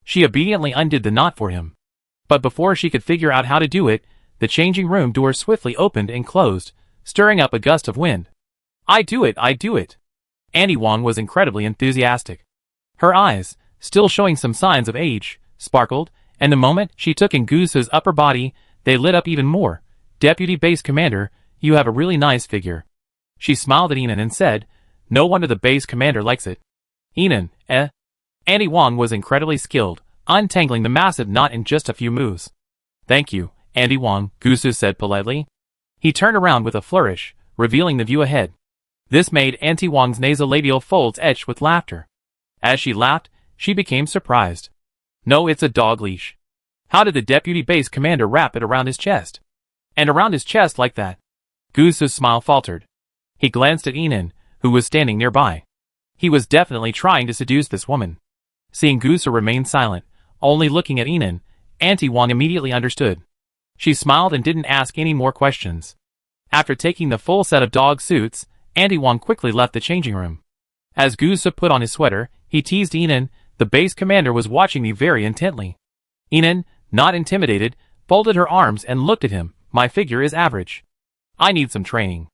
She obediently undid the knot for him. But before she could figure out how to do it, the changing room door swiftly opened and closed, stirring up a gust of wind. I do it, I do it. Auntie Wang was incredibly enthusiastic. Her eyes, still showing some signs of age, sparkled, and the moment she took in Gu Su's upper body, they lit up even more. Deputy Base Commander, you have a really nice figure. She smiled at Yinan and said, no wonder the base commander likes it. Yinan, Auntie Wang was incredibly skilled, untangling the massive knot in just a few moves. Thank you, Auntie Wang, Gu Su said politely. He turned around with a flourish, revealing the view ahead. This made Auntie Wang's nasolabial folds etch with laughter. As she laughed, she became surprised. No, it's a dog leash. How did the deputy base commander wrap it around his chest? And around his chest like that? Gu Su's smile faltered. He glanced at Yinan, who was standing nearby. He was definitely trying to seduce this woman. Seeing Gu Su remain silent, only looking at Yinan, Auntie Wang immediately understood. She smiled and didn't ask any more questions. After taking the full set of dog suits, Auntie Wang quickly left the changing room. As Gu Su put on his sweater, he teased Yinan, The base commander was watching me very intently. Inan, not intimidated, folded her arms and looked at him. My figure is average. I need some training.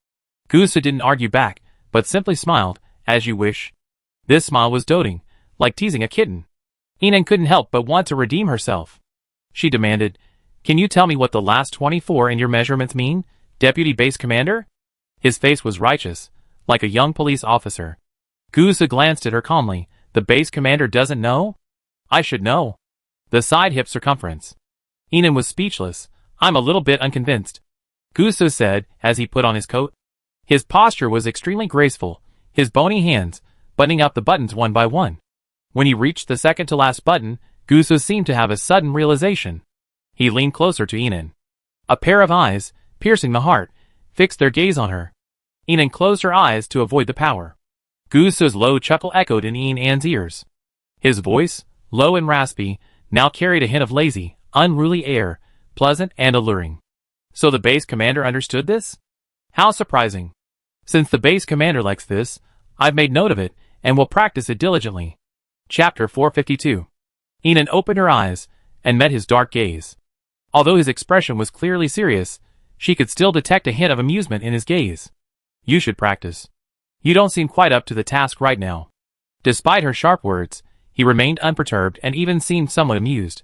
Gusa didn't argue back, but simply smiled, as you wish. This smile was doting, like teasing a kitten. Inan couldn't help but want to redeem herself. She demanded, can you tell me what the last 24 in your measurements mean, Deputy Base Commander? His face was righteous, like a young police officer. Gusa glanced at her calmly. The base commander doesn't know? I should know. The side hip circumference. Inan was speechless. I'm a little bit unconvinced. Gusa said, as he put on his coat. His posture was extremely graceful, his bony hands buttoning up the buttons one by one. When he reached the second to last button, Gusa seemed to have a sudden realization. He leaned closer to Inan. A pair of eyes, piercing the heart, fixed their gaze on her. Inan closed her eyes to avoid the power. Gusa's low chuckle echoed in Inan's ears. His voice, low and raspy, now carried a hint of lazy, unruly air, pleasant and alluring. So the base commander understood this? How surprising. Since the base commander likes this, I've made note of it, and will practice it diligently. Chapter 452. Inan opened her eyes, and met his dark gaze. Although his expression was clearly serious, she could still detect a hint of amusement in his gaze. You should practice. You don't seem quite up to the task right now. Despite her sharp words, he remained unperturbed and even seemed somewhat amused.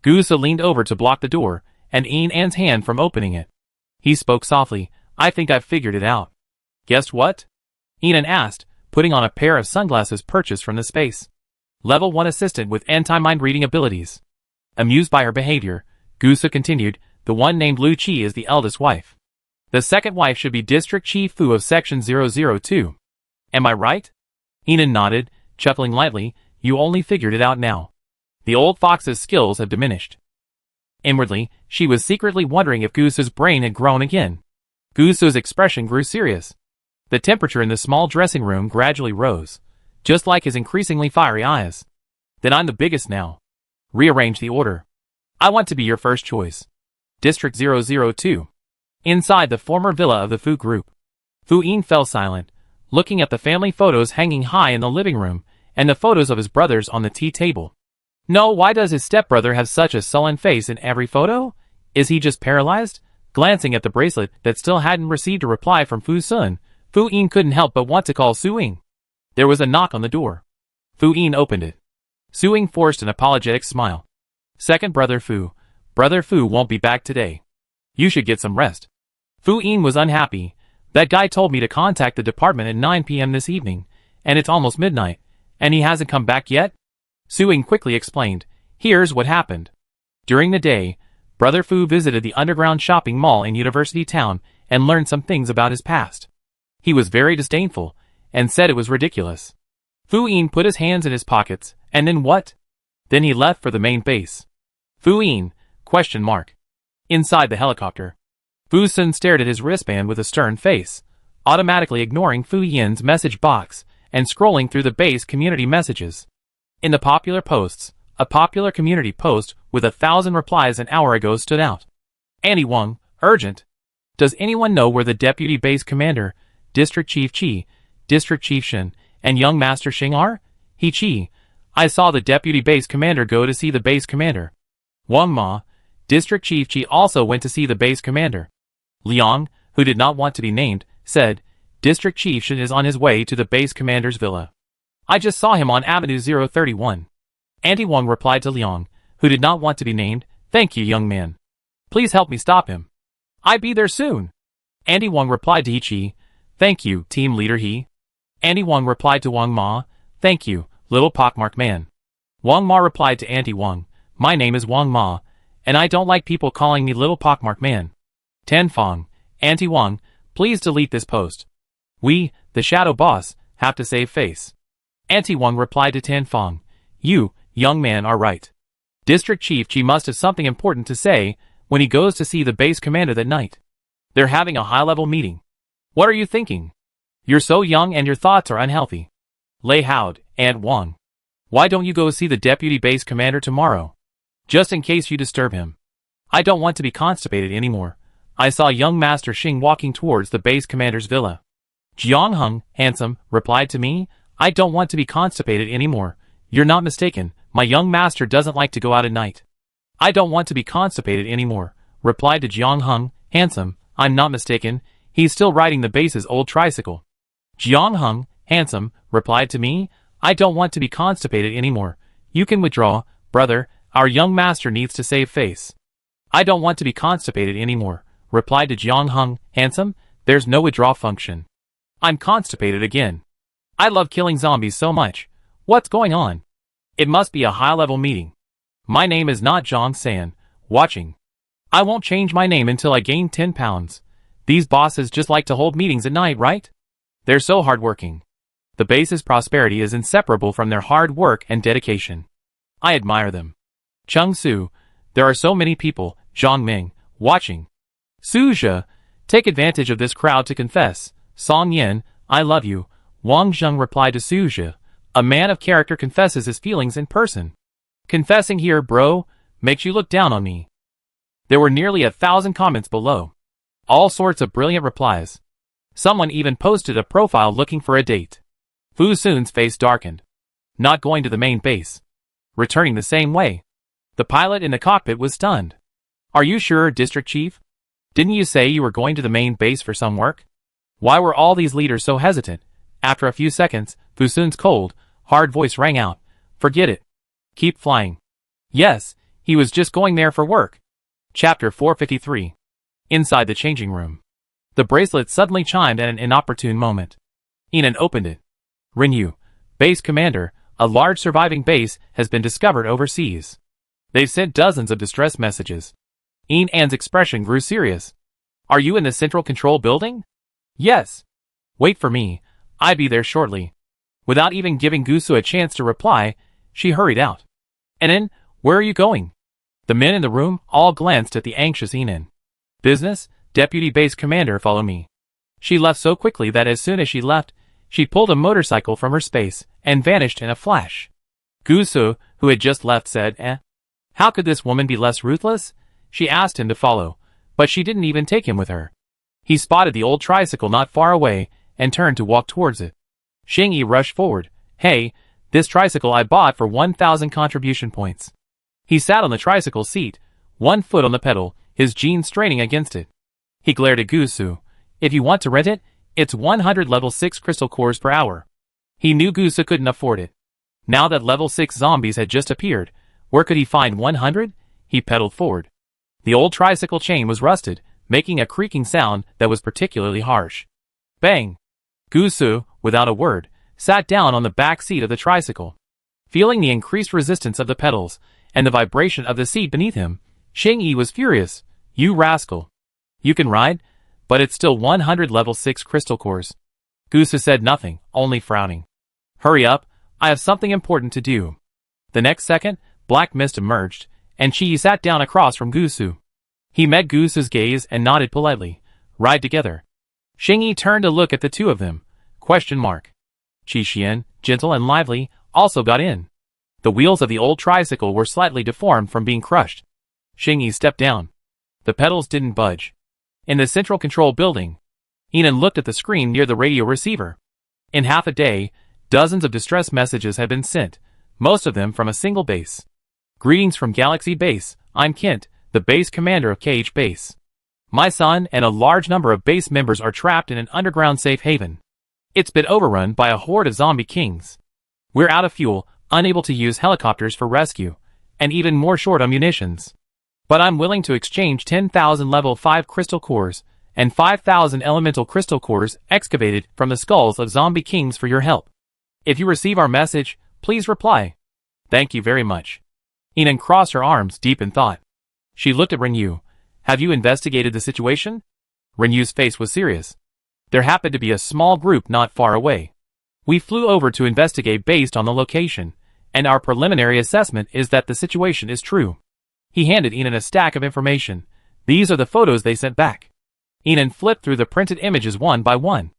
Gusa leaned over to block the door, and Inan's hand from opening it. He spoke softly, I think I've figured it out. Guess what? Inan asked, putting on a pair of sunglasses purchased from the space. Level 1 assistant with anti-mind reading abilities. Amused by her behavior, Gusa continued, the one named Lu Qi is the eldest wife. The second wife should be District Chief Fu of Section 002. Am I right? Inan nodded, chuckling lightly, you only figured it out now. The old fox's skills have diminished. Inwardly, she was secretly wondering if Gusa's brain had grown again. Gusa's expression grew serious. The temperature in the small dressing room gradually rose, just like his increasingly fiery eyes. Then I'm the biggest now. Rearrange the order. I want to be your first choice. District 002. Inside the former villa of the Fu group. Fu Yin fell silent, looking at the family photos hanging high in the living room, and the photos of his brothers on the tea table. No, why does his stepbrother have such a sullen face in every photo? Is he just paralyzed? Glancing at the bracelet that still hadn't received a reply from Fu Sun, Fu Yin couldn't help but want to call Su Ying. There was a knock on the door. Fu Yin opened it. Su Ying forced an apologetic smile. Second brother Fu. Brother Fu won't be back today. You should get some rest. Fu Yin was unhappy. That guy told me to contact the department at 9 p.m. this evening, and it's almost midnight, and he hasn't come back yet? Su Ying quickly explained. Here's what happened. During the day, Brother Fu visited the underground shopping mall in University Town and learned some things about his past. He was very disdainful, and said it was ridiculous. Fu Yin put his hands in his pockets, and then what? Then he left for the main base. Fu Yin? ? Inside the helicopter. Fu Sun stared at his wristband with a stern face, automatically ignoring Fu Yin's message box, and scrolling through the base community messages. In the popular posts, a popular community post with 1,000 replies an hour ago stood out. Annie Wang, urgent. Does anyone know where the Deputy Base Commander, District Chief Qi, District Chief Shen, and Young Master Xing are? He Qi. I saw the Deputy Base Commander go to see the Base Commander. Wang Ma, District Chief Qi also went to see the Base Commander. Liang, who did not want to be named, said, District Chief Shen is on his way to the Base Commander's villa. I just saw him on Avenue 031. Auntie Wang replied to Liang, who did not want to be named, thank you, young man. Please help me stop him. I be there soon. Auntie Wang replied to He Qi, thank you, team leader He. Auntie Wang replied to Wang Ma, thank you, little pockmarked man. Wang Ma replied to Auntie Wang, my name is Wang Ma, and I don't like people calling me little pockmarked man. Tan Fong, Auntie Wang, please delete this post. We, the shadow boss, have to save face. Auntie Wang replied to Tan Fong, you, young man, are right. District Chief Qi must have something important to say when he goes to see the base commander that night. They're having a high-level meeting. What are you thinking? You're so young and your thoughts are unhealthy. Lei howed, Aunt Wang. Why don't you go see the deputy base commander tomorrow? Just in case you disturb him. I don't want to be constipated anymore. I saw young Master Xing walking towards the base commander's villa. Jiang Heng, handsome, replied to me, I don't want to be constipated anymore. You're not mistaken, my young master doesn't like to go out at night. I don't want to be constipated anymore, replied to Jiang Hung, handsome. I'm not mistaken, he's still riding the base's old tricycle. Jiang Hung, handsome, replied to me, I don't want to be constipated anymore. You can withdraw, brother, our young master needs to save face. I don't want to be constipated anymore, replied to Jiang Hung, handsome, there's no withdraw function. I'm constipated again. I love killing zombies so much. What's going on? It must be a high-level meeting. My name is not Zhang San. Watching. I won't change my name until I gain 10 pounds. These bosses just like to hold meetings at night, right? They're so hardworking. The base's prosperity is inseparable from their hard work and dedication. I admire them. Chung Su, there are so many people, Zhang Ming, watching. Su Zhe, take advantage of this crowd to confess. Song Yin, I love you. Wang Zheng replied to Su Zhe. A man of character confesses his feelings in person. Confessing here, bro, makes you look down on me. There were nearly 1,000 comments below. All sorts of brilliant replies. Someone even posted a profile looking for a date. Fu Sun's face darkened. Not going to the main base. Returning the same way. The pilot in the cockpit was stunned. Are you sure, District Chief? Didn't you say you were going to the main base for some work? Why were all these leaders so hesitant? After a few seconds, Fu Sun's cold, hard voice rang out. Forget it. Keep flying. Yes, he was just going there for work. Chapter 453. Inside the changing room. The bracelet suddenly chimed at an inopportune moment. Enan opened it. Rinyu, base commander, a large surviving base has been discovered overseas. They've sent dozens of distress messages. Enan's expression grew serious. Are you in the central control building? Yes. Wait for me, I'll be there shortly. Without even giving Gusu a chance to reply, she hurried out. Enan, where are you going? The men in the room all glanced at the anxious Enan. Business, Deputy Base Commander, follow me. She left so quickly that as soon as she left, she pulled a motorcycle from her space and vanished in a flash. Gusu, who had just left, said, How could this woman be less ruthless? She asked him to follow, but she didn't even take him with her. He spotted the old tricycle not far away and turned to walk towards it. Xingyi rushed forward. Hey, this tricycle I bought for 1,000 contribution points. He sat on the tricycle seat, one foot on the pedal, his jeans straining against it. He glared at Gusu. If you want to rent it, it's 100 level 6 crystal cores per hour. He knew Gusu couldn't afford it. Now that level 6 zombies had just appeared, where could he find 100? He pedaled forward. The old tricycle chain was rusted, making a creaking sound that was particularly harsh. Bang! Gusu, without a word, sat down on the back seat of the tricycle. Feeling the increased resistance of the pedals and the vibration of the seat beneath him, Xingyi was furious. You rascal. You can ride, but it's still 100 level 6 crystal cores. Gusu said nothing, only frowning. Hurry up, I have something important to do. The next second, black mist emerged, and Chi sat down across from Gusu. He met Gusu's gaze and nodded politely. Ride together. Xingyi turned to look at the two of them. Question mark. Qi Xian, gentle and lively, also got in. The wheels of the old tricycle were slightly deformed from being crushed. Xingyi stepped down. The pedals didn't budge. In the central control building, Enan looked at the screen near the radio receiver. In half a day, dozens of distress messages had been sent, most of them from a single base. Greetings from Galaxy Base, I'm Kent, the base commander of KH Base. My son and a large number of base members are trapped in an underground safe haven. It's been overrun by a horde of zombie kings. We're out of fuel, unable to use helicopters for rescue, and even more short on munitions. But I'm willing to exchange 10,000 level 5 crystal cores and 5,000 elemental crystal cores excavated from the skulls of zombie kings for your help. If you receive our message, please reply. Thank you very much. Enan crossed her arms deep in thought. She looked at Rinyu. Have you investigated the situation? Rinyu's face was serious. There happened to be a small group not far away. We flew over to investigate based on the location, and our preliminary assessment is that the situation is true. He handed Enan a stack of information. These are the photos they sent back. Enan flipped through the printed images one by one.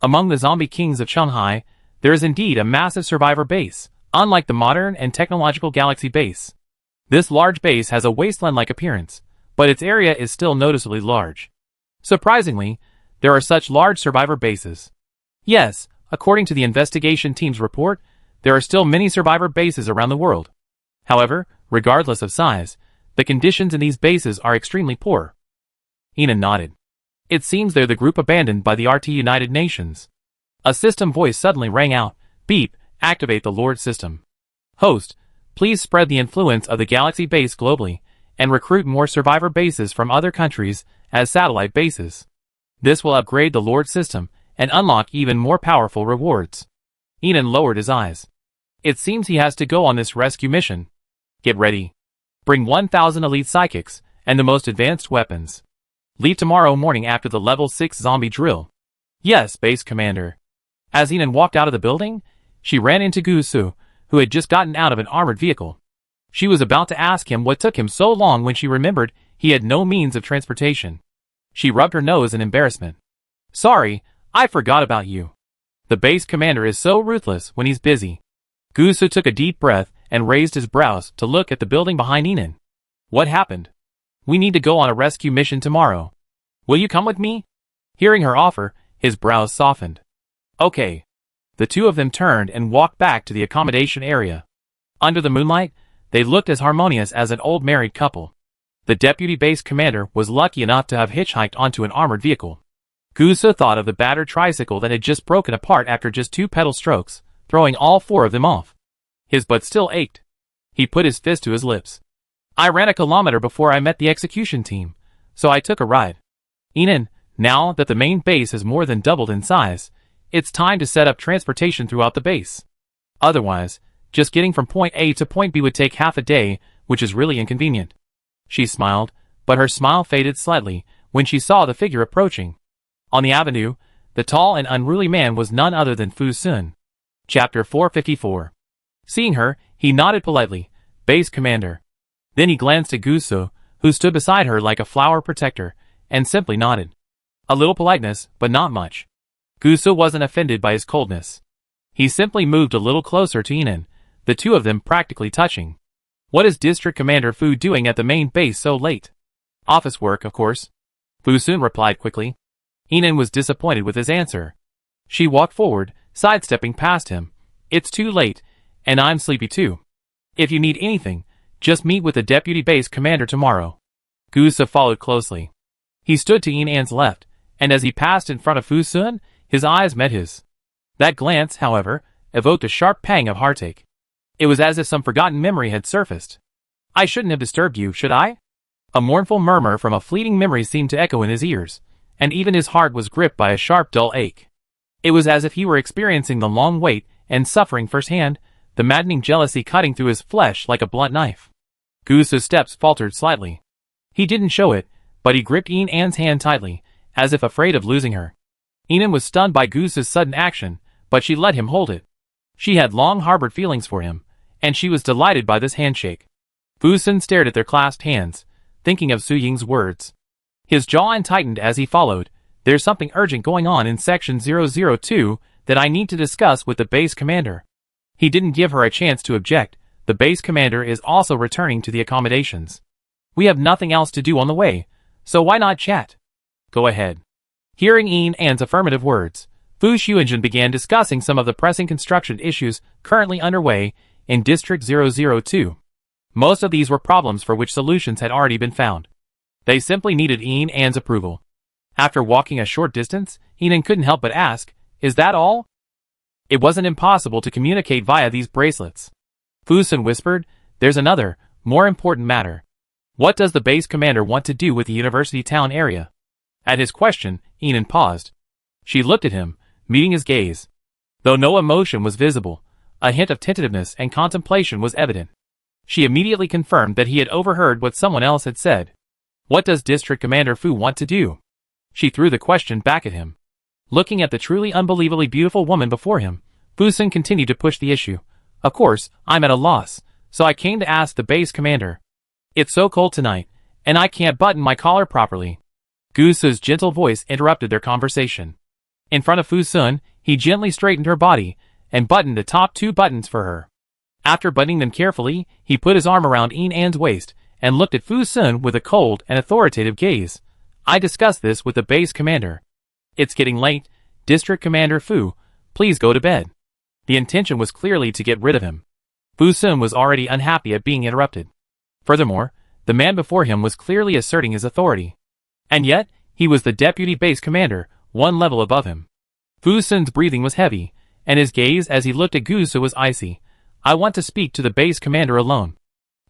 Among the zombie kings of Shanghai, there is indeed a massive survivor base, unlike the modern and technological Galaxy Base. This large base has a wasteland-like appearance, but its area is still noticeably large. Surprisingly, there are such large survivor bases. Yes, according to the investigation team's report, there are still many survivor bases around the world. However, regardless of size, the conditions in these bases are extremely poor. Enan nodded. It seems they're the group abandoned by the RT United Nations. A system voice suddenly rang out. Beep, activate the Lord system. Host, please spread the influence of the Galaxy base globally, and recruit more survivor bases from other countries as satellite bases. This will upgrade the Lord system and unlock even more powerful rewards. Enan lowered his eyes. It seems he has to go on this rescue mission. Get ready. Bring 1,000 elite psychics and the most advanced weapons. Leave tomorrow morning after the level 6 zombie drill. Yes, base commander. As Enan walked out of the building, she ran into Gusu, who had just gotten out of an armored vehicle. She was about to ask him what took him so long when she remembered he had no means of transportation. She rubbed her nose in embarrassment. Sorry, I forgot about you. The base commander is so ruthless when he's busy. Gusu took a deep breath and raised his brows to look at the building behind Enan. What happened? We need to go on a rescue mission tomorrow. Will you come with me? Hearing her offer, his brows softened. Okay. The two of them turned and walked back to the accommodation area. Under the moonlight, they looked as harmonious as an old married couple. The deputy base commander was lucky enough to have hitchhiked onto an armored vehicle. Gusu thought of the battered tricycle that had just broken apart after just 2 pedal strokes, throwing all 4 of them off. His butt still ached. He put his fist to his lips. I ran a kilometer before I met the execution team, so I took a ride. Enan, now that the main base has more than doubled in size, it's time to set up transportation throughout the base. Otherwise, just getting from point A to point B would take half a day, which is really inconvenient. She smiled, but her smile faded slightly when she saw the figure approaching. On the avenue, the tall and unruly man was none other than Fu Sun. Chapter 454. Seeing her, he nodded politely, Base Commander. Then he glanced at Gusu, who stood beside her like a flower protector, and simply nodded. A little politeness, but not much. Gusu wasn't offended by his coldness. He simply moved a little closer to Enan, the two of them practically touching. What is District Commander Fu doing at the main base so late? Office work, of course. Fu Sun replied quickly. Enan was disappointed with his answer. She walked forward, sidestepping past him. It's too late, and I'm sleepy too. If you need anything, just meet with the Deputy Base Commander tomorrow. Gusu followed closely. He stood to Enan's left, and as he passed in front of Fu Sun, his eyes met his. That glance, however, evoked a sharp pang of heartache. It was as if some forgotten memory had surfaced. I shouldn't have disturbed you, should I? A mournful murmur from a fleeting memory seemed to echo in his ears, and even his heart was gripped by a sharp, dull ache. It was as if he were experiencing the long wait and suffering firsthand, the maddening jealousy cutting through his flesh like a blunt knife. Gusu's steps faltered slightly. He didn't show it, but he gripped Enan's hand tightly, as if afraid of losing her. Enan was stunned by Gusu's sudden action, but she let him hold it. She had long harbored feelings for him, and she was delighted by this handshake. Fu Sun stared at their clasped hands, thinking of Su Ying's words. His jaw tightened as he followed. There's something urgent going on in Section 002 that I need to discuss with the base commander. He didn't give her a chance to object. The base commander is also returning to the accommodations. We have nothing else to do on the way, so why not chat? Go ahead. Hearing Enan's affirmative words, Fu Xuanjun began discussing some of the pressing construction issues currently underway in District 002. Most of these were problems for which solutions had already been found. They simply needed Enan's approval. After walking a short distance, Enan couldn't help but ask, is that all? It wasn't impossible to communicate via these bracelets. Fu Sun whispered, there's another, more important matter. What does the base commander want to do with the university town area? At his question, Enan paused. She looked at him, meeting his gaze. Though no emotion was visible, a hint of tentativeness and contemplation was evident. She immediately confirmed that he had overheard what someone else had said. What does District Commander Fu want to do? She threw the question back at him. Looking at the truly unbelievably beautiful woman before him, Fu Sun continued to push the issue. Of course, I'm at a loss, so I came to ask the base commander. It's so cold tonight, and I can't button my collar properly. Gusu's gentle voice interrupted their conversation. In front of Fu Sun, he gently straightened her body and buttoned the top 2 buttons for her. After buttoning them carefully, he put his arm around Enan's waist and looked at Fu Sun with a cold and authoritative gaze. I discussed this with the base commander. It's getting late. District Commander Fu, please go to bed. The intention was clearly to get rid of him. Fu Sun was already unhappy at being interrupted. Furthermore, the man before him was clearly asserting his authority. And yet, he was the deputy base commander, one level above him. Fu Sun's breathing was heavy, and his gaze as he looked at Gu Su was icy. I want to speak to the base commander alone.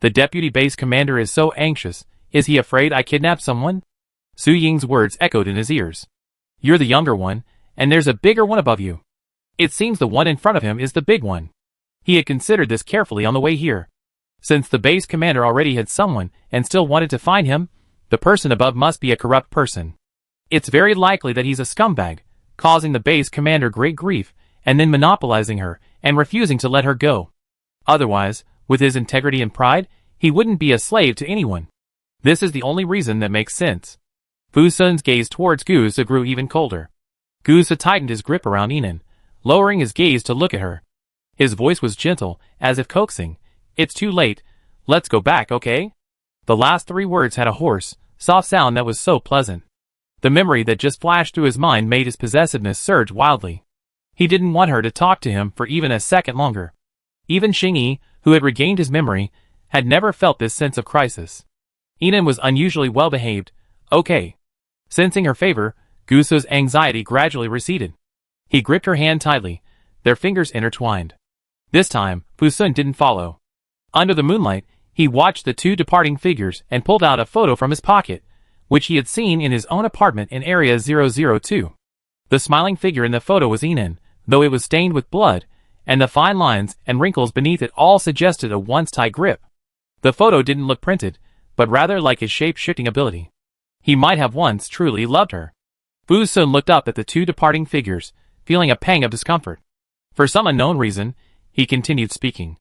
The deputy base commander is so anxious. Is he afraid I kidnapped someone? Su Ying's words echoed in his ears. You're the younger one, and there's a bigger one above you. It seems the one in front of him is the big one. He had considered this carefully on the way here. Since the base commander already had someone and still wanted to find him, the person above must be a corrupt person. It's very likely that he's a scumbag, causing the base commander great grief, and then monopolizing her and refusing to let her go. Otherwise, with his integrity and pride, he wouldn't be a slave to anyone. This is the only reason that makes sense. Fu Sun's gaze towards Gu Su grew even colder. Gu Su tightened his grip around Inan, lowering his gaze to look at her. His voice was gentle, as if coaxing. It's too late. Let's go back, okay? The last three words had a hoarse, soft sound that was so pleasant. The memory that just flashed through his mind made his possessiveness surge wildly. He didn't want her to talk to him for even a second longer. Even Xingyi, who had regained his memory, had never felt this sense of crisis. Inan was unusually well-behaved. Okay. Sensing her favor, Gu Su's anxiety gradually receded. He gripped her hand tightly, their fingers intertwined. This time, Fu Sun didn't follow. Under the moonlight, he watched the two departing figures and pulled out a photo from his pocket, which he had seen in his own apartment in Area 002. The smiling figure in the photo was Inan, though it was stained with blood, and the fine lines and wrinkles beneath it all suggested a once-tight grip. The photo didn't look printed, but rather like his shape-shifting ability. He might have once truly loved her. Fu Sun looked up at the two departing figures, feeling a pang of discomfort. For some unknown reason, he continued speaking.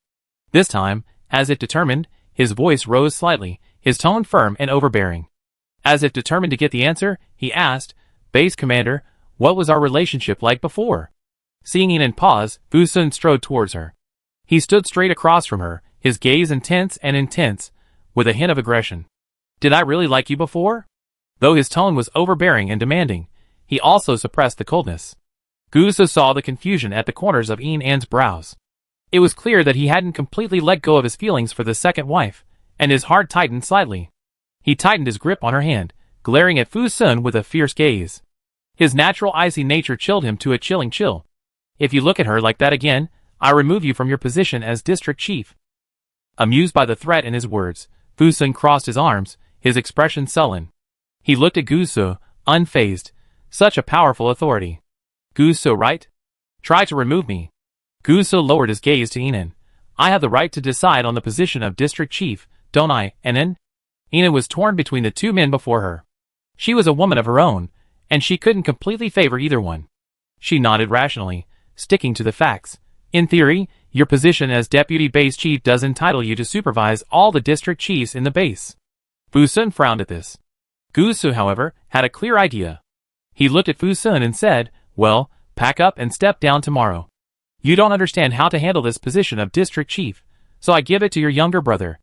This time, as if determined, his voice rose slightly, his tone firm and overbearing. As if determined to get the answer, he asked, Base Commander, what was our relationship like before? Seeing Inan pause, Fu Sun strode towards her. He stood straight across from her, his gaze intense, with a hint of aggression. Did I really like you before? Though his tone was overbearing and demanding, he also suppressed the coldness. Gu Su saw the confusion at the corners of Inan's brows. It was clear that he hadn't completely let go of his feelings for the second wife, and his heart tightened slightly. He tightened his grip on her hand, glaring at Fu Sun with a fierce gaze. His natural icy nature chilled him to a chilling chill. If you look at her like that again, I remove you from your position as district chief. Amused by the threat in his words, Fu Sun crossed his arms, his expression sullen. He looked at Gu Su, unfazed. Such a powerful authority. Gu Su, right? Try to remove me. Gu Su lowered his gaze to Inan. I have the right to decide on the position of district chief, don't I, Inan? Inan was torn between the two men before her. She was a woman of her own, and she couldn't completely favor either one. She nodded rationally, sticking to the facts. In theory, your position as deputy base chief does entitle you to supervise all the district chiefs in the base. Fu Sun frowned at this. Gu Su, however, had a clear idea. He looked at Fu Sun and said, well, pack up and step down tomorrow. You don't understand how to handle this position of district chief, so I give it to your younger brother.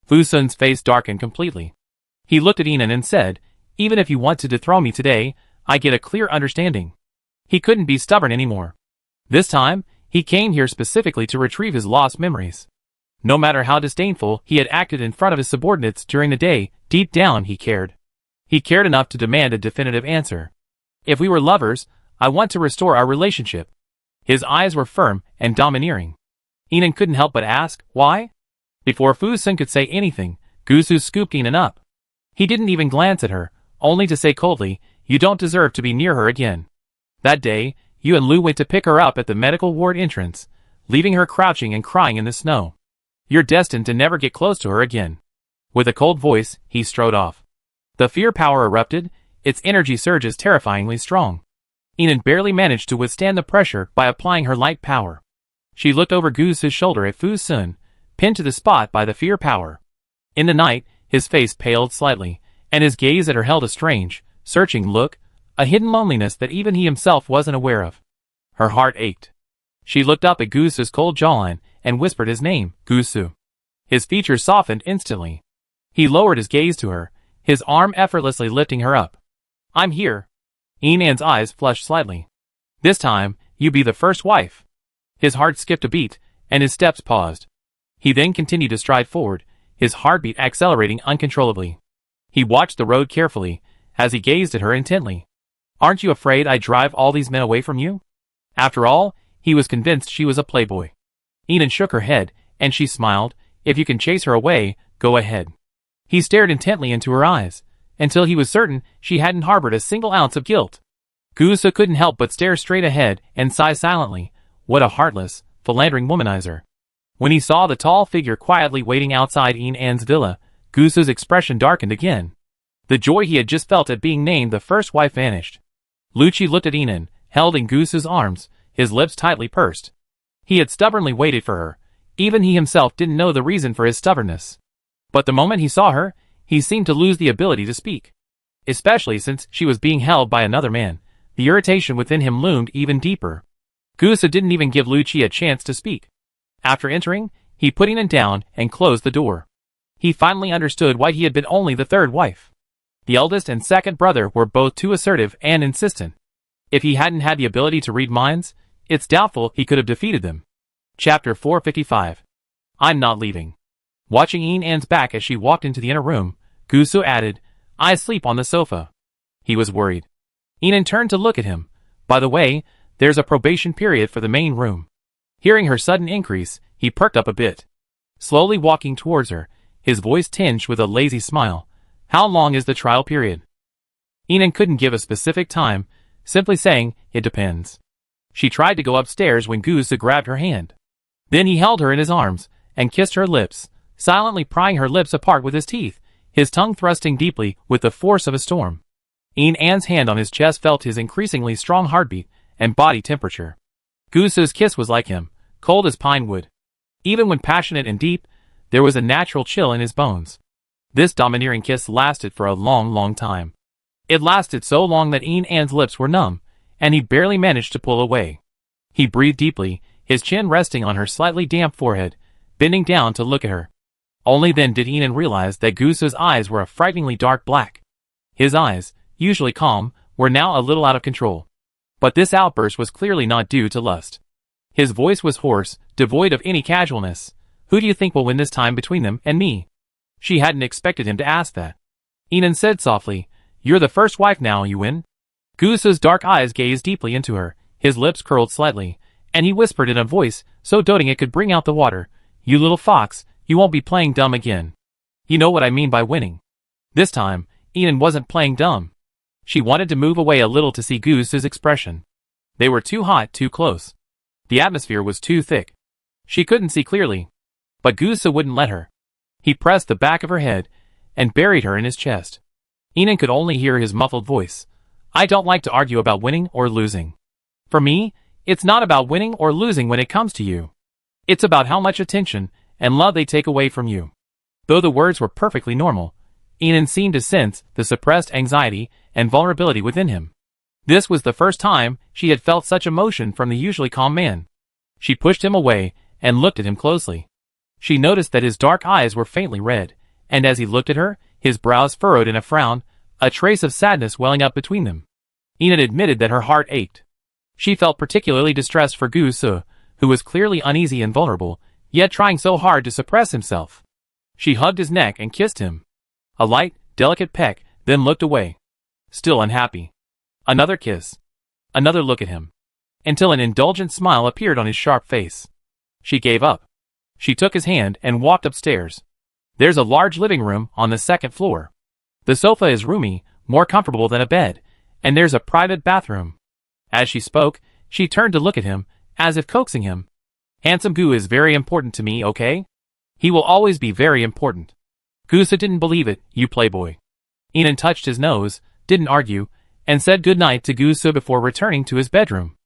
Fu Sun's face darkened completely. He looked at Inan and said, even if you want to dethrone me today, I get a clear understanding. He couldn't be stubborn anymore. This time, he came here specifically to retrieve his lost memories. No matter how disdainful he had acted in front of his subordinates during the day, deep down he cared. He cared enough to demand a definitive answer. If we were lovers, I want to restore our relationship. His eyes were firm and domineering. Inan couldn't help but ask, why? Before Fu Sun could say anything, Gu Su scooped Inan up. He didn't even glance at her, only to say coldly, you don't deserve to be near her again. That day, you and Lu went to pick her up at the medical ward entrance, leaving her crouching and crying in the snow. You're destined to never get close to her again. With a cold voice, he strode off. The fear power erupted, its energy surges terrifyingly strong. Inan barely managed to withstand the pressure by applying her light power. She looked over Gu Su's shoulder at Fu Sun, pinned to the spot by the fear power. In the night, his face paled slightly, and his gaze at her held a strange, searching look, a hidden loneliness that even he himself wasn't aware of. Her heart ached. She looked up at Gu Su's cold jawline and whispered his name, Gu Su. His features softened instantly. He lowered his gaze to her, his arm effortlessly lifting her up. I'm here. Inan's eyes flushed slightly. This time, you be the first wife. His heart skipped a beat, and his steps paused. He then continued to stride forward, his heartbeat accelerating uncontrollably. He watched the road carefully, as he gazed at her intently. "Aren't you afraid I'd drive all these men away from you?" After all, he was convinced she was a playboy. Enid shook her head, and she smiled. "If you can chase her away, go ahead." He stared intently into her eyes, until he was certain she hadn't harbored a single ounce of guilt. Gusa couldn't help but stare straight ahead and sigh silently. What a heartless, philandering womanizer. When he saw the tall figure quietly waiting outside Enid's villa, Gusa's expression darkened again. The joy he had just felt at being named the first wife vanished. Lucci looked at Enid, held in Gusa's arms, his lips tightly pursed. He had stubbornly waited for her. Even he himself didn't know the reason for his stubbornness. But the moment he saw her, he seemed to lose the ability to speak. Especially since she was being held by another man, the irritation within him loomed even deeper. Gusa didn't even give Lucci a chance to speak. After entering, he put Enid down and closed the door. He finally understood why he had been only the third wife. The eldest and second brother were both too assertive and insistent. If he hadn't had the ability to read minds, it's doubtful he could have defeated them. Chapter 455. I'm not leaving. Watching Enid's back as she walked into the inner room, Gusa added, "I sleep on the sofa." He was worried. Enid turned to look at him. "By the way, there's a probation period for the main room." Hearing her sudden increase, he perked up a bit. Slowly walking towards her, his voice tinged with a lazy smile. "How long is the trial period?" Enid couldn't give a specific time, simply saying, "It depends." She tried to go upstairs when Gusa grabbed her hand. Then he held her in his arms, and kissed her lips, silently prying her lips apart with his teeth, his tongue thrusting deeply with the force of a storm. Enid's hand on his chest felt his increasingly strong heartbeat and body temperature. Gusa's kiss was like him, cold as pine wood. Even when passionate and deep, there was a natural chill in his bones. This domineering kiss lasted for a long time. It lasted so long that Enid's lips were numb, and he barely managed to pull away. He breathed deeply, his chin resting on her slightly damp forehead, bending down to look at her. Only then did Enid realize that Gusa's eyes were a frighteningly dark black. His eyes, usually calm, were now a little out of control. But this outburst was clearly not due to lust. His voice was hoarse, devoid of any casualness. "Who do you think will win this time between them and me?" She hadn't expected him to ask that. Enid said softly, "You're the first wife now, you win." Gusa's dark eyes gazed deeply into her, his lips curled slightly, and he whispered in a voice so doting it could bring out the water, "You little fox, you won't be playing dumb again. You know what I mean by winning." This time, Enid wasn't playing dumb. She wanted to move away a little to see Gusa's expression. They were too hot, too close. The atmosphere was too thick. She couldn't see clearly. But Gusa wouldn't let her. He pressed the back of her head and buried her in his chest. Enid could only hear his muffled voice. "I don't like to argue about winning or losing. For me, it's not about winning or losing when it comes to you. It's about how much attention and love they take away from you." Though the words were perfectly normal, Enid seemed to sense the suppressed anxiety and vulnerability within him. This was the first time she had felt such emotion from the usually calm man. She pushed him away and looked at him closely. She noticed that his dark eyes were faintly red, and as he looked at her, his brows furrowed in a frown, a trace of sadness welling up between them. Enid admitted that her heart ached. She felt particularly distressed for Gusa, who was clearly uneasy and vulnerable, yet trying so hard to suppress himself. She hugged his neck and kissed him. A light, delicate peck, then looked away. Still unhappy. Another kiss. Another look at him. Until an indulgent smile appeared on his sharp face. She gave up. She took his hand and walked upstairs. There's a large living room on the second floor. The sofa is roomy, more comfortable than a bed, and there's a private bathroom. As she spoke, she turned to look at him, as if coaxing him. "Handsome Gu is very important to me, okay? He will always be very important." Gusa didn't believe it, "You playboy." Enid touched his nose, didn't argue, and said goodnight to Gusa before returning to his bedroom.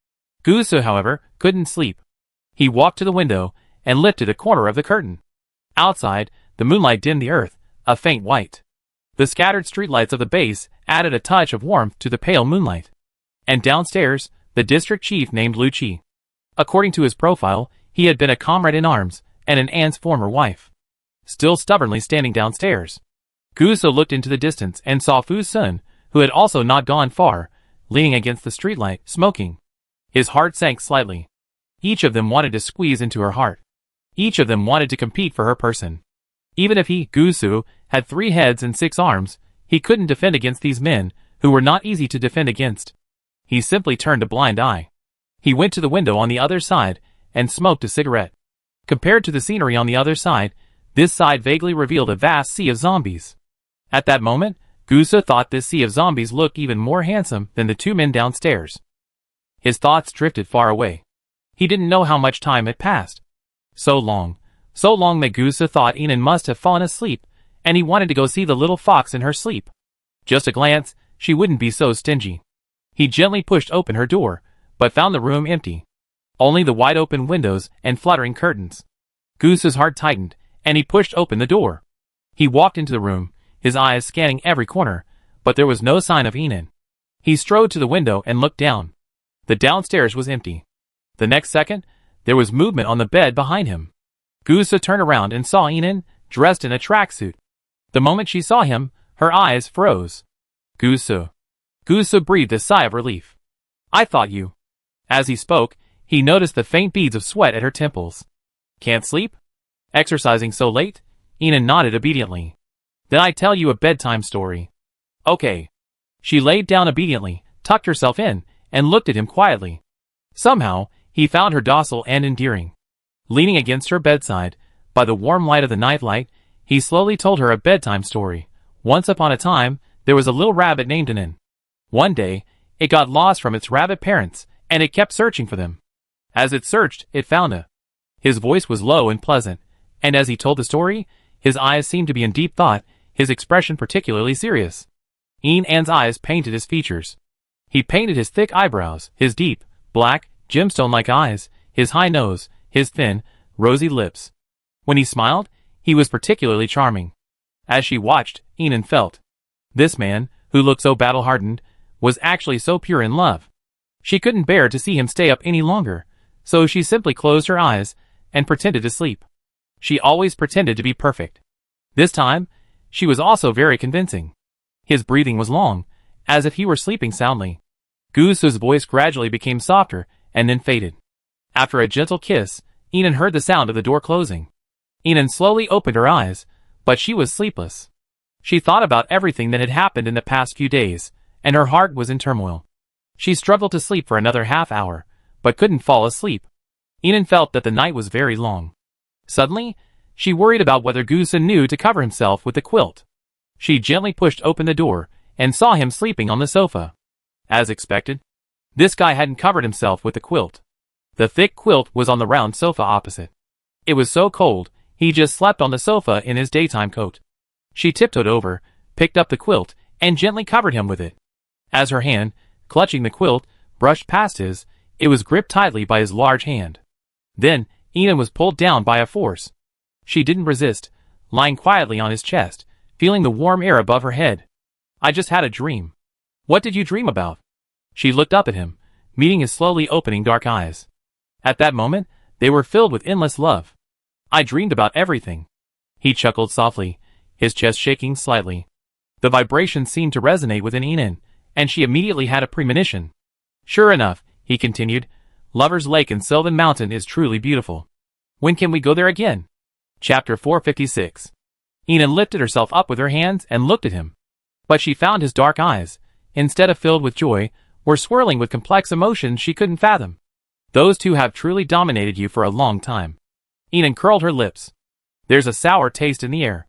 Gusa, however, couldn't sleep. He walked to the window and lifted a corner of the curtain. Outside, the moonlight dimmed the earth, a faint white. The scattered streetlights of the base added a touch of warmth to the pale moonlight. And downstairs, the district chief named Lucci. According to his profile, he had been a comrade in arms and an aunt's former wife. Still stubbornly standing downstairs. Gusa looked into the distance and saw Fu Sun, who had also not gone far, leaning against the streetlight, smoking. His heart sank slightly. Each of them wanted to squeeze into her heart. Each of them wanted to compete for her person. Even if he, Gusu, had 3 heads and 6 arms, he couldn't defend against these men, who were not easy to defend against. He simply turned a blind eye. He went to the window on the other side, and smoked a cigarette. Compared to the scenery on the other side, this side vaguely revealed a vast sea of zombies. At that moment, Gusu thought this sea of zombies looked even more handsome than the 2 men downstairs. His thoughts drifted far away. He didn't know how much time had passed. So long that Gusu thought Inan must have fallen asleep, and he wanted to go see the little fox in her sleep. Just a glance, she wouldn't be so stingy. He gently pushed open her door, but found the room empty. Only the wide-open windows and fluttering curtains. Gusu's heart tightened, and he pushed open the door. He walked into the room, his eyes scanning every corner, but there was no sign of Inan. He strode to the window and looked down. The downstairs was empty. The next second, there was movement on the bed behind him. Gusu turned around and saw Inan, dressed in a tracksuit. The moment she saw him, her eyes froze. Gusu. Gusu breathed a sigh of relief. I thought you. As he spoke, he noticed the faint beads of sweat at her temples. Can't sleep? Exercising so late? Inan nodded obediently. Then I tell you a bedtime story. Okay. She laid down obediently, tucked herself in, and looked at him quietly. Somehow, he found her docile and endearing. Leaning against her bedside, by the warm light of the nightlight, he slowly told her a bedtime story. Once upon a time, there was a little rabbit named Inan. One day, it got lost from its rabbit parents, and it kept searching for them. As it searched, it found a. His voice was low and pleasant, and as he told the story, his eyes seemed to be in deep thought, his expression particularly serious. Inan's eyes painted his features. He painted his thick eyebrows, his deep, black, gemstone-like eyes, his high nose, his thin, rosy lips. When he smiled, he was particularly charming. As she watched, Inan felt. This man, who looked so battle-hardened, was actually so pure in love. She couldn't bear to see him stay up any longer, so she simply closed her eyes and pretended to sleep. She always pretended to be perfect. This time, she was also very convincing. His breathing was long, as if he were sleeping soundly. Gusu's voice gradually became softer and then faded. After a gentle kiss, Inan heard the sound of the door closing. Inan slowly opened her eyes, but she was sleepless. She thought about everything that had happened in the past few days, and her heart was in turmoil. She struggled to sleep for another half hour, but couldn't fall asleep. Inan felt that the night was very long. Suddenly, she worried about whether Gusu knew to cover himself with the quilt. She gently pushed open the door, and saw him sleeping on the sofa. As expected, this guy hadn't covered himself with the quilt. The thick quilt was on the round sofa opposite. It was so cold, he just slept on the sofa in his daytime coat. She tiptoed over, picked up the quilt, and gently covered him with it. As her hand, clutching the quilt, brushed past his, it was gripped tightly by his large hand. Then, Inan was pulled down by a force. She didn't resist, lying quietly on his chest, feeling the warm air above her head. I just had a dream. What did you dream about? She looked up at him, meeting his slowly opening dark eyes. At that moment, they were filled with endless love. I dreamed about everything. He chuckled softly, his chest shaking slightly. The vibration seemed to resonate within Inan, and she immediately had a premonition. Sure enough, he continued, Lover's Lake in Sylvan Mountain is truly beautiful. When can we go there again? Chapter 456. Inan lifted herself up with her hands and looked at him. But she found his dark eyes, instead of filled with joy, were swirling with complex emotions she couldn't fathom. Those two have truly dominated you for a long time. Inan curled her lips. There's a sour taste in the air.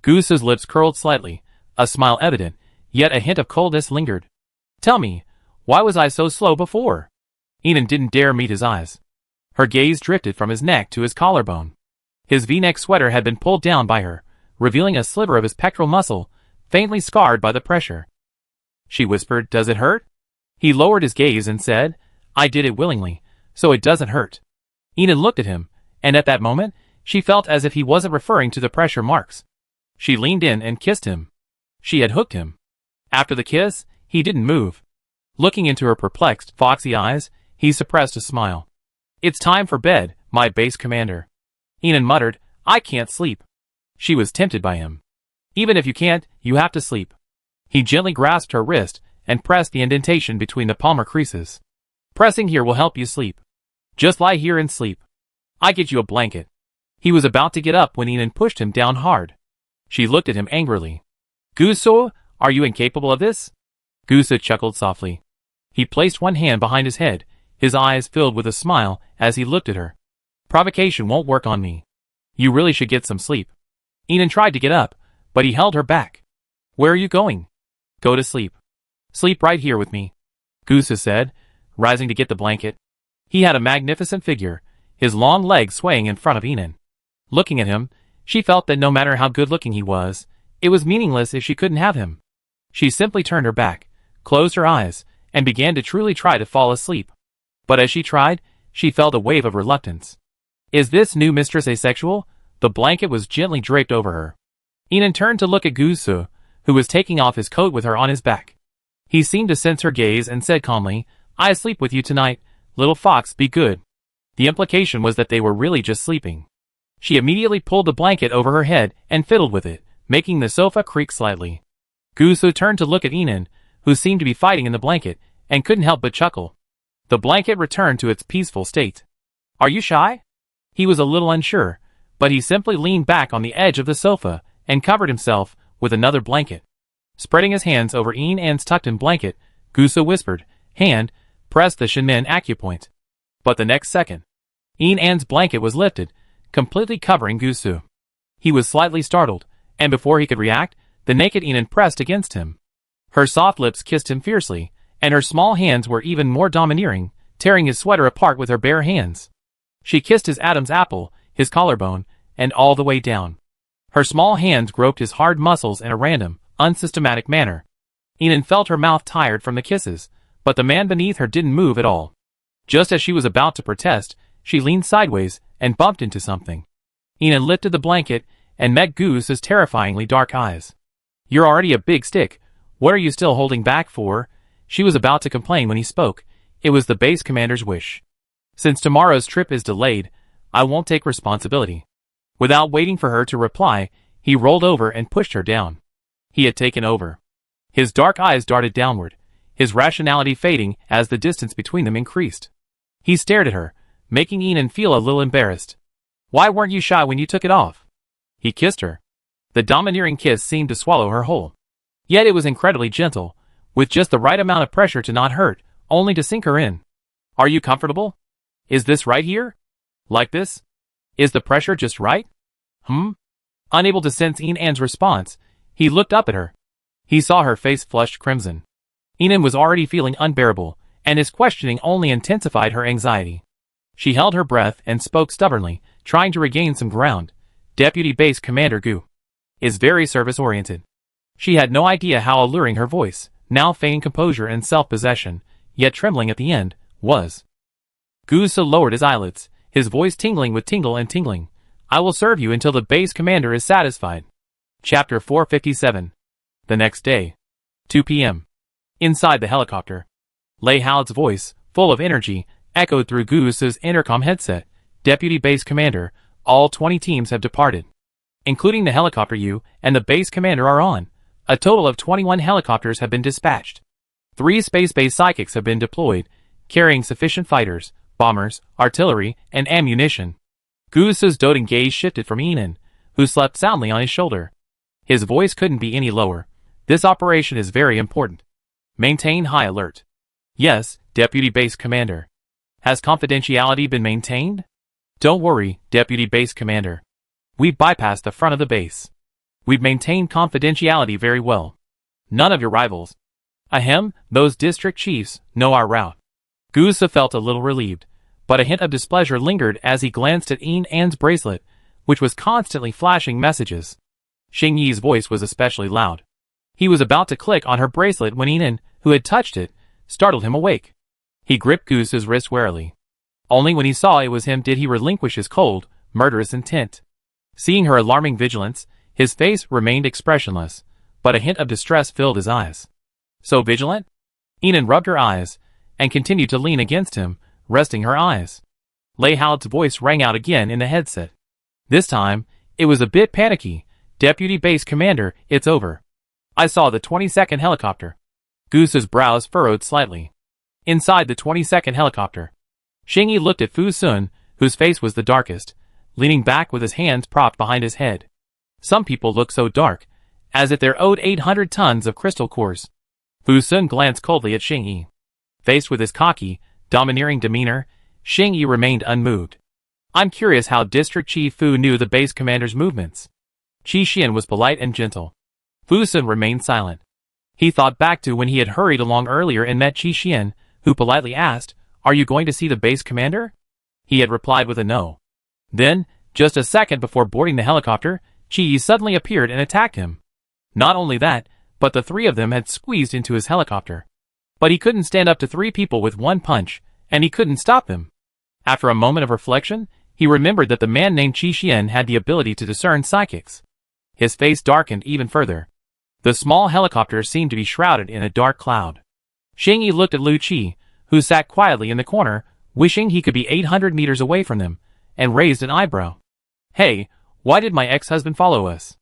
Gusu's lips curled slightly, a smile evident, yet a hint of coldness lingered. Tell me, why was I so slow before? Inan didn't dare meet his eyes. Her gaze drifted from his neck to his collarbone. His V-neck sweater had been pulled down by her, revealing a sliver of his pectoral muscle, faintly scarred by the pressure. She whispered, Does it hurt? He lowered his gaze and said, I did it willingly, so it doesn't hurt. Inan looked at him, and at that moment, she felt as if he wasn't referring to the pressure marks. She leaned in and kissed him. She had hooked him. After the kiss, he didn't move. Looking into her perplexed, foxy eyes, he suppressed a smile. It's time for bed, my base commander. Inan muttered, I can't sleep. She was tempted by him. Even if you can't, you have to sleep. He gently grasped her wrist and pressed the indentation between the palmar creases. Pressing here will help you sleep. Just lie here and sleep. I get you a blanket. He was about to get up when Inan pushed him down hard. She looked at him angrily. Guso, are you incapable of this? Guso chuckled softly. He placed one hand behind his head, his eyes filled with a smile as he looked at her. Provocation won't work on me. You really should get some sleep. Inan tried to get up, but he held her back. Where are you going? Go to sleep. Sleep right here with me, Guso said, rising to get the blanket. He had a magnificent figure, his long legs swaying in front of Inan. Looking at him, she felt that no matter how good-looking he was, it was meaningless if she couldn't have him. She simply turned her back, closed her eyes, and began to truly try to fall asleep. But as she tried, she felt a wave of reluctance. Is this new mistress asexual? The blanket was gently draped over her. Inan turned to look at Guso, who was taking off his coat with her on his back. He seemed to sense her gaze and said calmly, I sleep with you tonight, little fox, be good. The implication was that they were really just sleeping. She immediately pulled the blanket over her head and fiddled with it, making the sofa creak slightly. Guso turned to look at Inan, who seemed to be fighting in the blanket, and couldn't help but chuckle. The blanket returned to its peaceful state. Are you shy? He was a little unsure, but he simply leaned back on the edge of the sofa and covered himself with another blanket. Spreading his hands over Inan's tucked-in blanket, Guso whispered, Hand, press the Shinmen acupoint. But the next second, Inan's blanket was lifted, completely covering Guso. He was slightly startled, and before he could react, the naked Inan pressed against him. Her soft lips kissed him fiercely, and her small hands were even more domineering, tearing his sweater apart with her bare hands. She kissed his Adam's apple, his collarbone, and all the way down. Her small hands groped his hard muscles in a random, unsystematic manner. Inan felt her mouth tired from the kisses, but the man beneath her didn't move at all. Just as she was about to protest, she leaned sideways and bumped into something. Inan lifted the blanket and met Guso's terrifyingly dark eyes. You're already a big stick. What are you still holding back for? She was about to complain when he spoke. It was the base commander's wish. Since tomorrow's trip is delayed, I won't take responsibility. Without waiting for her to reply, he rolled over and pushed her down. He had taken over. His dark eyes darted downward, his rationality fading as the distance between them increased. He stared at her, making Inan feel a little embarrassed. Why weren't you shy when you took it off? He kissed her. The domineering kiss seemed to swallow her whole. Yet it was incredibly gentle, with just the right amount of pressure to not hurt, only to sink her in. Are you comfortable? Is this right here? Like this? Is the pressure just right? Unable to sense Inan's response, he looked up at her. He saw her face flushed crimson. Inan was already feeling unbearable, and his questioning only intensified her anxiety. She held her breath and spoke stubbornly, trying to regain some ground. Deputy Base Commander Gu is very service-oriented. She had no idea how alluring her voice, now feigning composure and self-possession, yet trembling at the end, was. Guso lowered his eyelids, his voice tingling with tingle and tingling. I will serve you until the base commander is satisfied. Chapter 457. The next day. 2 p.m. Inside the helicopter. Lei Hao's voice, full of energy, echoed through Guso's intercom headset. Deputy Base Commander, all 20 teams have departed. Including the helicopter you and the base commander are on. A total of 21 helicopters have been dispatched. 3 space-based psychics have been deployed, carrying sufficient fighters, bombers, artillery, and ammunition. Guso's doting gaze shifted from Inan, who slept soundly on his shoulder. His voice couldn't be any lower. This operation is very important. Maintain high alert. Yes, Deputy Base Commander. Has confidentiality been maintained? Don't worry, Deputy Base Commander. We've bypassed the front of the base. We've maintained confidentiality very well. None of your rivals. Ahem, those district chiefs, know our route. Guso felt a little relieved, but a hint of displeasure lingered as he glanced at Inan's bracelet, which was constantly flashing messages. Xing Yi's voice was especially loud. He was about to click on her bracelet when Inan, who had touched it, startled him awake. He gripped Guso's wrist warily. Only when he saw it was him did he relinquish his cold, murderous intent. Seeing her alarming vigilance, his face remained expressionless, but a hint of distress filled his eyes. So vigilant? Inan rubbed her eyes, and continued to lean against him, resting her eyes. Lei Hao's voice rang out again in the headset. This time, it was a bit panicky. Deputy Base Commander, it's over. I saw the 22nd helicopter. Guso's brows furrowed slightly. Inside the 22nd helicopter. Xing Yi looked at Fu Sun, whose face was the darkest, leaning back with his hands propped behind his head. Some people look so dark, as if they're owed 800 tons of crystal cores. Fu Sun glanced coldly at Xing Yi. Faced with his cocky, domineering demeanor, Xing Yi remained unmoved. I'm curious how District Chief Fu knew the base commander's movements. Qi Xian was polite and gentle. Fu Sun remained silent. He thought back to when he had hurried along earlier and met Qi Xian, who politely asked, "Are you going to see the base commander?" He had replied with a no. Then, just a second before boarding the helicopter, Qi Yi suddenly appeared and attacked him. Not only that, but the three of them had squeezed into his helicopter. But he couldn't stand up to three people with one punch, and he couldn't stop them. After a moment of reflection, he remembered that the man named Qi Xian had the ability to discern psychics. His face darkened even further. The small helicopter seemed to be shrouded in a dark cloud. Xing Yi looked at Lu Qi, who sat quietly in the corner, wishing he could be 800 meters away from them, and raised an eyebrow. "Hey, why did my ex-husband follow us?"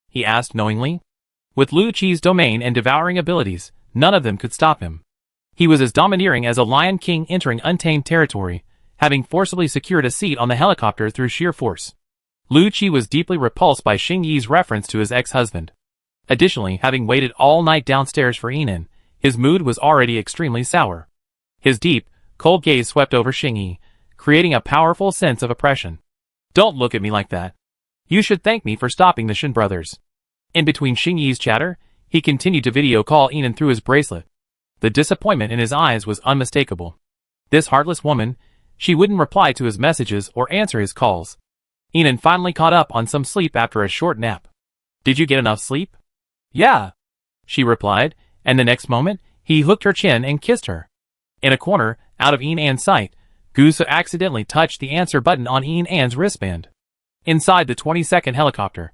he asked knowingly. With Lu Qi's domain and devouring abilities, none of them could stop him. He was as domineering as a lion king entering untamed territory, having forcibly secured a seat on the helicopter through sheer force. Lu Qi was deeply repulsed by Xing Yi's reference to his ex-husband. Additionally, having waited all night downstairs for Yinan, his mood was already extremely sour. His deep, cold gaze swept over Xing Yi, creating a powerful sense of oppression. "Don't look at me like that. You should thank me for stopping the Shin brothers." In between Xing Yi's chatter, he continued to video call Yinan through his bracelet. The disappointment in his eyes was unmistakable. This heartless woman, she wouldn't reply to his messages or answer his calls. Yinan finally caught up on some sleep after a short nap. "Did you get enough sleep?" "Yeah," she replied, and the next moment, he hooked her chin and kissed her. In a corner, out of Yinan's sight, Gusu accidentally touched the answer button on Yinan's wristband. Inside the 22nd helicopter,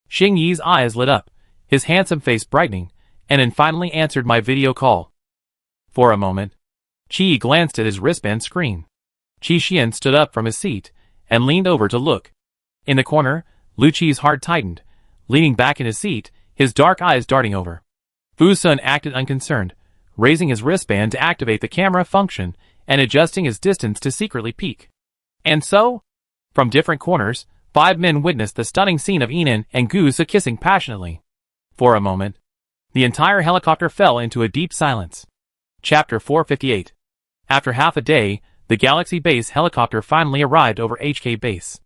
Xing Yi's eyes lit up, his handsome face brightening, and then finally answered my video call. For a moment, Qi glanced at his wristband screen. Qi Xian stood up from his seat and leaned over to look. In the corner, Lu Qi's heart tightened, leaning back in his seat, his dark eyes darting over. Fu Sun acted unconcerned, raising his wristband to activate the camera function and adjusting his distance to secretly peek. And so, from different corners, 5 men witnessed the stunning scene of Yinan and Gusu kissing passionately. For a moment, the entire helicopter fell into a deep silence. Chapter 458. After half a day, the Galaxy Base helicopter finally arrived over HK Base.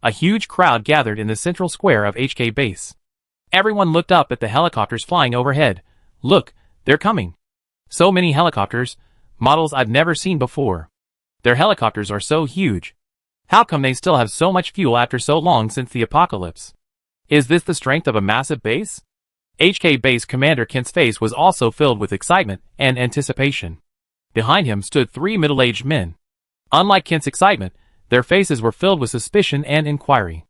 A huge crowd gathered in the central square of HK Base. Everyone looked up at the helicopters flying overhead. "Look, they're coming." So many helicopters, models I've never seen before. Their helicopters are so huge. How come they still have so much fuel after so long since the apocalypse? Is this the strength of a massive base? HK Base Commander Kent's face was also filled with excitement and anticipation. Behind him stood 3 middle-aged men. Unlike Kent's excitement, their faces were filled with suspicion and inquiry.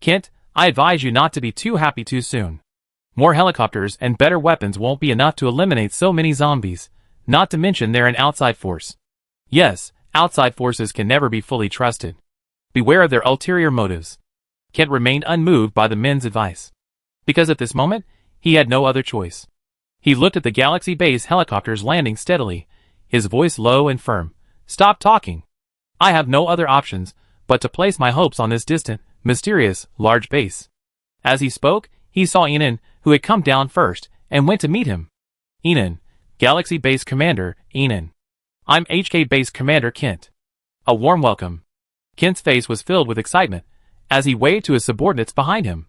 "Kent, I advise you not to be too happy too soon. More helicopters and better weapons won't be enough to eliminate so many zombies, not to mention they're an outside force. Yes, outside forces can never be fully trusted. Beware of their ulterior motives." Kent remained unmoved by the men's advice. Because at this moment, he had no other choice. He looked at the Galaxy Base helicopters landing steadily, his voice low and firm. "Stop talking. I have no other options but to place my hopes on this distant, mysterious, large base." As he spoke, he saw Yinan, who had come down first, and went to meet him. "Yinan, Galaxy Base Commander, Yinan. I'm HK Base Commander Kent." A warm welcome. Kent's face was filled with excitement, as he waved to his subordinates behind him.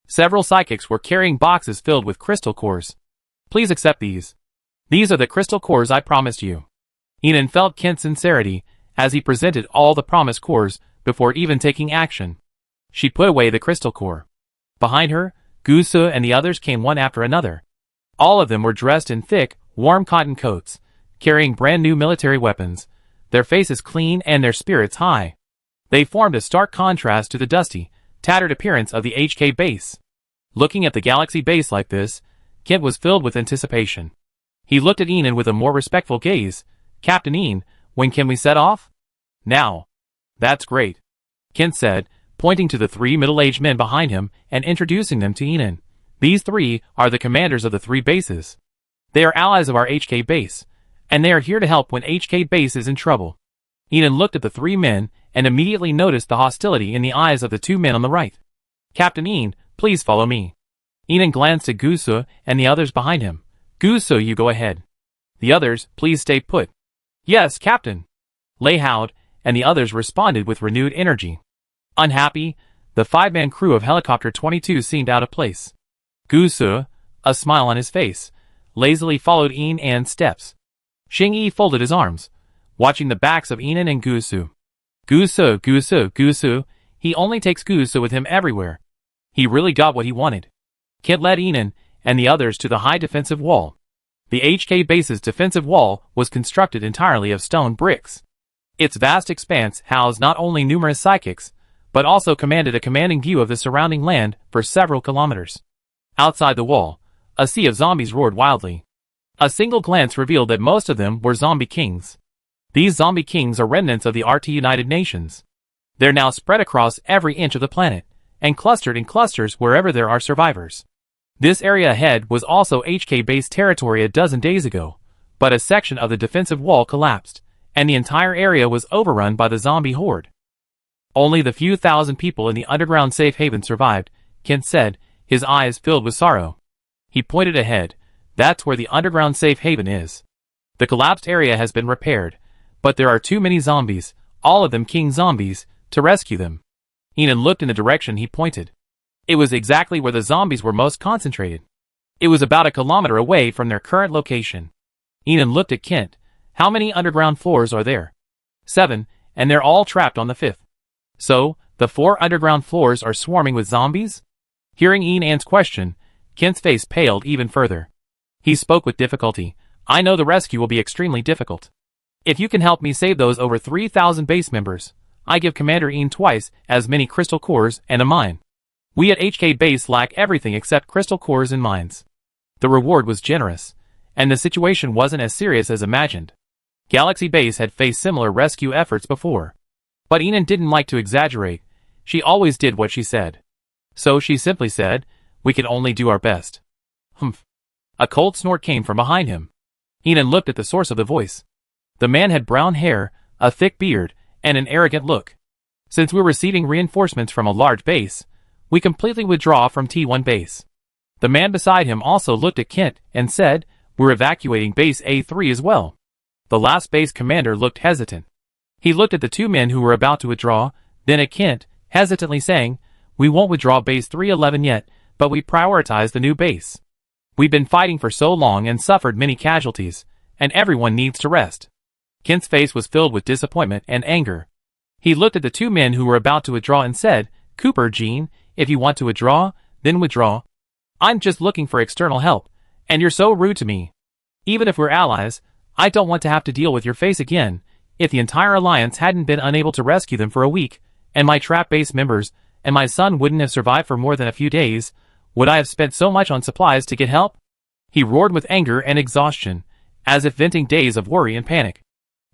Several psychics were carrying boxes filled with crystal cores. "Please accept these. These are the crystal cores I promised you." Yinan felt Kent's sincerity, as he presented all the promised cores, before even taking action. She put away the crystal core. Behind her, Gusu and the others came one after another. All of them were dressed in thick, warm cotton coats, carrying brand new military weapons, their faces clean and their spirits high. They formed a stark contrast to the dusty, tattered appearance of the HK base. Looking at the Galaxy Base like this, Kent was filled with anticipation. He looked at Yinan with a more respectful gaze. "Captain Yinan, when can we set off?" "Now." "That's great," Kent said, pointing to the 3 middle-aged men behind him and introducing them to Yinan. "These 3 are the commanders of the 3 bases. They are allies of our HK base, and they are here to help when HK base is in trouble." Ian looked at the three men and immediately noticed the hostility in the eyes of the two men on the right. Captain Ian, please follow me. Ian glanced at Gusu and the others behind him. Gusu, you go ahead. The others, please stay put. Yes, Captain. Lei howled, and the others responded with renewed energy. Unhappy, the five-man crew of Helicopter 22 seemed out of place. Gusu, a smile on his face, lazily followed Ian An's steps. Xing Yi folded his arms, watching the backs of Ian and Gusu. Gusu, he only takes Gusu with him everywhere. He really got what he wanted. Kit led Ian and the others to the high defensive wall. The HK base's defensive wall was constructed entirely of stone bricks. Its vast expanse housed not only numerous psychics, but also commanded a commanding view of the surrounding land for several kilometers. Outside the wall, a sea of zombies roared wildly. A single glance revealed that most of them were zombie kings. These zombie kings are remnants of the RT United Nations. They're now spread across every inch of the planet, and clustered in clusters wherever there are survivors. This area ahead was also HK-based territory a dozen days ago, but a section of the defensive wall collapsed, and the entire area was overrun by the zombie horde. Only the few thousand people in the underground safe haven survived, Kent said, his eyes filled with sorrow. He pointed ahead. That's where the underground safe haven is. The collapsed area has been repaired, but there are too many zombies, all of them king zombies, to rescue them. Ian looked in the direction he pointed. It was exactly where the zombies were most concentrated. It was about a kilometer away from their current location. Ian looked at Kent. How many underground floors are there? 7, and they're all trapped on the 5th. So, the 4 underground floors are swarming with zombies? Hearing Ian An's question, Kent's face paled even further. He spoke with difficulty. I know the rescue will be extremely difficult. If you can help me save those over 3,000 base members, I give Commander Ian twice as many crystal cores and a mine. We at HK Base lack everything except crystal cores and mines. The reward was generous, and the situation wasn't as serious as imagined. Galaxy Base had faced similar rescue efforts before. But Ian didn't like to exaggerate. She always did what she said. So she simply said, we can only do our best. Humph. A cold snort came from behind him. Ian looked at the source of the voice. The man had brown hair, a thick beard, and an arrogant look. Since we're receiving reinforcements from a large base, we completely withdraw from T1 base. The man beside him also looked at Kent and said, we're evacuating base A3 as well. The last base commander looked hesitant. He looked at the two men who were about to withdraw, then at Kent, hesitantly saying, we won't withdraw base 311 yet, but we prioritize the new base. We've been fighting for so long and suffered many casualties, and everyone needs to rest. Kent's face was filled with disappointment and anger. He looked at the two men who were about to withdraw and said, Cooper, Jean, if you want to withdraw, then withdraw. I'm just looking for external help, and you're so rude to me. Even if we're allies, I don't want to have to deal with your face again. If the entire alliance hadn't been unable to rescue them for a week, and my trap base members and my son wouldn't have survived for more than a few days, would I have spent so much on supplies to get help? He roared with anger and exhaustion, as if venting days of worry and panic.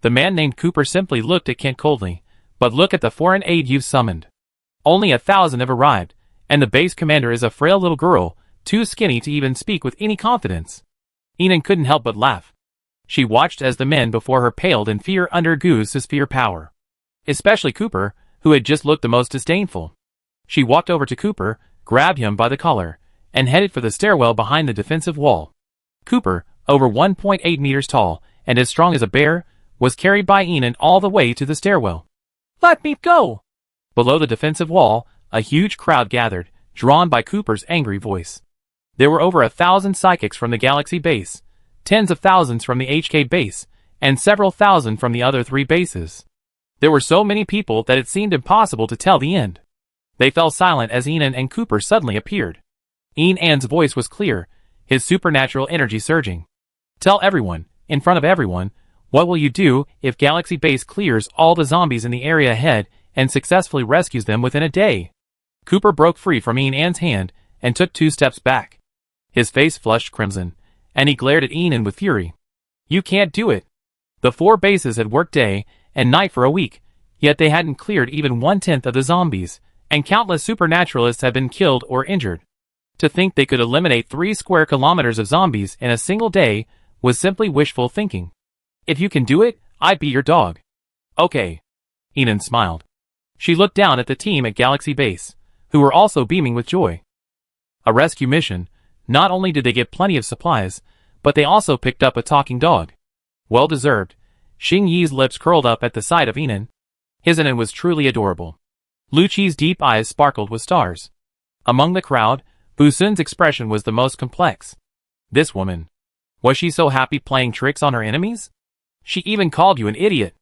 The man named Cooper simply looked at Kent coldly. But look at the foreign aid you've summoned. Only 1,000 have arrived, and the base commander is a frail little girl, too skinny to even speak with any confidence. Ian couldn't help but laugh. She watched as the men before her paled in fear under Goose's fear power. Especially Cooper, who had just looked the most disdainful. She walked over to Cooper, grabbed him by the collar, and headed for the stairwell behind the defensive wall. Cooper, over 1.8 meters tall, and as strong as a bear, was carried by Ian all the way to the stairwell. Let me go! Below the defensive wall, a huge crowd gathered, drawn by Cooper's angry voice. There were over 1,000 psychics from the Galaxy base, tens of thousands from the HK base, and several thousand from the other 3 bases. There were so many people that it seemed impossible to tell the end. They fell silent as Ian and Cooper suddenly appeared. Ian An's voice was clear, his supernatural energy surging. Tell everyone, in front of everyone, what will you do if Galaxy Base clears all the zombies in the area ahead and successfully rescues them within a day? Cooper broke free from Ian An's hand and took 2 steps back. His face flushed crimson, and he glared at Ian with fury. You can't do it. The 4 bases had worked day and night for a week, yet they hadn't cleared even 1/10 of the zombies, and countless supernaturalists had been killed or injured. To think they could eliminate 3 square kilometers of zombies in a single day was simply wishful thinking. If you can do it, I'd be your dog. Okay. Enon smiled. She looked down at the team at Galaxy Base, who were also beaming with joy. A rescue mission. Not only did they get plenty of supplies, but they also picked up a talking dog. Well deserved. Xing Yi's lips curled up at the sight of Enon. His Enon was truly adorable. Lu Qi's deep eyes sparkled with stars. Among the crowd, Bu Sun's expression was the most complex. This woman. Was she so happy playing tricks on her enemies? She even called you an idiot.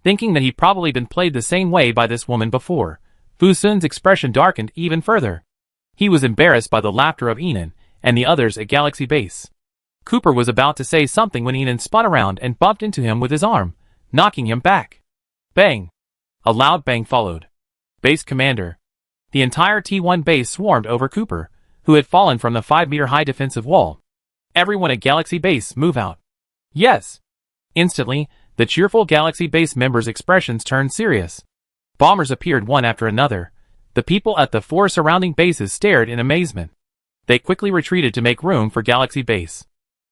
Thinking that he'd probably been played the same way by this woman before, Bu Sun's expression darkened even further. He was embarrassed by the laughter of Enon and the others at Galaxy Base. Cooper was about to say something when Enon spun around and bumped into him with his arm, knocking him back. Bang! A loud bang followed. Base Commander. The entire T1 base swarmed over Cooper, who had fallen from the 5-meter-high defensive wall. Everyone at Galaxy Base, move out. Yes! Instantly, the cheerful Galaxy Base members' expressions turned serious. Bombers appeared one after another. The people at the 4 surrounding bases stared in amazement. They quickly retreated to make room for Galaxy Base.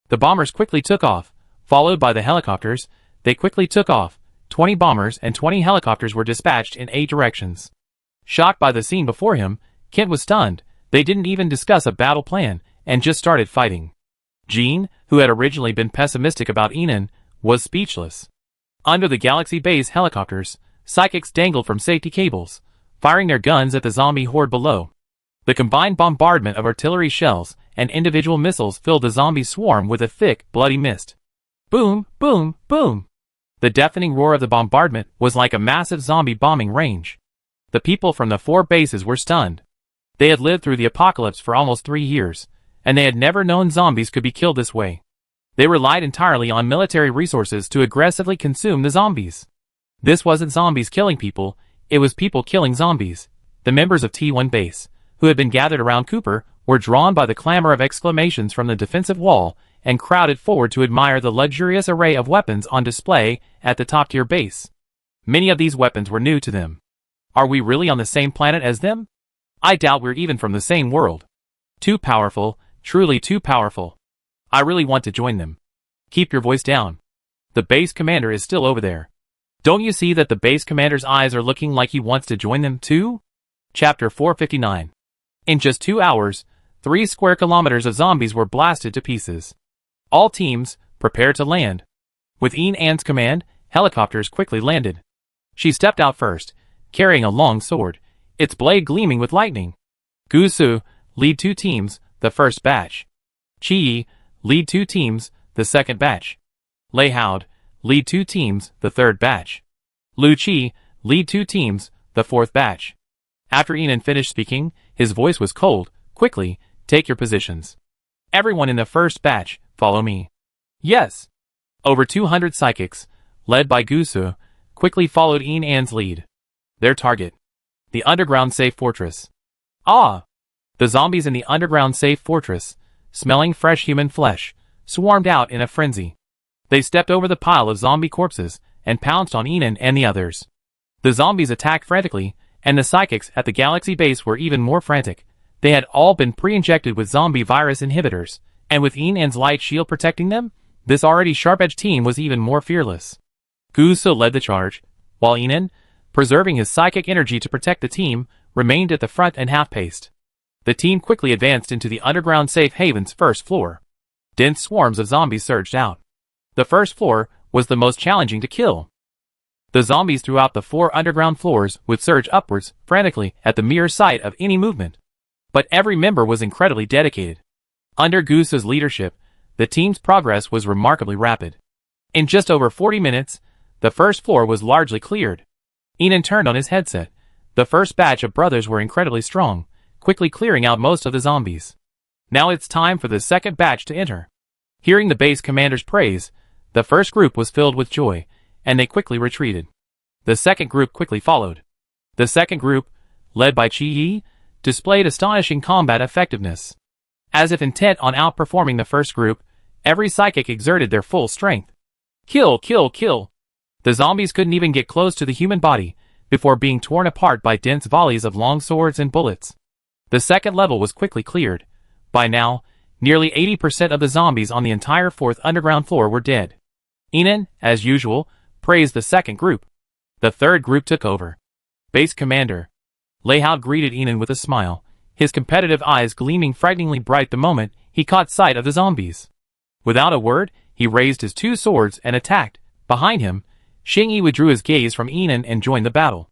The bombers quickly took off, followed by the helicopters. They quickly took off. 20 bombers and 20 helicopters were dispatched in 8 directions. Shocked by the scene before him, Kent was stunned. They didn't even discuss a battle plan, and just started fighting. Jean, who had originally been pessimistic about Enon, was speechless. Under the Galaxy Base helicopters, psychics dangled from safety cables, firing their guns at the zombie horde below. The combined bombardment of artillery shells and individual missiles filled the zombie swarm with a thick, bloody mist. Boom, boom, boom! The deafening roar of the bombardment was like a massive zombie bombing range. The people from the 4 bases were stunned. They had lived through the apocalypse for almost 3 years, and they had never known zombies could be killed this way. They relied entirely on military resources to aggressively consume the zombies. This wasn't zombies killing people, it was people killing zombies. The members of T1 base, who had been gathered around Cooper, were drawn by the clamor of exclamations from the defensive wall and crowded forward to admire the luxurious array of weapons on display at the top-tier base. Many of these weapons were new to them. Are we really on the same planet as them? I doubt we're even from the same world. Too powerful, truly too powerful. I really want to join them. Keep your voice down. The base commander is still over there. Don't you see that the base commander's eyes are looking like he wants to join them too? Chapter 459. In just 2 hours, 3 square kilometers of zombies were blasted to pieces. All teams, prepare to land. With Enan's command, helicopters quickly landed. She stepped out first, carrying a long sword, its blade gleaming with lightning. Gu Su, lead 2 teams, the first batch. Qi Yi, lead 2 teams, the second batch. Lei Haud, lead 2 teams, the third batch. Lu Qi, lead 2 teams, the fourth batch. After Enon finished speaking, his voice was cold. Quickly, take your positions. Everyone in the first batch, follow me. Yes. Over 200 psychics, led by Gu Su, quickly followed Enan's lead. Their target. The underground safe fortress. Ah! The zombies in the underground safe fortress, smelling fresh human flesh, swarmed out in a frenzy. They stepped over the pile of zombie corpses and pounced on Enon and the others. The zombies attacked frantically, and the psychics at the Galaxy Base were even more frantic. They had all been pre-injected with zombie virus inhibitors, and with Enan's light shield protecting them, this already sharp-edged team was even more fearless. Gu Su led the charge, while Enon, preserving his psychic energy to protect the team, remained at the front and half-paced. The team quickly advanced into the underground safe haven's first floor. Dense swarms of zombies surged out. The first floor was the most challenging to kill. The zombies throughout the 4 underground floors would surge upwards frantically at the mere sight of any movement. But every member was incredibly dedicated. Under Gu Su's leadership, the team's progress was remarkably rapid. In just over 40 minutes, the first floor was largely cleared. Enon turned on his headset. The first batch of brothers were incredibly strong, quickly clearing out most of the zombies. Now it's time for the second batch to enter. Hearing the base commander's praise, the first group was filled with joy, and they quickly retreated. The second group quickly followed. The second group, led by Qi Yi, displayed astonishing combat effectiveness. As if intent on outperforming the first group, every psychic exerted their full strength. Kill, kill, kill! The zombies couldn't even get close to the human body before being torn apart by dense volleys of long swords and bullets. The second level was quickly cleared. By now, nearly 80% of the zombies on the entire 4th underground floor were dead. Enon, as usual, praised the second group. The third group took over. Base Commander. Leyhound greeted Enon with a smile, his competitive eyes gleaming frighteningly bright the moment he caught sight of the zombies. Without a word, he raised his two swords and attacked. Behind him, Xingyi withdrew his gaze from Enon and joined the battle.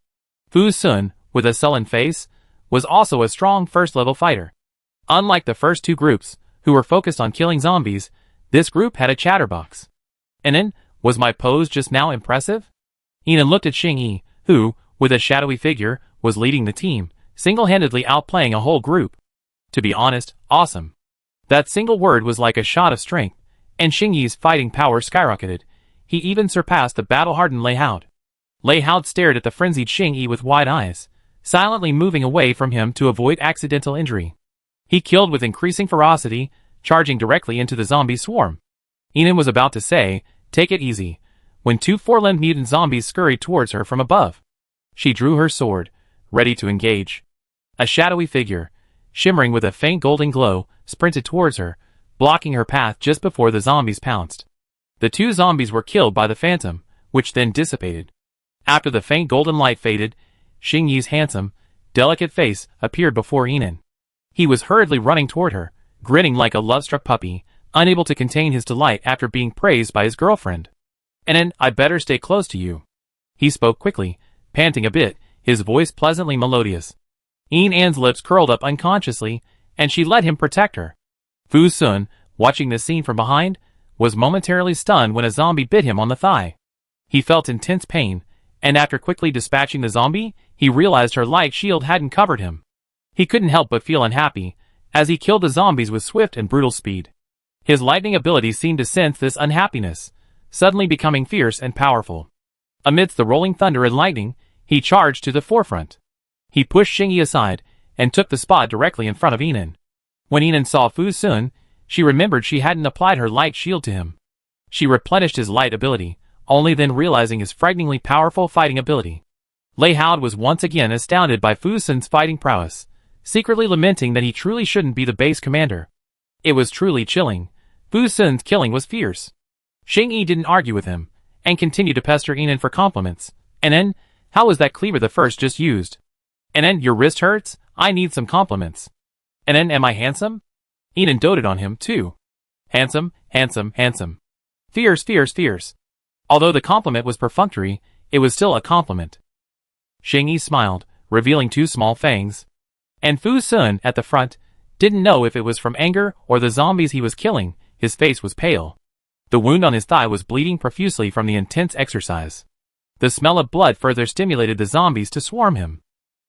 Fu Sun, with a sullen face, was also a strong first-level fighter. Unlike the first two groups, who were focused on killing zombies, this group had a chatterbox. Enon, was my pose just now impressive? Enon looked at Xingyi, who, with a shadowy figure, was leading the team, single-handedly outplaying a whole group. To be honest, awesome. That single word was like a shot of strength, and Xingyi's fighting power skyrocketed. He even surpassed the battle-hardened Leyhound. Leyhound stared at the frenzied Xingyi with wide eyes, silently moving away from him to avoid accidental injury. He killed with increasing ferocity, charging directly into the zombie swarm. Enon was about to say, "Take it easy," when two four-limbed mutant zombies scurried towards her from above. She drew her sword, ready to engage. A shadowy figure, shimmering with a faint golden glow, sprinted towards her, blocking her path just before the zombies pounced. The two zombies were killed by the phantom, which then dissipated. After the faint golden light faded, Xingyi's handsome, delicate face appeared before Enon. He was hurriedly running toward her, grinning like a love-struck puppy, unable to contain his delight after being praised by his girlfriend. "Enon, I better stay close to you." He spoke quickly, panting a bit, his voice pleasantly melodious. Enon's lips curled up unconsciously, and she let him protect her. Fu Sun, watching the scene from behind, was momentarily stunned when a zombie bit him on the thigh. He felt intense pain, and after quickly dispatching the zombie, he realized her light shield hadn't covered him. He couldn't help but feel unhappy, as he killed the zombies with swift and brutal speed. His lightning ability seemed to sense this unhappiness, suddenly becoming fierce and powerful. Amidst the rolling thunder and lightning, he charged to the forefront. He pushed Xingyi aside, and took the spot directly in front of Enon. When Enon saw Fu Sun, she remembered she hadn't applied her light shield to him. She replenished his light ability, only then realizing his frighteningly powerful fighting ability. Leyhound was once again astounded by Fu Sun's fighting prowess, secretly lamenting that he truly shouldn't be the base commander. It was truly chilling. Fu Sun's killing was fierce. Xingyi didn't argue with him, and continued to pester Enon for compliments. "Enon, how was that cleaver the first just used? Enon, your wrist hurts? I need some compliments. Enon, am I handsome?" Enon doted on him, too. Handsome, handsome, handsome. Fierce, fierce, fierce. Although the compliment was perfunctory, it was still a compliment. Xingyi smiled, revealing two small fangs. And Fu Sun, at the front, didn't know if it was from anger or the zombies he was killing. His face was pale. The wound on his thigh was bleeding profusely from the intense exercise. The smell of blood further stimulated the zombies to swarm him.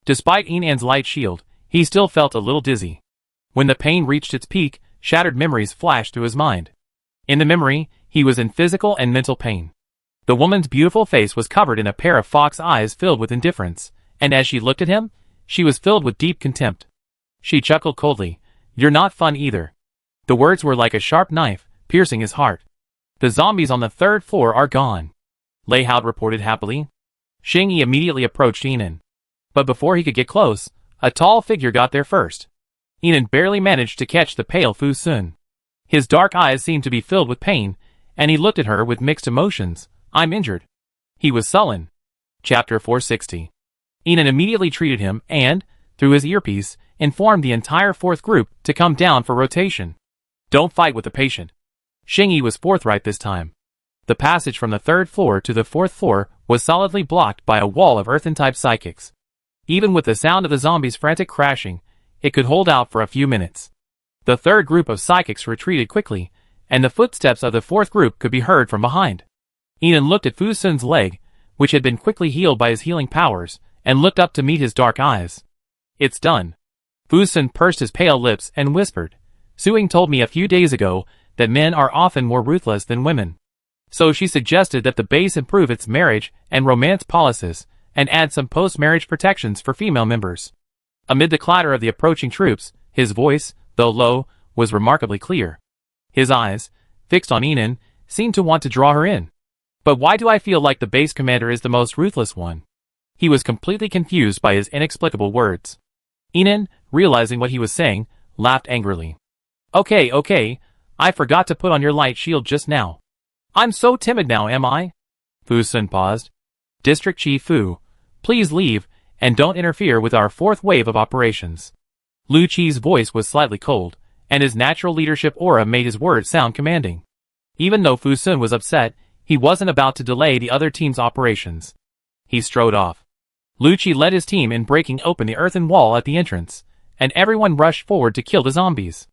Despite Enon's light shield, he still felt a little dizzy. When the pain reached its peak, shattered memories flashed through his mind. In the memory, he was in physical and mental pain. The woman's beautiful face was covered in a pair of fox eyes filled with indifference, and as she looked at him, she was filled with deep contempt. She chuckled coldly. "You're not fun either." The words were like a sharp knife, piercing his heart. "The zombies on the third floor are gone," Leyhound reported happily. Xingyi immediately approached Enon. But before he could get close, a tall figure got there first. Enon barely managed to catch the pale Fu Sun. His dark eyes seemed to be filled with pain, and he looked at her with mixed emotions. "I'm injured." He was sullen. Chapter 460. Enon immediately treated him and, through his earpiece, informed the entire fourth group to come down for rotation. "Don't fight with the patient." Xingyi was forthright this time. The passage from the third floor to the fourth floor was solidly blocked by a wall of earthen-type psychics. Even with the sound of the zombies' frantic crashing, it could hold out for a few minutes. The third group of psychics retreated quickly, and the footsteps of the fourth group could be heard from behind. Enon looked at Fu Sun's leg, which had been quickly healed by his healing powers, and looked up to meet his dark eyes. "It's done." Fu Sun pursed his pale lips and whispered, "Suing told me a few days ago that men are often more ruthless than women. So she suggested that the base improve its marriage and romance policies, and add some post-marriage protections for female members." Amid the clatter of the approaching troops, his voice, though low, was remarkably clear. His eyes, fixed on Enon, seemed to want to draw her in. "But why do I feel like the base commander is the most ruthless one?" He was completely confused by his inexplicable words. Enon, realizing what he was saying, laughed angrily. Okay, I forgot to put on your light shield just now. I'm so timid now, am I?" Fu Sun paused. District Chief Fu, please leave, and don't interfere with our fourth wave of operations. Lu Qi's voice was slightly cold, and his natural leadership aura made his words sound commanding. Even though Fu Sun was upset, he wasn't about to delay the other team's operations. He strode off. Lu Qi led his team in breaking open the earthen wall at the entrance, and everyone rushed forward to kill the zombies.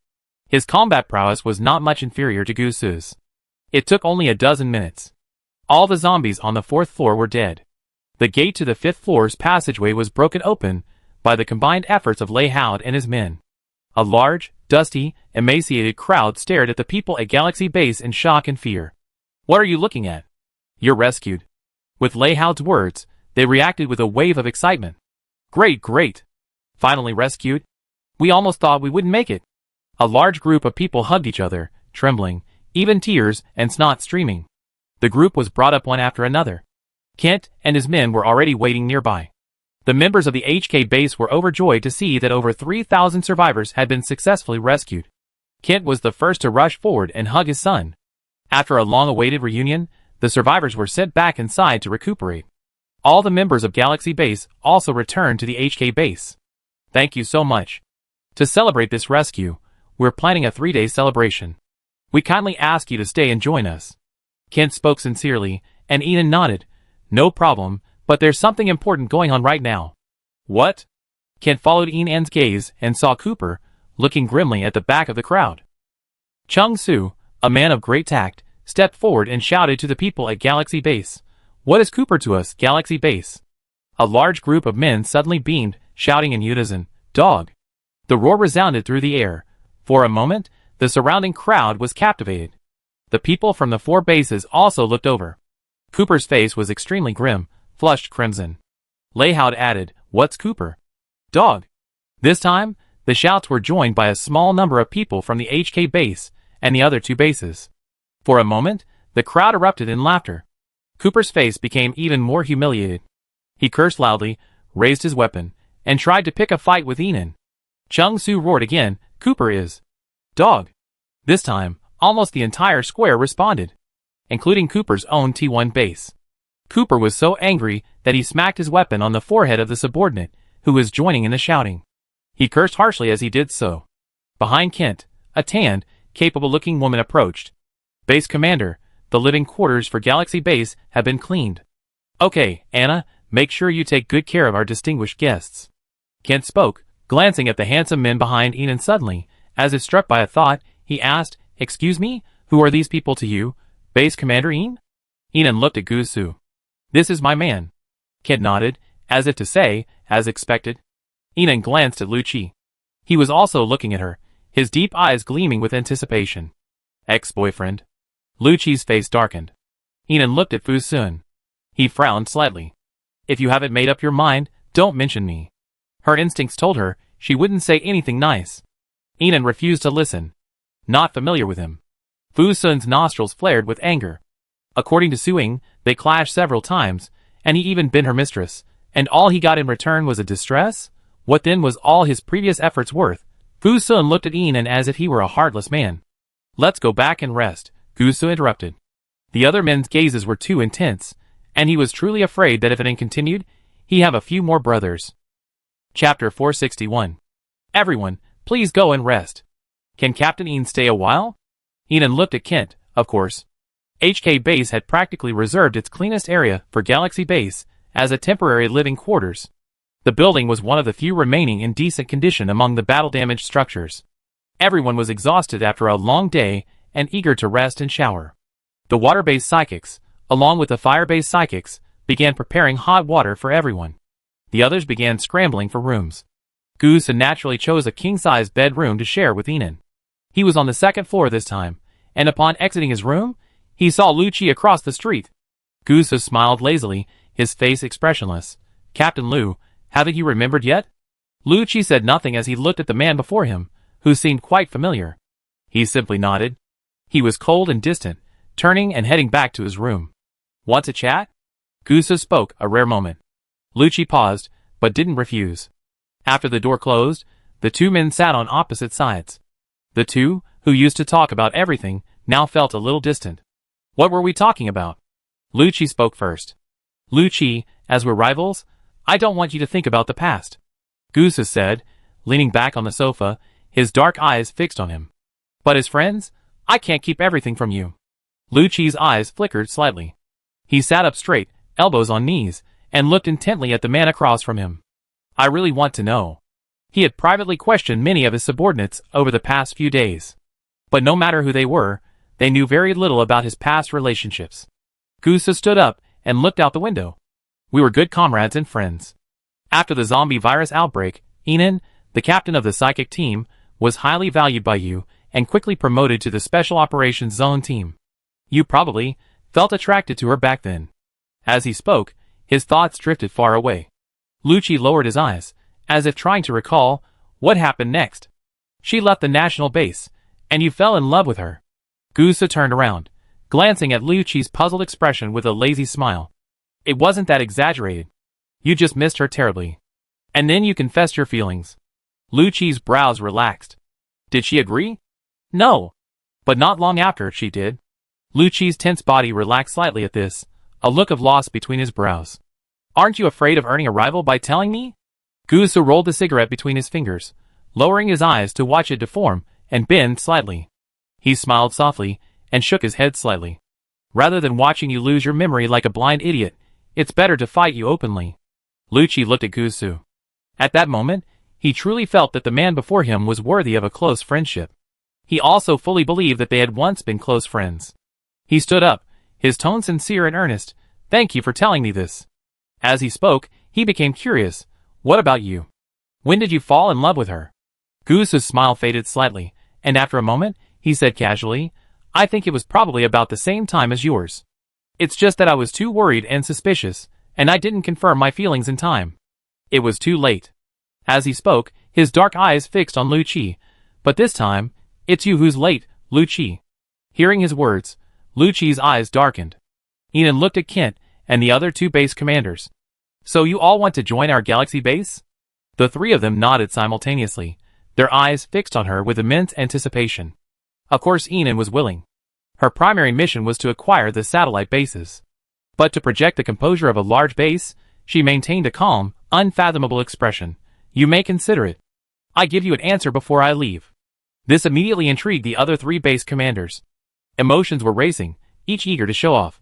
His combat prowess was not much inferior to Gu Su's. It took only a dozen minutes. All the zombies on the 4th floor were dead. The gate to the 5th floor's passageway was broken open by the combined efforts of Lei Haud and his men. A large, dusty, emaciated crowd stared at the people at Galaxy Base in shock and fear. What are you looking at? You're rescued. With Lei Haud's words, they reacted with a wave of excitement. Great, great. Finally rescued? We almost thought we wouldn't make it. A large group of people hugged each other, trembling, even tears and snot streaming. The group was brought up one after another. Kent and his men were already waiting nearby. The members of the HK base were overjoyed to see that over 3,000 survivors had been successfully rescued. Kent was the first to rush forward and hug his son. After a long-awaited reunion, the survivors were sent back inside to recuperate. All the members of Galaxy Base also returned to the HK base. Thank you so much. To celebrate this rescue, we're planning a 3-day celebration. We kindly ask you to stay and join us. Kent spoke sincerely, and Enon nodded. No problem, but there's something important going on right now. What? Kent followed Enon's gaze and saw Cooper, looking grimly at the back of the crowd. Chung Su, a man of great tact, stepped forward and shouted to the people at Galaxy Base. What is Cooper to us, Galaxy Base? A large group of men suddenly beamed, shouting in unison, Dog! The roar resounded through the air. For a moment, the surrounding crowd was captivated. The people from the 4 bases also looked over. Cooper's face was extremely grim, flushed crimson. Lei Haud added, What's Cooper? Dog! This time, the shouts were joined by a small number of people from the HK base and the other 2 bases. For a moment, the crowd erupted in laughter. Cooper's face became even more humiliated. He cursed loudly, raised his weapon, and tried to pick a fight with Enon. Chung Su roared again, Cooper is Dog! This time, almost the entire square responded, including Cooper's own T1 base. Cooper was so angry that he smacked his weapon on the forehead of the subordinate, who was joining in the shouting. He cursed harshly as he did so. Behind Kent, a tanned, capable-looking woman approached. Base Commander, the living quarters for Galaxy Base have been cleaned. Okay, Anna, make sure you take good care of our distinguished guests. Kent spoke, glancing at the handsome men behind Enon suddenly. As if struck by a thought, he asked, Excuse me, who are these people to you, Base Commander Enon? Enon looked at Gu Su. This is my man. Kent nodded, as if to say, as expected. Enon glanced at Lu Qi. He was also looking at her, his deep eyes gleaming with anticipation. Ex-boyfriend. Lu Qi's face darkened. Enon looked at Fu Sun. He frowned slightly. If you haven't made up your mind, don't mention me. Her instincts told her she wouldn't say anything nice. Enon refused to listen. Not familiar with him. Fu Sun's nostrils flared with anger. According to Suing, they clashed several times, and he even been her mistress, and all he got in return was a distress? What then was all his previous efforts worth? Fu Sun looked at Enon as if he were a heartless man. Let's go back and rest, Gu Su interrupted. The other men's gazes were too intense, and he was truly afraid that if it continued, he'd have a few more brothers. Chapter 461. Everyone, please go and rest. Can Captain Enon stay a while? Enon looked at Kent, of course. HK Base had practically reserved its cleanest area for Galaxy Base as a temporary living quarters. The building was one of the few remaining in decent condition among the battle-damaged structures. Everyone was exhausted after a long day and eager to rest and shower. The water-based psychics, along with the fire-based psychics, began preparing hot water for everyone. The others began scrambling for rooms. Gu Su naturally chose a king-size bedroom to share with Enon. He was on the 2nd floor this time, and upon exiting his room, he saw Lu Qi across the street. Gu Su smiled lazily, his face expressionless. Captain Lu, haven't you remembered yet? Lu Qi said nothing as he looked at the man before him, who seemed quite familiar. He simply nodded. He was cold and distant, turning and heading back to his room. Want to chat? Gu Su spoke, a rare moment. Lu Qi paused, but didn't refuse. After the door closed, the 2 men sat on opposite sides. The 2, who used to talk about everything, now felt a little distant. What were we talking about? Lu Qi spoke first. Lucci, as we're rivals, I don't want you to think about the past. Gusa said, leaning back on the sofa, his dark eyes fixed on him. But as friends, I can't keep everything from you. Lucci's eyes flickered slightly. He sat up straight, elbows on knees, and looked intently at the man across from him. I really want to know. He had privately questioned many of his subordinates over the past few days. But no matter who they were, they knew very little about his past relationships. Gusa stood up and looked out the window. We were good comrades and friends. After the zombie virus outbreak, Enan, the captain of the psychic team, was highly valued by you and quickly promoted to the Special Operations Zone team. You probably felt attracted to her back then. As he spoke, his thoughts drifted far away. Lucci lowered his eyes, as if trying to recall what happened next. She left the national base, and you fell in love with her. Gusa turned around, glancing at Lucci's puzzled expression with a lazy smile. It wasn't that exaggerated. You just missed her terribly. And then you confessed your feelings. Lucci's brows relaxed. Did she agree? No. But not long after, she did. Lucci's tense body relaxed slightly at this, a look of loss between his brows. Aren't you afraid of earning a rival by telling me? Gusa rolled the cigarette between his fingers, lowering his eyes to watch it deform and bend slightly. He smiled softly and shook his head slightly. Rather than watching you lose your memory like a blind idiot, it's better to fight you openly. Lucci looked at Gusu. At that moment, he truly felt that the man before him was worthy of a close friendship. He also fully believed that they had once been close friends. He stood up, his tone sincere and earnest. Thank you for telling me this. As he spoke, he became curious. What about you? When did you fall in love with her? Gusu's smile faded slightly, and after a moment, he said casually, I think it was probably about the same time as yours. It's just that I was too worried and suspicious, and I didn't confirm my feelings in time. It was too late. As he spoke, his dark eyes fixed on Lucci. But this time, it's you who's late, Lucci. Hearing his words, Lucci's eyes darkened. Enan looked at Kent and the other two base commanders. So you all want to join our galaxy base? The three of them nodded simultaneously, their eyes fixed on her with immense anticipation. Of course Enan was willing. Her primary mission was to acquire the satellite bases. But to project the composure of a large base, she maintained a calm, unfathomable expression. You may consider it. I give you an answer before I leave. This immediately intrigued the other three base commanders. Emotions were racing, each eager to show off.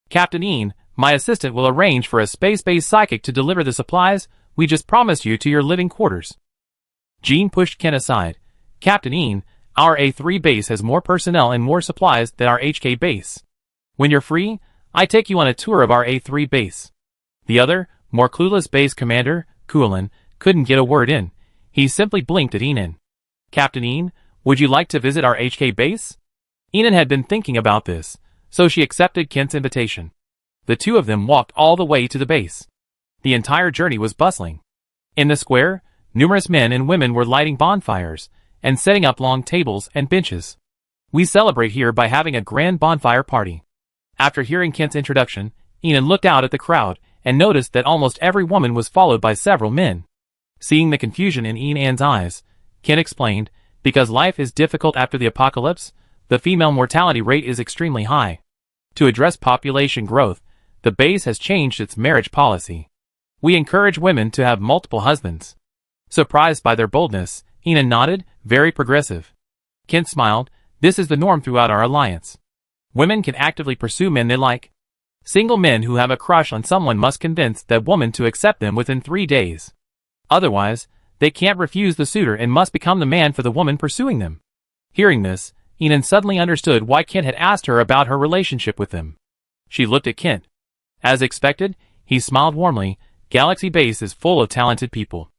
Captain Ean, my assistant will arrange for a space-based psychic to deliver the supplies we just promised you to your living quarters. Jean pushed Ken aside. Captain Ean, our A3 base has more personnel and more supplies than our HK base. When you're free, I take you on a tour of our A3 base. The other, more clueless base commander, Kulin, couldn't get a word in. He simply blinked at Enan. Captain Ean, would you like to visit our HK base? Enan had been thinking about this, so she accepted Kent's invitation. The two of them walked all the way to the base. The entire journey was bustling. In the square, numerous men and women were lighting bonfires and setting up long tables and benches. We celebrate here by having a grand bonfire party. After hearing Kent's introduction, Enan looked out at the crowd and noticed that almost every woman was followed by several men. Seeing the confusion in Enan's eyes, Kent explained, because life is difficult after the apocalypse, the female mortality rate is extremely high. To address population growth, the base has changed its marriage policy. We encourage women to have multiple husbands. Surprised by their boldness, Enan nodded, very progressive. Kent smiled, this is the norm throughout our alliance. Women can actively pursue men they like. Single men who have a crush on someone must convince that woman to accept them within 3 days. Otherwise, they can't refuse the suitor and must become the man for the woman pursuing them. Hearing this, Enan suddenly understood why Kent had asked her about her relationship with him. She looked at Kent. As expected, he smiled warmly. Galaxy Base is full of talented people.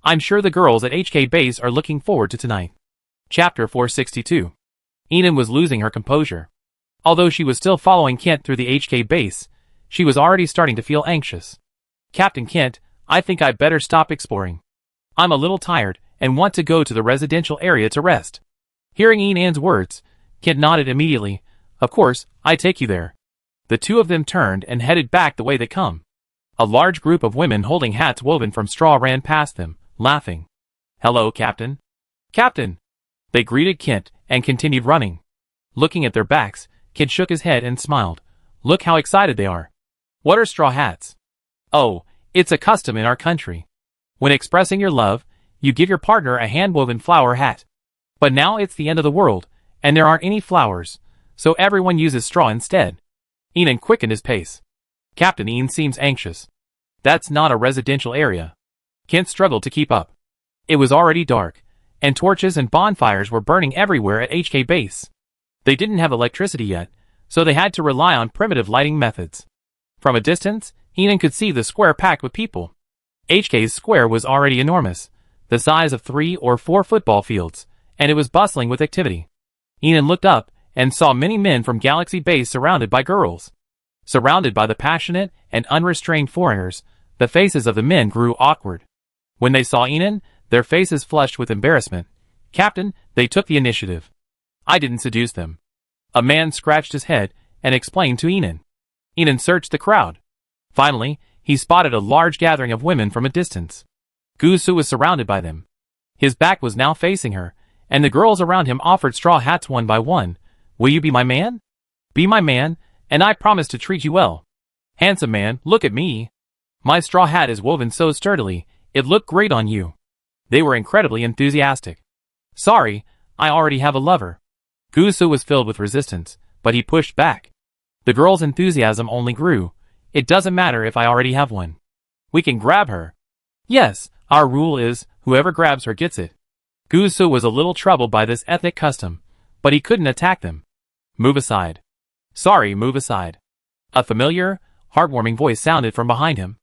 I'm sure the girls at HK Base are looking forward to tonight. Chapter 462. Enan was losing her composure. Although she was still following Kent through the HK Base, she was already starting to feel anxious. Captain Kent, I think I'd better stop exploring. I'm a little tired and want to go to the residential area to rest. Hearing Enan's words, Kent nodded immediately. Of course, I take you there. The two of them turned and headed back the way they come. A large group of women holding hats woven from straw ran past them, laughing. Hello, Captain. Captain! They greeted Kent and continued running. Looking at their backs, Kent shook his head and smiled. Look how excited they are. What are straw hats? Oh, it's a custom in our country. When expressing your love, you give your partner a hand-woven flower hat. But now it's the end of the world, and there aren't any flowers, so everyone uses straw instead. Ian quickened his pace. Captain Ian seems anxious. That's not a residential area. Kent struggled to keep up. It was already dark, and torches and bonfires were burning everywhere at HK base. They didn't have electricity yet, so they had to rely on primitive lighting methods. From a distance, Ian could see the square packed with people. HK's square was already enormous, the size of 3 or 4 football fields, and it was bustling with activity. Ian looked up and saw many men from Galaxy Base surrounded by girls. Surrounded by the passionate and unrestrained foreigners, the faces of the men grew awkward. When they saw Ian, their faces flushed with embarrassment. Captain, they took the initiative. I didn't seduce them. A man scratched his head and explained to Ian. Ian searched the crowd. Finally, he spotted a large gathering of women from a distance. Gusu was surrounded by them. His back was now facing her, and the girls around him offered straw hats one by one. Will you be my man? Be my man, and I promise to treat you well. Handsome man, look at me. My straw hat is woven so sturdily, it looked great on you. They were incredibly enthusiastic. Sorry, I already have a lover. Gusu was filled with resistance, but he pushed back. The girl's enthusiasm only grew. It doesn't matter if I already have one. We can grab her. Yes, our rule is, whoever grabs her gets it. Gusu was a little troubled by this ethnic custom, but he couldn't attack them. Move aside. Sorry, move aside. A familiar, heartwarming voice sounded from behind him.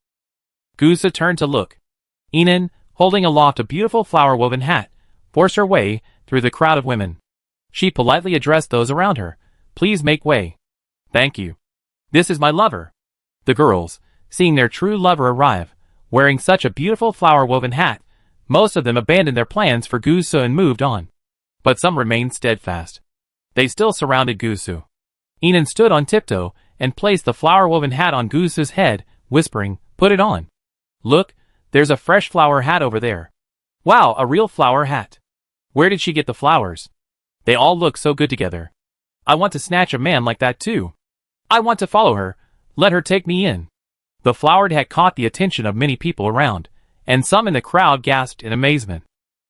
Gusu turned to look. Ian, holding aloft a beautiful flower-woven hat, forced her way through the crowd of women. She politely addressed those around her. Please make way. Thank you. This is my lover. The girls, seeing their true lover arrive, wearing such a beautiful flower-woven hat, most of them abandoned their plans for Gusu and moved on. But some remained steadfast. They still surrounded Gusu. Ian stood on tiptoe and placed the flower-woven hat on Gusu's head, whispering, Put it on. Look, there's a fresh flower hat over there. Wow, a real flower hat. Where did she get the flowers? They all look so good together. I want to snatch a man like that too. I want to follow her. Let her take me in. The flowered hat caught the attention of many people around, and some in the crowd gasped in amazement.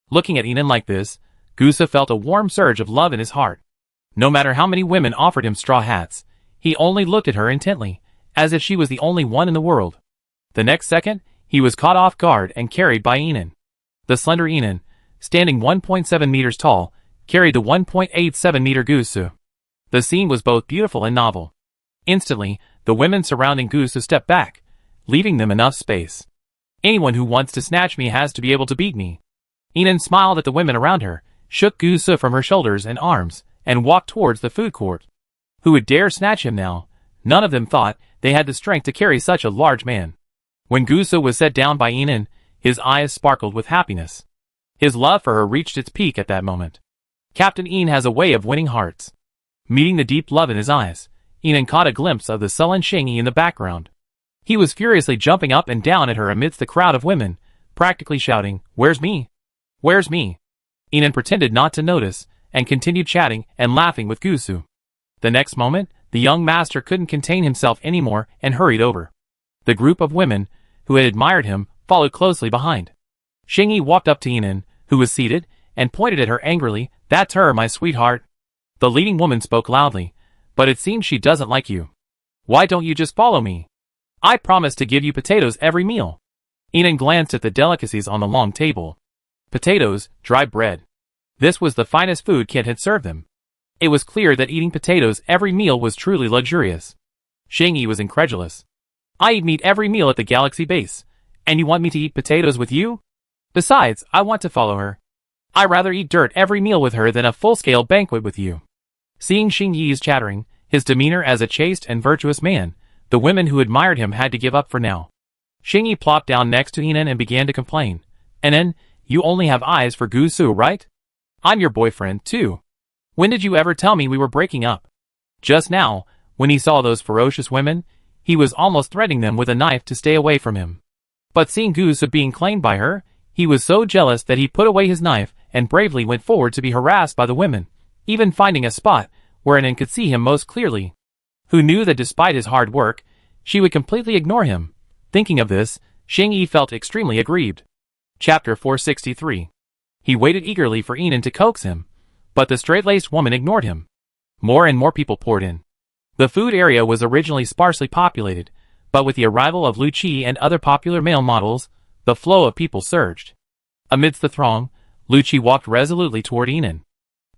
Looking at Ian like this, Gusu felt a warm surge of love in his heart. No matter how many women offered him straw hats, he only looked at her intently, as if she was the only one in the world. The next second, he was caught off guard and carried by Ian. The slender Ian, standing 1.7 meters tall, carried the 1.87 meter Gusu. The scene was both beautiful and novel. Instantly, the women surrounding Gusu stepped back, leaving them enough space. Anyone who wants to snatch me has to be able to beat me. Ian smiled at the women around her, shook Gusu from her shoulders and arms, and walked towards the food court. Who would dare snatch him now? None of them thought they had the strength to carry such a large man. When Gusu was set down by Ian, his eyes sparkled with happiness. His love for her reached its peak at that moment. Captain Ian has a way of winning hearts. Meeting the deep love in his eyes, Ian caught a glimpse of the sullen Shingy in the background. He was furiously jumping up and down at her amidst the crowd of women, practically shouting, Where's me? Where's me? Ian pretended not to notice, and continued chatting and laughing with Gusu. The next moment, the young master couldn't contain himself anymore and hurried over. The group of women, who had admired him, followed closely behind. Shingy walked up to Ian, who was seated, and pointed at her angrily, That's her, my sweetheart. The leading woman spoke loudly, But it seems she doesn't like you. Why don't you just follow me? I promise to give you potatoes every meal. Ian glanced at the delicacies on the long table. Potatoes, dry bread. This was the finest food Kent had served them. It was clear that eating potatoes every meal was truly luxurious. Shingy was incredulous. I eat meat every meal at the Galaxy Base, and you want me to eat potatoes with you? Besides, I want to follow her. I'd rather eat dirt every meal with her than a full-scale banquet with you. Seeing Shingy's chattering, his demeanor as a chaste and virtuous man, the women who admired him had to give up for now. Shingy plopped down next to Ian and began to complain. Ian, you only have eyes for Gusu, right? I'm your boyfriend, too. When did you ever tell me we were breaking up? Just now, when he saw those ferocious women, he was almost threatening them with a knife to stay away from him. But seeing Gusu being claimed by her, he was so jealous that he put away his knife and bravely went forward to be harassed by the women, even finding a spot where Ian could see him most clearly. Who knew that despite his hard work, she would completely ignore him. Thinking of this, Xing-Yi felt extremely aggrieved. Chapter 463. He waited eagerly for Enon to coax him, but the straight-laced woman ignored him. More and more people poured in. The food area was originally sparsely populated, but with the arrival of Lu Qi and other popular male models, the flow of people surged. Amidst the throng, Lu Qi walked resolutely toward Enon.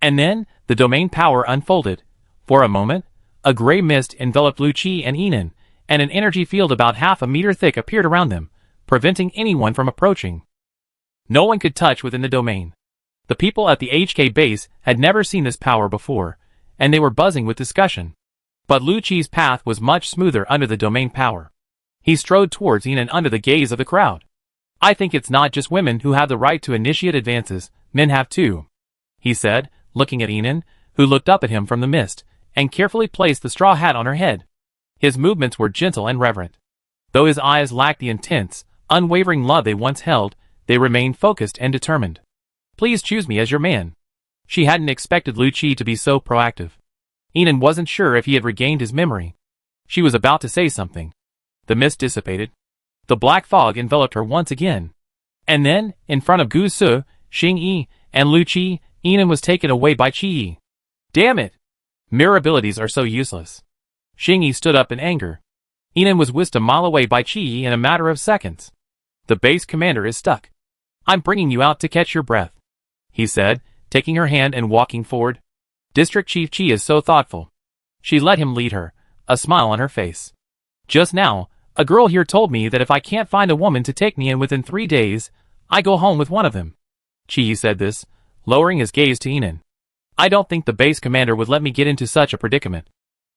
And then, the domain power unfolded. For a moment, a gray mist enveloped Lu Qi and Enon, and an energy field about half a meter thick appeared around them, preventing anyone from approaching. No one could touch within the domain. The people at the HK base had never seen this power before, and they were buzzing with discussion. But Lu Qi's path was much smoother under the domain power. He strode towards Enon under the gaze of the crowd. I think it's not just women who have the right to initiate advances, men have too, he said, looking at Enon, who looked up at him from the mist, and carefully placed the straw hat on her head. His movements were gentle and reverent. Though his eyes lacked the intense, unwavering love they once held, they remained focused and determined. Please choose me as your man. She hadn't expected Lu Qi to be so proactive. Enon wasn't sure if he had regained his memory. She was about to say something. The mist dissipated. The black fog enveloped her once again. And then, in front of Gu Su, Xing-Yi, and Lu Qi, Enon was taken away by Qi-Yi. Damn it! Mirror abilities are so useless. Xing-Yi stood up in anger. Enon was whisked a mile away by Qi-Yi in a matter of seconds. The base commander is stuck. I'm bringing you out to catch your breath, he said, taking her hand and walking forward. District Chief Qi is so thoughtful. She let him lead her, a smile on her face. Just now, a girl here told me that if I can't find a woman to take me in within 3 days, I go home with one of them. Qi said this, lowering his gaze to Enon. I don't think the base commander would let me get into such a predicament.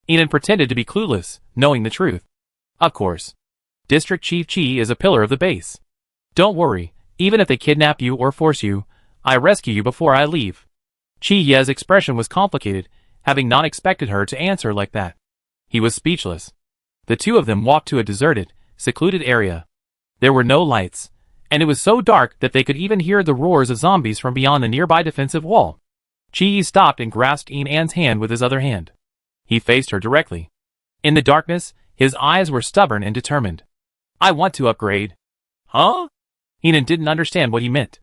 Enon pretended to be clueless, knowing the truth. Of course. District Chief Qi is a pillar of the base. Don't worry, even if they kidnap you or force you, I rescue you before I leave. Qi-Ye's expression was complicated, having not expected her to answer like that. He was speechless. The two of them walked to a deserted, secluded area. There were no lights, and it was so dark that they could even hear the roars of zombies from beyond the nearby defensive wall. Qi-Yi stopped and grasped Enan's hand with his other hand. He faced her directly. In the darkness, his eyes were stubborn and determined. I want to upgrade. Huh? Enon didn't understand what he meant.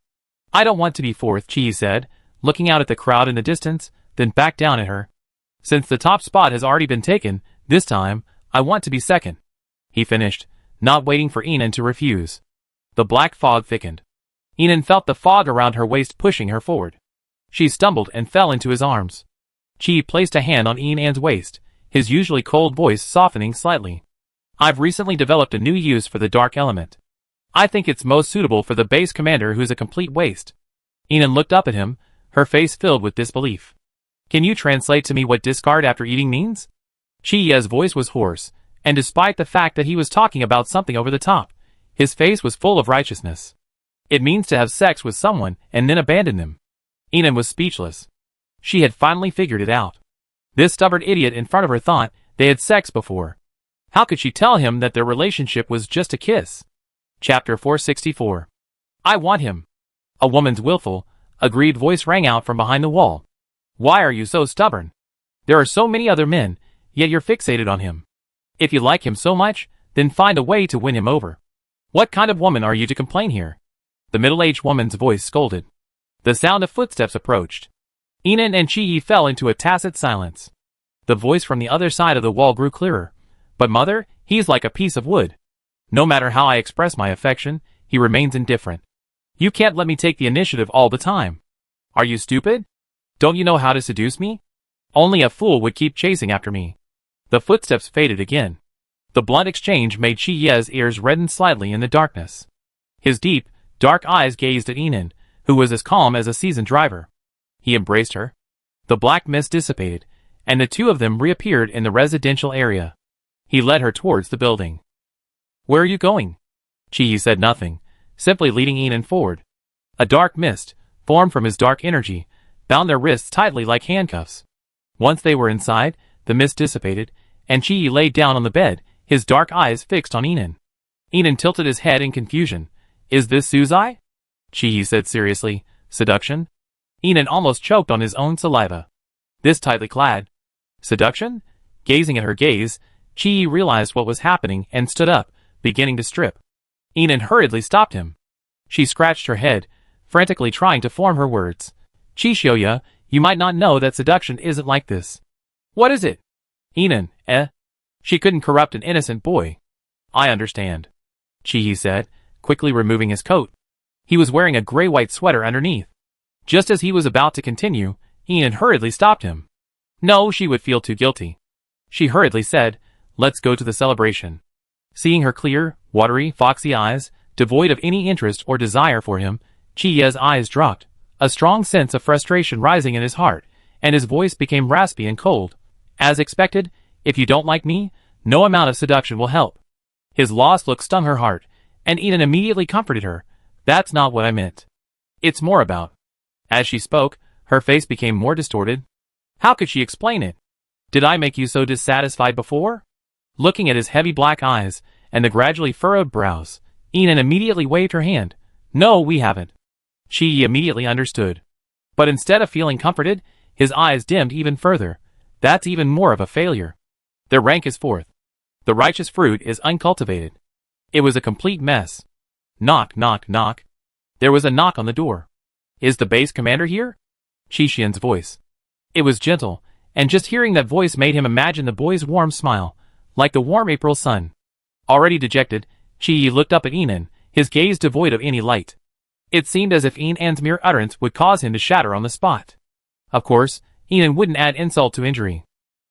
I don't want to be fourth, Qi said, looking out at the crowd in the distance, then back down at her. Since the top spot has already been taken, this time, I want to be second. He finished, not waiting for Enon to refuse. The black fog thickened. Enon felt the fog around her waist pushing her forward. She stumbled and fell into his arms. Qi placed a hand on Enan's waist, his usually cold voice softening slightly. I've recently developed a new use for the dark element. I think it's most suitable for the base commander who's a complete waste. Enon looked up at him, her face filled with disbelief. Can you translate to me what discard after eating means? Qi-Ye's voice was hoarse, and despite the fact that he was talking about something over the top, his face was full of righteousness. It means to have sex with someone and then abandon them. Enon was speechless. She had finally figured it out. This stubborn idiot in front of her thought they had sex before. How could she tell him that their relationship was just a kiss? Chapter 464. I want him. A woman's willful, aggrieved voice rang out from behind the wall. Why are you so stubborn? There are so many other men, yet you're fixated on him. If you like him so much, then find a way to win him over. What kind of woman are you to complain here? The middle-aged woman's voice scolded. The sound of footsteps approached. Enon and Qi-Yi fell into a tacit silence. The voice from the other side of the wall grew clearer. But mother, he's like a piece of wood. No matter how I express my affection, he remains indifferent. You can't let me take the initiative all the time. Are you stupid? Don't you know how to seduce me? Only a fool would keep chasing after me. The footsteps faded again. The blunt exchange made Qi-Ye's ears redden slightly in the darkness. His deep, dark eyes gazed at Enon, who was as calm as a seasoned driver. He embraced her. The black mist dissipated, and the two of them reappeared in the residential area. He led her towards the building. Where are you going? Qi-Yi said nothing, simply leading Enon forward. A dark mist, formed from his dark energy, bound their wrists tightly like handcuffs. Once they were inside, the mist dissipated, and Qi-Yi laid down on the bed, his dark eyes fixed on Enon. Enon tilted his head in confusion. Is this Suzai? Qi-Yi said seriously. Seduction? Enon almost choked on his own saliva. This tightly clad. Seduction? Gazing at her gaze, Chi realized what was happening and stood up, beginning to strip. Inan hurriedly stopped him. She scratched her head, frantically trying to form her words. Chi-shioya, you might not know that seduction isn't like this. What is it? Inan, She couldn't corrupt an innocent boy. I understand. Chi said, quickly removing his coat. He was wearing a gray-white sweater underneath. Just as he was about to continue, Inan hurriedly stopped him. No, she would feel too guilty. She hurriedly said, let's go to the celebration. Seeing her clear, watery, foxy eyes, devoid of any interest or desire for him, Chiye's eyes dropped, a strong sense of frustration rising in his heart, and his voice became raspy and cold. As expected, if you don't like me, no amount of seduction will help. His lost look stung her heart, and Inan immediately comforted her. That's not what I meant. It's more about. As she spoke, her face became more distorted. How could she explain it? Did I make you so dissatisfied before? Looking at his heavy black eyes and the gradually furrowed brows, Inan immediately waved her hand. No, we haven't. She immediately understood. But instead of feeling comforted, his eyes dimmed even further. That's even more of a failure. Their rank is fourth. The righteous fruit is uncultivated. It was a complete mess. Knock, knock, knock. There was a knock on the door. Is the base commander here? Qi-xian's voice. It was gentle, and just hearing that voice made him imagine the boy's warm smile, like the warm April sun. Already dejected, Qi looked up at Inan, his gaze devoid of any light. It seemed as if Inan's mere utterance would cause him to shatter on the spot. Of course, Inan wouldn't add insult to injury.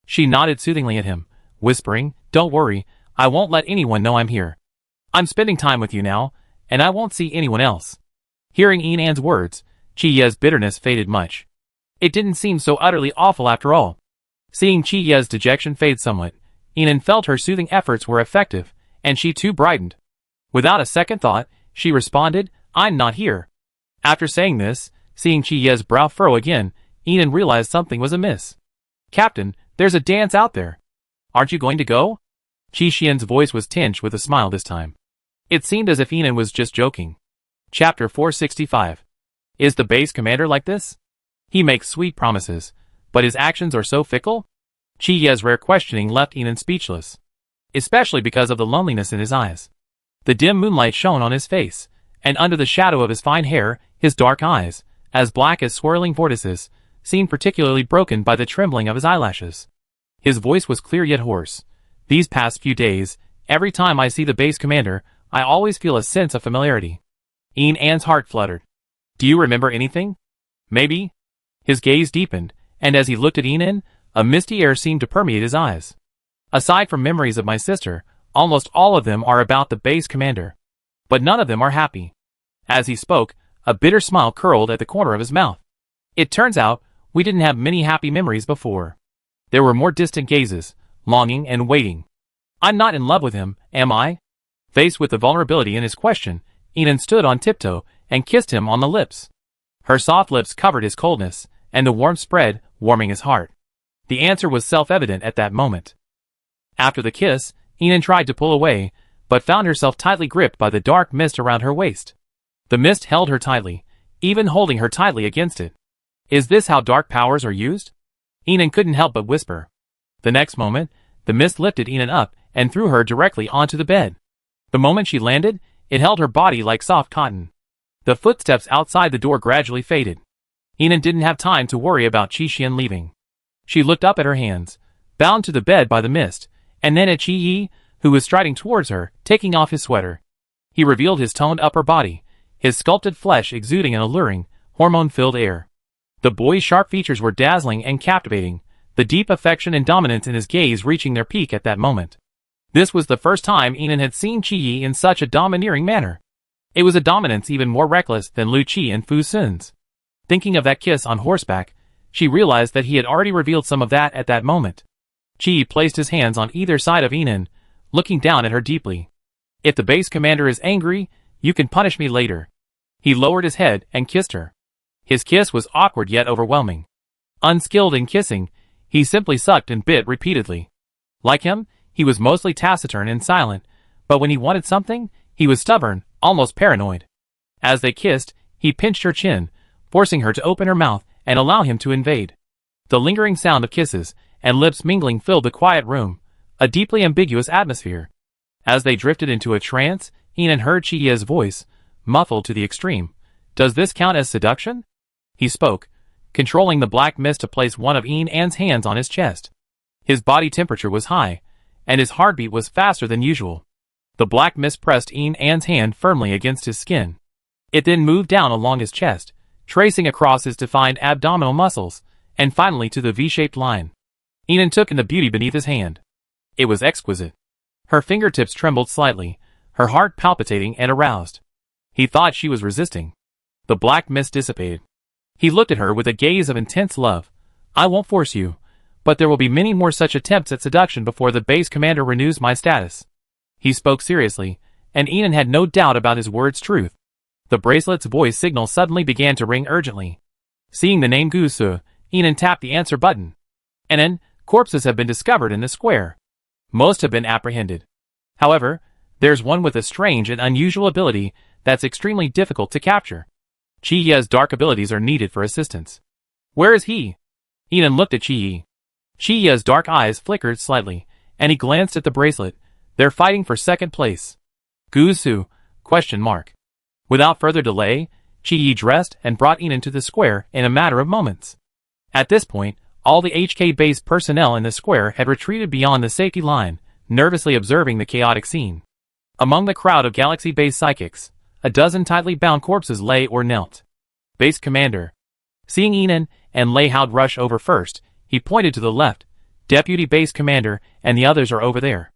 She nodded soothingly at him, whispering, don't worry, I won't let anyone know I'm here. I'm spending time with you now, and I won't see anyone else. Hearing Inan's words, Chiye's bitterness faded much. It didn't seem so utterly awful after all. Seeing Chiye's dejection fade somewhat, Inan felt her soothing efforts were effective, and she too brightened. Without a second thought, she responded, I'm not here. After saying this, seeing Chiye's brow furrow again, Inan realized something was amiss. Captain, there's a dance out there. Aren't you going to go? Qi-xian's voice was tinged with a smile this time. It seemed as if Inan was just joking. Chapter 465. Is the base commander like this? He makes sweet promises, but his actions are so fickle? Chiye's rare questioning left Inan speechless, especially because of the loneliness in his eyes. The dim moonlight shone on his face, and under the shadow of his fine hair, his dark eyes, as black as swirling vortices, seemed particularly broken by the trembling of his eyelashes. His voice was clear yet hoarse. These past few days, every time I see the base commander, I always feel a sense of familiarity. Inan's heart fluttered. Do you remember anything? Maybe? His gaze deepened, and as he looked at Inan, a misty air seemed to permeate his eyes. Aside from memories of my sister, almost all of them are about the base commander. But none of them are happy. As he spoke, a bitter smile curled at the corner of his mouth. It turns out, we didn't have many happy memories before. There were more distant gazes, longing and waiting. I'm not in love with him, am I? Faced with the vulnerability in his question, Inan stood on tiptoe and kissed him on the lips. Her soft lips covered his coldness, and the warmth spread, warming his heart. The answer was self-evident at that moment. After the kiss, Inan tried to pull away, but found herself tightly gripped by the dark mist around her waist. The mist held her tightly, even holding her tightly against it. Is this how dark powers are used? Inan couldn't help but whisper. The next moment, the mist lifted Inan up and threw her directly onto the bed. The moment she landed, it held her body like soft cotton. The footsteps outside the door gradually faded. Inan didn't have time to worry about Qi-xian leaving. She looked up at her hands, bound to the bed by the mist, and then at Qi-yi, who was striding towards her, taking off his sweater. He revealed his toned upper body, his sculpted flesh exuding an alluring, hormone-filled air. The boy's sharp features were dazzling and captivating, the deep affection and dominance in his gaze reaching their peak at that moment. This was the first time Inan had seen Qi-yi in such a domineering manner. It was a dominance even more reckless than Lu Qi and Fu Sun's. Thinking of that kiss on horseback, she realized that he had already revealed some of that at that moment. Qi placed his hands on either side of Inan, looking down at her deeply. If the base commander is angry, you can punish me later. He lowered his head and kissed her. His kiss was awkward yet overwhelming. Unskilled in kissing, he simply sucked and bit repeatedly. Like him, he was mostly taciturn and silent, but when he wanted something, he was stubborn, almost paranoid. As they kissed, he pinched her chin, forcing her to open her mouth and allow him to invade. The lingering sound of kisses and lips mingling filled the quiet room, A deeply ambiguous atmosphere. As they drifted into a trance, Inan heard Chiya's voice, muffled to the extreme. Does this count as seduction? He spoke, controlling the black mist to place one of Inan's hands on his chest. His body temperature was high, and his heartbeat was faster than usual. The black mist pressed Inan's hand firmly against his skin. It then moved down along his chest, tracing across his defined abdominal muscles, and finally to the V-shaped line. Inan took in the beauty beneath his hand. It was exquisite. Her fingertips trembled slightly, her heart palpitating and aroused. He thought she was resisting. The black mist dissipated. He looked at her with a gaze of intense love. I won't force you, but there will be many more such attempts at seduction before the base commander renews my status. He spoke seriously, and Inan had no doubt about his words' truth. The bracelet's voice signal suddenly began to ring urgently. Seeing the name Gusu, Inan tapped the answer button. Inan, corpses have been discovered in the square. Most have been apprehended. However, there's one with a strange and unusual ability that's extremely difficult to capture. Chiya's dark abilities are needed for assistance. Where is he? Inan looked at Chiyi. Chiya's dark eyes flickered slightly, and he glanced at the bracelet. They're fighting for second place. Gusu? ? Without further delay, Chiyi dressed and brought Inan to the square in a matter of moments. At this point, all the HK-based personnel in the square had retreated beyond the safety line, nervously observing the chaotic scene. Among the crowd of Galaxy-based psychics, a dozen tightly bound corpses lay or knelt. Base commander. Seeing Inan and Lei Haud rush over first, he pointed to the left. Deputy base commander and the others are over there.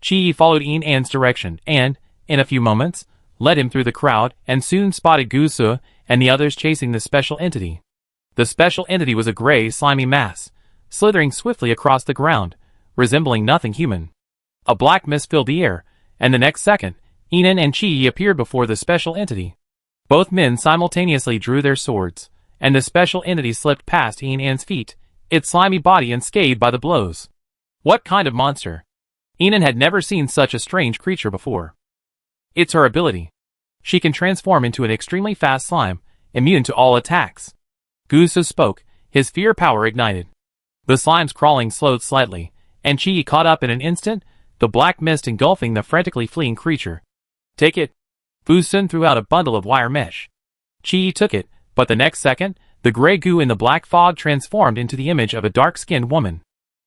Chiyi followed Inan's direction and, in a few moments, led him through the crowd and soon spotted Gusu and the others chasing the special entity. The special entity was a gray, slimy mass, slithering swiftly across the ground, resembling nothing human. A black mist filled the air, and the next second, Inan and Chiyi appeared before the special entity. Both men simultaneously drew their swords, and the special entity slipped past Inan's feet, its slimy body unscathed by the blows. What kind of monster? Inan had never seen such a strange creature before. It's her ability. She can transform into an extremely fast slime, immune to all attacks. Gusu spoke, his fear power ignited. The slime's crawling slowed slightly, and Chiyi caught up in an instant, the black mist engulfing the frantically fleeing creature. Take it. Fusun threw out a bundle of wire mesh. Chiyi took it, but the next second, the gray goo in the black fog transformed into the image of a dark-skinned woman.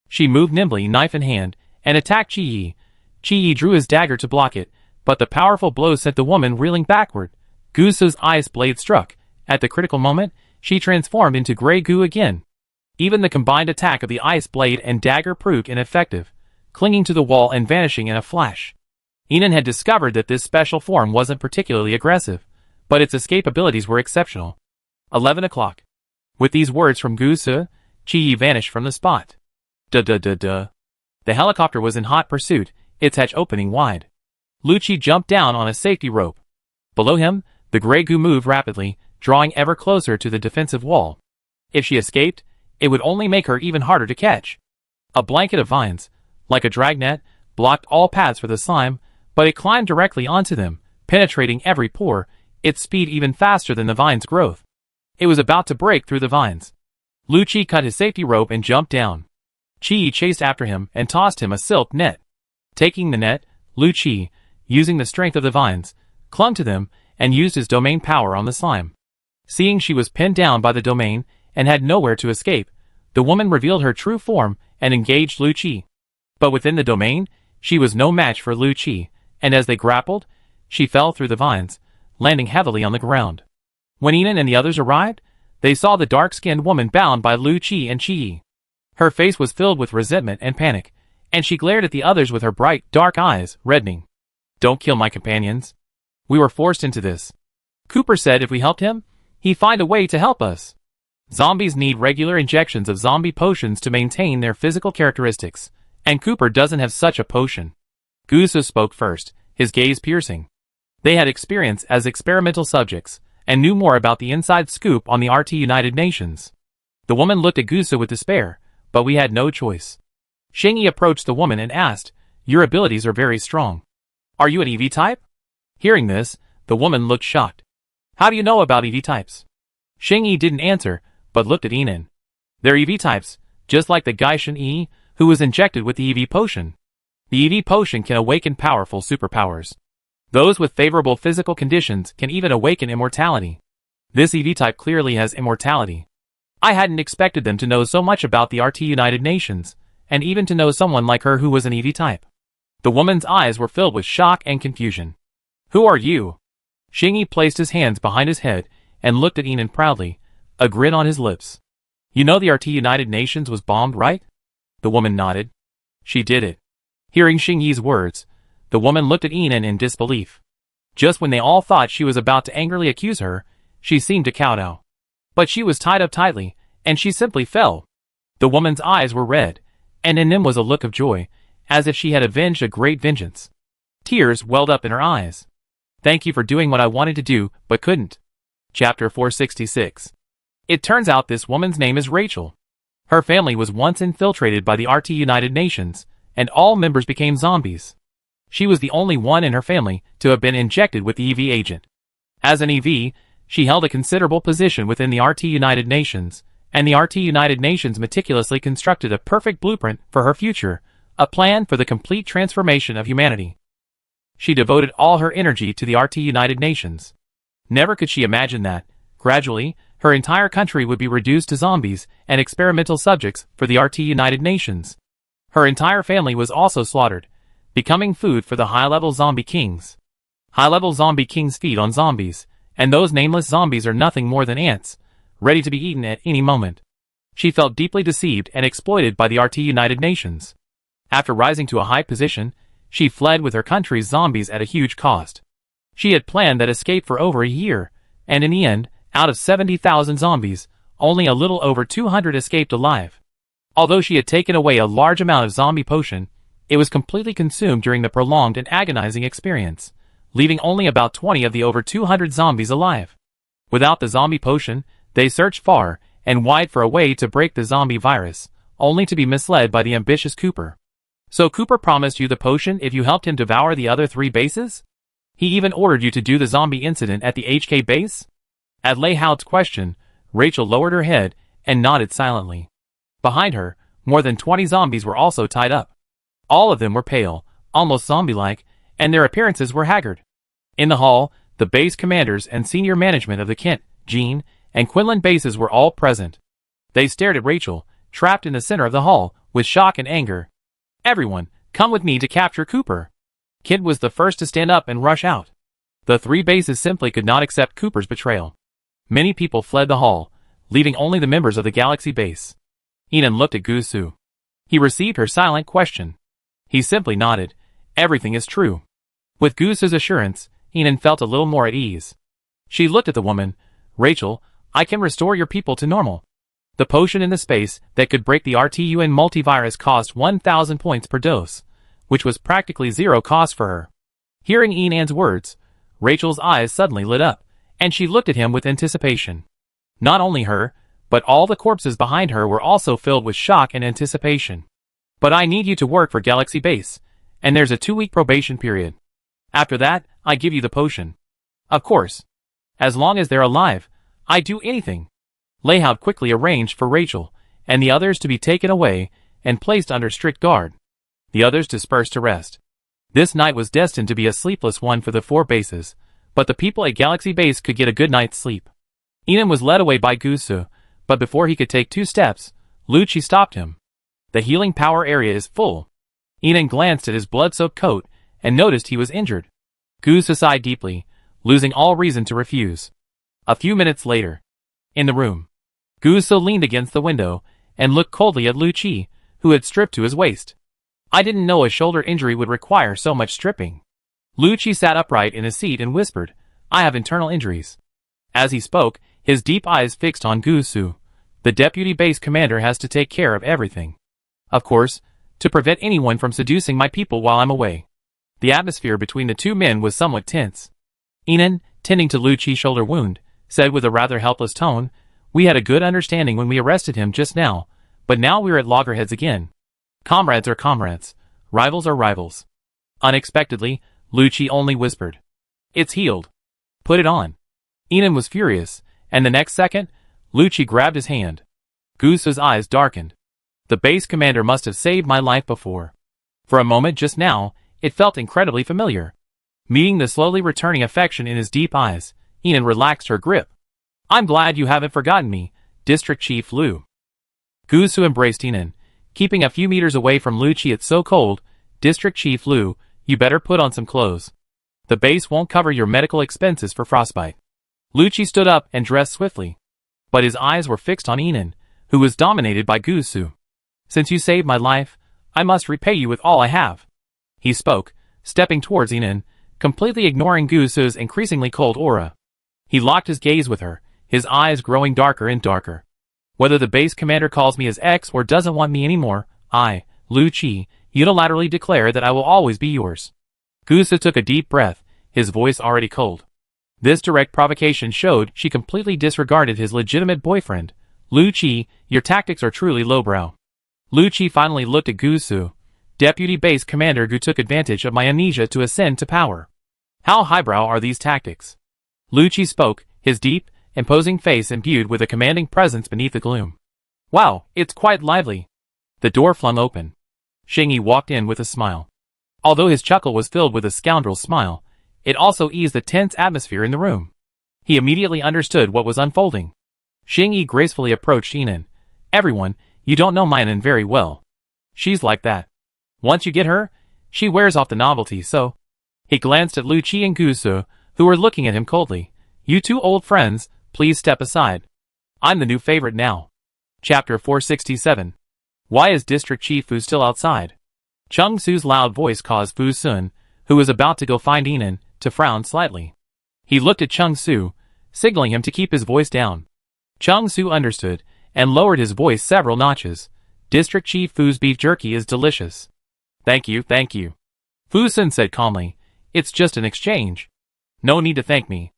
She moved nimbly, knife in hand, and attacked Chiyi. Chiyi drew his dagger to block it, but the powerful blow sent the woman reeling backward. Gusu's ice blade struck. At the critical moment, she transformed into gray goo again. Even the combined attack of the ice blade and dagger proved ineffective, clinging to the wall and vanishing in a flash. Inan had discovered that this special form wasn't particularly aggressive, but its escape abilities were exceptional. 11 o'clock. With these words from Gusu, Chiyi vanished from the spot. The helicopter was in hot pursuit, its hatch opening wide. Lucci jumped down on a safety rope. Below him, the gray goo moved rapidly, drawing ever closer to the defensive wall. If she escaped, it would only make her even harder to catch. A blanket of vines, like a dragnet, blocked all paths for the slime, but it climbed directly onto them, penetrating every pore, its speed even faster than the vine's growth. It was about to break through the vines. Lucci cut his safety rope and jumped down. Chiyi chased after him and tossed him a silk net. Taking the net, Lucci, using the strength of the vines, clung to them and used his domain power on the slime. Seeing she was pinned down by the domain and had nowhere to escape, the woman revealed her true form and engaged Lucci. But within the domain, she was no match for Lucci, and as they grappled, she fell through the vines, landing heavily on the ground. When Inan and the others arrived, they saw the dark-skinned woman bound by Lucci and Chiyi. Her face was filled with resentment and panic, and she glared at the others with her bright, dark eyes, reddening. Don't kill my companions. We were forced into this. Cooper said if we helped him, he'd find a way to help us. Zombies need regular injections of zombie potions to maintain their physical characteristics, and Cooper doesn't have such a potion. Gusu spoke first, his gaze piercing. They had experience as experimental subjects, and knew more about the inside scoop on the RT United Nations. The woman looked at Gusu with despair, but we had no choice. Shingi approached the woman and asked, "Your abilities are very strong. Are you an EV type?" Hearing this, the woman looked shocked. "How do you know about EV types?" Shingi didn't answer, but looked at Inan. "They're EV types, just like the Gaishin E, who was injected with the EV potion. The EV potion can awaken powerful superpowers. Those with favorable physical conditions can even awaken immortality. This EV type clearly has immortality. I hadn't expected them to know so much about the RT United Nations, and even to know someone like her who was an EV type. The woman's eyes were filled with shock and confusion. Who are you? Xingyi placed his hands behind his head and looked at Enan proudly, a grin on his lips. You know the RT United Nations was bombed, right? The woman nodded. She did it. Hearing Xingyi's words, the woman looked at Enan in disbelief. Just when they all thought she was about to angrily accuse her, she seemed to kowtow. But she was tied up tightly, and she simply fell. The woman's eyes were red, and in them was a look of joy, as if she had avenged a great vengeance. Tears welled up in her eyes. Thank you for doing what I wanted to do, but couldn't. Chapter 466. It turns out this woman's name is Rachel. Her family was once infiltrated by the RT United Nations, and all members became zombies. She was the only one in her family to have been injected with the EV agent. As an EV, she held a considerable position within the RT United Nations, and the RT United Nations meticulously constructed a perfect blueprint for her future, a plan for the complete transformation of humanity. She devoted all her energy to the RT United Nations. Never could she imagine that, gradually, her entire country would be reduced to zombies and experimental subjects for the RT United Nations. Her entire family was also slaughtered, becoming food for the high-level zombie kings. High-level zombie kings feed on zombies, and those nameless zombies are nothing more than ants, ready to be eaten at any moment. She felt deeply deceived and exploited by the RT United Nations. After rising to a high position, she fled with her country's zombies at a huge cost. She had planned that escape for over a year, and in the end, out of 70,000 zombies, only a little over 200 escaped alive. Although she had taken away a large amount of zombie potion, it was completely consumed during the prolonged and agonizing experience, leaving only about 20 of the over 200 zombies alive. Without the zombie potion, they searched far and wide for a way to break the zombie virus, only to be misled by the ambitious Cooper. So Cooper promised you the potion if you helped him devour the other 3 bases? He even ordered you to do the zombie incident at the HK base? At Lei Hao's question, Rachel lowered her head and nodded silently. Behind her, more than 20 zombies were also tied up. All of them were pale, almost zombie-like, and their appearances were haggard. In the hall, the base commanders and senior management of the Kent, Jean, and Quinlan bases were all present. They stared at Rachel, trapped in the center of the hall, with shock and anger. Everyone, come with me to capture Cooper. Kent was the first to stand up and rush out. The 3 bases simply could not accept Cooper's betrayal. Many people fled the hall, leaving only the members of the Galaxy base. Enan looked at Gusu. He received her silent question. He simply nodded. Everything is true. With Gusu's assurance, Enan felt a little more at ease. She looked at the woman. Rachel, I can restore your people to normal. The potion in the space that could break the RTUN multivirus cost 1,000 points per dose, which was practically zero cost for her. Hearing Enan's words, Rachel's eyes suddenly lit up, and she looked at him with anticipation. Not only her, but all the corpses behind her were also filled with shock and anticipation. But I need you to work for Galaxy Base, and there's a 2-week probation period. After that, I give you the potion. Of course. As long as they're alive, I'd do anything. Lei Hao quickly arranged for Rachel and the others to be taken away and placed under strict guard. The others dispersed to rest. This night was destined to be a sleepless one for the 4 bases, but the people at Galaxy Base could get a good night's sleep. Enan was led away by Gusu, but before he could take 2 steps, Lu Qi stopped him. The healing power area is full. Enan glanced at his blood-soaked coat and noticed he was injured. Gusu sighed deeply, losing all reason to refuse. A few minutes later, in the room, Gusu leaned against the window and looked coldly at Lu Qi, who had stripped to his waist. I didn't know a shoulder injury would require so much stripping. Lu Qi sat upright in his seat and whispered, I have internal injuries. As he spoke, his deep eyes fixed on Gusu. The deputy base commander has to take care of everything. Of course, to prevent anyone from seducing my people while I'm away. The atmosphere between the 2 men was somewhat tense. Enan, tending to Lu Qi's shoulder wound, said with a rather helpless tone, We had a good understanding when we arrested him just now, but now we're at loggerheads again. Comrades are comrades. Rivals are rivals. Unexpectedly, Lu Qi only whispered, It's healed. Put it on. Enan was furious, and the next second, Lu Qi grabbed his hand. Gusu's eyes darkened. The base commander must have saved my life before. For a moment just now, it felt incredibly familiar. Meeting the slowly returning affection in his deep eyes, Inan relaxed her grip. I'm glad you haven't forgotten me, District Chief Liu. Gusu embraced Inan, keeping a few meters away from Lu Qi. It's so cold, District Chief Liu, you better put on some clothes. The base won't cover your medical expenses for frostbite. Lu Qi stood up and dressed swiftly. But his eyes were fixed on Inan, who was dominated by Gusu. Since you saved my life, I must repay you with all I have. He spoke, stepping towards Inan, completely ignoring Gusu's increasingly cold aura. He locked his gaze with her, his eyes growing darker and darker. Whether the base commander calls me his ex or doesn't want me anymore, I, Lu Qi, unilaterally declare that I will always be yours. Gusu took a deep breath, his voice already cold. This direct provocation showed she completely disregarded his legitimate boyfriend. Lu Qi, your tactics are truly lowbrow. Lu Qi finally looked at Gusu, deputy base commander who took advantage of my amnesia to ascend to power. How highbrow are these tactics? Lu Qi spoke, his deep, imposing face imbued with a commanding presence beneath the gloom. Wow, it's quite lively. The door flung open. Xingyi walked in with a smile. Although his chuckle was filled with a scoundrel's smile, it also eased the tense atmosphere in the room. He immediately understood what was unfolding. Xingyi gracefully approached Inan. Everyone, you don't know my Inan very well. She's like that. Once you get her, she wears off the novelty, so... He glanced at Lu Qi and Gusu, who were looking at him coldly. You two old friends, please step aside. I'm the new favorite now. Chapter 467. Why is District Chief Fu still outside? Chung Su's loud voice caused Fu Sun, who was about to go find Inan, to frown slightly. He looked at Chung Su, signaling him to keep his voice down. Chung Su understood, and lowered his voice several notches. District Chief Fu's beef jerky is delicious. Thank you, thank you. Fu Sun said calmly. It's just an exchange. No need to thank me.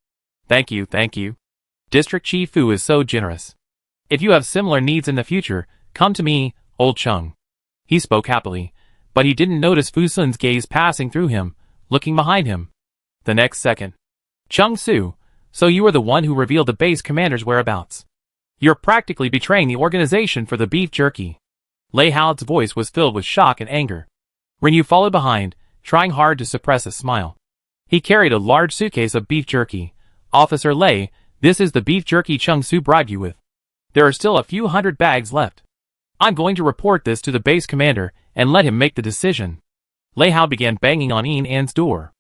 Thank you, thank you. District Chief Fu is so generous. If you have similar needs in the future, come to me, old Chung. He spoke happily, but he didn't notice Fu Sun's gaze passing through him, looking behind him. The next second. Chung Su, so you are the one who revealed the base commander's whereabouts. You're practically betraying the organization for the beef jerky. Lei Hao's voice was filled with shock and anger. Rinyu followed behind, trying hard to suppress a smile. He carried a large suitcase of beef jerky. Officer Lei, this is the beef jerky Chung Su bribed you with. There are still a few hundred bags left. I'm going to report this to the base commander and let him make the decision. Lei Hao began banging on Inan's door.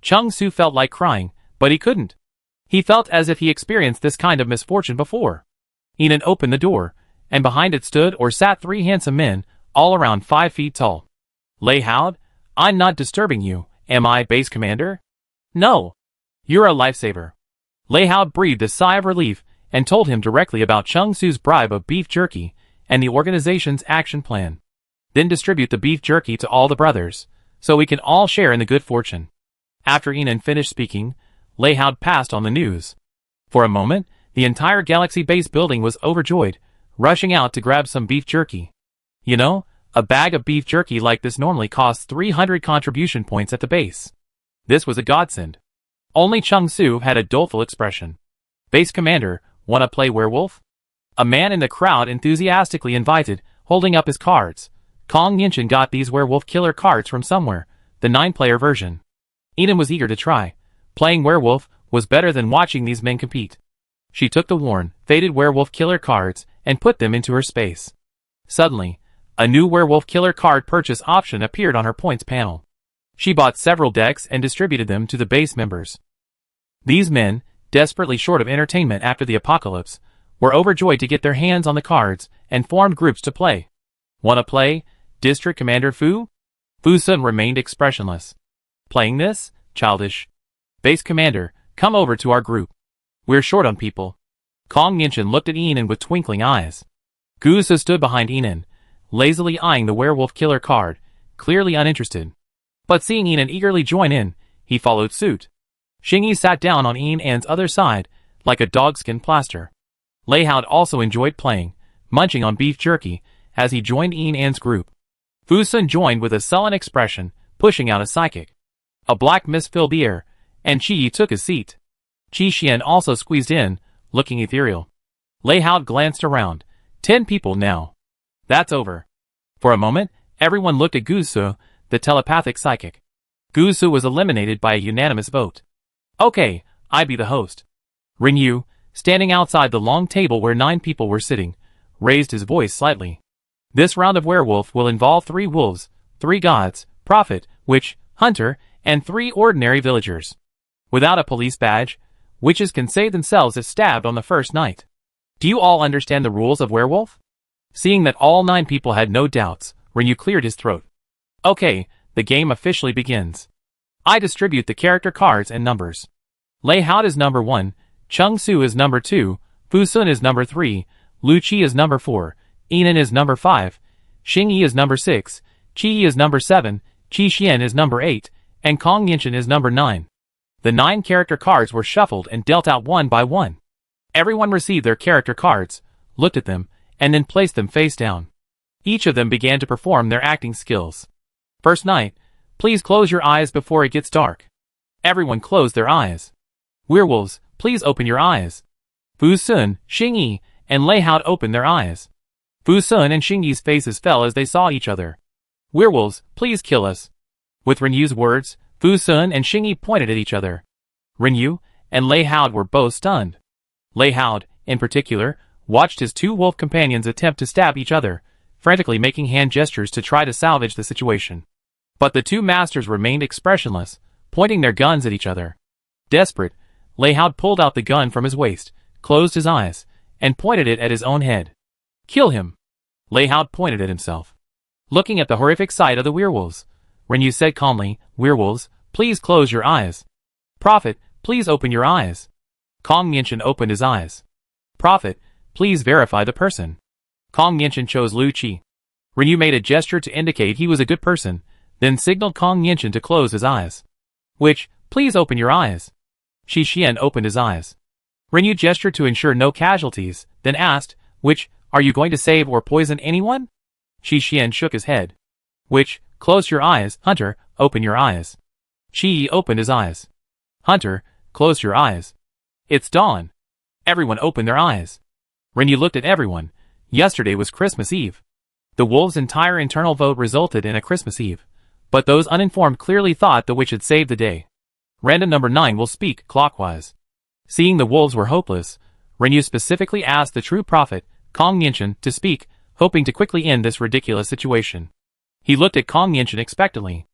Chung Su felt like crying, but he couldn't. He felt as if he experienced this kind of misfortune before. Inan opened the door, and behind it stood or sat three handsome men, all around 5 feet tall. Lei Hao, I'm not disturbing you, am I, base commander? No. You're a lifesaver. Lei Hao breathed a sigh of relief and told him directly about Chung Su's bribe of beef jerky and the organization's action plan. Then distribute the beef jerky to all the brothers, so we can all share in the good fortune. After Inan finished speaking, Lei Hao passed on the news. For a moment, the entire Galaxy base building was overjoyed, rushing out to grab some beef jerky. You know, a bag of beef jerky like this normally costs 300 contribution points at the base. This was a godsend. Only Chung Su had a doleful expression. Base commander, wanna play werewolf? A man in the crowd enthusiastically invited, holding up his cards. Kong Yinshin got these werewolf killer cards from somewhere, the 9-player version. Inan was eager to try. Playing werewolf was better than watching these men compete. She took the worn, faded werewolf killer cards and put them into her space. Suddenly, a new werewolf killer card purchase option appeared on her points panel. She bought several decks and distributed them to the base members. These men, desperately short of entertainment after the apocalypse, were overjoyed to get their hands on the cards and formed groups to play. Wanna play, District Commander Fu? Fu Sun remained expressionless. Playing this? Childish. Base Commander, come over to our group. We're short on people. Kong Yinshin looked at Inan with twinkling eyes. Gusu stood behind Inan, lazily eyeing the werewolf killer card, clearly uninterested. But seeing Inan eagerly join in, he followed suit. Xingyi sat down on Inan's other side, like a dogskin plaster. Lei Hao also enjoyed playing, munching on beef jerky, as he joined Inan's group. Fu Sun joined with a sullen expression, pushing out a psychic. A black mist filled the air, and Qi Yi took his seat. Qi Xian also squeezed in, looking ethereal. Lei Hao glanced around. 10 people now. That's over. For a moment, everyone looked at Gusu, the telepathic psychic. Gusu was eliminated by a unanimous vote. Okay, I be the host. Rinyu, standing outside the long table where 9 people were sitting, raised his voice slightly. This round of werewolf will involve 3 wolves, 3 gods, prophet, witch, hunter, and 3 ordinary villagers. Without a police badge, witches can save themselves if stabbed on the first night. Do you all understand the rules of werewolf? Seeing that all 9 people had no doubts, Rinyu cleared his throat. Okay, the game officially begins. I distribute the character cards and numbers. Lei Hao is number 1, Chung Su is number 2, Fu Sun is number 3, Lu Qi is number 4, Yinan is number 5, Xing Yi is number 6, Qi Yi is number 7, Qi Xian is number 8, and Kong Yinshan is number 9. The 9 character cards were shuffled and dealt out one by one. Everyone received their character cards, looked at them, and then placed them face down. Each of them began to perform their acting skills. First night, please close your eyes before it gets dark. Everyone closed their eyes. Werewolves, please open your eyes. Fu Sun, Xing Yi, and Lei Hao opened their eyes. Fu Sun and Xing Yi's faces fell as they saw each other. Werewolves, please kill us. With Rinyu's words, Fu Sun and Xing Yi pointed at each other. Rinyu and Lei Hao were both stunned. Lei Hao, in particular, watched his 2 wolf companions attempt to stab each other, frantically making hand gestures to try to salvage the situation. But the 2 masters remained expressionless, pointing their guns at each other. Desperate, Lei Hao pulled out the gun from his waist, closed his eyes, and pointed it at his own head. Kill him. Lei Hao pointed at himself. Looking at the horrific sight of the werewolves, Rinyu said calmly, Werewolves, please close your eyes. Prophet, please open your eyes. Kong Yinshan opened his eyes. Prophet, please verify the person. Kong Yinshan chose Lu Qi. Rinyu made a gesture to indicate he was a good person, then signaled Kong Yinshan to close his eyes. Witch, please open your eyes. Qi Xian opened his eyes. Rinyu gestured to ensure no casualties, then asked, Witch, are you going to save or poison anyone? Qi Xian shook his head. Witch, close your eyes. Hunter, open your eyes. Qi opened his eyes. Hunter, close your eyes. It's dawn. Everyone opened their eyes. Rinyu looked at everyone. Yesterday was Christmas Eve. The wolves' entire internal vote resulted in a Christmas Eve, but those uninformed clearly thought the witch had saved the day. Random number 9 will speak clockwise. Seeing the wolves were hopeless, Rinyu specifically asked the true prophet, Kong Yinshan, to speak, hoping to quickly end this ridiculous situation. He looked at Kong Yinshan expectantly.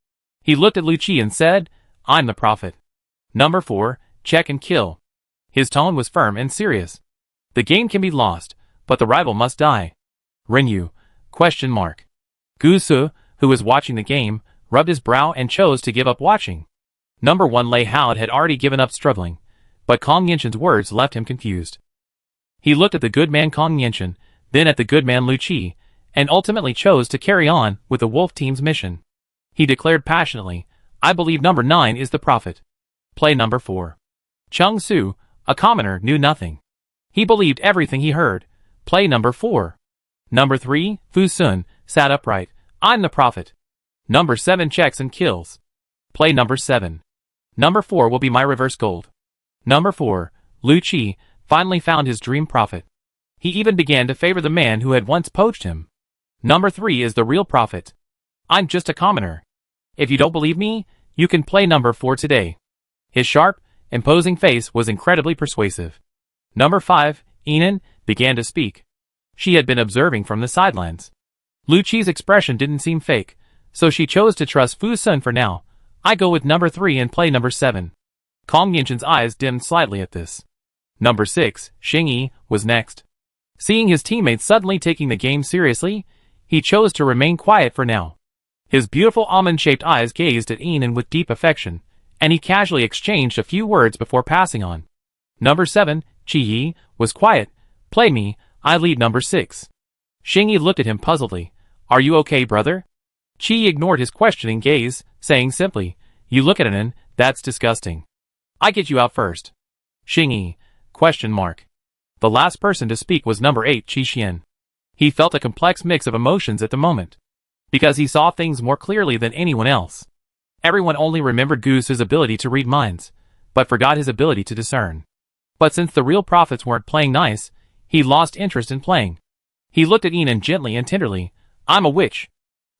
He looked at Lu Qi and said, I'm the prophet. Number 4, check and kill. His tone was firm and serious. The game can be lost, but the rival must die. Rinyu, ? Gusu, who was watching the game, rubbed his brow and chose to give up watching. Number 1 Lei Hao had already given up struggling, but Kong Yinshan's words left him confused. He looked at the good man Kong Yinshan, then at the good man Lu Qi, and ultimately chose to carry on with the wolf team's mission. He declared passionately, I believe number 9 is the prophet. Play number 4. Chung Su, a commoner, knew nothing. He believed everything he heard. Play number 4. Number 3, Fu Sun, sat upright. I'm the prophet. Number 7 checks and kills. Play number 7. Number 4 will be my reverse gold. Number 4, Lu Qi, finally found his dream prophet. He even began to favor the man who had once poached him. Number 3 is the real prophet. I'm just a commoner. If you don't believe me, you can play number 4 today. His sharp, imposing face was incredibly persuasive. Number 5, Yinan, began to speak. She had been observing from the sidelines. Lu Qi's expression didn't seem fake, so she chose to trust Fu Sun for now. I go with number 3 and play number 7. Kong Yinshan's eyes dimmed slightly at this. Number 6, Xing Yi, was next. Seeing his teammates suddenly taking the game seriously, he chose to remain quiet for now. His beautiful almond-shaped eyes gazed at Yinan with deep affection, and he casually exchanged a few words before passing on. Number 7, Qi Yi, was quiet. Play me, I lead number 6. Xing Yi looked at him puzzledly. Are you okay, brother? Qi Yi ignored his questioning gaze, saying simply, You look at Yinan, that's disgusting. I get you out first. Xing Yi, ? The last person to speak was number 8, Qi Xian. He felt a complex mix of emotions at the moment, because he saw things more clearly than anyone else. Everyone only remembered Gusu's ability to read minds, but forgot his ability to discern. But since the real prophets weren't playing nice, he lost interest in playing. He looked at Yinan gently and tenderly. I'm a witch.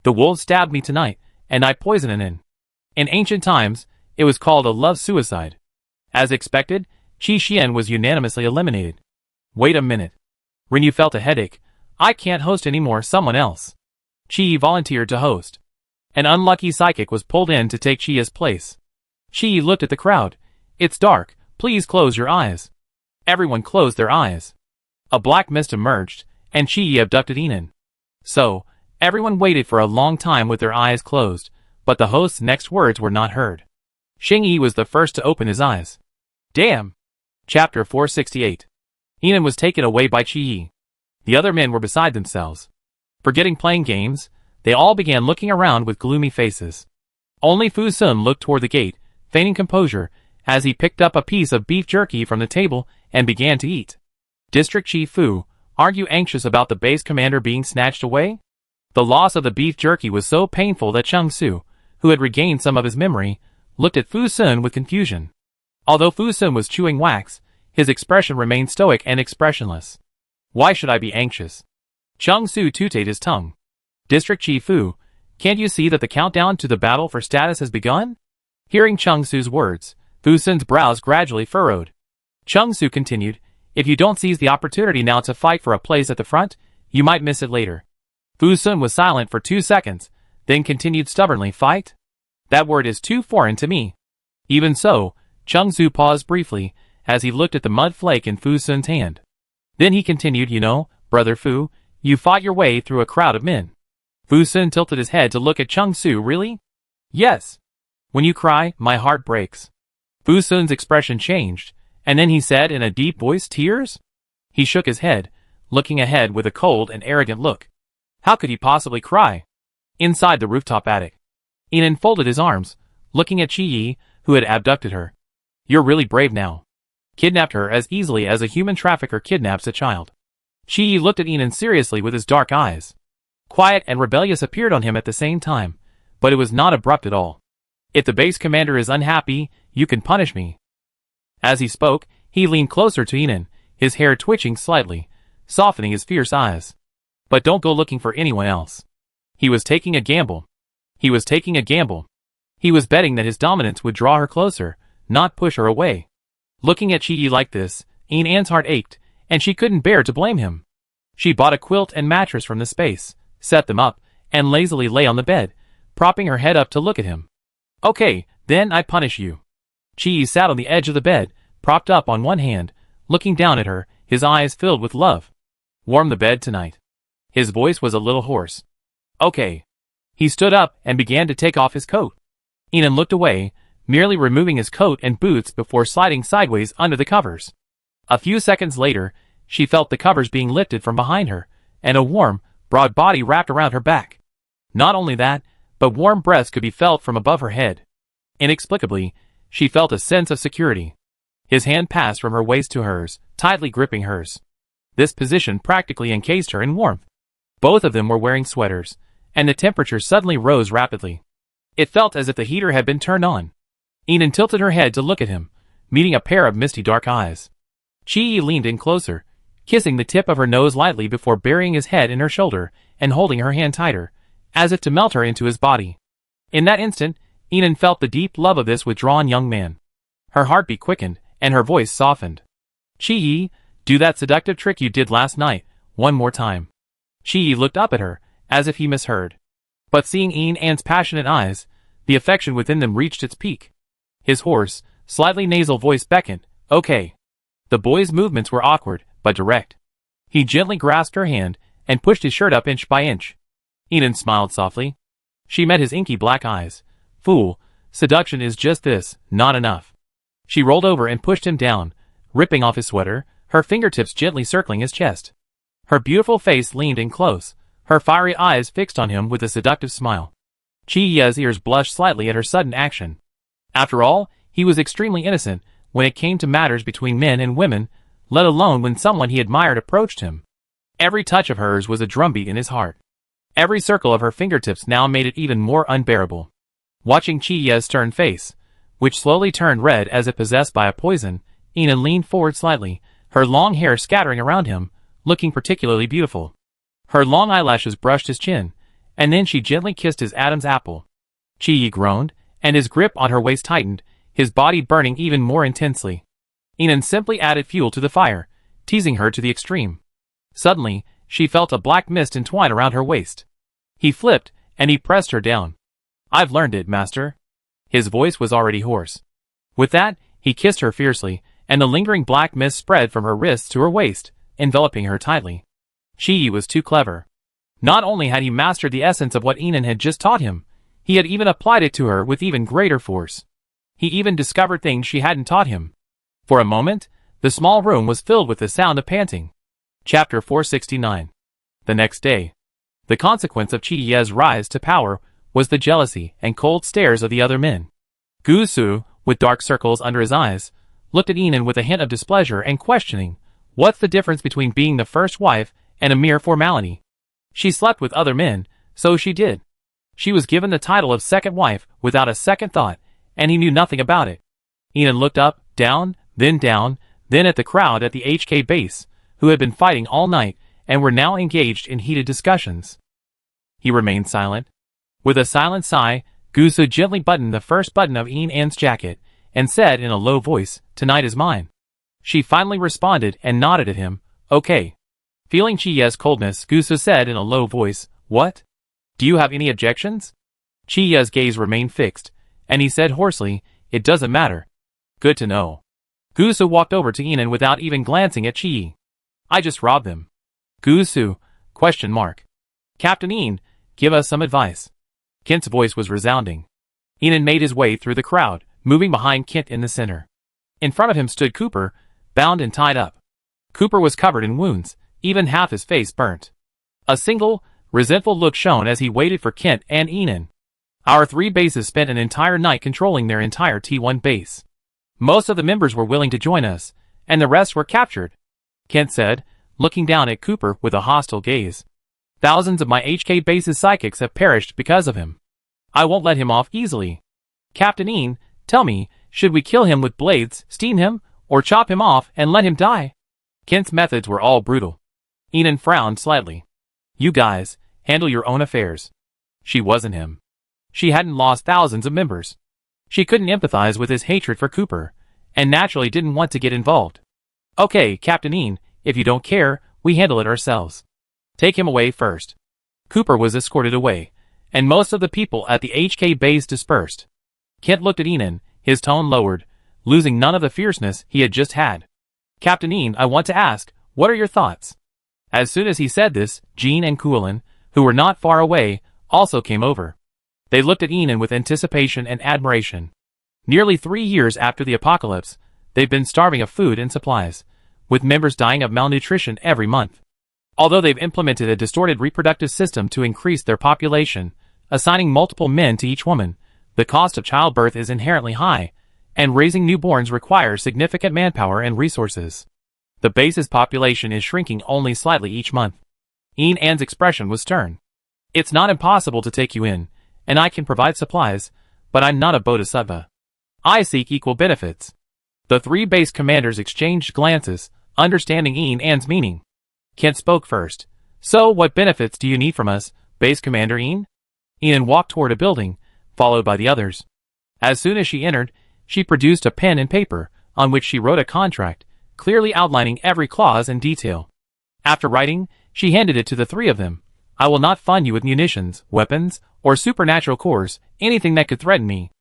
The wolves stabbed me tonight, and I poison Inen. In ancient times, it was called a love suicide. As expected, Qi Xian was unanimously eliminated. Wait a minute. Rinyu felt a headache. I can't host anymore, someone else. Qi volunteered to host. An unlucky psychic was pulled in to take Qi's place. Qi looked at the crowd. It's dark, please close your eyes. Everyone closed their eyes. A black mist emerged, and Qi abducted Inen. So, everyone waited for a long time with their eyes closed, but the host's next words were not heard. Xing was the first to open his eyes. Damn! Chapter 468. Inen was taken away by Qi. The other men were beside themselves. Forgetting playing games, they all began looking around with gloomy faces. Only Fu Sun looked toward the gate, feigning composure, as he picked up a piece of beef jerky from the table and began to eat. District Chief Fu, aren't you anxious about the base commander being snatched away? The loss of the beef jerky was so painful that Cheng Su, who had regained some of his memory, looked at Fu Sun with confusion. Although Fu Sun was chewing wax, his expression remained stoic and expressionless. Why should I be anxious? Cheng Su tooted his tongue. District Chief Fu, can't you see that the countdown to the battle for status has begun? Hearing Cheng Su's words, Fu Sun's brows gradually furrowed. Cheng Su continued, if you don't seize the opportunity now to fight for a place at the front, you might miss it later. Fu Sun was silent for 2 seconds, then continued stubbornly, fight? That word is too foreign to me. Even so, Cheng Su paused briefly, as he looked at the mud flake in Fu Sun's hand. Then he continued, you know, Brother Fu, you fought your way through a crowd of men. Fu Sun tilted his head to look at Cheng Su, really? Yes. When you cry, my heart breaks. Fu Sun's expression changed, and then he said in a deep voice, tears? He shook his head, looking ahead with a cold and arrogant look. How could he possibly cry? Inside the rooftop attic, Inen folded his arms, looking at Qi Yi, who had abducted her. You're really brave now. Kidnapped her as easily as a human trafficker kidnaps a child. Qi Yi looked at Inen seriously with his dark eyes. Quiet and rebellious appeared on him at the same time, but it was not abrupt at all. If the base commander is unhappy, you can punish me. As he spoke, he leaned closer to Inen, his hair twitching slightly, softening his fierce eyes. But don't go looking for anyone else. He was taking a gamble. He was taking a gamble. He was betting that his dominance would draw her closer, not push her away. Looking at Qi Yi like this, Inan's heart ached, and she couldn't bear to blame him. She bought a quilt and mattress from the space, set them up, and lazily lay on the bed, propping her head up to look at him. Okay, then I punish you. Qi Yi sat on the edge of the bed, propped up on one hand, looking down at her, his eyes filled with love. Warm the bed tonight. His voice was a little hoarse. Okay. He stood up and began to take off his coat. Inen looked away, merely removing his coat and boots before sliding sideways under the covers. A few seconds later, she felt the covers being lifted from behind her, and a warm, broad body wrapped around her back. Not only that, but warm breaths could be felt from above her head. Inexplicably, she felt a sense of security. His hand passed from her waist to hers, tightly gripping hers. This position practically encased her in warmth. Both of them were wearing sweaters, and the temperature suddenly rose rapidly. It felt as if the heater had been turned on. Inen tilted her head to look at him, meeting a pair of misty dark eyes. Qi Yi leaned in closer, kissing the tip of her nose lightly before burying his head in her shoulder and holding her hand tighter, as if to melt her into his body. In that instant, Inen felt the deep love of this withdrawn young man. Her heartbeat quickened, and her voice softened. Qi Yi, do that seductive trick you did last night, one more time. Qi Yi looked up at her, as if he misheard. But seeing Inan's passionate eyes, the affection within them reached its peak. His hoarse, slightly nasal voice beckoned, okay. The boy's movements were awkward, but direct. He gently grasped her hand, and pushed his shirt up inch by inch. Inen smiled softly. She met his inky black eyes. Fool, seduction is just this, not enough. She rolled over and pushed him down, ripping off his sweater, her fingertips gently circling his chest. Her beautiful face leaned in close, her fiery eyes fixed on him with a seductive smile. Qi Yi's ears blushed slightly at her sudden action. After all, he was extremely innocent when it came to matters between men and women, let alone when someone he admired approached him. Every touch of hers was a drumbeat in his heart. Every circle of her fingertips now made it even more unbearable. Watching Qi Yi's stern face, which slowly turned red as if possessed by a poison, Inen leaned forward slightly, her long hair scattering around him, looking particularly beautiful. Her long eyelashes brushed his chin, and then she gently kissed his Adam's apple. Chi groaned, and his grip on her waist tightened, his body burning even more intensely. Inan simply added fuel to the fire, teasing her to the extreme. Suddenly, she felt a black mist entwine around her waist. He flipped, and he pressed her down. "I've learned it, master." His voice was already hoarse. With that, he kissed her fiercely, and the lingering black mist spread from her wrists to her waist, enveloping her tightly. Chi was too clever. Not only had he mastered the essence of what Inan had just taught him, he had even applied it to her with even greater force. He even discovered things she hadn't taught him. For a moment, the small room was filled with the sound of panting. Chapter 469. The next day. The consequence of Chi's rise to power was the jealousy and cold stares of the other men. Gusu, with dark circles under his eyes, looked at Inan with a hint of displeasure and questioning, "What's the difference between being the first wife and a mere formality? She slept with other men, so she did." She was given the title of second wife without a second thought, and he knew nothing about it. Inan looked up, down, then at the crowd at the HK base, who had been fighting all night and were now engaged in heated discussions. He remained silent. With a silent sigh, Gusu gently buttoned the first button of Inan's jacket and said in a low voice, "Tonight is mine." She finally responded and nodded at him, "Okay." Feeling Chi's coldness, Gusu said in a low voice, "What? Do you have any objections?" Chi's gaze remained fixed, and he said hoarsely, "It doesn't matter." "Good to know." Gusu walked over to Inan without even glancing at Chi. "I just robbed them." "Gusu? ? Captain Ian, give us some advice." Kent's voice was resounding. Inan made his way through the crowd, moving behind Kent in the center. In front of him stood Cooper, bound and tied up. Cooper was covered in wounds, even half his face burnt. A single, resentful look shone as he waited for Kent and Inan. "Our three bases spent an entire night controlling their entire T1 base. Most of the members were willing to join us, and the rest were captured," Kent said, looking down at Cooper with a hostile gaze. "Thousands of my HK base's psychics have perished because of him. I won't let him off easily. Captain Ian, tell me, should we kill him with blades, steam him, or chop him off and let him die?" Kent's methods were all brutal. Inan frowned slightly. "You guys, handle your own affairs." She wasn't him. She hadn't lost thousands of members. She couldn't empathize with his hatred for Cooper, and naturally didn't want to get involved. "Okay, Captain Ian, if you don't care, we handle it ourselves. Take him away first." Cooper was escorted away, and most of the people at the HK base dispersed. Kent looked at Inan, his tone lowered, losing none of the fierceness he had just had. "Captain Ian, I want to ask, what are your thoughts?" As soon as he said this, Jean and Kuolin, who were not far away, also came over. They looked at Inan with anticipation and admiration. Nearly 3 years after the apocalypse, they've been starving of food and supplies, with members dying of malnutrition every month. Although they've implemented a distorted reproductive system to increase their population, assigning multiple men to each woman, the cost of childbirth is inherently high, and raising newborns requires significant manpower and resources. The base's population is shrinking only slightly each month. Inan's expression was stern. "It's not impossible to take you in, and I can provide supplies, but I'm not a bodhisattva. I seek equal benefits." The three base commanders exchanged glances, understanding Inan's meaning. Kent spoke first. "So what benefits do you need from us, Base Commander Ian?" Inan walked toward a building, followed by the others. As soon as she entered, she produced a pen and paper, on which she wrote a contract, clearly outlining every clause and detail. After writing, she handed it to the three of them. "I will not fund you with munitions, weapons, or supernatural cores, anything that could threaten me.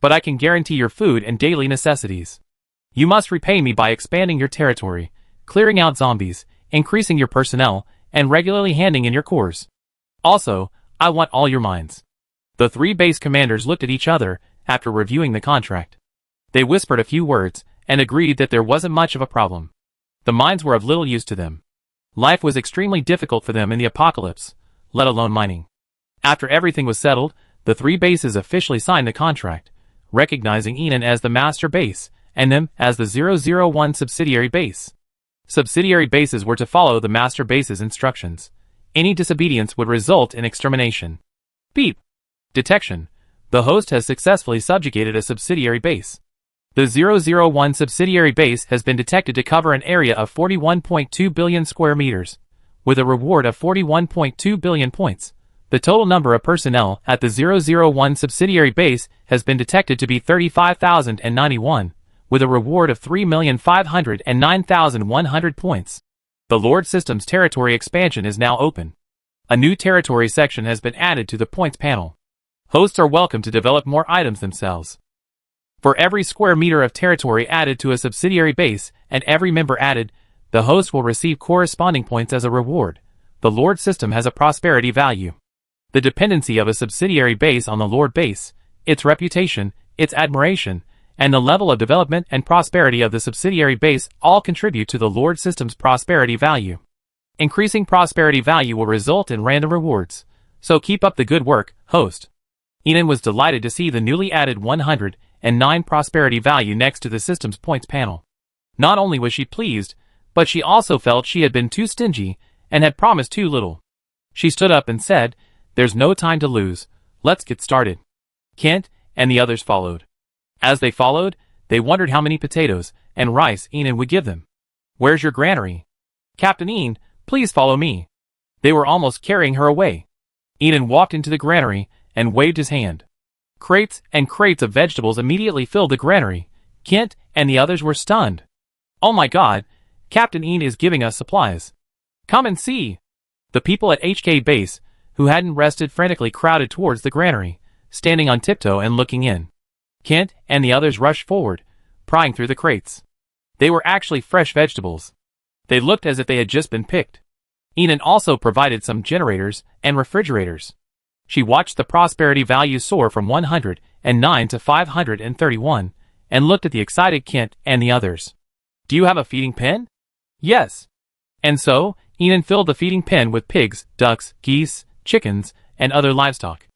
But I can guarantee your food and daily necessities. You must repay me by expanding your territory, clearing out zombies, increasing your personnel, and regularly handing in your cores. Also, I want all your mines." The three base commanders looked at each other after reviewing the contract. They whispered a few words and agreed that there wasn't much of a problem. The mines were of little use to them. Life was extremely difficult for them in the apocalypse, let alone mining. After everything was settled, the three bases officially signed the contract, recognizing Inan as the master base and them as the 001 subsidiary base. Subsidiary bases were to follow the master base's instructions. Any disobedience would result in extermination. Beep. Detection. The host has successfully subjugated a subsidiary base. The 001 subsidiary base has been detected to cover an area of 41.2 billion square meters. With a reward of 41.2 billion points, The total number of personnel at the 001 subsidiary base has been detected to be 35,091, with a reward of 3,509,100 points. The Lord System's territory expansion is now open. A new territory section has been added to the points panel. Hosts are welcome to develop more items themselves. For every square meter of territory added to a subsidiary base and every member added, the host will receive corresponding points as a reward. The Lord System has a prosperity value. The dependency of a subsidiary base on the Lord base, its reputation, its admiration, and the level of development and prosperity of the subsidiary base all contribute to the Lord System's prosperity value. Increasing prosperity value will result in random rewards, so keep up the good work, host. Enon was delighted to see the newly added 109 prosperity value next to the system's points panel. Not only was she pleased, but she also felt she had been too stingy and had promised too little. She stood up and said, "There's no time to lose, let's get started." Kent and the others followed. As they followed, they wondered how many potatoes and rice Enon would give them. "Where's your granary? Captain Enon, please follow me." They were almost carrying her away. Enon walked into the granary and waved his hand. Crates and crates of vegetables immediately filled the granary. Kent and the others were stunned. "Oh my God, Captain Enon is giving us supplies. Come and see." The people at HK base, who hadn't rested, frantically crowded towards the granary, standing on tiptoe and looking in. Kent and the others rushed forward, prying through the crates. They were actually fresh vegetables. They looked as if they had just been picked. Enon also provided some generators and refrigerators. She watched the prosperity value soar from 109 to 531, and looked at the excited Kent and the others. "Do you have a feeding pen?" "Yes." And so, Enon filled the feeding pen with pigs, ducks, geese, chickens, and other livestock.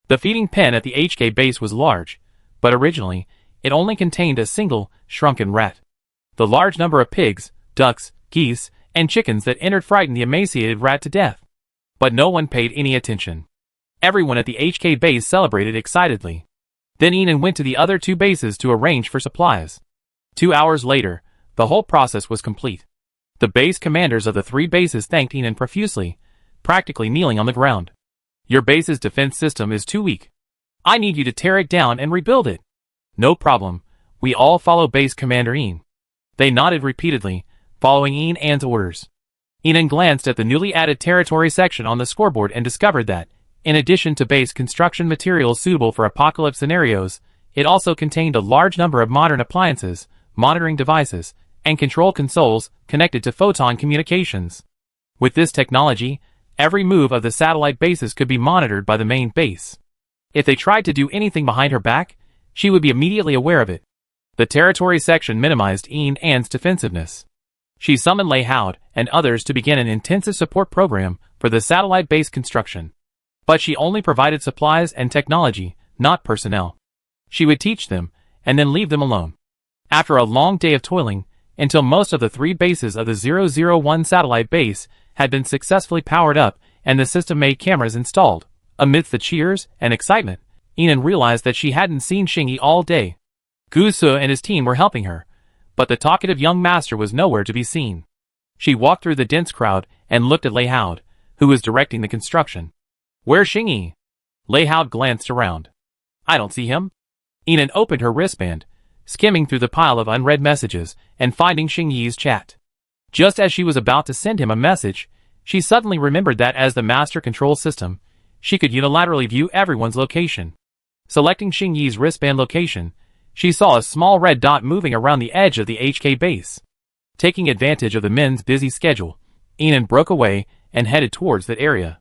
The feeding pen at the HK base was large, but originally, it only contained a single, shrunken rat. The large number of pigs, ducks, geese, and chickens that entered frightened the emaciated rat to death. But no one paid any attention. Everyone at the HK base celebrated excitedly. Then Enon went to the other two bases to arrange for supplies. 2 hours later, the whole process was complete. The base commanders of the three bases thanked Enon profusely, practically kneeling on the ground. "Your base's defense system is too weak. I need you to tear it down and rebuild it." "No problem. We all follow Base Commander Enon." They nodded repeatedly, following Enon's orders. Enon glanced at the newly added territory section on the scoreboard and discovered that, in addition to base construction materials suitable for apocalypse scenarios, it also contained a large number of modern appliances, monitoring devices, and control consoles connected to photon communications. With this technology, every move of the satellite bases could be monitored by the main base. If they tried to do anything behind her back, she would be immediately aware of it. The territory section minimized Enon's defensiveness. She summoned Lei Howd and others to begin an intensive support program for the satellite base construction. But she only provided supplies and technology, not personnel. She would teach them, and then leave them alone. After a long day of toiling, until most of the three bases of the 001 satellite base had been successfully powered up and the system-made cameras installed, amidst the cheers and excitement, Enon realized that she hadn't seen Xingyi all day. Gu Su and his team were helping her, but the talkative young master was nowhere to be seen. She walked through the dense crowd and looked at Lei Howd, who was directing the construction. "Where's Xingyi?" Lei Howd glanced around. "I don't see him." Enon opened her wristband, skimming through the pile of unread messages and finding Xingyi's chat. Just as she was about to send him a message, she suddenly remembered that as the master control system, she could unilaterally view everyone's location. Selecting Xingyi's wristband location, she saw a small red dot moving around the edge of the HK base. Taking advantage of the men's busy schedule, Enon broke away and headed towards that area.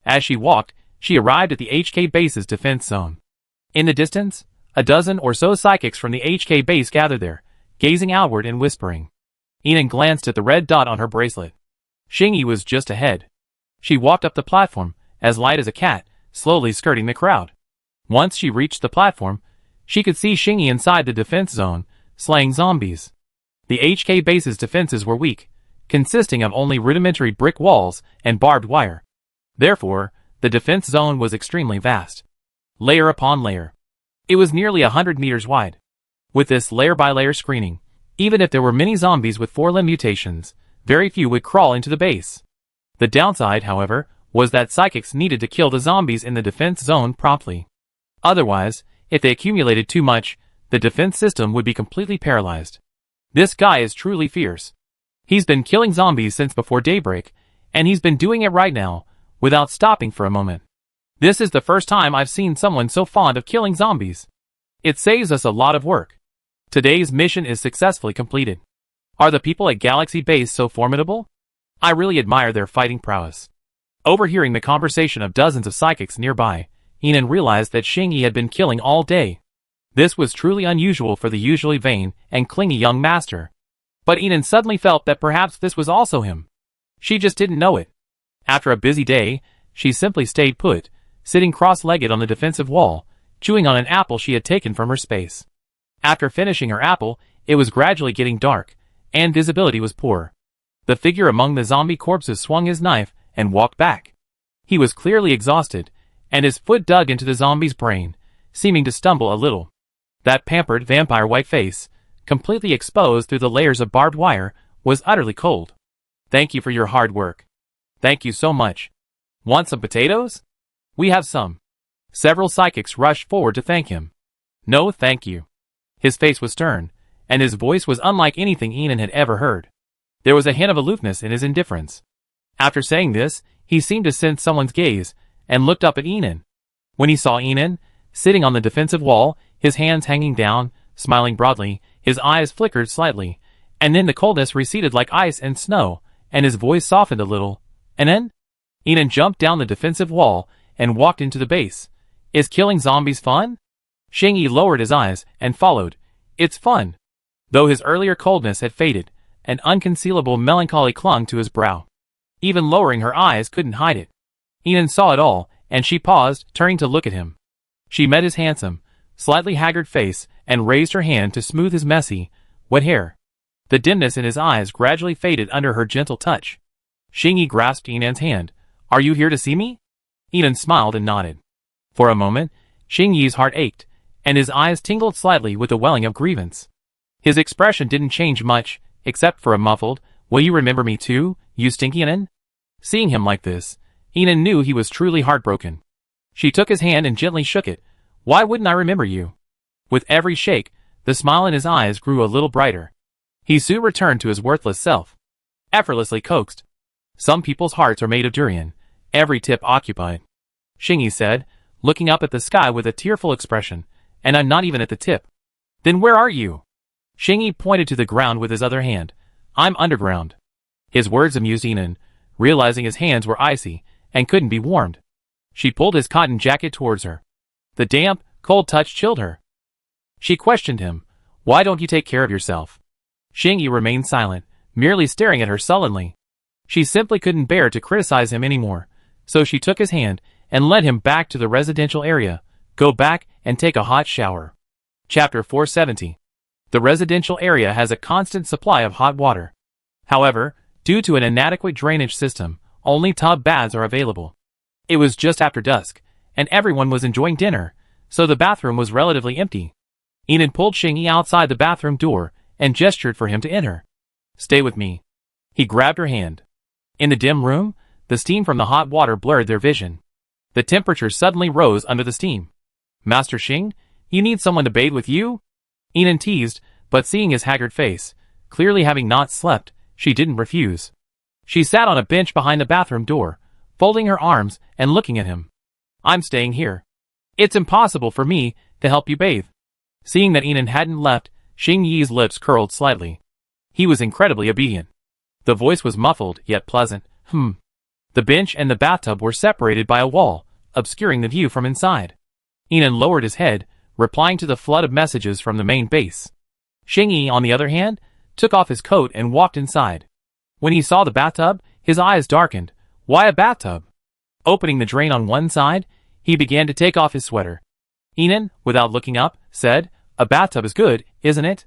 As she walked, she arrived at the HK base's defense zone. In the distance, a dozen or so psychics from the HK base gathered there, gazing outward and whispering. Enon glanced at the red dot on her bracelet. Xingyi was just ahead. She walked up the platform, as light as a cat, slowly skirting the crowd. Once she reached the platform, she could see Xingyi inside the defense zone, slaying zombies. The HK base's defenses were weak, consisting of only rudimentary brick walls and barbed wire. Therefore, the defense zone was extremely vast. Layer upon layer. It was nearly 100 meters wide. With this layer-by-layer screening, even if there were many zombies with four-limb mutations, very few would crawl into the base. The downside, however, was that psychics needed to kill the zombies in the defense zone promptly. Otherwise, if they accumulated too much, the defense system would be completely paralyzed. This guy is truly fierce. He's been killing zombies since before daybreak, and he's been doing it right now, without stopping for a moment. This is the first time I've seen someone so fond of killing zombies. It saves us a lot of work. Today's mission is successfully completed. Are the people at Galaxy Base so formidable? I really admire their fighting prowess. Overhearing the conversation of dozens of psychics nearby, Inan realized that Xingyi had been killing all day. This was truly unusual for the usually vain and clingy young master. But Inan suddenly felt that perhaps this was also him. She just didn't know it. After a busy day, she simply stayed put, sitting cross-legged on the defensive wall, chewing on an apple she had taken from her space. After finishing her apple, it was gradually getting dark, and visibility was poor. The figure among the zombie corpses swung his knife and walked back. He was clearly exhausted, and his foot dug into the zombie's brain, seeming to stumble a little. That pampered vampire white face, completely exposed through the layers of barbed wire, was utterly cold. Thank you for your hard work. Thank you so much. Want some potatoes? We have some. Several psychics rushed forward to thank him. No, thank you. His face was stern, and his voice was unlike anything Inan had ever heard. There was a hint of aloofness in his indifference. After saying this, he seemed to sense someone's gaze, and looked up at Inan. When he saw Inan, sitting on the defensive wall, his hands hanging down, smiling broadly, his eyes flickered slightly, and then the coldness receded like ice and snow, and his voice softened a little. Inan? Inan jumped down the defensive wall and walked into the base. Is killing zombies fun? Xingyi lowered his eyes and followed. It's fun. Though his earlier coldness had faded, an unconcealable melancholy clung to his brow. Even lowering her eyes couldn't hide it. Inan saw it all, and she paused, turning to look at him. She met his handsome, slightly haggard face, and raised her hand to smooth his messy, wet hair. The dimness in his eyes gradually faded under her gentle touch. Xingyi grasped Inan's hand. Are you here to see me? Inan smiled and nodded. For a moment, Xingyi's heart ached, and his eyes tingled slightly with a welling of grievance. His expression didn't change much, except for a muffled, will you remember me too, you stinky Inan? Seeing him like this, Inan knew he was truly heartbroken. She took his hand and gently shook it. Why wouldn't I remember you? With every shake, the smile in his eyes grew a little brighter. He soon returned to his worthless self. Effortlessly coaxed. Some people's hearts are made of durian, every tip occupied. Xingyi said, looking up at the sky with a tearful expression, and I'm not even at the tip. Then where are you? Xingyi pointed to the ground with his other hand. I'm underground. His words amused Inan, realizing his hands were icy, and couldn't be warmed. She pulled his cotton jacket towards her. The damp, cold touch chilled her. She questioned him. Why don't you take care of yourself? Xingyi remained silent, merely staring at her sullenly. She simply couldn't bear to criticize him anymore, so she took his hand and led him back to the residential area. Go back and take a hot shower. Chapter 470. The residential area has a constant supply of hot water. However, due to an inadequate drainage system, only tub baths are available. It was just after dusk, and everyone was enjoying dinner, so the bathroom was relatively empty. Inan pulled Xingyi outside the bathroom door and gestured for him to enter. Stay with me. He grabbed her hand. In the dim room, the steam from the hot water blurred their vision. The temperature suddenly rose under the steam. Master Xing, you need someone to bathe with you? Inan teased, but seeing his haggard face, clearly having not slept, she didn't refuse. She sat on a bench behind the bathroom door, folding her arms and looking at him. I'm staying here. It's impossible for me to help you bathe. Seeing that Inan hadn't left, Xingyi's lips curled slightly. He was incredibly obedient. The voice was muffled, yet pleasant. The bench and the bathtub were separated by a wall, obscuring the view from inside. Inan lowered his head, replying to the flood of messages from the main base. Xingyi, on the other hand, took off his coat and walked inside. When he saw the bathtub, his eyes darkened. Why a bathtub? Opening the drain on one side, he began to take off his sweater. Inan, without looking up, said, a bathtub is good, isn't it?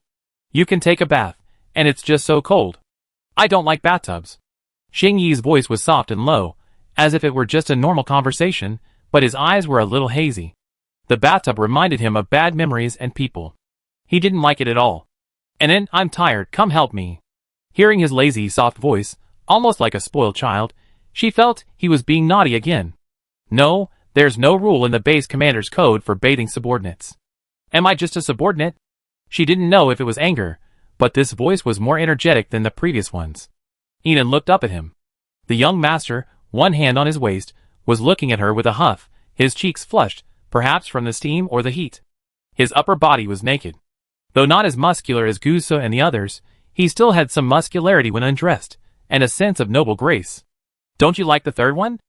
You can take a bath, and it's just so cold. I don't like bathtubs. Xingyi's voice was soft and low, as if it were just a normal conversation, but his eyes were a little hazy. The bathtub reminded him of bad memories and people. He didn't like it at all. And then, I'm tired, come help me. Hearing his lazy, soft voice, almost like a spoiled child, She felt he was being naughty again. No, there's no rule in the base commander's code for bathing subordinates. Am I just a subordinate? She didn't know if it was anger, but this voice was more energetic than the previous ones. Enon looked up at him. The young master, one hand on his waist, was looking at her with a huff, his cheeks flushed, perhaps from the steam or the heat. His upper body was naked. Though not as muscular as Gusa and the others, he still had some muscularity when undressed, and a sense of noble grace. Don't you like the third one?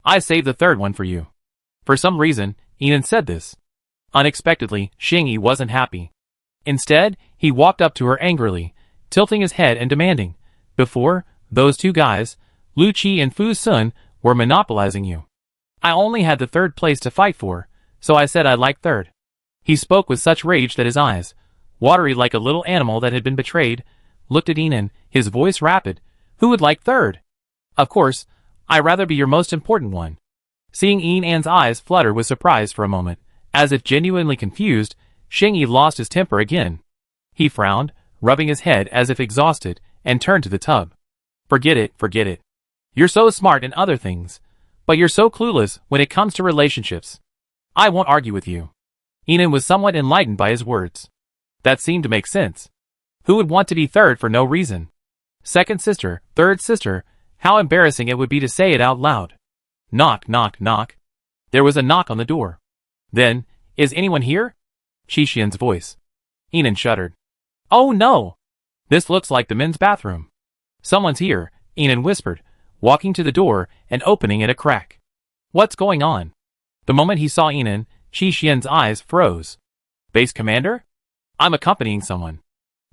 I saved the third one for you. For some reason, Enon said this. Unexpectedly, Xingyi wasn't happy. Instead, he walked up to her angrily, tilting his head and demanding, before, those two guys, Lu Qi and Fu Sun, were monopolizing you. I only had the third place to fight for, so I said I'd like third. He spoke with such rage that his eyes, watery like a little animal that had been betrayed, looked at Enon, his voice rapid. Who would like third? Of course, I'd rather be your most important one. Seeing Enan's eyes flutter with surprise for a moment, as if genuinely confused, Xingyi lost his temper again. He frowned, rubbing his head as if exhausted, and turned to the tub. Forget it, forget it. You're so smart in other things, but you're so clueless when it comes to relationships. I won't argue with you. Enon was somewhat enlightened by his words. That seemed to make sense. Who would want to be third for no reason? Second sister, third sister, how embarrassing it would be to say it out loud. Knock, knock, knock. There was a knock on the door. Then, is anyone here? Qixian's voice. Enon shuddered. Oh no! This looks like the men's bathroom. Someone's here, Enon whispered, walking to the door and opening it a crack. What's going on? The moment he saw Enon, Qixian's eyes froze. Base commander? I'm accompanying someone.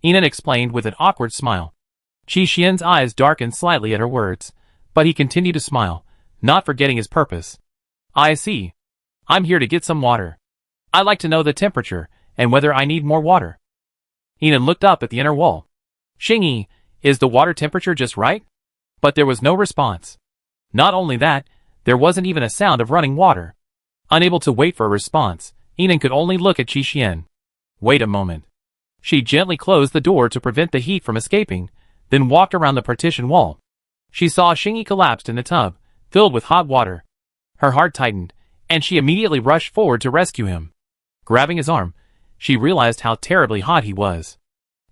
Enon explained with an awkward smile. Qixian's eyes darkened slightly at her words, but he continued to smile, not forgetting his purpose. I see. I'm here to get some water. I'd like to know the temperature, and whether I need more water. Enon looked up at the inner wall. Xingyi, is the water temperature just right? But there was no response. Not only that, there wasn't even a sound of running water. Unable to wait for a response, Enon could only look at Qixian. Wait a moment. She gently closed the door to prevent the heat from escaping, then walked around the partition wall. She saw Xingyi collapsed in the tub, filled with hot water. Her heart tightened, and she immediately rushed forward to rescue him. Grabbing his arm, she realized how terribly hot he was.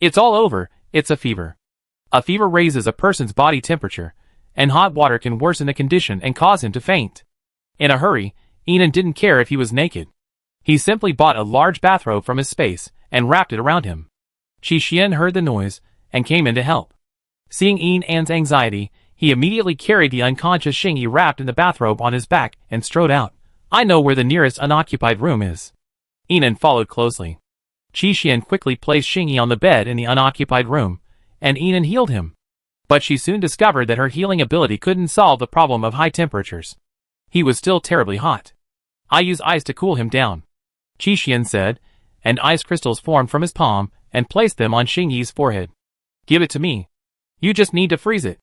It's all over, it's a fever. A fever raises a person's body temperature, and hot water can worsen the condition and cause him to faint. In a hurry, Enon didn't care if he was naked. He simply bought a large bathrobe from his space and wrapped it around him. Qixian heard the noise and came in to help. Seeing Enan's anxiety, he immediately carried the unconscious Xingyi wrapped in the bathrobe on his back and strode out. I know where the nearest unoccupied room is. Enon followed closely. Qixian quickly placed Xingyi on the bed in the unoccupied room, and Enon healed him. But she soon discovered that her healing ability couldn't solve the problem of high temperatures. He was still terribly hot. I use ice to cool him down, Qixian said, and ice crystals formed from his palm and placed them on Xingyi's forehead. Give it to me. You just need to freeze it.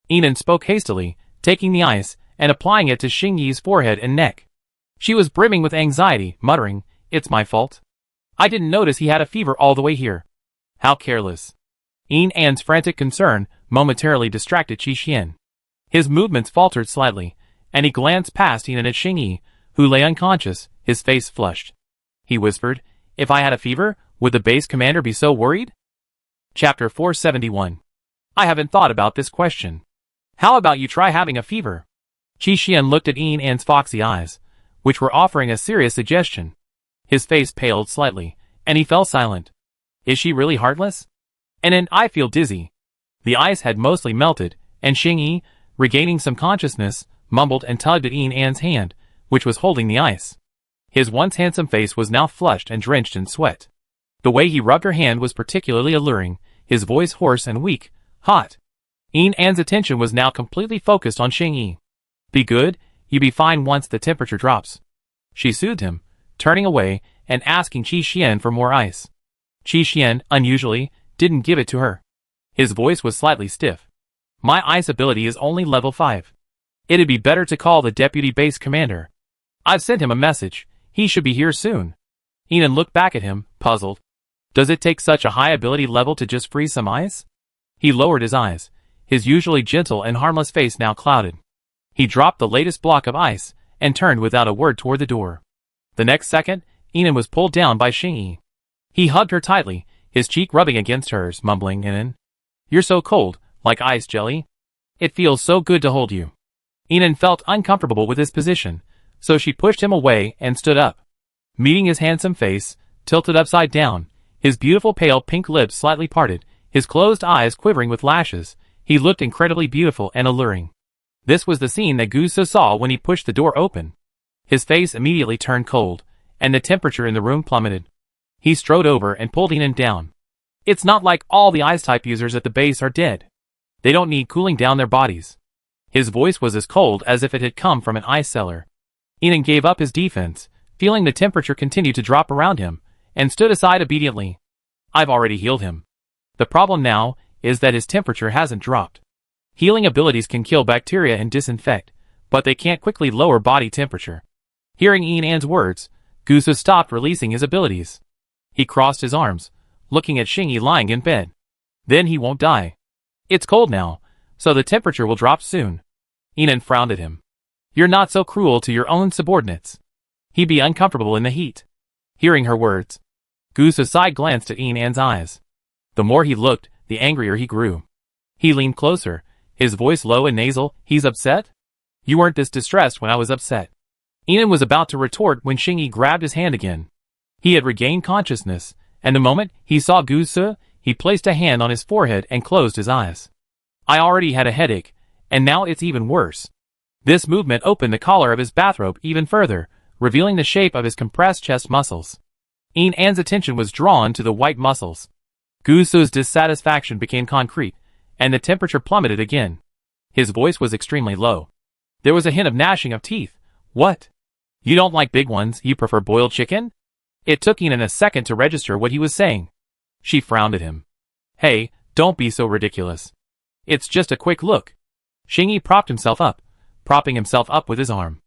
Enon spoke hastily, taking the ice and applying it to Xingyi's forehead and neck. She was brimming with anxiety, muttering, It's my fault. I didn't notice he had a fever all the way here. How careless. Enan's frantic concern momentarily distracted Qixian. His movements faltered slightly, and he glanced past Enon at Xingyi, who lay unconscious, his face flushed. He whispered, If I had a fever, would the base commander be so worried? Chapter 471. I haven't thought about this question. How about you try having a fever? Qixian looked at Enan's foxy eyes, which were offering a serious suggestion. His face paled slightly, and he fell silent. Is she really heartless? And I feel dizzy. The ice had mostly melted, and Xingyi, regaining some consciousness, mumbled and tugged at Enan's hand, which was holding the ice. His once handsome face was now flushed and drenched in sweat. The way he rubbed her hand was particularly alluring, his voice hoarse and weak, hot. Enan's attention was now completely focused on Xingyi. Be good, you be fine once the temperature drops. She soothed him, turning away and asking Qixian for more ice. Qixian, unusually, didn't give it to her. His voice was slightly stiff. My ice ability is only level 5. It'd be better to call the deputy base commander. I've sent him a message. He should be here soon. Enon looked back at him, puzzled. Does it take such a high ability level to just freeze some ice? He lowered his eyes, his usually gentle and harmless face now clouded. He dropped the latest block of ice and turned without a word toward the door. The next second, Inan was pulled down by Xingyi. He hugged her tightly, his cheek rubbing against hers, mumbling, "Inan, you're so cold, like ice jelly. It feels so good to hold you." Inan felt uncomfortable with his position, so she pushed him away and stood up. Meeting his handsome face, tilted upside down, his beautiful pale pink lips slightly parted, his closed eyes quivering with lashes, he looked incredibly beautiful and alluring. This was the scene that Gusu saw when he pushed the door open. His face immediately turned cold, and the temperature in the room plummeted. He strode over and pulled Inan down. It's not like all the ice-type users at the base are dead. They don't need cooling down their bodies. His voice was as cold as if it had come from an ice cellar. Inan gave up his defense, feeling the temperature continue to drop around him, and stood aside obediently. I've already healed him. The problem now is that his temperature hasn't dropped. Healing abilities can kill bacteria and disinfect, but they can't quickly lower body temperature. Hearing Inan's words, Gusu stopped releasing his abilities. He crossed his arms, looking at Xingyi lying in bed. Then he won't die. It's cold now, so the temperature will drop soon. Inan frowned at him. You're not so cruel to your own subordinates. He'd be uncomfortable in the heat. Hearing her words, Gusu's side glanced at Inan's eyes. The more he looked, the angrier he grew. He leaned closer, his voice low and nasal. He's upset? You weren't this distressed when I was upset. Inan was about to retort when Xingyi grabbed his hand again. He had regained consciousness, and the moment he saw Gusu, he placed a hand on his forehead and closed his eyes. I already had a headache, and now it's even worse. This movement opened the collar of his bathrobe even further, revealing the shape of his compressed chest muscles. Inan's attention was drawn to the white muscles. Gusu's dissatisfaction became concrete, and the temperature plummeted again. His voice was extremely low. There was a hint of gnashing of teeth. What? You don't like big ones, you prefer boiled chicken? It took Inan a second to register what he was saying. She frowned at him. Hey, don't be so ridiculous. It's just a quick look. Xingyi propped himself up, propping himself up with his arm.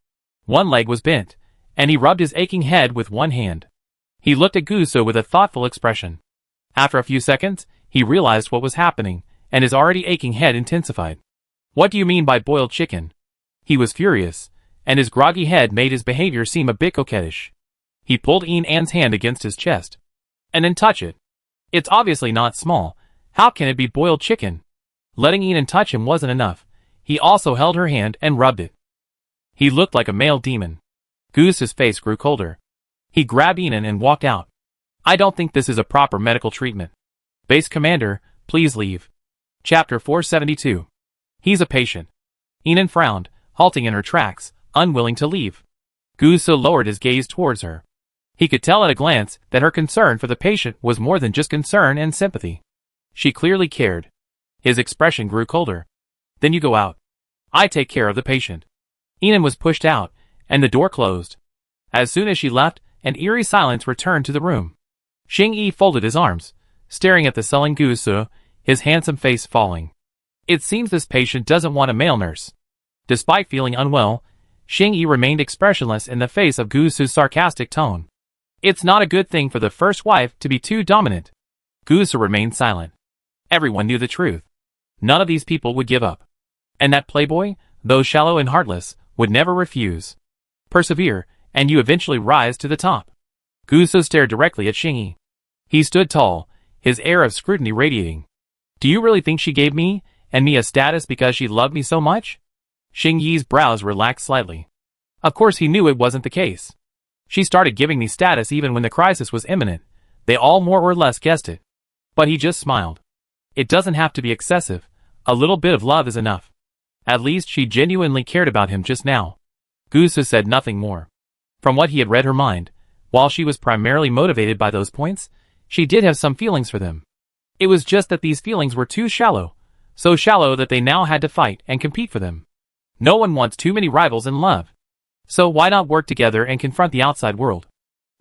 One leg was bent, and he rubbed his aching head with one hand. He looked at Gusu with a thoughtful expression. After a few seconds, he realized what was happening, and his already aching head intensified. What do you mean by boiled chicken? He was furious, and his groggy head made his behavior seem a bit coquettish. He pulled Inan's hand against his chest. And then touch it. It's obviously not small. How can it be boiled chicken? Letting Inan touch him wasn't enough. He also held her hand and rubbed it. He looked like a male demon. Gusu's face grew colder. He grabbed Inan and walked out. I don't think this is a proper medical treatment. Base Commander, please leave. Chapter 472. He's a patient. Inan frowned, halting in her tracks, unwilling to leave. Gusu lowered his gaze towards her. He could tell at a glance that her concern for the patient was more than just concern and sympathy. She clearly cared. His expression grew colder. Then you go out. I take care of the patient. Inan was pushed out, and the door closed. As soon as she left, an eerie silence returned to the room. Xingyi folded his arms, staring at the sullen Gusu, his handsome face falling. It seems this patient doesn't want a male nurse. Despite feeling unwell, Xingyi remained expressionless in the face of Gusu's sarcastic tone. It's not a good thing for the first wife to be too dominant. Gusu remained silent. Everyone knew the truth. None of these people would give up. And that playboy, though shallow and heartless, would never refuse. Persevere, and you eventually rise to the top. Gusu stared directly at Xingyi. He stood tall, his air of scrutiny radiating. Do you really think she gave me and me a status because she loved me so much? Xingyi's brows relaxed slightly. Of course he knew it wasn't the case. She started giving me status even when the crisis was imminent. They all more or less guessed it. But he just smiled. It doesn't have to be excessive. A little bit of love is enough. At least she genuinely cared about him just now. Gusu said nothing more. From what he had read her mind, while she was primarily motivated by those points, she did have some feelings for them. It was just that these feelings were too shallow. So shallow that they now had to fight and compete for them. No one wants too many rivals in love. So why not work together and confront the outside world?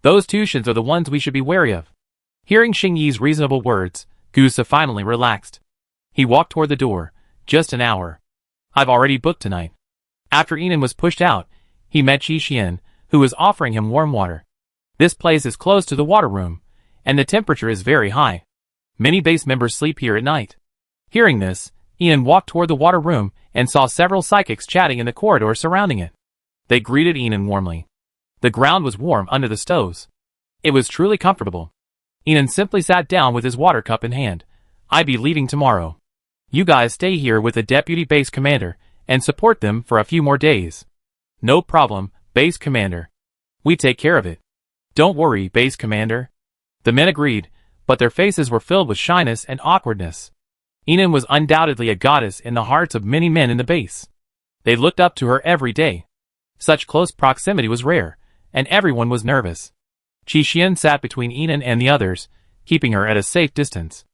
Those two shins are the ones we should be wary of. Hearing Xingyi's reasonable words, Gusu finally relaxed. He walked toward the door. Just an hour. I've already booked tonight. After Inan was pushed out, he met Qi Xian, who was offering him warm water. This place is close to the water room, and the temperature is very high. Many base members sleep here at night. Hearing this, Inan walked toward the water room and saw several psychics chatting in the corridor surrounding it. They greeted Enan warmly. The ground was warm under the stoves. It was truly comfortable. Enan simply sat down with his water cup in hand. "I be leaving tomorrow. You guys stay here with the deputy base commander and support them for a few more days." "No problem, base commander. We take care of it." "Don't worry, base commander." The men agreed, but their faces were filled with shyness and awkwardness. Enan was undoubtedly a goddess in the hearts of many men in the base. They looked up to her every day. Such close proximity was rare, and everyone was nervous. Qi Xian sat between Enan and the others, keeping her at a safe distance.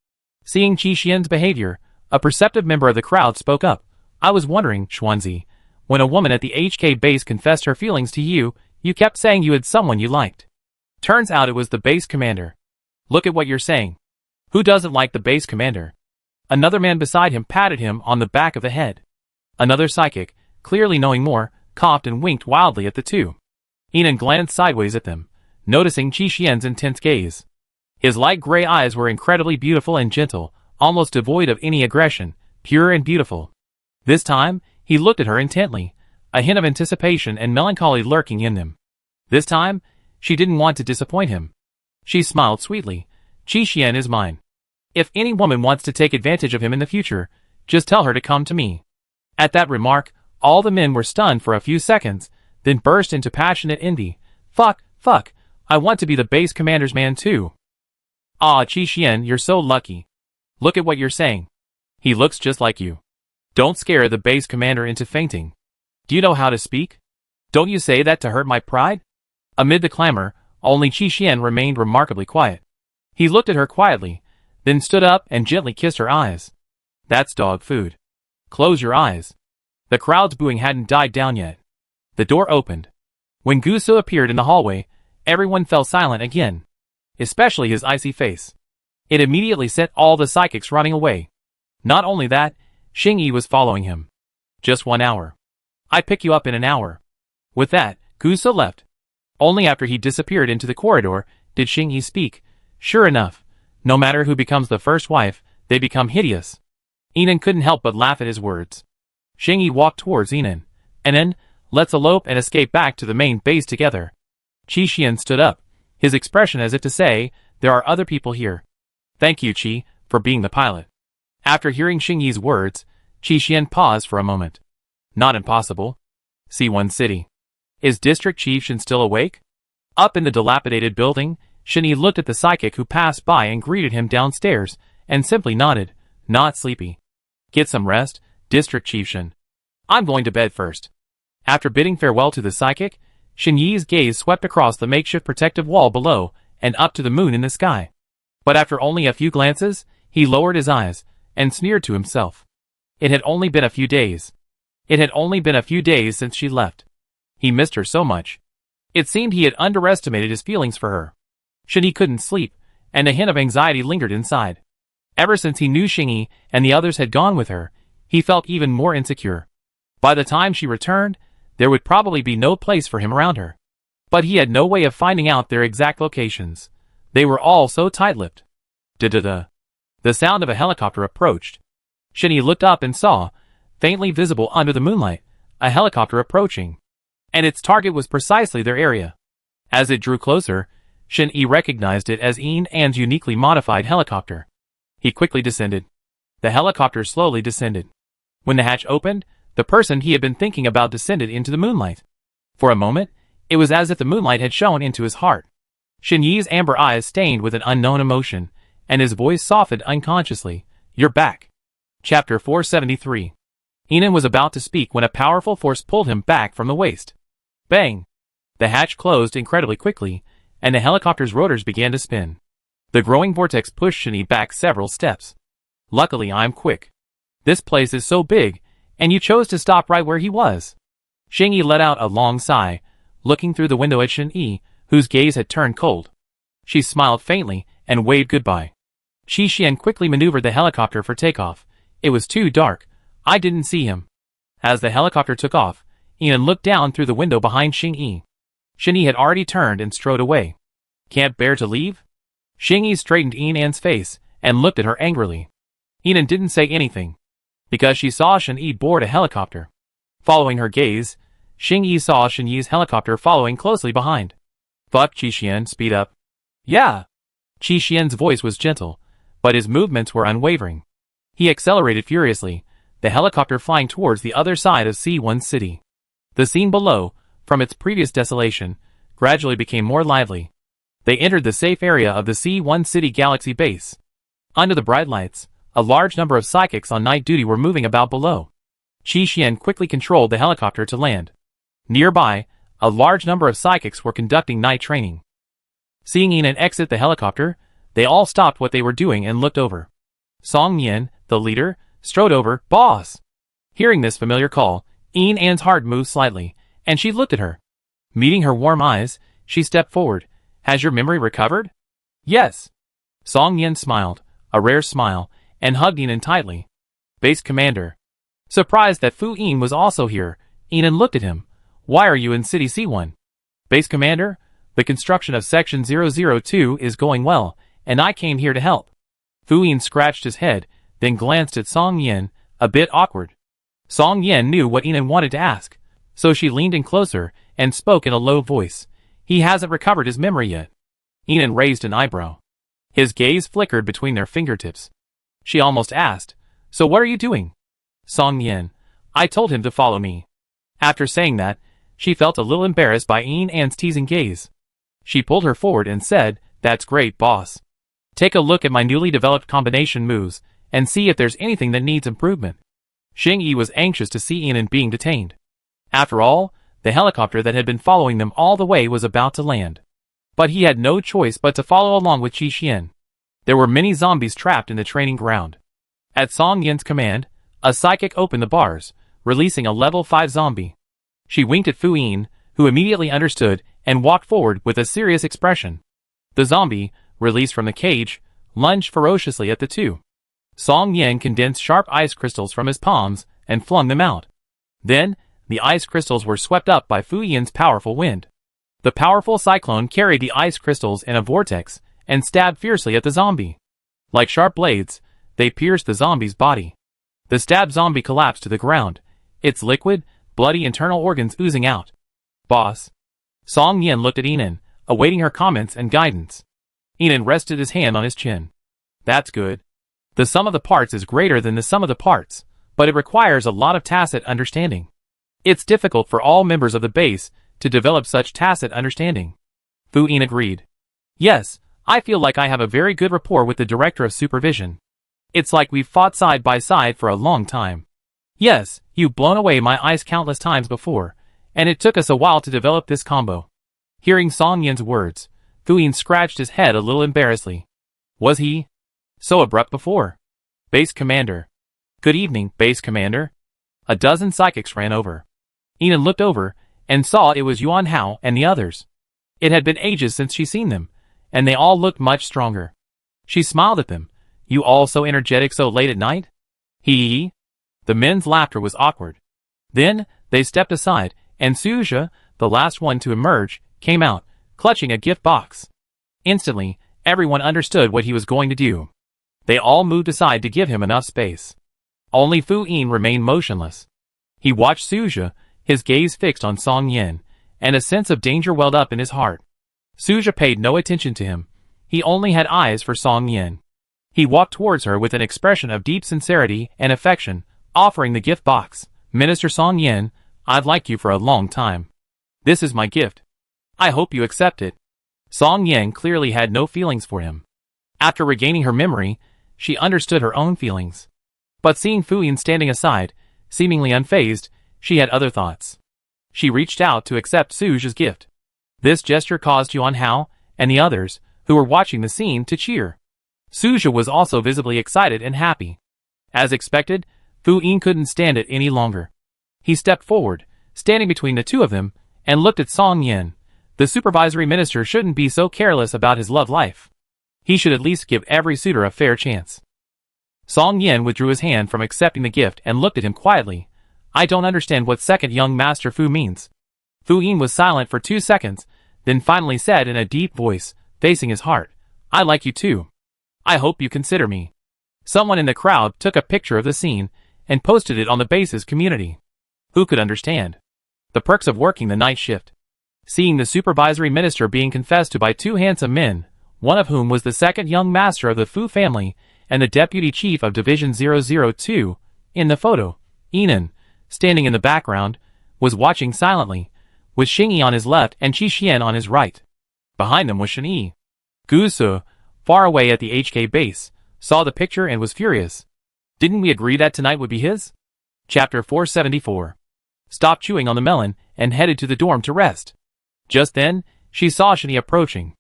Seeing Qi Xian's behavior, a perceptive member of the crowd spoke up. "I was wondering, Xuanzi, when a woman at the HK base confessed her feelings to you, you kept saying you had someone you liked. Turns out it was the base commander. Look at what you're saying. Who doesn't like the base commander?" Another man beside him patted him on the back of the head. Another psychic, clearly knowing more, coughed and winked wildly at the two. Enan glanced sideways at them, noticing Qi Xian's intense gaze. His light gray eyes were incredibly beautiful and gentle, almost devoid of any aggression, pure and beautiful. This time, he looked at her intently, a hint of anticipation and melancholy lurking in them. This time, she didn't want to disappoint him. She smiled sweetly. "Qi Xian is mine. If any woman wants to take advantage of him in the future, just tell her to come to me." At that remark, all the men were stunned for a few seconds, then burst into passionate envy. Fuck, I want to be the base commander's man too." "Ah, Qi Xian, you're so lucky. Look at what you're saying. He looks just like you. Don't scare the base commander into fainting. Do you know how to speak? Don't you say that to hurt my pride?" Amid the clamor, only Qi Xian remained remarkably quiet. He looked at her quietly, then stood up and gently kissed her eyes. "That's dog food. Close your eyes." The crowd's booing hadn't died down yet. The door opened. When Gusu appeared in the hallway, everyone fell silent again, especially his icy face. It immediately sent all the psychics running away. Not only that, Xing-Yi was following him. "Just 1 hour. I pick you up in an hour." With that, Gusu left. Only after he disappeared into the corridor did Xing-Yi speak. Sure enough, no matter who becomes the first wife, they become hideous. Enan couldn't help but laugh at his words. Xing-Yi walked towards Enan. "Enan, let's elope and escape back to the main base together." Qi Xian stood up, his expression as if to say, "There are other people here. Thank you, Qi, for being the pilot." After hearing Xing-Yi's words, Qi Xian paused for a moment. "Not impossible. C1 City. Is District Chief Shin still awake?" Up in the dilapidated building, Shin-Yi looked at the psychic who passed by and greeted him downstairs, and simply nodded. "Not sleepy. Get some rest, District Chief Shin. I'm going to bed first." After bidding farewell to the psychic, Shin-Yi's gaze swept across the makeshift protective wall below and up to the moon in the sky. But after only a few glances, he lowered his eyes and sneered to himself. It had only been a few days. It had only been a few days since she left. He missed her so much. It seemed he had underestimated his feelings for her. Shin-Yi couldn't sleep, and a hint of anxiety lingered inside. Ever since he knew Xing-Yi and the others had gone with her, he felt even more insecure. By the time she returned, there would probably be no place for him around her. But he had no way of finding out their exact locations. They were all so tight-lipped. Da-da-da. The sound of a helicopter approached. Shin-Yi looked up and saw, faintly visible under the moonlight, a helicopter approaching. And its target was precisely their area. As it drew closer, Shin-Yi recognized it as Enan's uniquely modified helicopter. He quickly descended. The helicopter slowly descended. When the hatch opened, the person he had been thinking about descended into the moonlight. For a moment, it was as if the moonlight had shone into his heart. Shin-Yi's amber eyes stained with an unknown emotion, and his voice softened unconsciously. "You're back." Chapter 473. Enan was about to speak when a powerful force pulled him back from the waist. Bang! The hatch closed incredibly quickly, and the helicopter's rotors began to spin. The growing vortex pushed Shin-Yi back several steps. "Luckily I'm quick. This place is so big, and you chose to stop right where he was." Xing-Yi let out a long sigh, looking through the window at Shin-Yi, whose gaze had turned cold. She smiled faintly and waved goodbye. Qi Xian quickly maneuvered the helicopter for takeoff. It was too dark. I didn't see him. As the helicopter took off, Enan looked down through the window behind Xing-Yi. Shin-Yi had already turned and strode away. "Can't bear to leave?" Xing-Yi straightened Enan's face and looked at her angrily. Enan didn't say anything. because she saw Shen Yi board a helicopter. Following her gaze, Xing Yi saw Shen Yi's helicopter following closely behind. Fuck, Qi, speed up. Yeah. Qi voice was gentle, but his movements were unwavering. He accelerated furiously, the helicopter flying towards the other side of C1 City. The scene below, from its previous desolation, gradually became more lively. They entered the safe area of the C1 City Galaxy base. Under the bright lights, a large number of psychics on night duty were moving about below. Qi quickly controlled the helicopter to land. Nearby, a large number of psychics were conducting night training. Seeing Yinan exit the helicopter, they all stopped what they were doing and looked over. Song Yin, the leader, strode over. Boss! Hearing this familiar call, Yinan's heart moved slightly, and she looked at her. Meeting her warm eyes, she stepped forward. Has your memory recovered? Yes. Song Yin smiled, a rare smile, and hugged Yinan tightly. Base Commander. Surprised that Fu Yin was also here, Yinan looked at him. Why are you in City C1? Base Commander, the construction of Section 002 is going well, and I came here to help. Fu Yin scratched his head, then glanced at Song Yin, a bit awkward. Song Yin knew what Yinan wanted to ask, so she leaned in closer and spoke in a low voice. He hasn't recovered his memory yet. Yinan raised an eyebrow. His gaze flickered between their fingertips. She almost asked, So what are you doing? Song Yin, I told him to follow me. After saying that, she felt a little embarrassed by Yinan's teasing gaze. She pulled her forward and said, That's great, boss. Take a look at my newly developed combination moves, and see if there's anything that needs improvement. Xing Yi was anxious to see Yinan being detained. After all, the helicopter that had been following them all the way was about to land. But he had no choice but to follow along with Qi Xian. There were many zombies trapped in the training ground. At Song Yin's command, a psychic opened the bars, releasing a level 5 zombie. She winked at Fu Yin, who immediately understood and walked forward with a serious expression. The zombie, released from the cage, lunged ferociously at the two. Song Yin condensed sharp ice crystals from his palms and flung them out. Then, the ice crystals were swept up by Fu Yin's powerful wind. The powerful cyclone carried the ice crystals in a vortex and stabbed fiercely at the zombie. Like sharp blades, they pierced the zombie's body. The stabbed zombie collapsed to the ground, its liquid, bloody internal organs oozing out. Boss. Song Yin looked at Yinan, awaiting her comments and guidance. Yinan rested his hand on his chin. That's good. The sum of the parts is greater than the sum of the parts, but it requires a lot of tacit understanding. It's difficult for all members of the base to develop such tacit understanding. Fu Yin agreed. Yes, I feel like I have a very good rapport with the Director of Supervision. It's like we've fought side by side for a long time. Yes, you've blown away my eyes countless times before, and it took us a while to develop this combo. Hearing Song Yin's words, Fu Yin scratched his head a little embarrassedly. Was he so abrupt before? Base Commander. Good evening, Base Commander. A dozen psychics ran over. Yinan looked over and saw it was Yuan Hao and the others. It had been ages since she'd seen them, and they all looked much stronger. She smiled at them. You all so energetic so late at night? Hee. The men's laughter was awkward. Then, they stepped aside, and Suja, the last one to emerge, came out, clutching a gift box. Instantly, everyone understood what he was going to do. They all moved aside to give him enough space. Only Fu Yin remained motionless. He watched Suja, his gaze fixed on Song Yin, and a sense of danger welled up in his heart. Suja paid no attention to him. He only had eyes for Song Yin. He walked towards her with an expression of deep sincerity and affection, offering the gift box. Minister Song Yin, I've liked you for a long time. This is my gift. I hope you accept it. Song Yin clearly had no feelings for him. After regaining her memory, she understood her own feelings. But seeing Fu Yin standing aside, seemingly unfazed, she had other thoughts. She reached out to accept Suja's gift. This gesture caused Yuan Hao and the others, who were watching the scene, to cheer. Suja was also visibly excited and happy. As expected, Fu Yin couldn't stand it any longer. He stepped forward, standing between the two of them, and looked at Song Yin. The supervisory minister shouldn't be so careless about his love life. He should at least give every suitor a fair chance. Song Yin withdrew his hand from accepting the gift and looked at him quietly. I don't understand what second young Master Fu means. Fu Yin was silent for 2 seconds, then finally said in a deep voice, facing his heart, I like you too. I hope you consider me. Someone in the crowd took a picture of the scene, and posted it on the base's community. Who could understand the perks of working the night shift? Seeing the supervisory minister being confessed to by two handsome men, one of whom was the second young master of the Fu family and the deputy chief of Division 002, in the photo, Yinan, standing in the background, was watching silently, with Xingyi on his left and Qi Xian on his right. Behind them was Shen-Yi. Gu Su, far away at the HK base, saw the picture and was furious. Didn't we agree that tonight would be his? Chapter 474. Stopped chewing on the melon and headed to the dorm to rest. Just then, she saw Shen-Yi approaching.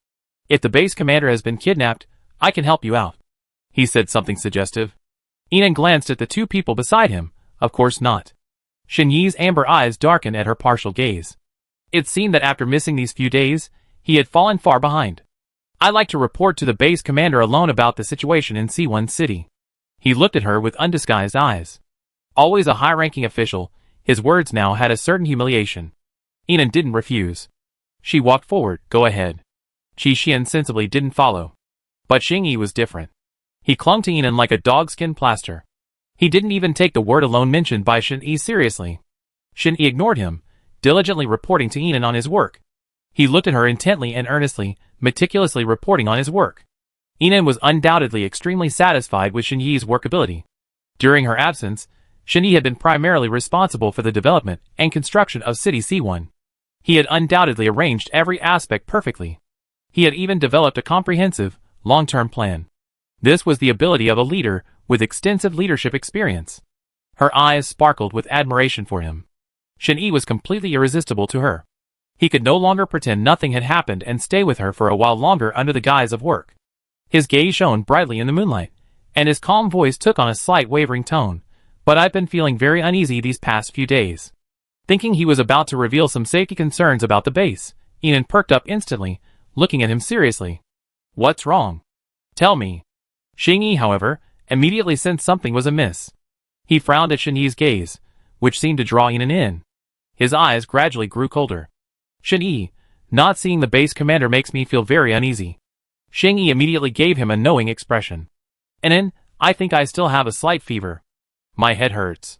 If the base commander has been kidnapped, I can help you out. He said something suggestive. Yinan glanced at the two people beside him. Of course not. Shen-Yi's amber eyes darkened at her partial gaze. It seemed that after missing these few days, he had fallen far behind. I'd like to report to the base commander alone about the situation in C1 City. He looked at her with undisguised eyes. Always a high-ranking official, his words now had a certain humiliation. Yinan didn't refuse. She walked forward. Go ahead. Qi Xian sensibly didn't follow. But Xingyi was different. He clung to Yinan like a dogskin plaster. He didn't even take the word alone mentioned by Shen-Yi seriously. Shen-Yi ignored him, diligently reporting to Yinan on his work. He looked at her intently and earnestly, meticulously reporting on his work. Yinan was undoubtedly extremely satisfied with Shen-Yi's workability. During her absence, Shen-Yi had been primarily responsible for the development and construction of City C1. He had undoubtedly arranged every aspect perfectly. He had even developed a comprehensive, long-term plan. This was the ability of a leader with extensive leadership experience. Her eyes sparkled with admiration for him. Shen-Yi was completely irresistible to her. He could no longer pretend nothing had happened and stay with her for a while longer under the guise of work. His gaze shone brightly in the moonlight, and his calm voice took on a slight wavering tone. But I've been feeling very uneasy these past few days. Thinking he was about to reveal some safety concerns about the base, Yinan perked up instantly, looking at him seriously. What's wrong? Tell me. Xingyi, however, immediately sensed something was amiss. He frowned at Shen-Yi's gaze, which seemed to draw Yinan in. His eyes gradually grew colder. Shen-Yi, not seeing the base commander makes me feel very uneasy. Xingyi immediately gave him a knowing expression. And then, I think I still have a slight fever. My head hurts.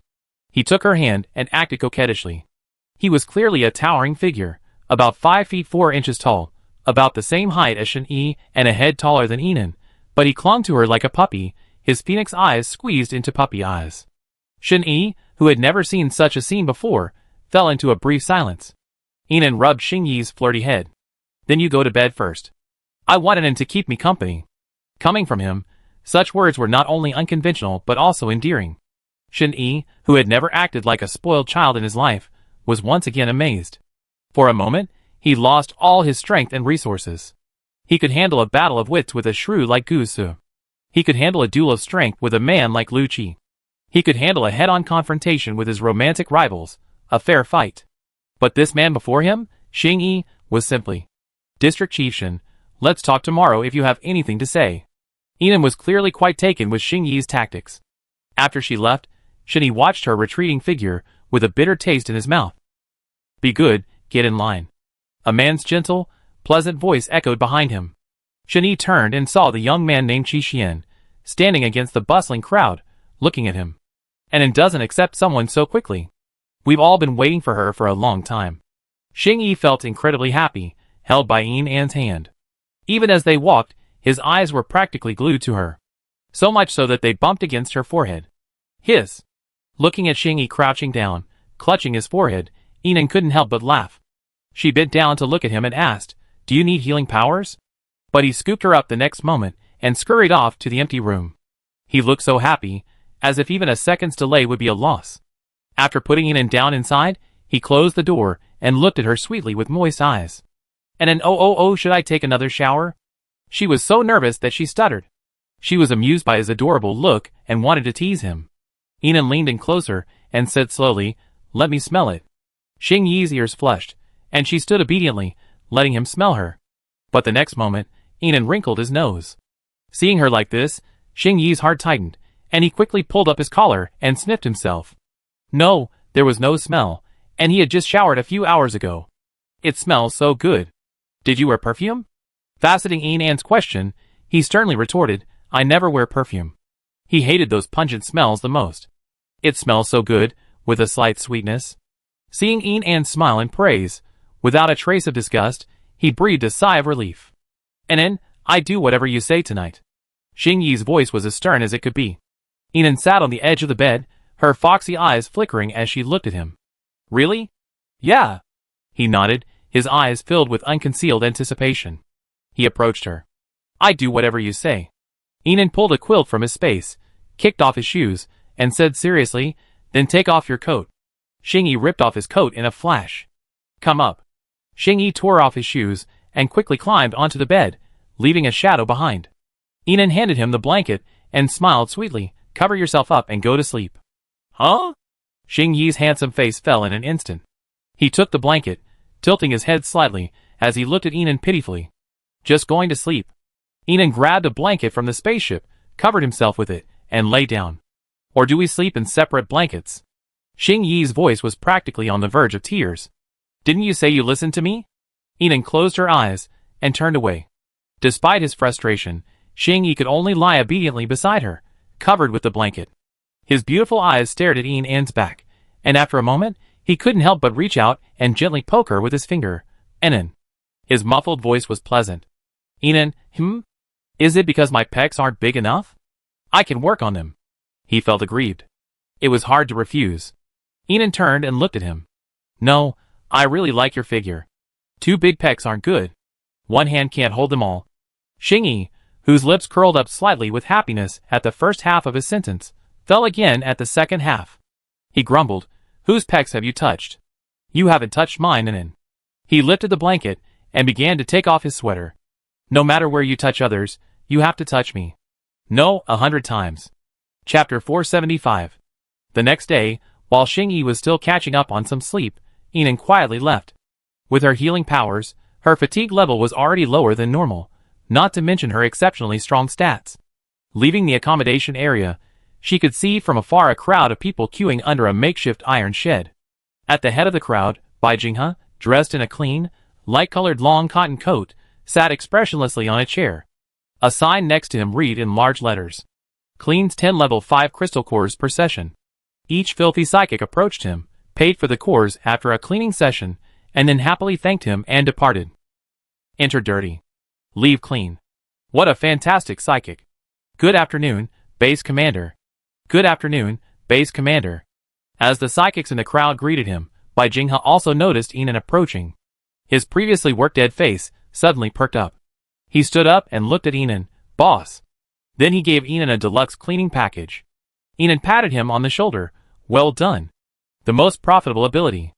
He took her hand and acted coquettishly. He was clearly a towering figure, about 5 feet 4 inches tall, about the same height as Shen-Yi and a head taller than Yinan, but he clung to her like a puppy, his phoenix eyes squeezed into puppy eyes. Shen-Yi, who had never seen such a scene before, fell into a brief silence. Yinan rubbed Xingyi's flirty head. Then you go to bed first. I wanted him to keep me company. Coming from him, such words were not only unconventional but also endearing. Shen-Yi, who had never acted like a spoiled child in his life, was once again amazed. For a moment, he lost all his strength and resources. He could handle a battle of wits with a shrew like Gu Su. He could handle a duel of strength with a man like Lu Qi. He could handle a head-on confrontation with his romantic rivals, a fair fight. But this man before him, Xingyi, was simply, District Chief Shen, let's talk tomorrow if you have anything to say. Yinan was clearly quite taken with Xingyi's tactics. After she left, Shen-Yi watched her retreating figure with a bitter taste in his mouth. Be good, get in line. A man's gentle, pleasant voice echoed behind him. Shen-Yi turned and saw the young man named Qi Xian, standing against the bustling crowd, looking at him. And it doesn't accept someone so quickly. We've all been waiting for her for a long time. Xingyi felt incredibly happy, held by Yinan's hand. Even as they walked, his eyes were practically glued to her. So much so that they bumped against her forehead. Hiss. Looking at Xingyi crouching down, clutching his forehead, Yinan couldn't help but laugh. She bent down to look at him and asked, Do you need healing powers? But he scooped her up the next moment and scurried off to the empty room. He looked so happy, as if even a second's delay would be a loss. After putting Yinan down inside, he closed the door and looked at her sweetly with moist eyes. And an should I take another shower? She was so nervous that she stuttered. She was amused by his adorable look and wanted to tease him. Yinan leaned in closer and said slowly, Let me smell it. Xingyi's ears flushed, and she stood obediently, letting him smell her. But the next moment, Yinan wrinkled his nose. Seeing her like this, Xingyi's heart tightened, and he quickly pulled up his collar and sniffed himself. No, there was no smell, and he had just showered a few hours ago. It smells so good. Did you wear perfume? Faceting Yinan's question, he sternly retorted, I never wear perfume. He hated those pungent smells the most. It smells so good, with a slight sweetness. Seeing Yin An smile in praise, without a trace of disgust, he breathed a sigh of relief. "Inan, I do whatever you say tonight." Xing Yi's voice was as stern as it could be. Inan sat on the edge of the bed, her foxy eyes flickering as she looked at him. "Really?" "Yeah." He nodded, his eyes filled with unconcealed anticipation. He approached her. "I do whatever you say." Inan pulled a quilt from his space, kicked off his shoes, and said seriously, "Then take off your coat." Xing Yi ripped off his coat in a flash. "Come up." Xing Yi tore off his shoes and quickly climbed onto the bed, leaving a shadow behind. Inan handed him the blanket and smiled sweetly. "Cover yourself up and go to sleep." "Huh?" Xing Yi's handsome face fell in an instant. He took the blanket, tilting his head slightly as he looked at Inan pitifully. "Just going to sleep." Inan grabbed a blanket from the spaceship, covered himself with it, and lay down. "Or do we sleep in separate blankets?" Xing Yi's voice was practically on the verge of tears. "Didn't you say you listened to me?" Inan closed her eyes and turned away. Despite his frustration, Xing Yi could only lie obediently beside her, covered with the blanket. His beautiful eyes stared at Yin An's back, and after a moment, he couldn't help but reach out and gently poke her with his finger. "Inan." His muffled voice was pleasant. "Inan, Is it because my pecs aren't big enough? I can work on them." He felt aggrieved. It was hard to refuse. Inan turned and looked at him. "No, I really like your figure. 2 big pecs aren't good. One hand can't hold them all." Xing Yi, whose lips curled up slightly with happiness at the first half of his sentence, fell again at the second half. He grumbled, "Whose pecs have you touched?" "You haven't touched mine, Inan." He lifted the blanket and began to take off his sweater. "No matter where you touch others, you have to touch me." "No, 100 times. Chapter 475. The next day, while Xing Yi was still catching up on some sleep, Inan quietly left. With her healing powers, her fatigue level was already lower than normal, not to mention her exceptionally strong stats. Leaving the accommodation area, she could see from afar a crowd of people queuing under a makeshift iron shed. At the head of the crowd, Bai Jinghe, dressed in a clean, light-colored long cotton coat, sat expressionlessly on a chair. A sign next to him read in large letters, "Cleans 10 level 5 crystal cores per session." Each filthy psychic approached him, paid for the cores after a cleaning session, and then happily thanked him and departed. Enter dirty. Leave clean. What a fantastic psychic. Good afternoon, Base Commander. Good afternoon, Base Commander. As the psychics in the crowd greeted him, Bai Jinghe also noticed Inan approaching. His previously work-dead face suddenly perked up. He stood up and looked at Inan. "Boss." Then he gave Inan a deluxe cleaning package. Inan patted him on the shoulder. "Well done. The most profitable ability.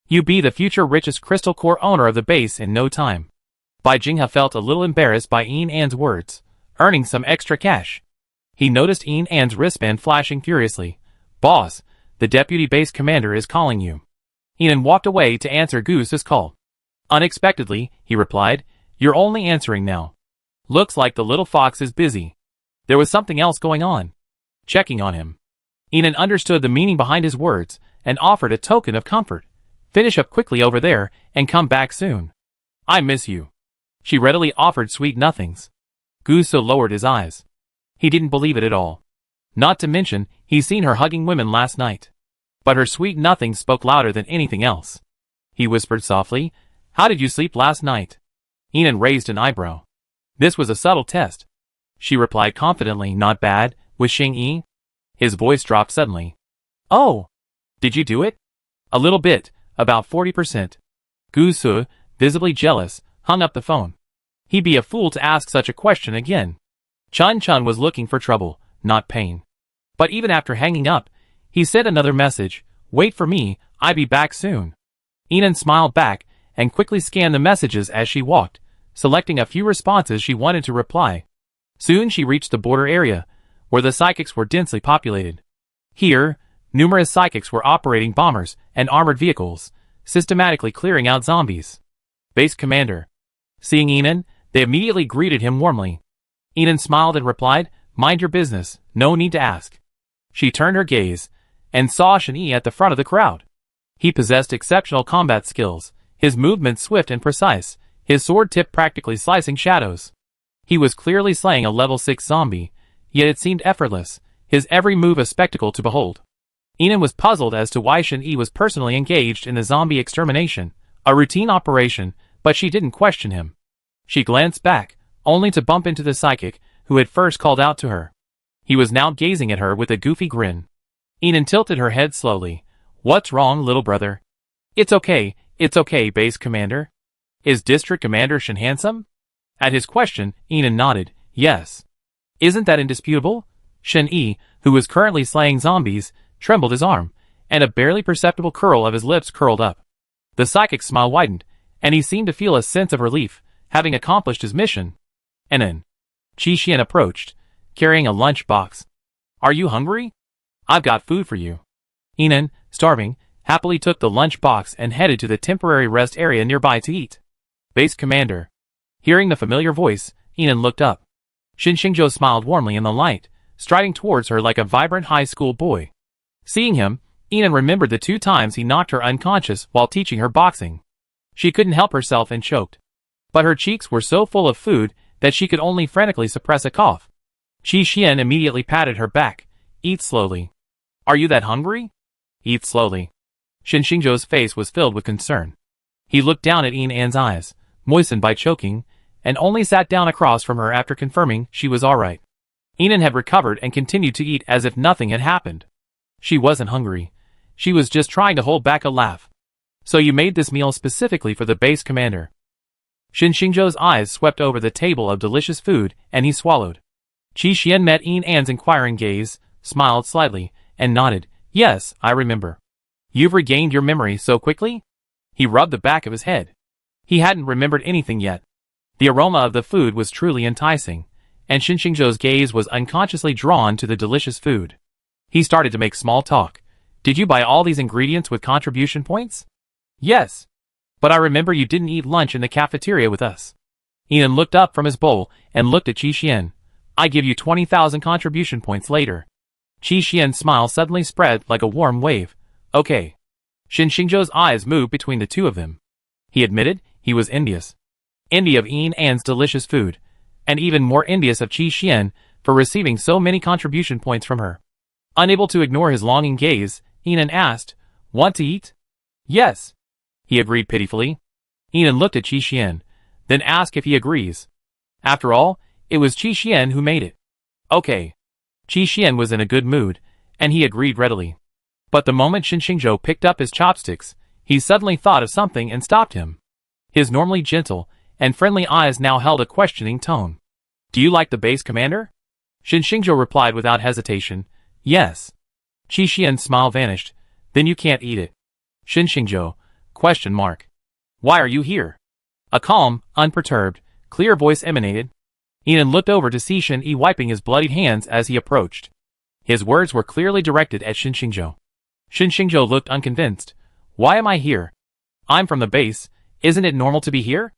You be the future richest crystal core owner of the base in no time." Bai Jinghe felt a little embarrassed by Yin An's words, earning some extra cash. He noticed Yin An's wristband flashing furiously. "Boss, the deputy base commander is calling you." Inan walked away to answer Goose's call. Unexpectedly, he replied, "You're only answering now. Looks like the little fox is busy." There was something else going on. Checking on him. Inan understood the meaning behind his words and offered a token of comfort. "Finish up quickly over there and come back soon. I miss you." She readily offered sweet nothings. Goose lowered his eyes. He didn't believe it at all. Not to mention, he'd seen her hugging women last night. But her sweet nothings spoke louder than anything else. He whispered softly, "How did you sleep last night?" Inan raised an eyebrow. This was a subtle test. She replied confidently, "Not bad, with Xing Yi." His voice dropped suddenly. "Oh, did you do it?" "A little bit, about 40%. Goose, visibly jealous, hung up the phone. He'd be a fool to ask such a question again. Chun Chun was looking for trouble, not pain. But even after hanging up, he sent another message, "Wait for me, I'll be back soon." Inan smiled back and quickly scanned the messages as she walked, selecting a few responses she wanted to reply. Soon she reached the border area, where the psychics were densely populated. Here, numerous psychics were operating bombers and armored vehicles, systematically clearing out zombies. Base Commander. Seeing Inan, they immediately greeted him warmly. Inan smiled and replied, "Mind your business, no need to ask." She turned her gaze, and saw Xing Yi at the front of the crowd. He possessed exceptional combat skills, his movements swift and precise, his sword tip practically slicing shadows. He was clearly slaying a level 6 zombie, yet it seemed effortless, his every move a spectacle to behold. Enan was puzzled as to why Shen-Yi was personally engaged in the zombie extermination, a routine operation, but she didn't question him. She glanced back, only to bump into the psychic, who had first called out to her. He was now gazing at her with a goofy grin. Enan tilted her head slowly. "What's wrong, little brother?" It's okay, base commander." "Is District Commander Shen handsome?" At his question, Enan nodded. "Yes." "Isn't that indisputable?" Shen-Yi, who was currently slaying zombies, trembled his arm, and a barely perceptible curl of his lips curled up. The psychic's smile widened, and he seemed to feel a sense of relief, having accomplished his mission. Enan. Qi Xian approached, carrying a lunch box. "Are you hungry? I've got food for you." Enan, starving, happily took the lunch box and headed to the temporary rest area nearby to eat. "Base Commander." Hearing the familiar voice, Enan looked up. Shin Xingzhou smiled warmly in the light, striding towards her like a vibrant high school boy. Seeing him, Enan remembered the 2 times he knocked her unconscious while teaching her boxing. She couldn't help herself and choked. But her cheeks were so full of food that she could only frantically suppress a cough. Qi Xian immediately patted her back. "Eat slowly." "Are you that hungry?" "Eat slowly." Shin Xingzhou's face was filled with concern. He looked down at Enan's eyes, moistened by choking, and only sat down across from her after confirming she was alright. Enan had recovered and continued to eat as if nothing had happened. She wasn't hungry. She was just trying to hold back a laugh. "So you made this meal specifically for the base commander?" Shin Xingzhou's eyes swept over the table of delicious food, and he swallowed. Qi Xian met Enan's inquiring gaze, smiled slightly, and nodded. "Yes, I remember." "You've regained your memory so quickly?" He rubbed the back of his head. He hadn't remembered anything yet. The aroma of the food was truly enticing, and Shin Xingzhou's gaze was unconsciously drawn to the delicious food. He started to make small talk. "Did you buy all these ingredients with contribution points?" "Yes. But I remember you didn't eat lunch in the cafeteria with us." Enan looked up from his bowl and looked at Qi Xian. "I give you 20,000 contribution points later." Qi Xian's smile suddenly spread like a warm wave. "Okay." Shin Xingzhou's eyes moved between the two of them. He admitted he was envious. Envy of Enan's delicious food, and even more envious of Qi Xian for receiving so many contribution points from her. Unable to ignore his longing gaze, Enan asked, "Want to eat?" "Yes," he agreed pitifully. Enan looked at Qi Xian, then asked if he agrees. After all, it was Qi Xian who made it. "Okay." Qi Xian was in a good mood, and he agreed readily. But the moment Shin Xingzhou picked up his chopsticks, he suddenly thought of something and stopped him. His normally gentle and friendly eyes now held a questioning tone. "Do you like the base commander?" Shin Xingzhou replied without hesitation, "Yes." Qi Xian's smile vanished. "Then you can't eat it." Shin Xingzhou, ? "Why are you here?" A calm, unperturbed, clear voice emanated. Enan looked over to see Shen-Yi wiping his bloodied hands as he approached. His words were clearly directed at Shin Xingzhou. Shin Xingzhou looked unconvinced. "Why am I here?" "I'm from the base. Isn't it normal to be here?"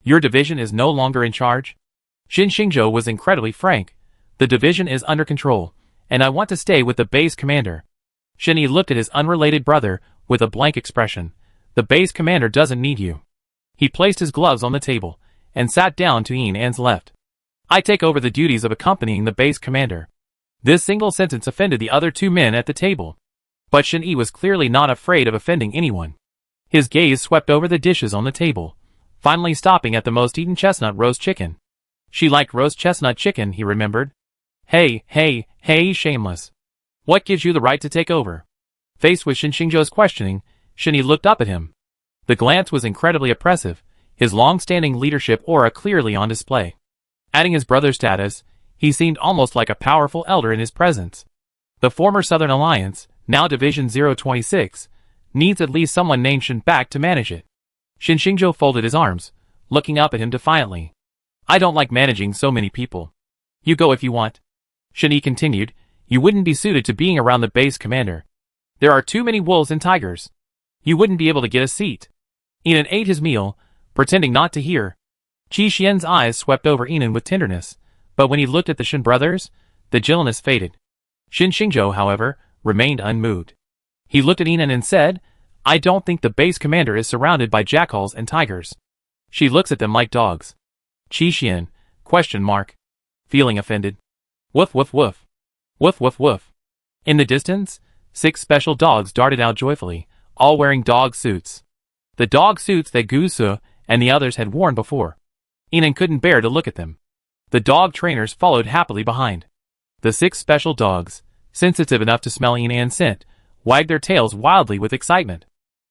"Your division is no longer in charge?" Shin Xingzhou was incredibly frank. "The division is under control, and I want to stay with the base commander." Shen-Yi looked at his unrelated brother with a blank expression. "The base commander doesn't need you." He placed his gloves on the table and sat down to Enan's left. "I take over the duties of accompanying the base commander." This single sentence offended the other 2 men at the table. But Shen-Yi was clearly not afraid of offending anyone. His gaze swept over the dishes on the table, finally stopping at the most eaten chestnut roast chicken. She liked roast chestnut chicken, he remembered. Hey, shameless. What gives you the right to take over?" Faced with Shin Xingzhou's questioning, Shen-Yi looked up at him. The glance was incredibly oppressive, his long-standing leadership aura clearly on display. Adding his brother's status, he seemed almost like a powerful elder in his presence. The former Southern Alliance, now Division 026, needs at least someone named Shen back to manage it. Shin Xingzhou folded his arms, looking up at him defiantly. "I don't like managing so many people. You go if you want." Shen-Yi continued, "You wouldn't be suited to being around the base commander. There are too many wolves and tigers. You wouldn't be able to get a seat." Enan ate his meal, pretending not to hear. Qi Xian's eyes swept over Enan with tenderness, but when he looked at the Shen brothers, the gentleness faded. Shin Xingzhou, however, remained unmoved. He looked at Enan and said, "I don't think the base commander is surrounded by jackals and tigers. She looks at them like dogs." Qi Xian, ? Feeling offended. Woof woof woof. Woof woof woof. In the distance, 6 special dogs darted out joyfully, all wearing dog suits. The dog suits that Gusu and the others had worn before. Inan couldn't bear to look at them. The dog trainers followed happily behind. The 6 special dogs, sensitive enough to smell Inan's scent, wagged their tails wildly with excitement.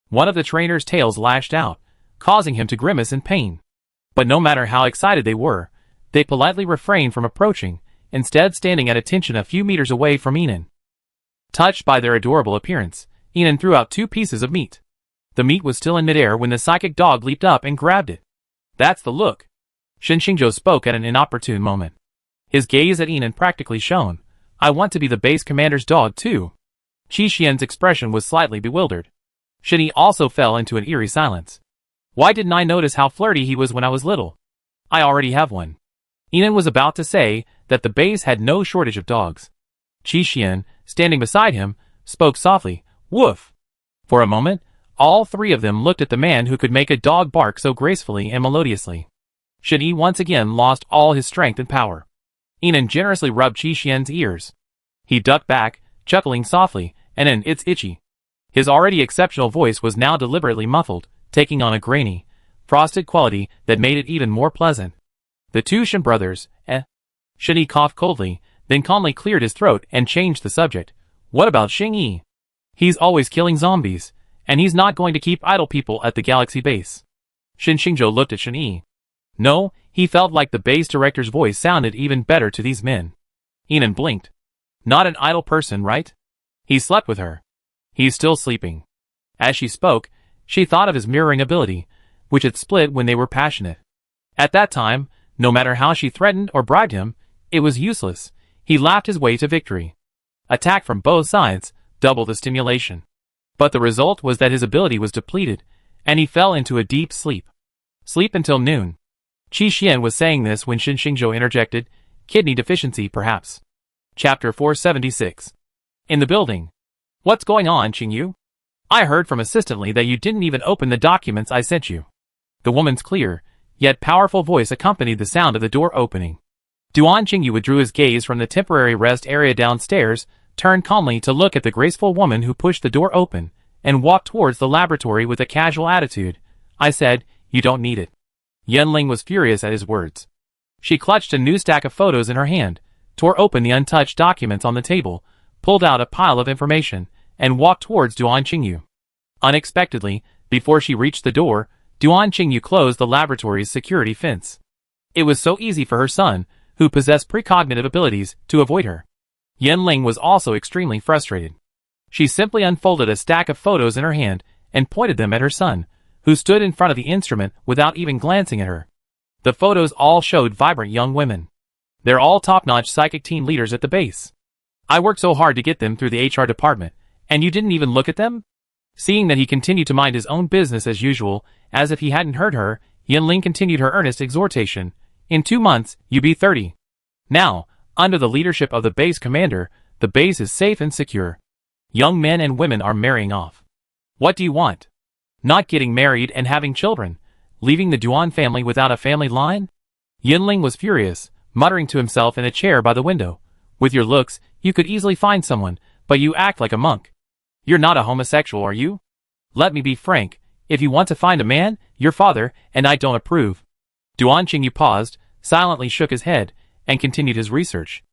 One of the trainer's tails lashed out, causing him to grimace in pain. But no matter how excited they were, they politely refrained from approaching, instead standing at attention a few meters away from Inan. Touched by their adorable appearance, Inan threw out 2 pieces of meat. The meat was still in midair when the psychic dog leaped up and grabbed it. "That's the look." Shinshingjo spoke at an inopportune moment. His gaze at Inan practically shone. "I want to be the base commander's dog too." Qi Xian's expression was slightly bewildered. Shinny also fell into an eerie silence. "Why didn't I notice how flirty he was when I was little? I already have one." Inan was about to say that the base had no shortage of dogs. Qi Xian, standing beside him, spoke softly, "Woof." For a moment, all 3 of them looked at the man who could make a dog bark so gracefully and melodiously. Shinny once again lost all his strength and power. Inan generously rubbed Qi Xian's ears. He ducked back, chuckling softly, and then, "It's itchy." His already exceptional voice was now deliberately muffled, taking on a grainy, frosted quality that made it even more pleasant. "The 2 Shin brothers, eh?" Shinny coughed coldly, then calmly cleared his throat and changed the subject. "What about Xing Yi? He's always killing zombies, and he's not going to keep idle people at the galaxy base." Shinshingjo looked at Shin Yi. No, he felt like the base director's voice sounded even better to these men. Inan blinked. "Not an idle person, right? He slept with her. He's still sleeping." As she spoke, she thought of his mirroring ability, which had split when they were passionate. At that time, no matter how she threatened or bribed him, it was useless. He laughed his way to victory. Attack from both sides, double the stimulation. But the result was that his ability was depleted, and he fell into a deep sleep. Sleep until noon. Qi Xian was saying this when Shinshingjo interjected, "Kidney deficiency, perhaps." Chapter 476. In the building. "What's going on, Qingyu? I heard from assistantly that you didn't even open the documents I sent you." The woman's clear, yet powerful voice accompanied the sound of the door opening. Duan Qingyu withdrew his gaze from the temporary rest area downstairs, turned calmly to look at the graceful woman who pushed the door open, and walked towards the laboratory with a casual attitude. "I said, you don't need it." Yanling was furious at his words. She clutched a new stack of photos in her hand, tore open the untouched documents on the table, pulled out a pile of information, and walked towards Duan Qingyu. Unexpectedly, before she reached the door, Duan Qingyu closed the laboratory's security fence. It was so easy for her son, who possessed precognitive abilities, to avoid her. Yanling was also extremely frustrated. She simply unfolded a stack of photos in her hand and pointed them at her son, who stood in front of the instrument without even glancing at her. The photos all showed vibrant young women. They're all top-notch psychic team leaders at the base. I worked so hard to get them through the HR department, and you didn't even look at them? Seeing that he continued to mind his own business as usual, as if he hadn't heard her, Yanling continued her earnest exhortation. "In 2 months, you be 30. Now, under the leadership of the base commander, the base is safe and secure. Young men and women are marrying off. What do you want? Not getting married and having children, leaving the Duan family without a family line?" Yanling was furious, muttering to himself in a chair by the window. "With your looks, you could easily find someone, but you act like a monk. You're not a homosexual, are you? Let me be frank, if you want to find a man, your father and I don't approve." Duan Qingyu paused, silently shook his head, and continued his research.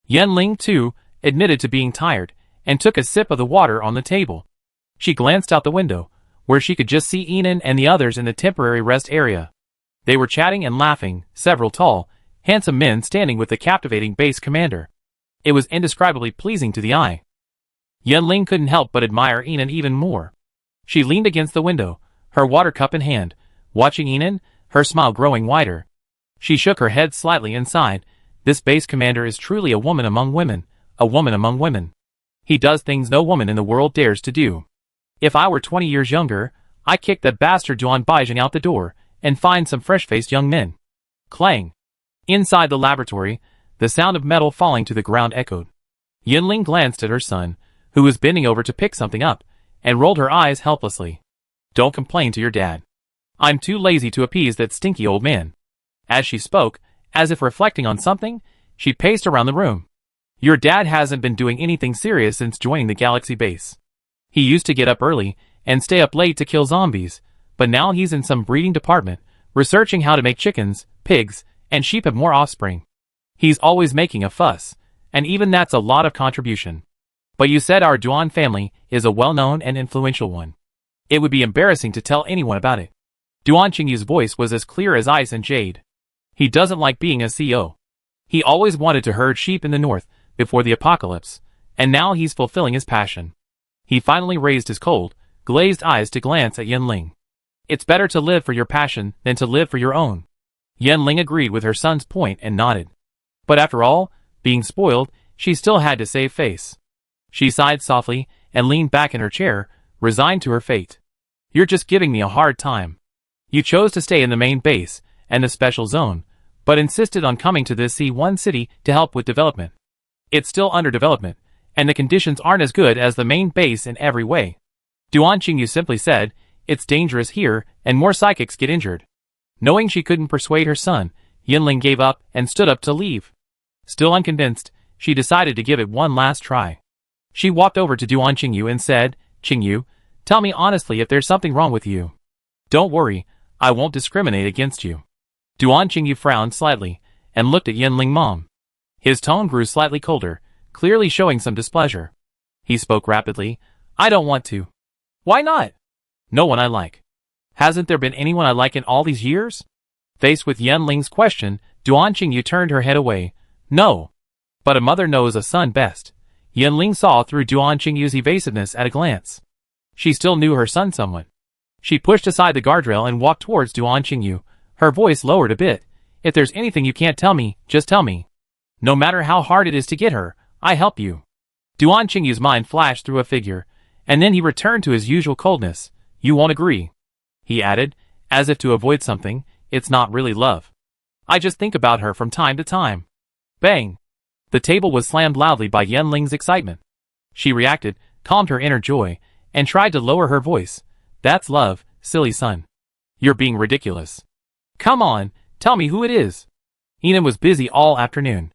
Yanling, too, admitted to being tired, and took a sip of the water on the table. She glanced out the window, where she could just see Inan and the others in the temporary rest area. They were chatting and laughing, several tall, handsome men standing with the captivating base commander. It was indescribably pleasing to the eye. Yanling couldn't help but admire Inan even more. She leaned against the window, her water cup in hand, watching Inan, her smile growing wider. She shook her head slightly and sighed. This base commander is truly a woman among women, a woman among women. He does things no woman in the world dares to do. If I were 20 years younger, I'd kick that bastard Duan Baijing out the door, and find some fresh-faced young men. Clang. Inside the laboratory, the sound of metal falling to the ground echoed. Yanling glanced at her son, who was bending over to pick something up, and rolled her eyes helplessly. "Don't complain to your dad. I'm too lazy to appease that stinky old man." As she spoke, as if reflecting on something, she paced around the room. Your dad hasn't been doing anything serious since joining the Galaxy base. He used to get up early and stay up late to kill zombies, but now he's in some breeding department, researching how to make chickens, pigs, and sheep have more offspring. He's always making a fuss, and even that's a lot of contribution. But you said our Duan family is a well-known and influential one. It would be embarrassing to tell anyone about it. Duan Qingyu's voice was as clear as ice and jade. He doesn't like being a CEO. He always wanted to herd sheep in the north before the apocalypse, and now he's fulfilling his passion. He finally raised his cold, glazed eyes to glance at Yanling. It's better to live for your passion than to live for your own. Yanling agreed with her son's point and nodded. But after all, being spoiled, she still had to save face. She sighed softly and leaned back in her chair, resigned to her fate. You're just giving me a hard time. You chose to stay in the main base and the special zone, but insisted on coming to this C1 city to help with development. It's still under development, and the conditions aren't as good as the main base in every way. Duan Qingyu simply said, it's dangerous here, and more psychics get injured. Knowing she couldn't persuade her son, Yinling gave up and stood up to leave. Still unconvinced, she decided to give it one last try. She walked over to Duan Qingyu and said, Qingyu, tell me honestly if there's something wrong with you. Don't worry, I won't discriminate against you. Duan Qingyu frowned slightly and looked at Yinling mom. His tone grew slightly colder, clearly showing some displeasure. He spoke rapidly, I don't want to. Why not? No one I like. Hasn't there been anyone I like in all these years? Faced with Yinling's question, Duan Qingyu turned her head away. No. But a mother knows a son best. Yinling saw through Duan Qingyu's evasiveness at a glance. She still knew her son somewhat. She pushed aside the guardrail and walked towards Duan Qingyu, her voice lowered a bit. If there's anything you can't tell me, just tell me. No matter how hard it is to get her, I help you. Duan Qingyu's mind flashed through a figure, and then he returned to his usual coldness. You won't agree. He added, as if to avoid something, it's not really love. I just think about her from time to time. Bang! The table was slammed loudly by Yinling's excitement. She reacted, calmed her inner joy, and tried to lower her voice. That's love, silly son. You're being ridiculous. Come on, tell me who it is. Enan was busy all afternoon,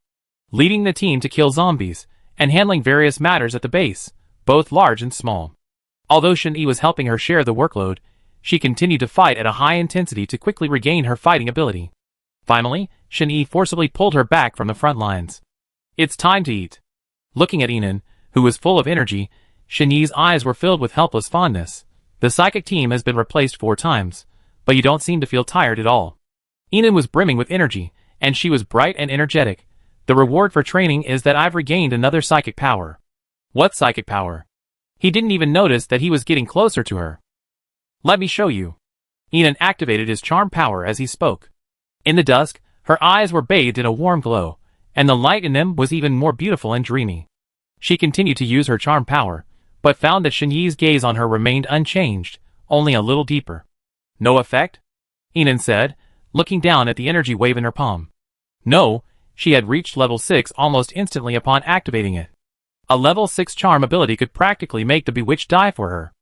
leading the team to kill zombies, and handling various matters at the base, both large and small. Although Shen-Yi was helping her share the workload, she continued to fight at a high intensity to quickly regain her fighting ability. Finally, Shen-Yi forcibly pulled her back from the front lines. It's time to eat. Looking at Enan, who was full of energy, Shen-Yi's eyes were filled with helpless fondness. The psychic team has been replaced 4 times, but you don't seem to feel tired at all. Enan was brimming with energy, and she was bright and energetic. The reward for training is that I've regained another psychic power. What psychic power? He didn't even notice that he was getting closer to her. Let me show you. Enan activated his charm power as he spoke. In the dusk, her eyes were bathed in a warm glow, and the light in them was even more beautiful and dreamy. She continued to use her charm power, but found that Shen-Yi's gaze on her remained unchanged, only a little deeper. No effect? Enan said, looking down at the energy wave in her palm. No, she had reached level 6 almost instantly upon activating it. A level 6 charm ability could practically make the bewitched die for her.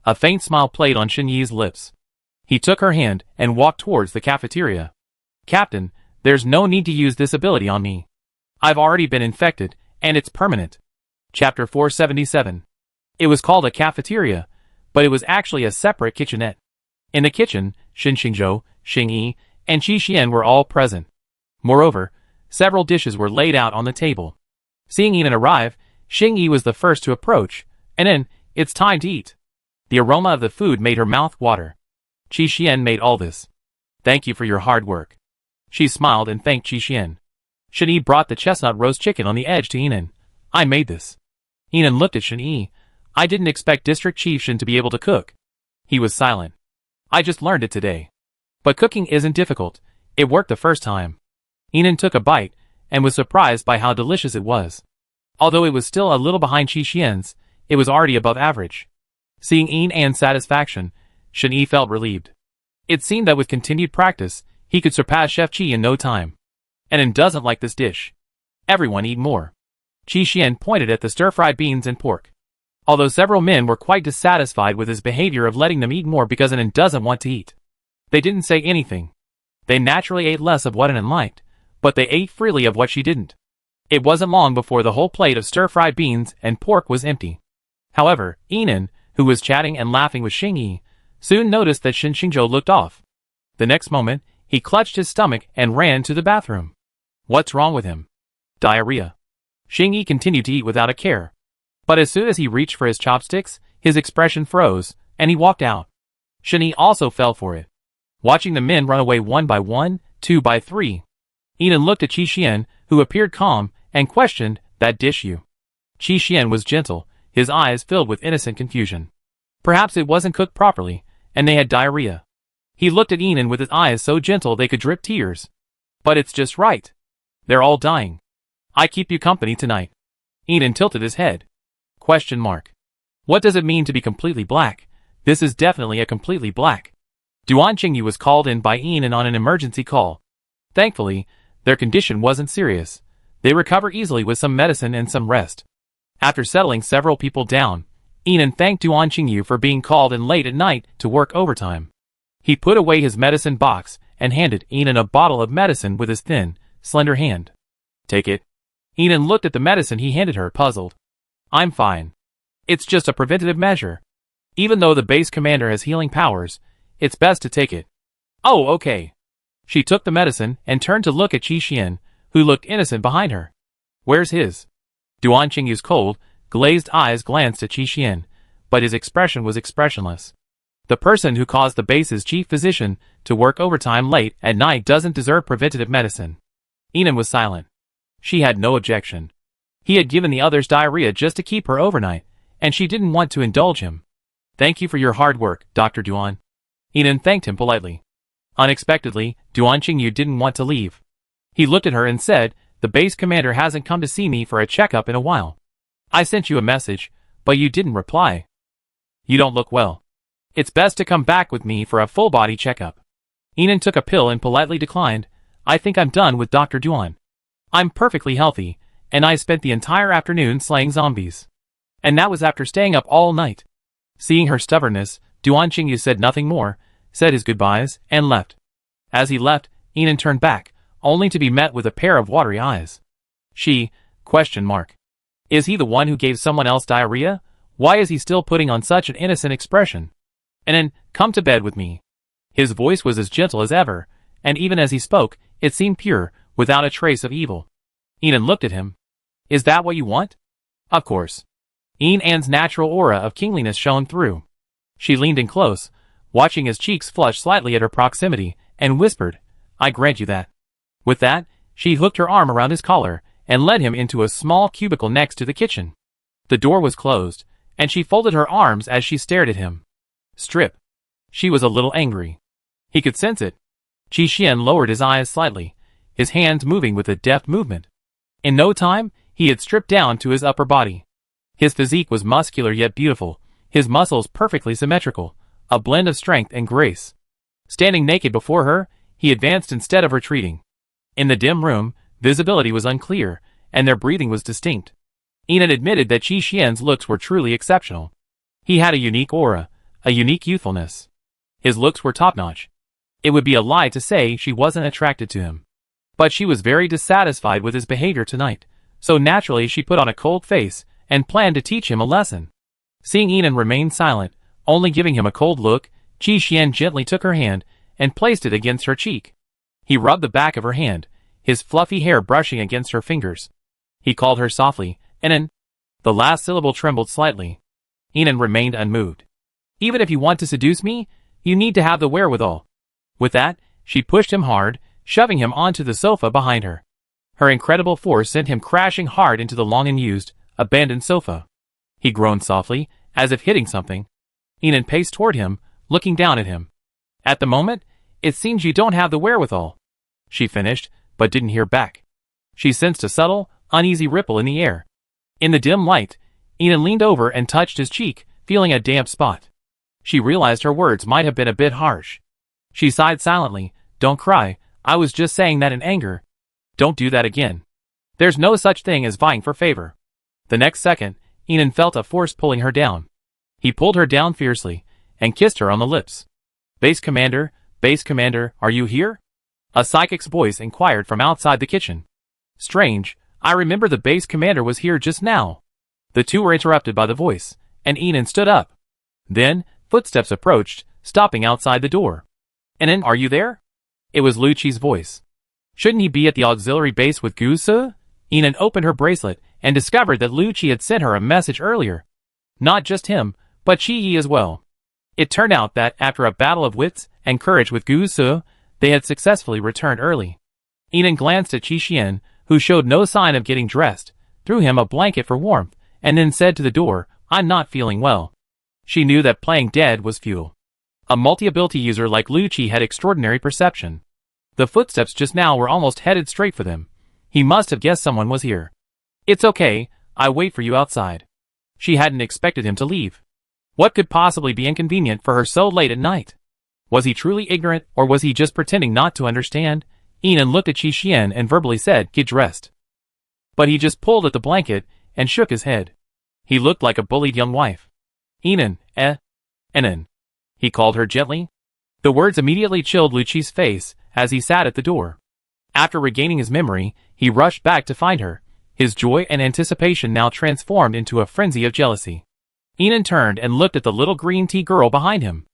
A faint smile played on Shen-Yi's lips. He took her hand and walked towards the cafeteria. Captain, there's no need to use this ability on me. I've already been infected, and it's permanent. Chapter 477. It was called a cafeteria, but it was actually a separate kitchenette. In the kitchen, Shen Xingzhou, Xing Yi, and Qi Xian were all present. Moreover, several dishes were laid out on the table. Seeing Enan arrive, Xing Yi was the first to approach, and then, it's time to eat. The aroma of the food made her mouth water. Qi Xian made all this. Thank you for your hard work. She smiled and thanked Qi Xian. Shen-Yi brought the chestnut roast chicken on the edge to Enan. I made this. Enan looked at Shen-Yi. I didn't expect District Chief Shen to be able to cook. He was silent. I just learned it today. But cooking isn't difficult. It worked the first time. Enan took a bite, and was surprised by how delicious it was. Although it was still a little behind Qi Xian's, it was already above average. Seeing Enan's satisfaction, Shen-Yi felt relieved. It seemed that with continued practice, he could surpass Chef Qi in no time. Enan doesn't like this dish. Everyone eat more. Qi Xian pointed at the stir-fried beans and pork. Although several men were quite dissatisfied with his behavior of letting them eat more because Enan doesn't want to eat. They didn't say anything. They naturally ate less of what Enan liked, but they ate freely of what she didn't. It wasn't long before the whole plate of stir-fried beans and pork was empty. However, Inan, who was chatting and laughing with Xingyi, soon noticed that Shin Xingzhou looked off. The next moment, he clutched his stomach and ran to the bathroom. What's wrong with him? Diarrhea. Xingyi continued to eat without a care. But as soon as he reached for his chopsticks, his expression froze, and he walked out. Shinyi also fell for it. Watching the men run away one by one, two by three. Inan looked at Qi Xian, who appeared calm, and questioned, that dish you. Qi Xian was gentle, his eyes filled with innocent confusion. Perhaps it wasn't cooked properly, and they had diarrhea. He looked at Inan with his eyes so gentle they could drip tears. But it's just right. They're all dying. I keep you company tonight. Inan tilted his head. Question mark. What does it mean to be completely black? This is definitely a completely black. Duan Qingyu was called in by Inan on an emergency call. Thankfully, their condition wasn't serious. They recover easily with some medicine and some rest. After settling several people down, Inan thanked Duan Qingyu for being called in late at night to work overtime. He put away his medicine box and handed Inan a bottle of medicine with his thin, slender hand. Take it. Inan looked at the medicine he handed her, puzzled. I'm fine. It's just a preventative measure. Even though the base commander has healing powers, it's best to take it. Oh, okay. She took the medicine and turned to look at Qi Xian, who looked innocent behind her. Where's his? Duan Qingyu's cold, glazed eyes glanced at Qi Xian, but his expression was expressionless. The person who caused the base's chief physician to work overtime late at night doesn't deserve preventative medicine. Inan was silent. She had no objection. He had given the others diarrhea just to keep her overnight, and she didn't want to indulge him. Thank you for your hard work, Dr. Duan. Inan thanked him politely. Unexpectedly, Duan Qingyu didn't want to leave. He looked at her and said, the base commander hasn't come to see me for a checkup in a while. I sent you a message, but you didn't reply. You don't look well. It's best to come back with me for a full-body checkup. Inan took a pill and politely declined. I think I'm done with Dr. Duan. I'm perfectly healthy, and I spent the entire afternoon slaying zombies. And that was after staying up all night. Seeing her stubbornness, Duan Qingyu said nothing more, said his goodbyes, and left. As he left, Inan turned back, only to be met with a pair of watery eyes. She, ? Is he the one who gave someone else diarrhea? Why is he still putting on such an innocent expression? And then, come to bed with me. His voice was as gentle as ever, and even as he spoke, it seemed pure, without a trace of evil. Inan looked at him. Is that what you want? Of course. Inan's natural aura of kingliness shone through. She leaned in close, watching his cheeks flush slightly at her proximity, and whispered, I grant you that. With that, she hooked her arm around his collar, and led him into a small cubicle next to the kitchen. The door was closed, and she folded her arms as she stared at him. Strip. She was a little angry. He could sense it. Qi Xian lowered his eyes slightly, his hands moving with a deft movement. In no time, he had stripped down to his upper body. His physique was muscular yet beautiful, his muscles perfectly symmetrical, a blend of strength and grace. Standing naked before her, he advanced instead of retreating. In the dim room, visibility was unclear, and their breathing was distinct. Inan admitted that Qi Xian's looks were truly exceptional. He had a unique aura, a unique youthfulness. His looks were top-notch. It would be a lie to say she wasn't attracted to him. But she was very dissatisfied with his behavior tonight, so naturally she put on a cold face and planned to teach him a lesson. Seeing Inan remain silent, only giving him a cold look, Qi Xian gently took her hand and placed it against her cheek. He rubbed the back of her hand, his fluffy hair brushing against her fingers. He called her softly, Inan. The last syllable trembled slightly. Inan remained unmoved. Even if you want to seduce me, you need to have the wherewithal. With that, she pushed him hard, shoving him onto the sofa behind her. Her incredible force sent him crashing hard into the long-unused, abandoned sofa. He groaned softly, as if hitting something. Inan paced toward him, looking down at him. At the moment, it seems you don't have the wherewithal. She finished, but didn't hear back. She sensed a subtle, uneasy ripple in the air. In the dim light, Inan leaned over and touched his cheek, feeling a damp spot. She realized her words might have been a bit harsh. She sighed silently. Don't cry, I was just saying that in anger. Don't do that again. There's no such thing as vying for favor. The next second, Inan felt a force pulling her down. He pulled her down fiercely, and kissed her on the lips. Base Commander, are you here? A psychic's voice inquired from outside the kitchen. Strange, I remember the base commander was here just now. The two were interrupted by the voice, and Enon stood up. Then, footsteps approached, stopping outside the door. Enon, are you there? It was Lucci's voice. Shouldn't he be at the auxiliary base with Gusa? Enon opened her bracelet and discovered that Lucci had sent her a message earlier. Not just him, but Chi-Yi as well. It turned out that, after a battle of wits and courage with Gusa, they had successfully returned early. Enon glanced at Qi-Xian, who showed no sign of getting dressed, threw him a blanket for warmth, and then said to the door, I'm not feeling well. She knew that playing dead was futile. A multi-ability user like Lucci had extraordinary perception. The footsteps just now were almost headed straight for them. He must have guessed someone was here. It's okay, I'll wait for you outside. She hadn't expected him to leave. What could possibly be inconvenient for her so late at night? Was he truly ignorant, or was he just pretending not to understand? Enon looked at Qi-Xian and verbally said, get dressed. But he just pulled at the blanket and shook his head. He looked like a bullied young wife. Enon, Enon. He called her gently. The words immediately chilled Lucci's face as he sat at the door. After regaining his memory, he rushed back to find her, his joy and anticipation now transformed into a frenzy of jealousy. Enon turned and looked at the little green tea girl behind him.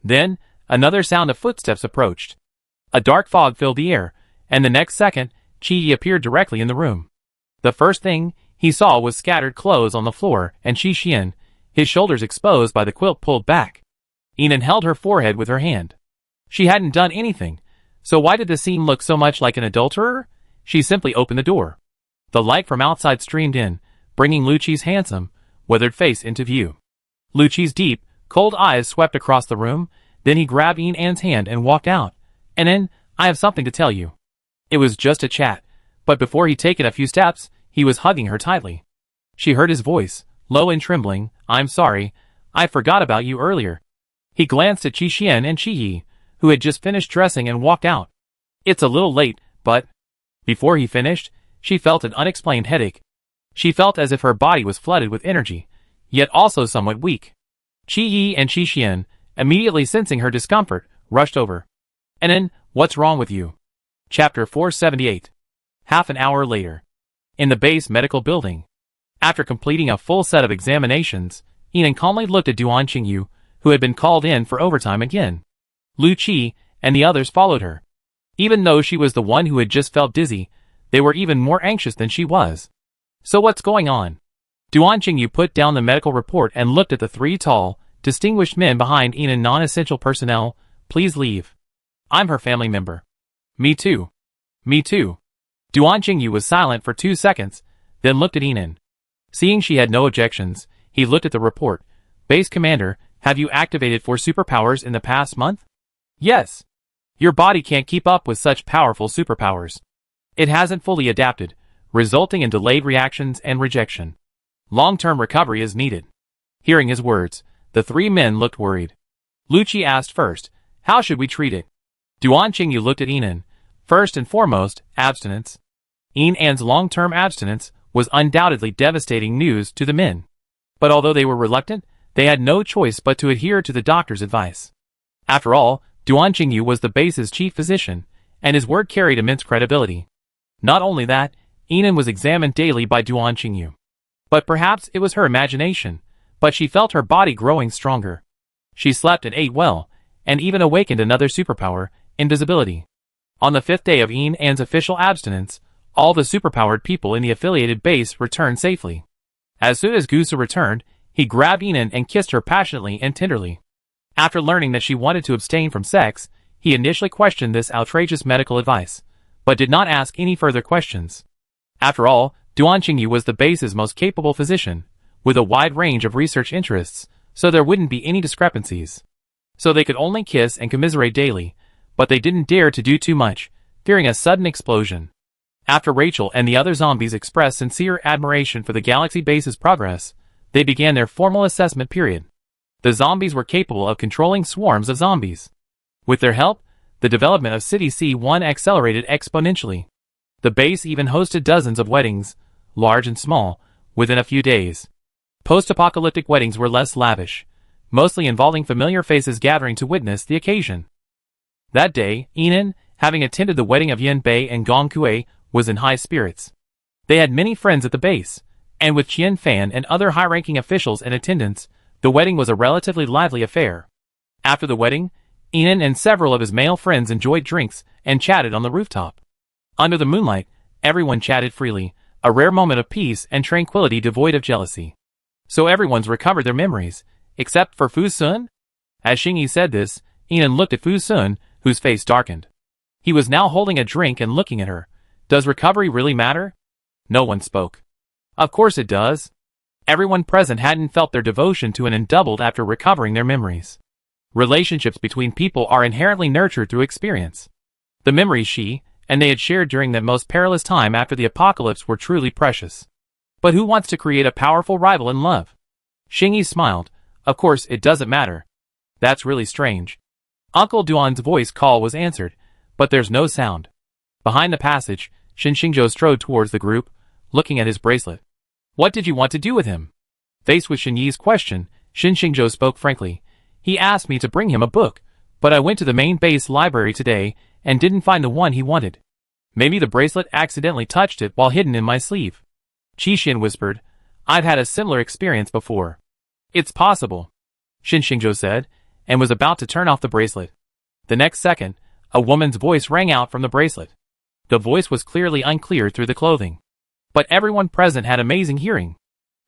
Then, another sound of footsteps approached. A dark fog filled the air, and the next second, Chi-Yi appeared directly in the room. The first thing he saw was scattered clothes on the floor and Qi-Xian, his shoulders exposed by the quilt pulled back. Enon held her forehead with her hand. She hadn't done anything, so why did the scene look so much like an adulterer? She simply opened the door. The light from outside streamed in, bringing Lucci's handsome, withered face into view. Lucci's deep, cold eyes swept across the room, then he grabbed Enon's hand and walked out. Enon, I have something to tell you. It was just a chat, but before he'd taken a few steps, he was hugging her tightly. She heard his voice, low and trembling, I'm sorry, I forgot about you earlier. He glanced at Qi-Xian and Chi-Yi, who had just finished dressing and walked out. It's a little late, but... Before he finished, she felt an unexplained headache. She felt as if her body was flooded with energy, yet also somewhat weak. Chi-Yi and Qi-Xian, immediately sensing her discomfort, rushed over. Enon, what's wrong with you? Chapter 478. Half an hour later. In the base medical building. After completing a full set of examinations, Enon calmly looked at Duan Qingyu, who had been called in for overtime again. Lucci and the others followed her. Even though she was the one who had just felt dizzy, they were even more anxious than she was. So what's going on? Duan Qingyu put down the medical report and looked at the three tall, distinguished men behind Enon. Non-essential personnel, please leave. I'm her family member. Me too. Me too. Duan Qingyu was silent for 2 seconds, then looked at Enon. Seeing she had no objections, he looked at the report. Base Commander, have you activated 4 superpowers in the past month? Yes. Your body can't keep up with such powerful superpowers. It hasn't fully adapted, resulting in delayed reactions and rejection. Long-term recovery is needed. Hearing his words, the 3 men looked worried. Lucci asked first, how should we treat it? Duan Qingyu looked at Enon. First and foremost, abstinence. Enon's long-term abstinence was undoubtedly devastating news to the men. But although they were reluctant, they had no choice but to adhere to the doctor's advice. After all, Duan Qingyu was the base's chief physician, and his word carried immense credibility. Not only that, Enon was examined daily by Duan Qingyu. But perhaps it was her imagination, but she felt her body growing stronger. She slept and ate well, and even awakened another superpower, invisibility. On the 5th day of Enon's official abstinence, all the superpowered people in the affiliated base returned safely. As soon as Gusa returned, he grabbed Enon and kissed her passionately and tenderly. After learning that she wanted to abstain from sex, he initially questioned this outrageous medical advice, but did not ask any further questions. After all, Duan Qingyu was the base's most capable physician, with a wide range of research interests, so there wouldn't be any discrepancies. So they could only kiss and commiserate daily, but they didn't dare to do too much, fearing a sudden explosion. After Rachel and the other zombies expressed sincere admiration for the Galaxy base's progress, they began their formal assessment period. The zombies were capable of controlling swarms of zombies. With their help, the development of City C1 accelerated exponentially. The base even hosted dozens of weddings, large and small, within a few days. Post-apocalyptic weddings were less lavish, mostly involving familiar faces gathering to witness the occasion. That day, Enon, having attended the wedding of Yin Bei and Gong Kuei, was in high spirits. They had many friends at the base, and with Qian Fan and other high-ranking officials in attendance, the wedding was a relatively lively affair. After the wedding, Ian and several of his male friends enjoyed drinks and chatted on the rooftop. Under the moonlight, everyone chatted freely, a rare moment of peace and tranquility devoid of jealousy. So everyone's recovered their memories, except for Fu Sun? As Xingyi said this, Ian looked at Fu Sun, whose face darkened. He was now holding a drink and looking at her. Does recovery really matter? No one spoke. Of course it does. Everyone present hadn't felt their devotion to an doubled after recovering their memories. Relationships between people are inherently nurtured through experience. The memories she and they had shared during that most perilous time after the apocalypse were truly precious. But who wants to create a powerful rival in love? Xingyi smiled. Of course it doesn't matter. That's really strange. Uncle Duan's voice call was answered, but there's no sound. Behind the passage, Shen Xingzhou strode towards the group, looking at his bracelet. What did you want to do with him? Faced with Xingyi's question, Shen Xingzhou spoke frankly. He asked me to bring him a book, but I went to the main base library today and didn't find the one he wanted. Maybe the bracelet accidentally touched it while hidden in my sleeve. Qixin whispered. I've had a similar experience before. It's possible, Shen Xingzhou said, and was about to turn off the bracelet. The next second, a woman's voice rang out from the bracelet. The voice was clearly unclear through the clothing. But everyone present had amazing hearing.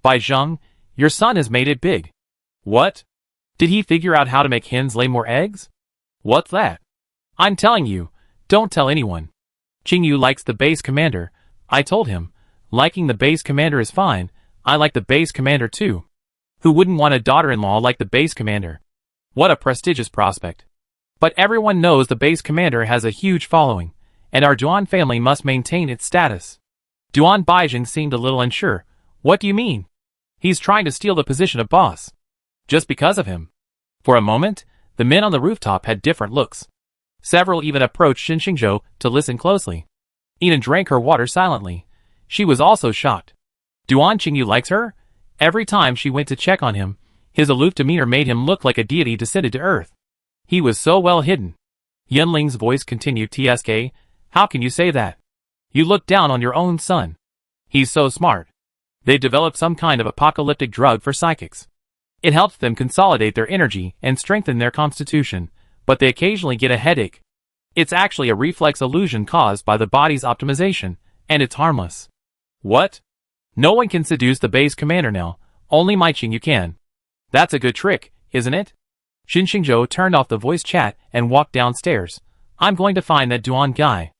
Bai Zheng, your son has made it big. What? Did he figure out how to make hens lay more eggs? What's that? I'm telling you, don't tell anyone. Qingyu likes the base commander. I told him, liking the base commander is fine, I like the base commander too. Who wouldn't want a daughter-in-law like the base commander? What a prestigious prospect. But everyone knows the base commander has a huge following, and our Duan family must maintain its status. Duan Baizheng seemed a little unsure. What do you mean? He's trying to steal the position of boss. Just because of him. For a moment, the men on the rooftop had different looks. Several even approached Shen Xingzhou to listen closely. Ian drank her water silently. She was also shocked. Duan Qingyu likes her? Every time she went to check on him, his aloof demeanor made him look like a deity descended to earth. He was so well hidden. Yunling's voice continued. TSK, how can you say that? You look down on your own son. He's so smart. They've developed some kind of apocalyptic drug for psychics. It helps them consolidate their energy and strengthen their constitution, but they occasionally get a headache. It's actually a reflex illusion caused by the body's optimization, and it's harmless. What? No one can seduce the base commander now, only my Qingyu can. That's a good trick, isn't it? Shen Xingzhou turned off the voice chat and walked downstairs. I'm going to find that Duan guy.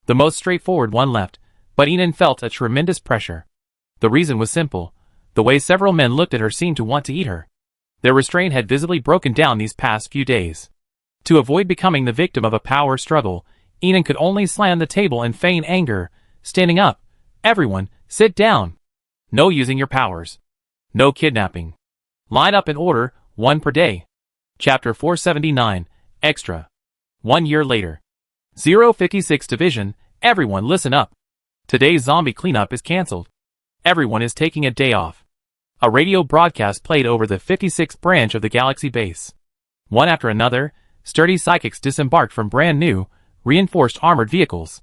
The most straightforward one left, but Inan felt a tremendous pressure. The reason was simple. The way several men looked at her seemed to want to eat her. Their restraint had visibly broken down these past few days. To avoid becoming the victim of a power struggle, Inan could only slam the table and feign anger, standing up. Everyone, sit down. No using your powers. No kidnapping. Line up in order, 1 per day. Chapter 479, Extra. 1 year later. 056 Division, everyone listen up. Today's zombie cleanup is cancelled. Everyone is taking a day off. A radio broadcast played over the 56th branch of the Galaxy base. One after another, sturdy psychics disembarked from brand new, reinforced armored vehicles.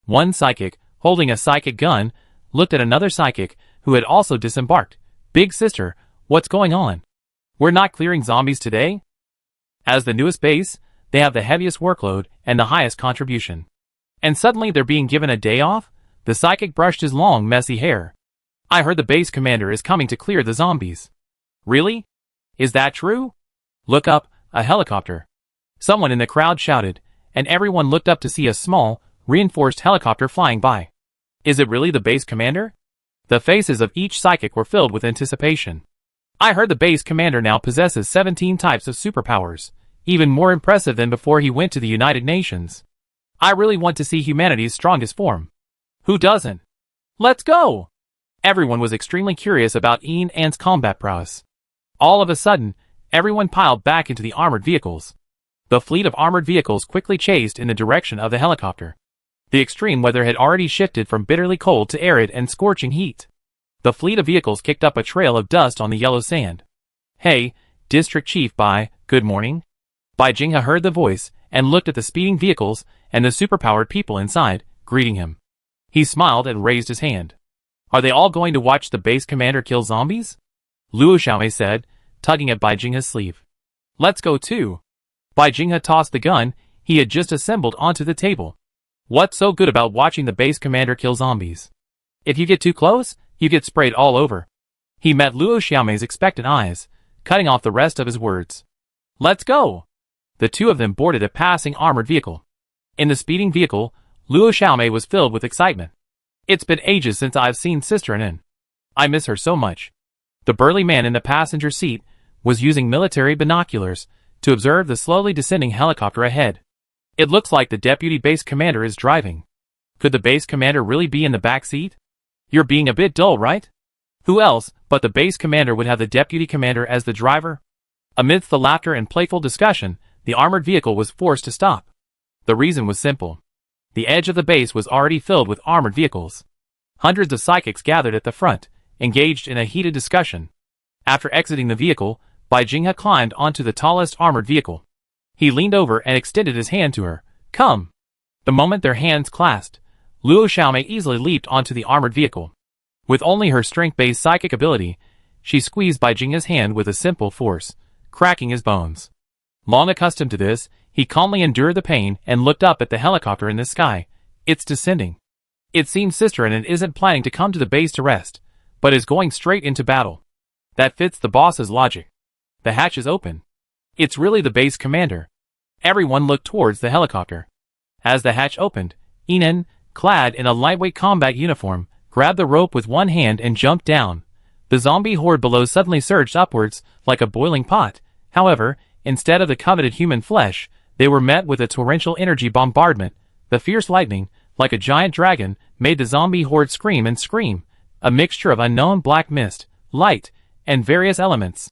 One psychic, holding a psychic gun, looked at another psychic, who had also disembarked. Big sister, what's going on? We're not clearing zombies today? As the newest base, they have the heaviest workload and the highest contribution. And suddenly they're being given a day off? The psychic brushed his long, messy hair. I heard the base commander is coming to clear the zombies. Really? Is that true? Look up, a helicopter. Someone in the crowd shouted, and everyone looked up to see a small, reinforced helicopter flying by. Is it really the base commander? The faces of each psychic were filled with anticipation. I heard the base commander now possesses 17 types of superpowers, even more impressive than before he went to the United Nations. I really want to see humanity's strongest form. Who doesn't? Let's go! Everyone was extremely curious about Ian Ant's combat prowess. All of a sudden, everyone piled back into the armored vehicles. The fleet of armored vehicles quickly chased in the direction of the helicopter. The extreme weather had already shifted from bitterly cold to arid and scorching heat. The fleet of vehicles kicked up a trail of dust on the yellow sand. Hey, District Chief Bai, good morning. Bai Jinghe heard the voice and looked at the speeding vehicles and the superpowered people inside, greeting him. He smiled and raised his hand. Are they all going to watch the base commander kill zombies? Luo Xiaomei said, tugging at Bai Jinghe's sleeve. Let's go too. Bai Jinghe tossed the gun he had just assembled onto the table. What's so good about watching the base commander kill zombies? If you get too close, you get sprayed all over. He met Luo Xiaomei's expectant eyes, cutting off the rest of his words. Let's go. The two of them boarded a passing armored vehicle. In the speeding vehicle, Luo Xiaomei was filled with excitement. It's been ages since I've seen Sister Nin. I miss her so much. The burly man in the passenger seat was using military binoculars to observe the slowly descending helicopter ahead. It looks like the deputy base commander is driving. Could the base commander really be in the back seat? You're being a bit dull, right? Who else but the base commander would have the deputy commander as the driver? Amidst the laughter and playful discussion, the armored vehicle was forced to stop. The reason was simple. The edge of the base was already filled with armored vehicles. Hundreds of psychics gathered at the front, engaged in a heated discussion. After exiting the vehicle, Bai Jinghe climbed onto the tallest armored vehicle. He leaned over and extended his hand to her. Come. The moment their hands clasped, Luo Xiaomei easily leaped onto the armored vehicle. With only her strength-based psychic ability, she squeezed Bai Jinghe's hand with a simple force, cracking his bones. Long accustomed to this, he calmly endured the pain and looked up at the helicopter in the sky. It's descending. It seems Sister Nin isn't planning to come to the base to rest, but is going straight into battle. That fits the boss's logic. The hatch is open. It's really the base commander. Everyone looked towards the helicopter. As the hatch opened, Inen, clad in a lightweight combat uniform, grabbed the rope with one hand and jumped down. The zombie horde below suddenly surged upwards like a boiling pot. However, instead of the coveted human flesh, they were met with a torrential energy bombardment. The fierce lightning, like a giant dragon, made the zombie horde scream and scream, a mixture of unknown black mist, light, and various elements.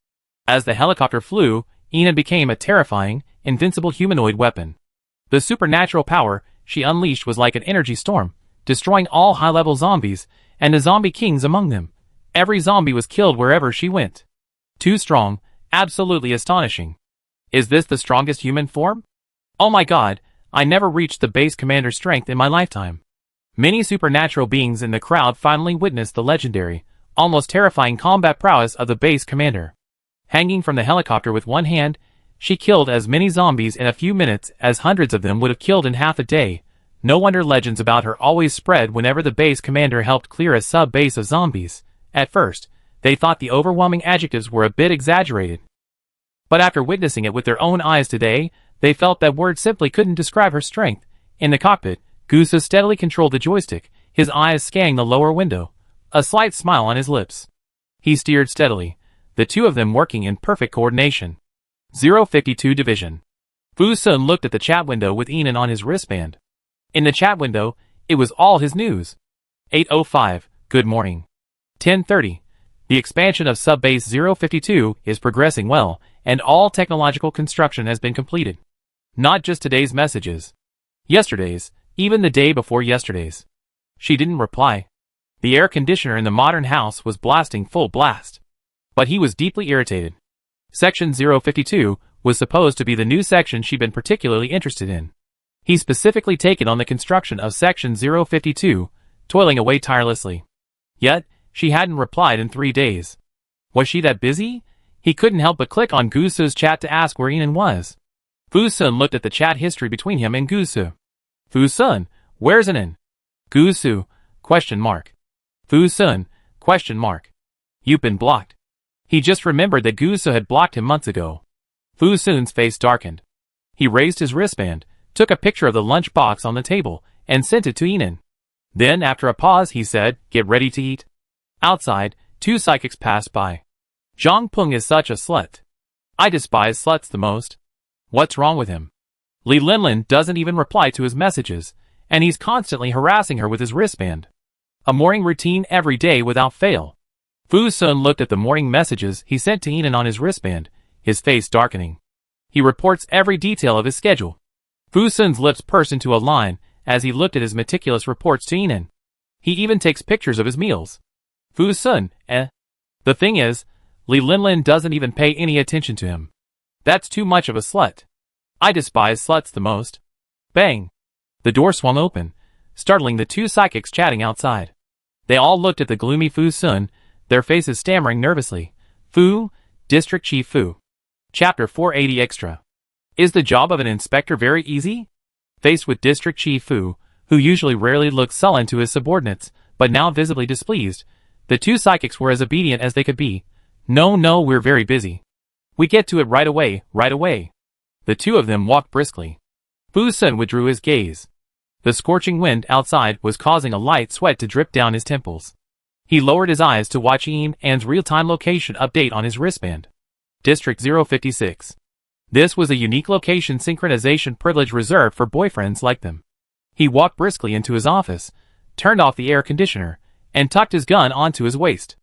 As the helicopter flew, Inen became a terrifying, invincible humanoid weapon. The supernatural power she unleashed was like an energy storm, destroying all high-level zombies, and the zombie kings among them. Every zombie was killed wherever she went. Too strong, absolutely astonishing. Is this the strongest human form? Oh my god, I never reached the base commander's strength in my lifetime. Many supernatural beings in the crowd finally witnessed the legendary, almost terrifying combat prowess of the base commander. Hanging from the helicopter with one hand, she killed as many zombies in a few minutes as hundreds of them would have killed in half a day. No wonder legends about her always spread whenever the base commander helped clear a sub-base of zombies. At first, they thought the overwhelming adjectives were a bit exaggerated. But after witnessing it with their own eyes today, they felt that words simply couldn't describe her strength. In the cockpit, Gusu steadily controlled the joystick, his eyes scanning the lower window, a slight smile on his lips. He steered steadily, the two of them working in perfect coordination. 052 Division. Fu Sun looked at the chat window with Inen on his wristband. In the chat window, it was all his news. 8:05, good morning. 10:30. The expansion of Subbase 052 is progressing well, and all technological construction has been completed. Not just today's messages. Yesterday's, even the day before yesterday's. She didn't reply. The air conditioner in the modern house was blasting full blast. But he was deeply irritated. Section 052 was supposed to be the new section she'd been particularly interested in. He specifically taken on the construction of Section 052, toiling away tirelessly. Yet, she hadn't replied in 3 days. Was she that busy? He couldn't help but click on Gusu's chat to ask where Inen was. Fu Sun looked at the chat history between him and Gusu. Fu Sun, where's Inen? Gusu, question mark. Fu Sun, question mark. You've been blocked. He just remembered that Gusu had blocked him months ago. Fu Sun's face darkened. He raised his wristband, took a picture of the lunch box on the table, and sent it to Inen. Then, after a pause, he said, "Get ready to eat." Outside, 2 psychics passed by. Zhang Peng is such a slut. I despise sluts the most. What's wrong with him? Li Linlin doesn't even reply to his messages, and he's constantly harassing her with his wristband. A morning routine every day without fail. Fu Sun looked at the morning messages he sent to Inen on his wristband, his face darkening. He reports every detail of his schedule. Fu Sun's lips pursed into a line as he looked at his meticulous reports to Inen. He even takes pictures of his meals. Fu Sun, The thing is, Li Linlin doesn't even pay any attention to him. That's too much of a slut. I despise sluts the most. Bang! The door swung open, startling the 2 psychics chatting outside. They all looked at the gloomy Fu Sun, their faces stammering nervously. Fu, District Chief Fu. Chapter 480 Extra. Is the job of an inspector very easy? Faced with District Chief Fu, who usually rarely looked sullen to his subordinates, but now visibly displeased, the two psychics were as obedient as they could be. No, we're very busy. We get to it right away, right away. The two of them walked briskly. Fu Sun withdrew his gaze. The scorching wind outside was causing a light sweat to drip down his temples. He lowered his eyes to watch Ian An's real-time location update on his wristband. District 056. This was a unique location synchronization privilege reserved for boyfriends like them. He walked briskly into his office, turned off the air conditioner, and tucked his gun onto his waist.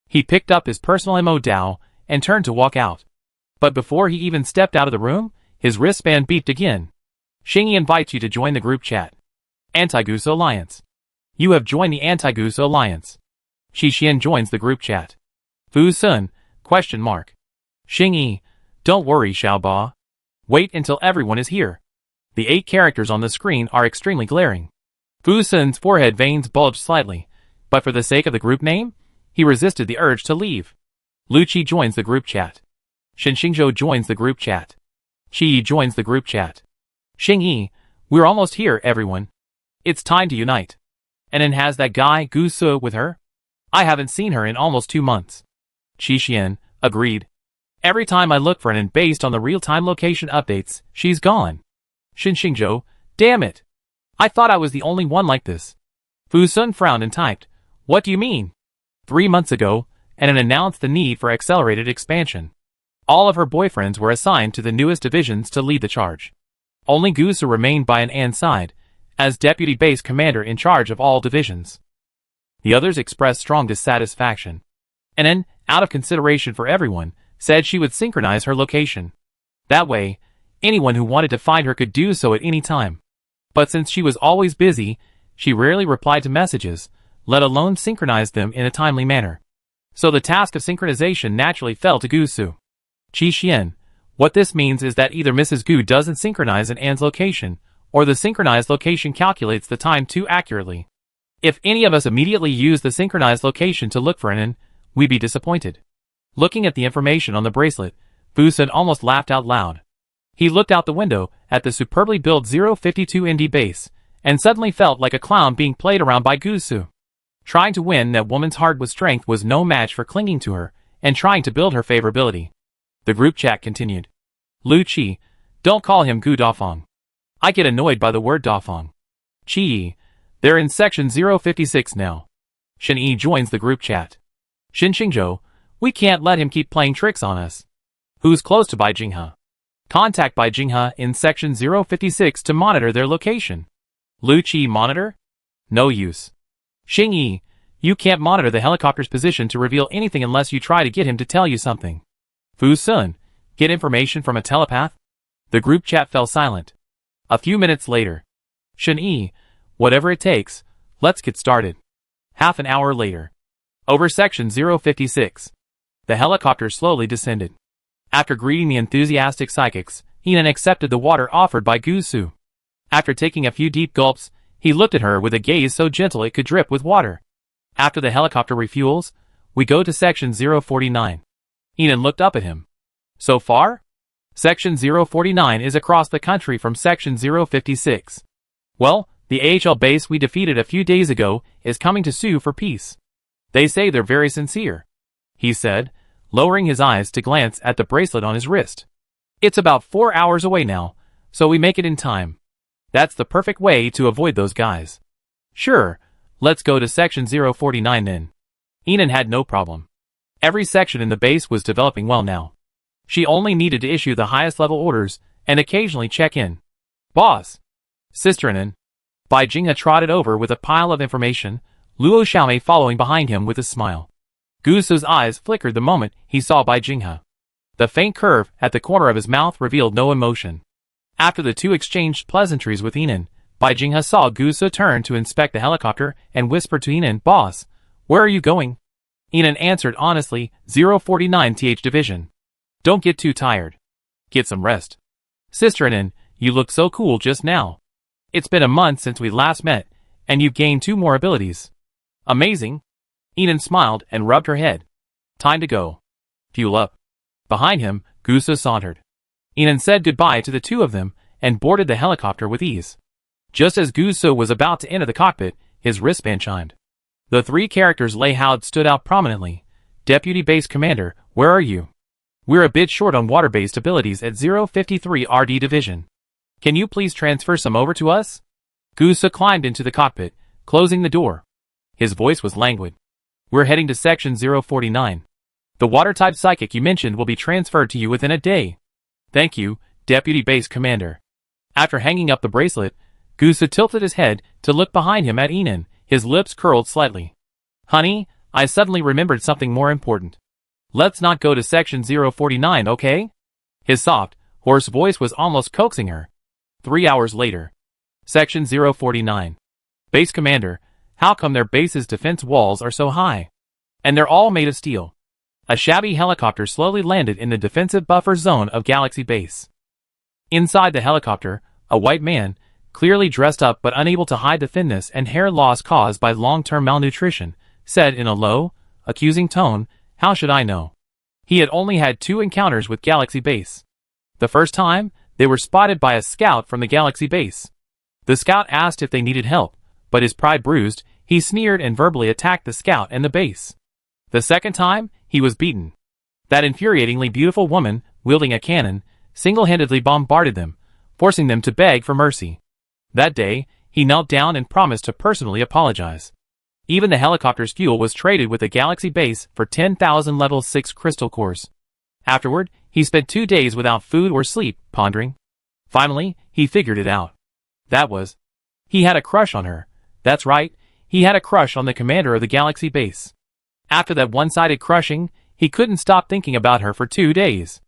He picked up his personal ammo dao and turned to walk out. But before he even stepped out of the room, his wristband beeped again. Xingyi invites you to join the group chat. Anti-Goose Alliance. You have joined the Anti-Goose Alliance. Shi Xian joins the group chat. Fu Sun, ? Xingyi, don't worry Xiaoba. Wait until everyone is here. The 8 characters on the screen are extremely glaring. Fu Sun's forehead veins bulged slightly, but for the sake of the group name, he resisted the urge to leave. Lu Qi joins the group chat. Shen Xingzhou joins the group chat. Qi Yi joins the group chat. Xingyi, we're almost here, everyone. It's time to unite. And then has that guy Gu Su with her? I haven't seen her in almost 2 months. Qi Xian agreed. Every time I look for an based on the real-time location updates, she's gone. Shen Xingzhou, damn it. I thought I was the only one like this. Fu Sun frowned and typed, what do you mean? 3 months ago, and announced the need for accelerated expansion. All of her boyfriends were assigned to the newest divisions to lead the charge. Only Gu Su remained by An's side, as deputy base commander in charge of all divisions. The others expressed strong dissatisfaction. And then, out of consideration for everyone, said she would synchronize her location. That way, anyone who wanted to find her could do so at any time. But since she was always busy, she rarely replied to messages, let alone synchronize them in a timely manner. So the task of synchronization naturally fell to Gu Su. Qi Xian, what this means is that either Mrs. Gu doesn't synchronize an An's location, or the synchronized location calculates the time too accurately. If any of us immediately use the synchronized location to look for an An, we'd be disappointed. Looking at the information on the bracelet, Fu Sun almost laughed out loud. He looked out the window at the superbly built 052 ND base, and suddenly felt like a clown being played around by Gu Su. Trying to win that woman's heart with strength was no match for clinging to her, and trying to build her favorability. The group chat continued. Lu Qi, don't call him Gu Dafeng. I get annoyed by the word Dafeng. Qi Yi, they're in section 056 now. Shen Yi joins the group chat. Shen Xingzhou, we can't let him keep playing tricks on us. Who's close to Bai Jinghe? Contact Bai Jinghe in section 056 to monitor their location. Lu Qi monitor? No use. Xingyi, you can't monitor the helicopter's position to reveal anything unless you try to get him to tell you something. Fu Sun, get information from a telepath? The group chat fell silent. A few minutes later. Shen Yi, whatever it takes, let's get started. Half an hour later. Over section 056. The helicopter slowly descended. After greeting the enthusiastic psychics, Ian accepted the water offered by Gu Su. After taking a few deep gulps, he looked at her with a gaze so gentle it could drip with water. After the helicopter refuels, we go to section 049. Ian looked up at him. So far? Section 049 is across the country from section 056. Well, the AHL base we defeated a few days ago is coming to sue for peace. They say they're very sincere, he said, lowering his eyes to glance at the bracelet on his wrist. It's about 4 hours away now, so we make it in time. That's the perfect way to avoid those guys. Sure, let's go to section 049 then. Ian had no problem. Every section in the base was developing well now. She only needed to issue the highest level orders and occasionally check in. Boss. Sister Inan. Bai Jinghe trotted over with a pile of information, Luo Xiaomei following behind him with a smile. Gu Su's eyes flickered the moment he saw Bai Jinghe. The faint curve at the corner of his mouth revealed no emotion. After the two exchanged pleasantries with Inan, Bai Jinghe saw Gu Su turn to inspect the helicopter and whispered to Inan, Boss, where are you going? Inan answered honestly, 049th Division. Don't get too tired. Get some rest. Sister Inan, you look so cool just now. It's been a month since we last met, and you've gained 2 more abilities. Amazing. Eden smiled and rubbed her head. Time to go. Fuel up. Behind him, Gusa sauntered. Eden said goodbye to the two of them and boarded the helicopter with ease. Just as Gusa was about to enter the cockpit, his wristband chimed. The three characters Layhoud stood out prominently. Deputy Base Commander, where are you? We're a bit short on water-based abilities at 053 RD Division. Can you please transfer some over to us? Gusa climbed into the cockpit, closing the door. His voice was languid. We're heading to Section 049. The water-type psychic you mentioned will be transferred to you within a day. Thank you, Deputy Base Commander. After hanging up the bracelet, Gusa tilted his head to look behind him at Enon, his lips curled slightly. Honey, I suddenly remembered something more important. Let's not go to Section 049, okay? His soft, hoarse voice was almost coaxing her. 3 hours later. Section 049. Base Commander, how come their base's defense walls are so high? And they're all made of steel. A shabby helicopter slowly landed in the defensive buffer zone of Galaxy Base. Inside the helicopter, a white man, clearly dressed up but unable to hide the thinness and hair loss caused by long-term malnutrition, said in a low, accusing tone, how should I know? He had only had 2 encounters with Galaxy Base. The first time, they were spotted by a scout from the Galaxy Base. The scout asked if they needed help, but his pride bruised, he sneered and verbally attacked the scout and the base. The second time, he was beaten. That infuriatingly beautiful woman, wielding a cannon, single-handedly bombarded them, forcing them to beg for mercy. That day, he knelt down and promised to personally apologize. Even the helicopter's fuel was traded with the Galaxy Base for 10,000 level 6 crystal cores. Afterward, he spent 2 days without food or sleep, pondering. Finally, he figured it out. That was, he had a crush on her. That's right, he had a crush on the commander of the Galaxy Base. After that one-sided crushing, he couldn't stop thinking about her for 2 days.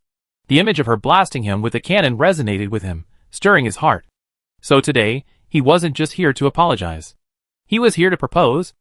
The image of her blasting him with a cannon resonated with him, stirring his heart. So today, he wasn't just here to apologize. He was here to propose.